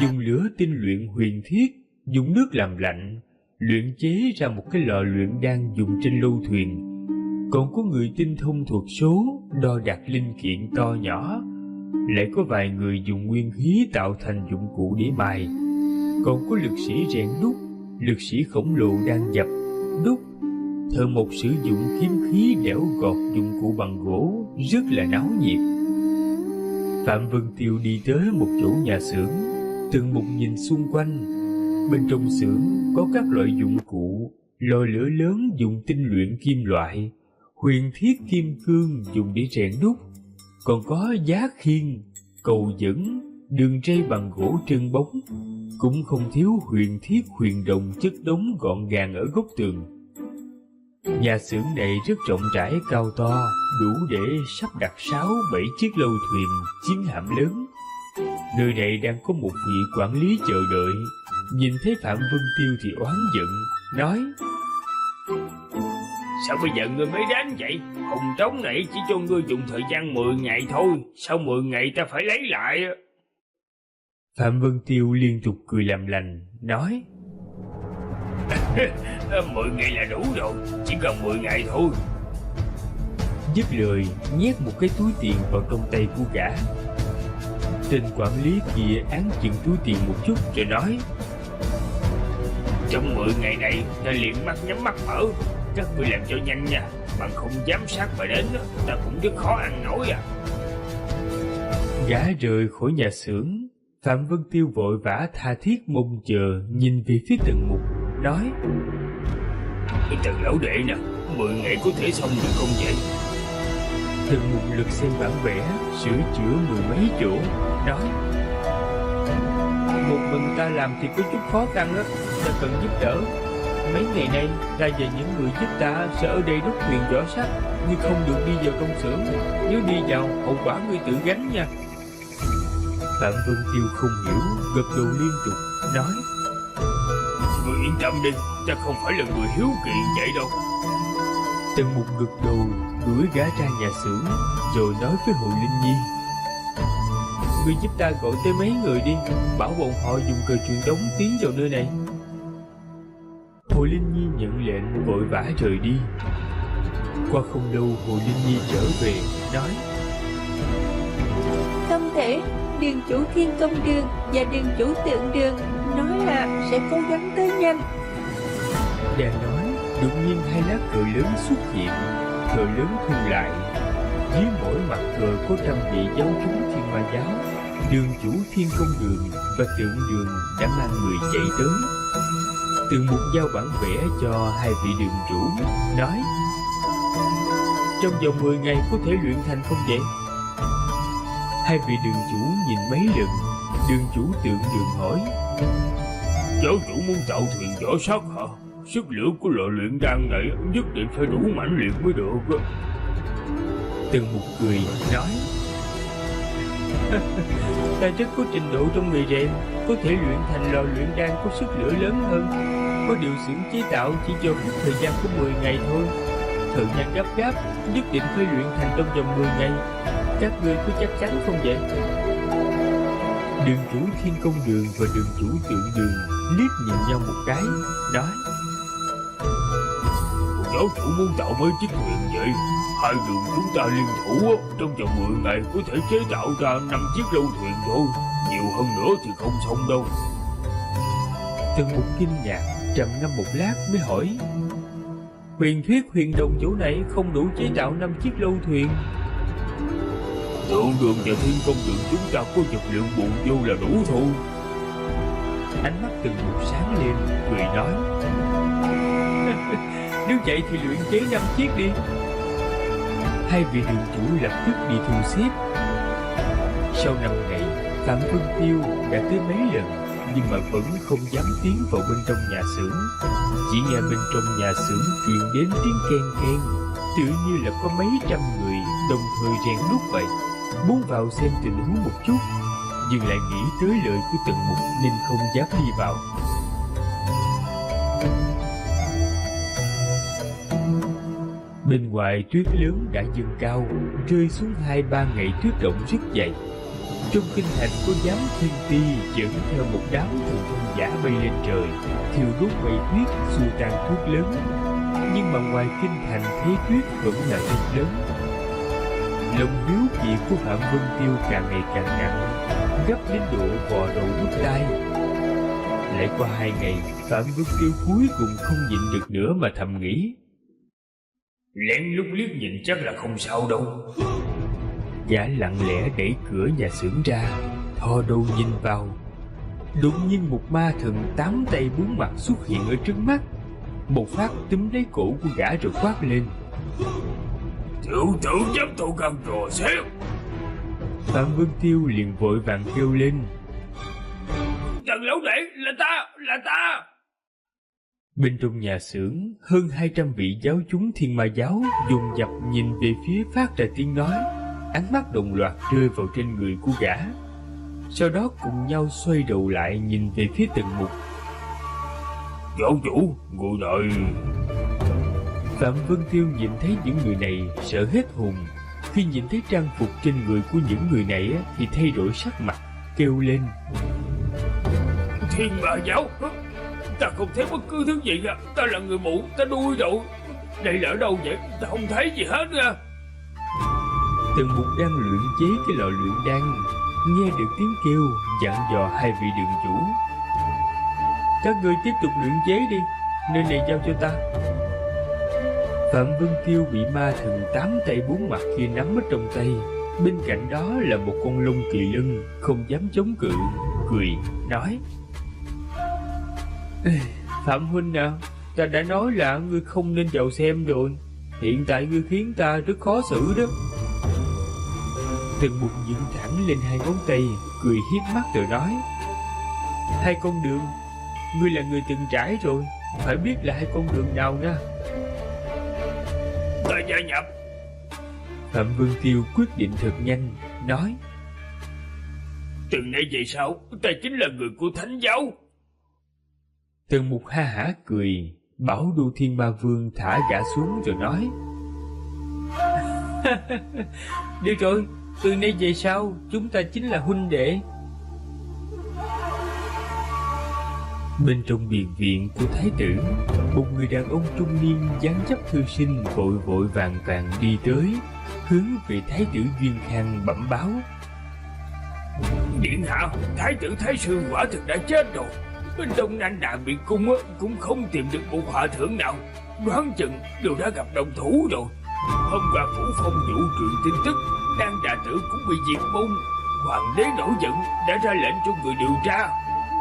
dùng lửa tinh luyện huyền thiết, dùng nước làm lạnh, luyện chế ra một cái lò luyện đan dùng trên lâu thuyền. Còn có người tinh thông thuật số, đo đạc linh kiện to nhỏ. Lại có vài người dùng nguyên khí tạo thành dụng cụ để mài. Còn có lực sĩ rèn đúc, lực sĩ khổng lồ đang dập, đúc. Thợ mộc sử dụng kiếm khí đẽo gọt dụng cụ bằng gỗ, rất là náo nhiệt. Phạm Vân Tiêu đi tới một chỗ nhà xưởng. Tần Mục nhìn xung quanh. Bên trong xưởng có các loại dụng cụ, lò lửa lớn dùng tinh luyện kim loại, huyền thiết kim cương dùng để rèn đúc, còn có giá khiên, cầu dẫn, đường ray bằng gỗ trơn bóng, cũng không thiếu huyền thiết huyền đồng chất đống gọn gàng ở góc tường. Nhà xưởng này rất rộng rãi cao to, đủ để sắp đặt 6-7 chiếc lâu thuyền, chiến hạm lớn. Nơi này đang có một vị quản lý chờ đợi. Nhìn thấy Phạm Vân Tiêu thì oán giận, nói: Sao bây giờ ngươi mới đến vậy? Hùng trống này chỉ cho ngươi dùng thời gian 10 ngày thôi, sau 10 ngày ta phải lấy lại. Phạm Vân Tiêu liên tục cười làm lành, nói: 10 ngày là đủ rồi, chỉ cần 10 ngày thôi. Dứt lời, nhét một cái túi tiền vào trong tay của gã. Tên quản lý kia án chừng túi tiền một chút rồi nói: Trong 10 ngày này ta liền mắt nhắm mắt mở, các ngươi làm cho nhanh nha, bằng không giám sát mà đến ta cũng rất khó ăn nổi à. Gã rời khỏi nhà xưởng. Phạm Vân Tiêu vội vã tha thiết mong chờ nhìn về phía Tần Mục, nói: Cái Tần lão đệ nè, 10 ngày có thể xong được không vậy? Tần Mục lật xem bản vẽ, sửa chữa 10 mấy chỗ, nói: Một mình ta làm thì có chút khó khăn á, ta cần giúp đỡ. Mấy ngày nay ta và những người giúp ta sẽ ở đây đúc thuyền vỏ sắt, nhưng không được đi vào trong xưởng. Nếu đi vào, hậu quả ngươi tự gánh nha. Phạm Vân Tiêu không hiểu, gật đầu liên tục, nói: Ngươi yên tâm đi, ta không phải là người hiếu kỳ vậy đâu. Tần Mục gật đầu, đuổi gã ra nhà xưởng, rồi nói với Hồ Linh Nhi: Ngươi giúp ta gọi tới mấy người đi, bảo bọn họ dùng cờ truyền tống tiến vào nơi này. Hồ Linh Nhi nhận lệnh vội vã rời đi. Qua không lâu Hồ Linh Nhi trở về, nói: Không thể, đường chủ Thiên Công Đường và đường chủ Tượng Đường nói là sẽ cố gắng tới nhanh. Đang nói, đột nhiên hai lá cờ lớn xuất hiện, cờ lớn thu lại. Dưới mỗi mặt cờ có 100 vị giáo chúng Thiên Ma giáo, đường chủ Thiên Công Đường và Tượng Đường đã mang người chạy tới. Tường Mục giao bản vẽ cho hai vị đường chủ, nói: Trong vòng 10 ngày có thể luyện thành không vậy? Hai vị đường chủ nhìn mấy lần. Đường chủ Tượng Đường hỏi: Giáo chủ muốn tạo thuyền vỏ sắt hả? Sức lửa của loại luyện đan này nhất định phải đủ mãnh liệt mới được. Tường Mục cười, nói: Ta rất có trình độ trong nghề rèn, có thể luyện thành lò luyện đan có sức lửa lớn hơn. Có điều xưởng chế tạo chỉ cho phép thời gian của 10 ngày thôi. Thời gian gấp gáp, nhất định phải luyện thành trong vòng 10 ngày. Các ngươi có chắc chắn không vậy? Đường chủ Thiên Công Đường và đường chủ Tượng Đường liếc nhìn nhau một cái, nói: Giáo chủ muốn tạo mấy chiếc thuyền vậy? Hai đường chúng ta liên thủ trong vòng 10 ngày có thể chế tạo ra 5 chiếc lâu thuyền thôi. Nhiều hơn nữa thì không xong đâu. Tần Mục kinh ngạc, trầm ngâm một lát mới hỏi: Huyền thuyết huyền đồng chỗ này không đủ chế tạo 5 chiếc lâu thuyền. Tượng Đường và Thiên Công Đường chúng ta có vật liệu bù vô là đủ thôi. Ánh mắt Tần Mục sáng lên, cười nói: Nếu vậy thì luyện chế 5 chiếc đi. Hai vị đường chủ lập tức đi thu xếp. Sau 5 ngày, Phạm Vân Tiêu đã tới mấy lần, nhưng mà vẫn không dám tiến vào bên trong nhà xưởng. Chỉ nghe bên trong nhà xưởng truyền đến tiếng keng keng, tựa như là có mấy trăm người đồng thời rèn đúc vậy. Muốn vào xem tình huống một chút, nhưng lại nghĩ tới lời của Tần Mục nên không dám đi vào. Bên ngoài tuyết lớn đã dâng cao, rơi xuống 2-3 ngày tuyết động rất dày. Trong kinh thành có đám thiên ti dẫn theo một đám thần thông giả bay lên trời, thiêu đốt mây tuyết, xua tan tuyết lớn. Nhưng mà ngoài kinh thành thế tuyết vẫn là rất lớn. Lòng hiếu kỳ của Phạm Vân Tiêu càng ngày càng nặng, gấp đến độ vò đầu bứt tai. Lại qua 2 ngày, Phạm Vân Tiêu cuối cùng không nhịn được nữa mà thầm nghĩ: Lén lút liếc nhìn chắc là không sao đâu. Gã lặng lẽ đẩy cửa nhà xưởng ra, thò đầu nhìn vào. Đột nhiên một ma thần 8 tay 4 mặt xuất hiện ở trước mắt, một phát túm lấy cổ của gã rồi quát lên: Tiểu tử dám tổ gan trò xếp. Phạm Vân Tiêu liền vội vàng kêu lên: Tần lão đệ, là ta. Bên trong nhà xưởng, hơn 200 vị giáo chúng Thiên Ma giáo dồn dập nhìn về phía phát ra tiếng nói, ánh mắt đồng loạt rơi vào trên người của gã. Sau đó cùng nhau xoay đầu lại nhìn về phía Tần Mục. Giáo chủ, người này. Phạm Vân Tiêu nhìn thấy những người này sợ hết hồn. Khi nhìn thấy trang phục trên người của những người này thì thay đổi sắc mặt, kêu lên: Thiên Ma giáo? Ta không thấy bất cứ thứ gì à. Ta là người mù, ta đuôi rồi. Đây là ở đâu vậy? Ta không thấy gì hết à. Tần Mục đang luyện chế cái lò luyện đan, nghe được tiếng kêu, dặn dò hai vị đường chủ: Các ngươi tiếp tục luyện chế đi, nơi này giao cho ta. Phạm Vân Tiêu bị ma thần 8 tay 4 mặt kia nắm ở trong tay. Bên cạnh đó là một con lông kỳ lân không dám chống cự, cười nói: Phạm huynh à, ta đã nói là ngươi không nên vào xem rồi. Hiện tại ngươi khiến ta rất khó xử đó. Tần Mục dựng thẳng lên hai ngón tay, cười hiếp mắt rồi nói: Hai con đường, ngươi là người từng trải rồi, phải biết là hai con đường nào nha. Ta gia nhập. Phạm Vân Tiêu quyết định thật nhanh, nói: Từ nay về sau, ta chính là người của Thánh giáo. Tần Mục ha hả cười, bảo Đô Thiên Ma Vương thả gã xuống rồi nói: Được rồi, từ nay về sau chúng ta chính là huynh đệ. Bên trong biệt viện của thái tử, một người đàn ông trung niên dáng dấp thư sinh vội vội vàng vàng đi tới, hướng về thái tử Duyên Khang bẩm báo: Điện hạ, thái tử thái sư quả thực đã chết rồi. Bên trong Nanh Đà Biệt cung cũng không tìm được một hòa thượng nào, đoán chừng đều đã gặp đồng thủ rồi. Hôm qua phủ phong vũ truyền tin tức Nanh Đà tử cũng bị diệt môn. Hoàng đế nổi giận đã ra lệnh cho người điều tra,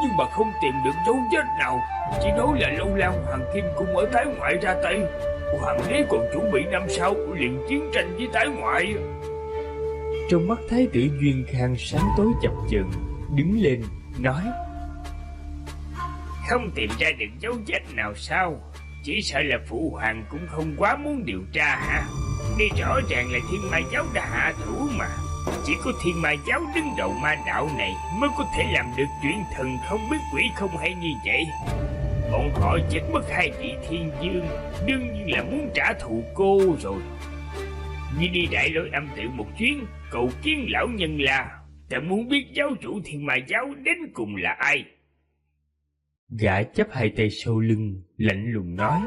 nhưng mà không tìm được dấu vết nào, chỉ nói là Lâu Lan Hoàng Kim cung ở Tái Ngoại ra tay. Hoàng đế còn chuẩn bị năm sau liền chiến tranh với Tái Ngoại. Trong mắt thái tử Duyên Khang sáng tối chập chờn, đứng lên nói: Không tìm ra được dấu vết nào sao? Chỉ sợ là phụ hoàng cũng không quá muốn điều tra hả? Đây rõ ràng là Thiên Ma giáo đã hạ thủ mà. Chỉ có Thiên Ma giáo đứng đầu ma đạo này mới có thể làm được chuyện thần không biết quỷ không hay như vậy. Bọn họ chết mất 2 vị thiên dương, đương nhiên là muốn trả thù cô rồi. Như đi Đại Lôi Âm tự một chuyến, cầu kiến lão nhân là ta muốn biết giáo chủ Thiên Ma giáo đến cùng là ai. Gã chắp hai tay sau lưng, lạnh lùng nói: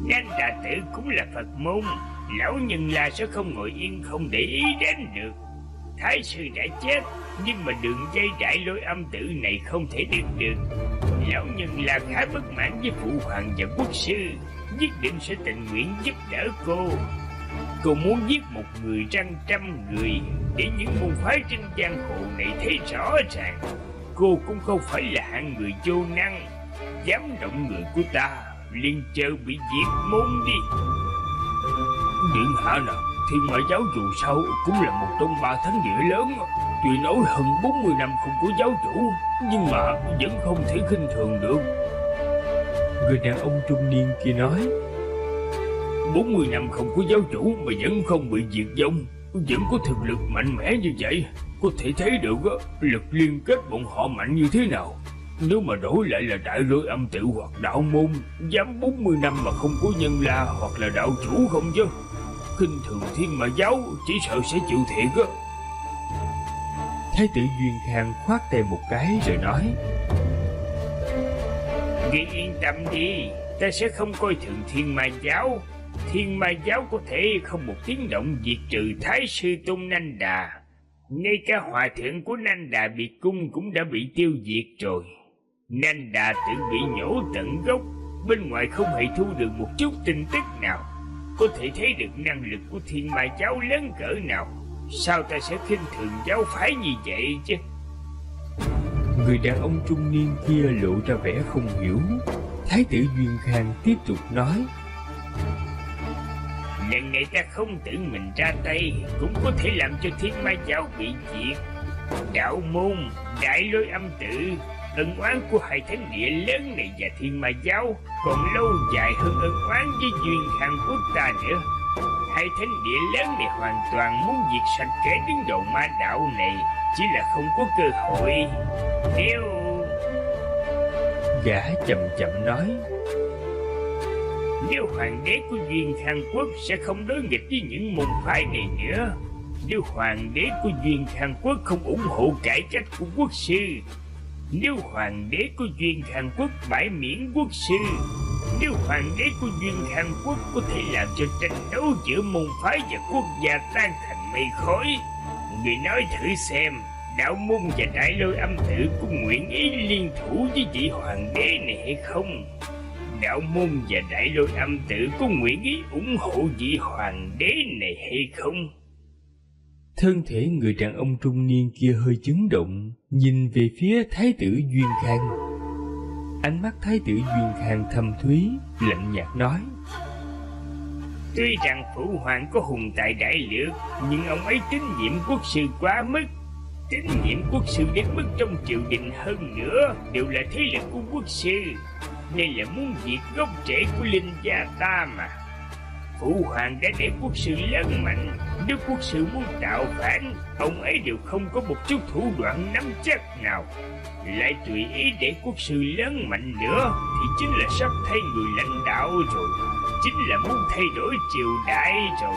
Nanh Đà tử cũng là Phật môn, lão nhân là sẽ không ngồi yên không để ý đến được. Thái sư đã chết, nhưng mà đường dây Đại Lôi Âm tự này không thể đứt được. Lão nhân là khá bất mãn với phụ hoàng và quốc sư, nhất định sẽ tình nguyện giúp đỡ cô. Cô muốn giết một người răng 100 người, để những môn phái trên giang hồ này thấy rõ ràng cô cũng không phải là hạng người vô năng. Dám động người của ta, liền chờ bị diệt môn đi. Điện hạ nào, Thiên Ma giáo dù sao cũng là một trong 3 thánh địa lớn. Tuy nói hơn 40 năm không có giáo chủ, nhưng mà vẫn không thể khinh thường được. Người đàn ông trung niên kia nói: 40 năm không có giáo chủ mà vẫn không bị diệt vong, vẫn có thực lực mạnh mẽ như vậy, có thể thấy được lực liên kết bọn họ mạnh như thế nào. Nếu mà đổi lại là Đại Lôi Âm tự hoặc đạo môn, dám 40 năm mà không có nhân la hoặc là đạo chủ không chứ. Khinh thường Thiên Ma giáo chỉ sợ sẽ chịu thiệt á. Thái tử Duyên Khang khoát tay một cái rồi nói: Ngươi yên tâm đi, ta sẽ không coi thường Thiên Ma giáo. Thiên Ma giáo có thể không một tiếng động diệt trừ Thái sư Tôn Nanh Đà. Ngay cả hòa thượng của Nanh Đà Biệt cung cũng đã bị tiêu diệt rồi. Nanh Đà tự bị nhổ tận gốc, bên ngoài không hề thu được một chút tin tức nào. Có thể thấy được năng lực của Thiên Ma giáo lớn cỡ nào. Sao ta sẽ khinh thường giáo phái như vậy chứ? Người đàn ông trung niên kia lộ ra vẻ không hiểu. Thái tử Duyên Khang tiếp tục nói: lần này ta không tự mình ra tay, cũng có thể làm cho Thiên Ma Giáo bị diệt. Đạo môn, Đại Lôi Âm Tự, ân oán của hai thánh địa lớn này và Thiên Ma Giáo còn lâu dài hơn ân oán với Duyên Khang Quốc ta nữa. Hai thánh địa lớn này hoàn toàn muốn diệt sạch kẻ đứng đầu ma đạo này, chỉ là không có cơ hội. Nếu... Gã chậm chậm nói, nếu hoàng đế của Duyên Khang Quốc sẽ không đối nghịch với những môn phái này nữa. Nếu hoàng đế của Duyên Khang Quốc không ủng hộ cải cách của quốc sư, nếu hoàng đế của Duyên Khang Quốc bãi miễn quốc sư, nếu hoàng đế của Duyên Khang Quốc có thể làm cho tranh đấu giữa môn phái và quốc gia tan thành mây khói, người nói thử xem, đạo môn và Đại Lôi Âm Tự có nguyện ý liên thủ với vị hoàng đế này hay không? Đạo môn và Đại Lôi Âm Tự có nguyện ý ủng hộ vị hoàng đế này hay không? Thân thể người đàn ông trung niên kia hơi chấn động, nhìn về phía Thái tử Duyên Khang. Ánh mắt Thái tử Duyên Khang thâm thúy, lạnh nhạt nói, tuy rằng phụ hoàng có hùng tài đại lược, nhưng ông ấy tín nhiệm quốc sư quá mức. Tín nhiệm quốc sư đến mức trong triều đình hơn nữa đều là thế lực của quốc sư. Đây là muốn diệt gốc rễ của Linh gia ta mà. Phụ hoàng đã để quốc sư lớn mạnh, nếu quốc sư muốn tạo phản, ông ấy đều không có một chút thủ đoạn nắm chắc nào. Lại tùy ý để quốc sư lớn mạnh nữa thì chính là sắp thay người lãnh đạo rồi, chính là muốn thay đổi triều đại rồi.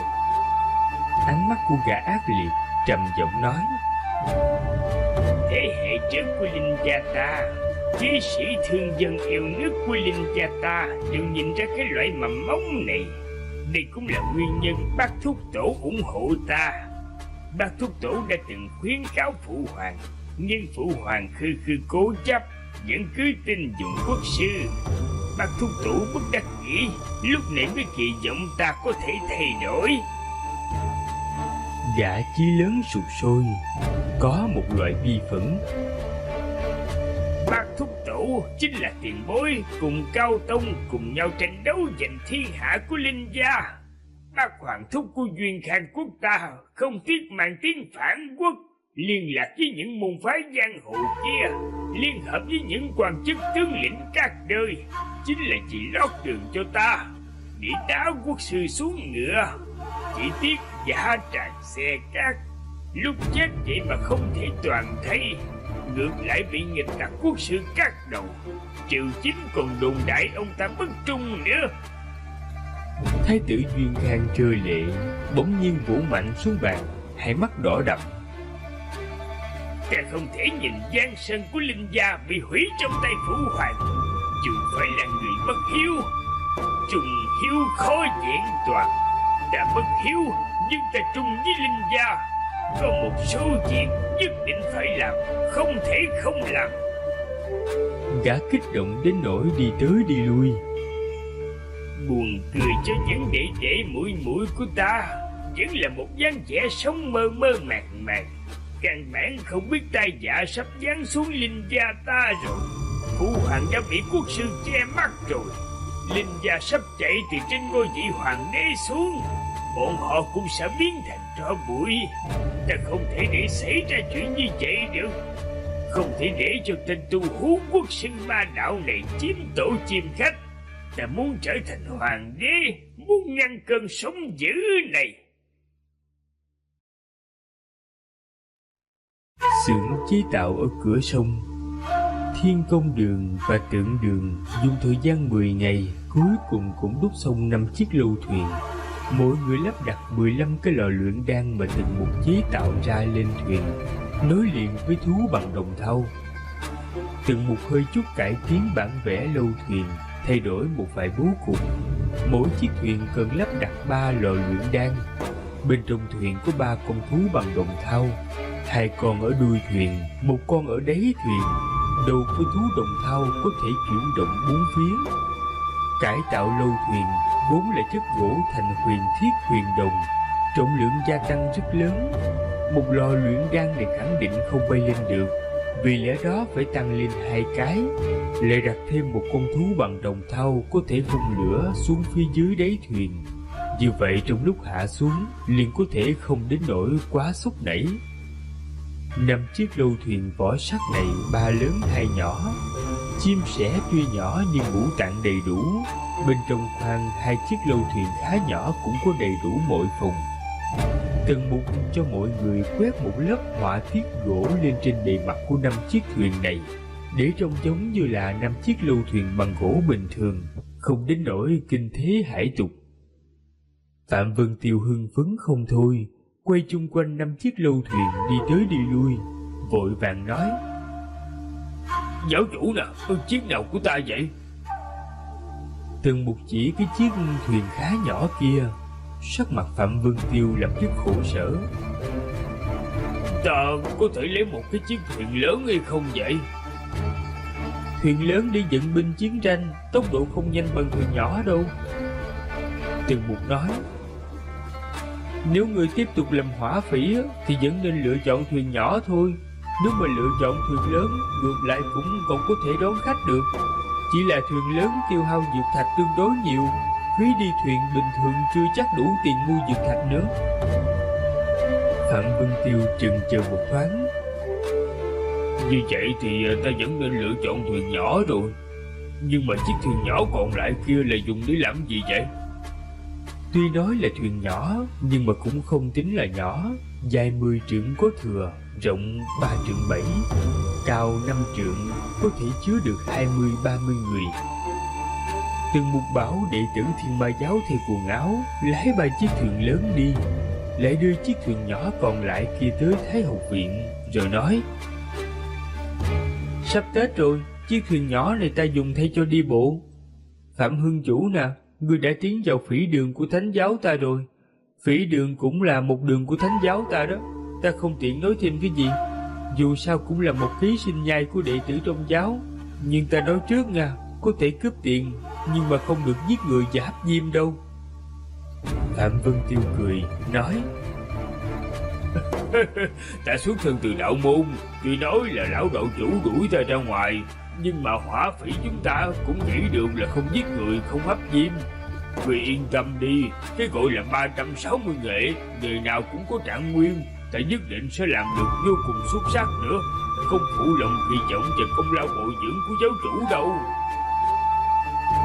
Ánh mắt của gã ác liệt, trầm giọng nói, thế hệ trước của Linh gia ta, chí sĩ thương dân yêu nước của Linh gia ta đều nhìn ra cái loại mầm mống này. Đây cũng là nguyên nhân bác thúc tổ ủng hộ ta. Bác thúc tổ đã từng khuyến cáo phụ hoàng, nhưng phụ hoàng khư cố chấp, vẫn cứ tin dùng quốc sư. Bác thúc tổ bất đắc dĩ, lúc này mới kỳ vọng ta có thể thay đổi. Gã chí lớn sụt sôi, có một loại bi phẫn. Bác thúc tổ chính là tiền bối cùng Cao Tông cùng nhau tranh đấu giành thiên hạ của Linh gia. Bác hoàng thúc của Duyên Khang Quốc ta không tiếc mang tiếng phản quốc, liên lạc với những môn phái giang hồ kia, liên hợp với những quan chức tướng lĩnh các đời, chính là vì lót đường cho ta để đá quốc sư xuống ngựa. Chỉ tiếc giả tràn xe cát, lúc chết vậy mà không thể toàn thây, ngược lại bị nghịch tặc quốc sư cắt đầu. Triều chính còn đồn đại ông ta bất trung nữa. Thái tử Duyên Khang rơi lệ, bỗng nhiên vỗ mạnh xuống bàn, hai mắt đỏ đậm. Ta không thể nhìn giang sơn của Linh gia bị hủy trong tay phụ hoàng. Dù phải là người bất hiếu, trùng hiếu khó vẹn toàn. Ta bất hiếu, nhưng ta trung với Linh gia. Có một số việc nhất định phải làm, không thể không làm. Gã kích động đến nỗi đi tới đi lui. Buồn cười cho những đệ mũi của ta, vẫn là một dáng vẻ sống mơ màng màng. Căn bản không biết tai dạ sắp giáng xuống Linh gia ta rồi. Phụ hoàng đã bị quốc sư che mắt rồi. Linh gia sắp chạy từ trên ngôi vị hoàng đế xuống, bọn họ cũng sẽ biến thành tro bụi. Ta không thể để xảy ra chuyện như vậy được. Không thể để cho tên tu hú quốc sư ma đạo này chiếm tổ chim khách. Ta muốn trở thành hoàng đế, muốn ngăn cơn sóng dữ này. Xưởng chế tạo ở cửa sông, Thiên Công Đường và Tượng Đường dùng thời gian 10 ngày, cuối cùng cũng đúc xong 5 chiếc lâu thuyền. Mỗi người lắp đặt 15 cái lò luyện đan mà Từng Mục chế tạo ra lên thuyền, nối liền với thú bằng đồng thau. Từng Mục hơi chút cải tiến bản vẽ lâu thuyền, thay đổi một vài bố cục. Mỗi chiếc thuyền cần lắp đặt 3 lò luyện đan. Bên trong thuyền có 3 con thú bằng đồng thau, 2 con ở đuôi thuyền, 1 con ở đáy thuyền. Đầu của thú đồng thau có thể chuyển động 4 phía. Cải tạo lâu thuyền vốn là chất gỗ thành huyền thiết huyền đồng, trọng lượng gia tăng rất lớn. Một lò luyện đan này khẳng định không bay lên được, vì lẽ đó phải tăng lên 2 cái, lại đặt thêm một con thú bằng đồng thau có thể phun lửa xuống phía dưới đáy thuyền. Như vậy trong lúc hạ xuống liền có thể không đến nỗi quá sốc nảy. 5 chiếc lâu thuyền vỏ sắt này 3 lớn 2 nhỏ. Chim sẻ tuy nhỏ nhưng ngũ tạng đầy đủ. Bên trong khoang 2 chiếc lâu thuyền khá nhỏ cũng có đầy đủ mọi phòng. Tần Mục cho mọi người quét một lớp họa tiết gỗ lên trên bề mặt của 5 chiếc thuyền này, để trông giống như là 5 chiếc lâu thuyền bằng gỗ bình thường, không đến nỗi kinh thế hải tục. Phạm Vân Tiêu hưng phấn không thôi, quay chung quanh 5 chiếc lâu thuyền đi tới đi lui, vội vàng nói: Giáo chủ nè, chiếc nào của ta vậy? Tần Mục chỉ cái chiếc thuyền khá nhỏ kia. Sắc mặt Phạm Vân Tiêu lập tức khổ sở. Ta có thể lấy một cái chiếc thuyền lớn hay không vậy? Thuyền lớn đi dẫn binh chiến tranh, tốc độ không nhanh bằng thuyền nhỏ đâu. Tần Mục nói: Nếu người tiếp tục làm hỏa phỉ thì vẫn nên lựa chọn thuyền nhỏ thôi. Nếu mà lựa chọn thuyền lớn, ngược lại cũng còn có thể đón khách được. Chỉ là thuyền lớn tiêu hao dược thạch tương đối nhiều, phí đi thuyền bình thường chưa chắc đủ tiền mua dược thạch nữa. Phạm Vân Tiêu chần chờ một thoáng. Như vậy thì ta vẫn nên lựa chọn thuyền nhỏ rồi. Nhưng mà chiếc thuyền nhỏ còn lại kia là dùng để làm gì vậy? Tuy nói là thuyền nhỏ, nhưng mà cũng không tính là nhỏ. Dài 10 trượng có thừa, rộng 3 trượng 7, cao 5 trượng, có thể chứa được 20-30 người. Tần Mục bảo đệ tử Thiên Ma giáo thay quần áo, lái 3 chiếc thuyền lớn đi, lại đưa chiếc thuyền nhỏ còn lại kia tới Thái học viện, rồi nói: Sắp Tết rồi, chiếc thuyền nhỏ này ta dùng thay cho đi bộ. Phạm Hưng chủ nè, ngươi đã tiến vào phỉ đường của Thánh giáo ta rồi. Phỉ đường cũng là một đường của Thánh giáo ta đó, ta không tiện nói thêm cái gì. Dù sao cũng là một ký sinh nhai của đệ tử trong giáo. Nhưng ta nói trước nha, có thể cướp tiền, nhưng mà không được giết người và hấp diêm đâu. Phạm Vân Tiêu cười, nói: Ta xuất thân từ đạo môn, tuy nói là lão đạo chủ đuổi ta ra ngoài, nhưng mà hỏa phỉ chúng ta cũng nghĩ được là không giết người, không hấp diêm. Ngươi yên tâm đi, cái gọi là 360 nghệ, người nào cũng có trạng nguyên, ta nhất định sẽ làm được vô cùng xuất sắc nữa, không phụ lòng kỳ vọng và công lao bồi dưỡng của giáo chủ đâu.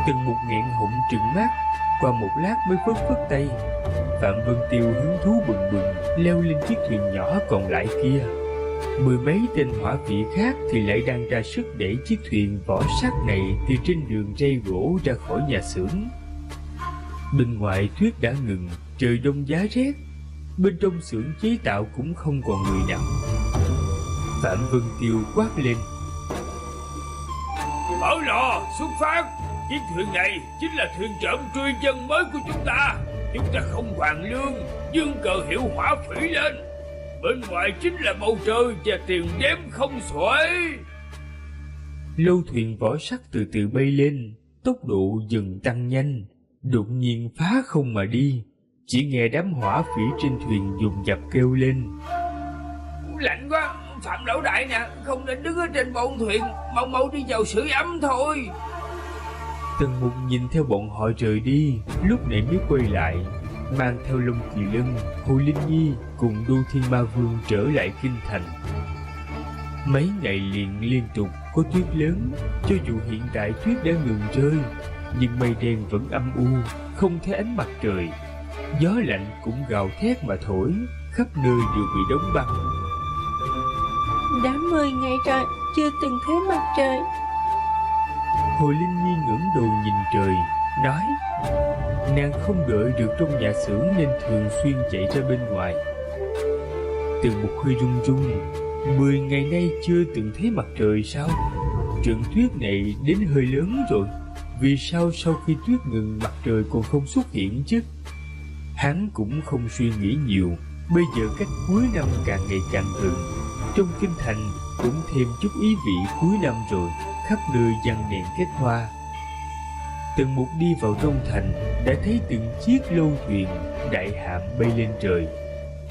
Tần Mục nghẹn họng trừng mắt, qua một lát mới phất phất tay. Phạm Vân Tiêu hứng thú bừng bừng leo lên chiếc thuyền nhỏ còn lại kia. 10 mấy tên hỏa phỉ khác thì lại đang ra sức đẩy chiếc thuyền vỏ sắt này từ trên đường ray gỗ ra khỏi nhà xưởng. Bên ngoài tuyết đã ngừng, trời đông giá rét, bên trong xưởng chế tạo cũng không còn người nào. Phạm Vân Tiêu quát lên: Mở lò, xuất phát! Chiếc thuyền này chính là thuyền trộm truy dân mới của chúng ta. Chúng ta không hoàn lương, dương cờ hiệu hỏa phỉ lên. Bên ngoài chính là bầu trời và tiền đếm không xuể. Lâu thuyền vỏ sắt từ từ bay lên, tốc độ dần tăng nhanh, đột nhiên phá không mà đi. Chỉ nghe đám hỏa phỉ trên thuyền dồn dập kêu lên: Lạnh quá, Phạm lão đại nè, không nên đứng ở trên bông thuyền, mau mau đi vào sưởi ấm thôi. Tần Mục nhìn theo bọn họ rời đi, lúc này mới quay lại, mang theo Long Kỳ Lân, Hồ Linh Nhi cùng Đô Thiên Ma Vương trở lại kinh thành. Mấy ngày liền liên tục có tuyết lớn, cho dù hiện tại tuyết đã ngừng rơi, nhưng mây đen vẫn âm u, không thấy ánh mặt trời. Gió lạnh cũng gào thét mà thổi, khắp nơi đều bị đóng băng. Đã 10 ngày rồi, chưa từng thấy mặt trời. Hồ Linh Nhi ngẩng đầu nhìn trời, nói: Nàng không đợi được trong nhà xưởng nên thường xuyên chạy ra bên ngoài. Từ một hơi run run, 10 ngày nay chưa từng thấy mặt trời sao? Trận tuyết này đến hơi lớn rồi. Vì sao sau khi tuyết ngừng mặt trời còn không xuất hiện chứ? Hắn cũng không suy nghĩ nhiều. Bây giờ cách cuối năm càng ngày càng gần, trong kinh thành cũng thêm chút ý vị cuối năm rồi, khắp nơi giăng đèn kết hoa. Tần Mục đi vào trong thành, đã thấy từng chiếc lâu thuyền đại hạm bay lên trời.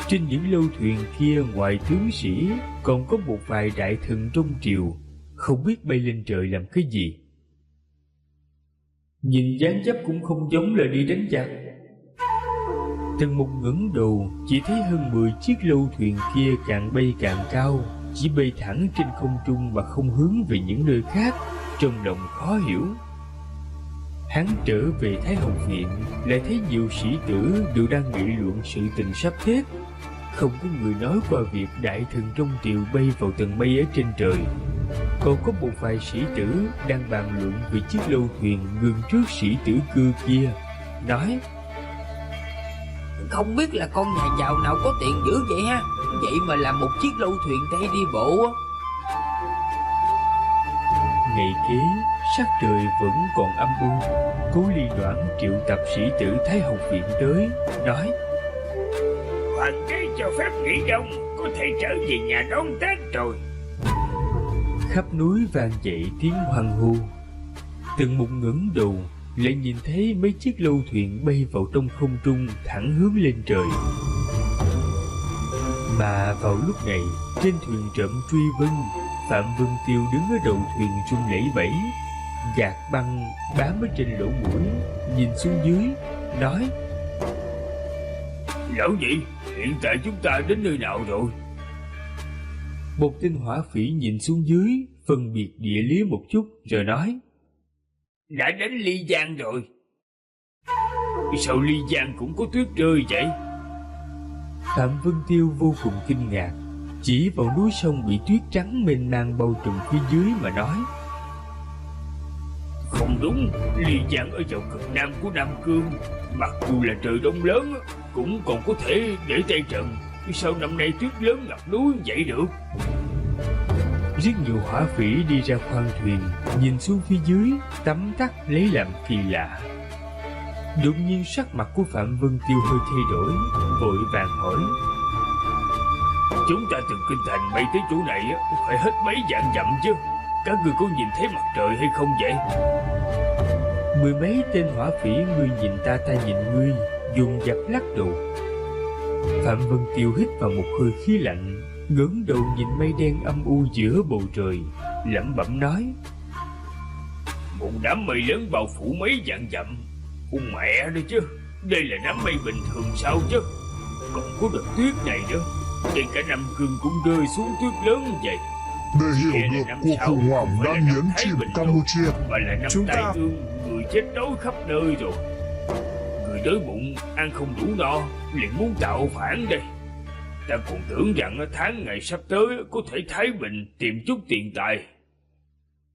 Trên những lâu thuyền kia ngoài tướng sĩ, còn có một vài đại thần trong triều, không biết bay lên trời làm cái gì. Nhìn dáng dấp cũng không giống là đi đánh giặc. Tần Mục ngẩng đầu, chỉ thấy hơn 10 chiếc lâu thuyền kia càng bay càng cao, chỉ bay thẳng trên không trung mà không hướng về những nơi khác, trong lòng khó hiểu. Hắn trở về Thái Hồng Viện, lại thấy nhiều sĩ tử đều đang nghị luận sự tình sắp Tết. Không có người nói qua việc đại thần trong triều bay vào tầng mây ở trên trời. Còn có một vài sĩ tử đang bàn luận về chiếc lâu thuyền ngừng trước sĩ tử cư kia, nói: Không biết là con nhà giàu nào có tiền dữ vậy ha, vậy mà làm một chiếc lâu thuyền tay đi bộ á. Ngày kế, sắc trời vẫn còn âm u. Cố Ly Noãn triệu tập sĩ tử Thái Hồng Viện tới, nói: Hoàng đế cho phép nghỉ đông, có thể trở về nhà đón Tết rồi. Khắp núi vang dậy tiếng hoan hô. Tần Mục ngẩng đầu, lại nhìn thấy mấy chiếc lâu thuyền bay vào trong không trung, thẳng hướng lên trời. Mà vào lúc này, trên thuyền trộm truy vân, Phạm Vân Tiêu đứng ở đầu thuyền run lẩy bẩy, gạt băng bám ở trên lỗ mũi, nhìn xuống dưới, nói: Lão nhị, hiện tại chúng ta đến nơi nào rồi? Một tên hỏa phỉ nhìn xuống dưới, phân biệt địa lý một chút rồi nói: Đã đến Ly Giang rồi. Sao Ly Giang cũng có tuyết rơi vậy? Phạm Vân Tiêu vô cùng kinh ngạc, chỉ vào núi sông bị tuyết trắng mênh mang bao trùm phía dưới mà nói: Không đúng, Ly Giang ở vào cực nam của Nam Cương, mặc dù là trời đông lớn cũng còn có thể để tay trận. Sao năm nay tuyết lớn ngập núi vậy được? Rất nhiều hỏa phỉ đi ra khoang thuyền, nhìn xuống phía dưới, tấm tắc lấy làm kỳ lạ. Đột nhiên sắc mặt của Phạm Vân Tiêu hơi thay đổi, vội vàng hỏi: Chúng ta từ kinh thành bay tới chỗ này phải hết mấy vạn dặm chứ? Các ngươi có nhìn thấy mặt trời hay không vậy? Mười mấy tên hỏa phỉ ngươi nhìn ta, ta nhìn ngươi, dồn dập lắc đầu. Phạm Vân Tiêu hít vào một hơi khí lạnh, ngẩng đầu nhìn mây đen âm u giữa bầu trời, lẩm bẩm nói: Một đám mây lớn bao phủ mấy vạn dặm, con mẹ đó chứ, đây là đám mây bình thường sao chứ? Còn có đợt tuyết này nữa, ngay cả Nam Cương cũng rơi xuống tuyết lớn vậy. Để hiểu được cuộc khủng hoảng đang nhấn chìm Campuchia, mà là năm chúng tai ta ương, người chết đói khắp nơi rồi. Người đói bụng, ăn không đủ no, liền muốn tạo phản đây. Ta còn tưởng rằng tháng ngày sắp tới có thể thái bình, tìm chút tiền tài.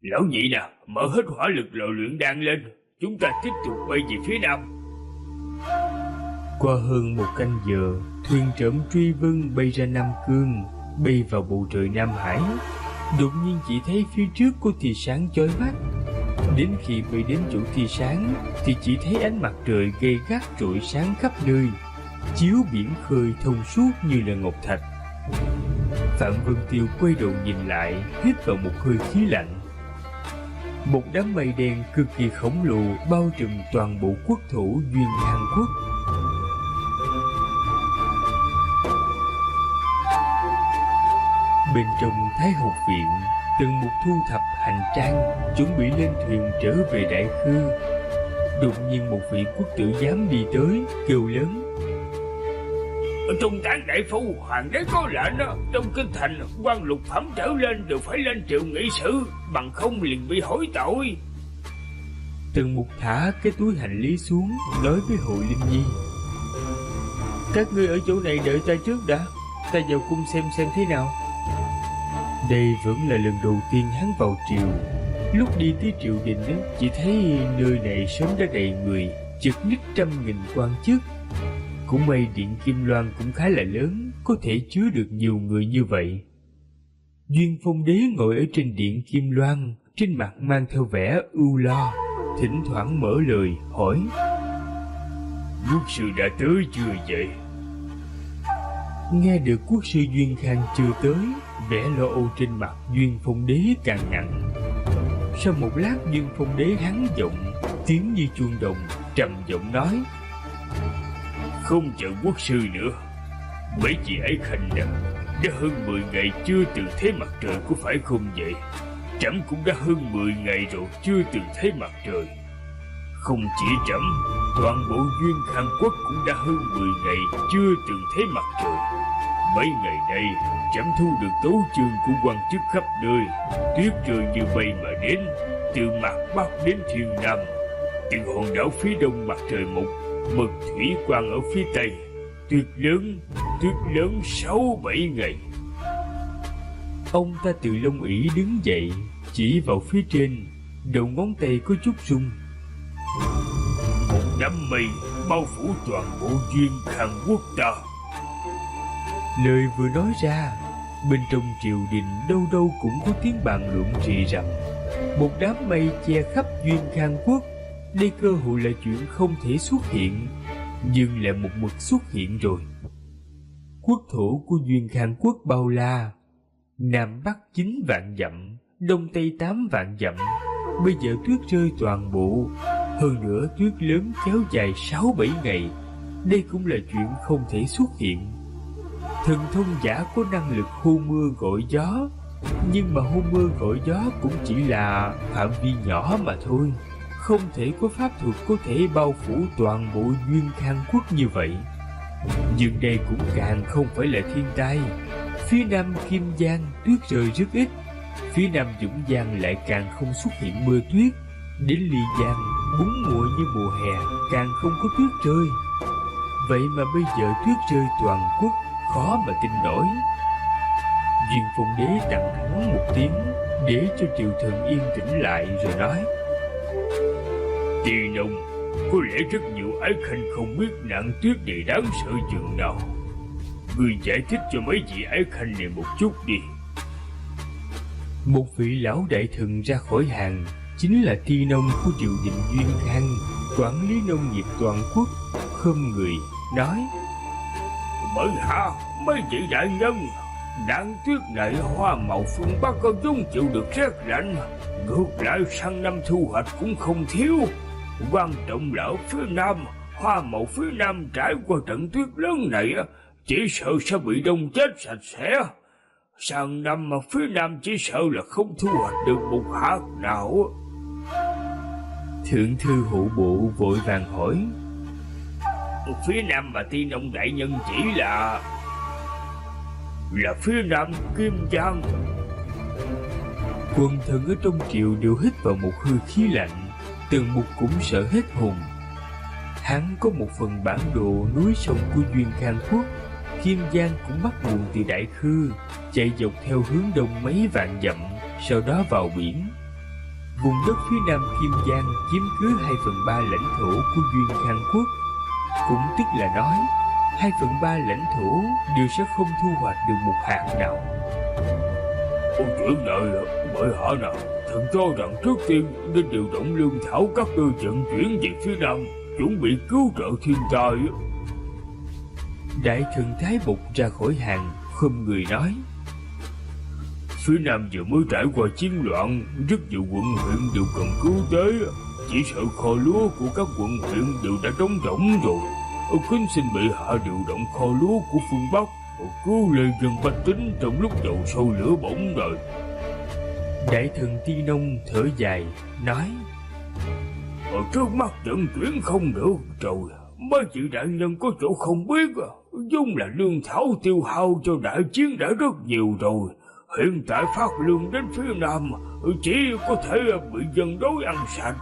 Lão nhị nè, mở hết hỏa lực lò luyện đan lên, chúng ta tiếp tục bay về phía nam. Qua hơn một canh giờ, thuyền trộm truy vân bay ra Nam Cương, bay vào bầu trời Nam Hải. Đột nhiên chỉ thấy phía trước có tia sáng chói mắt. Đến khi bay đến chỗ tia sáng thì chỉ thấy ánh mặt trời gay gắt rọi sáng khắp nơi, chiếu biển khơi thông suốt như là ngọc thạch. Phạm Vân Tiêu quay đầu nhìn lại, hít vào một hơi khí lạnh. Một đám mây đen cực kỳ khổng lồ bao trùm toàn bộ quốc thổ Duyên Hàn Quốc. Bên trong Thái Học Viện, Tần Mục thu thập hành trang, chuẩn bị lên thuyền trở về Đại Khư. Đột nhiên một vị quốc tử giám đi tới, kêu lớn: Trung tán đại phu, hoàng đế có lệnh đó, trong kinh thành quan lục phẩm trở lên đều phải lên triều nghị sự, bằng không liền bị hối tội. Tần Mục thả cái túi hành lý xuống, nói với Hội Linh Nhi: Các ngươi ở chỗ này đợi ta trước đã, ta vào cung xem thế nào. Đây vẫn là lần đầu tiên hắn vào triều. Lúc đi tới triều đình chỉ thấy nơi này sớm đã đầy người, chật ních 100.000 quan chức. Cũng may điện Kim Loan cũng khá là lớn, có thể chứa được nhiều người như vậy. Duyên Phong Đế ngồi ở trên điện Kim Loan, trên mặt mang theo vẻ ưu lo, thỉnh thoảng mở lời hỏi: Quốc sư đã tới chưa vậy? Nghe được quốc sư Duyên Khang chưa tới, vẻ lo âu trên mặt Duyên Phong Đế càng nặng. Sau một lát, Duyên Phong Đế hắn giọng, tiếng như chuông đồng, trầm giọng nói: Không chờ quốc sư nữa, mấy chị ấy khanh đã hơn 10 ngày chưa từng thấy mặt trời, có phải không vậy? Trẫm cũng đã hơn 10 ngày rồi chưa từng thấy mặt trời. Không chỉ trẫm, toàn bộ Duyên Khang Quốc cũng đã hơn 10 ngày chưa từng thấy mặt trời. Mấy ngày nay, trẫm thu được tấu chương của quan chức khắp nơi. Tuyết rơi như bay mà đến, từ mặt Bắc đến Thiên Nam. Từ hòn đảo phía đông mặt trời mọc, mật thủy quang ở phía tây. Tuyết lớn 6-7 ngày. Ông ta từ lông ỷ đứng dậy, chỉ vào phía trên, đầu ngón tay có chút rung. Một đám mây bao phủ toàn bộ Duyên Khang Quốc ta. Lời vừa nói ra, bên trong triều đình đâu đâu cũng có tiếng bàn luận rì rầm. Một đám mây che khắp Duyên Khang Quốc, đây cơ hội là chuyện không thể xuất hiện, nhưng lại một mực xuất hiện rồi. Quốc thổ của Duyên Khang Quốc bao la, Nam Bắc 9 vạn dặm, Đông Tây 8 vạn dặm. Bây giờ tuyết rơi toàn bộ, hơn nữa tuyết lớn kéo dài 6-7 ngày. Đây cũng là chuyện không thể xuất hiện. Thần thông giả có năng lực hô mưa gọi gió, nhưng mà hô mưa gọi gió cũng chỉ là phạm vi nhỏ mà thôi. Không thể có pháp thuật có thể bao phủ toàn bộ Duyên Khang Quốc như vậy. Nhưng đây cũng càng không phải là thiên tai. Phía nam Kim Giang tuyết rơi rất ít, phía nam Dũng Giang lại càng không xuất hiện mưa tuyết. Đến Ly Giang 4 mùa như mùa hè càng không có tuyết rơi. Vậy mà bây giờ tuyết rơi toàn quốc, khó mà tin nổi. Duyên Phong Đế tặng hắn một tiếng để cho triều thần yên tĩnh lại rồi nói: Tỳ Nông, có lẽ rất nhiều ái khanh không biết nạn tuyết này đáng sợ chừng nào. Người giải thích cho mấy vị ái khanh này một chút đi. Một vị lão đại thần ra khỏi hàng, chính là Ti Nông của triều đình Duyên Khang, quản lý nông nghiệp toàn quốc, khom người nói: Bởi hạ mấy vị đại nhân, nạn tuyết này hoa màu phương Bắc có dung chịu được rét lạnh, ngược lại sang năm thu hoạch cũng không thiếu. Quan trọng là ở phía nam, hoa màu phía nam trải qua trận tuyết lớn này chỉ sợ sẽ bị đông chết sạch sẽ. Sang năm mà phía nam chỉ sợ là không thu hoạch được một hạt nào. Thượng thư hộ bộ vội vàng hỏi: Phía nam mà Ti Nông đại nhân chỉ là phía nam Kim Giang. Quần thần ở trong triều đều hít vào một hơi khí lạnh, Tần Mục cũng sợ hết hồn. Hắn có một phần bản đồ núi sông của Duyên Khang Quốc. Kim Giang cũng bắt nguồn từ Đại Khư, chạy dọc theo hướng đông mấy vạn dặm, sau đó vào biển. Vùng đất phía nam Kim Giang chiếm cứ 2/3 lãnh thổ của Duyên Khang Quốc, cũng tức là nói 2/3 lãnh thổ đều sẽ không thu hoạch được một hạt nào. Chuyện này bởi hạ nào, thần cho rằng trước tiên nên điều động lương thảo các nơi vận chuyển về phía nam, chuẩn bị cứu trợ thiên tai. Đại thần Thái Bộc ra khỏi hàng, khom người nói: Phía nam vừa mới trải qua chiến loạn, rất nhiều quận huyện đều cần cứu tế. Chỉ sợ kho lúa của các quận huyện đều đã trống rỗng rồi. Kính xin bệ hạ điều động kho lúa của phương Bắc, cứu lê dân bách tính trong lúc dầu sôi lửa bỏng rồi. Đại thần Ti Nông thở dài nói: Trước mắt vận chuyển không được rồi, mấy vị đại nhân có chỗ không biết, dung là lương thảo tiêu hao cho đại chiến đã rất nhiều rồi. Hiện tại phát lương đến phía nam chỉ có thể bị dân đối ăn sạch.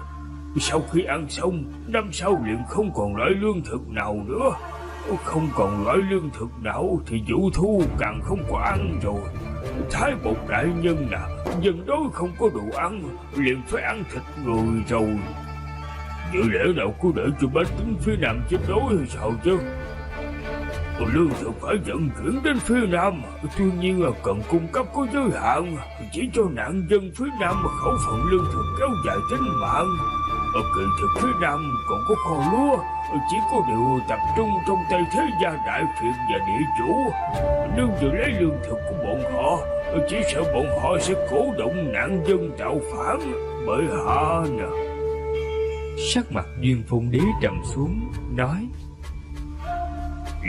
Sau khi ăn xong, năm sau liền không còn loại lương thực nào nữa. Không còn loại lương thực nào thì vụ thu càng không có ăn rồi. Thái Bộc đại nhân dân đối không có đồ ăn, liền phải ăn thịt người rồi. Vậy lẽ nào cứ để cho bách tính phía nam chết đói hay sao chứ? Lương thực phải vận chuyển đến phía nam, tuy nhiên cần cung cấp có giới hạn, chỉ cho nạn dân phía nam mà khẩu phần lương thực kéo dài tính mạng. Kỳ thực phía nam còn có kho lúa, chỉ có điều tập trung trong tay thế gia đại phiệt và địa chủ. Nếu vừa lấy lương thực của bọn họ, chỉ sợ bọn họ sẽ cổ động nạn dân tạo phản. Bởi hạ nè. Sắc mặt Duyên Phong Đế trầm xuống, nói: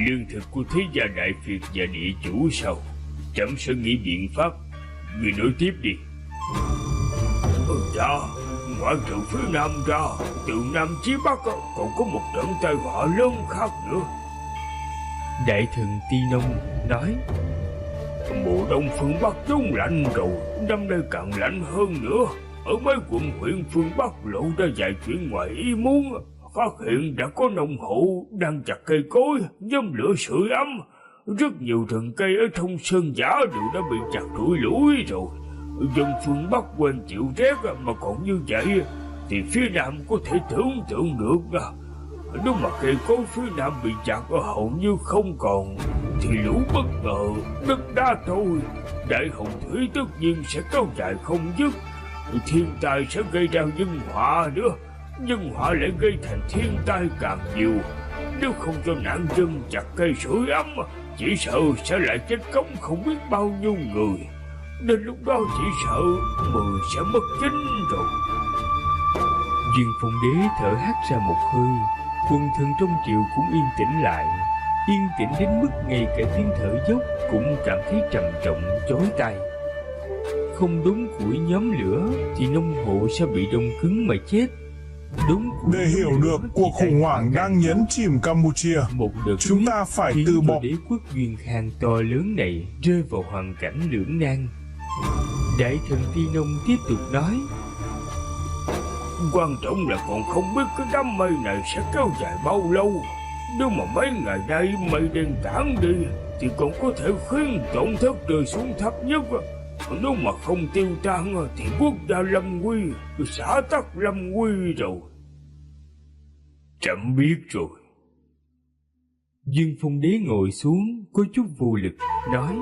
Lương thực của thế gia đại phiệt và địa chủ sao? Trẫm sẽ nghĩ biện pháp. Người nói tiếp đi. Dạ, ngoại trừ phía Nam ra, từ Nam chí Bắc còn có một trận tai họa lớn khác nữa. Đại thần Ti Nông nói: Mùa đông phương Bắc vốn lạnh rồi, năm nay càng lạnh hơn nữa. Ở mấy quận huyện phương Bắc lộ ra vài chuyện ngoài ý muốn. Phát hiện đã có nông hộ đang chặt cây cối, nhóm lửa sưởi ấm. Rất nhiều rừng cây ở trong sơn giả đều đã bị chặt trụi lủi rồi. Dân phương Bắc quen chịu rét mà còn như vậy thì phía Nam có thể tưởng tượng được. Nếu mà cây cối phía Nam bị chặt hầu như không còn thì lũ bất ngờ, đất đá trôi, đại hồng thủy tất nhiên sẽ kéo dài không dứt. Thiên tai sẽ gây ra nhân họa nữa, nhân họa lại gây thành thiên tai càng nhiều. Nếu không cho nạn dân chặt cây sưởi ấm, chỉ sợ sẽ lại chết cống không biết bao nhiêu người. Đến lúc đó chỉ sợ 10 sẽ mất 9 rồi. Duyên Phong Đế thở hắt ra một hơi. Quần thần trong triều cũng yên tĩnh lại, yên tĩnh đến mức ngay cả tiếng thở dốc cũng cảm thấy trầm trọng chói tai. Không đốn củi nhóm lửa thì nông hộ sẽ bị đông cứng mà chết. Để hiểu được cuộc khủng hoảng đang nhấn chìm Campuchia, chúng ta phải từ bỏ đế quốc Duyên Khang to lớn này rơi vào hoàn cảnh lưỡng nan. Đại thần Ti Nông tiếp tục nói: Quan trọng là còn không biết cái đám mây này sẽ kéo dài bao lâu. Nếu mà mấy ngày nay mây đen tản đi thì còn có thể khiến tổn thất rơi xuống thấp nhất. Nếu mà không tiêu tan thì quốc gia lâm nguy, xã tắc lâm nguy rồi. Trẫm biết rồi. Dương Phong Đế ngồi xuống có chút vô lực nói: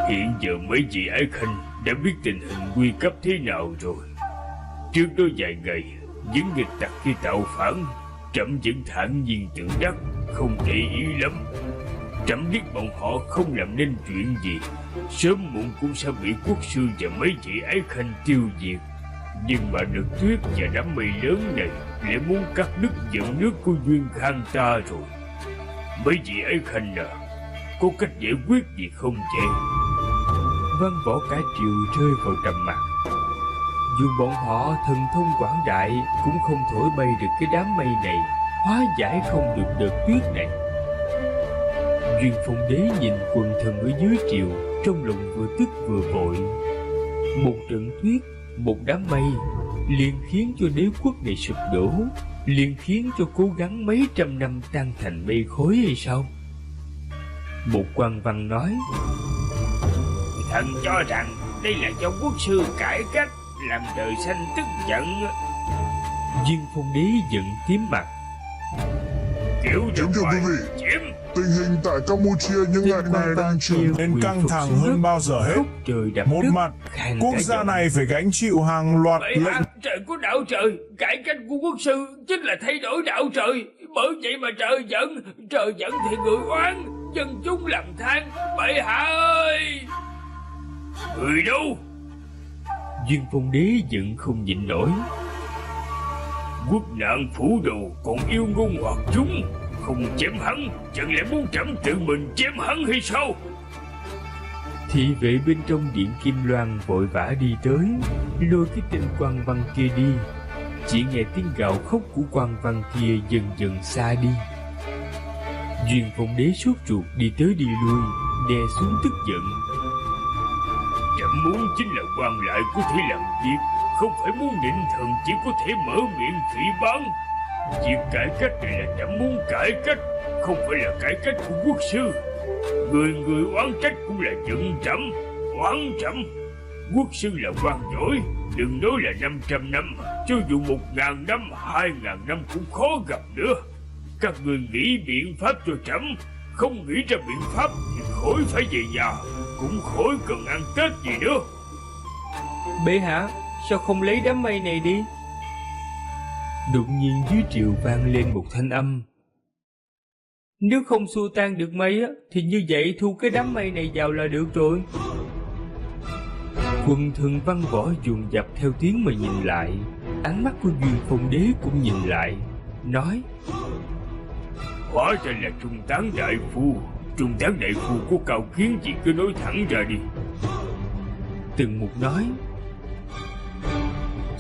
Hiện giờ mấy vị ái khanh đã biết tình hình nguy cấp thế nào rồi. Trước đó vài ngày, những nghịch tặc khi tạo phản, trẫm vẫn thản nhiên tự đắc, không để ý lắm. Trẫm biết bọn họ không làm nên chuyện gì, sớm muộn cũng sẽ bị quốc sư và mấy vị ái khanh tiêu diệt. Nhưng mà đợt tuyết và đám mây lớn này lại muốn cắt đứt dẫn nước của Duyên Khang ta rồi. Mấy vị ái khanh à, có cách giải quyết gì không vậy? Văn võ cả triều rơi vào trầm mặc. Dù bọn họ thần thông quảng đại cũng không thổi bay được cái đám mây này, hóa giải không được đợt tuyết này. Duyên Phong Đế nhìn quần thần ở dưới triều, trong lòng vừa tức vừa vội. Một trận tuyết, một đám mây liền khiến cho đế quốc này sụp đổ, liền khiến cho cố gắng mấy trăm năm tan thành mây khói hay sao? Một quan văn nói: Thần cho rằng đây là do quốc sư cải cách làm trời xanh tức giận. Duyên Phong Đế giận tím mặt. Kiểu kính thưa quý vị, tình hình tại Campuchia những ngày này đang trở nên căng thẳng hơn bao giờ hết. Một mặt, quốc gia này phải gánh chịu hàng loạt lệnh. Trời của đạo trời, cải cách của quốc sư chính là thay đổi đạo trời. Bởi vậy mà trời giận thì người oán, dân chúng làm than. Bệ hạ ơi! Người đâu? Duyên Phong Đế giận không nhịn nổi. Quốc nạn phủ đồ còn yêu ngôn hoặc chúng, không chém hắn, chẳng lẽ muốn trẫm tự mình chém hắn hay sao? Thị vệ bên trong điện Kim Loan vội vã đi tới, lôi cái tên quan văn kia đi. Chỉ nghe tiếng gào khóc của quan văn kia dần dần xa đi. Duyên Phong Đế sốt ruột đi tới đi lui, đè xuống tức giận. Trẫm muốn chính là quan lại có thể làm việc, không phải muốn định thần chỉ có thể mở miệng phỉ báng. Việc cải cách này là trẫm muốn cải cách, không phải là cải cách của quốc sư. Người oán trách cũng là giận trẫm, oán trẫm. Quốc sư là quan giỏi, đừng nói là 500 năm, cho dù 1000 năm, 2000 năm cũng khó gặp nữa. Các người nghĩ biện pháp cho trẫm, không nghĩ ra biện pháp thì khỏi phải về nhà, cũng khỏi cần ăn Tết gì nữa. Bệ hạ, sao không lấy đám mây này đi? Đột nhiên dưới triều vang lên một thanh âm. Nếu không xua tan được mây á, thì như vậy thu cái đám mây này vào là được rồi. Quần thần văn võ dồn dập theo tiếng mà nhìn lại. Ánh mắt của Duyên Phong Đế cũng nhìn lại, nói: Hóa ra là Trung Tán đại phu. Trung Tán đại phu có cao kiến gì cứ nói thẳng ra đi. Từng Mục nói: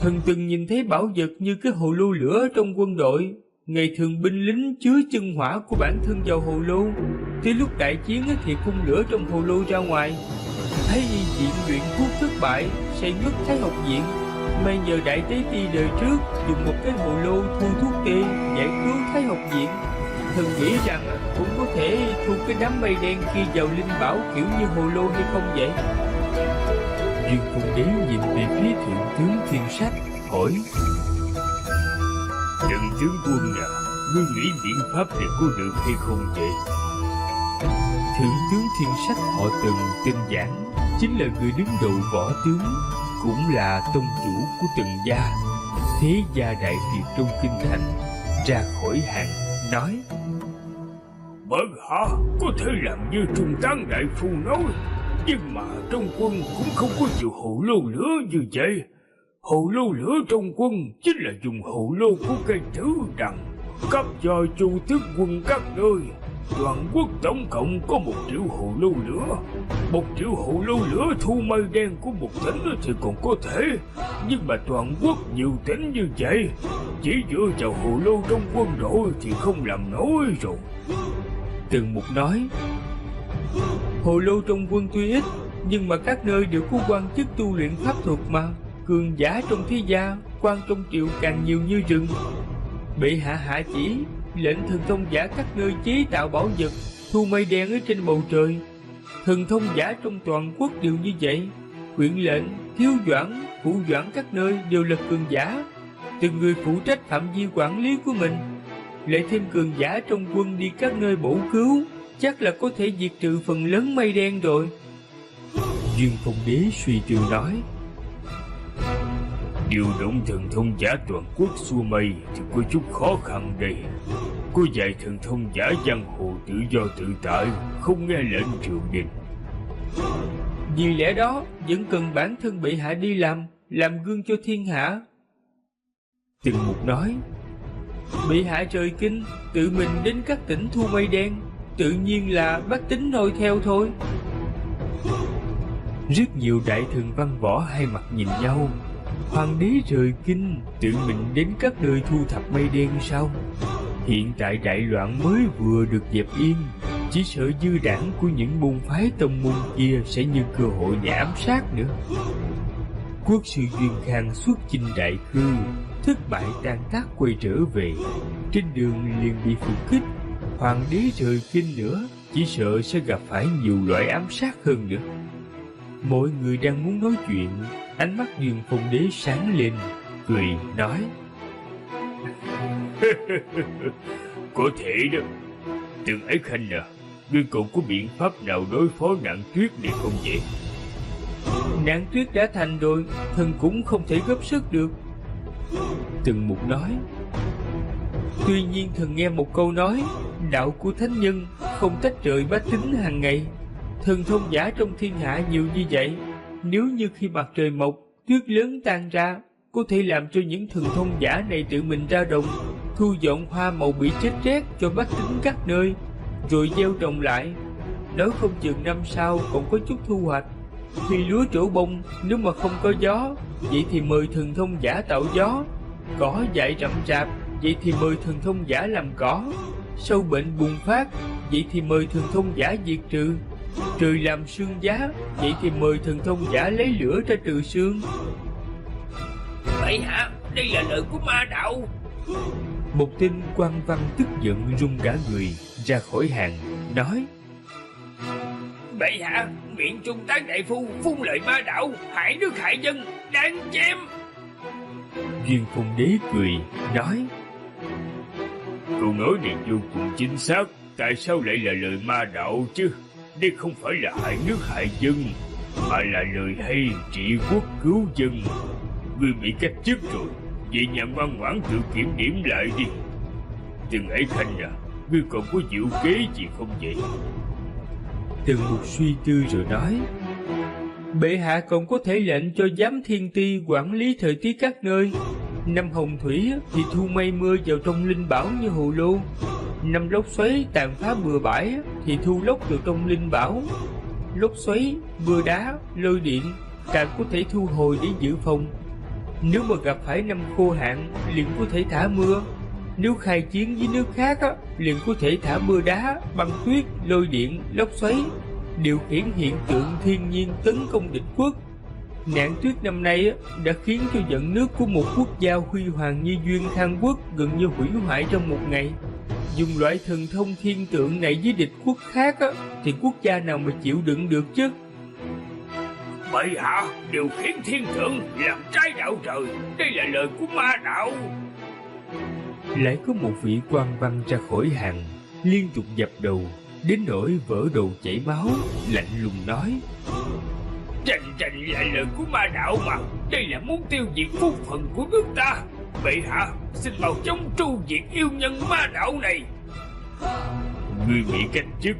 Thần từng nhìn thấy bảo vật như cái hồ lô lửa trong quân đội. Ngày thường binh lính chứa chân hỏa của bản thân vào hồ lô, tới lúc đại chiến thì phun lửa trong hồ lô ra ngoài. Thái y viện luyện thuốc thất bại, say ngất Thái học viện. May nhờ đại tế ti đời trước dùng một cái hồ lô thu thuốc tê giải cứu Thái học viện. Thần nghĩ rằng cũng có thể thu cái đám mây đen kia vào linh bảo kiểu như hồ lô hay không vậy? Duyên Phùng Đế nhìn về phía thượng tướng Thiên Sách hỏi: Trần tướng quân à, ngươi nghĩ biện pháp này có được hay không vậy? Thượng tướng Thiên Sách họ Tần tên Giảng, chính là người đứng đầu võ tướng, cũng là tông chủ của Tần gia, thế gia đại việt trong kinh thành, ra khỏi hàng nói: Bậc hạ có thể làm như Trung Tán đại phu nói, nhưng mà trong quân cũng không có nhiều hồ lô lửa như vậy. Hồ lô lửa trong quân chính là dùng hồ lô của cây tứ đằng, cấp cho chu tước quân các nơi. Toàn quốc tổng cộng có 1 triệu hồ lô lửa. 1 triệu hồ lô lửa thu mây đen của một tỉnh thì còn có thể, nhưng mà toàn quốc nhiều tỉnh như vậy, chỉ dựa vào hồ lô trong quân đội thì không làm nổi rồi. Tần Mục nói: Hồ lô trong quân tuy ít, nhưng mà các nơi đều có quan chức tu luyện pháp thuật mà. Cường giả trong thế gia, quan trong triều càng nhiều như rừng. Bệ hạ hạ chỉ lệnh thần thông giả các nơi chế tạo bảo vật, thu mây đen ở trên bầu trời. Thần thông giả trong toàn quốc đều như vậy. Huyện lệnh, thiếu doãn, phụ doãn các nơi đều là cường giả, từng người phụ trách phạm vi quản lý của mình. Lại thêm cường giả trong quân đi các nơi bổ cứu, chắc là có thể diệt trừ phần lớn mây đen rồi. Duyên Phong Đế suy tư nói: Điều động thần thông giả toàn quốc xua mây thì có chút khó khăn đây. Có vài thần thông giả giang hồ tự do tự tại, không nghe lệnh triều đình. Vì lẽ đó vẫn cần bản thân bệ hạ đi làm gương cho thiên hạ. Tần Mục nói: Bệ hạ rời kinh, tự mình đến các tỉnh thu mây đen, tự nhiên là bách tính noi theo thôi. Rất nhiều đại thần văn võ hai mặt nhìn nhau. Hoàng đế rời kinh, tự mình đến các nơi thu thập mây đen sao? Hiện tại đại loạn mới vừa được dẹp yên, chỉ sợ dư đảng của những môn phái tông môn kia sẽ nhân cơ hội để ám sát nữa. Quốc sư Duyên Khang xuất chinh Đại Khư, thất bại tan tác quay trở về, trên đường liền bị phục kích. Hoàng đế rời kinh nữa, chỉ sợ sẽ gặp phải nhiều loại ám sát hơn nữa. Mọi người đang muốn nói chuyện, ánh mắt Duyên Phong Đế sáng lên, cười nói: Có thể đó. Từng ấy Khanh à, ngươi còn có biện pháp nào đối phó nạn tuyết này không vậy? Nạn tuyết đã thành rồi, thần cũng không thể góp sức được. Tần Mục nói: Tuy nhiên thần nghe một câu nói, đạo của thánh nhân không tách rời bách tính hàng ngày. Thần thông giả trong thiên hạ nhiều như vậy, nếu như khi mặt trời mọc, tuyết lớn tan ra, có thể làm cho những thần thông giả này tự mình ra đồng, thu dọn hoa màu bị chết rét cho bách tính các nơi, rồi gieo trồng lại. Nói không chừng năm sau còn có chút thu hoạch. Khi lúa trổ bông, nếu mà không có gió, vậy thì mời thần thông giả tạo gió. Cỏ dại rậm rạp, vậy thì mời thần thông giả làm cỏ. Sâu bệnh bùng phát, vậy thì mời thần thông giả diệt trừ. Trời làm sương giá, vậy thì mời thần thông giả lấy lửa ra trừ sương. Vậy hả? Đây là lời của ma đạo. Một tên quan văn tức giận run cả người, ra khỏi hàng, nói: Bệ hạ, miệng Trung Tán đại phu phun lời ma đạo, hại nước hại dân, đáng chém. Duyên Phong Đế cười, nói: Câu nói này vô cùng chính xác. Tại sao lại là lời ma đạo chứ? Đây không phải là hại nước hại dân, mà là lời hay trị quốc cứu dân. Ngươi bị cách chức rồi, về nhà ngoan ngoãn tự kiểm điểm lại đi. Từng ấy Khanh à, ngươi còn có diệu kế gì không vậy? Tần Mục suy tư rồi nói: Bệ hạ còn có thể lệnh cho giám thiên ti quản lý thời tiết các nơi. Năm hồng thủy thì thu mây mưa vào trong linh bảo như hồ lô. Năm lốc xoáy tàn phá bừa bãi thì thu lốc vào trong linh bảo. Lốc xoáy, mưa đá, lôi điện càng có thể thu hồi để dự phòng. Nếu mà gặp phải năm khô hạn liền có thể thả mưa. Nếu khai chiến với nước khác á, liền có thể thả mưa đá, băng tuyết, lôi điện, lốc xoáy, điều khiển hiện tượng thiên nhiên tấn công địch quốc. Nạn tuyết năm nay á, đã khiến cho vận nước của một quốc gia huy hoàng như Duyên Khang Quốc gần như hủy hoại trong một ngày. Dùng loại thần thông thiên tượng này với địch quốc khác á, thì quốc gia nào mà chịu đựng được chứ? Bệ hạ điều khiển thiên tượng làm trái đạo trời, đây là lời của ma đạo. Lại có một vị quan văn ra khỏi hàng, liên tục dập đầu, đến nỗi vỡ đầu chảy máu, lạnh lùng nói: Tranh là lời của ma đạo mà, đây là muốn tiêu diệt phúc phận của nước ta. Bệ hạ xin mau chóng tru diệt yêu nhân ma đạo này. Người bị cách chức.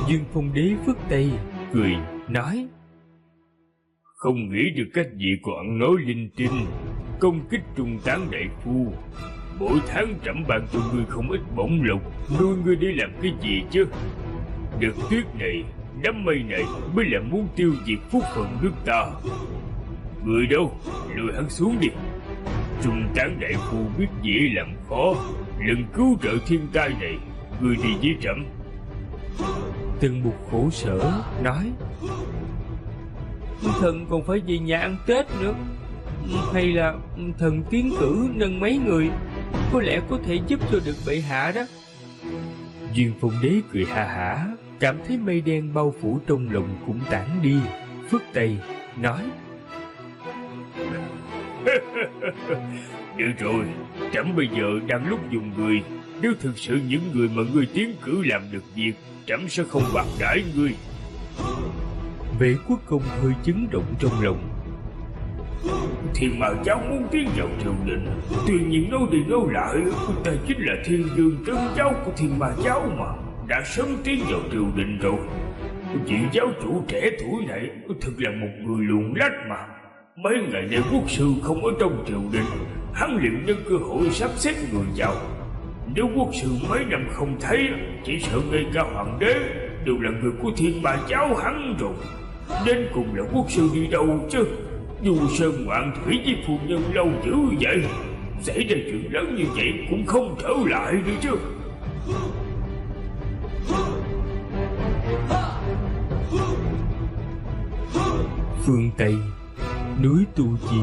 Dương Phong Đế phất tay cười nói: Không nghĩ được cách gì còn nói linh tinh, công kích trung tán đại phu. Mỗi tháng trẫm ban cho ngươi không ít bổng lộc, nuôi ngươi đi làm cái gì chứ? Đợt tuyết này, đám mây này mới là muốn tiêu diệt phúc phận nước ta. Người đâu, lùi hắn xuống đi. Trung tán đại phu biết dễ làm khó, lần cứu trợ thiên tai này, ngươi đi với trẫm. Tần Mục khổ sở nói: Thần còn phải về nhà ăn Tết nữa. Hay là thần tiến cử nâng mấy người, có lẽ có thể giúp cho được bệ hạ đó. Duyên Phong Đế cười ha hả, cảm thấy mây đen bao phủ trong lòng cũng tản đi, phất tay nói: Được rồi, trẫm bây giờ đang lúc dùng người. Nếu thực sự những người mà ngươi tiến cử làm được việc, trẫm sẽ không bạc đãi ngươi. Vệ Quốc Công hơi chấn động trong lòng. Thiên Ma Giáo muốn tiến vào triều đình, tuy nhiên nói đi nói lại, ta chính là Thiên Dương trấn giáo của Thiên Ma Giáo mà, đã sớm tiến vào triều đình rồi. Vị giáo chủ trẻ tuổi này thật là một người luồn lách mà. Mấy ngày nay quốc sư không ở trong triều đình, hắn liền nhân cơ hội sắp xếp người vào. Nếu quốc sư mấy năm không thấy, chỉ sợ ngay cả hoàng đế đều là người của Thiên Ma Giáo hắn rồi. Đến cùng là quốc sư đi đâu chứ? Dù sơn ngoạn thủy với phu nhân lâu dữ vậy, xảy ra chuyện lớn như vậy cũng không trở lại nữa chứ. Phương Tây, núi Tu Chi.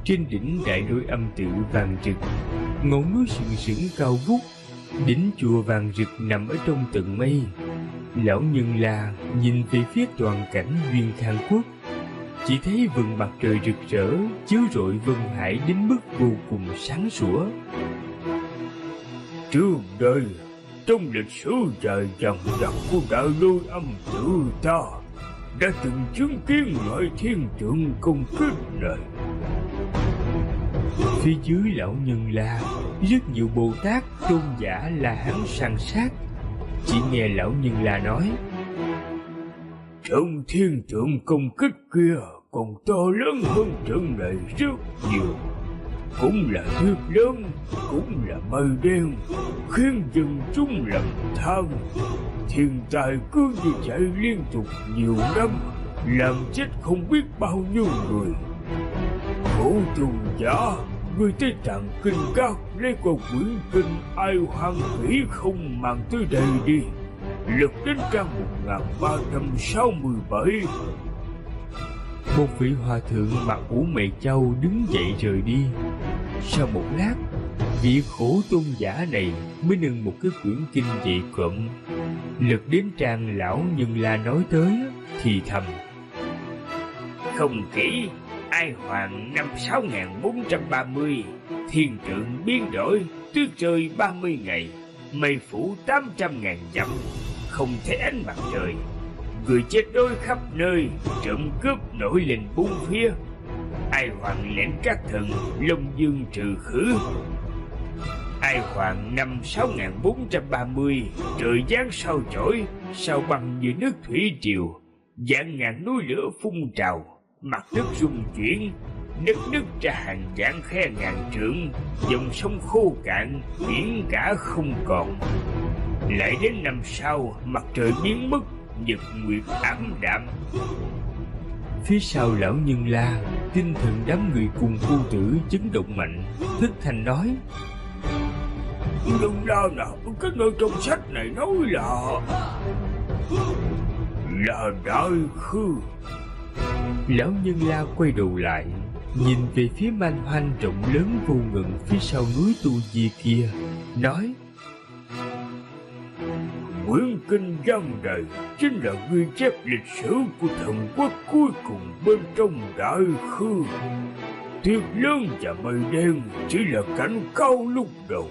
Trên đỉnh đại nội âm tự vàng rực, ngọn núi sừng sững cao vút, đỉnh chùa vàng rực nằm ở trong tầng mây. Lão Nhân La nhìn về phía toàn cảnh Duyên Khang Quốc, chỉ thấy vầng mặt trời rực rỡ chiếu rọi Vân Hải đến mức vô cùng sáng sủa. Trước đây, trong lịch sử dài dằng dặc của đại lôi âm tự ta, đã từng chứng kiến loại thiên tượng công kích này. Phía dưới Lão Nhân La, rất nhiều Bồ Tát tôn giả là hắn săn sát. Chỉ nghe Lão Nhân La nói: Trong thiên tượng công kích kia còn to lớn hơn trận này rất nhiều. Cũng là tuyết lớn, cũng là mây đen, khiến dân chúng lầm than. Thiên tai cứ như vậy liên tục nhiều năm, làm chết không biết bao nhiêu người. Khổ tôn giả, người Tây Tạng kinh các lấy qua quyển kinh Ai Hoang Vĩ không mang tới đây đi. Lật đến trang 1367. Một vị hòa thượng mặc ủ mày châu đứng dậy rời đi. Sau một lát, vị khổ tôn giả này mới nâng một cái quyển kinh dị cộm, lật đến trang Lão Nhân La nói tới thì thầm: Không kỹ, Ai Hoàng năm 6430, thiên tượng biến đổi, tuyết rơi 30 ngày, mây phủ 800.000 dặm, không thấy ánh mặt trời, người chết đói khắp nơi, trộm cướp nổi lên bốn phía. Ai Hoàng lệnh các thần Long Dương trừ khử. Ai Hoàng năm 6430, trời giáng sao chổi, sao băng như nước thủy triều, vạn ngàn núi lửa phun trào, mặt đất rung chuyển, đất nứt ra hàng vạn khe ngàn trượng, dòng sông khô cạn, biển cả không còn. Lại đến năm sau, mặt trời biến mất, nhật nguyệt ảm đạm. Phía sau Lão Nhân La tinh thần đám người cùng phu tử chấn động mạnh, thất thanh nói: Nhưng ra nào cái nơi trong sách này nói là đại khư. Lão nhân La quay đầu lại, nhìn về phía man hoang rộng lớn vô ngần phía sau núi Tu Di kia, nói: Quyển kinh văn này chính là ghi chép lịch sử của thần quốc cuối cùng bên trong đại khư. Tuyết lớn và mây đen chỉ là cảnh cao lúc đầu,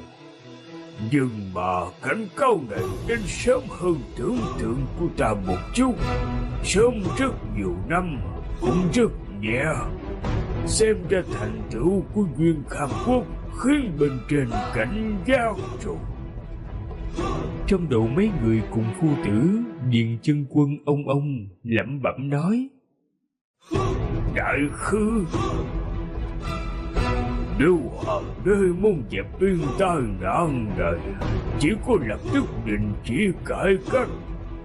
nhưng mà cảnh cao này đến sớm hơn tưởng tượng của ta một chút, sớm rất nhiều năm, cũng rất nhẹ. Xem ra thành tựu của Duyên Khang Quốc khiến bên trên cảnh giác rồi. Trong đầu mấy người cùng phu tử, Điền Chân Quân ông lẩm bẩm nói: Đại khư, nếu hoàng đế muốn dẹp yên tai nạn này, chỉ có lập tức đình chỉ cải cách,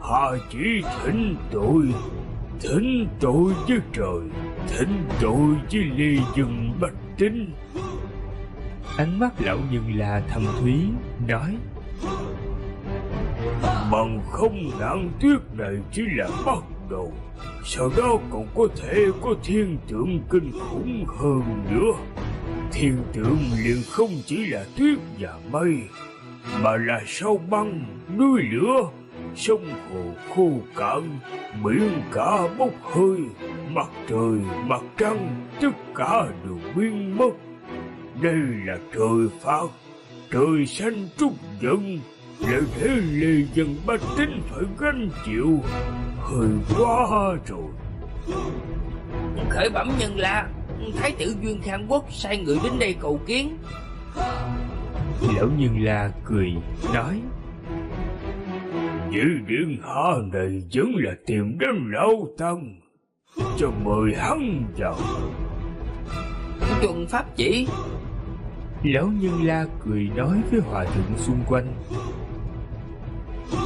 hạ chỉ thỉnh tội với trời, thỉnh tội với lê dân bách tính. Ánh mắt lão nhân La thâm thúy nói: Bằng không nạn tuyết này chỉ là bắt đầu, sau đó còn có thể có thiên tượng kinh khủng hơn nữa. Thiên tượng liền không chỉ là tuyết và mây, mà là sao băng, núi lửa, sông hồ khô cạn, biển cả bốc hơi, mặt trời, mặt trăng, tất cả đều biến mất. Đây là trời phạt, trời xanh trút giận, lại để lê dân bách tính phải gánh chịu, hơi quá rồi. Khởi bẩm nhân La, Thái tử Duyên Khang Quốc sai người đến đây cầu kiến. Lão nhân La cười nói: Vị điện hạ này vẫn là tìm đến lão tăng, cho mời hắn vào. Tuần pháp chỉ. Lão nhân La cười nói với hòa thượng xung quanh: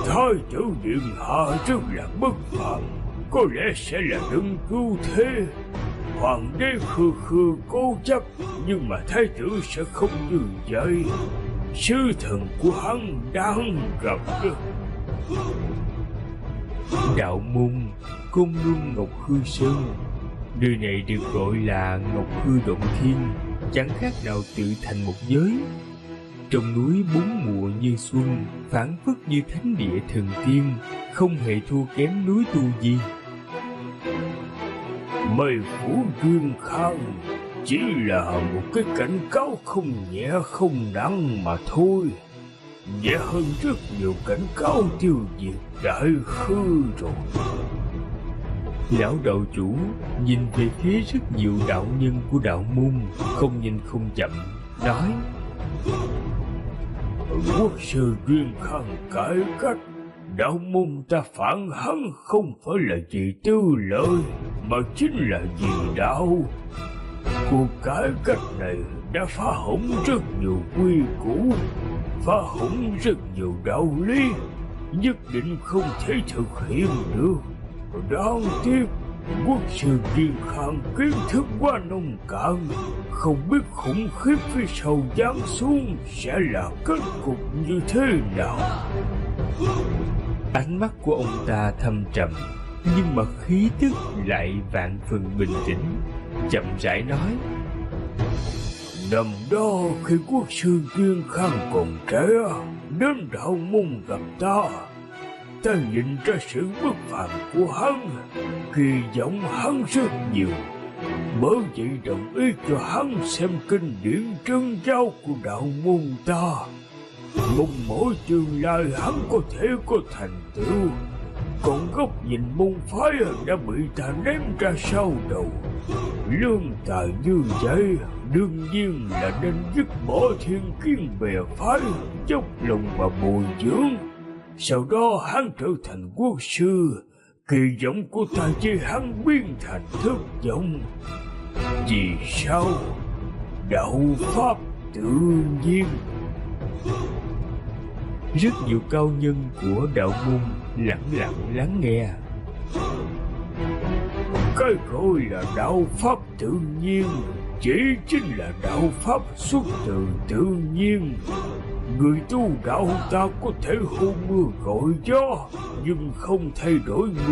Thái tử điện hạ rất là bất phàm, có lẽ sẽ là đấng cứu thế. Hoàng đế khư cố chấp, nhưng mà thái tử sẽ không như vậy. Sứ thần của hắn đang gặp được. Đạo môn Côn Luân Ngọc Hư Sơn, nơi này được gọi là Ngọc Hư Động Thiên, chẳng khác nào tự thành một giới. Trong núi bốn mùa như xuân, phảng phất như thánh địa thần tiên, không hề thua kém núi Tu Di. Mây phủ Duyên Khang chỉ là một cái cảnh cáo không nhẹ không nặng mà thôi, nhẹ hơn rất nhiều cảnh cáo tiêu diệt đại khư rồi. Lão đạo chủ nhìn về phía rất nhiều đạo nhân của đạo môn, không nhanh không chậm nói: Quốc sư Duyên Khang cải cách, đạo môn ta phản hắn không phải là vì tư lợi, mà chính là vì đạo. Cuộc cải cách này đã phá hỏng rất nhiều quy củ, phá hỏng rất nhiều đạo lý, nhất định không thể thực hiện được. Đáng tiếc, quốc sư Duyên Khang kiến thức quá nông cạn, không biết khủng khiếp phía sau giáng xuống sẽ là kết cục như thế nào. Ánh mắt của ông ta thâm trầm, nhưng mà khí tức lại vạn phần bình tĩnh, chậm rãi nói: Năm đó khi quốc sư Duyên Khang còn trẻ, đến đạo môn gặp ta nhìn ra sự bất phàm của hắn, kỳ vọng hắn rất nhiều, bởi vậy đồng ý cho hắn xem kinh điển trân giáo của đạo môn ta, mong mỗi tương lai hắn có thể có thành tựu. Còn góc nhìn môn phái đã bị ta ném ra sau đầu. Lương tài như vậy đương nhiên là nên dứt bỏ thiên kiến bè phái, dốc lòng và bồi dưỡng. Sau đó hắn trở thành quốc sư, kỳ vọng của ta với hắn biến thành thất vọng. Vì sao? Đạo pháp tự nhiên. Rất nhiều cao nhân của đạo môn lặng lặng lắng nghe. Cái gọi là đạo pháp tự nhiên chỉ chính là đạo pháp xuất từ tự nhiên. Người tu đạo ta có thể hô mưa gọi gió, nhưng không thay đổi